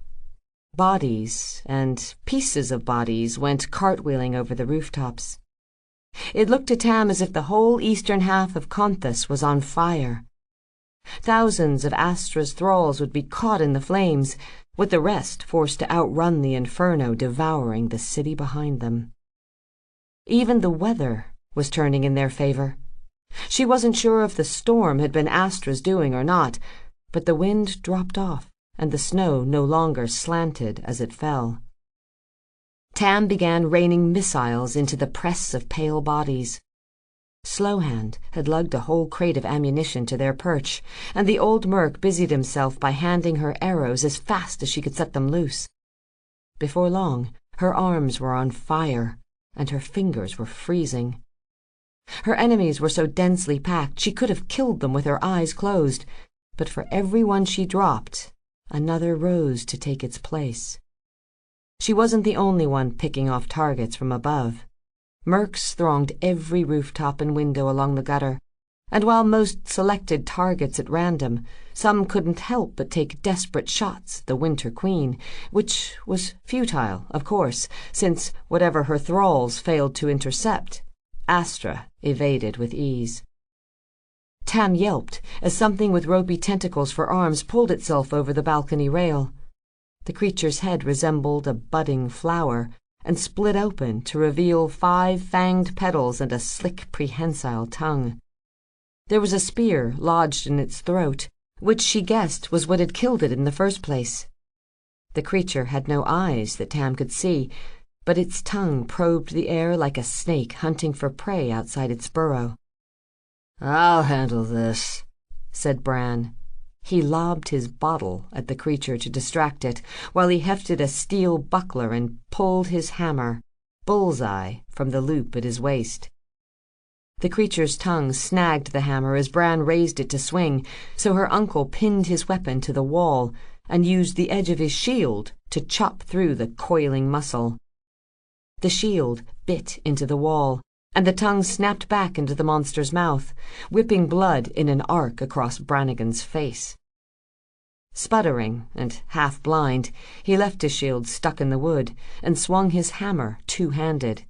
Bodies and pieces of bodies went cartwheeling over the rooftops. It looked to Tam as if the whole eastern half of Conthus was on fire. Thousands of Astra's thralls would be caught in the flames, with the rest forced to outrun the inferno devouring the city behind them. Even the weather was turning in their favor. She wasn't sure if the storm had been Astra's doing or not, but the wind dropped off, and the snow no longer slanted as it fell. Tam began raining missiles into the press of pale bodies. Slowhand had lugged a whole crate of ammunition to their perch, and the old merc busied himself by handing her arrows as fast as she could set them loose. Before long, her arms were on fire, and her fingers were freezing. Her enemies were so densely packed she could have killed them with her eyes closed, but for every one she dropped, another rose to take its place. She wasn't the only one picking off targets from above. Mercs thronged every rooftop and window along the gutter, and while most selected targets at random, some couldn't help but take desperate shots at the Winter Queen, which was futile, of course, since whatever her thralls failed to intercept, Astra evaded with ease. Tam yelped as something with ropey tentacles for arms pulled itself over the balcony rail. The creature's head resembled a budding flower and split open to reveal 5 fanged petals and a slick prehensile tongue. There was a spear lodged in its throat, which she guessed was what had killed it in the first place. The creature had no eyes that Tam could see, but its tongue probed the air like a snake hunting for prey outside its burrow. "I'll handle this," said Bran. He lobbed his bottle at the creature to distract it, while he hefted a steel buckler and pulled his hammer, bullseye, from the loop at his waist. The creature's tongue snagged the hammer as Bran raised it to swing, so her uncle pinned his weapon to the wall and used the edge of his shield to chop through the coiling muscle. The shield bit into the wall, and the tongue snapped back into the monster's mouth, whipping blood in an arc across Brannigan's face. Sputtering and half-blind, he left his shield stuck in the wood and swung his hammer two-handed.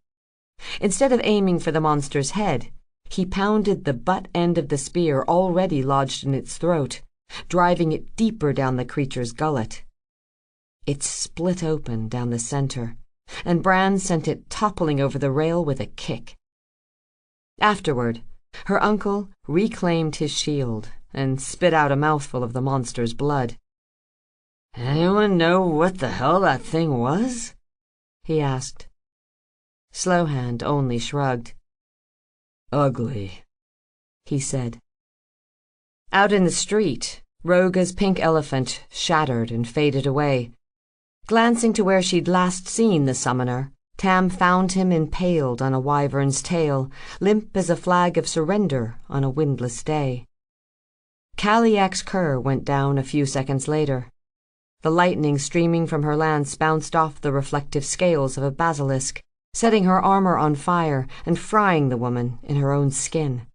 Instead of aiming for the monster's head, he pounded the butt end of the spear already lodged in its throat, driving it deeper down the creature's gullet. It split open down the center, and Bran sent it toppling over the rail with a kick. Afterward, her uncle reclaimed his shield and spit out a mouthful of the monster's blood. "Anyone know what the hell that thing was?" he asked. Slowhand only shrugged. "Ugly," he said. Out in the street, Roga's pink elephant shattered and faded away. Glancing to where she'd last seen the summoner, Tam found him impaled on a wyvern's tail, limp as a flag of surrender on a windless day. Kaliak's cur went down a few seconds later. The lightning streaming from her lance bounced off the reflective scales of a basilisk, setting her armor on fire and frying the woman in her own skin.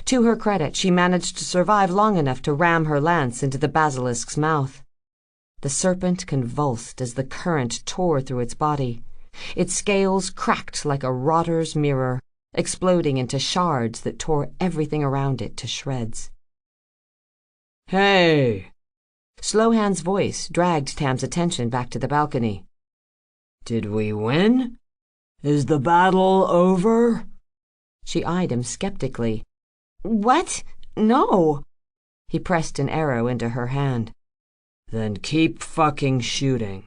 To her credit, she managed to survive long enough to ram her lance into the basilisk's mouth. The serpent convulsed as the current tore through its body. Its scales cracked like a rotter's mirror, exploding into shards that tore everything around it to shreds. "Hey!" Slowhand's voice dragged Tam's attention back to the balcony. "Did we win? Is the battle over?" She eyed him skeptically. What? No. He pressed an arrow into her hand. "Then keep fucking shooting."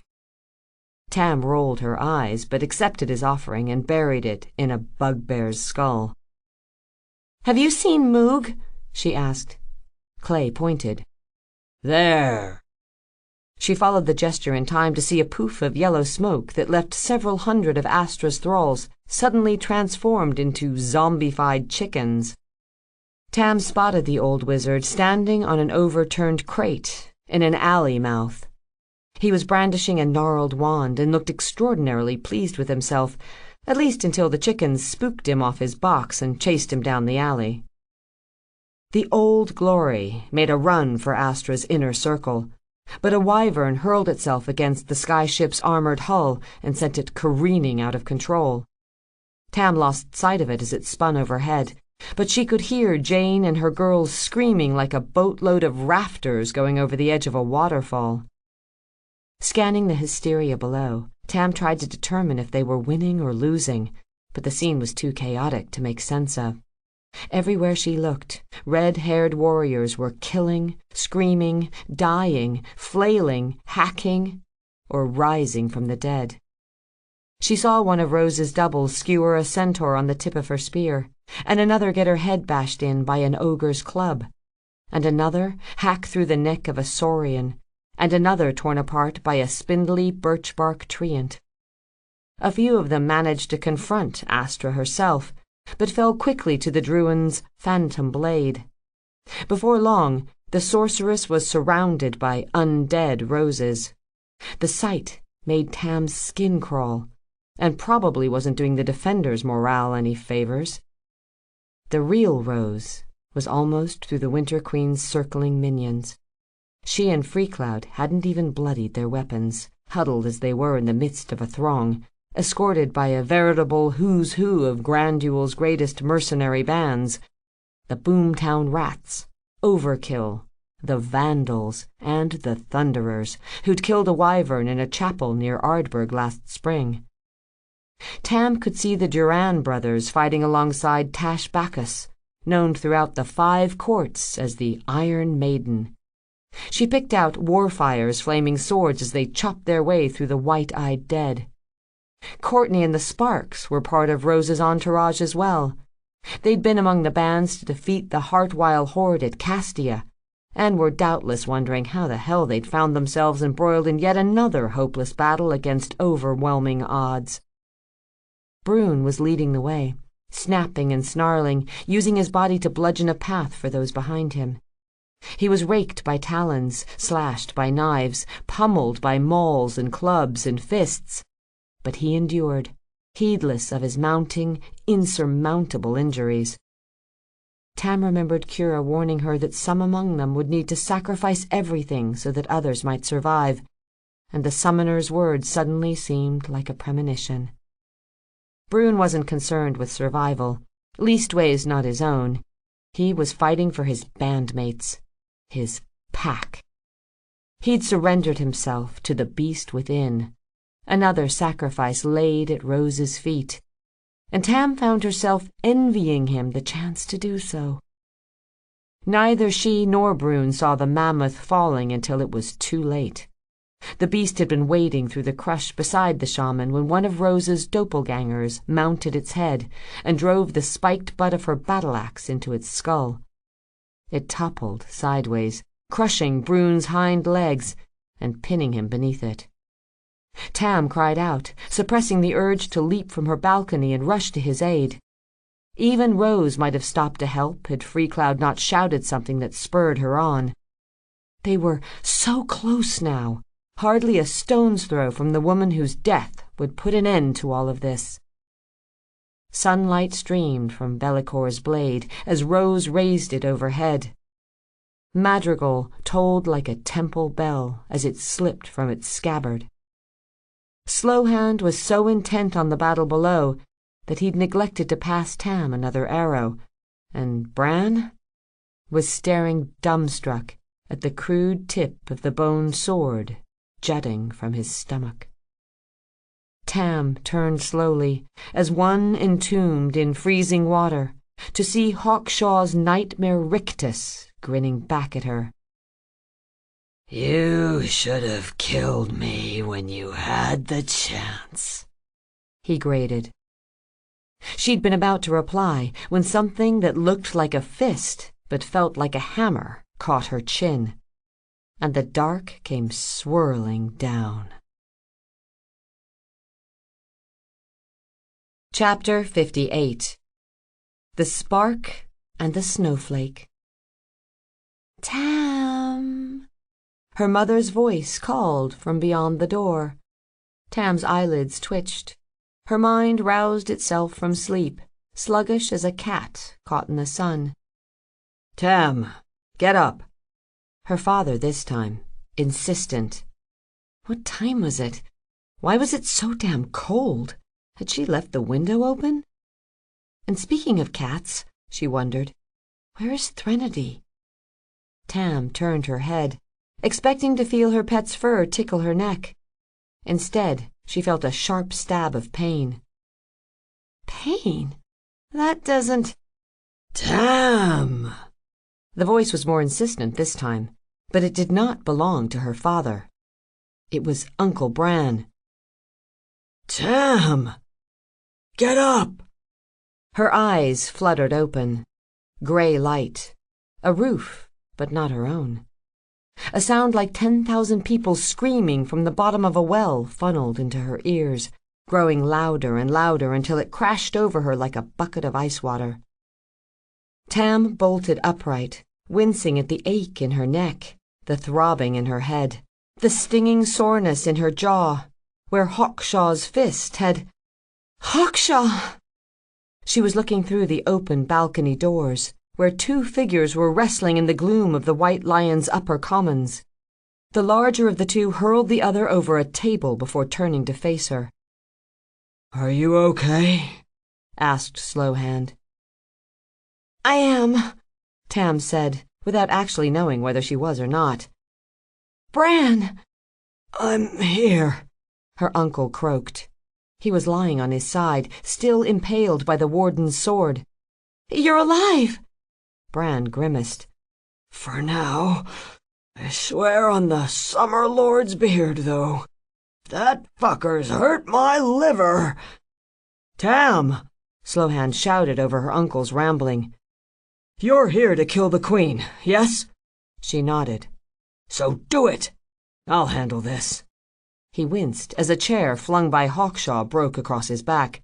Tam rolled her eyes, but accepted his offering and buried it in a bugbear's skull. "Have you seen Moog?" she asked. Clay pointed. "There." She followed the gesture in time to see a poof of yellow smoke that left several hundred of Astra's thralls suddenly transformed into zombified chickens. Tam spotted the old wizard standing on an overturned crate in an alley mouth. He was brandishing a gnarled wand and looked extraordinarily pleased with himself, at least until the chickens spooked him off his box and chased him down the alley. The Old Glory made a run for Astra's inner circle, but a wyvern hurled itself against the skyship's armored hull and sent it careening out of control. Tam lost sight of it as it spun overhead, but she could hear Jane and her girls screaming like a boatload of rafters going over the edge of a waterfall. Scanning the hysteria below, Tam tried to determine if they were winning or losing, but the scene was too chaotic to make sense of. Everywhere she looked, red-haired warriors were killing, screaming, dying, flailing, hacking, or rising from the dead. She saw one of Rose's doubles skewer a centaur on the tip of her spear, and another get her head bashed in by an ogre's club, and another hack through the neck of a saurian, and another torn apart by a spindly birch-bark treant. A few of them managed to confront Astra herself, but fell quickly to the Druin's phantom blade. Before long, the sorceress was surrounded by undead roses. The sight made Tam's skin crawl, and probably wasn't doing the defenders' morale any favors. The real Rose was almost through the Winter Queen's circling minions. She and Freecloud hadn't even bloodied their weapons, huddled as they were in the midst of a throng, escorted by a veritable who's who of Granduel's greatest mercenary bands: the Boomtown Rats, Overkill, the Vandals, and the Thunderers, who'd killed a wyvern in a chapel near Ardburg last spring. Tam could see the Duran brothers fighting alongside Tash Bacchus, known throughout the 5 courts as the Iron Maiden. She picked out Warfire's flaming swords as they chopped their way through the white-eyed dead. Courtney and the Sparks were part of Rose's entourage as well. They'd been among the bands to defeat the Heartwile horde at Castia, and were doubtless wondering how the hell they'd found themselves embroiled in yet another hopeless battle against overwhelming odds. Brune was leading the way, snapping and snarling, using his body to bludgeon a path for those behind him. He was raked by talons, slashed by knives, pummeled by mauls and clubs and fists, but he endured, heedless of his mounting, insurmountable injuries. Tam remembered Kira warning her that some among them would need to sacrifice everything so that others might survive, and the summoner's words suddenly seemed like a premonition. Brune wasn't concerned with survival, leastways not his own. He was fighting for his bandmates, his pack. He'd surrendered himself to the beast within, another sacrifice laid at Rose's feet, and Tam found herself envying him the chance to do so. Neither she nor Brune saw the mammoth falling until it was too late. The beast had been wading through the crush beside the shaman when one of Rose's doppelgangers mounted its head and drove the spiked butt of her battle-axe into its skull. It toppled sideways, crushing Brune's hind legs and pinning him beneath it. Tam cried out, suppressing the urge to leap from her balcony and rush to his aid. Even Rose might have stopped to help had Freecloud not shouted something that spurred her on. They were so close now, hardly a stone's throw from the woman whose death would put an end to all of this. Sunlight streamed from Bellicor's blade as Rose raised it overhead. Madrigal tolled like a temple bell as it slipped from its scabbard. Slowhand was so intent on the battle below that he'd neglected to pass Tam another arrow, and Bran was staring dumbstruck at the crude tip of the bone sword jutting from his stomach. Tam turned slowly, as one entombed in freezing water, to see Hawkshaw's nightmare Rictus grinning back at her. "You should have killed me when you had the chance," he grated. She'd been about to reply when something that looked like a fist but felt like a hammer caught her chin, and the dark came swirling down. Chapter 58. The Spark and the Snowflake. Tam! Her mother's voice called from beyond the door. Tam's eyelids twitched. Her mind roused itself from sleep, sluggish as a cat caught in the sun. "Tam, get up." Her father this time, insistent. What time was it? Why was it so damn cold? Had she left the window open? And speaking of cats, she wondered, where is Threnody? Tam turned her head, expecting to feel her pet's fur tickle her neck. Instead, she felt a sharp stab of pain. Pain? That doesn't... "Tam!" The voice was more insistent this time, but it did not belong to her father. It was Uncle Bran. "Tam! Get up!" Her eyes fluttered open. Gray light. A roof, but not her own. A sound like 10,000 people screaming from the bottom of a well funneled into her ears, growing louder and louder until it crashed over her like a bucket of ice water. Tam bolted upright, wincing at the ache in her neck, the throbbing in her head, the stinging soreness in her jaw, where Hawkshaw's fist had Hawkshaw! She was looking through the open balcony doors, where two figures were wrestling in the gloom of the White Lion's upper commons. The larger of the two hurled the other over a table before turning to face her. "Are you okay?" asked Slowhand. I am, Tam said, without actually knowing whether she was or not. Bran! "I'm here," her uncle croaked. He was lying on his side, still impaled by the warden's sword. You're alive! Bran grimaced. "For now. I swear on the Summer Lord's beard, though. That fucker's hurt my liver." "Tam!" Slowhand shouted over her uncle's rambling. "You're here to kill the Queen, yes?" She nodded. "So do it. I'll handle this." He winced as a chair flung by Hawkshaw broke across his back.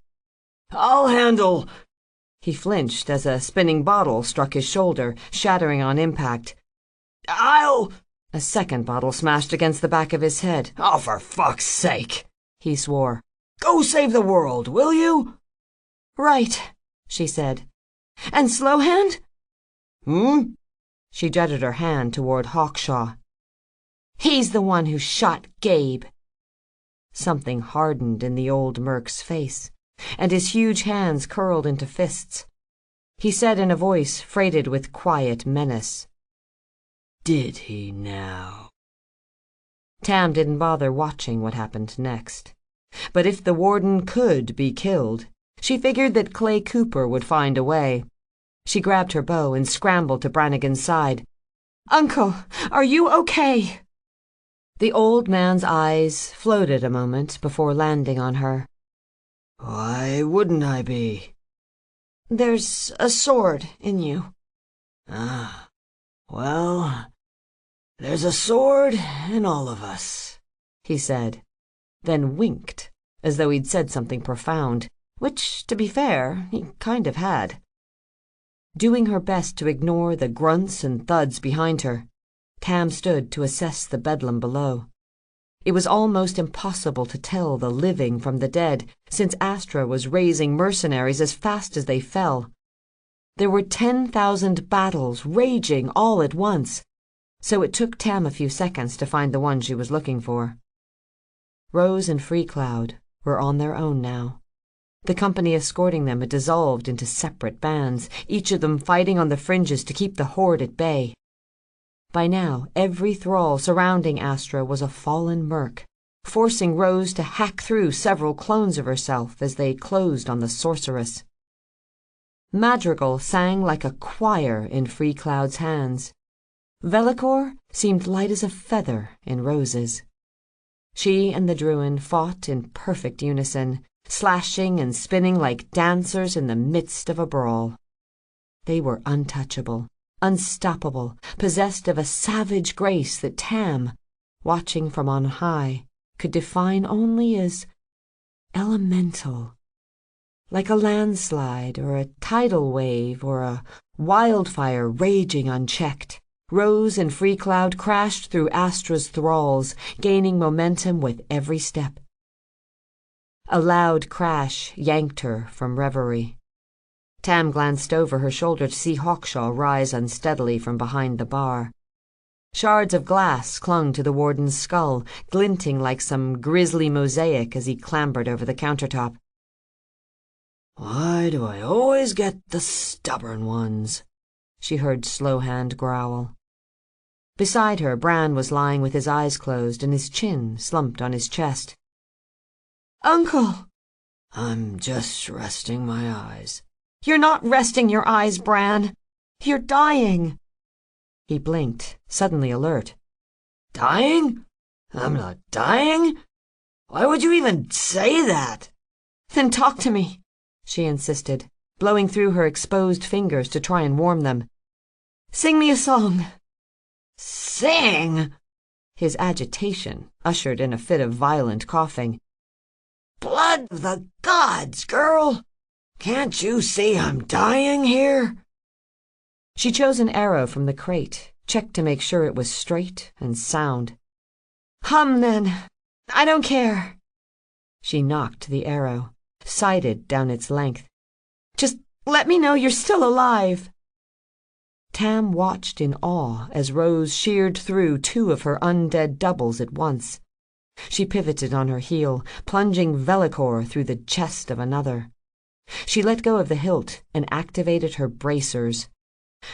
"I'll handle—" He flinched as a spinning bottle struck his shoulder, shattering on impact. "I'll—" A second bottle smashed against the back of his head. "Oh, for fuck's sake!" He swore. "Go save the world, will you?" Right, she said. And Slowhand? She jutted her hand toward Hawkshaw. He's the one who shot Gabe. Something hardened in the old merc's face, and his huge hands curled into fists. He said in a voice freighted with quiet menace, "Did he now?" Tam didn't bother watching what happened next. But if the warden could be killed, she figured that Clay Cooper would find a way. She grabbed her bow and scrambled to Brannigan's side. Uncle, are you okay? The old man's eyes floated a moment before landing on her. "Why wouldn't I be?" There's a sword in you. "Ah, well, there's a sword in all of us," he said, then winked, as though he'd said something profound, which, to be fair, he kind of had. Doing her best to ignore the grunts and thuds behind her, Tam stood to assess the bedlam below. It was almost impossible to tell the living from the dead, since Astra was raising mercenaries as fast as they fell. There were 10,000 battles raging all at once, so it took Tam a few seconds to find the one she was looking for. Rose and Freecloud were on their own now. The company escorting them had dissolved into separate bands, each of them fighting on the fringes to keep the horde at bay. By now, every thrall surrounding Astra was a fallen merc, forcing Rose to hack through several clones of herself as they closed on the sorceress. Madrigal sang like a choir in Freecloud's hands. Velicor seemed light as a feather in Rose's. She and the Druin fought in perfect unison, slashing and spinning like dancers in the midst of a brawl. They were untouchable, unstoppable, possessed of a savage grace that Tam, watching from on high, could define only as elemental. Like a landslide or a tidal wave or a wildfire raging unchecked, Rose and Freecloud crashed through Astra's thralls, gaining momentum with every step. A loud crash yanked her from reverie. Tam glanced over her shoulder to see Hawkshaw rise unsteadily from behind the bar. Shards of glass clung to the warden's skull, glinting like some grisly mosaic as he clambered over the countertop. "Why do I always get the stubborn ones?" she heard Slowhand growl. Beside her, Bran was lying with his eyes closed and his chin slumped on his chest. Uncle! "I'm just resting my eyes." You're not resting your eyes, Bran. You're dying. He blinked, suddenly alert. "Dying? I'm not dying. Why would you even say that?" Then talk to me, she insisted, blowing through her exposed fingers to try and warm them. Sing me a song. "Sing?" His agitation ushered in a fit of violent coughing. "Blood of the gods, girl! Can't you see I'm dying here?" She chose an arrow from the crate, checked to make sure it was straight and sound. Hum, then. I don't care. She knocked the arrow. sided down its length. "Just let me know you're still alive." Tam watched in awe as Rose sheared through two of her undead doubles at once. She pivoted on her heel, plunging Velicor through the chest of another. She let go of the hilt and activated her bracers.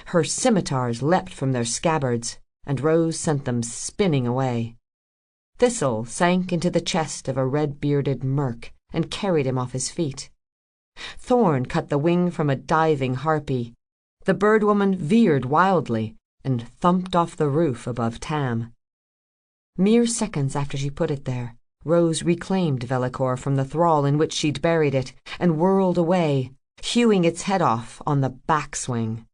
Her scimitars leapt from their scabbards, and Rose sent them spinning away. Thistle sank into the chest of a red-bearded merc and carried him off his feet. Thorn cut the wing from a diving harpy. The birdwoman veered wildly and thumped off the roof above Tam. Mere seconds after she put it there, Rose reclaimed Velicor from the thrall in which she'd buried it and whirled away, hewing its head off on the backswing.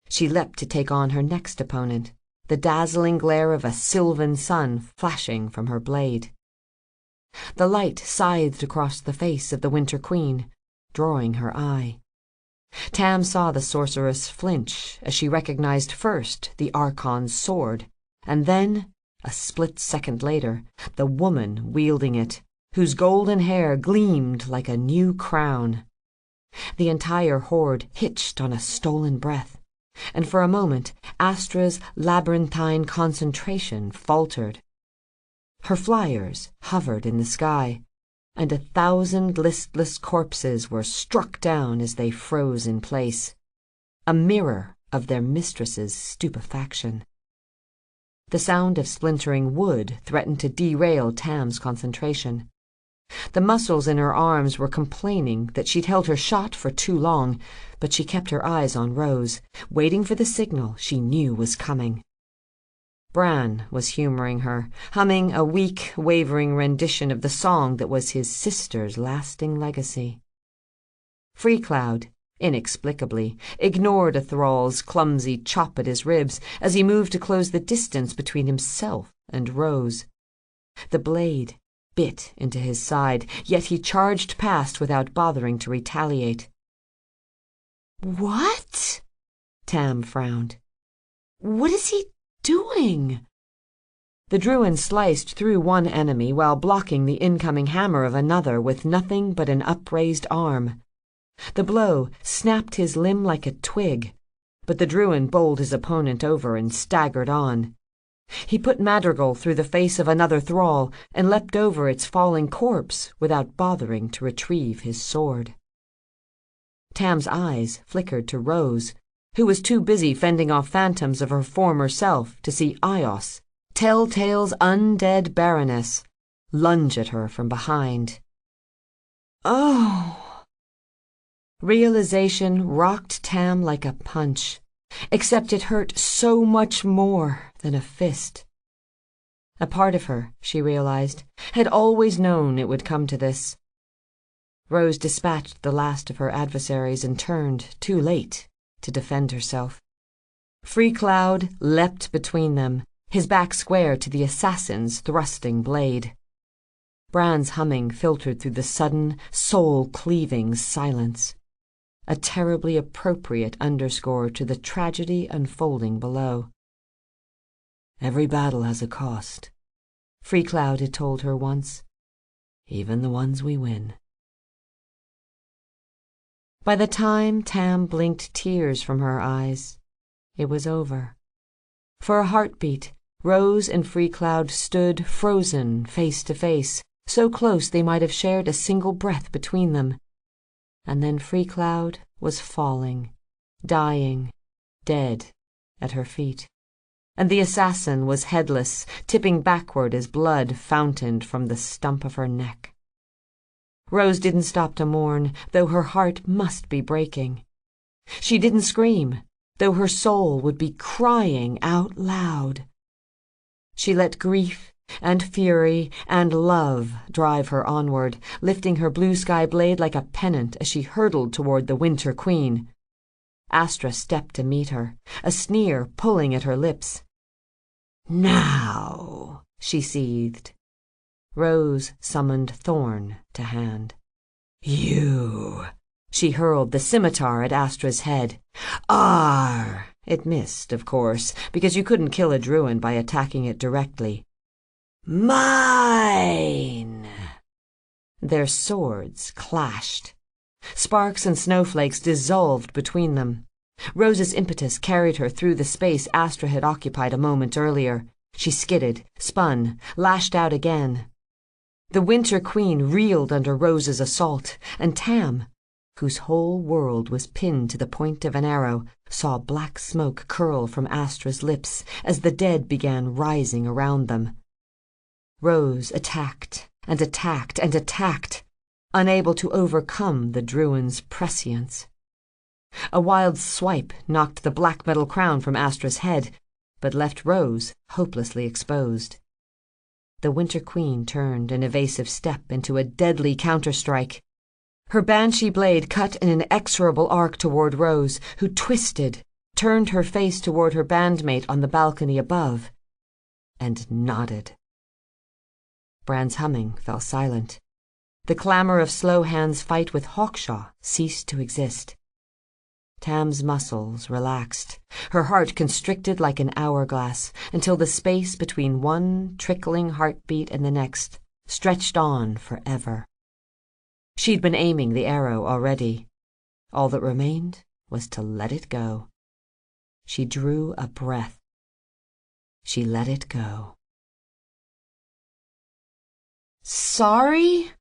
She leapt to take on her next opponent, the dazzling glare of a sylvan sun flashing from her blade. The light scythed across the face of the Winter Queen, drawing her eye. Tam saw the sorceress flinch as she recognized first the Archon's sword, and then, a split second later, the woman wielding it, whose golden hair gleamed like a new crown. The entire horde hitched on a stolen breath, and for a moment Astra's labyrinthine concentration faltered. Her flyers hovered in the sky, and 1,000 listless corpses were struck down as they froze in place, a mirror of their mistress's stupefaction. The sound of splintering wood threatened to derail Tam's concentration. The muscles in her arms were complaining that she'd held her shot for too long, but she kept her eyes on Rose, waiting for the signal she knew was coming. Bran was humoring her, humming a weak, wavering rendition of the song that was his sister's lasting legacy. Freecloud, inexplicably, ignored a thrall's clumsy chop at his ribs as he moved to close the distance between himself and Rose. The blade bit into his side, yet he charged past without bothering to retaliate. "What?" Tam frowned. "What is he doing?" The Druin sliced through one enemy while blocking the incoming hammer of another with nothing but an upraised arm. The blow snapped his limb like a twig, but the Druin bowled his opponent over and staggered on. He put Madrigal through the face of another thrall and leapt over its falling corpse without bothering to retrieve his sword. Tam's eyes flickered to Rose, who was too busy fending off phantoms of her former self to see Ios, Telltale's undead baroness, lunge at her from behind. "Oh!" Realization rocked Tam like a punch, except it hurt so much more than a fist. A part of her, she realized, had always known it would come to this. Rose dispatched the last of her adversaries and turned, too late, to defend herself. Freecloud leapt between them, his back square to the assassin's thrusting blade. Bran's humming filtered through the sudden, soul-cleaving silence, a terribly appropriate underscore to the tragedy unfolding below. "Every battle has a cost," Freecloud had told her once, "even the ones we win." By the time Tam blinked tears from her eyes, it was over. For a heartbeat, Rose and Freecloud stood frozen face to face, so close they might have shared a single breath between them. And then Freecloud was falling, dying, dead at her feet. And the assassin was headless, tipping backward as blood fountained from the stump of her neck. Rose didn't stop to mourn, though her heart must be breaking. She didn't scream, though her soul would be crying out loud. She let grief and fury and love drive her onward, lifting her blue sky blade like a pennant as she hurtled toward the Winter Queen. Astra stepped to meet her, a sneer pulling at her lips. "Now," she seethed. Rose summoned Thorn to hand. "You," she hurled the scimitar at Astra's head. "Are." It missed, of course, because you couldn't kill a Druin by attacking it directly. "Mine." Their swords clashed. Sparks and snowflakes dissolved between them. Rose's impetus carried her through the space Astra had occupied a moment earlier. She skidded, spun, lashed out again. The Winter Queen reeled under Rose's assault, and Tam, whose whole world was pinned to the point of an arrow, saw black smoke curl from Astra's lips as the dead began rising around them. Rose attacked and attacked and attacked, unable to overcome the Druin's prescience. A wild swipe knocked the black metal crown from Astra's head, but left Rose hopelessly exposed. The Winter Queen turned an evasive step into a deadly counterstrike. Her banshee blade cut in an inexorable arc toward Rose, who twisted, turned her face toward her bandmate on the balcony above, and nodded. Bran's humming fell silent. The clamor of Slowhand's fight with Hawkshaw ceased to exist. Tam's muscles relaxed, her heart constricted like an hourglass, until the space between one trickling heartbeat and the next stretched on forever. She'd been aiming the arrow already. All that remained was to let it go. She drew a breath. She let it go. "Sorry?"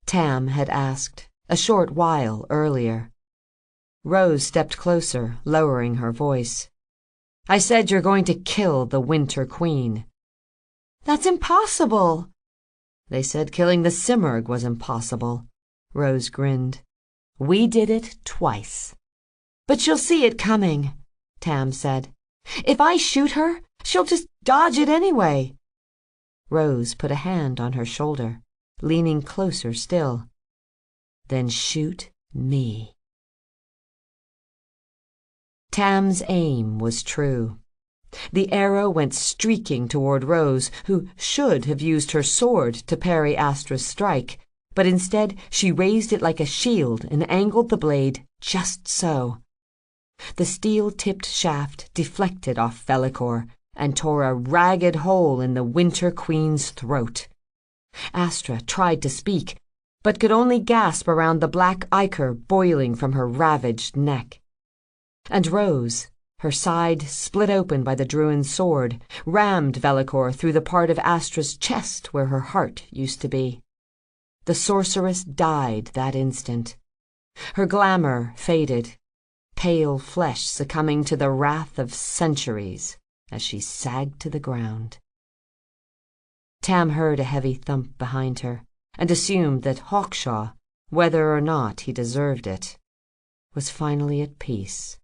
Tam had asked, a short while earlier. Rose stepped closer, lowering her voice. "I said you're going to kill the Winter Queen." "That's impossible." "They said killing the Simurgh was impossible." Rose grinned. "We did it twice." "But she'll see it coming," Tam said. "If I shoot her, she'll just dodge it anyway." Rose put a hand on her shoulder, leaning closer still. "Then shoot me." Tam's aim was true. The arrow went streaking toward Rose, who should have used her sword to parry Astra's strike, but instead she raised it like a shield and angled the blade just so. The steel-tipped shaft deflected off Velikor and tore a ragged hole in the Winter Queen's throat. Astra tried to speak, but could only gasp around the black ichor boiling from her ravaged neck. And Rose, her side split open by the Druin's sword, rammed Velikor through the part of Astra's chest where her heart used to be. The sorceress died that instant. Her glamour faded, pale flesh succumbing to the wrath of centuries as she sagged to the ground. Tam heard a heavy thump behind her and assumed that Hawkshaw, whether or not he deserved it, was finally at peace.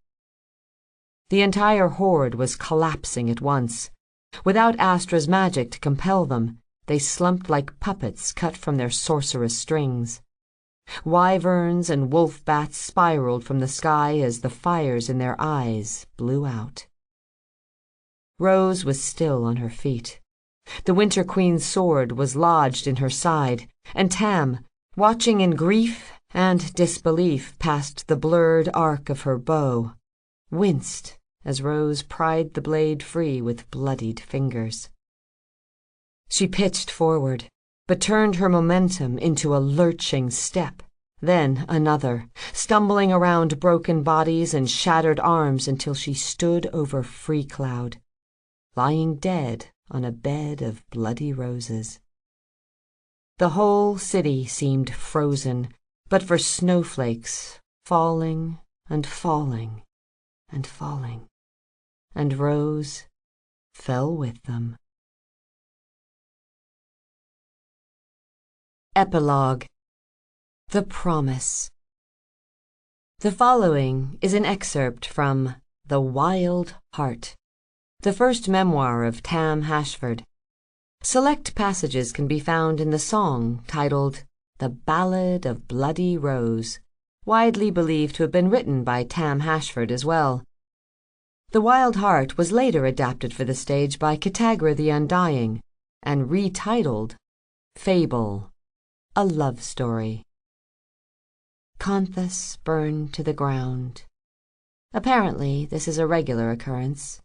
The entire horde was collapsing at once. Without Astra's magic to compel them, they slumped like puppets cut from their sorceress strings. Wyverns and wolf bats spiraled from the sky as the fires in their eyes blew out. Rose was still on her feet. The Winter Queen's sword was lodged in her side, and Tam, watching in grief and disbelief past the blurred arc of her bow, winced as Rose pried the blade free with bloodied fingers. She pitched forward, but turned her momentum into a lurching step, then another, stumbling around broken bodies and shattered arms until she stood over Freecloud, lying dead on a bed of bloody roses. The whole city seemed frozen, but for snowflakes falling and falling and falling, and Rose fell with them. Epilogue. The Promise. The following is an excerpt from The Wild Heart, the first memoir of Tam Hashford. Select passages can be found in the song titled The Ballad of Bloody Rose, widely believed to have been written by Tam Hashford as well. The Wild Heart was later adapted for the stage by Catagra the Undying and retitled Fable, a Love Story. Conthas burned to the ground. Apparently, this is a regular occurrence.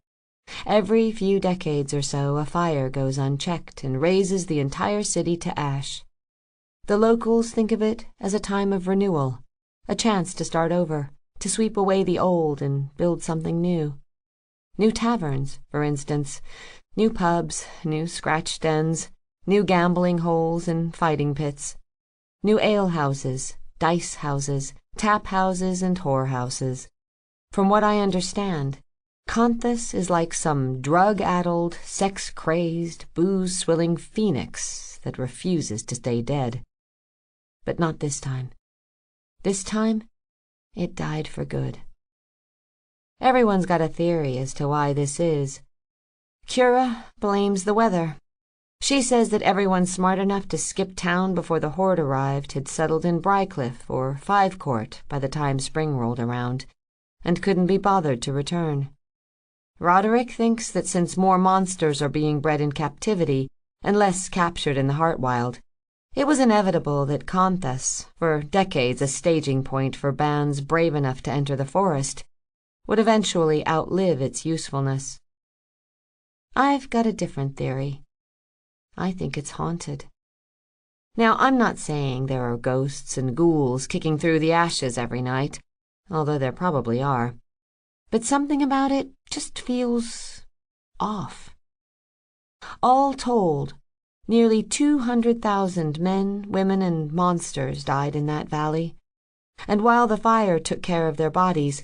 Every few decades or so, a fire goes unchecked and razes the entire city to ash. The locals think of it as a time of renewal, a chance to start over, to sweep away the old and build something new. New taverns, for instance, new pubs, new scratch dens, new gambling holes and fighting pits, new alehouses, dice houses, tap houses, and whorehouses. From what I understand, Conthus is like some drug-addled, sex-crazed, booze-swilling phoenix that refuses to stay dead. But not this time. This time, it died for good. Everyone's got a theory as to why this is. Cura blames the weather. She says that everyone smart enough to skip town before the horde arrived had settled in Brycliffe or Five Court by the time spring rolled around, and couldn't be bothered to return. Roderick thinks that since more monsters are being bred in captivity and less captured in the Heartwild, it was inevitable that Conthus, for decades a staging point for bands brave enough to enter the forest, would eventually outlive its usefulness. I've got a different theory. I think it's haunted. Now, I'm not saying there are ghosts and ghouls kicking through the ashes every night, although there probably are, but something about it just feels off. All told, nearly 200,000 men, women, and monsters died in that valley, and while the fire took care of their bodies,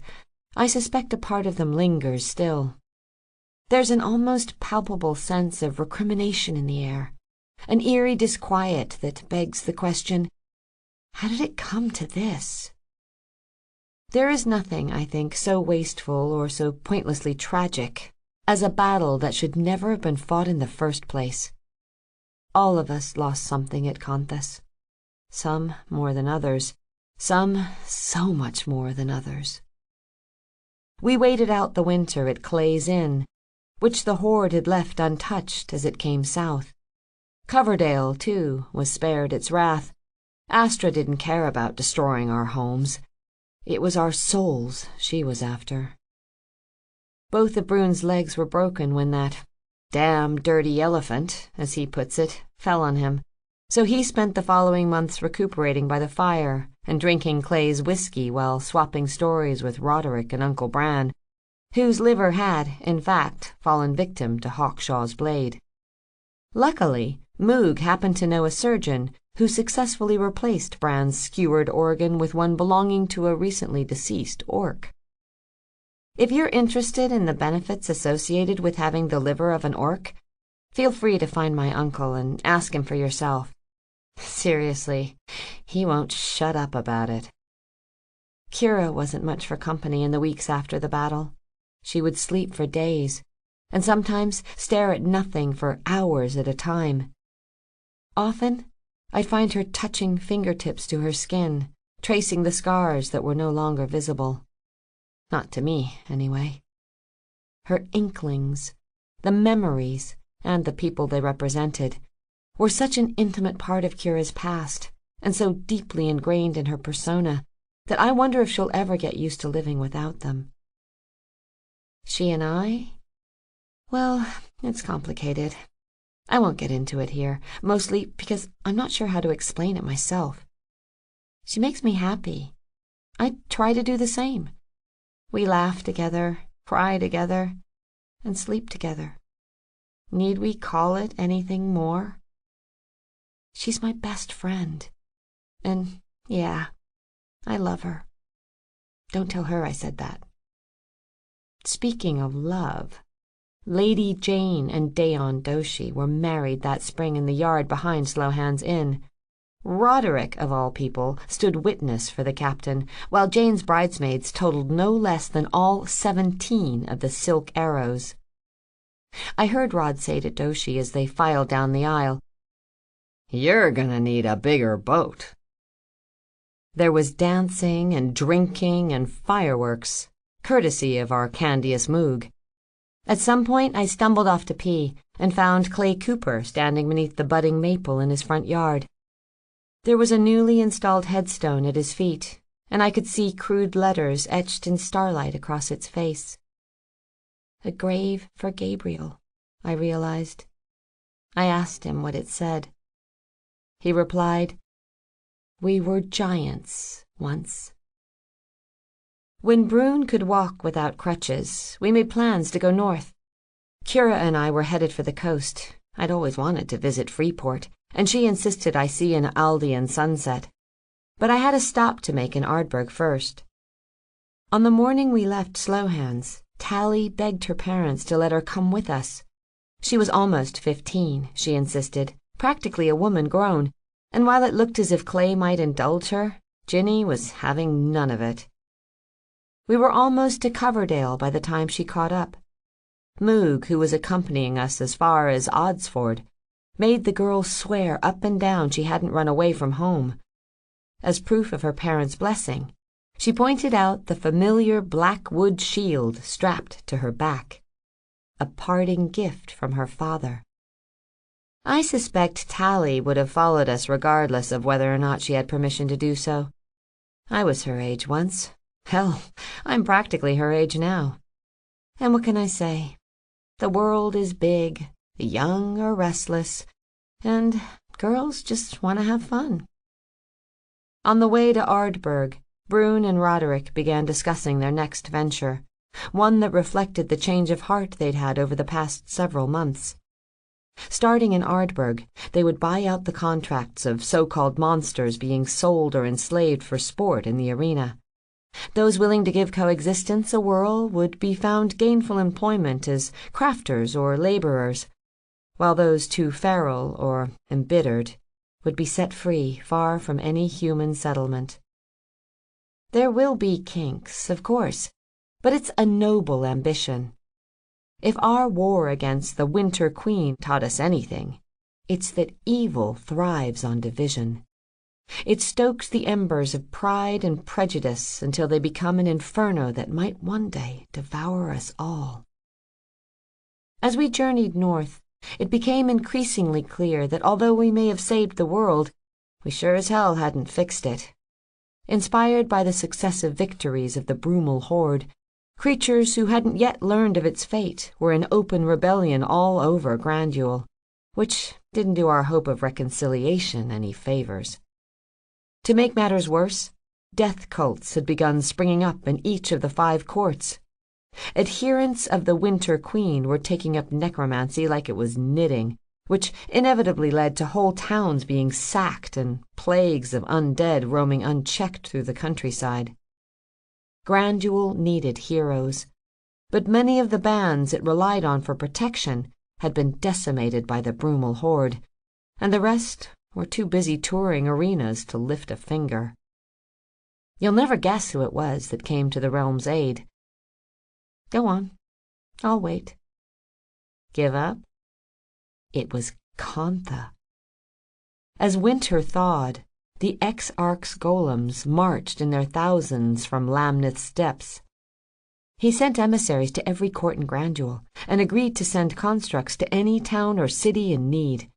I suspect a part of them lingers still. There's an almost palpable sense of recrimination in the air, an eerie disquiet that begs the question, how did it come to this? There is nothing, I think, so wasteful or so pointlessly tragic as a battle that should never have been fought in the first place. All of us lost something at Conthus. Some more than others, some so much more than others. We waited out the winter at Clay's Inn, which the horde had left untouched as it came south. Coverdale, too, was spared its wrath. Astra didn't care about destroying our homes. It was our souls she was after. Both of Brune's legs were broken when that damn dirty elephant, as he puts it, fell on him, so he spent the following months recuperating by the fire and drinking Clay's whiskey while swapping stories with Roderick and Uncle Bran, whose liver had, in fact, fallen victim to Hawkshaw's blade. Luckily, Moog happened to know a surgeon who successfully replaced Bran's skewered organ with one belonging to a recently deceased orc. If you're interested in the benefits associated with having the liver of an orc, feel free to find my uncle and ask him for yourself. Seriously, he won't shut up about it. Cura wasn't much for company in the weeks after the battle. She would sleep for days, and sometimes stare at nothing for hours at a time. Often, I'd find her touching fingertips to her skin, tracing the scars that were no longer visible. Not to me, anyway. Her inklings, the memories, and the people they represented, were such an intimate part of Cura's past, and so deeply ingrained in her persona, that I wonder if she'll ever get used to living without them. She and I? Well, it's complicated. I won't get into it here, mostly because I'm not sure how to explain it myself. She makes me happy. I try to do the same. We laugh together, cry together, and sleep together. Need we call it anything more? She's my best friend. And, yeah, I love her. Don't tell her I said that. Speaking of love, Lady Jane and Daon Doshi were married that spring in the yard behind Slowhands Inn. Roderick, of all people, stood witness for the captain, while Jane's bridesmaids totaled no less than all 17 of the silk arrows. I heard Rod say to Doshi as they filed down the aisle, "You're gonna need a bigger boat." There was dancing and drinking and fireworks, courtesy of our Candius Moog. At some point I stumbled off to pee and found Clay Cooper standing beneath the budding maple in his front yard. There was a newly installed headstone at his feet, and I could see crude letters etched in starlight across its face. A grave for Gabriel, I realized. I asked him what it said. He replied, We were giants once. When Brune could walk without crutches, we made plans to go north. Kira and I were headed for the coast. I'd always wanted to visit Freeport, and she insisted I see an Aldean sunset. But I had a stop to make in Ardburg first. On the morning we left Slowhands, Tally begged her parents to let her come with us. She was almost 15, she insisted, practically a woman grown, and while it looked as if Clay might indulge her, Ginny was having none of it. We were almost to Coverdale by the time she caught up. Moog, who was accompanying us as far as Oddsford, made the girl swear up and down she hadn't run away from home. As proof of her parents' blessing, she pointed out the familiar black wood shield strapped to her back, a parting gift from her father. I suspect Tally would have followed us regardless of whether or not she had permission to do so. I was her age once. Hell, I'm practically her age now. And what can I say? The world is big, the young are restless, and girls just want to have fun. On the way to Ardburg, Brune and Roderick began discussing their next venture, one that reflected the change of heart they'd had over the past several months. Starting in Ardburg, they would buy out the contracts of so-called monsters being sold or enslaved for sport in the arena. Those willing to give coexistence a whirl would be found gainful employment as crafters or laborers, while those too feral or embittered would be set free far from any human settlement. There will be kinks, of course, but it's a noble ambition. If our war against the Winter Queen taught us anything, it's that evil thrives on division. It stokes the embers of pride and prejudice until they become an inferno that might one day devour us all. As we journeyed north, it became increasingly clear that although we may have saved the world, we sure as hell hadn't fixed it. Inspired by the successive victories of the Brumal Horde, creatures who hadn't yet learned of its fate were in open rebellion all over Grandule, which didn't do our hope of reconciliation any favors. To make matters worse, death cults had begun springing up in each of the 5 courts. Adherents of the Winter Queen were taking up necromancy like it was knitting, which inevitably led to whole towns being sacked and plagues of undead roaming unchecked through the countryside. Grandule needed heroes, but many of the bands it relied on for protection had been decimated by the Brumal Horde, and the rest were too busy touring arenas to lift a finger. You'll never guess who it was that came to the realm's aid. Go on, I'll wait. Give up? It was Kantha. As winter thawed, the Exarch's golems marched in their thousands from Lamnith's depths. He sent emissaries to every court in Grandule and agreed to send constructs to any town or city in need.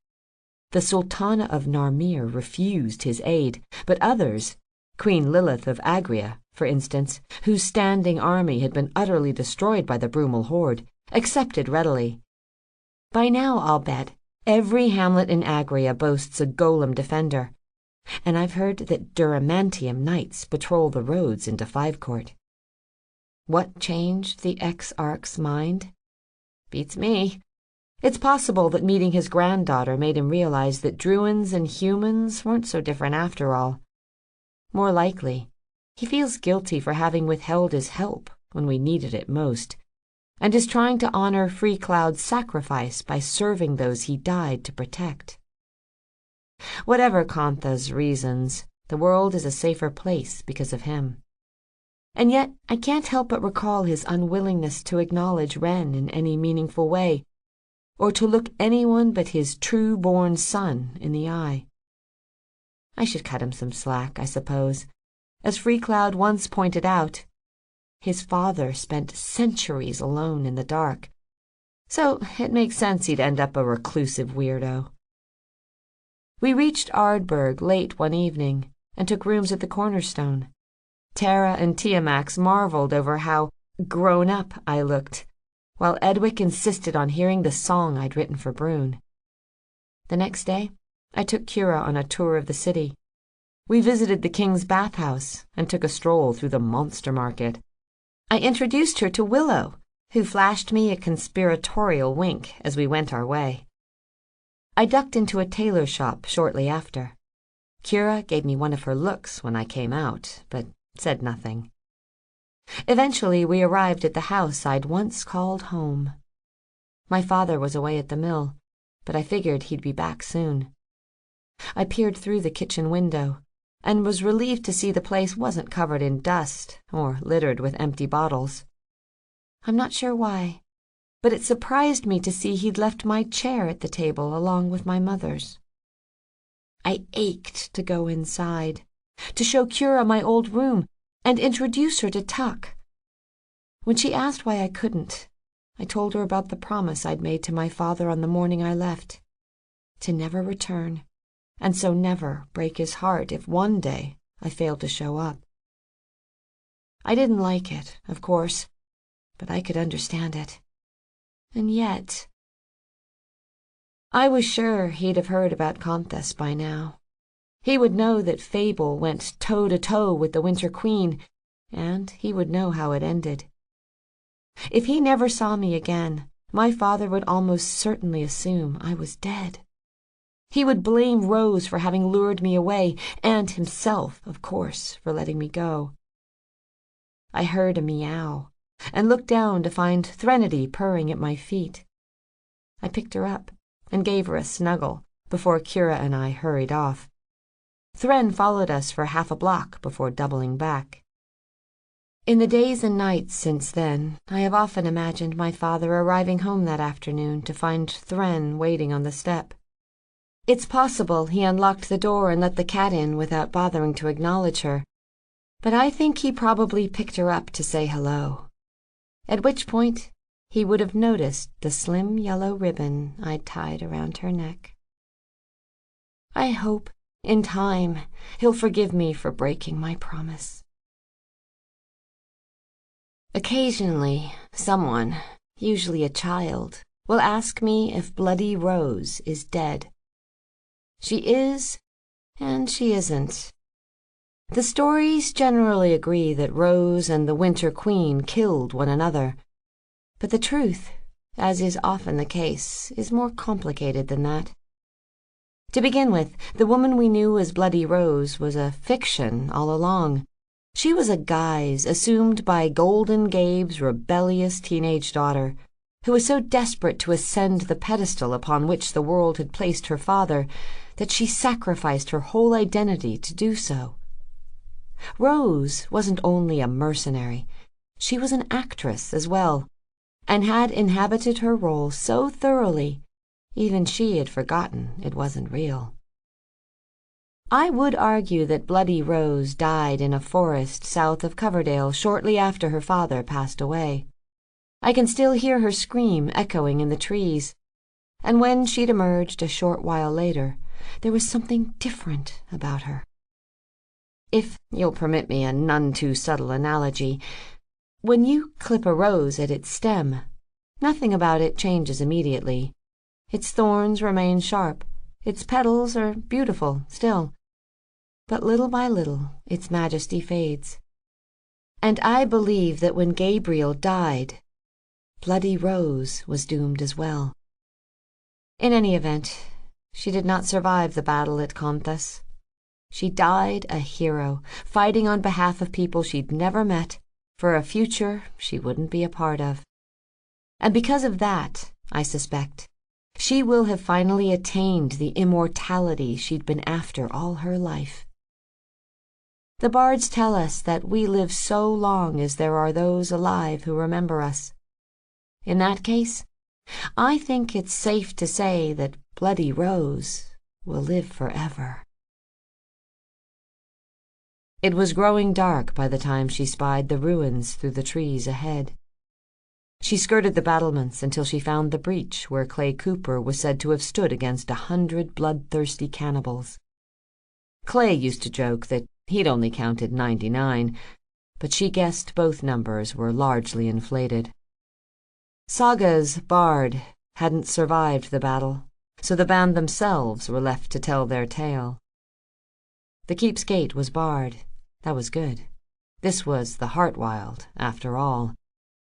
The Sultana of Narmir refused his aid, but others, Queen Lilith of Agria, for instance, whose standing army had been utterly destroyed by the Brumal Horde, accepted readily. By now, I'll bet, every hamlet in Agria boasts a golem defender, and I've heard that Duramantium knights patrol the roads into Fivecourt. What changed the Exarch's mind? Beats me. It's possible that meeting his granddaughter made him realize that Druins and humans weren't so different after all. More likely, he feels guilty for having withheld his help when we needed it most, and is trying to honor Free Cloud's sacrifice by serving those he died to protect. Whatever Kantha's reasons, the world is a safer place because of him. And yet I can't help but recall his unwillingness to acknowledge Ren in any meaningful way, or to look anyone but his true-born son in the eye. I should cut him some slack, I suppose. As Free Cloud once pointed out, his father spent centuries alone in the dark, so it makes sense he'd end up a reclusive weirdo. We reached Ardburg late one evening and took rooms at the Cornerstone. Tara and Tiamax marveled over how grown up I looked, while Edwick insisted on hearing the song I'd written for Brune. The next day, I took Kira on a tour of the city. We visited the King's bathhouse and took a stroll through the monster market. I introduced her to Willow, who flashed me a conspiratorial wink as we went our way. I ducked into a tailor shop shortly after. Kira gave me one of her looks when I came out, but said nothing. Eventually, we arrived at the house I'd once called home. My father was away at the mill, but I figured he'd be back soon. I peered through the kitchen window and was relieved to see the place wasn't covered in dust or littered with empty bottles. I'm not sure why, but it surprised me to see he'd left my chair at the table along with my mother's. I ached to go inside, to show Kira my old room and introduce her to Tuck. When she asked why I couldn't, I told her about the promise I'd made to my father on the morning I left, to never return, and so never break his heart if one day I failed to show up. I didn't like it, of course, but I could understand it. And yet, I was sure he'd have heard about Conthas by now. He would know that Fable went toe-to-toe with the Winter Queen, and he would know how it ended. If he never saw me again, my father would almost certainly assume I was dead. He would blame Rose for having lured me away, and himself, of course, for letting me go. I heard a meow, and looked down to find Threnody purring at my feet. I picked her up and gave her a snuggle before Kira and I hurried off. Thren followed us for half a block before doubling back. In the days and nights since then, I have often imagined my father arriving home that afternoon to find Thren waiting on the step. It's possible he unlocked the door and let the cat in without bothering to acknowledge her, but I think he probably picked her up to say hello, at which point he would have noticed the slim yellow ribbon I'd tied around her neck. I hope, in time, he'll forgive me for breaking my promise. Occasionally, someone, usually a child, will ask me if Bloody Rose is dead. She is, and she isn't. The stories generally agree that Rose and the Winter Queen killed one another, but the truth, as is often the case, is more complicated than that. To begin with, the woman we knew as Bloody Rose was a fiction all along. She was a guise assumed by Golden Gabe's rebellious teenage daughter, who was so desperate to ascend the pedestal upon which the world had placed her father that she sacrificed her whole identity to do so. Rose wasn't only a mercenary, she was an actress as well, and had inhabited her role so thoroughly, even she had forgotten it wasn't real. I would argue that Bloody Rose died in a forest south of Coverdale shortly after her father passed away. I can still hear her scream echoing in the trees, and when she'd emerged a short while later, there was something different about her. If you'll permit me a none too subtle analogy, when you clip a rose at its stem, nothing about it changes immediately. Its thorns remain sharp, its petals are beautiful still, but little by little its majesty fades. And I believe that when Gabriel died, Bloody Rose was doomed as well. In any event, she did not survive the battle at Conthas. She died a hero, fighting on behalf of people she'd never met for a future she wouldn't be a part of. And because of that, I suspect, she will have finally attained the immortality she'd been after all her life. The bards tell us that we live so long as there are those alive who remember us. In that case, I think it's safe to say that Bloody Rose will live forever. It was growing dark by the time she spied the ruins through the trees ahead. She skirted the battlements until she found the breach where Clay Cooper was said to have stood against 100 bloodthirsty cannibals. Clay used to joke that he'd only counted 99, but she guessed both numbers were largely inflated. Saga's bard hadn't survived the battle, so the band themselves were left to tell their tale. The keep's gate was barred. That was good. This was the Heartwild, after all.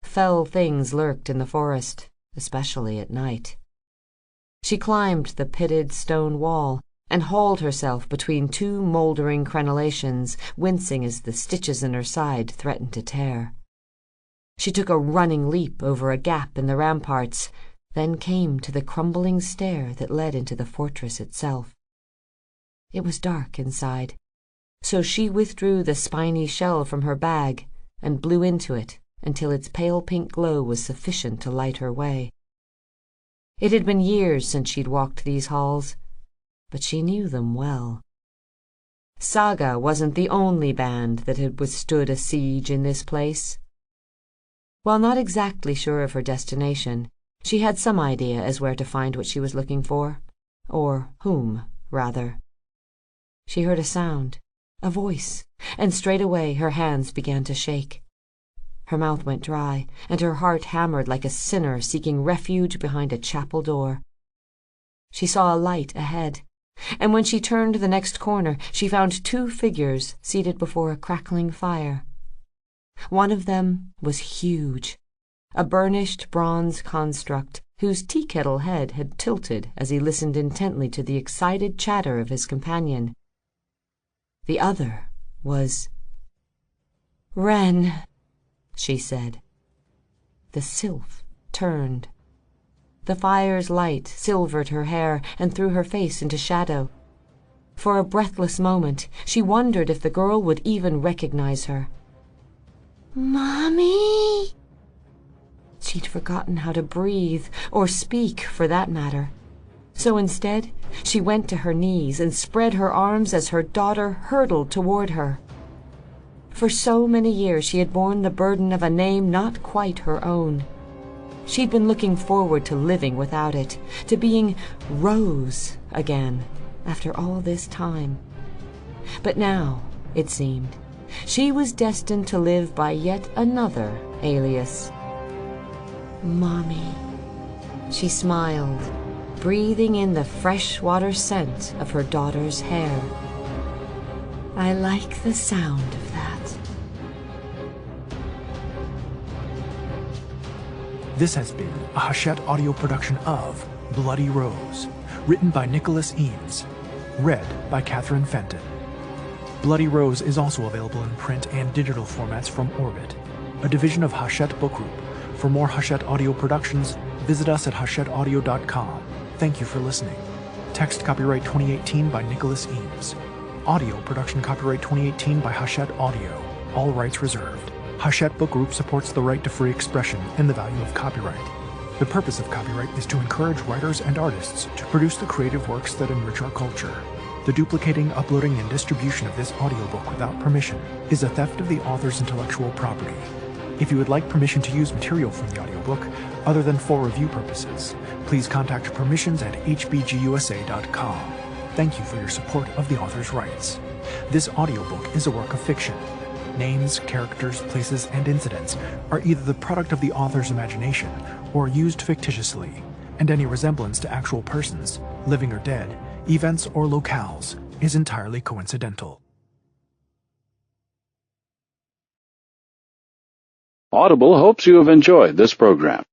Fell things lurked in the forest, especially at night. She climbed the pitted stone wall and hauled herself between two mouldering crenellations, wincing as the stitches in her side threatened to tear. She took a running leap over a gap in the ramparts, then came to the crumbling stair that led into the fortress itself. It was dark inside, so she withdrew the spiny shell from her bag and blew into it until its pale pink glow was sufficient to light her way. It had been years since she'd walked these halls, but she knew them well. Saga wasn't the only band that had withstood a siege in this place. While not exactly sure of her destination, she had some idea as where to find what she was looking for, or whom, rather. She heard a sound, a voice, and straight away her hands began to shake. Her mouth went dry, and her heart hammered like a sinner seeking refuge behind a chapel door. She saw a light ahead, and when she turned the next corner, she found two figures seated before a crackling fire. One of them was huge, a burnished bronze construct whose tea-kettle head had tilted as he listened intently to the excited chatter of his companion. The other was Wren, she said. The sylph turned. The fire's light silvered her hair and threw her face into shadow. For a breathless moment, she wondered if the girl would even recognize her. Mommy? She'd forgotten how to breathe, or speak for that matter. So instead, she went to her knees and spread her arms as her daughter hurtled toward her. For so many years she had borne the burden of a name not quite her own. She'd been looking forward to living without it, to being Rose again, after all this time. But now, it seemed, she was destined to live by yet another alias. Mommy. She smiled, breathing in the freshwater scent of her daughter's hair. I like the sound of that. This has been a Hachette audio production of Bloody Rose, written by Nicholas Eames, read by Catherine Fenton. Bloody Rose is also available in print and digital formats from Orbit, a division of Hachette Book Group. For more Hachette audio productions, visit us at hachetteaudio.com. Thank you for listening. Text copyright 2018 by Nicholas Eames. Audio production copyright 2018 by Hachette Audio. All rights reserved. Hachette Book Group supports the right to free expression and the value of copyright. The purpose of copyright is to encourage writers and artists to produce the creative works that enrich our culture. The duplicating, uploading, and distribution of this audiobook without permission is a theft of the author's intellectual property. If you would like permission to use material from the audiobook, other than for review purposes, please contact permissions@hbgusa.com. Thank you for your support of the author's rights. This audiobook is a work of fiction. Names, characters, places, and incidents are either the product of the author's imagination or used fictitiously, and any resemblance to actual persons, living or dead, events or locales, is entirely coincidental. Audible hopes you have enjoyed this program.